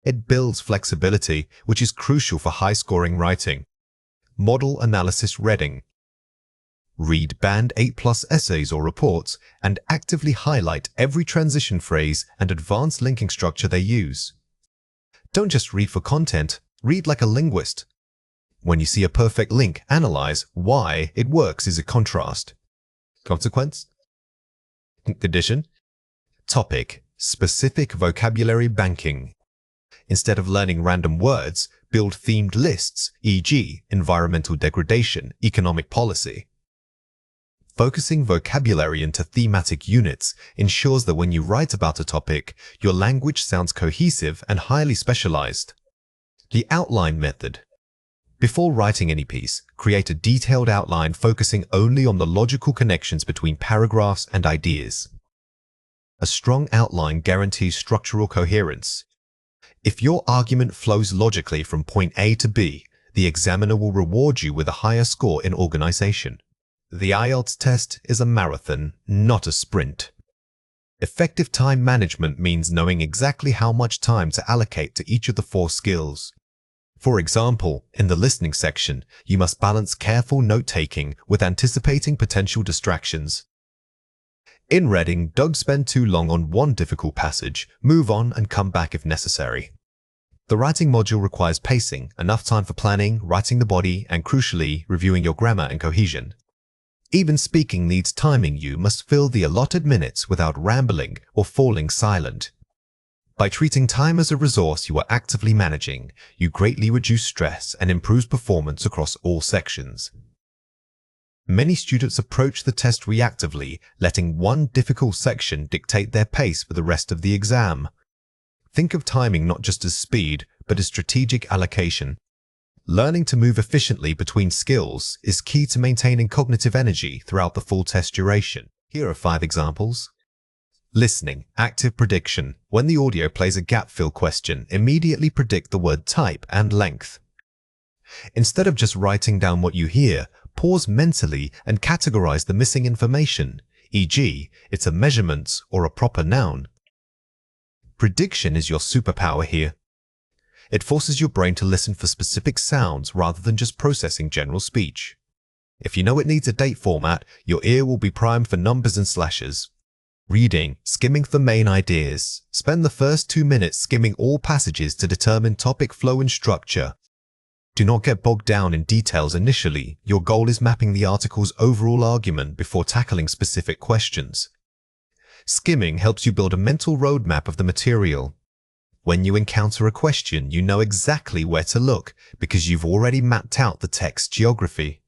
It builds flexibility, which is crucial for high-scoring writing. Model analysis reading. Read Band 8+ essays or reports and actively highlight every transition phrase and advanced linking structure they use. Don't just read for content, read like a linguist. When you see a perfect link, analyze why it works as a contrast. Consequence? Condition? Topic: specific vocabulary banking. Instead of learning random words, build themed lists, e.g., environmental degradation, economic policy. Focusing vocabulary into thematic units ensures that when you write about a topic, your language sounds cohesive and highly specialized. The outline method. Before writing any piece, create a detailed outline focusing only on the logical connections between paragraphs and ideas. A strong outline guarantees structural coherence. If your argument flows logically from point A to B, the examiner will reward you with a higher score in organization. The IELTS test is a marathon, not a sprint. Effective time management means knowing exactly how much time to allocate to each of the 4 skills. For example, in the listening section, you must balance careful note-taking with anticipating potential distractions. In reading, don't spend too long on one difficult passage, move on and come back if necessary. The writing module requires pacing, enough time for planning, writing the body, and crucially, reviewing your grammar and cohesion. Even speaking needs timing. You must fill the allotted minutes without rambling or falling silent. By treating time as a resource you are actively managing, you greatly reduce stress and improve performance across all sections. Many students approach the test reactively, letting one difficult section dictate their pace for the rest of the exam. Think of timing not just as speed, but as strategic allocation. Learning to move efficiently between skills is key to maintaining cognitive energy throughout the full test duration. Here are 5 examples. Listening, active prediction. When the audio plays a gap-fill question, immediately predict the word type and length. Instead of just writing down what you hear, pause mentally and categorize the missing information, e.g., it's a measurement or a proper noun. Prediction is your superpower here. It forces your brain to listen for specific sounds rather than just processing general speech. If you know it needs a date format, your ear will be primed for numbers and slashes. Reading, skimming the main ideas. Spend the first 2 minutes skimming all passages to determine topic flow and structure. Do not get bogged down in details initially. Your goal is mapping the article's overall argument before tackling specific questions. Skimming helps you build a mental roadmap of the material. When you encounter a question, you know exactly where to look because you've already mapped out the text geography.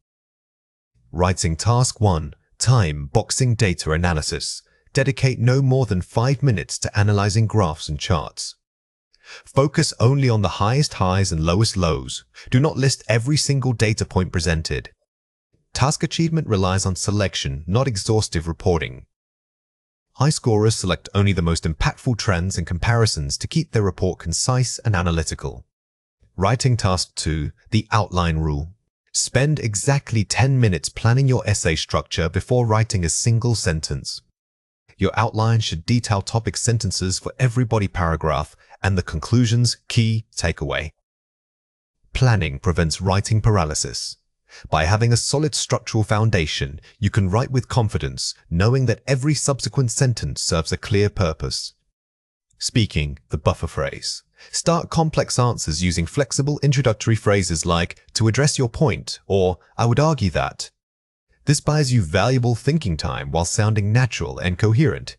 Writing Task 1. Time boxing data analysis. Dedicate no more than 5 minutes to analyzing graphs and charts. Focus only on the highest highs and lowest lows. Do not list every single data point presented. Task achievement relies on selection, not exhaustive reporting. High scorers select only the most impactful trends and comparisons to keep their report concise and analytical. Writing Task 2. The outline rule. Spend exactly 10 minutes planning your essay structure before writing a single sentence. Your outline should detail topic sentences for every body paragraph and the conclusion's key takeaway. Planning prevents writing paralysis. By having a solid structural foundation, you can write with confidence, knowing that every subsequent sentence serves a clear purpose. Speaking, the buffer phrase. Start complex answers using flexible introductory phrases like, to address your point, or I would argue that. This buys you valuable thinking time while sounding natural and coherent.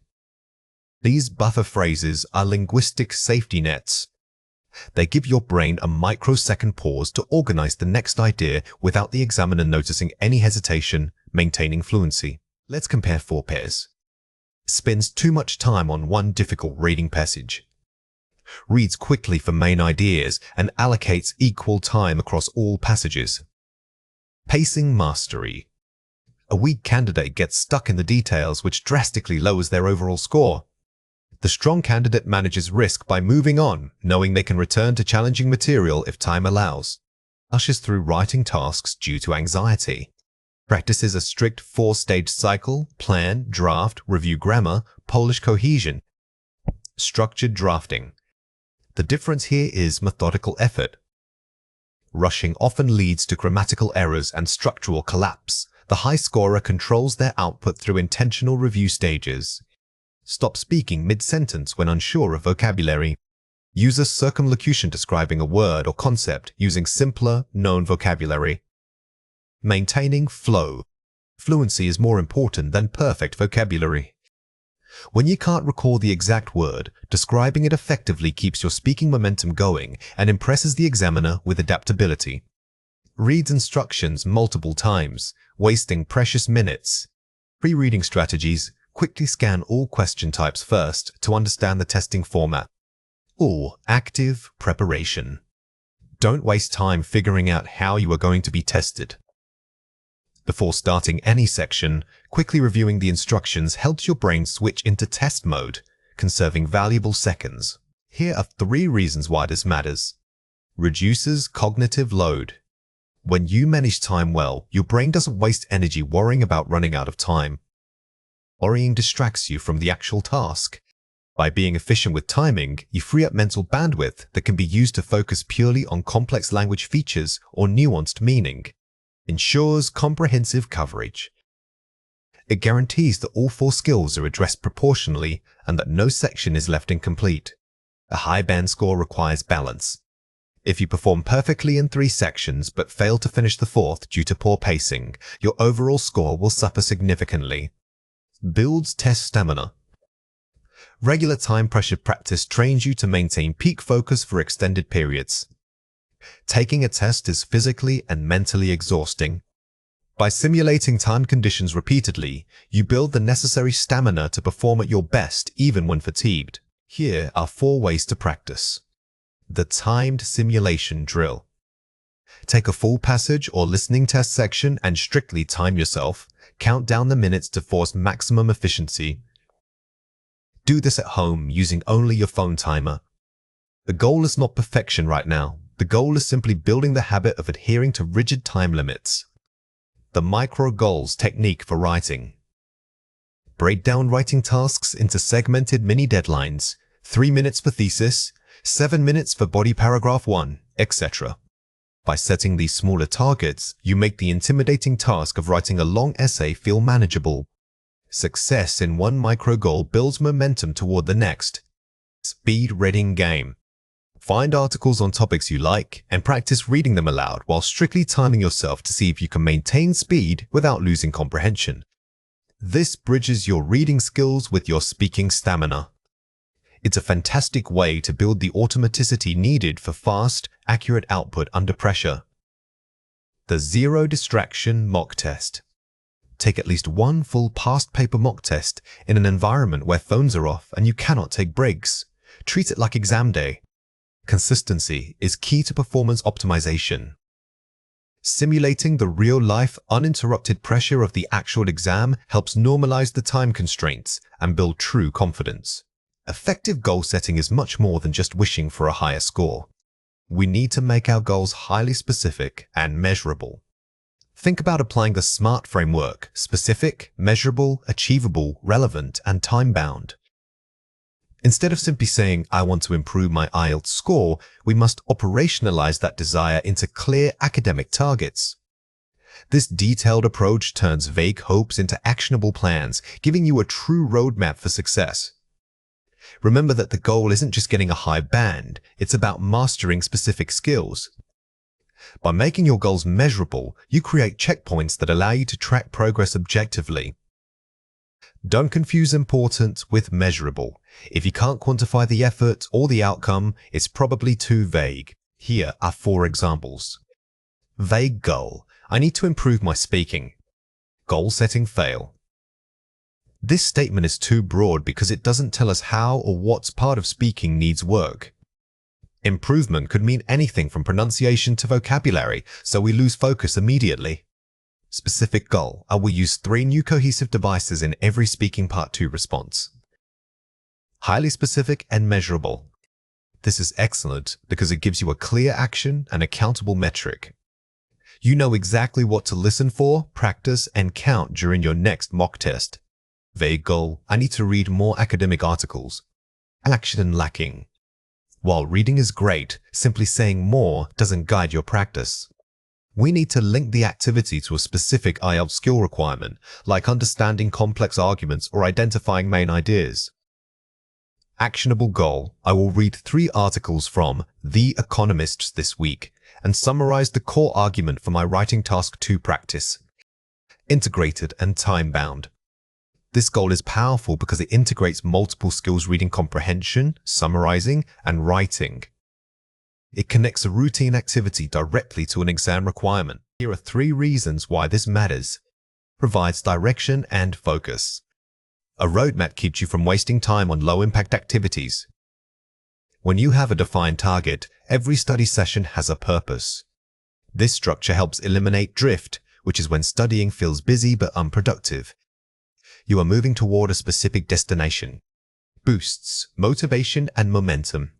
These buffer phrases are linguistic safety nets. They give your brain a microsecond pause to organize the next idea without the examiner noticing any hesitation, maintaining fluency. Let's compare 4 pairs. Spends too much time on one difficult reading passage. Reads quickly for main ideas and allocates equal time across all passages. Pacing mastery. A weak candidate gets stuck in the details, which drastically lowers their overall score. The strong candidate manages risk by moving on, knowing they can return to challenging material if time allows. Ushers through writing tasks due to anxiety. Practice is a strict four-stage cycle: plan, draft, review grammar, polish cohesion. Structured drafting. The difference here is methodical effort. Rushing often leads to grammatical errors and structural collapse. The high scorer controls their output through intentional review stages. Stop speaking mid-sentence when unsure of vocabulary. Use a circumlocution describing a word or concept using simpler, known vocabulary. Maintaining flow. Fluency is more important than perfect vocabulary. When you can't recall the exact word, describing it effectively keeps your speaking momentum going and impresses the examiner with adaptability. Reads instructions multiple times, wasting precious minutes. Pre-reading strategies: quickly scan all question types first to understand the testing format. Or active preparation. Don't waste time figuring out how you are going to be tested. Before starting any section, quickly reviewing the instructions helps your brain switch into test mode, conserving valuable seconds. Here are 3 reasons why this matters. Reduces cognitive load. When you manage time well, your brain doesn't waste energy worrying about running out of time. Worrying distracts you from the actual task. By being efficient with timing, you free up mental bandwidth that can be used to focus purely on complex language features or nuanced meaning. Ensures comprehensive coverage. It guarantees that all 4 skills are addressed proportionally and that no section is left incomplete. A high band score requires balance. If you perform perfectly in 3 sections but fail to finish the 4th due to poor pacing, your overall score will suffer significantly. Builds test stamina. Regular time-pressured practice trains you to maintain peak focus for extended periods. Taking a test is physically and mentally exhausting. By simulating time conditions repeatedly, you build the necessary stamina to perform at your best even when fatigued. Here are 4 ways to practice. The timed simulation drill. Take a full passage or listening test section and strictly time yourself. Count down the minutes to force maximum efficiency. Do this at home using only your phone timer. The goal is not perfection right now. The goal is simply building the habit of adhering to rigid time limits. The micro goals technique for writing. Break down writing tasks into segmented mini deadlines: 3 minutes for thesis, 7 minutes for body paragraph 1, etc. By setting these smaller targets, you make the intimidating task of writing a long essay feel manageable. Success in one micro goal builds momentum toward the next. Speed reading game. Find articles on topics you like and practice reading them aloud while strictly timing yourself to see if you can maintain speed without losing comprehension. This bridges your reading skills with your speaking stamina. It's a fantastic way to build the automaticity needed for fast, accurate output under pressure. The Zero Distraction Mock Test. Take at least 1 full past paper mock test in an environment where phones are off and you cannot take breaks. Treat it like exam day. Consistency is key to performance optimization. Simulating the real-life, uninterrupted pressure of the actual exam helps normalize the time constraints and build true confidence. Effective goal setting is much more than just wishing for a higher score. We need to make our goals highly specific and measurable. Think about applying the SMART framework: specific, measurable, achievable, relevant, and time-bound. Instead of simply saying, "I want to improve my IELTS score," we must operationalize that desire into clear academic targets. This detailed approach turns vague hopes into actionable plans, giving you a true roadmap for success. Remember that the goal isn't just getting a high band, it's about mastering specific skills. By making your goals measurable, you create checkpoints that allow you to track progress objectively. Don't confuse important with measurable. If you can't quantify the effort or the outcome, it's probably too vague. Here are 4 examples. Vague goal: I need to improve my speaking. Goal setting fail. This statement is too broad because it doesn't tell us how or what part of speaking needs work. Improvement could mean anything from pronunciation to vocabulary, so we lose focus immediately. Specific goal: I will use 3 new cohesive devices in every speaking part 2 response. Highly specific and measurable. This is excellent because it gives you a clear action and accountable metric. You know exactly what to listen for, practice, and count during your next mock test. Vague goal: I need to read more academic articles. Action lacking. While reading is great, simply saying more doesn't guide your practice. We need to link the activity to a specific IELTS skill requirement, like understanding complex arguments or identifying main ideas. Actionable goal: I will read 3 articles from The Economist this week and summarize the core argument for my writing task 2 practice. Integrated and time-bound. This goal is powerful because it integrates multiple skills: reading comprehension, summarizing, and writing. It connects a routine activity directly to an exam requirement. Here are 3 reasons why this matters. Provides direction and focus. A roadmap keeps you from wasting time on low-impact activities. When you have a defined target, every study session has a purpose. This structure helps eliminate drift, which is when studying feels busy but unproductive. You are moving toward a specific destination. Boosts motivation and momentum.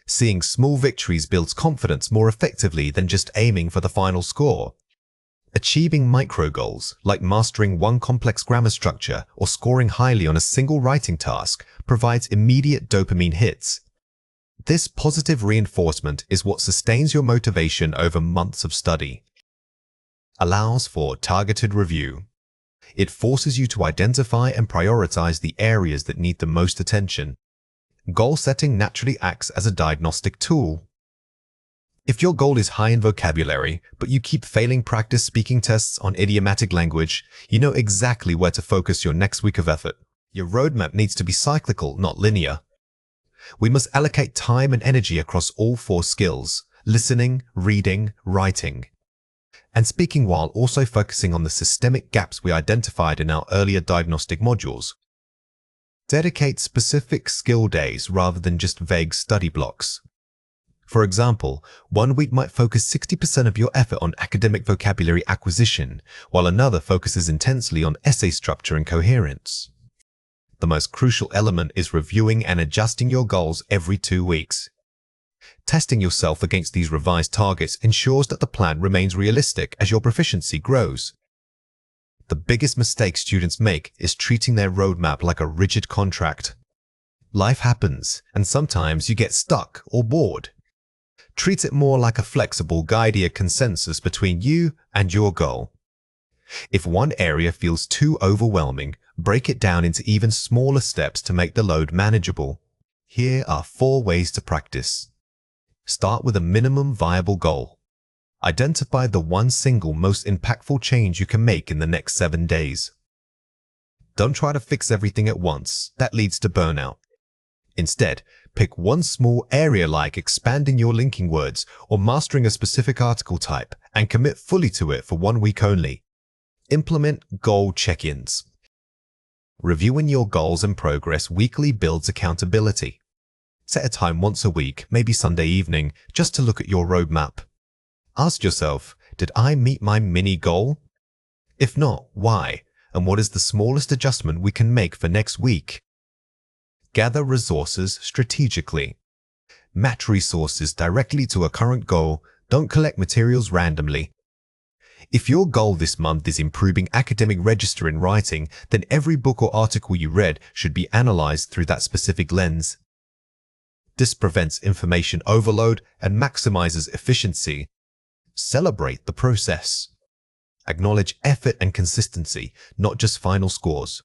Seeing small victories builds confidence more effectively than just aiming for the final score. Achieving micro goals, like mastering one complex grammar structure or scoring highly on a single writing task, provides immediate dopamine hits. This positive reinforcement is what sustains your motivation over months of study. Allows for targeted review. It forces you to identify and prioritize the areas that need the most attention. Goal setting naturally acts as a diagnostic tool. If your goal is high in vocabulary, but you keep failing practice speaking tests on idiomatic language, you know exactly where to focus your next week of effort. Your roadmap needs to be cyclical, not linear. We must allocate time and energy across all 4 skills: listening, reading, writing, and speaking, while also focusing on the systemic gaps we identified in our earlier diagnostic modules. Dedicate specific skill days rather than just vague study blocks. For example, one week might focus 60% of your effort on academic vocabulary acquisition, while another focuses intensely on essay structure and coherence. The most crucial element is reviewing and adjusting your goals every 2 weeks. Testing yourself against these revised targets ensures that the plan remains realistic as your proficiency grows. The biggest mistake students make is treating their roadmap like a rigid contract. Life happens, and sometimes you get stuck or bored. Treat it more like a flexible guided consensus between you and your goal. If one area feels too overwhelming, break it down into even smaller steps to make the load manageable. Here are 4 ways to practice. Start with a minimum viable goal. Identify the one single most impactful change you can make in the next 7 days. Don't try to fix everything at once. That leads to burnout. Instead, pick one small area like expanding your linking words or mastering a specific article type and commit fully to it for 1 week only. Implement goal check-ins. Reviewing your goals and progress weekly builds accountability. Set a time once a week, maybe Sunday evening, just to look at your roadmap. Ask yourself, did I meet my mini goal? If not, why? And what is the smallest adjustment we can make for next week? Gather resources strategically. Match resources directly to a current goal. Don't collect materials randomly. If your goal this month is improving academic register in writing, then every book or article you read should be analyzed through that specific lens. This prevents information overload and maximizes efficiency. Celebrate the process. Acknowledge effort and consistency, not just final scores.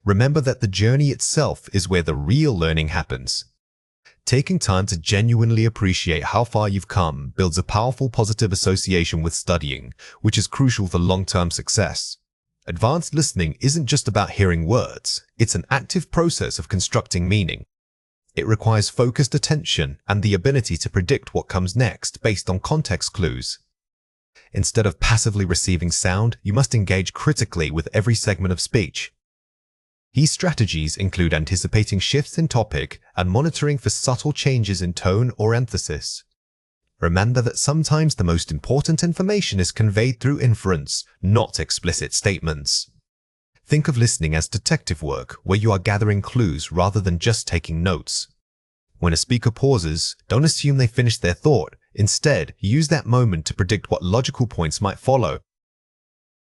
Remember that the journey itself is where the real learning happens. Taking time to genuinely appreciate how far you've come builds a powerful positive association with studying, which is crucial for long-term success. Advanced listening isn't just about hearing words, it's an active process of constructing meaning. It requires focused attention and the ability to predict what comes next based on context clues. Instead of passively receiving sound, you must engage critically with every segment of speech. These strategies include anticipating shifts in topic and monitoring for subtle changes in tone or emphasis. Remember that sometimes the most important information is conveyed through inference, not explicit statements. Think of listening as detective work, where you are gathering clues rather than just taking notes. When a speaker pauses, don't assume they finished their thought. Instead, use that moment to predict what logical points might follow.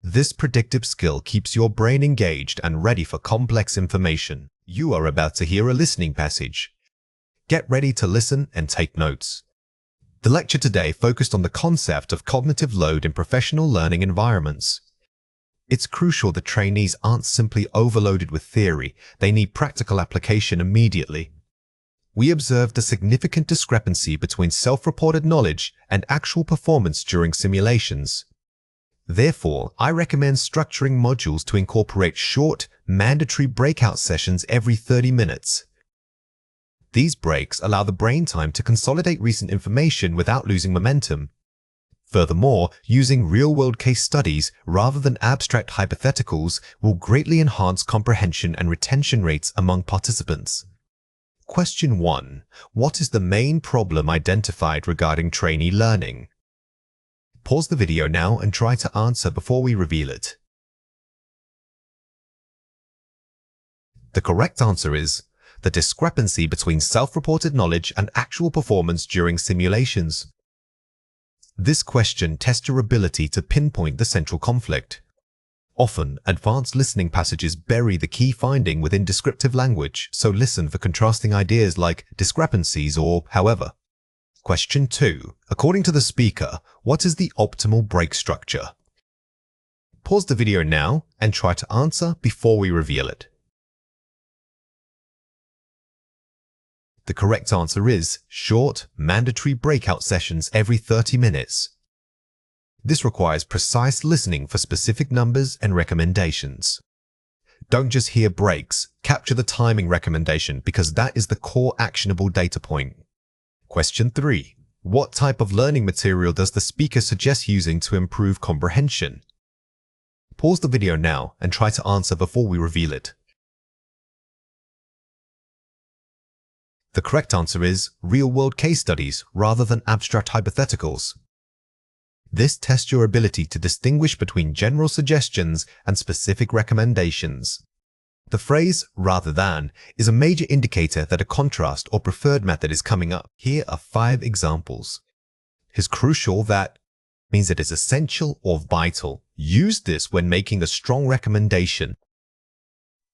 This predictive skill keeps your brain engaged and ready for complex information. You are about to hear a listening passage. Get ready to listen and take notes. The lecture today focused on the concept of cognitive load in professional learning environments. It's crucial that trainees aren't simply overloaded with theory, they need practical application immediately. We observed a significant discrepancy between self-reported knowledge and actual performance during simulations. Therefore, I recommend structuring modules to incorporate short, mandatory breakout sessions every 30 minutes. These breaks allow the brain time to consolidate recent information without losing momentum. Furthermore, using real-world case studies rather than abstract hypotheticals will greatly enhance comprehension and retention rates among participants. Question 1. What is the main problem identified regarding trainee learning? Pause the video now and try to answer before we reveal it. The correct answer is the discrepancy between self-reported knowledge and actual performance during simulations. This question tests your ability to pinpoint the central conflict. Often, advanced listening passages bury the key finding within descriptive language, so listen for contrasting ideas like discrepancies or however. Question 2. According to the speaker, what is the optimal break structure? Pause the video now and try to answer before we reveal it. The correct answer is short, mandatory breakout sessions every 30 minutes. This requires precise listening for specific numbers and recommendations. Don't just hear breaks, capture the timing recommendation because that is the core actionable data point. Question 3. What type of learning material does the speaker suggest using to improve comprehension? Pause the video now and try to answer before we reveal it. The correct answer is real-world case studies rather than abstract hypotheticals. This tests your ability to distinguish between general suggestions and specific recommendations. The phrase rather than is a major indicator that a contrast or preferred method is coming up. Here are 5 examples. It's crucial that means it is essential or vital. Use this when making a strong recommendation.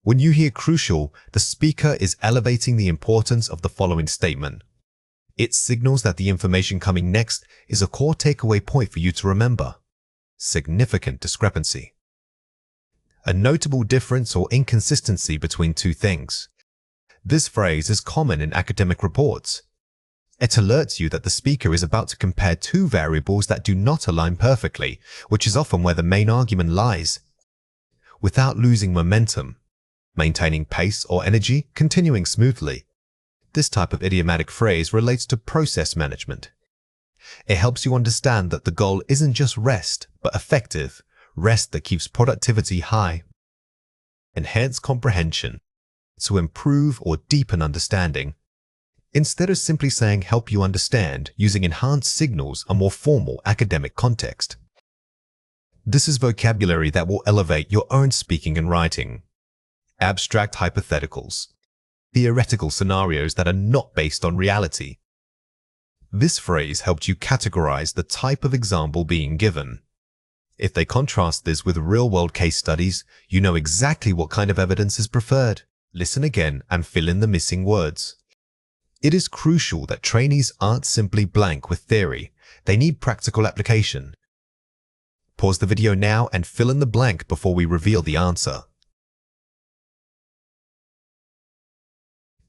When you hear crucial, the speaker is elevating the importance of the following statement. It signals that the information coming next is a core takeaway point for you to remember. Significant discrepancy. A notable difference or inconsistency between two things. This phrase is common in academic reports. It alerts you that the speaker is about to compare two variables that do not align perfectly, which is often where the main argument lies. Without losing momentum, maintaining pace or energy, continuing smoothly. This type of idiomatic phrase relates to process management. It helps you understand that the goal isn't just rest, but effective, rest that keeps productivity high. Enhance comprehension, to improve or deepen understanding. Instead of simply saying help you understand, using enhanced signals a more formal academic context. This is vocabulary that will elevate your own speaking and writing. Abstract hypotheticals. Theoretical scenarios that are not based on reality. This phrase helped you categorize the type of example being given. If they contrast this with real-world case studies, you know exactly what kind of evidence is preferred. Listen again and fill in the missing words. It is crucial that trainees aren't simply blank with theory. They need practical application. Pause the video now and fill in the blank before we reveal the answer.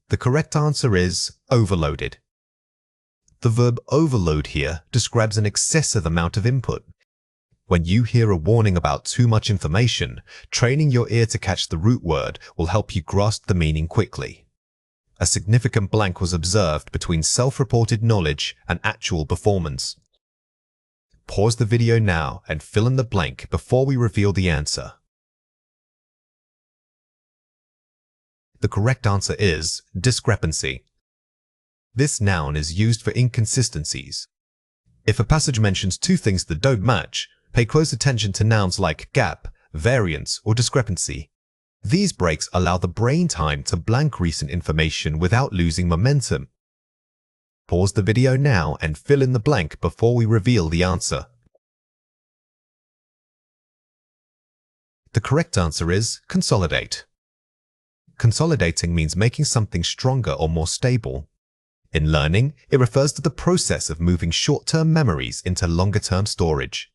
The correct answer is overloaded. The verb overload here describes an excessive amount of input. When you hear a warning about too much information, training your ear to catch the root word will help you grasp the meaning quickly. A significant blank was observed between self-reported knowledge and actual performance. Pause the video now and fill in the blank before we reveal the answer. The correct answer is discrepancy. This noun is used for inconsistencies. If a passage mentions two things that don't match, pay close attention to nouns like gap, variance, or discrepancy. These breaks allow the brain time to blank recent information without losing momentum. Pause the video now and fill in the blank before we reveal the answer. The correct answer is consolidate. Consolidating means making something stronger or more stable. In learning, it refers to the process of moving short-term memories into longer-term storage.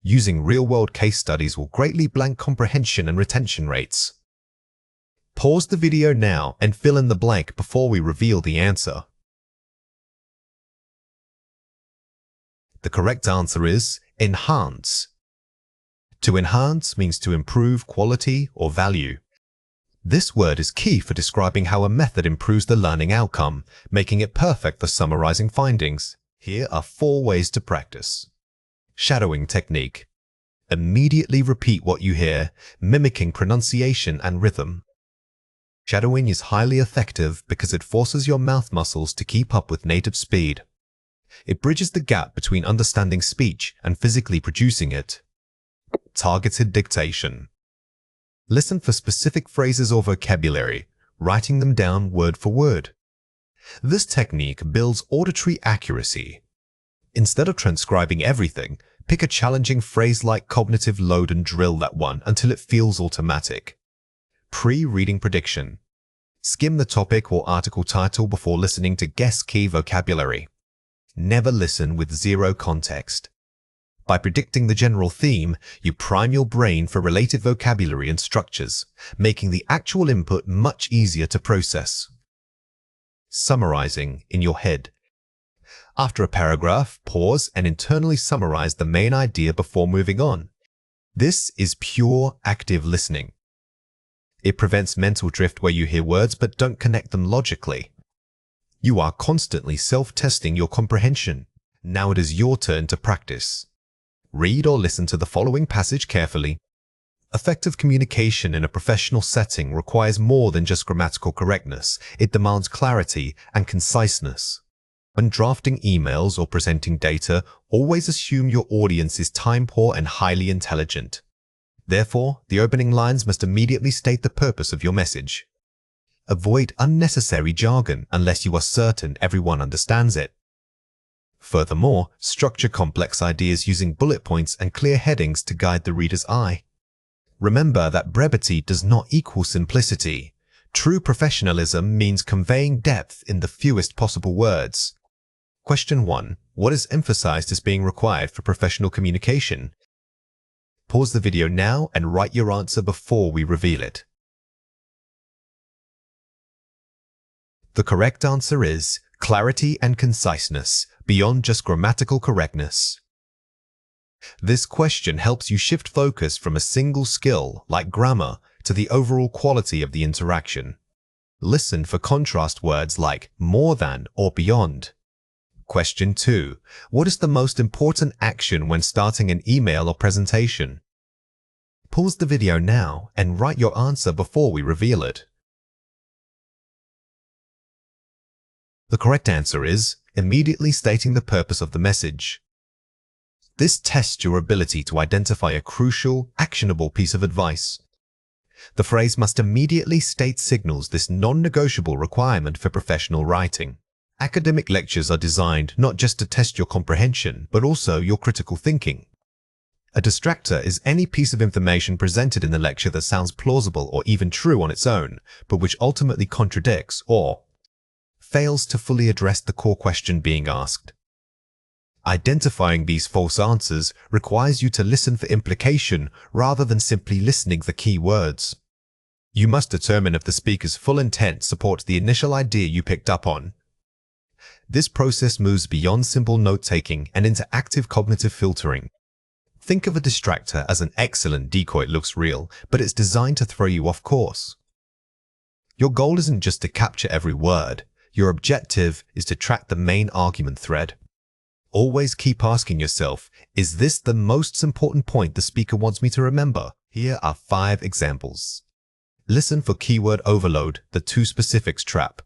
Using real-world case studies will greatly blank comprehension and retention rates. Pause the video now and fill in the blank before we reveal the answer. The correct answer is enhance. To enhance means to improve quality or value. This word is key for describing how a method improves the learning outcome, making it perfect for summarizing findings. Here are 4 ways to practice. Shadowing technique. Immediately repeat what you hear, mimicking pronunciation and rhythm. Shadowing is highly effective because it forces your mouth muscles to keep up with native speed. It bridges the gap between understanding speech and physically producing it. Targeted dictation. Listen for specific phrases or vocabulary, writing them down word for word. This technique builds auditory accuracy. Instead of transcribing everything, pick a challenging phrase like cognitive load and drill that one until it feels automatic. Pre-reading prediction. Skim the topic or article title before listening to guess key vocabulary. Never listen with zero context. By predicting the general theme, you prime your brain for related vocabulary and structures, making the actual input much easier to process. Summarizing in your head. After a paragraph, pause and internally summarize the main idea before moving on. This is pure active listening. It prevents mental drift where you hear words but don't connect them logically. You are constantly self-testing your comprehension. Now it is your turn to practice. Read or listen to the following passage carefully. Effective communication in a professional setting requires more than just grammatical correctness. It demands clarity and conciseness. When drafting emails or presenting data, always assume your audience is time-poor and highly intelligent. Therefore, the opening lines must immediately state the purpose of your message. Avoid unnecessary jargon unless you are certain everyone understands it. Furthermore, structure complex ideas using bullet points and clear headings to guide the reader's eye. Remember that brevity does not equal simplicity. True professionalism means conveying depth in the fewest possible words. Question 1. What is emphasized as being required for professional communication? Pause the video now and write your answer before we reveal it. The correct answer is clarity and conciseness, beyond just grammatical correctness. This question helps you shift focus from a single skill, like grammar, to the overall quality of the interaction. Listen for contrast words like more than or beyond. Question 2. What is the most important action when starting an email or presentation? Pause the video now and write your answer before we reveal it. The correct answer is immediately stating the purpose of the message. This tests your ability to identify a crucial, actionable piece of advice. The phrase must immediately state signals this non-negotiable requirement for professional writing. Academic lectures are designed not just to test your comprehension, but also your critical thinking. A distractor is any piece of information presented in the lecture that sounds plausible or even true on its own, but which ultimately contradicts or fails to fully address the core question being asked. Identifying these false answers requires you to listen for implication rather than simply listening the key words. You must determine if the speaker's full intent supports the initial idea you picked up on. This process moves beyond simple note-taking and into active cognitive filtering. Think of a distractor as an excellent decoy. It looks real, but it's designed to throw you off course. Your goal isn't just to capture every word. Your objective is to track the main argument thread. Always keep asking yourself, is this the most important point the speaker wants me to remember? Here are 5 examples. Listen for keyword overload, the too specifics trap.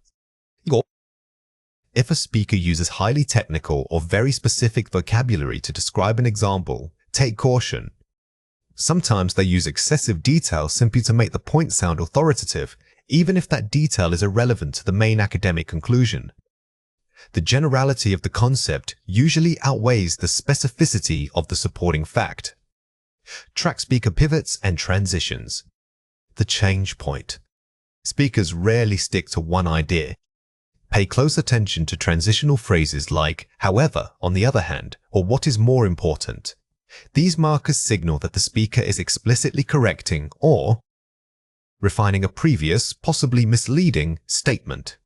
If a speaker uses highly technical or very specific vocabulary to describe an example, take caution. Sometimes they use excessive detail simply to make the point sound authoritative, even if that detail is irrelevant to the main academic conclusion. The generality of the concept usually outweighs the specificity of the supporting fact. Track speaker pivots and transitions. The change point. Speakers rarely stick to one idea. Pay close attention to transitional phrases like, however, on the other hand, or what is more important. These markers signal that the speaker is explicitly correcting or refining a previous, possibly misleading, statement.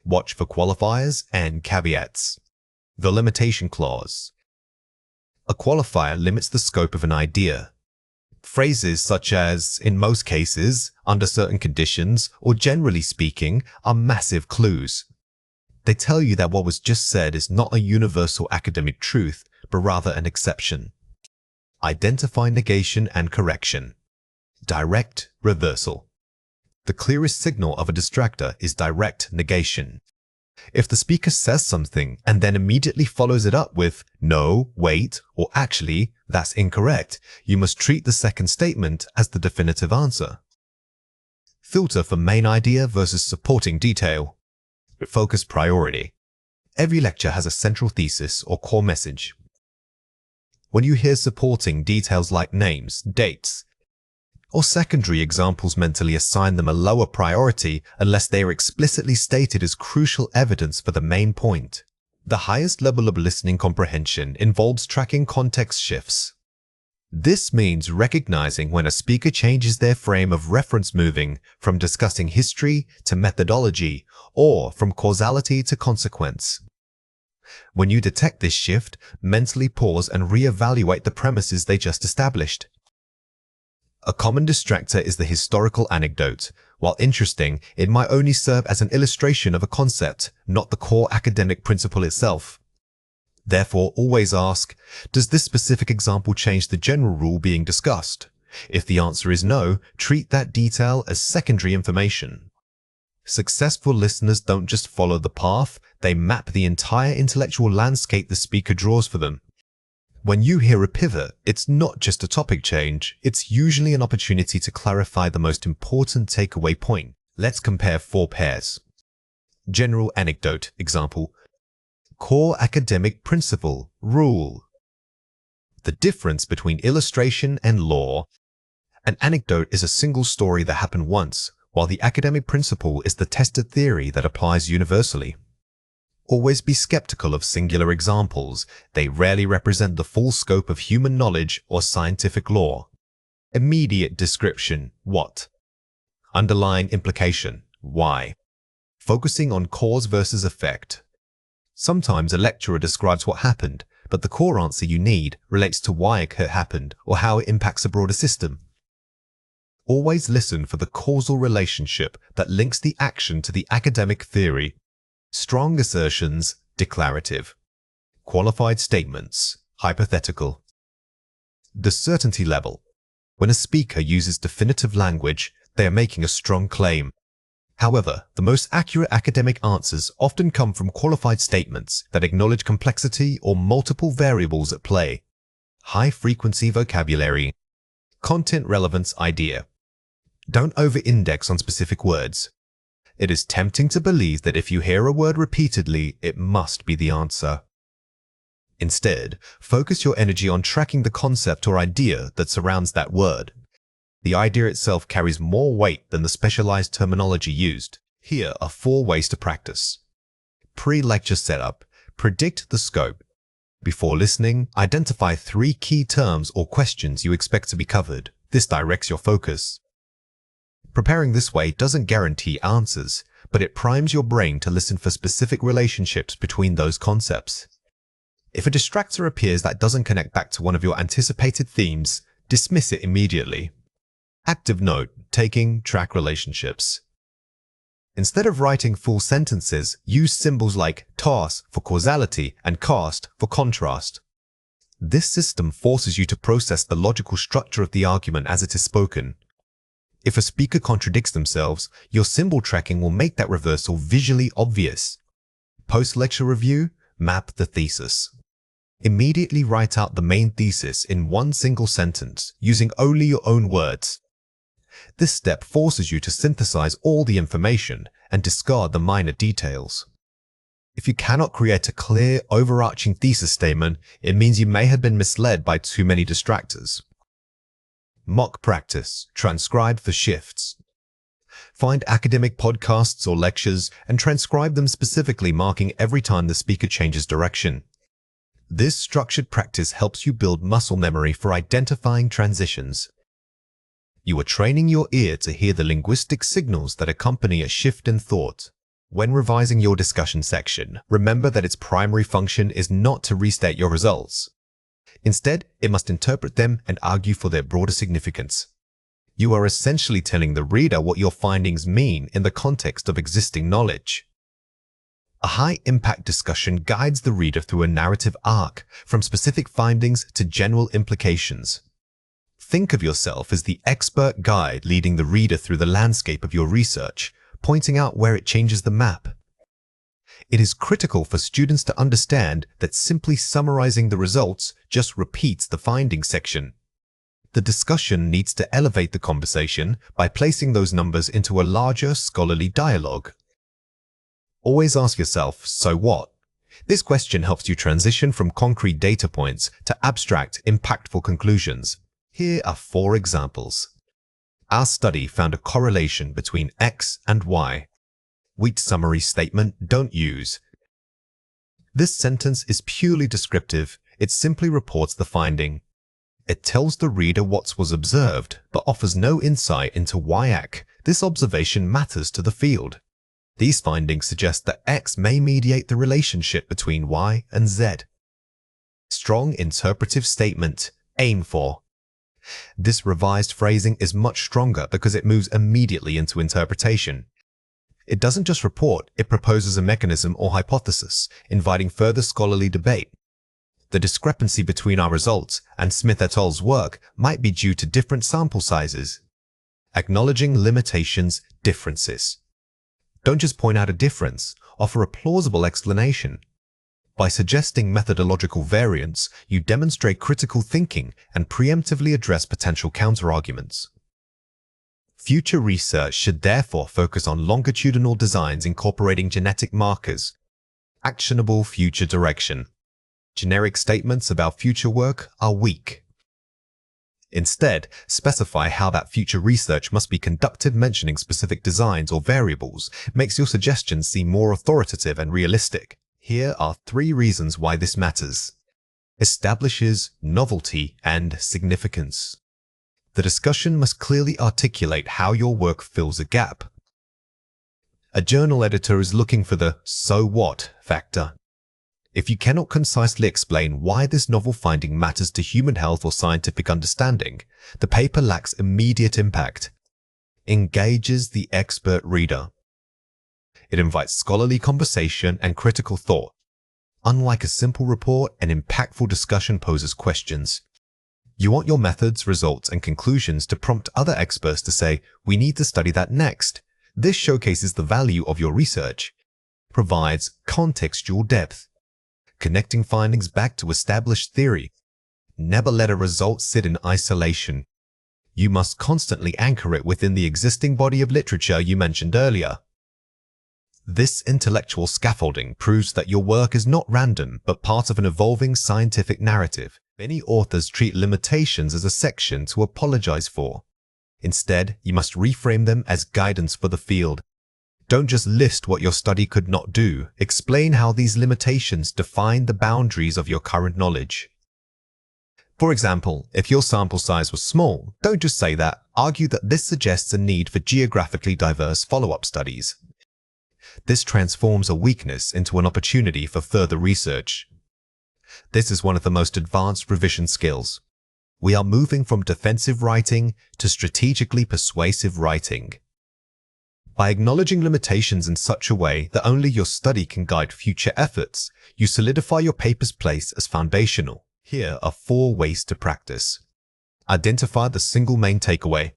Watch for qualifiers and caveats. The limitation clause. A qualifier limits the scope of an idea. Phrases such as, in most cases, under certain conditions, or generally speaking, are massive clues. They tell you that what was just said is not a universal academic truth, but rather an exception. Identify negation and correction. Direct reversal. The clearest signal of a distractor is direct negation. If the speaker says something and then immediately follows it up with, no, wait, or actually, that's incorrect, you must treat the second statement as the definitive answer. Filter for main idea versus supporting detail. Focus priority. Every lecture has a central thesis or core message. When you hear supporting details like names, dates, or secondary examples, mentally assign them a lower priority unless they are explicitly stated as crucial evidence for the main point. The highest level of listening comprehension involves tracking context shifts. This means recognizing when a speaker changes their frame of reference, moving from discussing history to methodology or from causality to consequence. When you detect this shift, mentally pause and reevaluate the premises they just established. A common distractor is the historical anecdote. While interesting, it might only serve as an illustration of a concept, not the core academic principle itself. Therefore, always ask, does this specific example change the general rule being discussed? If the answer is no, treat that detail as secondary information. Successful listeners don't just follow the path, they map the entire intellectual landscape the speaker draws for them. When you hear a pivot, it's not just a topic change, it's usually an opportunity to clarify the most important takeaway point. Let's compare 4 pairs. General anecdote, example. Core academic principle, rule. The difference between illustration and law. An anecdote is a single story that happened once, while the academic principle is the tested theory that applies universally. Always be skeptical of singular examples. They rarely represent the full scope of human knowledge or scientific law. Immediate description, what? Underlying implication, why? Focusing on cause versus effect. Sometimes a lecturer describes what happened, but the core answer you need relates to why it happened or how it impacts a broader system. Always listen for the causal relationship that links the action to the academic theory. Strong assertions, declarative. Qualified statements, hypothetical. The certainty level. When a speaker uses definitive language, they are making a strong claim. However, the most accurate academic answers often come from qualified statements that acknowledge complexity or multiple variables at play. High-frequency vocabulary. Content relevance idea. Don't over-index on specific words. It is tempting to believe that if you hear a word repeatedly, it must be the answer. Instead, focus your energy on tracking the concept or idea that surrounds that word. The idea itself carries more weight than the specialized terminology used. Here are 4 ways to practice. Pre-lecture setup. Predict the scope. Before listening, identify 3 key terms or questions you expect to be covered. This directs your focus. Preparing this way doesn't guarantee answers, but it primes your brain to listen for specific relationships between those concepts. If a distractor appears that doesn't connect back to one of your anticipated themes, dismiss it immediately. Active note, taking track relationships. Instead of writing full sentences, use symbols like TAS for causality and CAST for contrast. This system forces you to process the logical structure of the argument as it is spoken. If a speaker contradicts themselves, your symbol tracking will make that reversal visually obvious. Post-lecture review, map the thesis. Immediately write out the main thesis in one single sentence, using only your own words. This step forces you to synthesize all the information and discard the minor details. If you cannot create a clear, overarching thesis statement, it means you may have been misled by too many distractors. Mock practice. Transcribe for shifts. Find academic podcasts or lectures and transcribe them specifically, marking every time the speaker changes direction. This structured practice helps you build muscle memory for identifying transitions. You are training your ear to hear the linguistic signals that accompany a shift in thought. When revising your discussion section, remember that its primary function is not to restate your results. Instead, it must interpret them and argue for their broader significance. You are essentially telling the reader what your findings mean in the context of existing knowledge. A high-impact discussion guides the reader through a narrative arc, from specific findings to general implications. Think of yourself as the expert guide leading the reader through the landscape of your research, pointing out where it changes the map. It is critical for students to understand that simply summarizing the results just repeats the findings section. The discussion needs to elevate the conversation by placing those numbers into a larger scholarly dialogue. Always ask yourself, so what? This question helps you transition from concrete data points to abstract, impactful conclusions. Here are 4 examples. Our study found a correlation between X and Y. Weak summary statement, don't use. This sentence is purely descriptive. It simply reports the finding. It tells the reader what was observed, but offers no insight into why this observation matters to the field. These findings suggest that X may mediate the relationship between Y and Z. Strong interpretive statement, aim for. This revised phrasing is much stronger because it moves immediately into interpretation. It doesn't just report, it proposes a mechanism or hypothesis, inviting further scholarly debate. The discrepancy between our results and Smith et al.'s work might be due to different sample sizes. Acknowledging limitations, differences. Don't just point out a difference, offer a plausible explanation. By suggesting methodological variance, you demonstrate critical thinking and preemptively address potential counterarguments. Future research should therefore focus on longitudinal designs incorporating genetic markers. Actionable future direction. Generic statements about future work are weak. Instead, specify how that future research must be conducted. Mentioning specific designs or variables makes your suggestions seem more authoritative and realistic. Here are 3 reasons why this matters. Establishes novelty and significance. The discussion must clearly articulate how your work fills a gap. A journal editor is looking for the "so what" factor. If you cannot concisely explain why this novel finding matters to human health or scientific understanding, the paper lacks immediate impact. Engages the expert reader. It invites scholarly conversation and critical thought. Unlike a simple report, an impactful discussion poses questions. You want your methods, results, and conclusions to prompt other experts to say, "We need to study that next." This showcases the value of your research. Provides contextual depth. Connecting findings back to established theory. Never let a result sit in isolation. You must constantly anchor it within the existing body of literature you mentioned earlier. This intellectual scaffolding proves that your work is not random, but part of an evolving scientific narrative. Many authors treat limitations as a section to apologize for. Instead, you must reframe them as guidance for the field. Don't just list what your study could not do. Explain how these limitations define the boundaries of your current knowledge. For example, if your sample size was small, don't just say that. Argue that this suggests a need for geographically diverse follow-up studies. This transforms a weakness into an opportunity for further research. This is one of the most advanced revision skills. We are moving from defensive writing to strategically persuasive writing. By acknowledging limitations in such a way that only your study can guide future efforts, you solidify your paper's place as foundational. Here are 4 ways to practice. Identify the single main takeaway.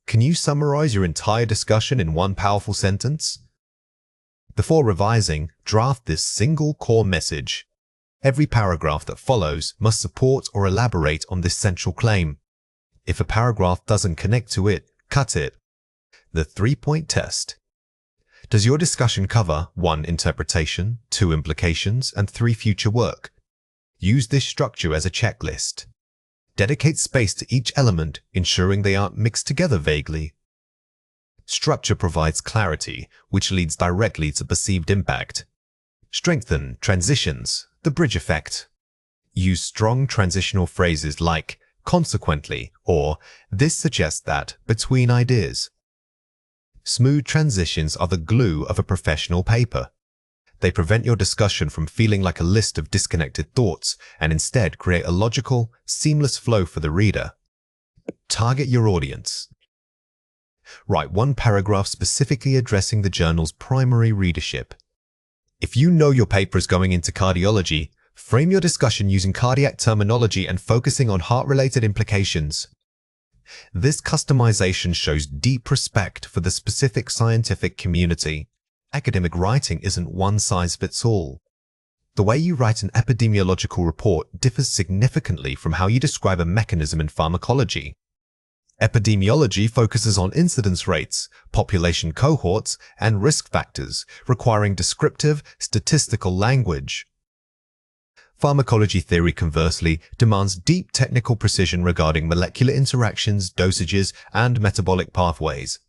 Can you summarize your entire discussion in one powerful sentence? Before revising, draft this single core message. Every paragraph that follows must support or elaborate on this central claim. If a paragraph doesn't connect to it, cut it. The 3-point test. Does your discussion cover 1. Interpretation, 2. Implications, and 3. Future work? Use this structure as a checklist. Dedicate space to each element, ensuring they aren't mixed together vaguely. Structure provides clarity, which leads directly to perceived impact. Strengthen transitions, the bridge effect. Use strong transitional phrases like consequently or this suggests that between ideas. Smooth transitions are the glue of a professional paper. They prevent your discussion from feeling like a list of disconnected thoughts and instead create a logical, seamless flow for the reader. Target your audience. Write 1 paragraph specifically addressing the journal's primary readership. If you know your paper is going into cardiology, frame your discussion using cardiac terminology and focusing on heart-related implications. This customization shows deep respect for the specific scientific community. Academic writing isn't one size fits all. The way you write an epidemiological report differs significantly from how you describe a mechanism in pharmacology. Epidemiology focuses on incidence rates, population cohorts, and risk factors, requiring descriptive, statistical language. Pharmacology theory, conversely, demands deep technical precision regarding molecular interactions, dosages, and metabolic pathways.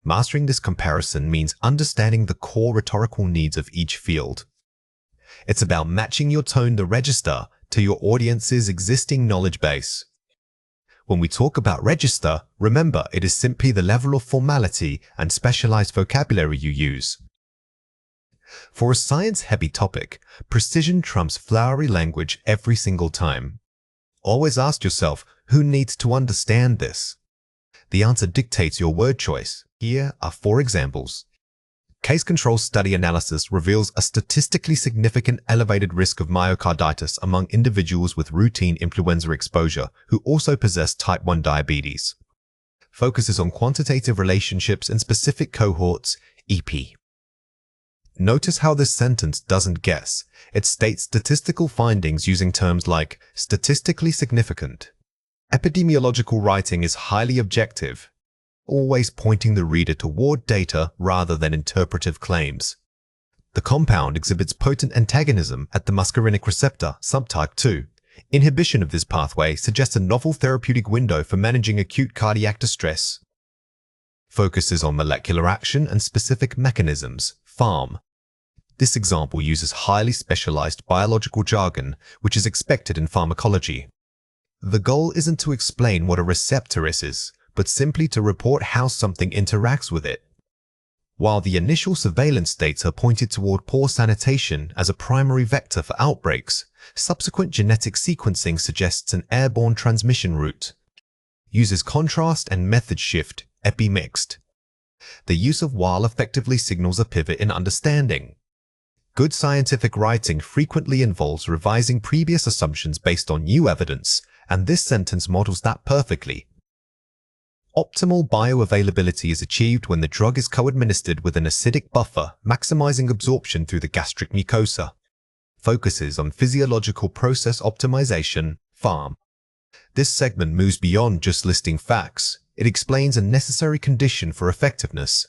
Mastering this comparison means understanding the core rhetorical needs of each field. It's about matching your tone, the register, to your audience's existing knowledge base. When we talk about register, remember it is simply the level of formality and specialized vocabulary you use. For a science-heavy topic, precision trumps flowery language every single time. Always ask yourself, who needs to understand this? The answer dictates your word choice. Here are 4 examples. Case control study analysis reveals a statistically significant elevated risk of myocarditis among individuals with routine influenza exposure who also possess type 1 diabetes. Focuses on quantitative relationships in specific cohorts, EP. Notice how this sentence doesn't guess. It states statistical findings using terms like statistically significant. Epidemiological writing is highly objective, always pointing the reader toward data rather than interpretive claims. The compound exhibits potent antagonism at the muscarinic receptor, subtype 2. Inhibition of this pathway suggests a novel therapeutic window for managing acute cardiac distress. Focuses on molecular action and specific mechanisms, pharm. This example uses highly specialized biological jargon, which is expected in pharmacology. The goal isn't to explain what a receptor is, but simply to report how something interacts with it. While the initial surveillance data pointed toward poor sanitation as a primary vector for outbreaks, subsequent genetic sequencing suggests an airborne transmission route. Uses contrast and method shift, epi-mixed. The use of while effectively signals a pivot in understanding. Good scientific writing frequently involves revising previous assumptions based on new evidence, and this sentence models that perfectly. Optimal bioavailability is achieved when the drug is co-administered with an acidic buffer, maximizing absorption through the gastric mucosa. Focuses on physiological process optimization, pharm. This segment moves beyond just listing facts. It explains a necessary condition for effectiveness.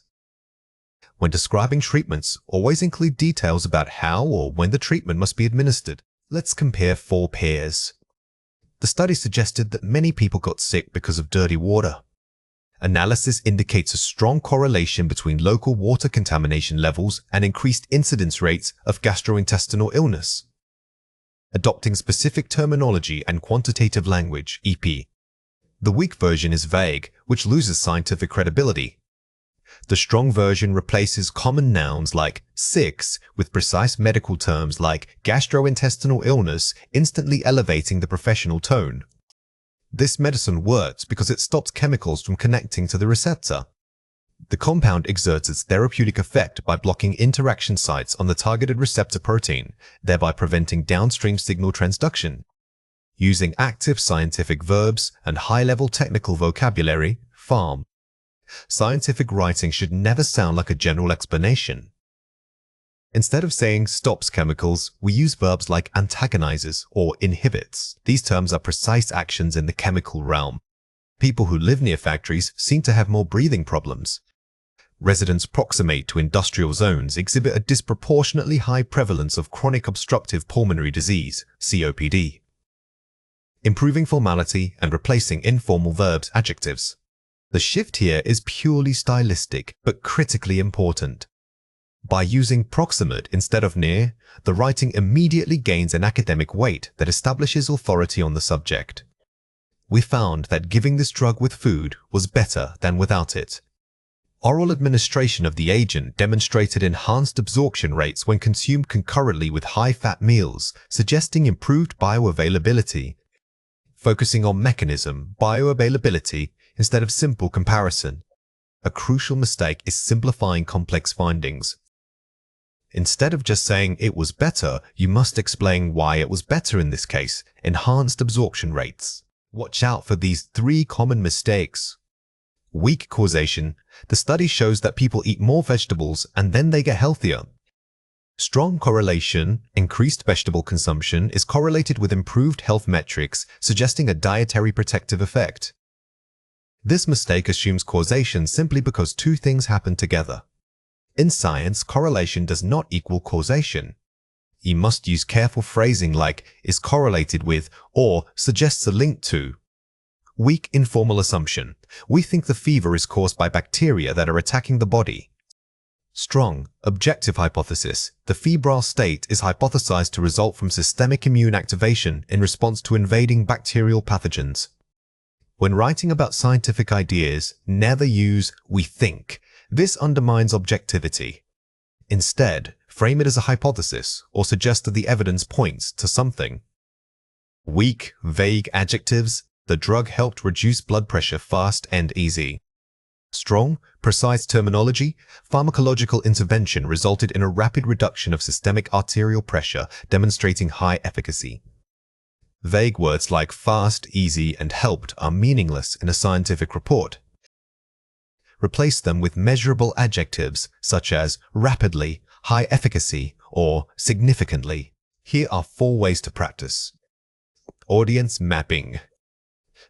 When describing treatments, always include details about how or when the treatment must be administered. Let's compare 4 pairs. The study suggested that many people got sick because of dirty water. Analysis indicates a strong correlation between local water contamination levels and increased incidence rates of gastrointestinal illness. Adopting specific terminology and quantitative language, EP. The weak version is vague, which loses scientific credibility. The strong version replaces common nouns like sick with precise medical terms like gastrointestinal illness, instantly elevating the professional tone. This medicine works because it stops chemicals from connecting to the receptor. The compound exerts its therapeutic effect by blocking interaction sites on the targeted receptor protein, thereby preventing downstream signal transduction. Using active scientific verbs and high-level technical vocabulary, pharm. Scientific writing should never sound like a general explanation. Instead of saying stops chemicals, we use verbs like antagonizes or inhibits. These terms are precise actions in the chemical realm. People who live near factories seem to have more breathing problems. Residents proximate to industrial zones exhibit a disproportionately high prevalence of chronic obstructive pulmonary disease, COPD. Improving formality and replacing informal verbs, adjectives. The shift here is purely stylistic, but critically important. By using proximate instead of near, the writing immediately gains an academic weight that establishes authority on the subject. We found that giving this drug with food was better than without it. Oral administration of the agent demonstrated enhanced absorption rates when consumed concurrently with high-fat meals, suggesting improved bioavailability. Focusing on mechanism, bioavailability, instead of simple comparison. A crucial mistake is simplifying complex findings. Instead of just saying it was better, you must explain why it was better in this case. Enhanced absorption rates. Watch out for these 3 common mistakes. Weak causation. The study shows that people eat more vegetables and then they get healthier. Strong correlation. Increased vegetable consumption is correlated with improved health metrics, suggesting a dietary protective effect. This mistake assumes causation simply because 2 things happen together. In science, correlation does not equal causation. You must use careful phrasing like is correlated with or suggests a link to. Weak informal assumption. We think the fever is caused by bacteria that are attacking the body. Strong objective hypothesis. The febrile state is hypothesized to result from systemic immune activation in response to invading bacterial pathogens. When writing about scientific ideas, never use "we think." This undermines objectivity. Instead, frame it as a hypothesis or suggest that the evidence points to something. Weak, vague adjectives. The drug helped reduce blood pressure fast and easy. Strong, precise terminology. Pharmacological intervention resulted in a rapid reduction of systemic arterial pressure, demonstrating high efficacy. Vague words like fast, easy, and helped are meaningless in a scientific report. Replace them with measurable adjectives such as rapidly, high efficacy, or significantly. Here are 4 ways to practice. Audience mapping.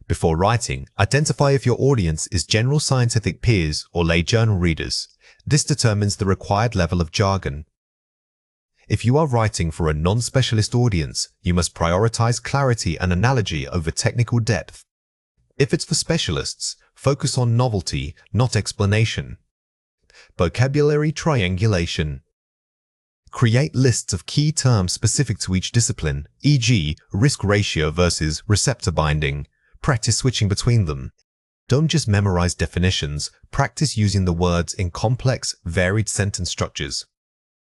Before writing, identify if your audience is general scientific peers or lay journal readers. This determines the required level of jargon. If you are writing for a non-specialist audience, you must prioritize clarity and analogy over technical depth. If it's for specialists, focus on novelty, not explanation. Vocabulary triangulation. Create lists of key terms specific to each discipline, e.g., risk ratio versus receptor binding. Practice switching between them. Don't just memorize definitions, practice using the words in complex, varied sentence structures.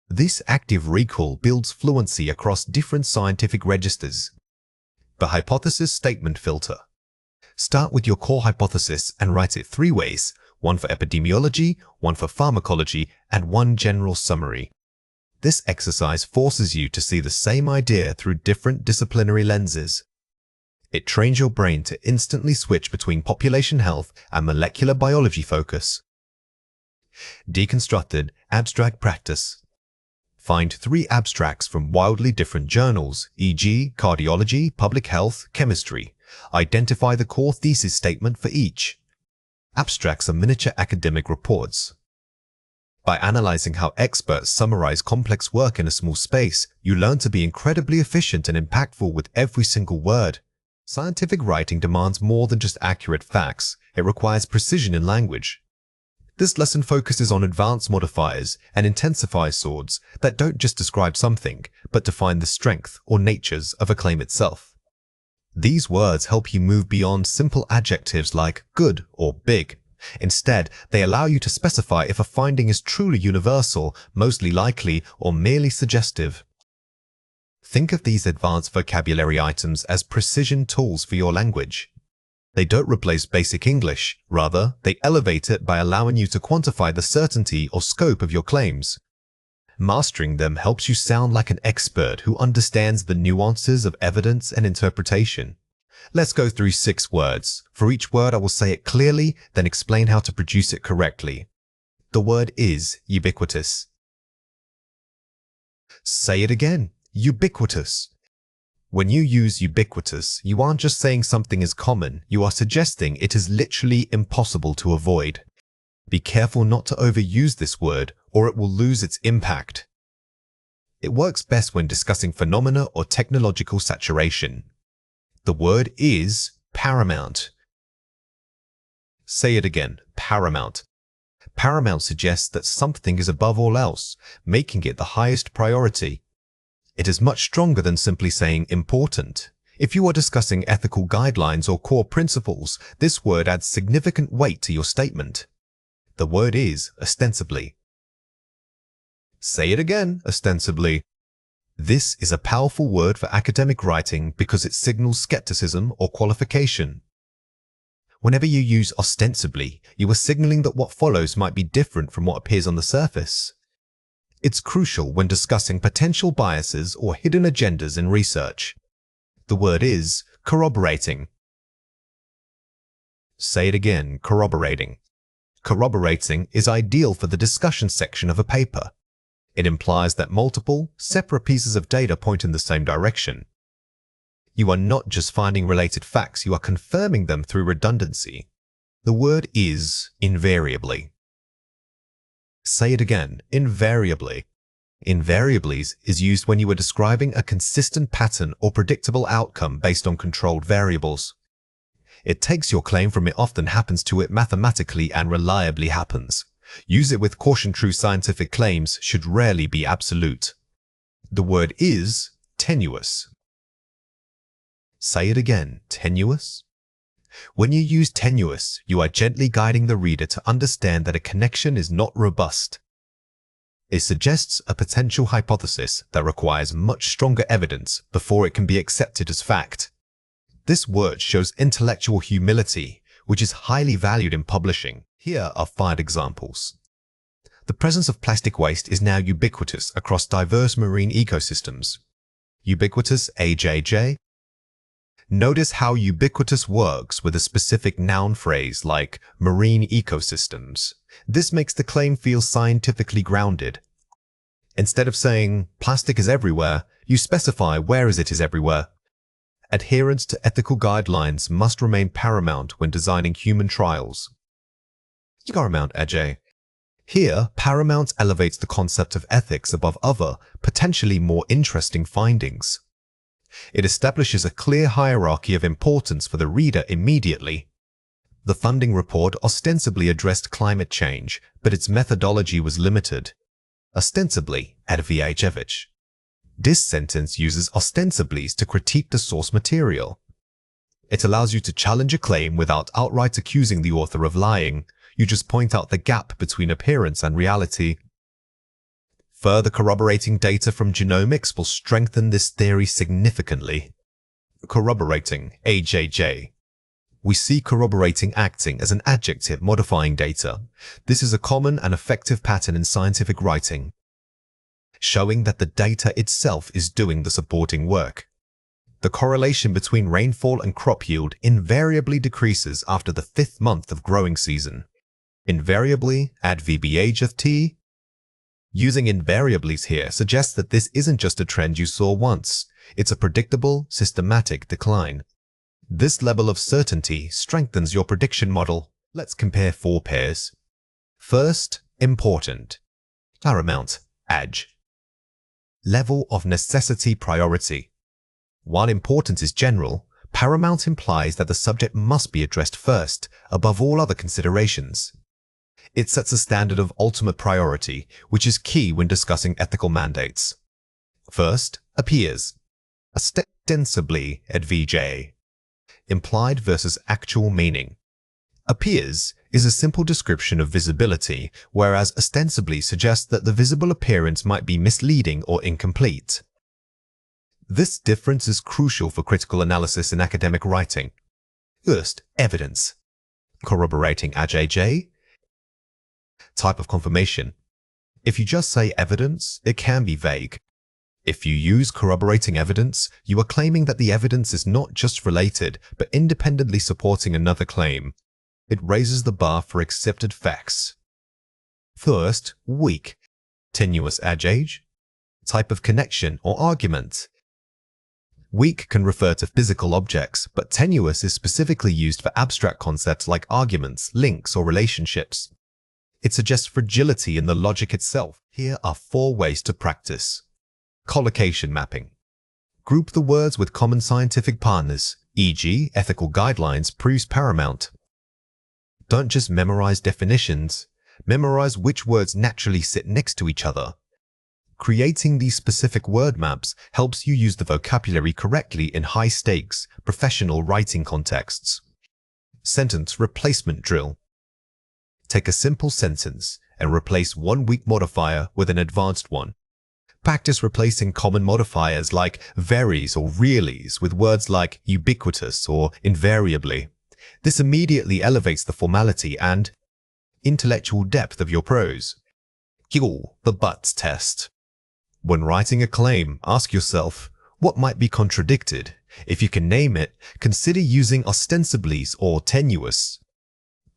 This active recall builds fluency across different scientific registers. The hypothesis statement filter. Start with your core hypothesis and write it 3 ways, 1 for epidemiology, 1 for pharmacology, and 1 general summary. This exercise forces you to see the same idea through different disciplinary lenses. It trains your brain to instantly switch between population health and molecular biology focus. Deconstructed abstract practice. Find 3 abstracts from wildly different journals, e.g., cardiology, public health, chemistry. Identify the core thesis statement for each. Abstracts are miniature academic reports. By analyzing how experts summarize complex work in a small space, you learn to be incredibly efficient and impactful with every single word. Scientific writing demands more than just accurate facts. It requires precision in language. This lesson focuses on advanced modifiers and intensifier swords that don't just describe something, but define the strength or natures of a claim itself. These words help you move beyond simple adjectives like good or big. Instead, they allow you to specify if a finding is truly universal, mostly likely, or merely suggestive. Think of these advanced vocabulary items as precision tools for your language. They don't replace basic English. Rather, they elevate it by allowing you to quantify the certainty or scope of your claims. Mastering them helps you sound like an expert who understands the nuances of evidence and interpretation. Let's go through 6 words. For each word, I will say it clearly, then explain how to produce it correctly. The word is ubiquitous. Say it again. Ubiquitous. When you use ubiquitous, you aren't just saying something is common, you are suggesting it is literally impossible to avoid. Be careful not to overuse this word or it will lose its impact. It works best when discussing phenomena or technological saturation. The word is paramount. Say it again, paramount. Paramount suggests that something is above all else, making it the highest priority. It is much stronger than simply saying important. If you are discussing ethical guidelines or core principles, this word adds significant weight to your statement. The word is ostensibly. Say it again, ostensibly. This is a powerful word for academic writing because it signals skepticism or qualification. Whenever you use ostensibly, you are signaling that what follows might be different from what appears on the surface. It's crucial when discussing potential biases or hidden agendas in research. The word is corroborating. Say it again, corroborating. Corroborating is ideal for the discussion section of a paper. It implies that multiple, separate pieces of data point in the same direction. You are not just finding related facts, you are confirming them through redundancy. The word is invariably. Say it again, invariably. Invariably is used when you are describing a consistent pattern or predictable outcome based on controlled variables. It takes your claim from it often happens to it mathematically and reliably happens. Use it with caution. True scientific claims should rarely be absolute. The word is tenuous. Say it again, tenuous. When you use tenuous, you are gently guiding the reader to understand that a connection is not robust. It suggests a potential hypothesis that requires much stronger evidence before it can be accepted as fact. This word shows intellectual humility, which is highly valued in publishing. Here are 5 examples. The presence of plastic waste is now ubiquitous across diverse marine ecosystems. Ubiquitous, AJJ. Notice how ubiquitous works with a specific noun phrase like marine ecosystems. This makes the claim feel scientifically grounded. Instead of saying plastic is everywhere, you specify where it is everywhere. Adherence to ethical guidelines must remain paramount when designing human trials. Paramount, Ajay. Here, paramount elevates the concept of ethics above other, potentially more interesting findings. It establishes a clear hierarchy of importance for the reader immediately. The funding report ostensibly addressed climate change, but its methodology was limited. Ostensibly, Advyajevich. This sentence uses ostensibly to critique the source material. It allows you to challenge a claim without outright accusing the author of lying. You just point out the gap between appearance and reality. Further corroborating data from genomics will strengthen this theory significantly. Corroborating, AJJ. We see corroborating acting as an adjective modifying data. This is a common and effective pattern in scientific writing, showing that the data itself is doing the supporting work. The correlation between rainfall and crop yield invariably decreases after the 5th month of growing season. Invariably, add VBH. Using invariablies here suggests that this isn't just a trend you saw once. It's a predictable, systematic decline. This level of certainty strengthens your prediction model. Let's compare 4 pairs. First, important. Paramount, AJ. Level of necessity priority. While important is general, paramount implies that the subject must be addressed first, above all other considerations. It sets a standard of ultimate priority, which is key when discussing ethical mandates. First, appears. Ostensibly, Advyj. Implied versus actual meaning. Appears is a simple description of visibility, whereas ostensibly suggests that the visible appearance might be misleading or incomplete. This difference is crucial for critical analysis in academic writing. First, evidence. Corroborating AJJ. Type of confirmation. If you just say evidence, it can be vague. If you use corroborating evidence, you are claiming that the evidence is not just related, but independently supporting another claim. It raises the bar for accepted facts. First, weak. Tenuous adjage. Type of connection or argument. Weak can refer to physical objects, but tenuous is specifically used for abstract concepts like arguments, links, or relationships. It suggests fragility in the logic itself. Here are 4 ways to practice. Collocation mapping. Group the words with common scientific partners, e.g., ethical guidelines proves paramount. Don't just memorize definitions, memorize which words naturally sit next to each other. Creating these specific word maps helps you use the vocabulary correctly in high-stakes, professional writing contexts. Sentence replacement drill. Take a simple sentence and replace one weak modifier with an advanced one. Practice replacing common modifiers like veries or really's with words like ubiquitous or invariably. This immediately elevates the formality and intellectual depth of your prose. The buts test. When writing a claim, ask yourself, what might be contradicted? If you can name it, consider using ostensiblies or tenuous.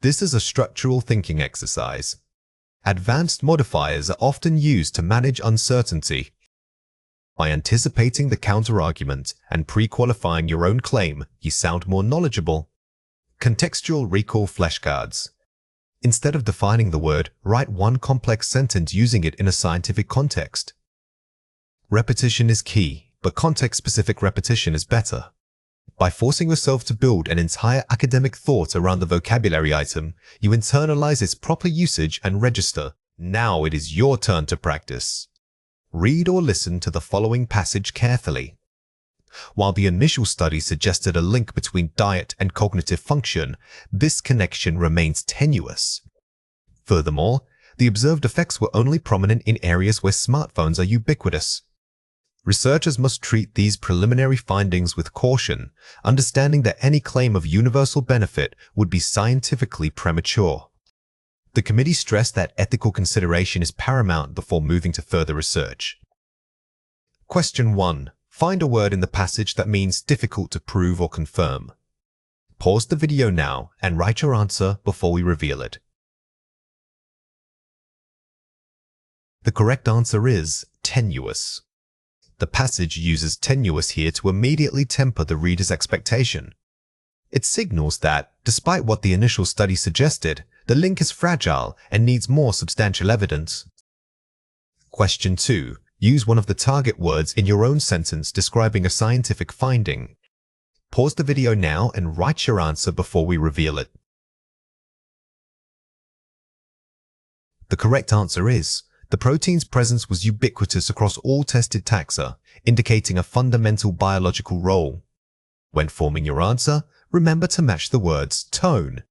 This is a structural thinking exercise. Advanced modifiers are often used to manage uncertainty. By anticipating the counterargument and pre-qualifying your own claim, you sound more knowledgeable. Contextual recall flashcards. Instead of defining the word, write one complex sentence using it in a scientific context. Repetition is key, but context-specific repetition is better. By forcing yourself to build an entire academic thought around the vocabulary item, you internalize its proper usage and register. Now it is your turn to practice. Read or listen to the following passage carefully. While the initial study suggested a link between diet and cognitive function, this connection remains tenuous. Furthermore, the observed effects were only prominent in areas where smartphones are ubiquitous. Researchers must treat these preliminary findings with caution, understanding that any claim of universal benefit would be scientifically premature. The committee stressed that ethical consideration is paramount before moving to further research. Question 1. Find a word in the passage that means difficult to prove or confirm. Pause the video now and write your answer before we reveal it. The correct answer is tenuous. The passage uses tenuous here to immediately temper the reader's expectation. It signals that, despite what the initial study suggested, the link is fragile and needs more substantial evidence. Question 2. Use one of the target words in your own sentence describing a scientific finding. Pause the video now and write your answer before we reveal it. The correct answer is, the protein's presence was ubiquitous across all tested taxa, indicating a fundamental biological role. When forming your answer, remember to match the word's tone.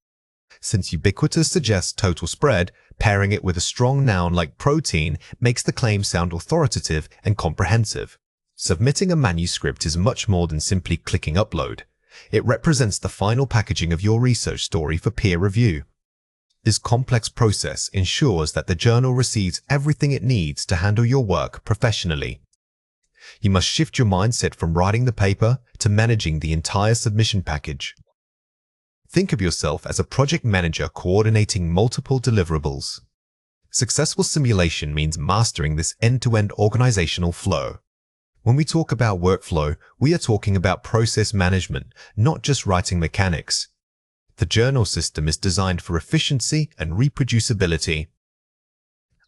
Since ubiquitous suggests total spread, pairing it with a strong noun like protein makes the claim sound authoritative and comprehensive. Submitting a manuscript is much more than simply clicking upload. It represents the final packaging of your research story for peer review. This complex process ensures that the journal receives everything it needs to handle your work professionally. You must shift your mindset from writing the paper to managing the entire submission package. Think of yourself as a project manager coordinating multiple deliverables. Successful simulation means mastering this end-to-end organizational flow. When we talk about workflow, we are talking about process management, not just writing mechanics. The journal system is designed for efficiency and reproducibility.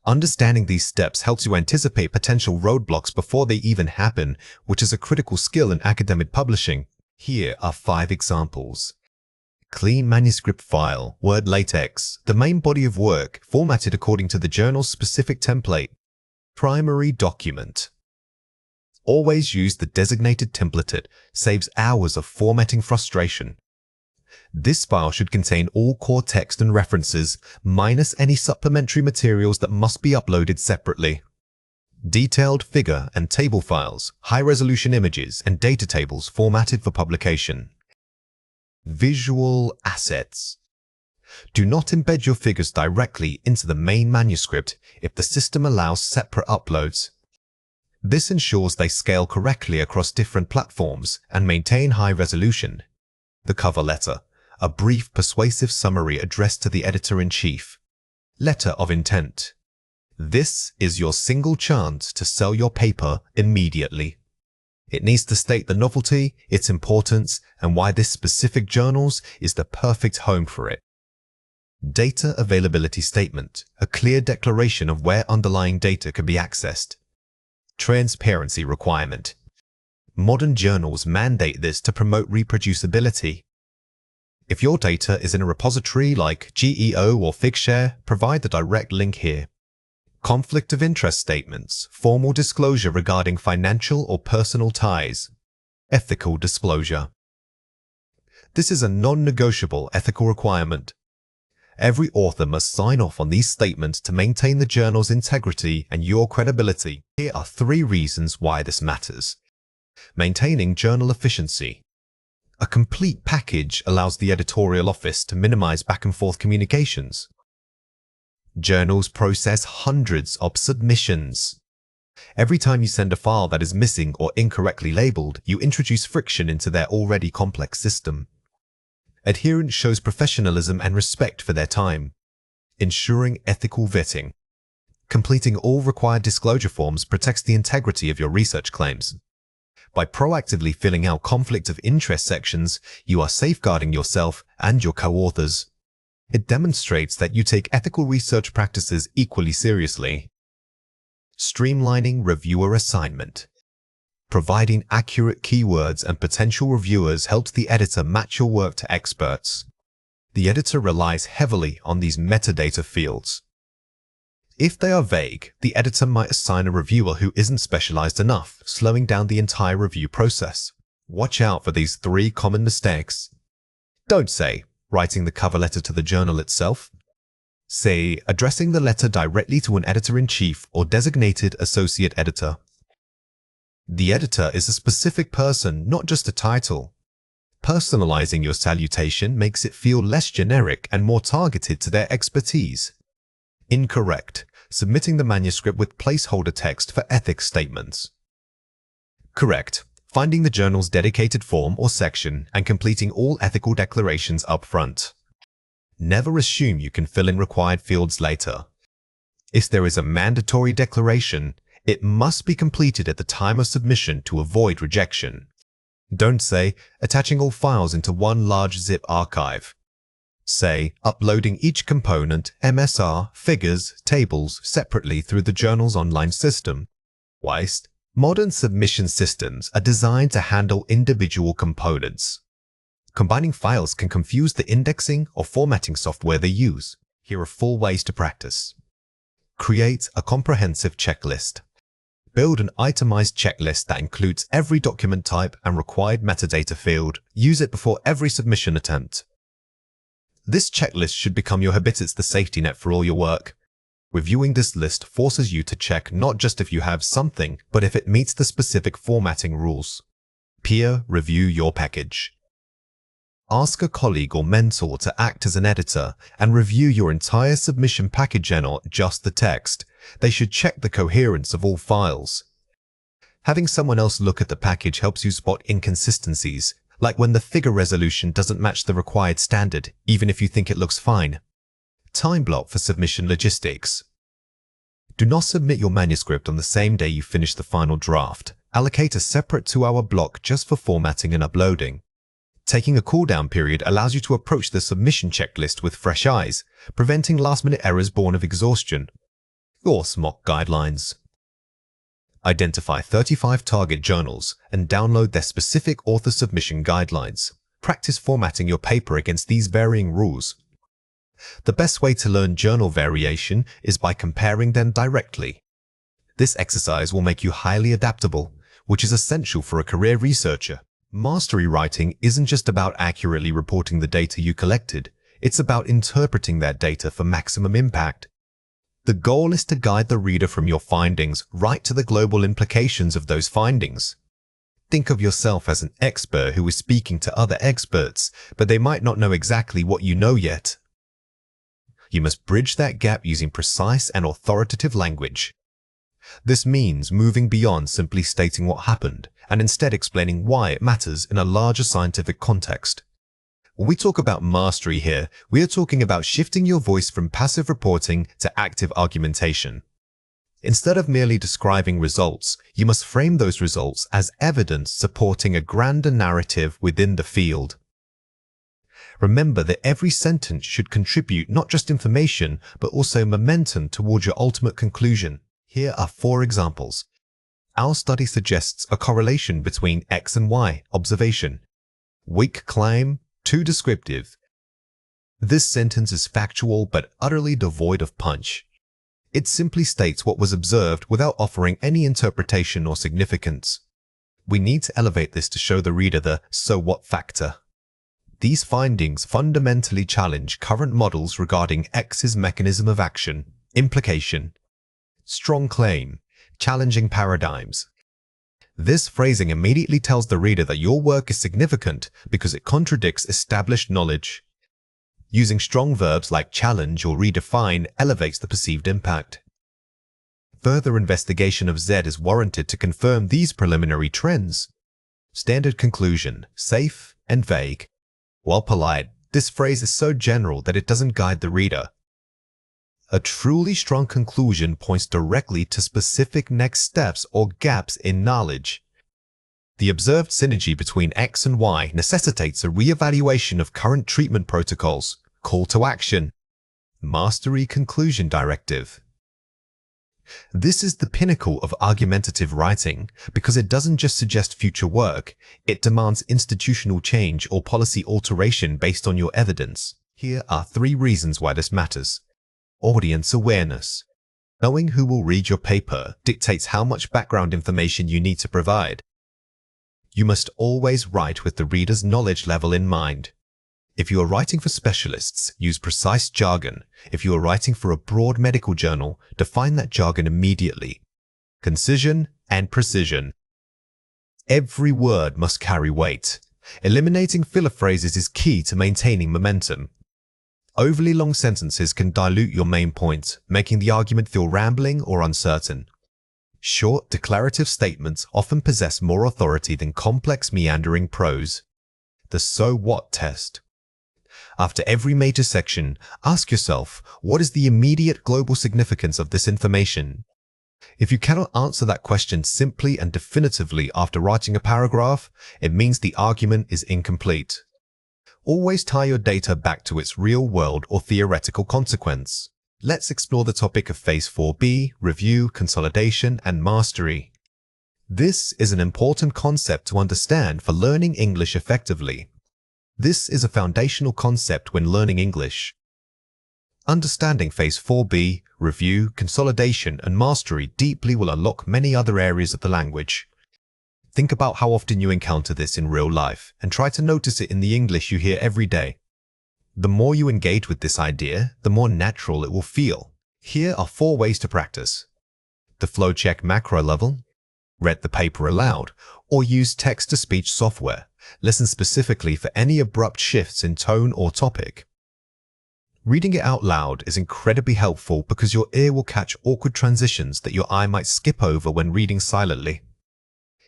Understanding these steps helps you anticipate potential roadblocks before they even happen, which is a critical skill in academic publishing. Here are 5 examples. Clean manuscript file, Word LaTeX, the main body of work, formatted according to the journal's specific template. Primary document. Always use the designated template, saves hours of formatting frustration. This file should contain all core text and references, minus any supplementary materials that must be uploaded separately. Detailed figure and table files, high-resolution images, and data tables formatted for publication. Visual assets. Do not embed your figures directly into the main manuscript if the system allows separate uploads. This ensures they scale correctly across different platforms and maintain high resolution. The cover letter, a brief, persuasive summary addressed to the editor-in-chief. Letter of intent. This is your single chance to sell your paper immediately. It needs to state the novelty, its importance, and why this specific journal is the perfect home for it. Data availability statement, a clear declaration of where underlying data can be accessed. Transparency requirement. Modern journals mandate this to promote reproducibility. If your data is in a repository like GEO or Figshare, provide the direct link here. Conflict of interest statements, formal disclosure regarding financial or personal ties. Ethical disclosure. This is a non-negotiable ethical requirement. Every author must sign off on these statements to maintain the journal's integrity and your credibility. Here are 3 reasons why this matters. Maintaining journal efficiency. A complete package allows the editorial office to minimize back-and-forth communications. Journals process hundreds of submissions. Every time you send a file that is missing or incorrectly labeled, you introduce friction into their already complex system. Adherence shows professionalism and respect for their time. Ensuring ethical vetting. Completing all required disclosure forms protects the integrity of your research claims. By proactively filling out conflict of interest sections, you are safeguarding yourself and your co-authors. It demonstrates that you take ethical research practices equally seriously. Streamlining reviewer assignment. Providing accurate keywords and potential reviewers helps the editor match your work to experts. The editor relies heavily on these metadata fields. If they are vague, the editor might assign a reviewer who isn't specialized enough, slowing down the entire review process. Watch out for these 3 common mistakes. Don't say, writing the cover letter to the journal itself. Say, addressing the letter directly to an editor-in-chief or designated associate editor. The editor is a specific person, not just a title. Personalizing your salutation makes it feel less generic and more targeted to their expertise. Incorrect. Submitting the manuscript with placeholder text for ethics statements. Correct. Finding the journal's dedicated form or section and completing all ethical declarations up front. Never assume you can fill in required fields later. If there is a mandatory declaration, it must be completed at the time of submission to avoid rejection. Don't say, attaching all files into one large zip archive. Say, uploading each component, MSR, figures, tables separately through the journal's online system. Whilst modern submission systems are designed to handle individual components. Combining files can confuse the indexing or formatting software they use. Here are 4 ways to practice. Create a comprehensive checklist. Build an itemized checklist that includes every document type and required metadata field. Use it before every submission attempt. This checklist should become your habit, the safety net for all your work. Reviewing this list forces you to check not just if you have something, but if it meets the specific formatting rules. Peer review your package. Ask a colleague or mentor to act as an editor and review your entire submission package and not just the text. They should check the coherence of all files. Having someone else look at the package helps you spot inconsistencies, like when the figure resolution doesn't match the required standard, even if you think it looks fine. Time block for submission logistics. Do not submit your manuscript on the same day you finish the final draft. Allocate a separate 2-hour block just for formatting and uploading. Taking a cool-down period allows you to approach the submission checklist with fresh eyes, preventing last-minute errors born of exhaustion. Or SMOC guidelines. Identify 35 target journals and download their specific author submission guidelines. Practice formatting your paper against these varying rules. The best way to learn journal variation is by comparing them directly. This exercise will make you highly adaptable, which is essential for a career researcher. Mastery writing isn't just about accurately reporting the data you collected, it's about interpreting that data for maximum impact. The goal is to guide the reader from your findings right to the global implications of those findings. Think of yourself as an expert who is speaking to other experts, but they might not know exactly what you know yet. You must bridge that gap using precise and authoritative language. This means moving beyond simply stating what happened and instead explaining why it matters in a larger scientific context. When we talk about mastery here, we are talking about shifting your voice from passive reporting to active argumentation. Instead of merely describing results, you must frame those results as evidence supporting a grander narrative within the field. Remember that every sentence should contribute not just information, but also momentum towards your ultimate conclusion. Here are 4 examples. Our study suggests a correlation between X and Y observation. Weak claim, too descriptive. This sentence is factual but utterly devoid of punch. It simply states what was observed without offering any interpretation or significance. We need to elevate this to show the reader the "so what" factor. These findings fundamentally challenge current models regarding X's mechanism of action, implication. Strong claim, challenging paradigms. This phrasing immediately tells the reader that your work is significant because it contradicts established knowledge. Using strong verbs like challenge or redefine elevates the perceived impact. Further investigation of Z is warranted to confirm these preliminary trends. Standard conclusion, safe and vague. While polite, this phrase is so general that it doesn't guide the reader. A truly strong conclusion points directly to specific next steps or gaps in knowledge. The observed synergy between X and Y necessitates a re-evaluation of current treatment protocols, call to action, mastery conclusion directive. This is the pinnacle of argumentative writing because it doesn't just suggest future work, it demands institutional change or policy alteration based on your evidence. Here are 3 reasons why this matters. Audience awareness. Knowing who will read your paper dictates how much background information you need to provide. You must always write with the reader's knowledge level in mind. If you are writing for specialists, use precise jargon. If you are writing for a broad medical journal, define that jargon immediately. Concision and precision. Every word must carry weight. Eliminating filler phrases is key to maintaining momentum. Overly long sentences can dilute your main point, making the argument feel rambling or uncertain. Short, declarative statements often possess more authority than complex, meandering prose. The so what test. After every major section, ask yourself, what is the immediate global significance of this information? If you cannot answer that question simply and definitively after writing a paragraph, it means the argument is incomplete. Always tie your data back to its real-world or theoretical consequence. Let's explore the topic of Phase 4B, review, consolidation, and mastery. This is an important concept to understand for learning English effectively. This is a foundational concept when learning English. Understanding Phase 4B, review, consolidation, and mastery deeply will unlock many other areas of the language. Think about how often you encounter this in real life and try to notice it in the English you hear every day. The more you engage with this idea, the more natural it will feel. Here are 4 ways to practice. The flow check macro level, read the paper aloud, or use text-to-speech software. Listen specifically for any abrupt shifts in tone or topic. Reading it out loud is incredibly helpful because your ear will catch awkward transitions that your eye might skip over when reading silently.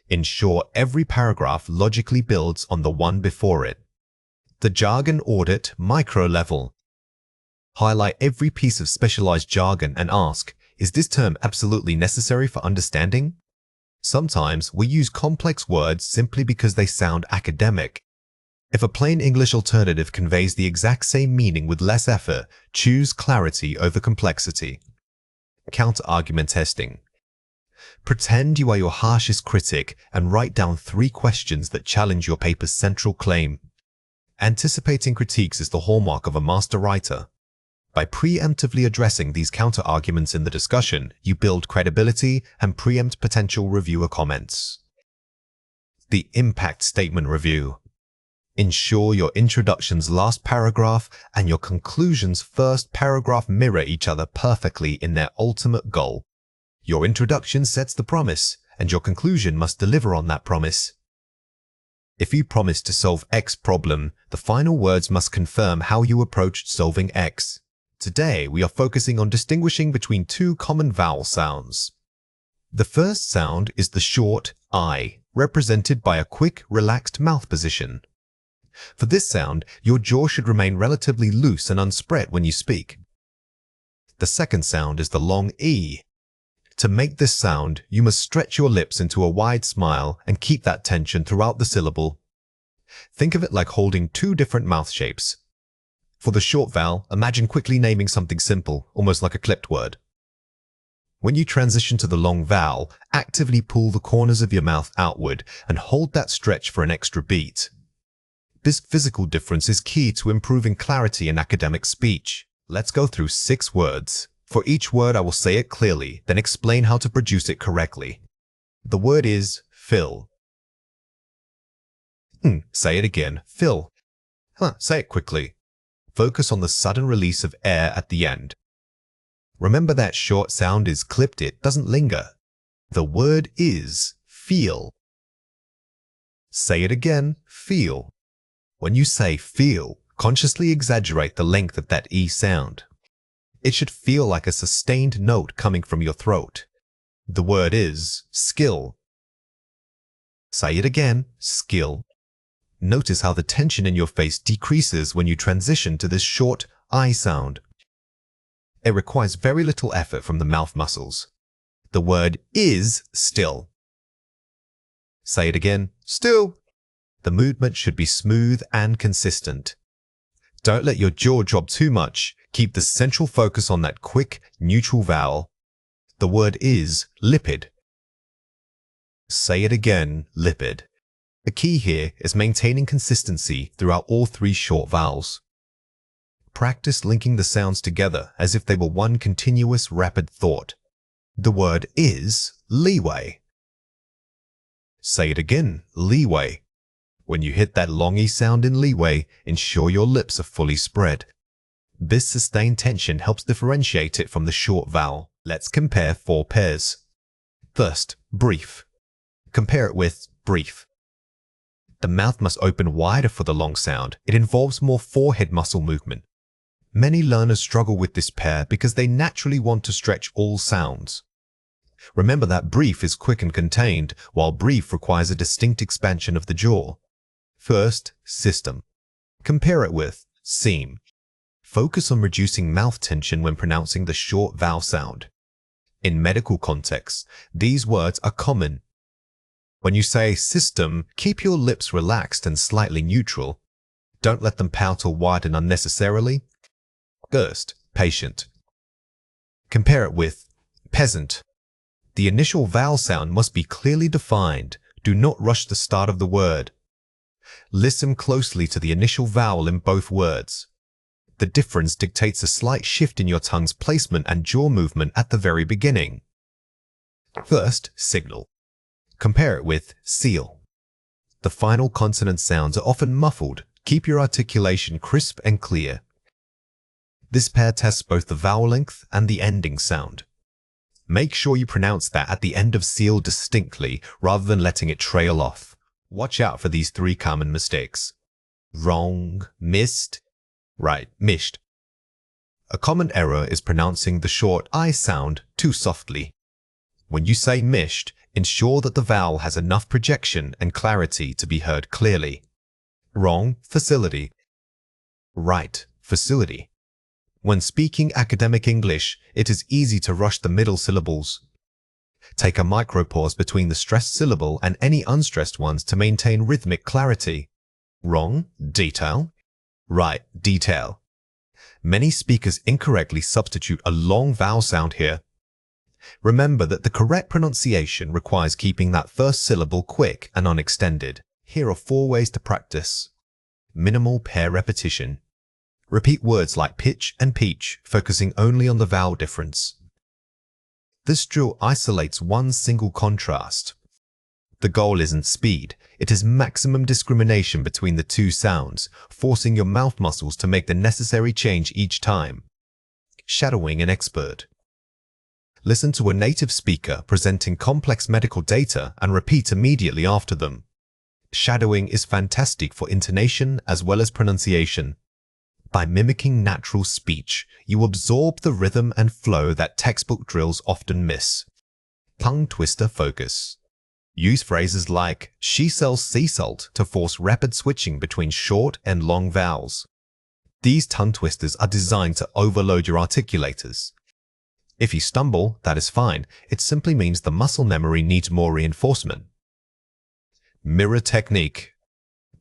Ensure every paragraph logically builds on the one before it. The jargon audit micro level. Highlight every piece of specialized jargon and ask, is this term absolutely necessary for understanding? Sometimes we use complex words simply because they sound academic. If a plain English alternative conveys the exact same meaning with less effort, choose clarity over complexity. Counter-argument testing. Pretend you are your harshest critic and write down 3 questions that challenge your paper's central claim. Anticipating critiques is the hallmark of a master writer. By preemptively addressing these counter-arguments in the discussion, you build credibility and preempt potential reviewer comments. The impact statement review. Ensure your introduction's last paragraph and your conclusion's first paragraph mirror each other perfectly in their ultimate goal. Your introduction sets the promise, and your conclusion must deliver on that promise. If you promise to solve X problem, the final words must confirm how you approached solving X. Today, we are focusing on distinguishing between 2 common vowel sounds. The first sound is the short I, represented by a quick, relaxed mouth position. For this sound, your jaw should remain relatively loose and unspread when you speak. The second sound is the long E. To make this sound, you must stretch your lips into a wide smile and keep that tension throughout the syllable. Think of it like holding 2 different mouth shapes, For the short vowel, imagine quickly naming something simple, almost like a clipped word. When you transition to the long vowel, actively pull the corners of your mouth outward and hold that stretch for an extra beat. This physical difference is key to improving clarity in academic speech. Let's go through 6 words. For each word, I will say it clearly, then explain how to produce it correctly. The word is fill. Say it again, fill. Say it quickly. Focus on the sudden release of air at the end. Remember that short sound is clipped, it doesn't linger. The word is feel. Say it again, feel. When you say feel, consciously exaggerate the length of that E sound. It should feel like a sustained note coming from your throat. The word is skill. Say it again, skill. Notice how the tension in your face decreases when you transition to this short I sound. It requires very little effort from the mouth muscles. The word is still. Say it again, still. The movement should be smooth and consistent. Don't let your jaw drop too much. Keep the central focus on that quick, neutral vowel. The word is lipid. Say it again, lipid. The key here is maintaining consistency throughout all 3 short vowels. Practice linking the sounds together as if they were one continuous, rapid thought. The word is leeway. Say it again, leeway. When you hit that long E sound in leeway, ensure your lips are fully spread. This sustained tension helps differentiate it from the short vowel. Let's compare 4 pairs. First, brief. Compare it with brief. The mouth must open wider for the long sound. It involves more forehead muscle movement. Many learners struggle with this pair because they naturally want to stretch all sounds. Remember that brief is quick and contained, while brief requires a distinct expansion of the jaw. First, system. Compare it with seam. Focus on reducing mouth tension when pronouncing the short vowel sound. In medical contexts, these words are common. When you say system, keep your lips relaxed and slightly neutral. Don't let them pout or widen unnecessarily. First, patient. Compare it with peasant. The initial vowel sound must be clearly defined. Do not rush the start of the word. Listen closely to the initial vowel in both words. The difference dictates a slight shift in your tongue's placement and jaw movement at the very beginning. First, signal. Compare it with seal. The final consonant sounds are often muffled. Keep your articulation crisp and clear. This pair tests both the vowel length and the ending sound. Make sure you pronounce that at the end of seal distinctly rather than letting it trail off. Watch out for these 3 common mistakes. Wrong, missed, right, mished. A common error is pronouncing the short I sound too softly. When you say mished, ensure that the vowel has enough projection and clarity to be heard clearly. Wrong, facility. Right, facility. When speaking academic English, it is easy to rush the middle syllables. Take a micropause between the stressed syllable and any unstressed ones to maintain rhythmic clarity. Wrong, detail. Right, detail. Many speakers incorrectly substitute a long vowel sound here. Remember that the correct pronunciation requires keeping that first syllable quick and unextended. Here are 4 ways to practice. Minimal pair repetition. Repeat words like pitch and peach, focusing only on the vowel difference. This drill isolates one single contrast. The goal isn't speed, it is maximum discrimination between the 2 sounds, forcing your mouth muscles to make the necessary change each time. Shadowing an expert. Listen to a native speaker presenting complex medical data and repeat immediately after them. Shadowing is fantastic for intonation as well as pronunciation. By mimicking natural speech, you absorb the rhythm and flow that textbook drills often miss. Tongue twister focus. Use phrases like, she sells sea salt to force rapid switching between short and long vowels. These tongue twisters are designed to overload your articulators. If you stumble, that is fine. It simply means the muscle memory needs more reinforcement. Mirror technique.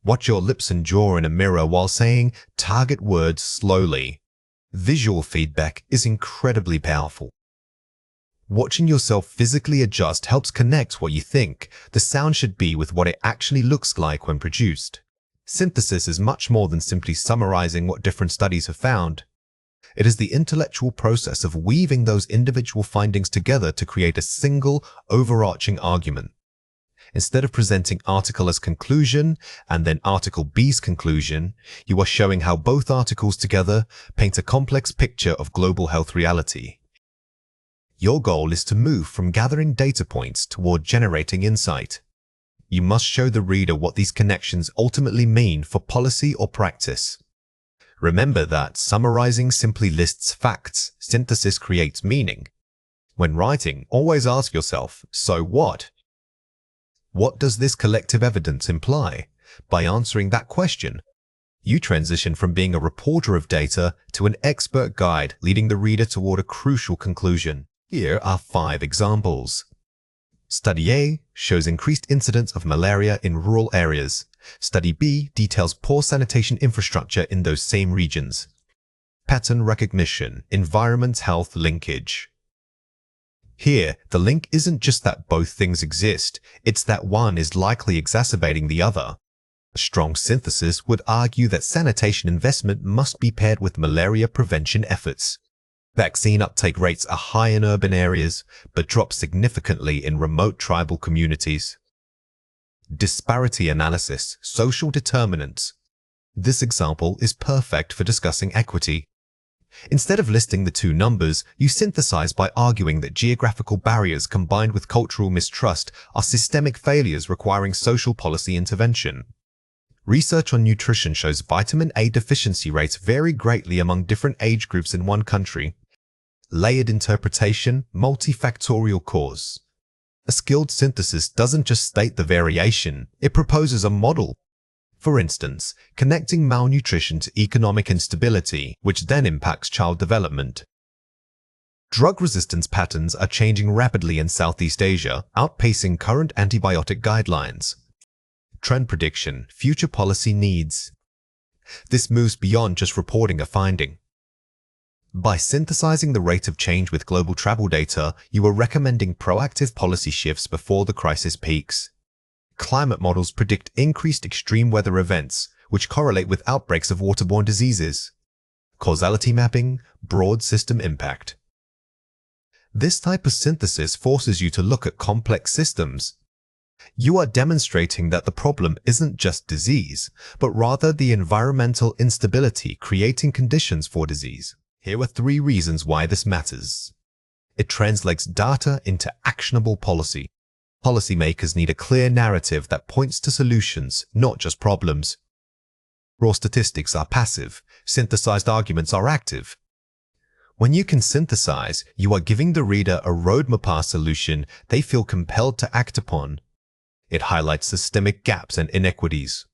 Watch your lips and jaw in a mirror while saying target words slowly. Visual feedback is incredibly powerful. Watching yourself physically adjust helps connect what you think the sound should be with what it actually looks like when produced. Synthesis is much more than simply summarizing what different studies have found. It is the intellectual process of weaving those individual findings together to create a single, overarching argument. Instead of presenting article as conclusion and then article B's conclusion, you are showing how both articles together paint a complex picture of global health reality. Your goal is to move from gathering data points toward generating insight. You must show the reader what these connections ultimately mean for policy or practice. Remember that summarizing simply lists facts, synthesis creates meaning. When writing, always ask yourself, so what? What does this collective evidence imply? By answering that question, you transition from being a reporter of data to an expert guide, leading the reader toward a crucial conclusion. Here are 5 examples. Study A shows increased incidence of malaria in rural areas. Study B details poor sanitation infrastructure in those same regions. Pattern recognition, environment-health linkage. Here, the link isn't just that both things exist, it's that one is likely exacerbating the other. A strong synthesis would argue that sanitation investment must be paired with malaria prevention efforts. Vaccine uptake rates are high in urban areas, but drop significantly in remote tribal communities. Disparity analysis, social determinants. This example is perfect for discussing equity. Instead of listing the two numbers, you synthesize by arguing that geographical barriers combined with cultural mistrust are systemic failures requiring social policy intervention. Research on nutrition shows vitamin A deficiency rates vary greatly among different age groups in one country. Layered interpretation, multifactorial cause. A skilled synthesis doesn't just state the variation, it proposes a model. For instance, connecting malnutrition to economic instability, which then impacts child development. Drug resistance patterns are changing rapidly in Southeast Asia, outpacing current antibiotic guidelines. Trend prediction, future policy needs. This moves beyond just reporting a finding. By synthesizing the rate of change with global travel data, you are recommending proactive policy shifts before the crisis peaks. Climate models predict increased extreme weather events, which correlate with outbreaks of waterborne diseases. Causality mapping, broad system impact. This type of synthesis forces you to look at complex systems. You are demonstrating that the problem isn't just disease, but rather the environmental instability creating conditions for disease. Here are 3 reasons why this matters. It translates data into actionable policy. Policymakers need a clear narrative that points to solutions, not just problems. Raw statistics are passive, synthesized arguments are active. When you can synthesize, you are giving the reader a roadmap solution they feel compelled to act upon. It highlights systemic gaps and inequities.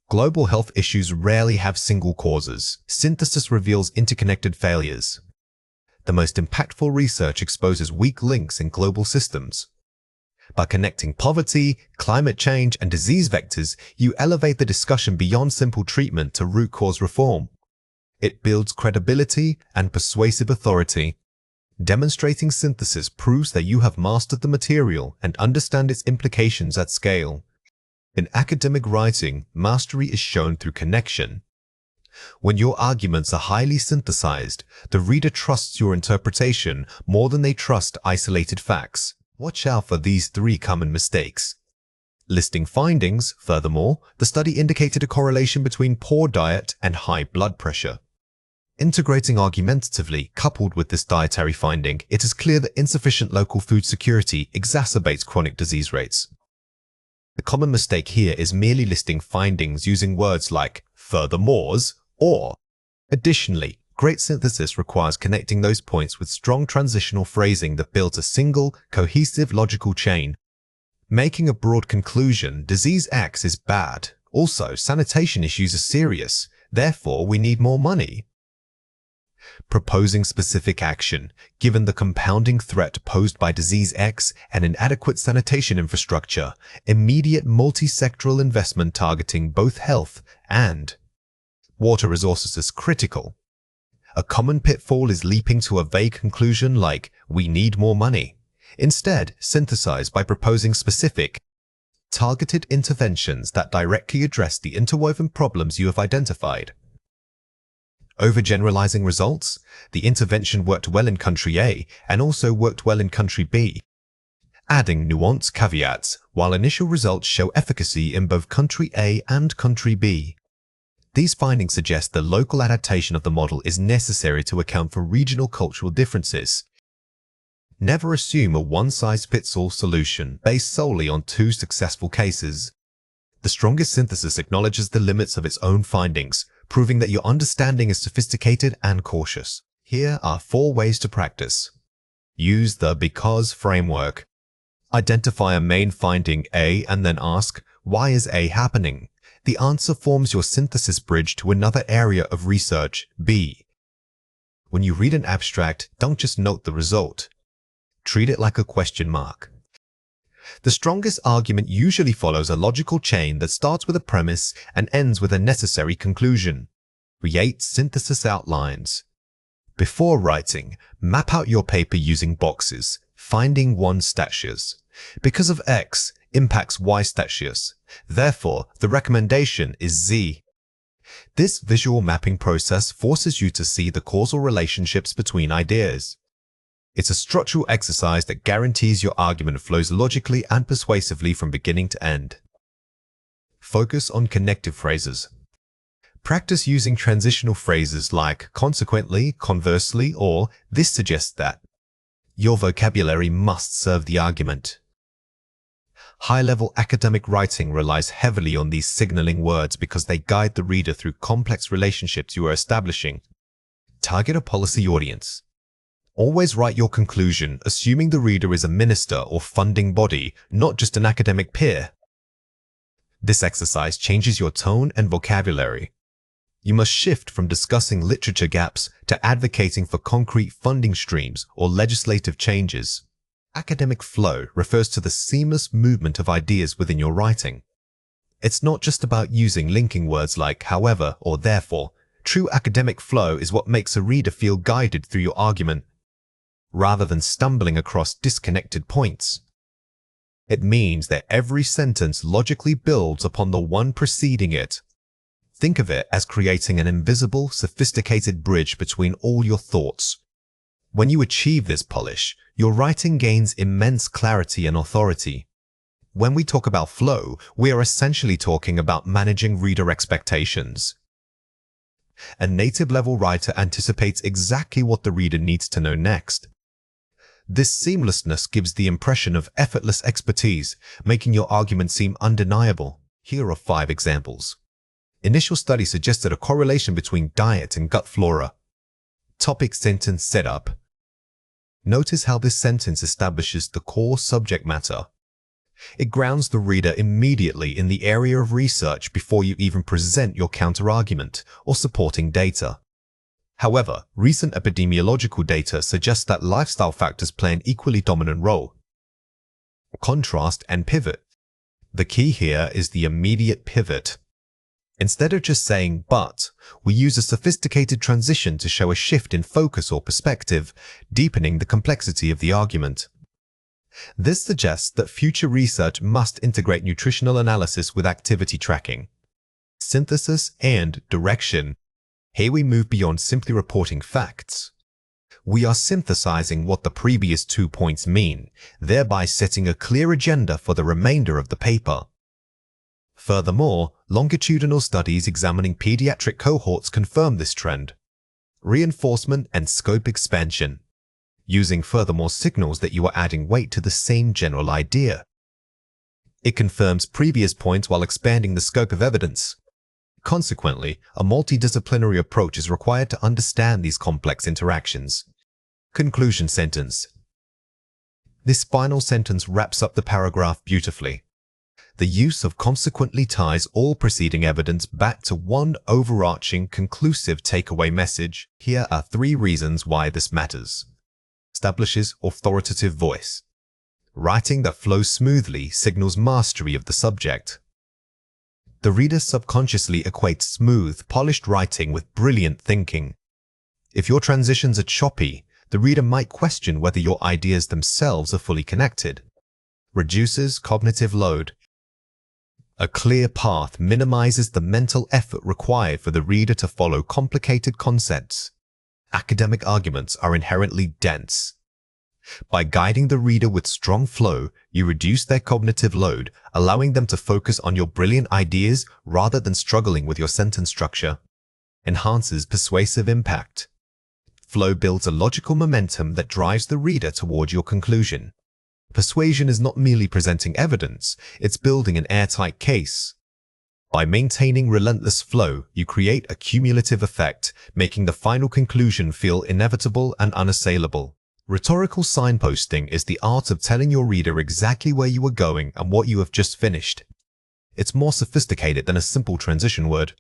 Global health issues rarely have single causes. Synthesis reveals interconnected failures. The most impactful research exposes weak links in global systems. By connecting poverty, climate change, and disease vectors, you elevate the discussion beyond simple treatment to root cause reform. It builds credibility and persuasive authority. Demonstrating synthesis proves that you have mastered the material and understand its implications at scale. In academic writing, mastery is shown through connection. When your arguments are highly synthesized, the reader trusts your interpretation more than they trust isolated facts. Watch out for these 3 common mistakes. Listing findings, furthermore, the study indicated a correlation between poor diet and high blood pressure. Integrating argumentatively, coupled with this dietary finding, it is clear that insufficient local food security exacerbates chronic disease rates. The common mistake here is merely listing findings using words like furthermores or. Additionally, great synthesis requires connecting those points with strong transitional phrasing that builds a single, cohesive logical chain. Making a broad conclusion, disease X is bad. Also, sanitation issues are serious. Therefore, we need more money. Proposing specific action, given the compounding threat posed by disease X and inadequate sanitation infrastructure, immediate multi-sectoral investment targeting both health and water resources is critical. A common pitfall is leaping to a vague conclusion like, we need more money. Instead, synthesize by proposing specific, targeted interventions that directly address the interwoven problems you have identified. Overgeneralizing results, the intervention worked well in country A and also worked well in country B. Adding nuanced caveats, while initial results show efficacy in both country A and country B. These findings suggest the local adaptation of the model is necessary to account for regional cultural differences. Never assume a one-size-fits-all solution based solely on two successful cases. The strongest synthesis acknowledges the limits of its own findings, proving that your understanding is sophisticated and cautious. Here are 4 ways to practice. Use the because framework. Identify a main finding A and then ask, why is A happening? The answer forms your synthesis bridge to another area of research, B. When you read an abstract, don't just note the result. Treat it like a question mark. The strongest argument usually follows a logical chain that starts with a premise and ends with a necessary conclusion. Create synthesis outlines. Before writing, map out your paper using boxes, finding 1 statius. Because of X impacts Y statius. Therefore, the recommendation is Z. This visual mapping process forces you to see the causal relationships between ideas. It's a structural exercise that guarantees your argument flows logically and persuasively from beginning to end. Focus on connective phrases. Practice using transitional phrases like consequently, conversely, or this suggests that. Your vocabulary must serve the argument. High-level academic writing relies heavily on these signaling words because they guide the reader through complex relationships you are establishing. Target a policy audience. Always write your conclusion, assuming the reader is a minister or funding body, not just an academic peer. This exercise changes your tone and vocabulary. You must shift from discussing literature gaps to advocating for concrete funding streams or legislative changes. Academic flow refers to the seamless movement of ideas within your writing. It's not just about using linking words like however or therefore. True academic flow is what makes a reader feel guided through your argument, rather than stumbling across disconnected points. It means that every sentence logically builds upon the one preceding it. Think of it as creating an invisible, sophisticated bridge between all your thoughts. When you achieve this polish, your writing gains immense clarity and authority. When we talk about flow, we are essentially talking about managing reader expectations. A native-level writer anticipates exactly what the reader needs to know next. This seamlessness gives the impression of effortless expertise, making your argument seem undeniable. Here are 5 examples. Initial study suggested a correlation between diet and gut flora. Topic sentence setup. Notice how this sentence establishes the core subject matter. It grounds the reader immediately in the area of research before you even present your counterargument or supporting data. However, recent epidemiological data suggests that lifestyle factors play an equally dominant role. Contrast and pivot. The key here is the immediate pivot. Instead of just saying but, we use a sophisticated transition to show a shift in focus or perspective, deepening the complexity of the argument. This suggests that future research must integrate nutritional analysis with activity tracking, synthesis, and direction. Here we move beyond simply reporting facts. We are synthesizing what the previous 2 points mean, thereby setting a clear agenda for the remainder of the paper. Furthermore, longitudinal studies examining pediatric cohorts confirm this trend. Reinforcement and scope expansion. Using furthermore signals that you are adding weight to the same general idea. It confirms previous points while expanding the scope of evidence. Consequently, a multidisciplinary approach is required to understand these complex interactions. Conclusion sentence. This final sentence wraps up the paragraph beautifully. The use of consequently ties all preceding evidence back to one overarching, conclusive takeaway message. Here are 3 reasons why this matters. Establishes authoritative voice. Writing that flows smoothly signals mastery of the subject. The reader subconsciously equates smooth, polished writing with brilliant thinking. If your transitions are choppy, the reader might question whether your ideas themselves are fully connected. Reduces cognitive load. A clear path minimizes the mental effort required for the reader to follow complicated concepts. Academic arguments are inherently dense. By guiding the reader with strong flow, you reduce their cognitive load, allowing them to focus on your brilliant ideas rather than struggling with your sentence structure. Enhances persuasive impact. Flow builds a logical momentum that drives the reader toward your conclusion. Persuasion is not merely presenting evidence, it's building an airtight case. By maintaining relentless flow, you create a cumulative effect, making the final conclusion feel inevitable and unassailable. Rhetorical signposting is the art of telling your reader exactly where you are going and what you have just finished. It's more sophisticated than a simple transition word.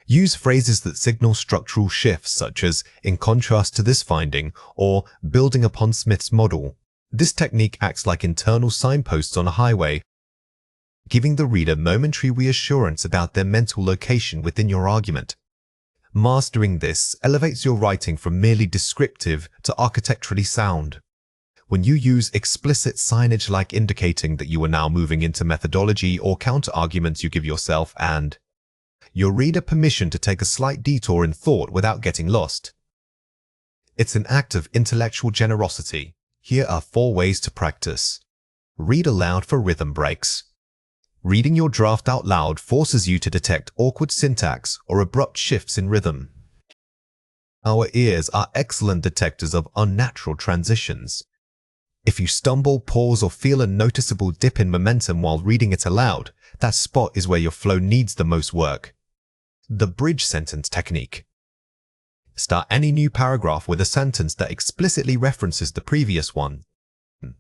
Use phrases that signal structural shifts, such as "in contrast to this finding" or "building upon Smith's model." This technique acts like internal signposts on a highway, giving the reader momentary reassurance about their mental location within your argument. Mastering this elevates your writing from merely descriptive to architecturally sound. When you use explicit signage like indicating that you are now moving into methodology or counter-arguments, you give yourself and your reader permission to take a slight detour in thought without getting lost. It's an act of intellectual generosity. Here are 4 ways to practice. Read aloud for rhythm breaks. Reading your draft out loud forces you to detect awkward syntax or abrupt shifts in rhythm. Our ears are excellent detectors of unnatural transitions. If you stumble, pause, or feel a noticeable dip in momentum while reading it aloud, that spot is where your flow needs the most work. The bridge sentence technique. Start any new paragraph with a sentence that explicitly references the previous one.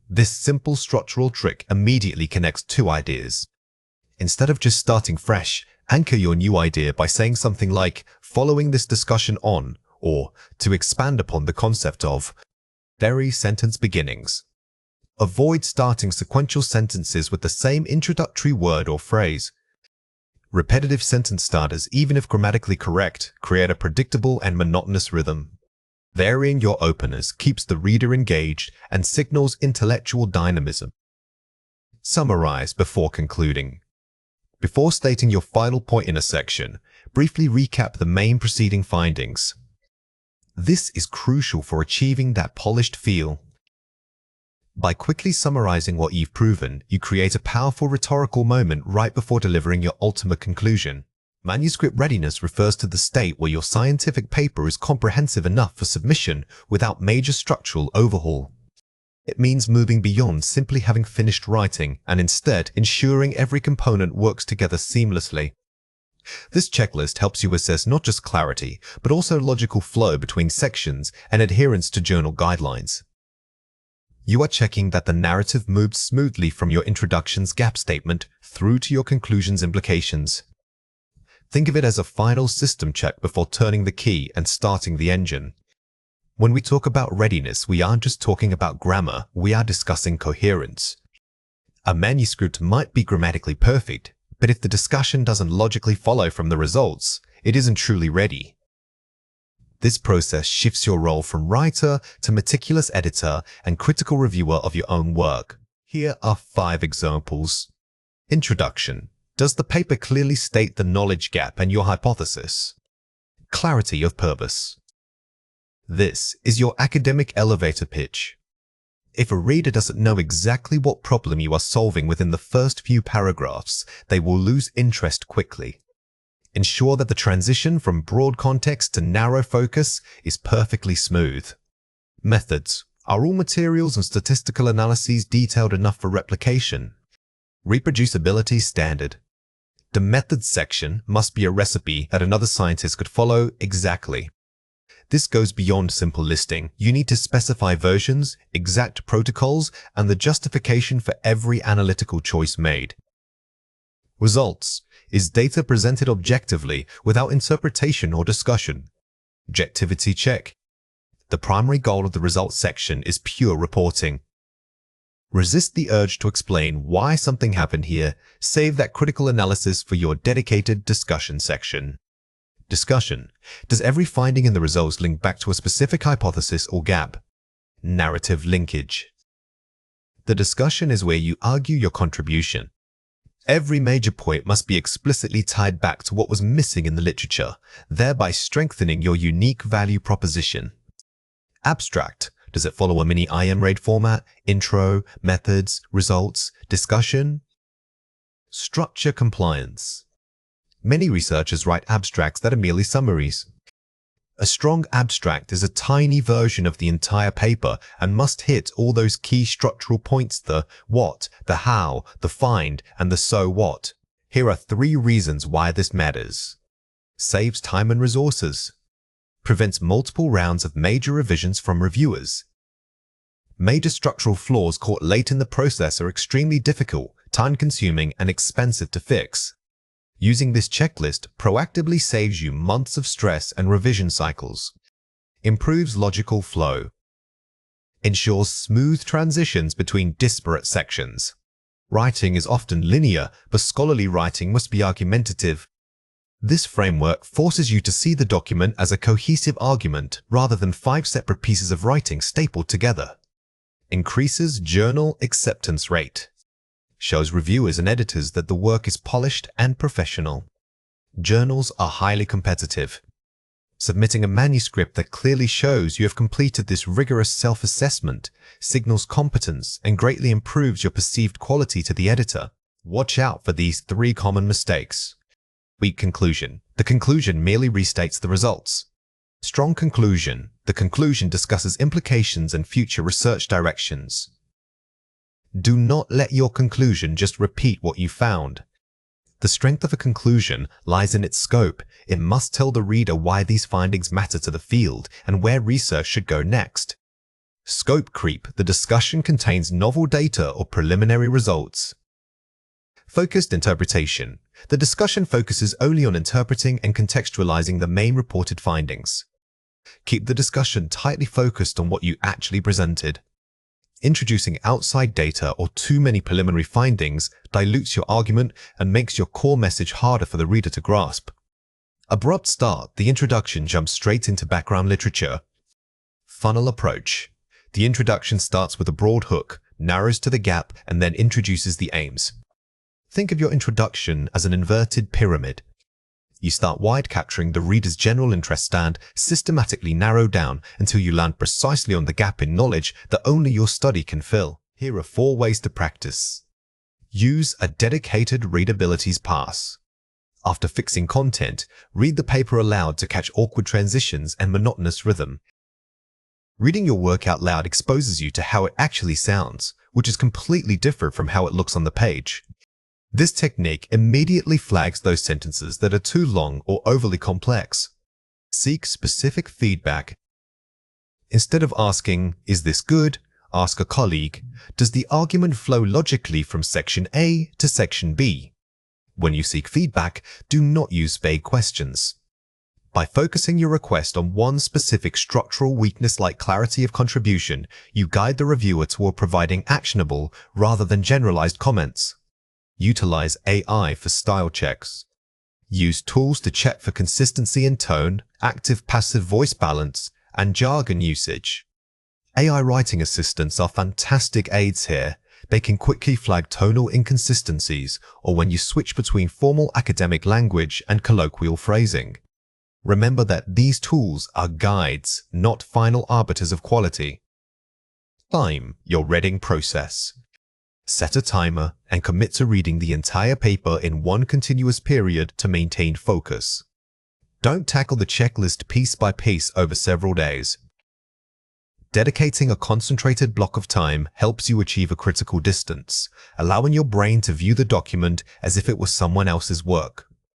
This simple structural trick immediately connects 2 ideas. Instead of just starting fresh, anchor your new idea by saying something like "following this discussion on," or "to expand upon the concept of." Very sentence beginnings. Avoid starting sequential sentences with the same introductory word or phrase. Repetitive sentence starters, even if grammatically correct, create a predictable and monotonous rhythm. Varying your openers keeps the reader engaged and signals intellectual dynamism. Summarize before concluding. Before stating your final point in a section, briefly recap the main preceding findings. This is crucial for achieving that polished feel. By quickly summarizing what you've proven, you create a powerful rhetorical moment right before delivering your ultimate conclusion. Manuscript readiness refers to the state where your scientific paper is comprehensive enough for submission without major structural overhaul. It means moving beyond simply having finished writing and instead ensuring every component works together seamlessly. This checklist helps you assess not just clarity, but also logical flow between sections and adherence to journal guidelines. You are checking that the narrative moves smoothly from your introduction's gap statement through to your conclusion's implications. Think of it as a final system check before turning the key and starting the engine. When we talk about readiness, we aren't just talking about grammar, we are discussing coherence. A manuscript might be grammatically perfect, but if the discussion doesn't logically follow from the results, it isn't truly ready. This process shifts your role from writer to meticulous editor and critical reviewer of your own work. Here are 5 examples. Introduction. Does the paper clearly state the knowledge gap and your hypothesis? Clarity of purpose. This is your academic elevator pitch. If a reader doesn't know exactly what problem you are solving within the first few paragraphs, they will lose interest quickly. Ensure that the transition from broad context to narrow focus is perfectly smooth. Methods. Are all materials and statistical analyses detailed enough for replication? Reproducibility standard. The methods section must be a recipe that another scientist could follow exactly. This goes beyond simple listing. You need to specify versions, exact protocols, and the justification for every analytical choice made. Results is data presented objectively without interpretation or discussion. Objectivity check. The primary goal of the results section is pure reporting. Resist the urge to explain why something happened here. Save that critical analysis for your dedicated discussion section. Discussion. Does every finding in the results link back to a specific hypothesis or gap? Narrative linkage. The discussion is where you argue your contribution. Every major point must be explicitly tied back to what was missing in the literature, thereby strengthening your unique value proposition. Abstract. Does it follow a mini IM-RAID format? Intro, methods, results, discussion? Structure compliance. Many researchers write abstracts that are merely summaries. A strong abstract is a tiny version of the entire paper and must hit all those key structural points: the what, the how, the find, and the so what. Here are 3 reasons why this matters. Saves time and resources. Prevents multiple rounds of major revisions from reviewers. Major structural flaws caught late in the process are extremely difficult, time-consuming, and expensive to fix. Using this checklist proactively saves you months of stress and revision cycles. Improves logical flow. Ensures smooth transitions between disparate sections. Writing is often linear, but scholarly writing must be argumentative. This framework forces you to see the document as a cohesive argument rather than 5 separate pieces of writing stapled together. Increases journal acceptance rate. Shows reviewers and editors that the work is polished and professional. Journals are highly competitive. Submitting a manuscript that clearly shows you have completed this rigorous self-assessment signals competence and greatly improves your perceived quality to the editor. Watch out for these 3 common mistakes. Weak conclusion. The conclusion merely restates the results. Strong conclusion. The conclusion discusses implications and future research directions. Do not let your conclusion just repeat what you found. The strength of a conclusion lies in its scope. It must tell the reader why these findings matter to the field and where research should go next. Scope creep. The discussion contains novel data or preliminary results. Focused interpretation. The discussion focuses only on interpreting and contextualizing the main reported findings. Keep the discussion tightly focused on what you actually presented. Introducing outside data or too many preliminary findings dilutes your argument and makes your core message harder for the reader to grasp. Abrupt start. The introduction jumps straight into background literature. Funnel approach. The introduction starts with a broad hook, narrows to the gap, and then introduces the aims. Think of your introduction as an inverted pyramid. You start wide, capturing the reader's general interest, and systematically narrow down until you land precisely on the gap in knowledge that only your study can fill. Here are 4 ways to practice. Use a dedicated readabilities pass. After fixing content, read the paper aloud to catch awkward transitions and monotonous rhythm. Reading your work out loud exposes you to how it actually sounds, which is completely different from how it looks on the page. This technique immediately flags those sentences that are too long or overly complex. Seek specific feedback. Instead of asking, "Is this good?" ask a colleague, "Does the argument flow logically from section A to section B?" When you seek feedback, do not use vague questions. By focusing your request on one specific structural weakness like clarity of contribution, you guide the reviewer toward providing actionable rather than generalized comments. Utilize AI for style checks. Use tools to check for consistency in tone, active-passive voice balance, and jargon usage. AI writing assistants are fantastic aids here. They can quickly flag tonal inconsistencies or when you switch between formal academic language and colloquial phrasing. Remember that these tools are guides, not final arbiters of quality. Time your reading process. Set a timer and commit to reading the entire paper in one continuous period to maintain focus. Don't tackle the checklist piece by piece over several days. Dedicating a concentrated block of time helps you achieve a critical distance, allowing your brain to view the document as if it was someone else's work.